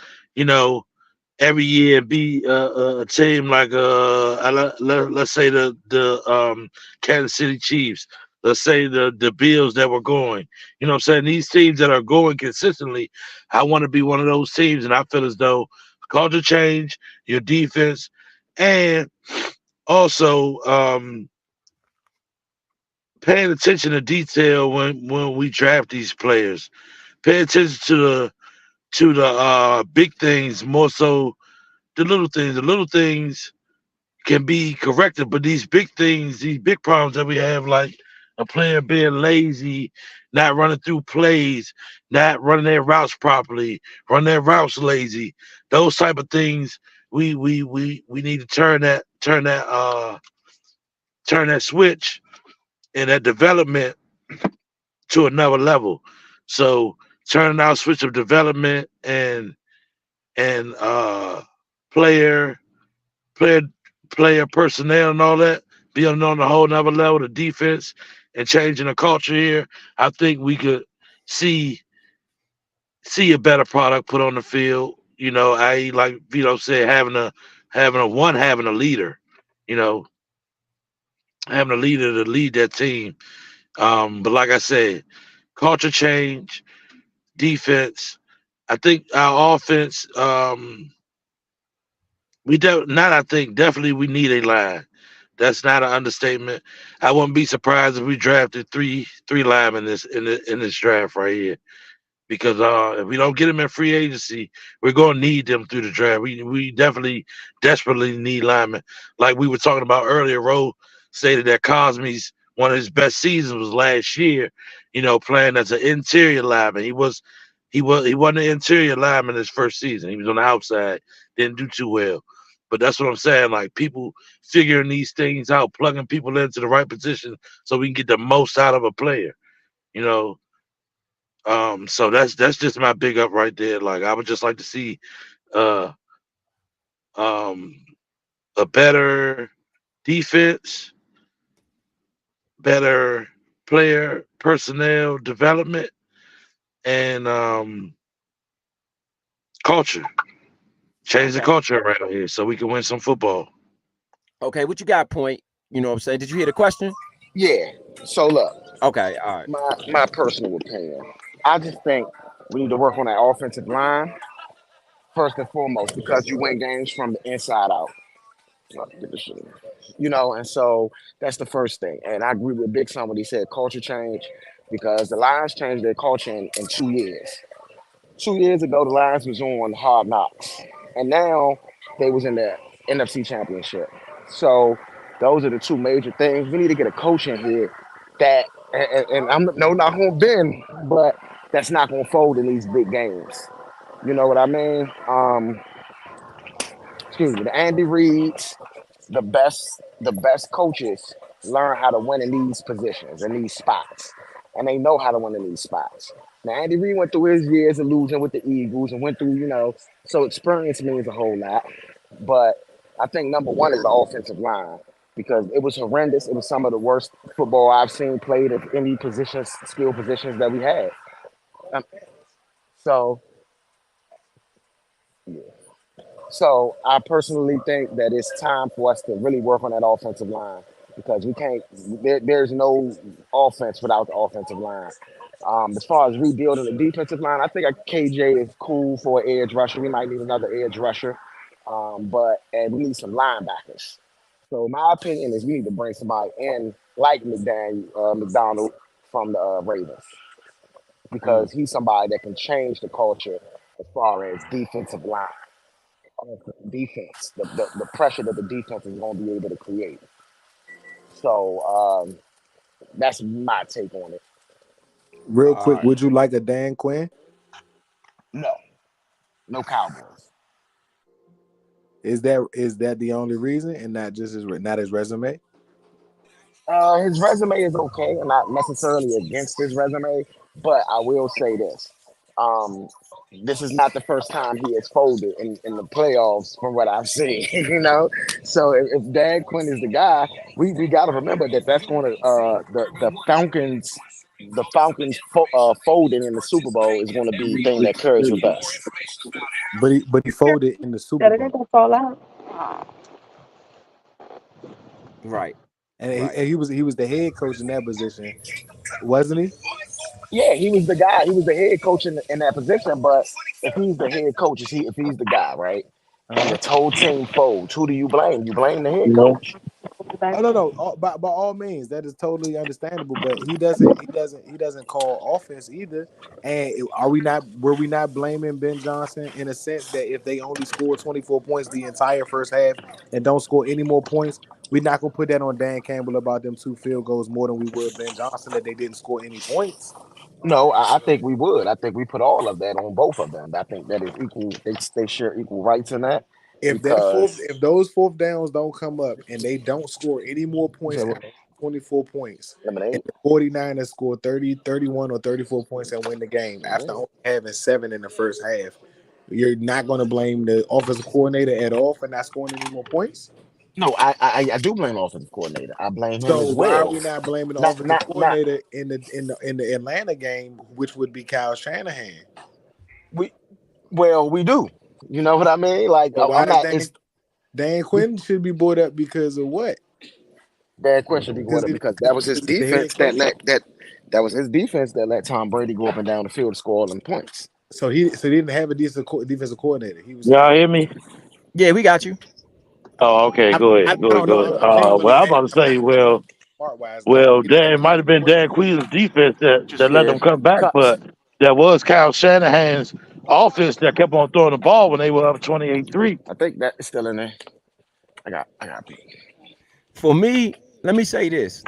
Speaker 4: every year be a team like let's say the Kansas City Chiefs, let's say the Bills that were going. You know what I'm saying? These teams that are going consistently, I want to be one of those teams, and I feel as though culture change, your defense, and also paying attention to detail when we draft these players. Pay attention to the big things more so the little things. The little things can be corrected, but these big things, these big problems that we have, like a player being lazy, not running through plays, not running their routes properly, running their routes lazy, those type of things, we need to turn that switch and that development to another level. So turning our switch of development and player player player personnel and all that, being on a whole nother level, the defense and changing the culture here, I think we could see a better product put on the field. I like Vito said, having a leader, you know, having a leader to lead that team. But like I said, culture change, defense. I think our offense, definitely we need a line. That's not an understatement. I wouldn't be surprised if we drafted three linemen in this draft right here. because if we don't get them in free agency, we're going to need them through the draft. We definitely desperately need linemen. Like we were talking about earlier, Rowe stated that Cosme's one of his best seasons was last year, playing as an interior lineman. He wasn't an interior lineman his first season. He was on the outside, didn't do too well. But that's what I'm saying. Like people figuring these things out, plugging people into the right position so we can get the most out of a player. So that's just my big up right there. Like I would just like to see uh um a better defense, better player personnel development, and culture. Change the culture around here so we can win some football.
Speaker 6: Okay, what you got, Point? You know what I'm saying? Did you hear the question?
Speaker 3: Yeah. So look.
Speaker 6: Okay, all right.
Speaker 3: My personal opinion. I just think we need to work on that offensive line first and foremost because you win games from the inside out. And so that's the first thing. And I agree with Big Son when he said culture change because the Lions changed their culture in 2 years. 2 years ago, the Lions was on Hard Knocks, and now they was in the NFC Championship. So those are the two major things. We need to get a coach in here that, and I'm no not going to bend, but that's not going to fold in these big games. You know what I mean? Excuse me. The Andy Reid's, the best coaches learn how to win in these positions, in these spots, and they know how to win in these spots. Now Andy Reid went through his years of losing with the Eagles and went through, so experience means a whole lot. But I think number one is the offensive line because it was horrendous. It was some of the worst football I've seen played at any positions, skill positions that we had. Um, so yeah. So I personally think that it's time for us to really work on that offensive line because we can't. There's no offense without the offensive line. As far as rebuilding the defensive line, I think a KJ is cool for an edge rusher. We might need another edge rusher, and we need some linebackers. So my opinion is we need to bring somebody in like McDonald from the Ravens because he's somebody that can change the culture as far as defensive line defense, the pressure that the defense is going to be able to create. So that's my take on it.
Speaker 5: Real quick, would you like a Dan Quinn?
Speaker 3: No Cowboys.
Speaker 5: Is that the only reason, and not just not his resume?
Speaker 3: His resume is okay. I'm not necessarily against his resume, but I will say this. Um, this is not the first time he has folded in the playoffs from what I've seen, So if Dan Quinn is the guy, we got to remember that that's going to the Falcons folding in the Super Bowl is going to be a thing that carries with us.
Speaker 5: But he folded in the Super Bowl.
Speaker 15: Fall out.
Speaker 6: Right.
Speaker 5: And he was the head coach in that position, wasn't he?
Speaker 3: Yeah, he was the guy. He was the head coach in that position. But if he's the head coach, if he's the guy, right, and the whole team folds, who do you blame? You blame the head coach.
Speaker 5: Oh no. By all means, that is totally understandable. But he doesn't call offense either. And were we not blaming Ben Johnson in a sense that if they only score 24 points the entire first half and don't score any more points, we're not gonna put that on Dan Campbell about them 2 field goals more than we would Ben Johnson that they didn't score any points.
Speaker 3: No, I think we would. I think we put all of that on both of them. I think that is equal. They share equal rights in that.
Speaker 5: If those fourth downs don't come up and they don't score any more points than 24 points, and the 49ers score 30, 31, or 34 points and win the game after only having 7 in the first half, you're not going to blame the offensive coordinator at all for not scoring any more points?
Speaker 3: No, I do blame the offensive coordinator. I blame him as well.
Speaker 5: Why are we not blaming the offensive coordinator in the Atlanta game, which would be Kyle Shanahan?
Speaker 3: We do. You know what I mean? Like,
Speaker 5: Dan Quinn should be brought up because of what?
Speaker 3: Dan Quinn should be brought up because that was his defense that was his defense that let Tom Brady go up and down the field to score all them points.
Speaker 5: So he didn't have a decent defensive coordinator.
Speaker 4: Y'all hear me?
Speaker 6: Yeah, we got you.
Speaker 4: Oh, okay. Go ahead. Well, I'm about to say, Dan might have been Dan Quinn's defense that let them come back, but that was Kyle Shanahan's offense that kept on throwing the ball when they were up 28-3.
Speaker 14: I think that is still in there. I got beat.
Speaker 6: For me, let me say this.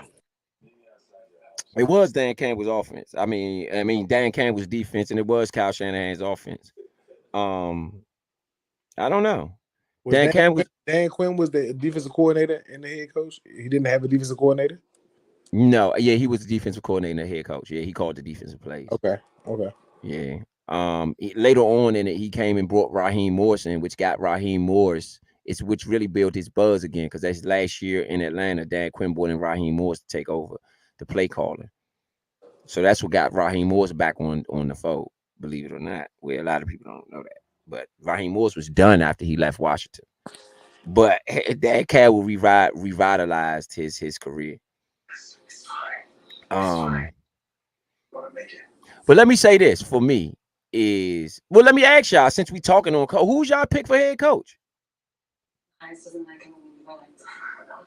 Speaker 6: It was Dan Campbell's offense. I mean Dan Campbell's defense, and it was Kyle Shanahan's offense. I don't know.
Speaker 5: Was
Speaker 6: Dan Campbell.
Speaker 5: Dan Quinn was the defensive coordinator and the head coach? He didn't have a defensive coordinator?
Speaker 6: No, yeah, he was the defensive coordinator and the head coach. Yeah, he called the defensive plays.
Speaker 5: Okay.
Speaker 6: Yeah. Later on in it, he came and brought Raheem Morris in, which got Raheem Morris. It's which really built his buzz again, because that's last year in Atlanta. Dan Quinn brought in Raheem Morris to take over the play calling. So that's what got Raheem Morris back on the fold, believe it or not. Where a lot of people don't know that. But Raheem Morris was done after he left Washington. But Dan Campbell revitalized his career. But let me say this for me is, well, let me ask y'all, since we talking on who's y'all pick for head coach?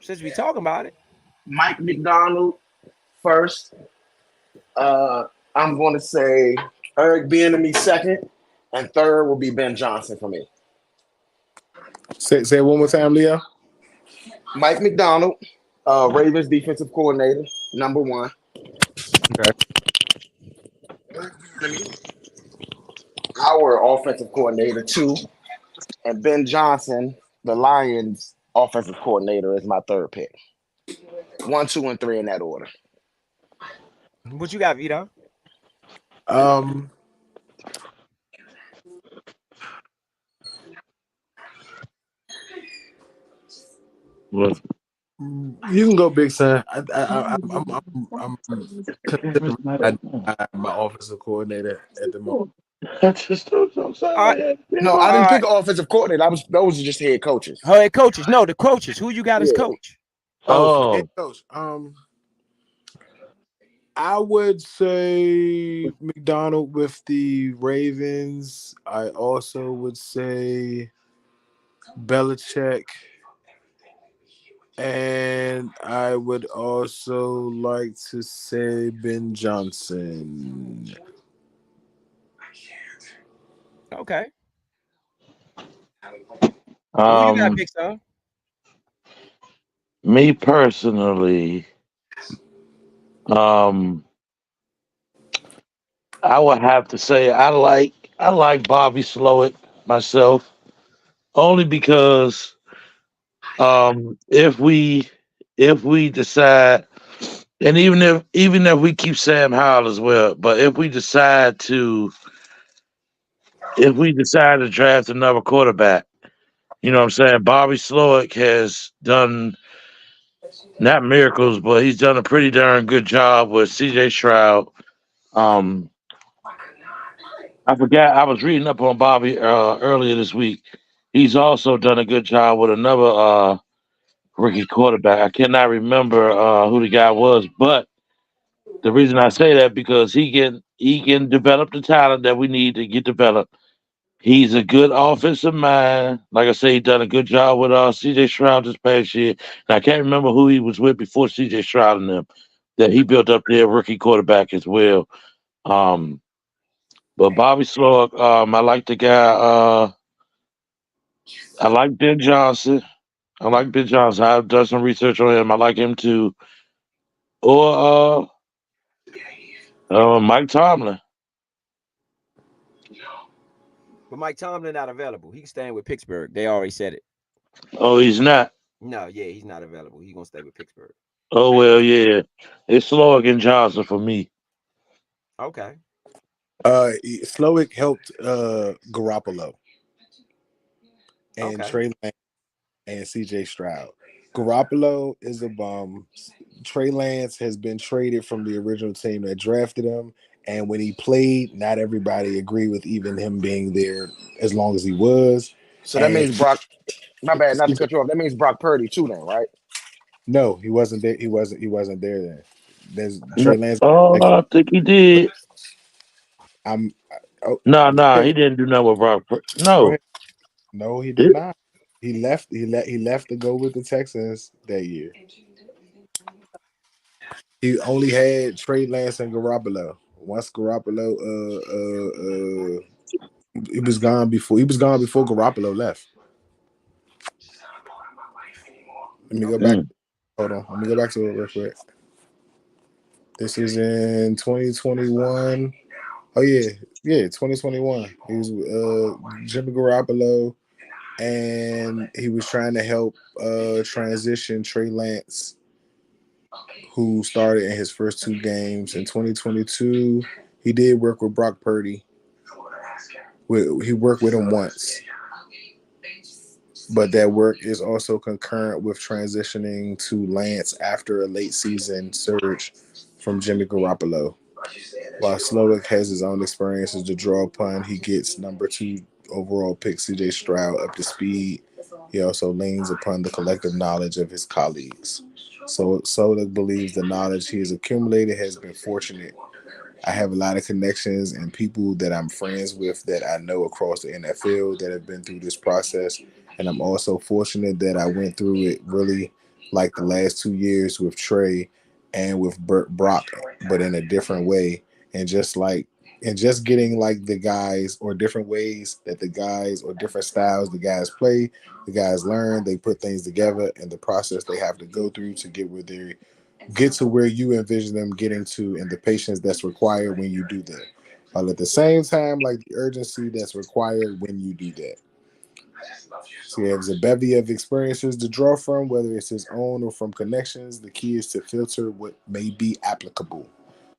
Speaker 6: Since we talking about it.
Speaker 14: Mike McDonald first. I'm going to say Eric Bieniemy second, and third will be Ben Johnson for me.
Speaker 5: Say it one more time, Leo.
Speaker 14: Mike McDonald, Ravens defensive coordinator, number one.
Speaker 5: Okay.
Speaker 14: Our offensive coordinator, 2, and Ben Johnson, the Lions offensive coordinator, is my third pick. 1, 2, and 3 in that order.
Speaker 6: What you got, Vito?
Speaker 4: What?
Speaker 5: You can go, Big Son. I'm considering my offensive coordinator at the moment.
Speaker 14: No, I didn't pick offensive coordinator. Those are just head coaches.
Speaker 6: Head coaches. No, the coaches. Who you got as coach?
Speaker 5: For head coach. I would say McDonald with the Ravens. I also would say Belichick. And I would also like to say Ben Johnson.
Speaker 6: Okay. Who you got, Big Son?
Speaker 4: Me personally, I would have to say I like Bobby Slowick myself, only because if we decide, and even if we keep Sam Howell as well, but if we decide to draft another quarterback, you know what I'm saying? Bobby Slowick has done not miracles, but he's done a pretty darn good job with CJ Stroud. I forgot, I was reading up on Bobby earlier this week. He's also done a good job with another rookie quarterback. I cannot remember who the guy was, but the reason I say that because he can develop the talent that we need to get developed. He's a good offensive mind. Like I say, he done a good job with CJ Stroud this past year. And I can't remember who he was with before CJ Stroud and them, that he built up their rookie quarterback as well. But Bobby Slowick, I like the guy. I like Ben Johnson. I've done some research on him. I like him too. Or Mike Tomlin.
Speaker 6: But Mike Tomlin not available. He can stay with Pittsburgh. They already said it.
Speaker 4: Oh, he's not.
Speaker 6: No, yeah, he's not available. He's gonna stay with Pittsburgh.
Speaker 4: Oh well, yeah. It's Slowick and Johnson for me.
Speaker 6: Okay.
Speaker 5: Slowick helped Garoppolo and Trey Lance and CJ Stroud. Garoppolo is a bum. Trey Lance has been traded from the original team that drafted him. And when he played, not everybody agreed with even him being there as long as he was.
Speaker 14: So that means Brock. My bad, not to cut you off. That means Brock Purdy too, then, right?
Speaker 5: No, he wasn't there. He wasn't there then. There's Trey Lance.
Speaker 4: I think he did. No, he didn't do nothing with Brock.
Speaker 5: No, he did not. He left. He left to go with the Texans that year. He only had Trey Lance and Garoppolo once Garoppolo he was gone before Garoppolo left. Let me go back. Hold on. Let me go back to it real quick. This is in 2021. Oh yeah, 2021. He was Jimmy Garoppolo, and he was trying to help transition Trey Lance, who started in his first 2 games. In 2022, he did work with Brock Purdy. He worked with him once, but that work is also concurrent with transitioning to Lance after a late season surge from Jimmy Garoppolo. While Slowick has his own experiences to draw upon, he gets number 2 overall pick CJ Stroud up to speed. He also leans upon the collective knowledge of his colleagues. So Slowick believes the knowledge he has accumulated has been fortunate. I have a lot of connections and people that I'm friends with that I know across the NFL that have been through this process. And I'm also fortunate that I went through it really like the last 2 years with Trey and with Brock, but in a different way. And just getting like the guys or different ways that the guys or different styles the guys play, the guys learn, they put things together, and the process they have to go through to get to where you envision them getting to, and the patience that's required when you do that. While at the same time, like the urgency that's required when you do that. So he has a bevy of experiences to draw from, whether it's his own or from connections. The key is to filter what may be applicable.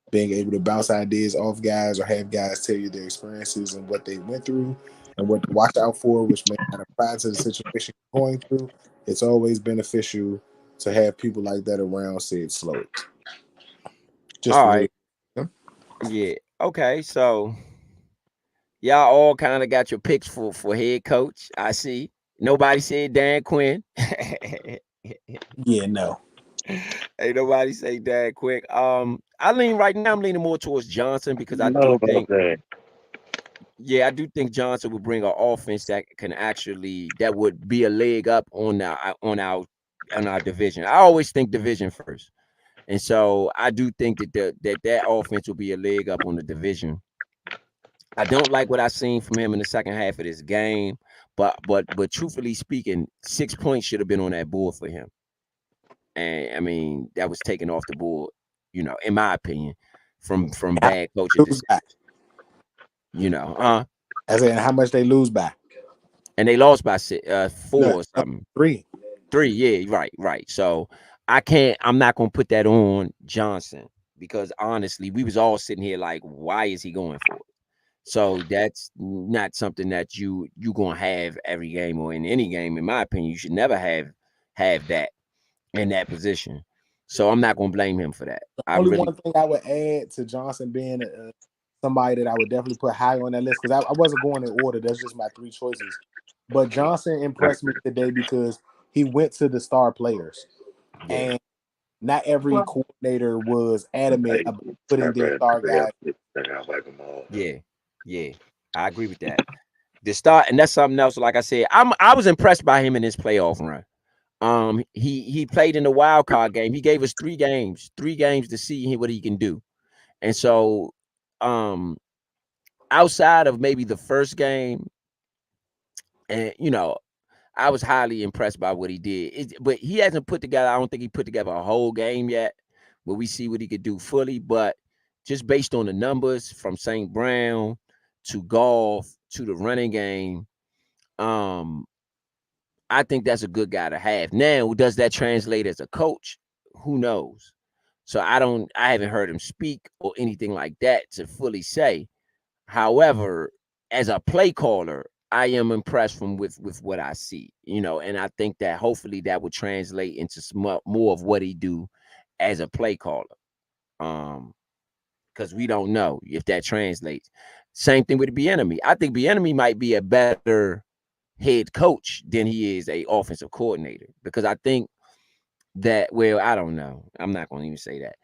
Speaker 5: Being able to bounce ideas off guys or have guys tell you their experiences and what they went through and what to watch out for, which may not apply to the situation you're going through. It's always beneficial to have people like that around, said Slowick. Just
Speaker 6: All
Speaker 5: a
Speaker 6: right.
Speaker 5: little.
Speaker 6: Yeah. Okay. So y'all all kind of got your picks for head coach. I see. Nobody said Dan Quinn.
Speaker 5: Yeah, no.
Speaker 6: Ain't nobody say Dan Quinn. I lean right now. I'm leaning more towards Johnson because I
Speaker 4: No,
Speaker 6: do
Speaker 4: about
Speaker 6: think.
Speaker 4: that.
Speaker 6: Yeah, I do think Johnson would bring an offense that would be a leg up on our division. I always think division first, and so I do think that offense will be a leg up on the division. I don't like what I seen from him in the second half of this game, but truthfully speaking, 6 points should have been on that board for him, and I mean that was taken off the board, in my opinion, from bad coaching decisions.
Speaker 5: I said, how much they lose by?
Speaker 6: And they lost by 4 or something.
Speaker 5: 3.
Speaker 6: 3, yeah, right. So I'm not gonna put that on Johnson because honestly, we was all sitting here like, why is he going for it? So that's not something that you gonna have every game or in any game. In my opinion, you should never have that in that position. So I'm not gonna blame him for that.
Speaker 5: One thing I would add to Johnson being somebody that I would definitely put high on that list, because I wasn't going in order. That's just my 3 choices. But Johnson impressed me today because he went to the star players. Yeah. And not every coordinator was adamant about putting their star guys.
Speaker 6: Yeah, I agree with that. The start, and that's something else. Like I said, I was impressed by him in his playoff run. He played in the wild card game. He gave us 3 games to see what he can do. And so, outside of maybe the first game, and I was highly impressed by what he did. But he hasn't put together. I don't think he put together a whole game yet, where we see what he could do fully. But just based on the numbers from St. Brown to golf to the running game, I think that's a good guy to have. Now, does that translate as a coach? Who knows? So I haven't heard him speak or anything like that to fully say. However, as a play caller, I am impressed with what I see, and I think that hopefully that would translate into more of what he do as a play caller. Because we don't know if that translates. Same thing with Bieniemy. I think Bieniemy might be a better head coach than he is a offensive coordinator, because I think that, well, I don't know. I'm not going to even say that.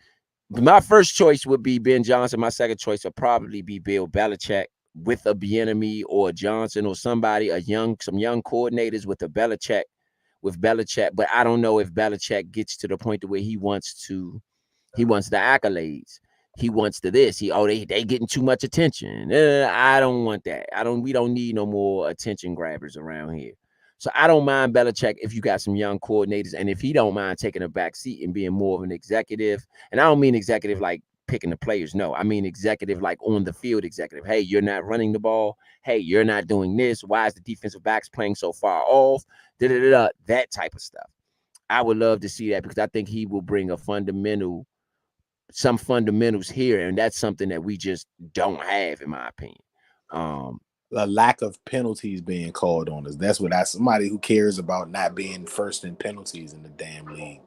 Speaker 6: But my first choice would be Ben Johnson. My second choice would probably be Bill Belichick with a Bieniemy or a Johnson or somebody, some young coordinators with Belichick. But I don't know if Belichick gets to the point to where he wants the accolades. he wants to this. They getting too much attention. I don't want that. We don't need no more attention grabbers around here. So I don't mind Belichick if you got some young coordinators, and if he don't mind taking a back seat and being more of an executive. And I don't mean executive like picking the players. No, I mean executive like on the field executive. Hey, you're not running the ball. Hey, you're not doing this. Why is the defensive backs playing so far off? That type of stuff. I would love to see that because I think he will bring some fundamentals here, and that's something that we just don't have, in my opinion.
Speaker 5: A lack of penalties being called on us. That's what somebody who cares about not being first in penalties in the damn league.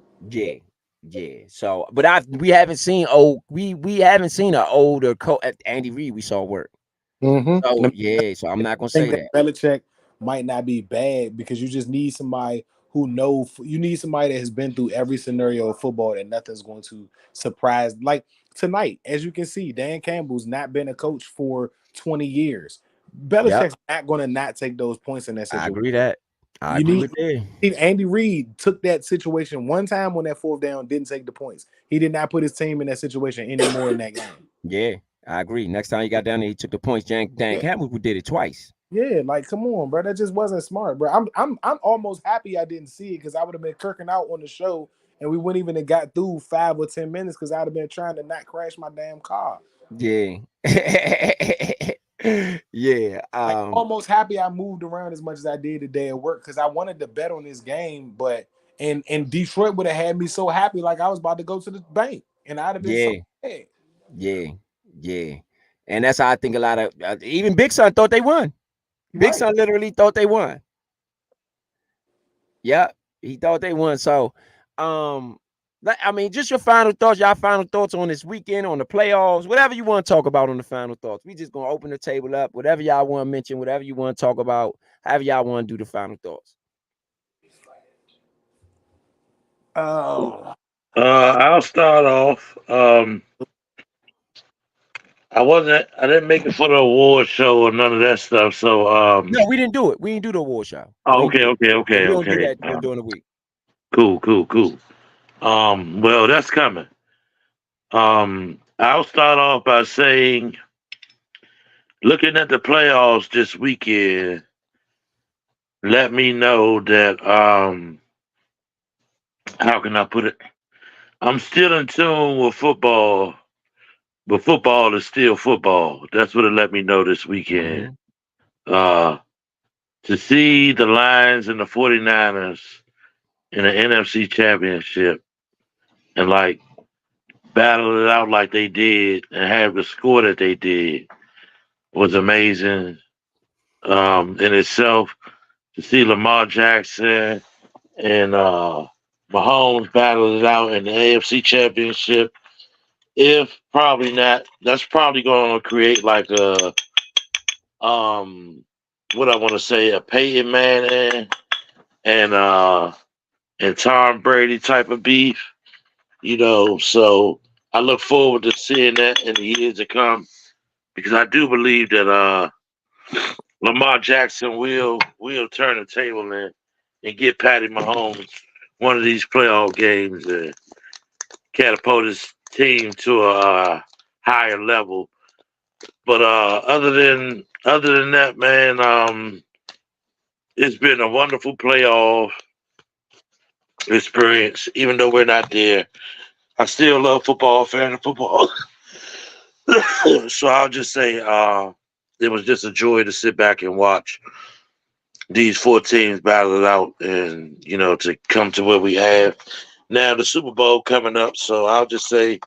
Speaker 6: Yeah. So, but we haven't seen we haven't seen an older coach. Andy Reid we saw work.
Speaker 5: Mm-hmm.
Speaker 6: So yeah, so I'm not gonna say that
Speaker 5: Belichick might not be bad because you just need somebody you need somebody that has been through every scenario of football that nothing's going to surprise. Like tonight, as you can see, Dan Campbell's not been a coach for 20 years. Belichick's not going to not take those points in that situation.
Speaker 6: I agree that. I agree with that.
Speaker 5: Andy Reid took that situation one time on that fourth down, didn't take the points. He did not put his team in that situation anymore in that game.
Speaker 6: Yeah, I agree. Next time he got down there, he took the points. Dan Campbell did it twice.
Speaker 5: Yeah, like come on, bro. That just wasn't smart, bro. I'm almost happy I didn't see it because I would have been kirking out on the show and we wouldn't even have got through 5 or 10 minutes because I'd have been trying to not crash my damn car.
Speaker 6: Yeah. Yeah.
Speaker 5: I'm almost happy I moved around as much as I did today at work because I wanted to bet on this game, but and Detroit would have had me so happy like I was about to go to the bank and I'd have been so bad.
Speaker 6: Yeah. And that's how I think a lot of even Big Son thought they won. Big Son literally thought they won. Yeah, he thought they won. So, I mean, just your final thoughts, y'all final thoughts on this weekend, on the playoffs, whatever you want to talk about on the final thoughts. We just gonna open the table up, whatever y'all want to mention, whatever you want to talk about, however y'all want to do the final thoughts.
Speaker 4: I'll start off. I didn't make it for the award show or none of that stuff. So
Speaker 6: no, we didn't do it. We didn't do the award show.
Speaker 4: Oh, okay.
Speaker 6: We don't do that during the week.
Speaker 4: Cool. Well, that's coming. I'll start off by saying, looking at the playoffs this weekend, let me know that how can I put it? I'm still in tune with football, but football is still football. That's what it let me know this weekend. To see the Lions and the 49ers in the NFC Championship and like battle it out like they did and have the score that they did was amazing in itself. To see Lamar Jackson and Mahomes battle it out in the AFC Championship, if probably not, that's probably going to create like a what I want to say, a Peyton Manning and Tom Brady type of beef, So I look forward to seeing that in the years to come because I do believe that Lamar Jackson will turn the table and get Patty Mahomes one of these playoff games and catapult his team to a higher level. But other than that, man, it's been a wonderful playoff experience. Even though we're not there, I still love football, fan of football. So I'll just say it was just a joy to sit back and watch these 4 teams battle it out and, to come to where we have. Now the Super Bowl coming up, so I'll just say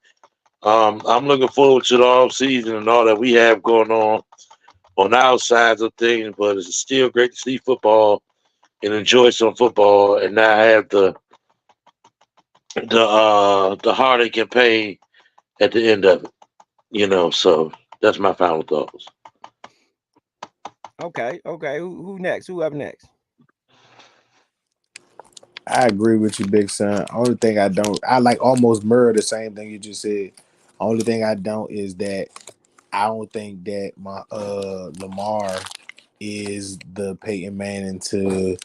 Speaker 4: I'm looking forward to the off season and all that we have going on our sides of things, but it's still great to see football and enjoy some football and not have the heartache and pain at the end of it. So that's my final thoughts.
Speaker 6: Okay. Who next? Who up next?
Speaker 5: I agree with you, Big Son. Only thing I like almost mirror the same thing you just said. Only thing I don't is that I don't think that my Lamar is the Peyton Manning to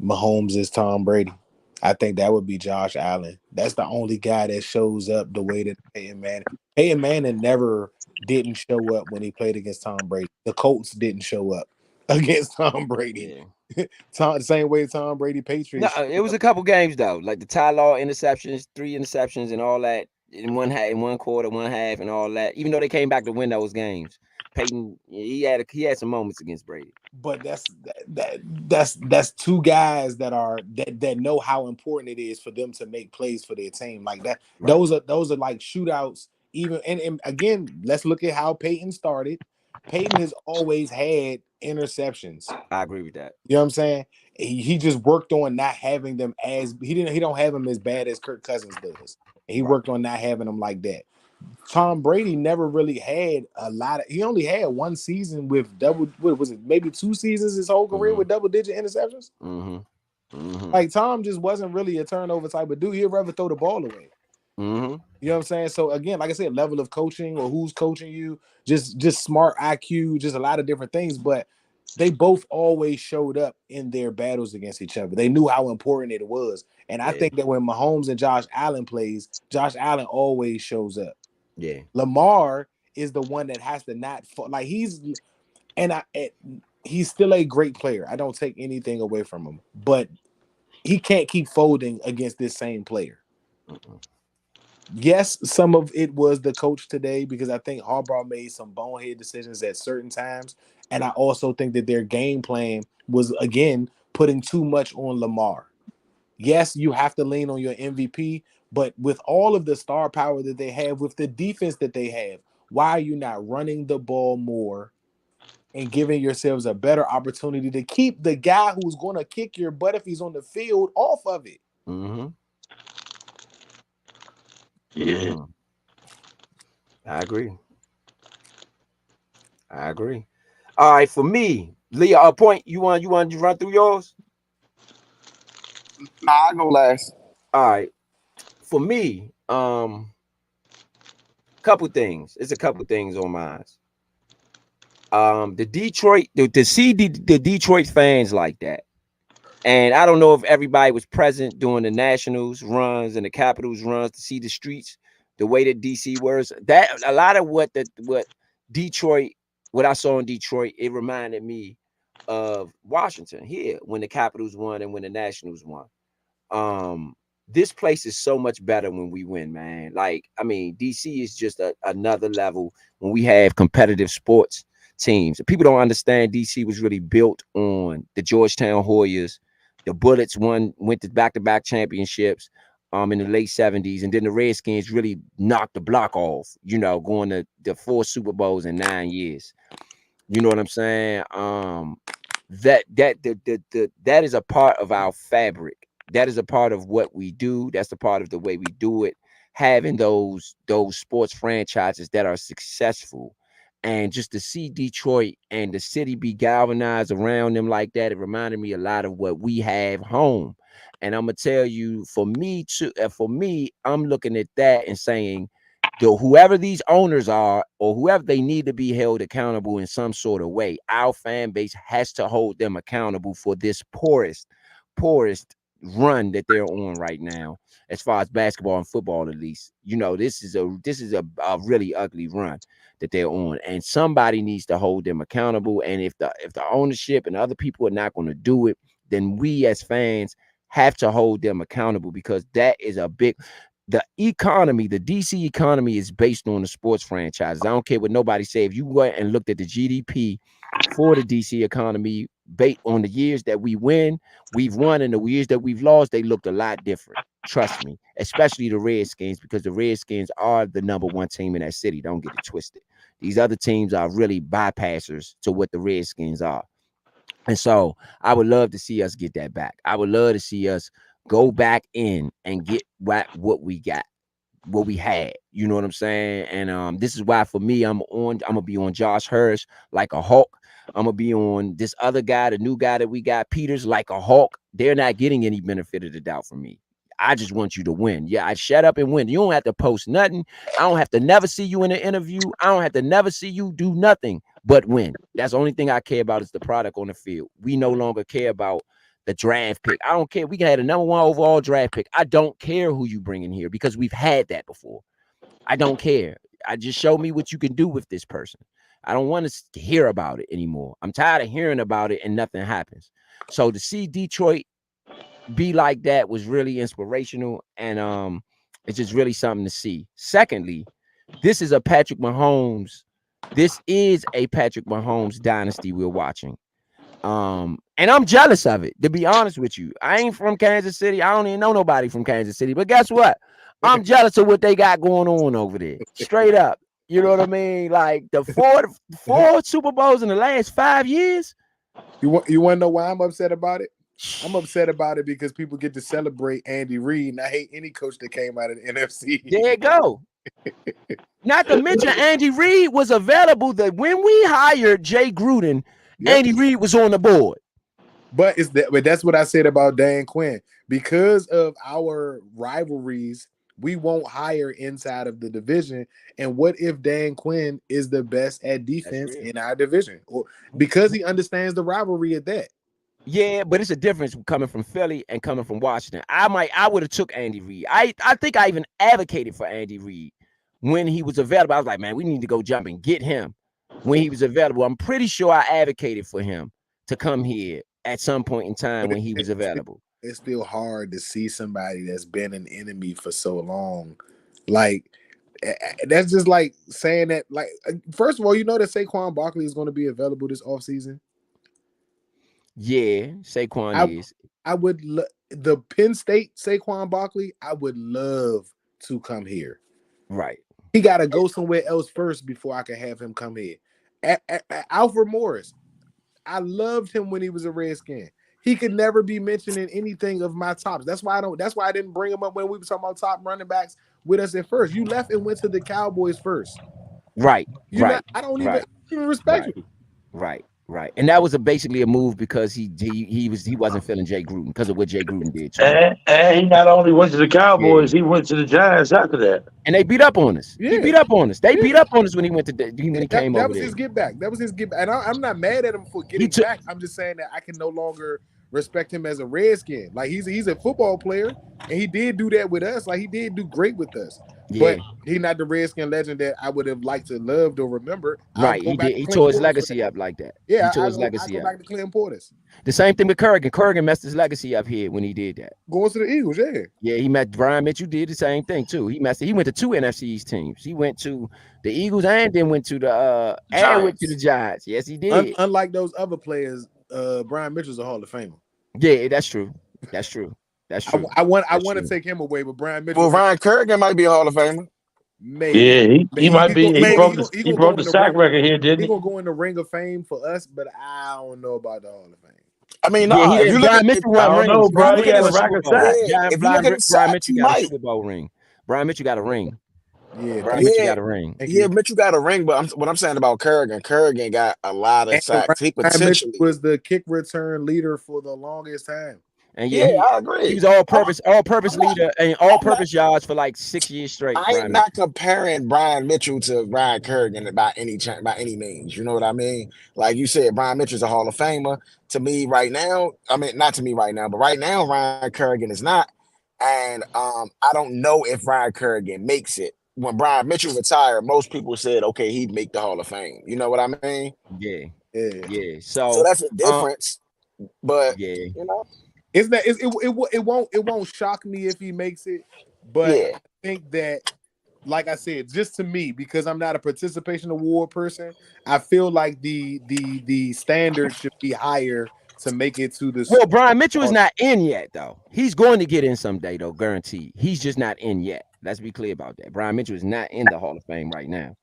Speaker 5: Mahomes is Tom Brady. I think that would be Josh Allen. That's the only guy that shows up the way that Peyton Manning never didn't show up when he played against Tom Brady. The Colts didn't show up against Tom Brady.
Speaker 6: Yeah.
Speaker 5: The same way Tom Brady
Speaker 6: No,
Speaker 5: Patriots.
Speaker 6: it was a couple games though, like the Ty Law interceptions, 3 interceptions, and all that in one quarter, one half, and all that. Even though they came back to win those games, Peyton he had some moments against Brady.
Speaker 5: But that's two guys that know how important it is for them to make plays for their team. Like that,
Speaker 6: Right.
Speaker 5: those are like shootouts. Even and again, let's look at how Peyton started. Peyton has always had interceptions.
Speaker 6: I agree with that.
Speaker 5: You know what I'm saying? He just worked on not having them as he don't have them as bad as Kirk Cousins does. And he worked on not having them like that. Tom Brady never really had a lot of. He only had one season with double. What was it? Maybe 2 seasons his whole career with double-digit interceptions. Like Tom just wasn't really a turnover type of dude. He'd rather throw the ball away. You know what I'm saying? So again, like I said, level of coaching or who's coaching you, just smart IQ, just a lot of different things. But they both always showed up in their battles against each other. They knew how important it was, and I think that when Mahomes and Josh Allen plays, Josh Allen always shows up.
Speaker 6: Yeah.
Speaker 5: Lamar is the one that has to not like he's still a great player. I don't take anything away from him, but he can't keep folding against this same player. Yes, some of it was the coach today because I think Harbaugh made some bonehead decisions at certain times, and I also think that their game plan was again putting too much on Lamar. Yes, you have to lean on your MVP, but with all of the star power that they have, with the defense that they have, why are you not running the ball more and giving yourselves a better opportunity to keep the guy who's going to kick your butt if he's on the field off of it?
Speaker 6: Yeah. I agree. All right, for me, Leah, a point. You want to run through yours?
Speaker 14: Nah, I'll go last.
Speaker 6: All right. For me, couple things. It's a couple things on mine. The Detroit, to see the Detroit fans like that. And I don't know if everybody was present during the Nationals runs and the Capitals runs to see the streets, the way that DC was. That a lot of what Detroit, what I saw in Detroit, it reminded me of Washington here when the Capitals won and when the Nationals won. This place is so much better when we win, man. Like, I mean, DC is just another level when we have competitive sports teams. People don't understand DC was really built on the Georgetown Hoyas. The Bullets went to back-to-back championships in the late 70s, and then the Redskins really knocked the block off, going to the 4 Super Bowls in 9 years. You know what I'm saying? That is a part of our fabric. That is a part of what we do. That's a part of the way we do it. Having those sports franchises that are successful. And just to see Detroit and the city be galvanized around them like that, it reminded me a lot of what we have home. And I'm gonna tell you, for me, I'm looking at that and saying, whoever these owners are, or whoever they need to be held accountable in some sort of way, our fan base has to hold them accountable for this poorest run that they're on right now, as far as basketball and football, at least. This is a really ugly run that they're on, and somebody needs to hold them accountable. And if the ownership and other people are not going to do it, then we as fans have to hold them accountable, because that is the economy, the DC economy is based on the sports franchises. I don't care what nobody say. If you went and looked at the GDP for the DC economy based on the years that we've won, and the years that we've lost, they looked a lot different. Trust me, especially the Redskins, because the Redskins are the #1 team in that city. Don't get it twisted. These other teams are really bypassers to what the Redskins are. And so I would love to see us get that back. I would love to see us go back in and get what we got, what we had. You know what I'm saying? And this is why, for me, I'm gonna be on Josh Harris like a hawk. I'm gonna be on this other guy, the new guy that we got, Peters, like a hawk. They're not getting any benefit of the doubt from me. I just want you to win. Yeah, I shut up and win. You don't have to post nothing. I don't have to never see you in an interview. I don't have to never see you do nothing but win. That's the only thing I care about, is the product on the field. We no longer care about the draft pick. I don't care. We can have the number 1 overall draft pick. I don't care who you bring in here because we've had that before. I don't care. I just show me what you can do with this person. I don't want to hear about it anymore. I'm tired of hearing about it and nothing happens. So to see Detroit be like that was really inspirational, and it's just really something to see. Secondly, this is a Patrick Mahomes. This is a Patrick Mahomes dynasty we're watching. And I'm jealous of it, to be honest with you. I ain't from Kansas City. I don't even know nobody from Kansas City. But guess what? I'm jealous of what they got going on over there. Straight up. You know what I mean? Like the four Super Bowls in the last 5 years.
Speaker 5: You want to know why I'm upset about it? I'm upset about it because people get to celebrate Andy Reid, and I hate any coach that came out of the NFC.
Speaker 6: There you go. Not to mention Andy Reid was available that when we hired Jay Gruden, Andy Reid was on the board.
Speaker 5: But that's what I said about Dan Quinn. Because of our rivalries, we won't hire inside of the division. And what if Dan Quinn is the best at defense in our division? Or because he understands the rivalry at that.
Speaker 6: Yeah, but it's a difference coming from Philly and coming from Washington. I would have took Andy Reid. I think I even advocated for Andy Reid when he was available. I was like, man, we need to go jump and get him when he was available. I'm pretty sure I advocated for him to come here at some point in time when he was available.
Speaker 5: It's still hard to see somebody that's been an enemy for so long. Like, that's just like saying that, like, first of all, you know that Saquon Barkley is going to be available this offseason?
Speaker 6: Yeah, Saquon is.
Speaker 5: I would the Penn State Saquon Barkley, I would love to come here.
Speaker 6: Right.
Speaker 5: He got to go somewhere else first before I can have him come here. Alfred Morris, I loved him when he was a Redskin. He could never be mentioned in anything of my tops. That's why I didn't bring him up when we were talking about top running backs with us at first. You left and went to the Cowboys first.
Speaker 6: Right.
Speaker 5: I don't even respect you.
Speaker 6: Right. And that was basically a move because he wasn't feeling Jay Gruden because of what Jay Gruden did to him.
Speaker 4: And he not only went to the Cowboys, he went to the Giants after that.
Speaker 6: And they beat up on us.
Speaker 5: Yeah.
Speaker 6: He beat up on us. They beat up on us when he went to when he came over.
Speaker 5: That was his get back. And I'm not mad at him for getting back. I'm just saying that I can no longer respect him as a Redskin. Like he's a football player, and he did do that with us. Like he did do great with us. Yeah. But he's not the Redskin legend that I would have liked to loved or remembered.
Speaker 6: Right. He tore his legacy up like that.
Speaker 5: Yeah,
Speaker 6: he tore his legacy
Speaker 5: up. Back to Clinton Portis.
Speaker 6: The same thing with Kurgan. Kurgan messed his legacy up here when he did that.
Speaker 5: Going to the Eagles, yeah.
Speaker 6: Yeah, he met Brian Mitchell, did the same thing too. He went to 2 NFC East teams. He went to the Eagles and then went to the Giants. Yes, he did.
Speaker 5: Unlike those other players, Brian Mitchell's a Hall of Famer.
Speaker 6: Yeah, that's true. I
Speaker 5: want to take him away, but Brian Mitchell.
Speaker 14: Well, Ryan Kerrigan might be a Hall of Famer.
Speaker 5: Maybe.
Speaker 4: Yeah, he might be. He broke the sack record here, didn't he?
Speaker 5: He's gonna go in the Ring of Fame for us, but I don't know about the Hall of Fame.
Speaker 14: I mean,
Speaker 6: if you look at Mitchell,
Speaker 4: I don't know, bro. He has a record sack.
Speaker 6: Brian Mitchell got a Super Bowl ring. Brian Mitchell got a ring.
Speaker 5: Yeah,
Speaker 6: Mitchell got a ring.
Speaker 14: Yeah, Mitchell got a ring, but what I'm saying about Kerrigan got a lot of sacks. He potentially
Speaker 5: was the kick return leader for the longest time.
Speaker 6: And
Speaker 14: I agree.
Speaker 6: He was all-purpose leader and all-purpose yards for like 6 years straight.
Speaker 14: I ain't not comparing Brian Mitchell to Ryan Kerrigan by any means. You know what I mean? Like you said, Brian Mitchell's a Hall of Famer. To me right now, I mean, not to me right now, but right now, Ryan Kerrigan is not. And I don't know if Ryan Kerrigan makes it. When Brian Mitchell retired, most people said, okay, he'd make the Hall of Fame. You know what I mean?
Speaker 6: Yeah.
Speaker 14: So that's a difference. But
Speaker 6: you
Speaker 14: know.
Speaker 5: It won't shock me if he makes it, but I think that, like I said, just to me, because I'm not a participation award person, I feel like the standard should be higher to make it to the.
Speaker 6: Well, Brian Mitchell is not in yet, though. He's going to get in someday, though, guaranteed. He's just not in yet. Let's be clear about that. Brian Mitchell is not in the Hall of Fame right now.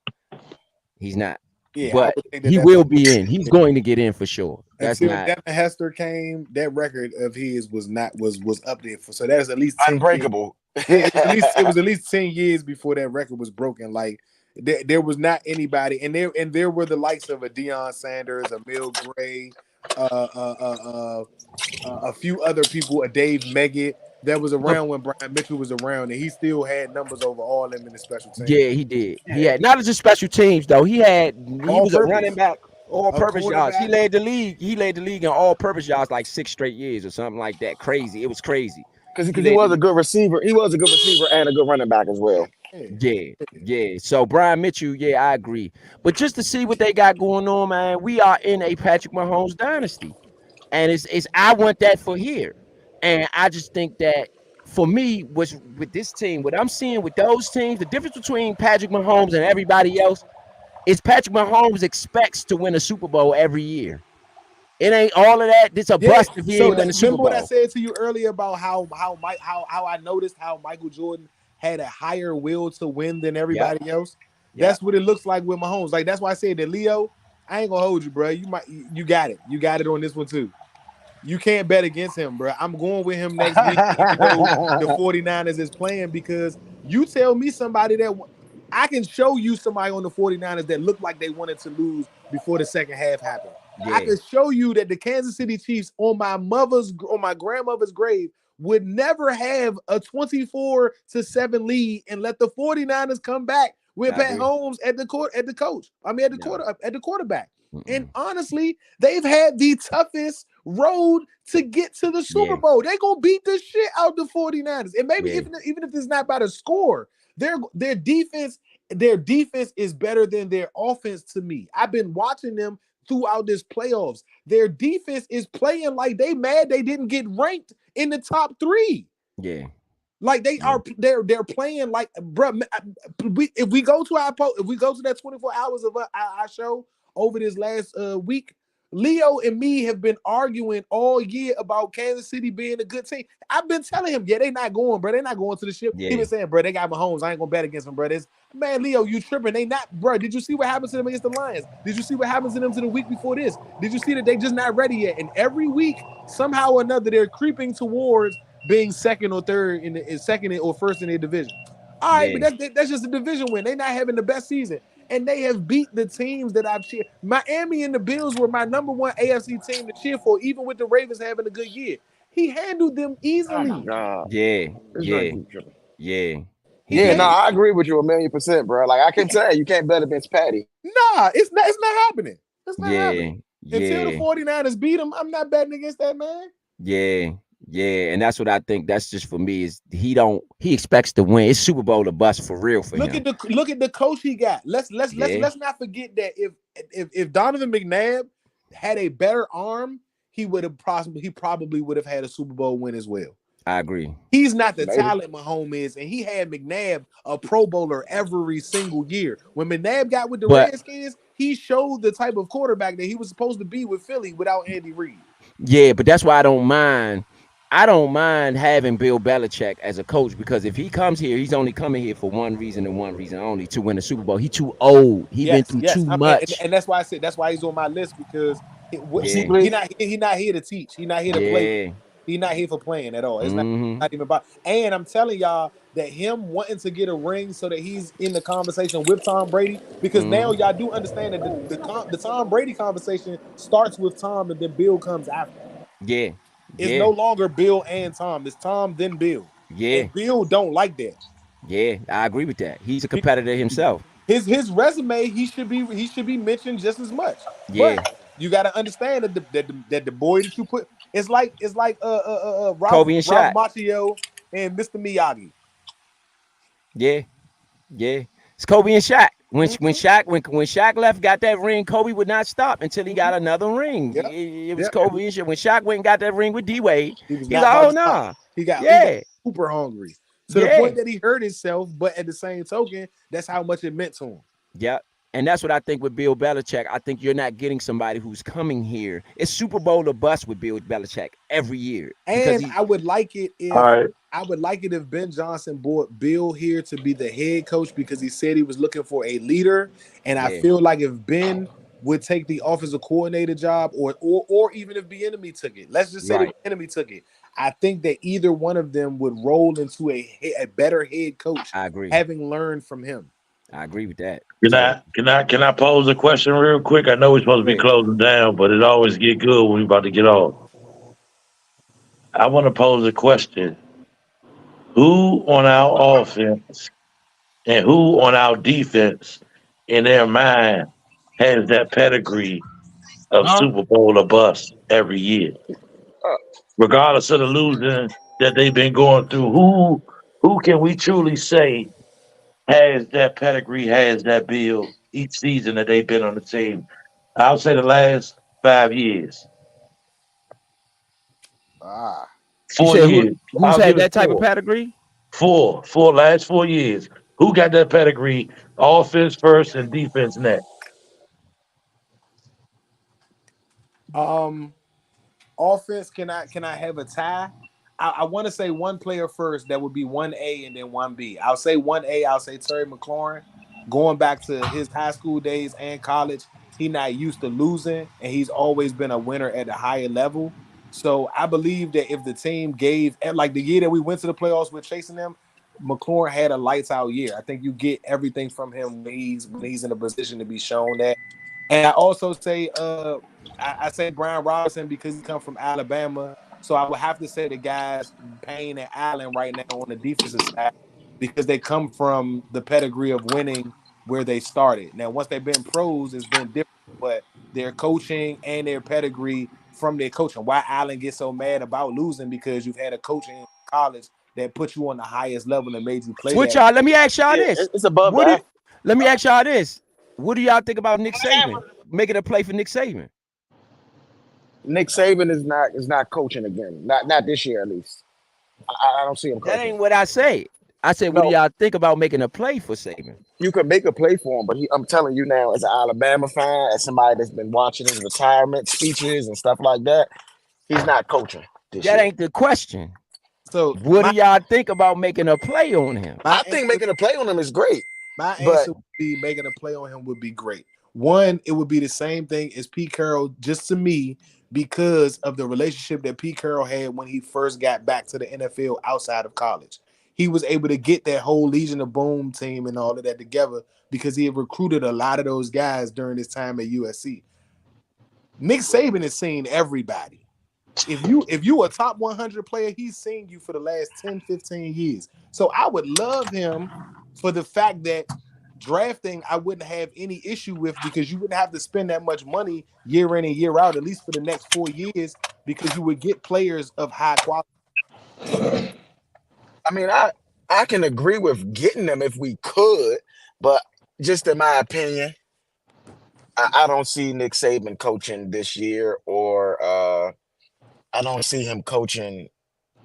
Speaker 6: He's not. Yeah, but he will be in. He's going to get in for sure. That's
Speaker 5: until
Speaker 6: not.
Speaker 5: Devin Hester came, that record of his was up there for. So that's at least
Speaker 14: unbreakable.
Speaker 5: It was at least 10 years before that record was broken. Like there was not anybody, and there were the likes of a Deion Sanders, a Mill Gray, a few other people, a Dave Meggett. That was around when Brian Mitchell was around, and he still had numbers over all of them in the special teams.
Speaker 6: Yeah, he did. He had not just special teams though. He was a running back. All-purpose yards. He led the league. He led the league in all-purpose yards like 6 straight years or something like that. Crazy. It was crazy.
Speaker 14: Because he was a good receiver. He was a good receiver and a good running back as well.
Speaker 6: Yeah. So Brian Mitchell, yeah, I agree. But just to see what they got going on, man, we are in a Patrick Mahomes dynasty, and it's I want that for here, and I just think that for me, was with this team, what I'm seeing with those teams, the difference between Patrick Mahomes and everybody else is Patrick Mahomes expects to win a Super Bowl every year. It ain't all of that. It's a bust if he ain't win the Super Bowl.
Speaker 5: Remember what I said to you earlier about how I noticed how Michael Jordan had a higher will to win than everybody else. That's what it looks like with Mahomes. Like that's why I said that Leo, I ain't gonna hold you, bro. You got it. You got it on this one too. You can't bet against him, bro. I'm going with him next week, even though the 49ers is playing, because you tell me somebody that I can show you somebody on the 49ers that looked like they wanted to lose before the second half happened. I can show you that the Kansas City Chiefs on my grandmother's grave would never have a 24-7 lead and let the 49ers come back with Pat Holmes at the quarterback. And honestly, they've had the toughest road to get to the Super Bowl. They're gonna beat the shit out the 49ers. And maybe even if it's not by the score, their defense is better than their offense to me. I've been watching them throughout this playoffs. Their defense is playing like they mad they didn't get ranked in the top 3.
Speaker 6: Yeah.
Speaker 5: Like they're playing like, bro. If we go to that 24 hours of our show over this last week, Leo and me have been arguing all year about Kansas City being a good team. I've been telling him, they not going, bro. They're not going to the ship. He was saying, bro, they got Mahomes. I ain't gonna bet against them, bro. Man, Leo, you tripping? They not, bro. Did you see what happened to them against the Lions? Did you see what happens to them to the week before this? Did you see that they just not ready yet? And every week, somehow or another, they're creeping towards being second or first in their division. All right, but that's just a division win. They're not having the best season. And they have beat the teams that I've cheered. Miami and the Bills were my number one AFC team to cheer for, even with the Ravens having a good year. He handled them easily.
Speaker 14: Oh my God.
Speaker 6: Yeah.
Speaker 14: No, I agree with you 1,000,000%, bro. Like I can tell you can't bet against Patty.
Speaker 5: Nah, it's not happening. It's not happening. Until the 49ers beat him, I'm not betting against that man.
Speaker 6: Yeah, and that's what I think. That's just for me is he expects to win. It's Super Bowl or bust for real for him.
Speaker 5: Look at the coach he got. Let's not forget that if Donovan McNabb had a better arm, he probably would have had a Super Bowl win as well.
Speaker 6: I agree.
Speaker 5: He's not the talent Mahomes is, and he had McNabb a Pro Bowler every single year. When McNabb got with the Redskins, he showed the type of quarterback that he was supposed to be with Philly without Andy Reid.
Speaker 6: Yeah, but that's why I don't mind having Bill Belichick as a coach, because if he comes here, he's only coming here for one reason and one reason only, to win a Super Bowl. He's too old. He's been through too much.
Speaker 5: And that's why I said that's why he's on my list, because he's not here to teach. He's not here to play. He's not here for playing at all. It's not even about. And I'm telling y'all that him wanting to get a ring so that he's in the conversation with Tom Brady, because now y'all do understand that the Tom Brady conversation starts with Tom and then Bill comes after. It's no longer Bill and Tom. It's Tom then Bill. And Bill don't like that.
Speaker 6: Yeah, I agree with that. He's a competitor himself.
Speaker 5: His resume, he should be mentioned just as much.
Speaker 6: Yeah.
Speaker 5: But you got to understand that the boy that you put, it's like Ralph Macchio and Mr. Miyagi.
Speaker 6: Yeah. It's Kobe and Shaq. When Shaq left, got that ring, Kobe would not stop until he got another ring. It was Kobe and Shaq. When Shaq went and got that ring with D-Wade, he's like, oh no.
Speaker 5: He got super hungry to the point that he hurt himself, but at the same token, that's how much it meant to him.
Speaker 6: Yeah. And that's what I think with Bill Belichick. I think you're not getting somebody who's coming here. It's Super Bowl or bust with Bill Belichick every year.
Speaker 5: And I would like it if Ben Johnson brought Bill here to be the head coach, because he said he was looking for a leader. And I feel like if Ben would take the offensive coordinator job, or even if Bieniemy took it, let's just say that Bieniemy took it, I think that either one of them would roll into a better head coach.
Speaker 6: I agree.
Speaker 5: Having learned from him.
Speaker 6: I agree with that.
Speaker 4: Can I pose a question real quick? I know we're supposed to be closing down, but it always get good when we're about to get off. I want to pose a question. Who on our offense and who on our defense, in their mind, has that pedigree of Super Bowl or bust every year, regardless of the losing that they've been going through. Who can we truly say has that pedigree, has that build each season that they've been on the team? I'll say the last 5 years.
Speaker 6: You
Speaker 4: 4
Speaker 6: said
Speaker 4: years.
Speaker 6: who's
Speaker 4: I'll
Speaker 6: had
Speaker 4: give it
Speaker 6: that type of
Speaker 4: 4.
Speaker 6: pedigree?
Speaker 4: Last 4 years. Who got that pedigree? Offense first and defense next.
Speaker 5: Offense, can I have a tie? I want to say one player first. That would be 1A and then 1B. I'll say 1A. I'll say Terry McLaurin. Going back to his high school days and college, he not used to losing, and he's always been a winner at a higher level. So I believe that if the team gave, like the year that we went to the playoffs with chasing them, McLaurin had a lights out year. I think you get everything from him when he's in a position to be shown that. And I also say I say Brian Robinson because he come from Alabama. So I would have to say the guys Payne and Allen right now on the defensive side because they come from the pedigree of winning where they started. Now, once they've been pros, it's been different, but their coaching and their pedigree from their coaching. Why Allen gets so mad about losing because you've had a coach in college that put you on the highest level and made you play
Speaker 6: What
Speaker 5: that.
Speaker 6: y'all? Let me ask y'all this.
Speaker 3: It's above
Speaker 6: What
Speaker 3: that.
Speaker 6: do, let me ask y'all this. What do y'all think about Nick Saban making a play for Nick Saban?
Speaker 14: Nick Saban is not coaching again. Not this year at least. I don't see him
Speaker 6: That
Speaker 14: coaching.
Speaker 6: ain't what I say. I said, what do
Speaker 14: No,
Speaker 6: y'all think about making a play for Saban?
Speaker 14: you can make a play for him, but I'm telling you now, as an Alabama fan, as somebody that's been watching his retirement speeches and stuff like that, he's not coaching this
Speaker 6: That
Speaker 14: year.
Speaker 6: ain't the question.
Speaker 5: So
Speaker 6: what do y'all think about making a play on him?
Speaker 14: I think making a play on him is great.
Speaker 5: My
Speaker 14: But
Speaker 5: answer would be making a play on him would be great. One, it would be the same thing as Pete Carroll, just to me, because of the relationship that Pete Carroll had when he first got back to the NFL outside of college. He was able to get that whole Legion of Boom team and all of that together because he had recruited a lot of those guys during his time at USC. Nick Saban has seen everybody. If you a top 100 player, he's seen you for the last 10, 15 years. So I would love him for the fact that drafting I wouldn't have any issue with because you wouldn't have to spend that much money year in and year out, at least for the next 4 years, because you would get players of high quality.
Speaker 14: I mean, I can agree with getting them if we could, but just in my opinion, I don't see Nick Saban coaching this year, or I don't see him coaching.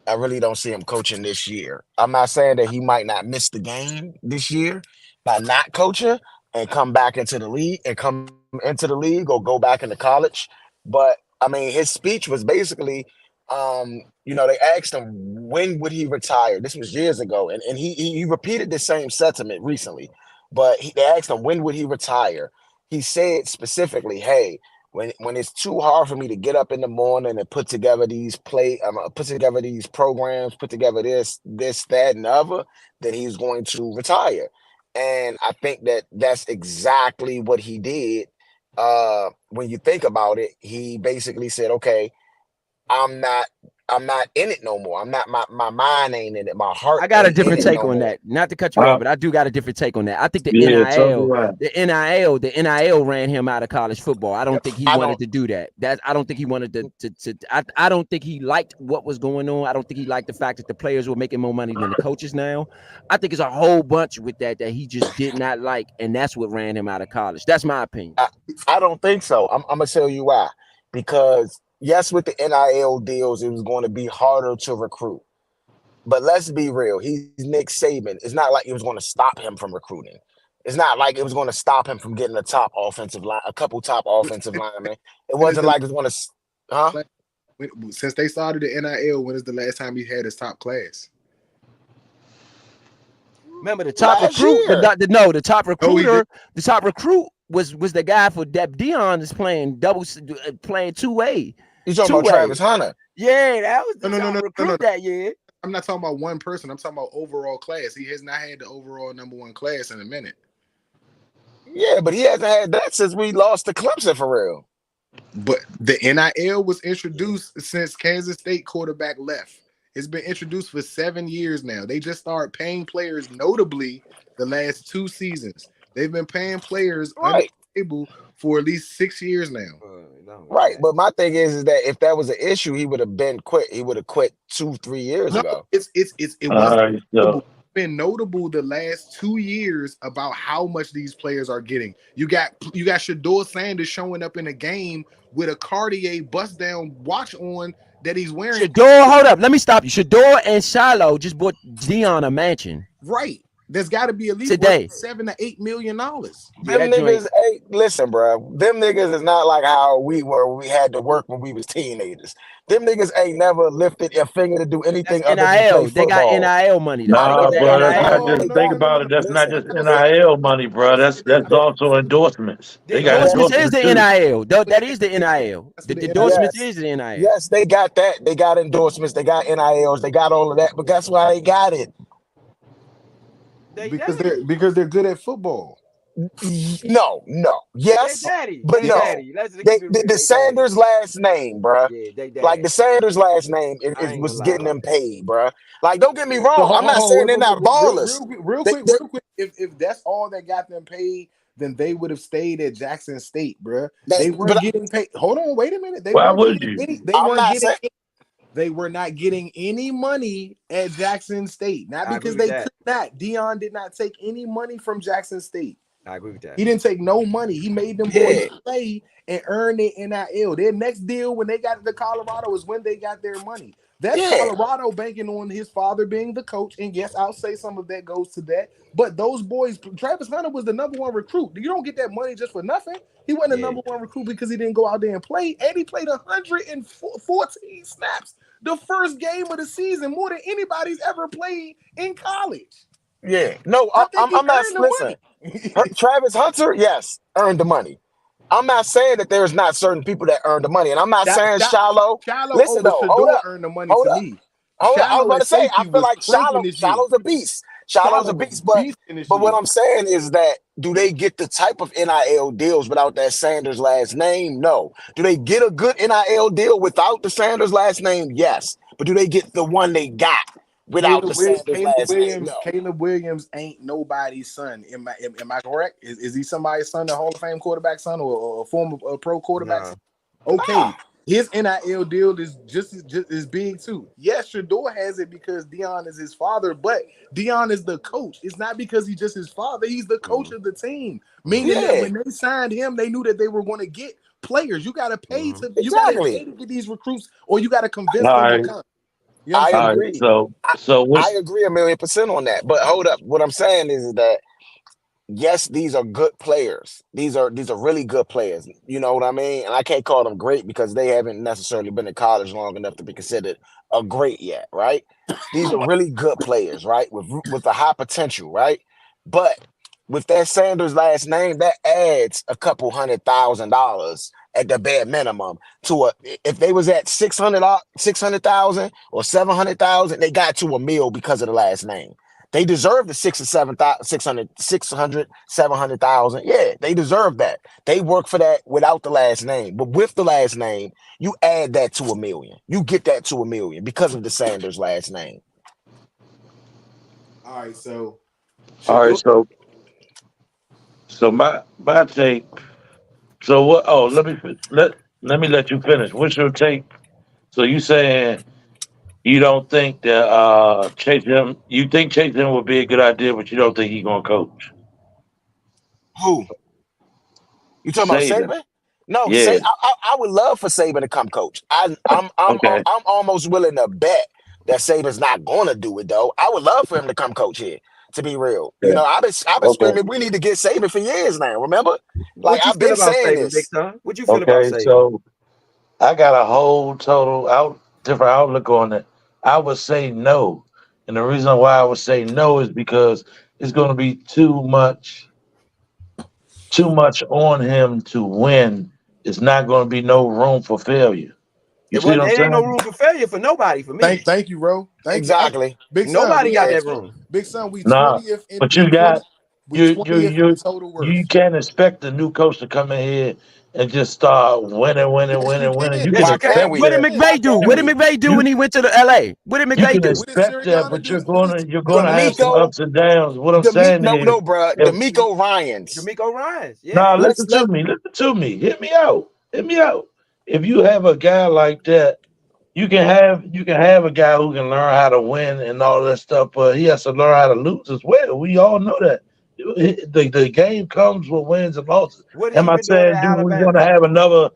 Speaker 14: I really don't see him coaching this year. I'm not saying that he might not miss the game this year by not coaching and come back into the league and come into the league or go back into college. But I mean, his speech was basically, they asked him when would he retire. This was years ago, and he repeated the same sentiment recently. But they asked him when would he retire. He said specifically, "Hey, when it's too hard for me to get up in the morning and put together put together these programs, put together this, that, and the other, then he's going to retire." And I think that that's exactly what he did. When you think about it, he basically said, "Okay, I'm not in it no more. I'm not my mind ain't in it. My heart
Speaker 6: I got a
Speaker 14: ain't in
Speaker 6: different
Speaker 14: it
Speaker 6: take
Speaker 14: no
Speaker 6: on
Speaker 14: more."
Speaker 6: that. Not to cut you off, but I do got a different take on that. I think the
Speaker 4: Yeah, talk
Speaker 6: NIL,
Speaker 4: about
Speaker 6: the NIL ran him out of college football. I don't think he
Speaker 14: I
Speaker 6: wanted
Speaker 14: don't.
Speaker 6: to do that. I don't think he wanted to I don't think he liked what was going on. I don't think he liked the fact that the players were making more money than the coaches now. I think it's a whole bunch with that he just did not like, and that's what ran him out of college. That's my opinion.
Speaker 14: I don't think so. I'm gonna tell you why. Because yes, with the NIL deals, it was going to be harder to recruit. But let's be real. He's Nick Saban. It's not like it was going to stop him from recruiting. It's not like it was going to stop him from getting a couple top offensive linemen. It
Speaker 5: When is
Speaker 14: wasn't
Speaker 5: the
Speaker 14: like it was going to, huh?
Speaker 5: since they started the NIL, when is the last time he had his top class?
Speaker 6: Remember the top
Speaker 14: Last
Speaker 6: recruit,
Speaker 14: year.
Speaker 6: the top recruiter, the top recruit was the guy for that Dion is playing playing 2A.
Speaker 14: You talking about Travis Hunter?
Speaker 6: Yeah, that was the
Speaker 5: No.
Speaker 6: top recruit that year.
Speaker 5: I'm not talking about one person. I'm talking about overall class. He has not had the overall number one class in a minute.
Speaker 14: Yeah, but he hasn't had that since we lost to Clemson for real.
Speaker 5: But the NIL was introduced since Kansas State quarterback left. It's been introduced for 7 years now. They just started paying players, notably the last 2 seasons. They've been paying players under the table for at least 6 years now.
Speaker 14: Right, but my thing is that if that was an issue, he would have been quit. He would have quit 2-3 years
Speaker 5: No,
Speaker 14: ago.
Speaker 5: it
Speaker 4: All
Speaker 5: wasn't
Speaker 4: right,
Speaker 5: notable.
Speaker 4: so
Speaker 5: It's been notable the last 2 years about how much these players are getting. You got Shador Sanders showing up in a game with a Cartier bust down watch on that he's wearing.
Speaker 6: Shador, hold up, let me stop you. Shador and Shiloh just bought Dion a mansion.
Speaker 5: Right. There's got to be at least
Speaker 6: today
Speaker 5: $7 to $8 million.
Speaker 14: Them niggas, hey, listen, bro. Them niggas is not like how we were when we had to work when we was teenagers. Them niggas ain't never lifted a finger to do anything other than play
Speaker 6: NIL. They
Speaker 14: football.
Speaker 6: got NIL money. Though.
Speaker 4: nah,
Speaker 6: They
Speaker 4: bro. That's
Speaker 6: got
Speaker 4: not
Speaker 6: NIL.
Speaker 4: just think about it. That's not just NIL money, bro. That's also endorsements.
Speaker 6: The
Speaker 4: They got
Speaker 6: endorsements is
Speaker 4: endorsements
Speaker 6: the
Speaker 4: too.
Speaker 6: NIL. That is the NIL. The endorsements is the NIL.
Speaker 14: Yes, they got that. They got endorsements. They got NILs. They got all of that. But that's why they got it.
Speaker 5: Because they're good at football.
Speaker 14: No, yes, but no. The Sanders last name, bruh. Like the Sanders last name was getting them paid, bruh. Like, don't get me wrong. I'm not saying they're not ballers.
Speaker 5: Real quick. If that's all that got them paid, then they would have stayed at Jackson State, bruh. They weren't getting paid. Hold on, wait a minute.
Speaker 4: Why would you?
Speaker 5: They were not getting any money at Jackson State. Not because they could not. Dion did not take any money from Jackson State.
Speaker 6: I agree with that.
Speaker 5: He didn't take no money. He made them boys play and earn their NIL. Their next deal when they got to Colorado is when they got their money. That's Colorado banking on his father being the coach. And yes, I'll say some of that goes to that. But those boys, Travis Hunter was the number one recruit. You don't get that money just for nothing. He wasn't the number one recruit because he didn't go out there and play. And he played 114 snaps the first game of the season, more than anybody's ever played in college.
Speaker 14: Yeah. No, I'm not listening. Travis Hunter, yes, earned the money. I'm not saying that there's not certain people that earn the money, and I'm not saying Shiloh. Listen, though, hold up.
Speaker 5: Earned the money to me.
Speaker 14: Hold up. I was about to say, I feel like Shiloh's a beast. Shiloh's a beast, but what I'm saying is that do they get the type of NIL deals without that Sanders last name? No. Do they get a good NIL deal without the Sanders last name? Yes. But do they get the one they got without the Sanders last name? No.
Speaker 5: Caleb Williams ain't nobody's son. Am I correct? Is he somebody's son, a Hall of Fame quarterback son, or a former pro quarterback son? Okay. His NIL deal is just as big too. Yes, Shador has it because Dion is his father, but Dion is the coach. It's not because he's just his father. He's the coach of the team. Meaning that when they signed him, they knew that they were going to get players. You got to pay to get these recruits, or you got to convince them to come. You know
Speaker 14: I agree. I agree 1,000,000% on that. But hold up. What I'm saying is that yes, these are good players. These are really good players. You know what I mean? And I can't call them great because they haven't necessarily been in college long enough to be considered a great yet, right? These are really good players, right? With a high potential, right? But with that Sanders last name, that adds a couple $100,000 at the bare minimum to if they was at 600,000 or 700,000, they got to $1 million because of the last name. They deserve the 700,000. Yeah, they deserve that. They work for that without the last name. But with the last name, you add that to $1 million. You get that to $1 million because of the Sanders last name.
Speaker 5: All right, so
Speaker 4: my take. So what? Oh, let me let you finish. What's your take? So you saying you don't think that Chase Young? You think Chase Young would be a good idea, but you don't think he's gonna coach?
Speaker 14: Who? You talking about Saban? No,
Speaker 4: yeah.
Speaker 14: I would love for Saban to come coach. I'm almost willing to bet that Saban's not gonna do it though. I would love for him to come coach here. To be real, you know, I've been screaming we need to get Saban for years now. Remember, like I've been saying this.
Speaker 6: What you feel about Saban?
Speaker 4: So I got a whole different outlook on it. I would say no, and the reason why I would say no is because it's going to be too much on him to win. It's not going to be no room for failure.
Speaker 6: There ain't no room for failure for nobody. For me,
Speaker 5: thank you, Ro.
Speaker 14: Exactly.
Speaker 5: Big son,
Speaker 6: nobody got that room.
Speaker 5: Big son, we
Speaker 4: 20th. But you got you
Speaker 5: total worth.
Speaker 4: You can't expect the new coach to come in here and just start winning.
Speaker 6: What did McVay do? What did McVay do when he went to the LA? What did McVay do?
Speaker 4: Expect that, but you're gonna have some ups and downs. What I'm saying is,
Speaker 14: bro, DeMeco Ryans.
Speaker 6: Yeah.
Speaker 4: Nah, listen to me. Hear me out. if you have a guy like that, you can have a guy who can learn how to win and all that stuff, but he has to learn how to lose as well. We all know that. The game comes with wins and losses.
Speaker 2: What
Speaker 4: Am
Speaker 2: he
Speaker 4: I
Speaker 2: been doing at
Speaker 4: saying do we want to
Speaker 2: Alabama?
Speaker 4: have another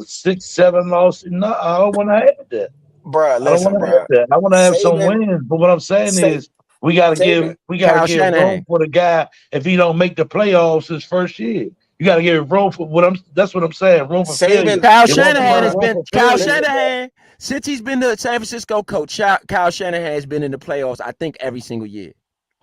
Speaker 4: 6, 7 loss? No, I don't want to have that.
Speaker 14: Bruh,
Speaker 4: I don't want
Speaker 14: listen,
Speaker 4: to have
Speaker 14: bruh.
Speaker 4: that. I want to have some
Speaker 14: Saban,
Speaker 4: wins. But what I'm saying
Speaker 14: Sa-
Speaker 4: is we gotta give
Speaker 14: Saban,
Speaker 4: we gotta
Speaker 6: Kyle
Speaker 4: give room
Speaker 6: Shanahan.
Speaker 4: for the guy if he don't make the playoffs his first year. You gotta give room for what I'm that's what I'm saying. Room for failure.
Speaker 14: Saban,
Speaker 6: Kyle
Speaker 4: It won't be
Speaker 6: Shanahan
Speaker 4: no
Speaker 6: has
Speaker 14: bruh.
Speaker 4: room
Speaker 6: been
Speaker 4: for
Speaker 6: Kyle
Speaker 4: failure.
Speaker 14: Listen, bruh.
Speaker 6: Shanahan since he's been the San Francisco coach. Kyle Shanahan has been in the playoffs, I think, every single year.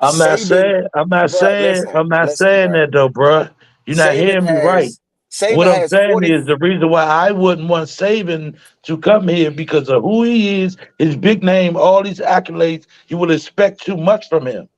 Speaker 4: I'm not
Speaker 14: Saban,
Speaker 4: saying I'm not
Speaker 14: bruh.
Speaker 4: saying I'm not
Speaker 14: Listen,
Speaker 4: saying
Speaker 14: bruh.
Speaker 4: that though, bruh. You're not
Speaker 14: Saban
Speaker 4: hearing me right.
Speaker 14: has Saban
Speaker 4: What I'm
Speaker 14: has
Speaker 4: saying
Speaker 14: 40.
Speaker 4: is the reason why I wouldn't want Saban to come here because of who he is, his big name, all these accolades. You will expect too much from him.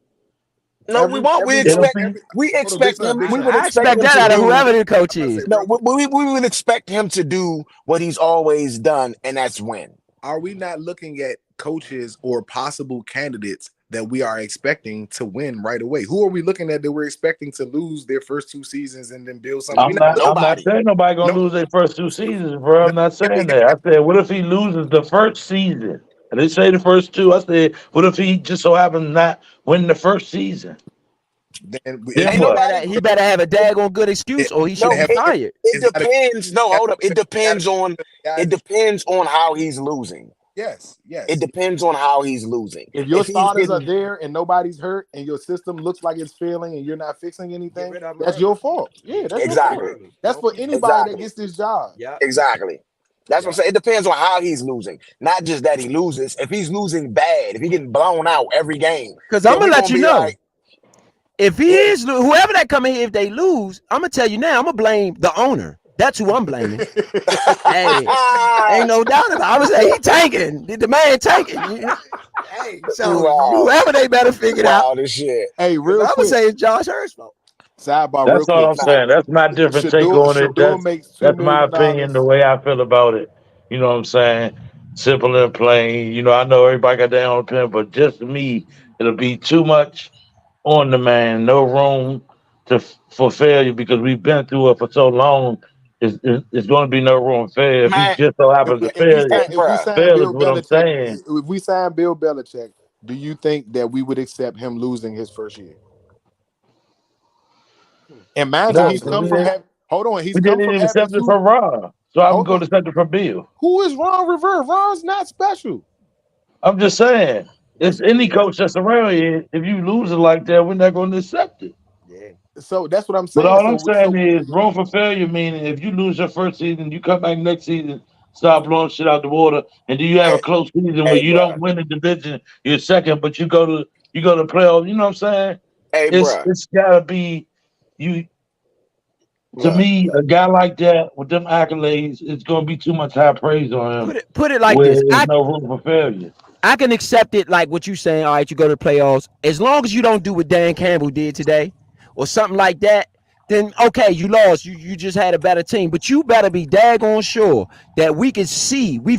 Speaker 14: No, we won't. We
Speaker 4: It'll
Speaker 14: expect.
Speaker 4: be
Speaker 14: We
Speaker 5: Hold on, Big
Speaker 14: expect
Speaker 5: Son,
Speaker 14: him.
Speaker 5: Big
Speaker 14: We
Speaker 5: Son.
Speaker 14: would
Speaker 6: I
Speaker 14: expect
Speaker 6: expect
Speaker 14: him
Speaker 6: that
Speaker 14: to
Speaker 6: out of
Speaker 14: do.
Speaker 6: whoever the coach
Speaker 5: I'm gonna say,
Speaker 6: is.
Speaker 14: No,
Speaker 5: real quick.
Speaker 14: we would expect him to do what he's always done, and that's win.
Speaker 5: Are we not looking at coaches or possible candidates that we are expecting to win right away? Who are we looking at that we're expecting to lose their first 2 seasons and then build something? We not looking
Speaker 4: I'm not
Speaker 14: Nobody.
Speaker 4: saying nobody gonna
Speaker 5: no,
Speaker 4: lose their first 2 seasons, bro.
Speaker 5: no.
Speaker 4: I'm not
Speaker 5: If we
Speaker 4: saying that. I
Speaker 5: got
Speaker 4: said, what if he loses the first season? I didn't say the first two. I said, what if he just so happens not win the first season?
Speaker 5: then
Speaker 4: Then
Speaker 14: Ain't
Speaker 4: what?
Speaker 14: nobody.
Speaker 6: He better have a daggone good excuse, or he should
Speaker 14: No,
Speaker 6: be
Speaker 5: have
Speaker 6: fired.
Speaker 14: it
Speaker 5: it's got to
Speaker 14: depends. No, hold up. It depends on. It
Speaker 5: guys.
Speaker 14: depends on how he's losing.
Speaker 5: Yes,
Speaker 14: It
Speaker 5: yes.
Speaker 14: depends on how he's losing.
Speaker 5: If your
Speaker 14: If he's
Speaker 5: starters are
Speaker 14: getting
Speaker 5: there and nobody's hurt and your system looks like it's failing and you're not fixing
Speaker 2: Get
Speaker 5: anything,
Speaker 2: rid of him
Speaker 5: that's
Speaker 2: early.
Speaker 5: your fault. Yeah, that's your
Speaker 2: Get rid of him
Speaker 5: fault.
Speaker 14: exactly,
Speaker 2: early.
Speaker 5: That's
Speaker 2: Don't
Speaker 5: for
Speaker 2: keep him.
Speaker 5: anybody that
Speaker 14: exactly,
Speaker 5: gets this job.
Speaker 2: Yep.
Speaker 14: exactly. That's what I'm
Speaker 2: Yep.
Speaker 14: saying. It depends on how he's losing, not just that he loses. If he's losing bad, if he getting blown out every game,
Speaker 6: Because I'm
Speaker 14: then
Speaker 6: gonna
Speaker 14: we
Speaker 6: let
Speaker 14: gonna
Speaker 6: you
Speaker 14: be
Speaker 6: know.
Speaker 14: like,
Speaker 6: If he
Speaker 14: yeah,
Speaker 6: is whoever that come in here, if they lose, I'm gonna tell you now, I'm gonna blame the owner. That's who I'm blaming. Hey, ain't no doubt about it. I would say he tanking. The man tanking. Hey,
Speaker 14: you
Speaker 6: so
Speaker 14: wild,
Speaker 6: whoever they better
Speaker 14: you
Speaker 6: figure it out.
Speaker 14: wild as shit.
Speaker 5: Hey,
Speaker 6: Because
Speaker 5: real
Speaker 6: I'm gonna
Speaker 5: quick,
Speaker 6: say it's Josh Hurst's fault.
Speaker 5: sidebar, real
Speaker 4: That's all
Speaker 5: quick.
Speaker 4: I'm saying. That's my different take on it.
Speaker 5: Shador makes two
Speaker 4: That's my
Speaker 5: million
Speaker 4: opinion, the
Speaker 5: dollars.
Speaker 4: way I feel about it. You know what I'm saying? Simple and plain. I know everybody got their own opinion, but just me, it'll be too much on the man. No room for failure because we've been through it for so long. It's going to be no room for failure. If he
Speaker 14: Man,
Speaker 4: just so
Speaker 5: If
Speaker 4: happens
Speaker 5: we
Speaker 4: to
Speaker 5: if we
Speaker 4: fail,
Speaker 5: sign
Speaker 14: hey,
Speaker 5: if we
Speaker 14: bruh.
Speaker 5: sign
Speaker 4: fail is
Speaker 5: Bill
Speaker 4: what I'm
Speaker 5: Belichick,
Speaker 4: saying.
Speaker 5: if we sign Bill Belichick, do you think that we would accept him losing his first year? And mind you,
Speaker 4: No,
Speaker 5: he's
Speaker 4: 'cause
Speaker 5: come from having. Hold on, he's
Speaker 4: we
Speaker 5: come
Speaker 4: didn't
Speaker 5: from
Speaker 4: even
Speaker 5: having
Speaker 4: accept it
Speaker 5: two.
Speaker 4: from Ron. So I would
Speaker 5: Hold
Speaker 4: go
Speaker 5: on,
Speaker 4: to accept it from Bill.
Speaker 5: who is Ron Rivera? Ron's not special.
Speaker 4: I'm just saying,
Speaker 2: Yes,
Speaker 4: it's
Speaker 2: he
Speaker 4: any
Speaker 2: is.
Speaker 4: coach that's around here. If you lose it like that, we're not going to accept it.
Speaker 2: Yeah.
Speaker 5: So that's what I'm
Speaker 4: But
Speaker 5: saying.
Speaker 4: all I'm
Speaker 5: So
Speaker 4: saying is, room for failure meaning if you lose your first season, you come back next season, start blowing shit out the water, and do you have a
Speaker 14: Hey,
Speaker 4: close season where
Speaker 14: hey,
Speaker 4: you
Speaker 14: bruh.
Speaker 4: don't win the division, you're second, but you go to playoffs. You know what I'm saying?
Speaker 14: Hey,
Speaker 4: It's
Speaker 14: bruh.
Speaker 4: it's gotta be you. To
Speaker 14: Look,
Speaker 4: me, a guy like that with them accolades, it's gonna be too much high praise on him,
Speaker 6: Put it like
Speaker 4: where
Speaker 6: this.
Speaker 4: there's no room for failure.
Speaker 6: I can accept it like what you saying. All right, you go to the playoffs. As long as you don't do what Dan Campbell did today or something like that, then okay, you lost. You just had a better team. But you better be daggone sure that we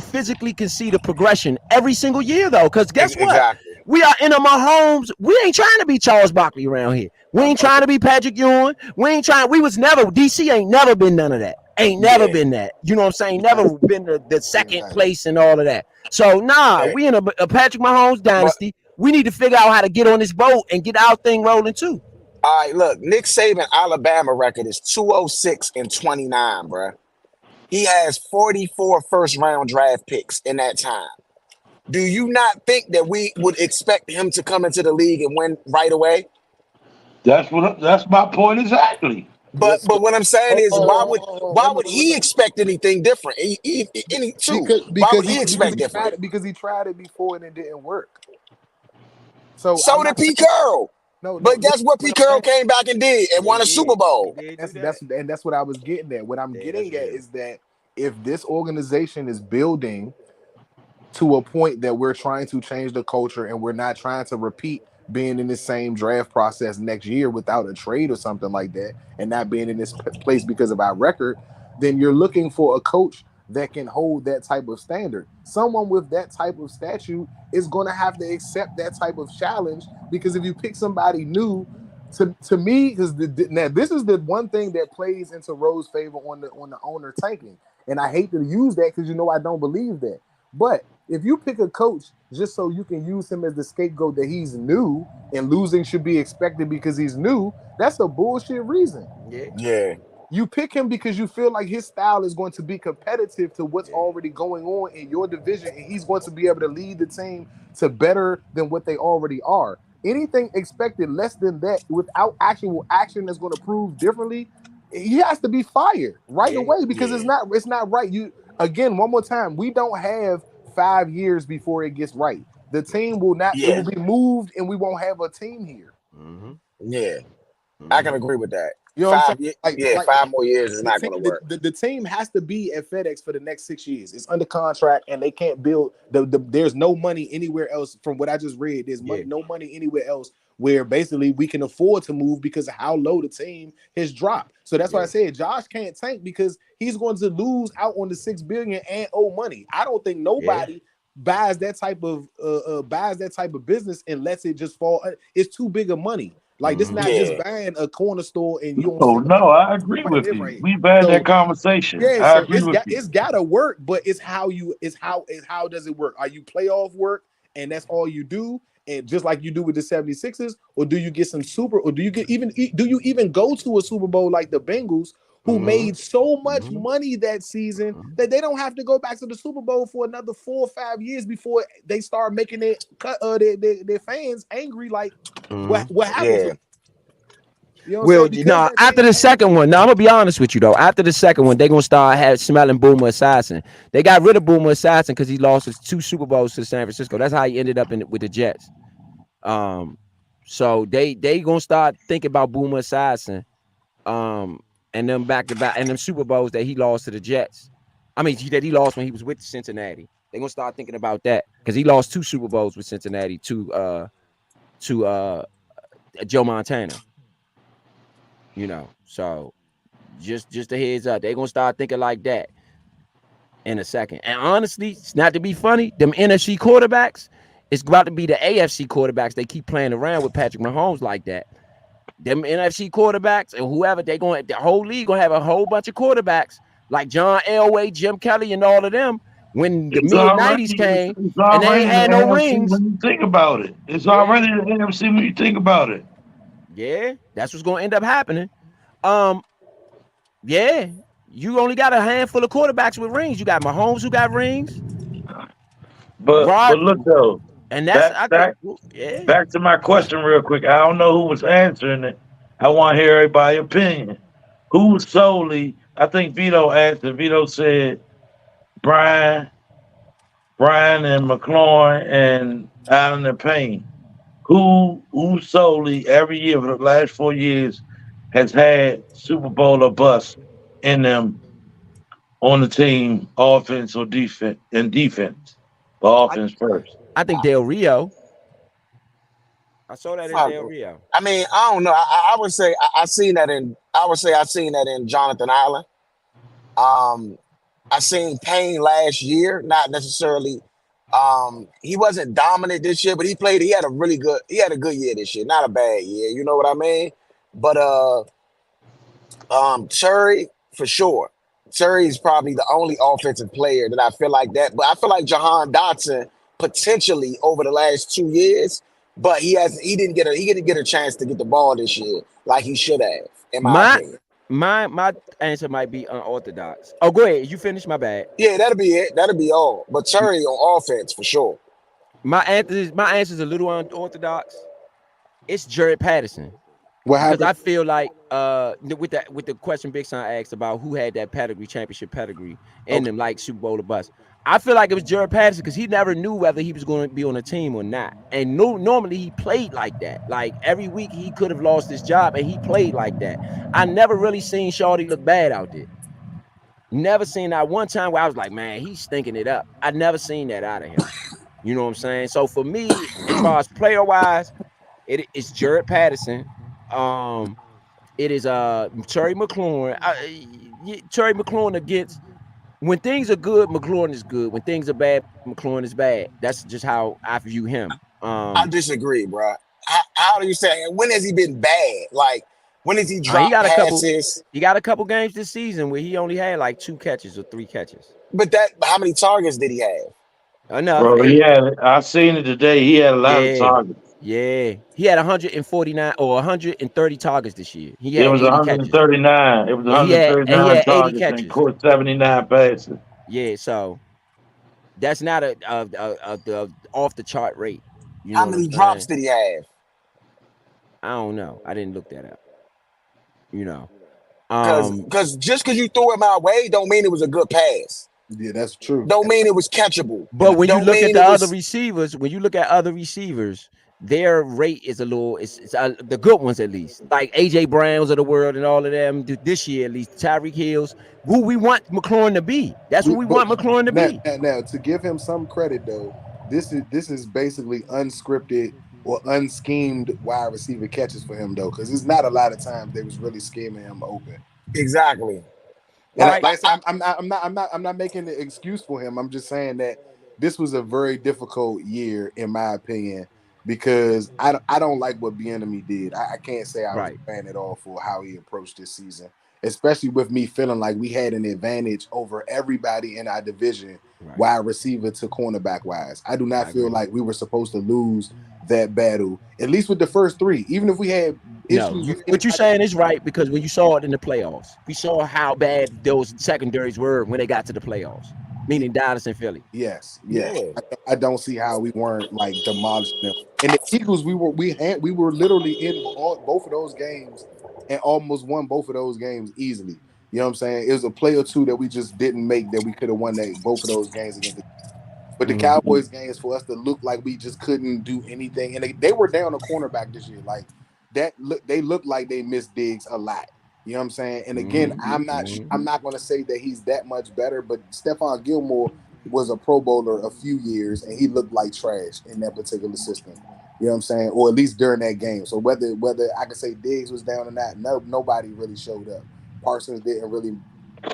Speaker 6: physically can see the progression every single year though. Because guess what?
Speaker 14: exactly.
Speaker 6: We are in our homes. We ain't trying to be Charles Barkley around here. We ain't trying
Speaker 5: Okay,
Speaker 6: to be Patrick Ewing. We was never DC ain't never been none of that. Ain't never
Speaker 14: Yeah,
Speaker 6: been that. You know what I'm saying?
Speaker 5: exactly,
Speaker 6: Never been the second
Speaker 5: exactly.
Speaker 6: place and all of that. So nah,
Speaker 14: hey,
Speaker 6: we in a Patrick Mahomes
Speaker 14: but
Speaker 6: dynasty. We need to figure out how to get on this boat and get our thing rolling too.
Speaker 14: all right, look, Nick Saban Alabama record is 206-29, bruh. He has 44 first round draft picks in that time. Do you not think that we would expect him to come into the league and win right away?
Speaker 4: That's my point exactly.
Speaker 14: But
Speaker 5: Yes.
Speaker 14: but what I'm saying
Speaker 5: Oh,
Speaker 14: is,
Speaker 5: oh,
Speaker 14: why
Speaker 5: oh,
Speaker 14: would
Speaker 5: oh, oh,
Speaker 14: why
Speaker 5: let me,
Speaker 14: would he expect anything different? Any too?
Speaker 5: because
Speaker 14: Why
Speaker 5: because
Speaker 14: would
Speaker 5: he
Speaker 14: he
Speaker 5: because
Speaker 14: expect
Speaker 5: he tried
Speaker 14: different?
Speaker 5: it because he tried it before and it didn't work. So I'm
Speaker 14: So did
Speaker 5: not
Speaker 14: Pete
Speaker 5: saying
Speaker 14: Carroll.
Speaker 5: no, no.
Speaker 14: But
Speaker 5: Listen,
Speaker 14: guess what
Speaker 5: what
Speaker 14: Pete
Speaker 5: I'm
Speaker 14: Carroll
Speaker 5: saying.
Speaker 14: came back and did and
Speaker 2: Yeah, he
Speaker 14: won a Super
Speaker 2: did. He
Speaker 14: Bowl.
Speaker 2: did do that.
Speaker 5: That's what I was getting at. What I'm
Speaker 2: Yeah, that's
Speaker 5: getting at
Speaker 2: real.
Speaker 5: is that if this organization is building to a point that we're trying to change the culture and we're not trying to repeat being in the same draft process next year without a trade or something like that and not being in this place because of our record, then you're looking for a coach that can hold that type of standard. Someone with that type of statute is going to have to accept that type of challenge because if you pick somebody new, to me, because now this is the one thing that plays into Rose's favor on the owner tanking, and I hate to use that because I don't believe that. But if you pick a coach just so you can use him as the scapegoat that he's new and losing should be expected because he's new, that's a bullshit reason.
Speaker 14: Yeah.
Speaker 5: You pick him because you feel like his style is going to be competitive to what's already going on in your division, and he's going to be able to lead the team to better than what they already are. Anything expected less than that without actual action that's going to prove differently, he has to be fired right away because it's not right. You again, one more time, we don't have 5 years before it gets right. The team will not. It will be moved, and we won't have a team here.
Speaker 14: Yeah. I can agree with that.
Speaker 5: You know what I'm saying?
Speaker 14: 5 more years is not going to work.
Speaker 5: The team has to be at FedEx for the next 6 years. It's under contract, and they can't build. There's no money anywhere else. From what I just read, there's no money anywhere else where basically we can afford to move because of how low the team has dropped. So that's why I said Josh can't tank because he's going to lose out on the $6 billion and owe money. I don't think nobody buys that type of business unless it just fall. It's too big of money. Like this, not just buying a corner store and you.
Speaker 4: No, I agree with you. Right. We've had that conversation.
Speaker 5: Yeah,
Speaker 4: I agree with you.
Speaker 5: It's gotta work, but it's how does it work? Are you playoff work and that's all you do, and just like you do with the 76ers, or do you get some or do you even go to a Super Bowl like the Bengals, who made so much money that season that they don't have to go back to the Super Bowl for another 4 or 5 years before they start making their fans angry? Like what happens?
Speaker 2: You know after the second one, now I'm gonna be honest with you though. After the second one, they're gonna start smelling Boomer Esiason. They got rid of Boomer Esiason because he lost his 2 Super Bowls to San Francisco. That's how he ended up with the Jets. So they gonna start thinking about Boomer Esiason, and them back to back and them Super Bowls that he lost to the Jets. I mean that he lost when he was with Cincinnati. They're gonna start thinking about that because he lost 2 Super Bowls with Cincinnati to Joe Montana. So just a heads up, they're gonna start thinking like that in a second. And honestly, it's not to be funny, them NFC quarterbacks, it's about to be the AFC quarterbacks. They keep playing around with Patrick Mahomes like that. Them NFC quarterbacks and whoever, the whole league gonna have a whole bunch of quarterbacks like John Elway, Jim Kelly, and all of them. When the mid-90s came and they ain't had no rings.
Speaker 4: When you think about it, it's already the NFC when you think about it.
Speaker 2: Yeah, that's what's gonna end up happening. You only got a handful of quarterbacks with rings. You got Mahomes who got rings.
Speaker 4: But look though,
Speaker 2: and that's
Speaker 4: back to my question real quick. I don't know who was answering it. I want to hear everybody's opinion. Who solely? I think Vito answered. Vito said Brian and McLaurin and Allen and Payne. Who solely every year for the last 4 years has had Super Bowl or bust in them on the team, offense or defense? But offense first.
Speaker 2: I think Del Rio. I saw that in Del Rio.
Speaker 14: I mean, I don't know. I would say I've seen that in Jonathan Allen. I seen Payne last year, not necessarily. He wasn't dominant this year, but he had a good year this year, not a bad year. You know what I mean? But Curry for sure. Curry is probably the only offensive player that I feel like that. But I feel like Jahan Dotson potentially over the last 2 years, but he didn't get a chance to get the ball this year like he should have. In my opinion.
Speaker 2: My answer might be unorthodox. Oh, go ahead. You finish. My bad.
Speaker 14: Yeah, that'll be it. That'll be all. But Curry on offense for sure.
Speaker 2: My answer is a little unorthodox. It's Jared Patterson.
Speaker 5: Because
Speaker 2: I feel like with the question Big Son asked about who had that championship pedigree in them, like Super Bowl or bust. I feel like it was Jared Patterson because he never knew whether he was going to be on a team or not. And normally he played like that. Like every week he could have lost his job and he played like that. I never really seen Shawty look bad out there. Never seen that one time where I was like, man, he's stinking it up. I never seen that out of him. You know what I'm saying? So for me, as far as player wise, it's Jared Patterson. It is Terry McLaurin. Terry McLaurin against. When things are good, McLaurin is good. When things are bad, McLaurin is bad. That's just how I view him.
Speaker 14: I disagree, bro. How do you say? When has he been bad? Like when has he
Speaker 6: he
Speaker 14: dropped
Speaker 6: got a couple.
Speaker 14: passes?
Speaker 6: He got a couple games this season where he only had like 2 catches or 3 catches.
Speaker 14: But how many targets did he have?
Speaker 6: Enough.
Speaker 4: Bro, I seen it today. He had a lot of
Speaker 6: Yeah.
Speaker 4: targets.
Speaker 6: Yeah. He had 149 or 130 targets this year. He
Speaker 4: It
Speaker 6: had
Speaker 4: was
Speaker 6: 80 catches.
Speaker 4: 139. It was
Speaker 6: And he had 80
Speaker 4: targets and
Speaker 6: catches.
Speaker 4: caught 79 passes.
Speaker 6: Yeah, so that's not a off the chart rate. You know
Speaker 14: How
Speaker 6: what I'm
Speaker 14: many drops
Speaker 6: saying?
Speaker 14: did he have?
Speaker 6: I don't know. I didn't look that up. You know.
Speaker 14: Because just because you threw him our way, don't mean it was a good pass.
Speaker 5: Yeah, that's true.
Speaker 14: Don't mean it was catchable.
Speaker 6: But when you
Speaker 14: Don't
Speaker 6: look at
Speaker 14: mean
Speaker 6: the
Speaker 14: it
Speaker 6: other
Speaker 14: was
Speaker 6: receivers, their rate is a little. It's the good ones at least, like AJ Browns of the world and all of them. This year at least, Tyreek Hills, who we want McLaurin to be. That's what we
Speaker 5: But
Speaker 6: want McLaurin to be.
Speaker 5: now, to give him some credit though, this is basically unscripted or unschemed wide receiver catches for him though, because it's not a lot of times they was really scheming him open.
Speaker 14: exactly.
Speaker 5: And
Speaker 14: Like,
Speaker 5: like I said, I'm not making an excuse for him. I'm just saying that this was a very difficult year in my opinion because I don't like what Bieniemy did. I can't say I was
Speaker 6: Right.
Speaker 5: a fan at all for how he approached this season, especially with me feeling like we had an advantage over everybody in our division, wide receiver to cornerback wise. I do not feel like we were supposed to lose that battle, at least with the first 3. Even if we had
Speaker 6: No,
Speaker 5: issues with
Speaker 6: what you're
Speaker 5: anybody,
Speaker 6: saying is right because when you saw it in the playoffs, we saw how bad those secondaries were when they got to the playoffs, meaning Dallas and Philly.
Speaker 5: yes.
Speaker 14: yeah.
Speaker 5: I don't see how we weren't like demolishing them. And the Eagles, we were literally in both of those games and almost won both of those games easily. You know what I'm saying? It was a play or two that we just didn't make that we could have won both of those games against. But the Cowboys games for us to look like we just couldn't do anything, and they were down a cornerback this year. Like that, they looked like they missed Diggs a lot. You know what I'm saying? And again, I'm not going to say that he's that much better, but Stephon Gilmore was a Pro Bowler a few years, and he looked like trash in that particular system. You know what I'm saying? Or at least during that game. So whether I could say Diggs was down or not, nobody really showed up. Parsons didn't really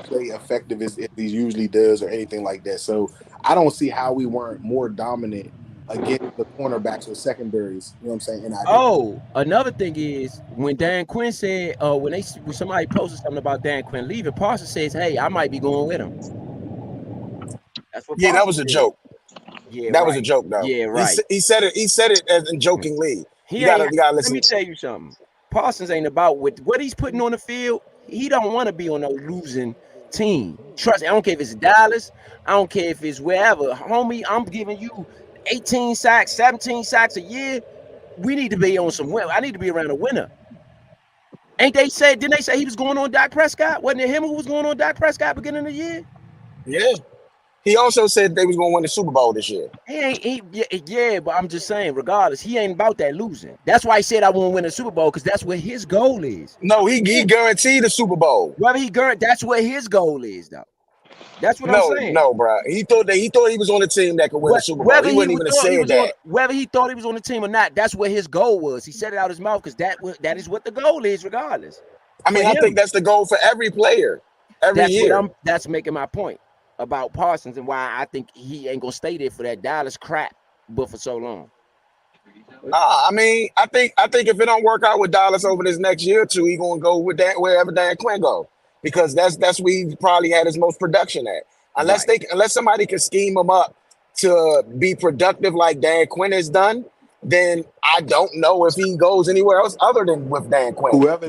Speaker 5: play effective as he usually does or anything like that. So I don't see how we weren't more dominant against the cornerbacks or secondaries. You know what I'm saying? And
Speaker 6: Another thing is when Dan Quinn said, when somebody posted something about Dan Quinn leaving, Parsons says, "Hey, I might be going with him." That's what.
Speaker 14: Yeah, that
Speaker 6: Parsons
Speaker 14: was a
Speaker 6: said.
Speaker 14: joke.
Speaker 6: Yeah,
Speaker 14: that
Speaker 6: right.
Speaker 14: was a joke though.
Speaker 6: Yeah, right.
Speaker 14: He said it as in jokingly. You gotta
Speaker 6: Let
Speaker 14: listen.
Speaker 6: me tell you something. Parsons ain't about with what he's putting on the field. He don't want to be on no losing team. Trust me, I don't care if it's Dallas. I don't care if it's wherever. Homie, I'm giving you 18 sacks, 17 sacks a year. We need to be on some win. I need to be around a winner. Didn't they say he was going on Dak Prescott? Wasn't it him who was going on Dak Prescott beginning of the year?
Speaker 14: Yeah. He also said they was going to win the Super Bowl this year.
Speaker 6: But I'm just saying, regardless, he ain't about that losing. That's why he said I won't win the Super Bowl, because that's what his goal is.
Speaker 14: No, he guaranteed the Super Bowl.
Speaker 6: That's what his goal is, though. That's what I'm saying.
Speaker 14: No, bro. He thought he was on a team that could win the Super Bowl. He wouldn't even have said that.
Speaker 6: Whether he thought he was on the team or not, that's what his goal was. He said it out his mouth because that is what the goal is, regardless.
Speaker 14: I mean, I think that's the goal for every player, every year.
Speaker 6: That's making my point about Parsons and why I think he ain't gonna stay there for that Dallas crap, but for so long.
Speaker 14: Nah, I mean, I think if it don't work out with Dallas over this next year or two, he gonna go with that wherever Dan Quinn go, because that's where he probably had his most production at. Unless somebody can scheme him up to be productive like Dan Quinn has done, then I don't know if he goes anywhere else other than with Dan Quinn.
Speaker 5: Whoever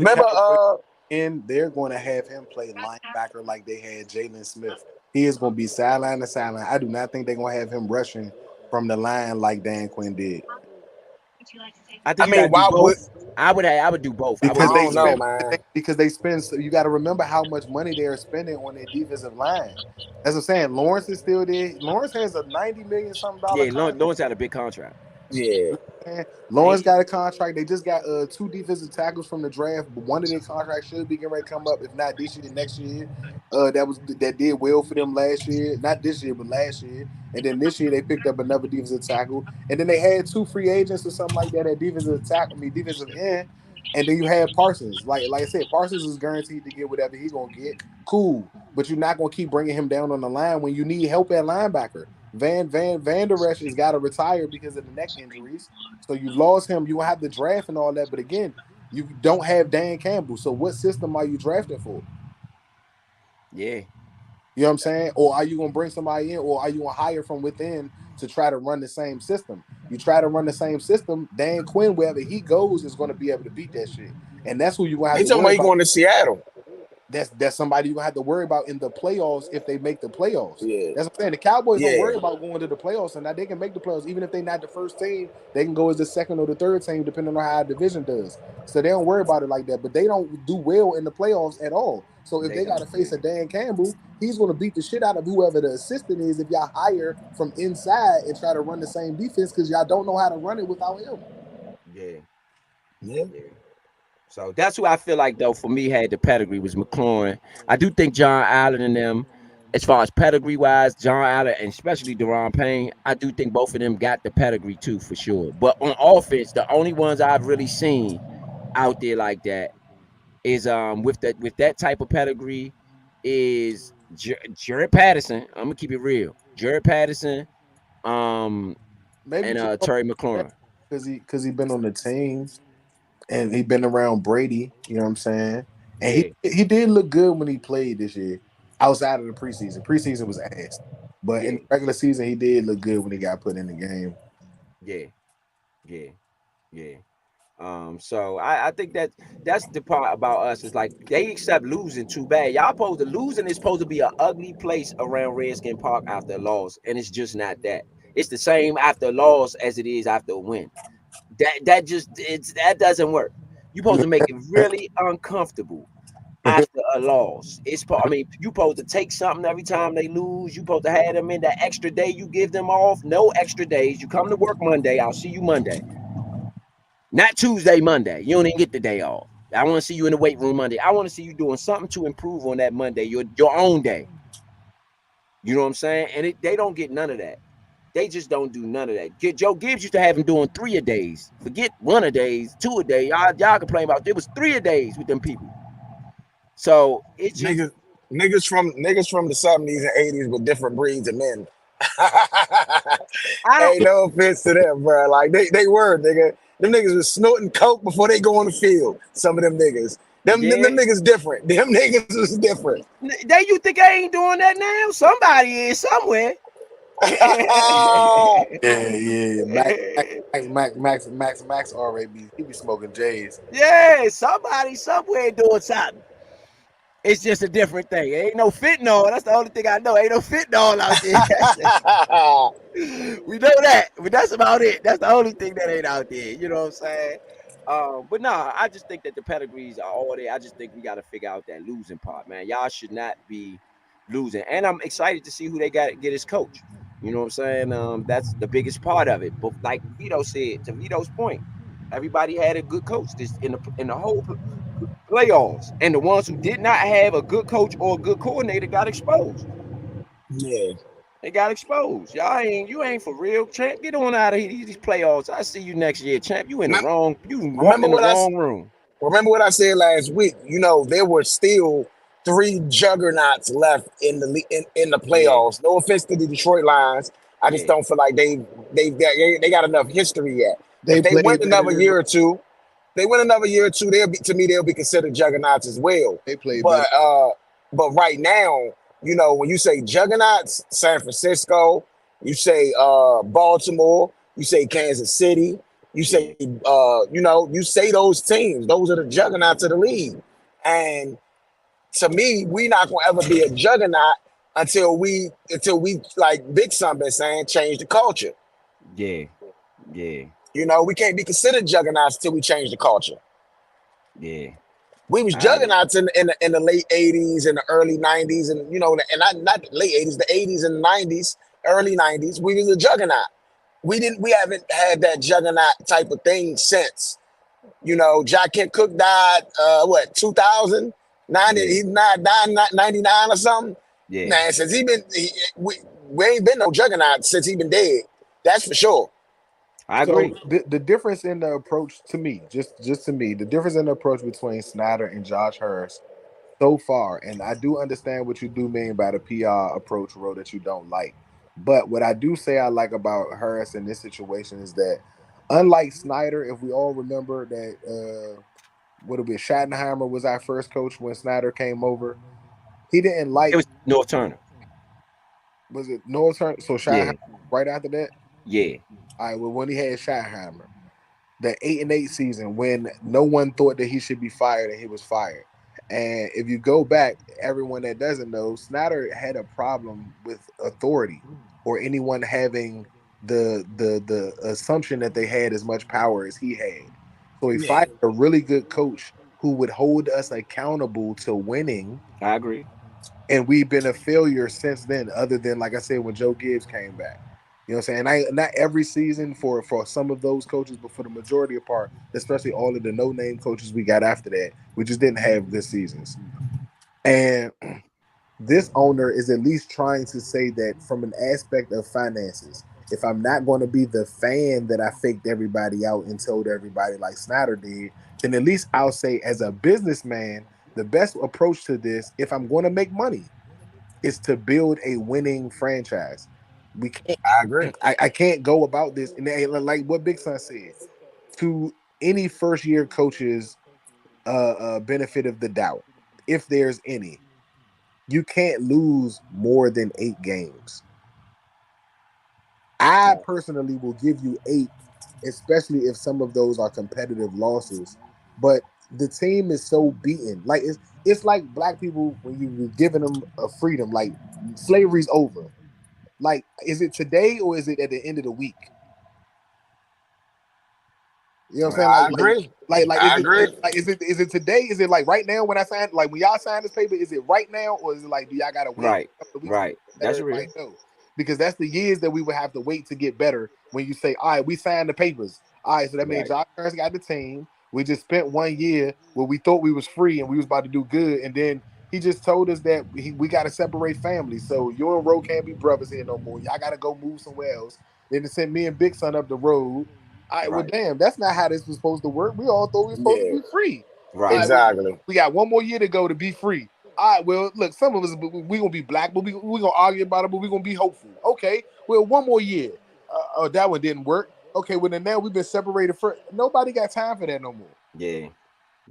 Speaker 5: they're going to have him play linebacker like they had Jalen Smith. He is going to be sideline to sideline. I do not think they're going to have him rushing from the line like Dan Quinn did.
Speaker 6: I mean, why would I would do both.
Speaker 5: Because they spend. So you got to remember how much money they're spending on their defensive line. As I'm saying, Lawrence is still there. Lawrence has a $90 million something contract.
Speaker 6: Lawrence had a big contract.
Speaker 14: Yeah.
Speaker 5: Lawrence got a contract. They just got 2 defensive tackles from the draft. But one of their contracts should be getting ready to come up, if not this year, next year. That did well for them last year. Not this year, but last year. And then this year they picked up another defensive tackle. And then they had 2 free agents or something like that at defensive end. And then you have Parsons. Like I said, Parsons is guaranteed to get whatever he's gonna get. Cool, but you're not gonna keep bringing him down on the line when you need help at linebacker. Van Der Esch has got to retire because of the neck injuries. So you lost him. You have the draft and all that. But again, you don't have Dan Campbell. So what system are you drafting for?
Speaker 6: Yeah.
Speaker 5: You know what I'm saying? Or are you going to bring somebody in, or are you going to hire from within to try to run the same system? You try to run the same system, Dan Quinn, wherever he goes, is going to be able to beat that shit. And that's who you're going to have
Speaker 14: They
Speaker 5: to
Speaker 14: talking
Speaker 5: worry
Speaker 14: about he
Speaker 5: about.
Speaker 14: going to Seattle.
Speaker 5: That's somebody you're going to have to worry about in the playoffs if they make the playoffs.
Speaker 14: Yeah.
Speaker 5: That's what I'm saying. The Cowboys don't
Speaker 14: Yeah.
Speaker 5: worry about going to the playoffs, and now they can make the playoffs. Even if they're not the first team, they can go as the second or the third team, depending on how the division does. So they don't worry about it like that. But they don't do well in the playoffs at all. So if they got to face a Dan Campbell, he's going to beat the shit out of whoever the assistant is if y'all hire from inside and try to run the same defense because y'all don't know how to run it without him.
Speaker 14: Yeah.
Speaker 6: So that's who I feel like, though, for me, had the pedigree was McLaurin. I do think John Allen and them, as far as pedigree-wise, John Allen and especially Deron Payne, I do think both of them got the pedigree, too, for sure. But on offense, the only ones I've really seen out there like that is with that type of pedigree is Jared Patterson. I'm gonna keep it real. Jared Patterson, and Terry McLaurin.
Speaker 5: Because he been on the team and he been around Brady. You know what I'm saying? And he did look good when he played this year. Outside of the preseason, preseason was ass, but in the regular season he did look good when he got put in the game.
Speaker 6: Yeah. So I think that's the part about us. Is like they accept losing too bad. Y'all supposed to losing is supposed to be an ugly place around Redskin Park after a loss, and it's just not that. It's the same after a loss as it is after a win. That doesn't work. You're supposed to make it really uncomfortable after a loss. You supposed to take something every time they lose. You supposed to have them in that extra day you give them off. No extra days. You come to work Monday. I'll see you Monday. Not Tuesday, Monday. You don't even get the day off. I want to see you in the weight room Monday. I want to see you doing something to improve on that Monday, your own day. You know what I'm saying? And they don't get none of that. They just don't do none of that. Joe Gibbs used to have him doing 3 a days. Forget 1 a days, 2 a day. Y'all complain about it was 3 a days with them people. So it's just
Speaker 14: niggas from the 70s and 80s with different breeds of men. Ain't no offense to them, bro. Like they were, nigga. Them niggas was snorting coke before they go on the field. Some of them niggas. Them niggas different. Them niggas was different.
Speaker 6: You think I ain't doing that now? Somebody is somewhere.
Speaker 5: Max already he be smoking J's.
Speaker 6: Yeah, somebody somewhere doing something. It's just a different thing. Ain't no fentanyl. That's the only thing I know. Ain't no fentanyl out there. We know that, but that's about it. That's the only thing that ain't out there. You know what I'm saying? But nah, I just think that the pedigrees are all there. I just think we got to figure out that losing part, man. Y'all should not be losing. And I'm excited to see who they got to get as coach. You know what I'm saying? That's the biggest part of it. But like Vito said, to Vito's point, everybody had a good coach in the whole playoffs, and the ones who did not have a good coach or a good coordinator got exposed.
Speaker 14: Yeah,
Speaker 6: they got exposed. You ain't for real, champ. Get on out of these playoffs. I see you next year, champ. You in the wrong. You walked in the wrong room.
Speaker 14: Remember what I said last week? You know there were still 3 juggernauts left in the playoffs. No offense to the Detroit Lions, I just don't feel like they got enough history yet. If they went another year or two. They win another year or two, they'll be considered juggernauts as well.
Speaker 5: They play
Speaker 14: but right now, you know, when you say juggernauts, San Francisco, you say Baltimore, you say Kansas City, you say you say those teams, those are the juggernauts of the league. And to me, we not gonna ever be a juggernaut until we like Big Son been saying, change the culture.
Speaker 6: Yeah.
Speaker 14: You know, we can't be considered juggernauts until we change the culture.
Speaker 6: Yeah.
Speaker 14: We was juggernauts in the late 80s and the early 90s, and and not the late 80s, the 80s and the 90s, early 90s. We was a juggernaut. We haven't had that juggernaut type of thing since. You know, Jack Kent Cook died 2000? 99 or something?
Speaker 6: Yeah.
Speaker 14: Man, since we ain't been no juggernaut since he been dead. That's for sure.
Speaker 6: I agree.
Speaker 5: So the difference in the approach to me, just to me, the difference in the approach between Snyder and Josh Harris so far, and I do understand what you do mean by the PR approach, Ro, that you don't like. But what I do say I like about Harris in this situation is that, unlike Snyder, if we all remember that, would have been Schottenheimer was our first coach when Snyder came over. He didn't
Speaker 6: It
Speaker 5: like.
Speaker 6: was North Turner.
Speaker 5: Was it North Turner? So
Speaker 6: Yeah.
Speaker 5: Schottenheimer right after that.
Speaker 6: Yeah.
Speaker 5: All right. Well, when he had Schottenheimer, the 8-8 season when no one thought that he should be fired and he was fired. And if you go back, everyone that doesn't know, Snyder had a problem with authority or anyone having the assumption that they had as much power as he had. So he fired a really good coach who would hold us accountable to winning.
Speaker 6: I agree.
Speaker 5: And we've been a failure since then, other than, like I said, when Joe Gibbs came back. You know what I'm saying? Not every season for some of those coaches, but for the majority of part, especially all of the no-name coaches we got after that, we just didn't have good seasons. And this owner is at least trying to say that from an aspect of finances, if I'm not going to be the fan that I faked everybody out and told everybody like Snyder did, then at least I'll say as a businessman, the best approach to this, if I'm going to make money, is to build a winning franchise. We can't.
Speaker 14: I agree.
Speaker 5: I can't go about this and like what Big Son said to any first year coaches benefit of the doubt, if there's any. You can't lose more than 8 games. I personally will give you 8, especially if some of those are competitive losses. But the team is so beaten. Like it's like black people when you're giving them a freedom, like slavery's over. Like, is it today or is it at the end of the week? You know what I'm saying?
Speaker 14: I agree. I agree.
Speaker 5: Is it today? Is it like right now when I sign, like when y'all sign this paper? Is it right now or is it like do y'all gotta wait
Speaker 6: Right.
Speaker 5: a couple of weeks
Speaker 6: Right.
Speaker 5: to let
Speaker 6: That's
Speaker 5: everybody
Speaker 6: real.
Speaker 5: know? Because that's the years that we would have to wait to get better. When you say, all right, we signed the papers. All right, so that means
Speaker 6: Right.
Speaker 5: Josh Harris got the team. We just spent 1 year where we thought we was free and we was about to do good, and then he just told us that we got to separate families. So you and Ro can't be brothers here no more. Y'all got to go move somewhere else. Then they sent me and Big Son up the road. All right, well,
Speaker 6: Right.
Speaker 5: damn, that's not how this was supposed to work. We all thought we were supposed to
Speaker 14: Yeah,
Speaker 5: be free. All
Speaker 6: Right.
Speaker 5: right, well,
Speaker 14: exactly.
Speaker 5: we got 1 more year to go to be free. All right, well, look, some of us we gonna be black, but we gonna argue about it, but we gonna be hopeful. Okay, well, 1 more year. Oh, that one didn't work. Okay, well then now we've been separated for nobody got time for that no more.
Speaker 6: Yeah.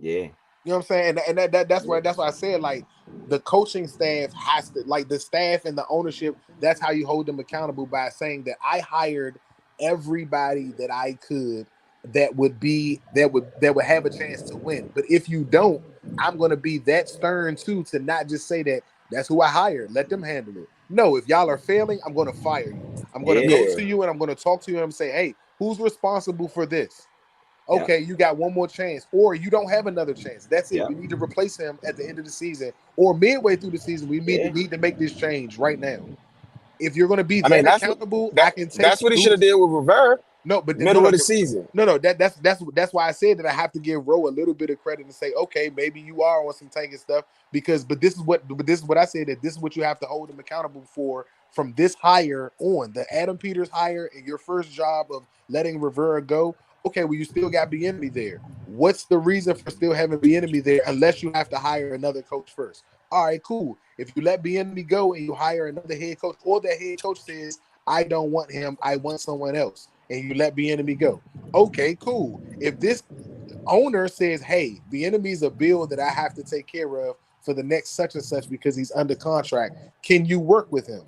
Speaker 6: Yeah.
Speaker 5: You know what I'm saying? That's
Speaker 6: Yeah.
Speaker 5: why I said like the coaching staff has to, like the staff and the ownership. That's how you hold them accountable, by saying that I hired everybody that I could that would have a chance to win. But if you don't, I'm going to be that stern too, to not just say that that's who I hired. Let them handle it. No, if y'all are failing, I'm going to fire you. I'm going to
Speaker 6: Yeah.
Speaker 5: go
Speaker 14: Yeah,
Speaker 5: to you and I'm going to talk to you and I'm say, hey, who's responsible for this?
Speaker 6: Yeah.
Speaker 5: Okay, you got 1 more chance, or you don't have another chance. That's it.
Speaker 6: Yeah.
Speaker 5: We need to replace him at the end of the season or midway through the season. We
Speaker 6: Yeah.
Speaker 5: need to make this change right now. If you're going to be
Speaker 14: I mean
Speaker 5: that accountable,
Speaker 14: that
Speaker 5: I can take
Speaker 14: that's what he should
Speaker 5: lose.
Speaker 14: have did with Rivera,
Speaker 5: No, but
Speaker 14: middle of the season.
Speaker 5: no. That's why I said that I have to give Roe a little bit of credit and say, okay, maybe you are on some tanking stuff because, but this is what I said, that this is what you have to hold him accountable for from this hire on, the Adam Peters hire and your first job of letting Rivera go. Okay, well you still got Bieniemy there. What's the reason for still having Bieniemy there unless you have to hire another coach first? All right, cool. If you let Bieniemy go and you hire another head coach, or that head coach says, I don't want him, I want someone else, and you let Bieniemy go. Okay, cool. If this owner says, hey, Bieniemy is a bill that I have to take care of for the next such and such because he's under contract, can you work with him?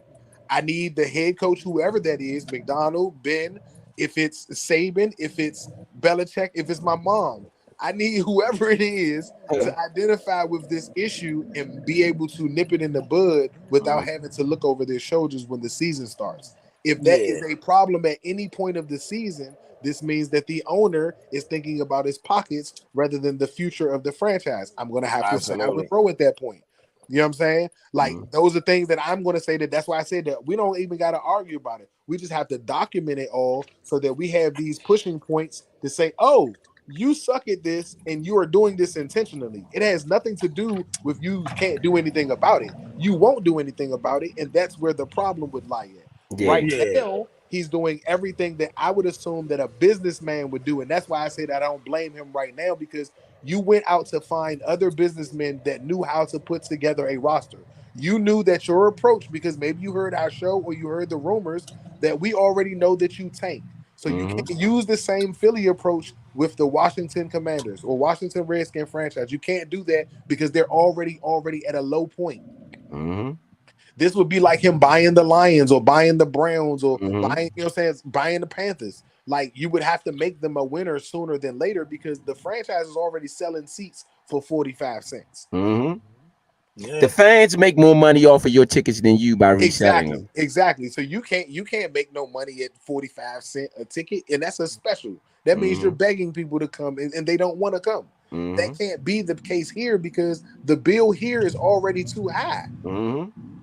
Speaker 5: I need the head coach, whoever that is, McDonald, Ben, if it's Saban, if it's Belichick, if it's my mom. I need whoever it is to identify with this issue and be able to nip it in the bud without having to look over their shoulders when the season starts. If that
Speaker 14: Yeah,
Speaker 5: is a problem at any point of the season, this means that the owner is thinking about his pockets rather than the future of the franchise. I'm going to have to side with
Speaker 14: absolutely.
Speaker 5: Bro at that point. You know what I'm saying? Like,
Speaker 6: Mhm.
Speaker 5: those are things that I'm going to say, that's why I said that we don't even got to argue about it. We just have to document it all so that we have these pushing points to say, oh, you suck at this and you are doing this intentionally. It has nothing to do with you can't do anything about it. You won't do anything about it. And that's where the problem would lie at.
Speaker 6: Yeah.
Speaker 5: Right
Speaker 14: Yeah,
Speaker 5: now, he's doing everything that I would assume that a businessman would do. And that's why I say that I don't blame him right now, because you went out to find other businessmen that knew how to put together a roster. You knew that your approach, because maybe you heard our show or you heard the rumors, that we already know that you tank. So you can't use the same Philly approach with the Washington Commanders or Washington Redskin franchise. You can't do that because they're already at a low point. This would be like him buying the Lions or buying the Browns or buying, you know what I'm saying, buying the Panthers. Like, you would have to make them a winner sooner than later because the franchise is already selling seats for 45 cents.
Speaker 6: The fans make more money off of your tickets than you by reselling them.
Speaker 5: Exactly. So you can't make no money at 45 cents a ticket, and that's a special. That means you're begging people to come and they don't want to come. That can't be the case here because the bill here is already too high.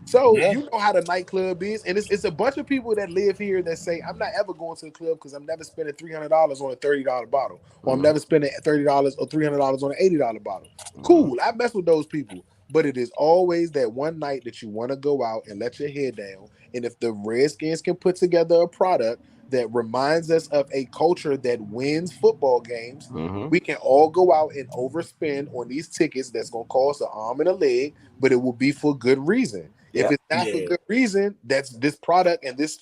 Speaker 5: So you know how the nightclub is, and it's a bunch of people that live here that say, I'm not ever going to the club because I'm never spending $300 on a $30 bottle, or I'm never spending $30 or $300 on an $80 bottle. Cool, I mess with those people, but it is always that one night that you want to go out and let your head down. And if the Redskins can put together a product that reminds us of a culture that wins football games, we can all go out and overspend on these tickets that's going to cost an arm and a leg, but it will be for good reason. If it's not for good reason, that's this product and this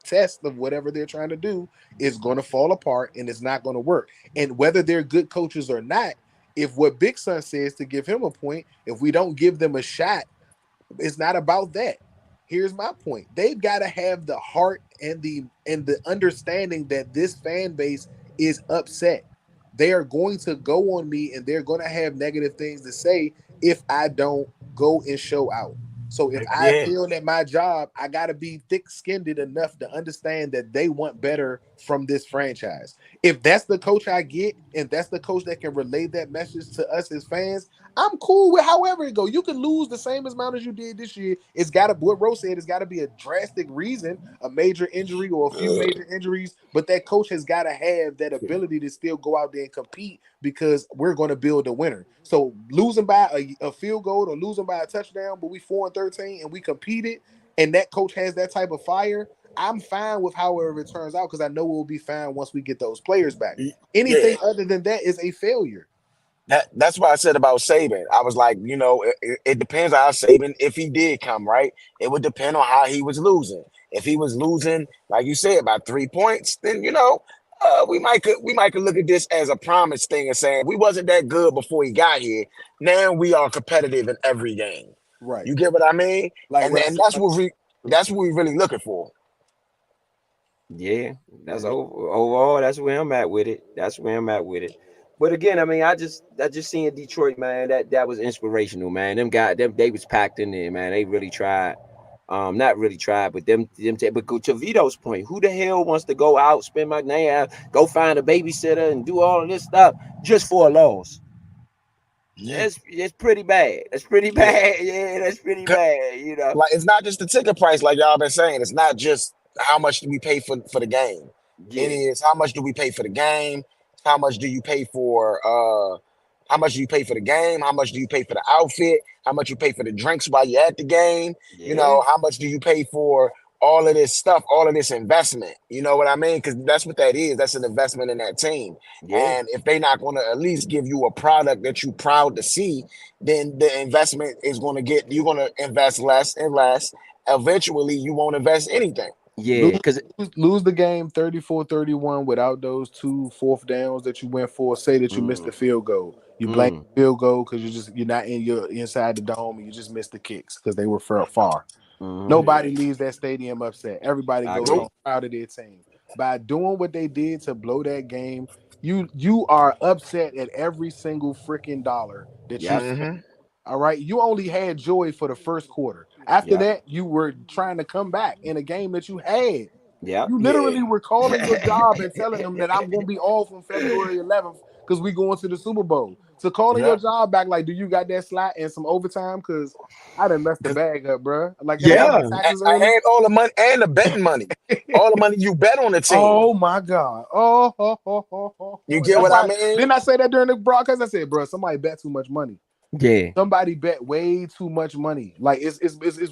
Speaker 5: test of whatever they're trying to do is going to fall apart and it's not going to work. And whether they're good coaches or not, if what Big Son says, to give him a point, if we don't give them a shot, it's not about that. Here's my point. They've got to have the heart and the understanding that this fan base is upset. They are going to go on me and they're going to have negative things to say if I don't go and show out. So if I feel that my job, I got to be thick-skinned enough to understand that they want better from this franchise. If that's the coach I get, and that's the coach that can relay that message to us as fans, I'm cool with however it go. You can lose the same amount as you did this year. It's got to, what Rose said, it's got to be a drastic reason, a major injury or a few major injuries, but that coach has got to have that ability to still go out there and compete because we're going to build a winner. So losing by a field goal or losing by a touchdown, but we 4-13 and we competed, and that coach has that type of fire, I'm fine with however it turns out because I know we'll be fine once we get those players back. Anything other than that is a failure.
Speaker 14: That's why I said about Saban. I was like, it depends on how Saban, if he did come, right? It would depend on how he was losing. If he was losing, like you said, by 3 points, then we might could look at this as a promise thing and saying we wasn't that good before he got here. Now we are competitive in every game.
Speaker 5: Right.
Speaker 14: You get what I mean?
Speaker 5: Like,
Speaker 14: and that's what we really looking for.
Speaker 6: Yeah, that's overall. That's where I'm at with it. But again, I mean, I just seen Detroit, man. That was inspirational, man. Them guys, they was packed in there, man. They really tried. Not really tried, but but to Vito's point, who the hell wants to go out, spend my name, go find a babysitter and do all of this stuff just for a loss? Yeah. It's pretty bad. That's pretty bad. Yeah, that's pretty bad.
Speaker 14: Like, it's not just the ticket price, like y'all been saying. It's not just how much do we pay for the game. It is how much do we pay for the game. How much do you pay for how much do you pay for the game? How much do you pay for the outfit? How much you pay for the drinks while you're at the game? How much do you pay for all of this stuff, all of this investment? You know what I mean? Because that's what that is. That's an investment in that team. And if they're not going to at least give you a product that you're proud to see, then the investment is going to you're going to invest less and less. Eventually, you won't invest anything.
Speaker 6: Yeah, because
Speaker 5: lose the game 34-31 without those 2 fourth downs that you went for. Say that you missed the field goal. You blame the field goal because you're not inside the dome and you just missed the kicks because they were far. Nobody leaves that stadium upset. Everybody goes home proud of their team. By doing what they did to blow that game, you are upset at every single freaking dollar that you spent. All right. You only had joy for the first quarter. After that, you were trying to come back in a game that you had. You literally were calling your job and telling them that I'm going to be off on February 11th because we going to the Super Bowl. So calling your job back, like, do you got that slot and some overtime? Because I done messed the bag up, bro. Like,
Speaker 14: I had all the money and the betting money. All the money you bet on the team.
Speaker 5: Oh my God.
Speaker 14: You get what I mean?
Speaker 5: Didn't I say that during the broadcast? I said, bro, somebody bet too much money.
Speaker 6: Yeah.
Speaker 5: Somebody bet way too much money. Like, it's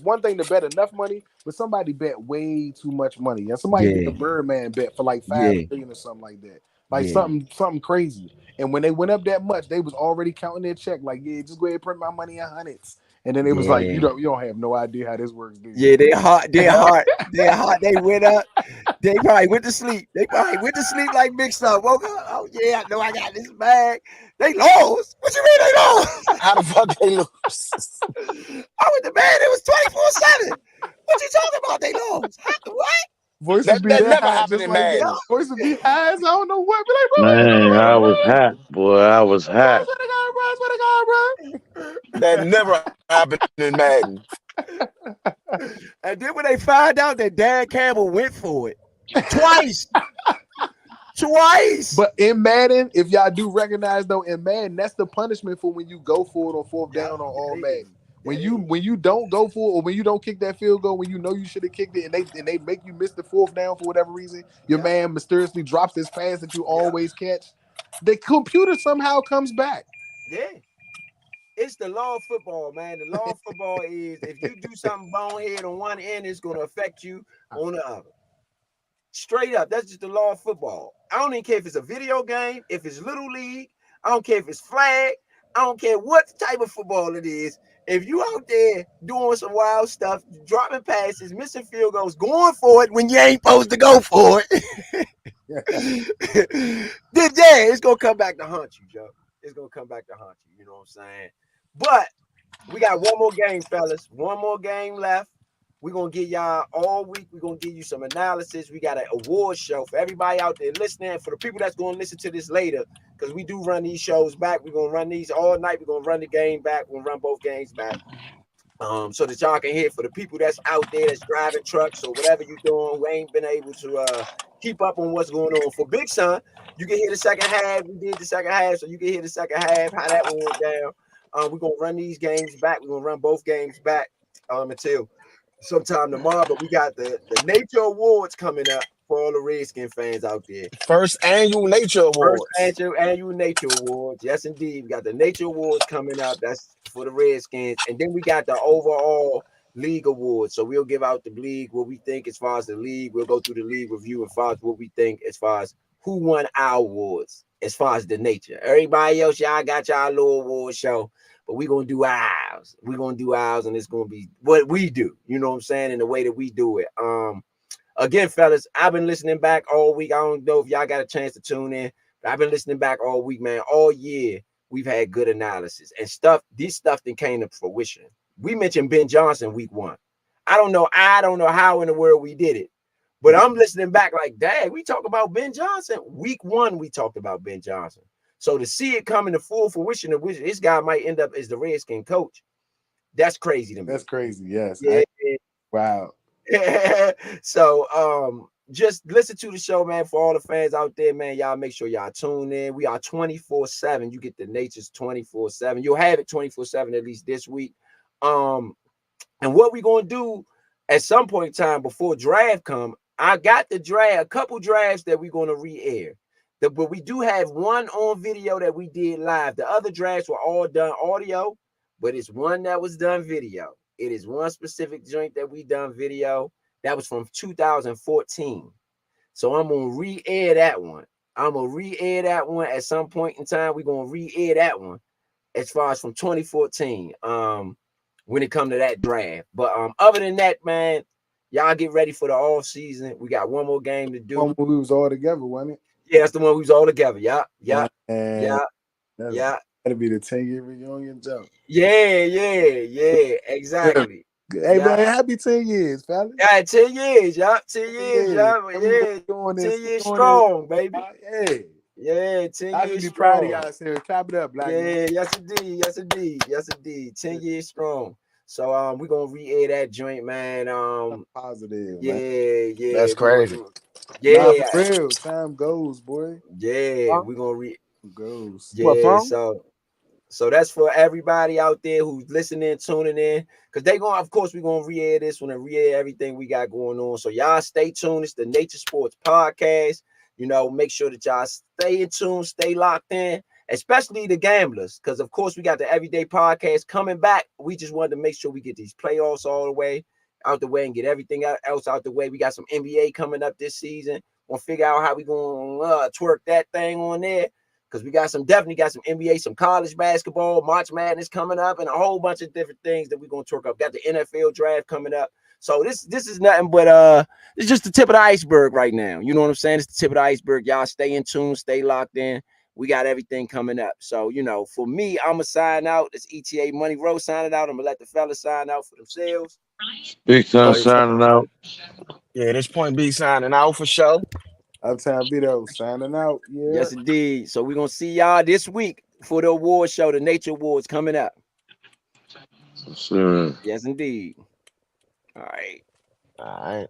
Speaker 5: one thing to bet enough money, but somebody bet way too much money. And somebody did a Birdman bet for like $5 million or something like that. Like something crazy. And when they went up that much, they was already counting their check. Like, just go ahead and print my money in hundreds. And then it was like, you don't have no idea how this works, do you?
Speaker 6: Yeah, they hot. They went up. They probably went to sleep. Like mixed up. Woke up. Oh yeah, I know I got this bag. They lost. What you mean they lost?
Speaker 14: How the fuck they lose?
Speaker 6: I went to bed. It was 24/7. What you talking about? They lost. What?
Speaker 5: Voices be
Speaker 14: That
Speaker 5: that
Speaker 14: never
Speaker 5: high,
Speaker 14: happened
Speaker 5: just
Speaker 14: in
Speaker 5: like
Speaker 14: Madden.
Speaker 5: that. Voices be high as I don't know what. Be like, bro,
Speaker 4: Man, I was hot, boy. I was hot.
Speaker 5: swear to God, bro. I swear to God, bro.
Speaker 14: That never happened in Madden.
Speaker 6: And then when they find out that Dan Campbell went for it twice.
Speaker 5: But in Madden, if y'all do recognize though, in Madden, that's the punishment for when you go for it on fourth down on all Madden. When you don't go for it, or when you don't kick that field goal, when you know you should have kicked it, and they make you miss the fourth down for whatever reason, your man mysteriously drops this pass that you always catch. The computer somehow comes back.
Speaker 6: Yeah. It's the law of football, man. The law of football is if you do something bonehead on one end, it's going to affect you on the other. Straight up. That's just the law of football. I don't even care if it's a video game, if it's Little League. I don't care if it's flag. I don't care what type of football it is. If you out there doing some wild stuff, dropping passes, missing field goals, going for it when you ain't supposed to go for it, then it's going to come back to haunt you, Joe. It's going to come back to haunt you. You know what I'm saying? But we got one more game, fellas. One more game left. We're going to give y'all all week. We're going to give you some analysis. We got an award show for everybody out there listening. For the people that's going to listen to this later, because we do run these shows back. We're going to run these all night. We're going to run the game back. We're going to run both games back. So that y'all can hear. For the people that's out there that's driving trucks or whatever you're doing, who ain't been able to keep up on what's going on. For Big Son, you can hear the second half. We did the second half, so you can hear the second half, how that one went down. We're going to run these games back. We're going to run both games back until sometime tomorrow. But we got the Nature Awards coming up for all the Redskin fans out there.
Speaker 14: First annual Nature Awards.
Speaker 6: Annual Nature Awards. Yes, indeed. We got the Nature Awards coming up. That's for the Redskins. And then we got the overall league awards. So we'll give out the league, what we think as far as the league. We'll go through the league review and far as what we think as far as who won our awards, as far as the nature. Everybody else, y'all got y'all little award show. But we're going to do ours. We're going to do ours, and it's going to be what we do. You know what I'm saying? In the way that we do it. Again, fellas, I've been listening back all week. I don't know if y'all got a chance to tune in, but I've been listening back all week, man. All year, we've had good analysis. And this stuff that came to fruition. We mentioned Ben Johnson week 1. I don't know how in the world we did it. But I'm listening back like, dang, we talk about Ben Johnson. Week 1, we talked about Ben Johnson. So to see it come into full fruition, of which this guy might end up as the Redskin coach, that's crazy to me.
Speaker 5: That's crazy, yes.
Speaker 6: Yeah.
Speaker 5: Wow.
Speaker 6: So just listen to the show, man. For all the fans out there, man, y'all make sure y'all tune in. We are 24/7. You get the Nature's 24/7. You'll have it 24/7 at least this week. And what we're gonna do at some point in time before draft come, I got the draft, a couple drafts that we're gonna re-air. But we do have one on video that we did live. The other drafts were all done audio, but it's one that was done video. It is one specific joint that we done video. That was from 2014. So I'm going to re-air that one. At some point in time. We're going to re-air that one as far as from 2014 when it comes to that draft. But other than that, man, y'all get ready for the off season. We got one more game to do.
Speaker 5: One we was all together, wasn't it?
Speaker 6: Yeah, that's the one we was all together. Yeah.
Speaker 5: That'd be the 10-year reunion joke.
Speaker 6: Yeah, exactly.
Speaker 5: Hey, man, happy 10 years, fella.
Speaker 6: Yeah, 10 years, y'all. 10 years, y'all. Yeah, 10 years strong, baby. Yeah, 10
Speaker 5: I
Speaker 6: years
Speaker 5: be
Speaker 6: strong.
Speaker 5: proud of y'all, sir. Clap it up, Black.
Speaker 6: Yeah, yes, indeed. 10 years strong. So we're gonna re-air that joint, man.
Speaker 5: Positive.
Speaker 6: Yeah.
Speaker 14: That's crazy.
Speaker 5: Nah, for real. Time goes, boy.
Speaker 6: Yeah, we're gonna
Speaker 5: goes.
Speaker 6: Yeah, so that's for everybody out there who's listening, tuning in, because of course, we're gonna re-air this one and re-air everything we got going on. So y'all stay tuned. It's the Nature Sports Podcast. You know, make sure that y'all stay in tune, stay locked in, especially the gamblers, because of course we got the Everyday Podcast coming back. We just wanted to make sure we get these playoffs all the way out the way and get everything else out the way. We got some NBA coming up this season. We'll figure out how we gonna twerk that thing on there. because we definitely got some NBA, some college basketball, March Madness coming up, and a whole bunch of different things that we're gonna talk about. Got the NFL draft coming up. So this is nothing but it's just the tip of the iceberg right now. You know what I'm saying? It's the tip of the iceberg. Y'all stay in tune, stay locked in. We got everything coming up. So, for me, I'm gonna sign out. It's ETA Money Row signing out. I'm gonna let the fellas sign out for themselves.
Speaker 4: Big Son signing out.
Speaker 14: Yeah, this Point B signing out for sure.
Speaker 5: Uptown Vito signing out. Yeah.
Speaker 6: Yes, indeed. So we're gonna see y'all this week for the award show, the Nature Awards coming up.
Speaker 4: Sure.
Speaker 6: Yes, indeed. All right.
Speaker 14: All right.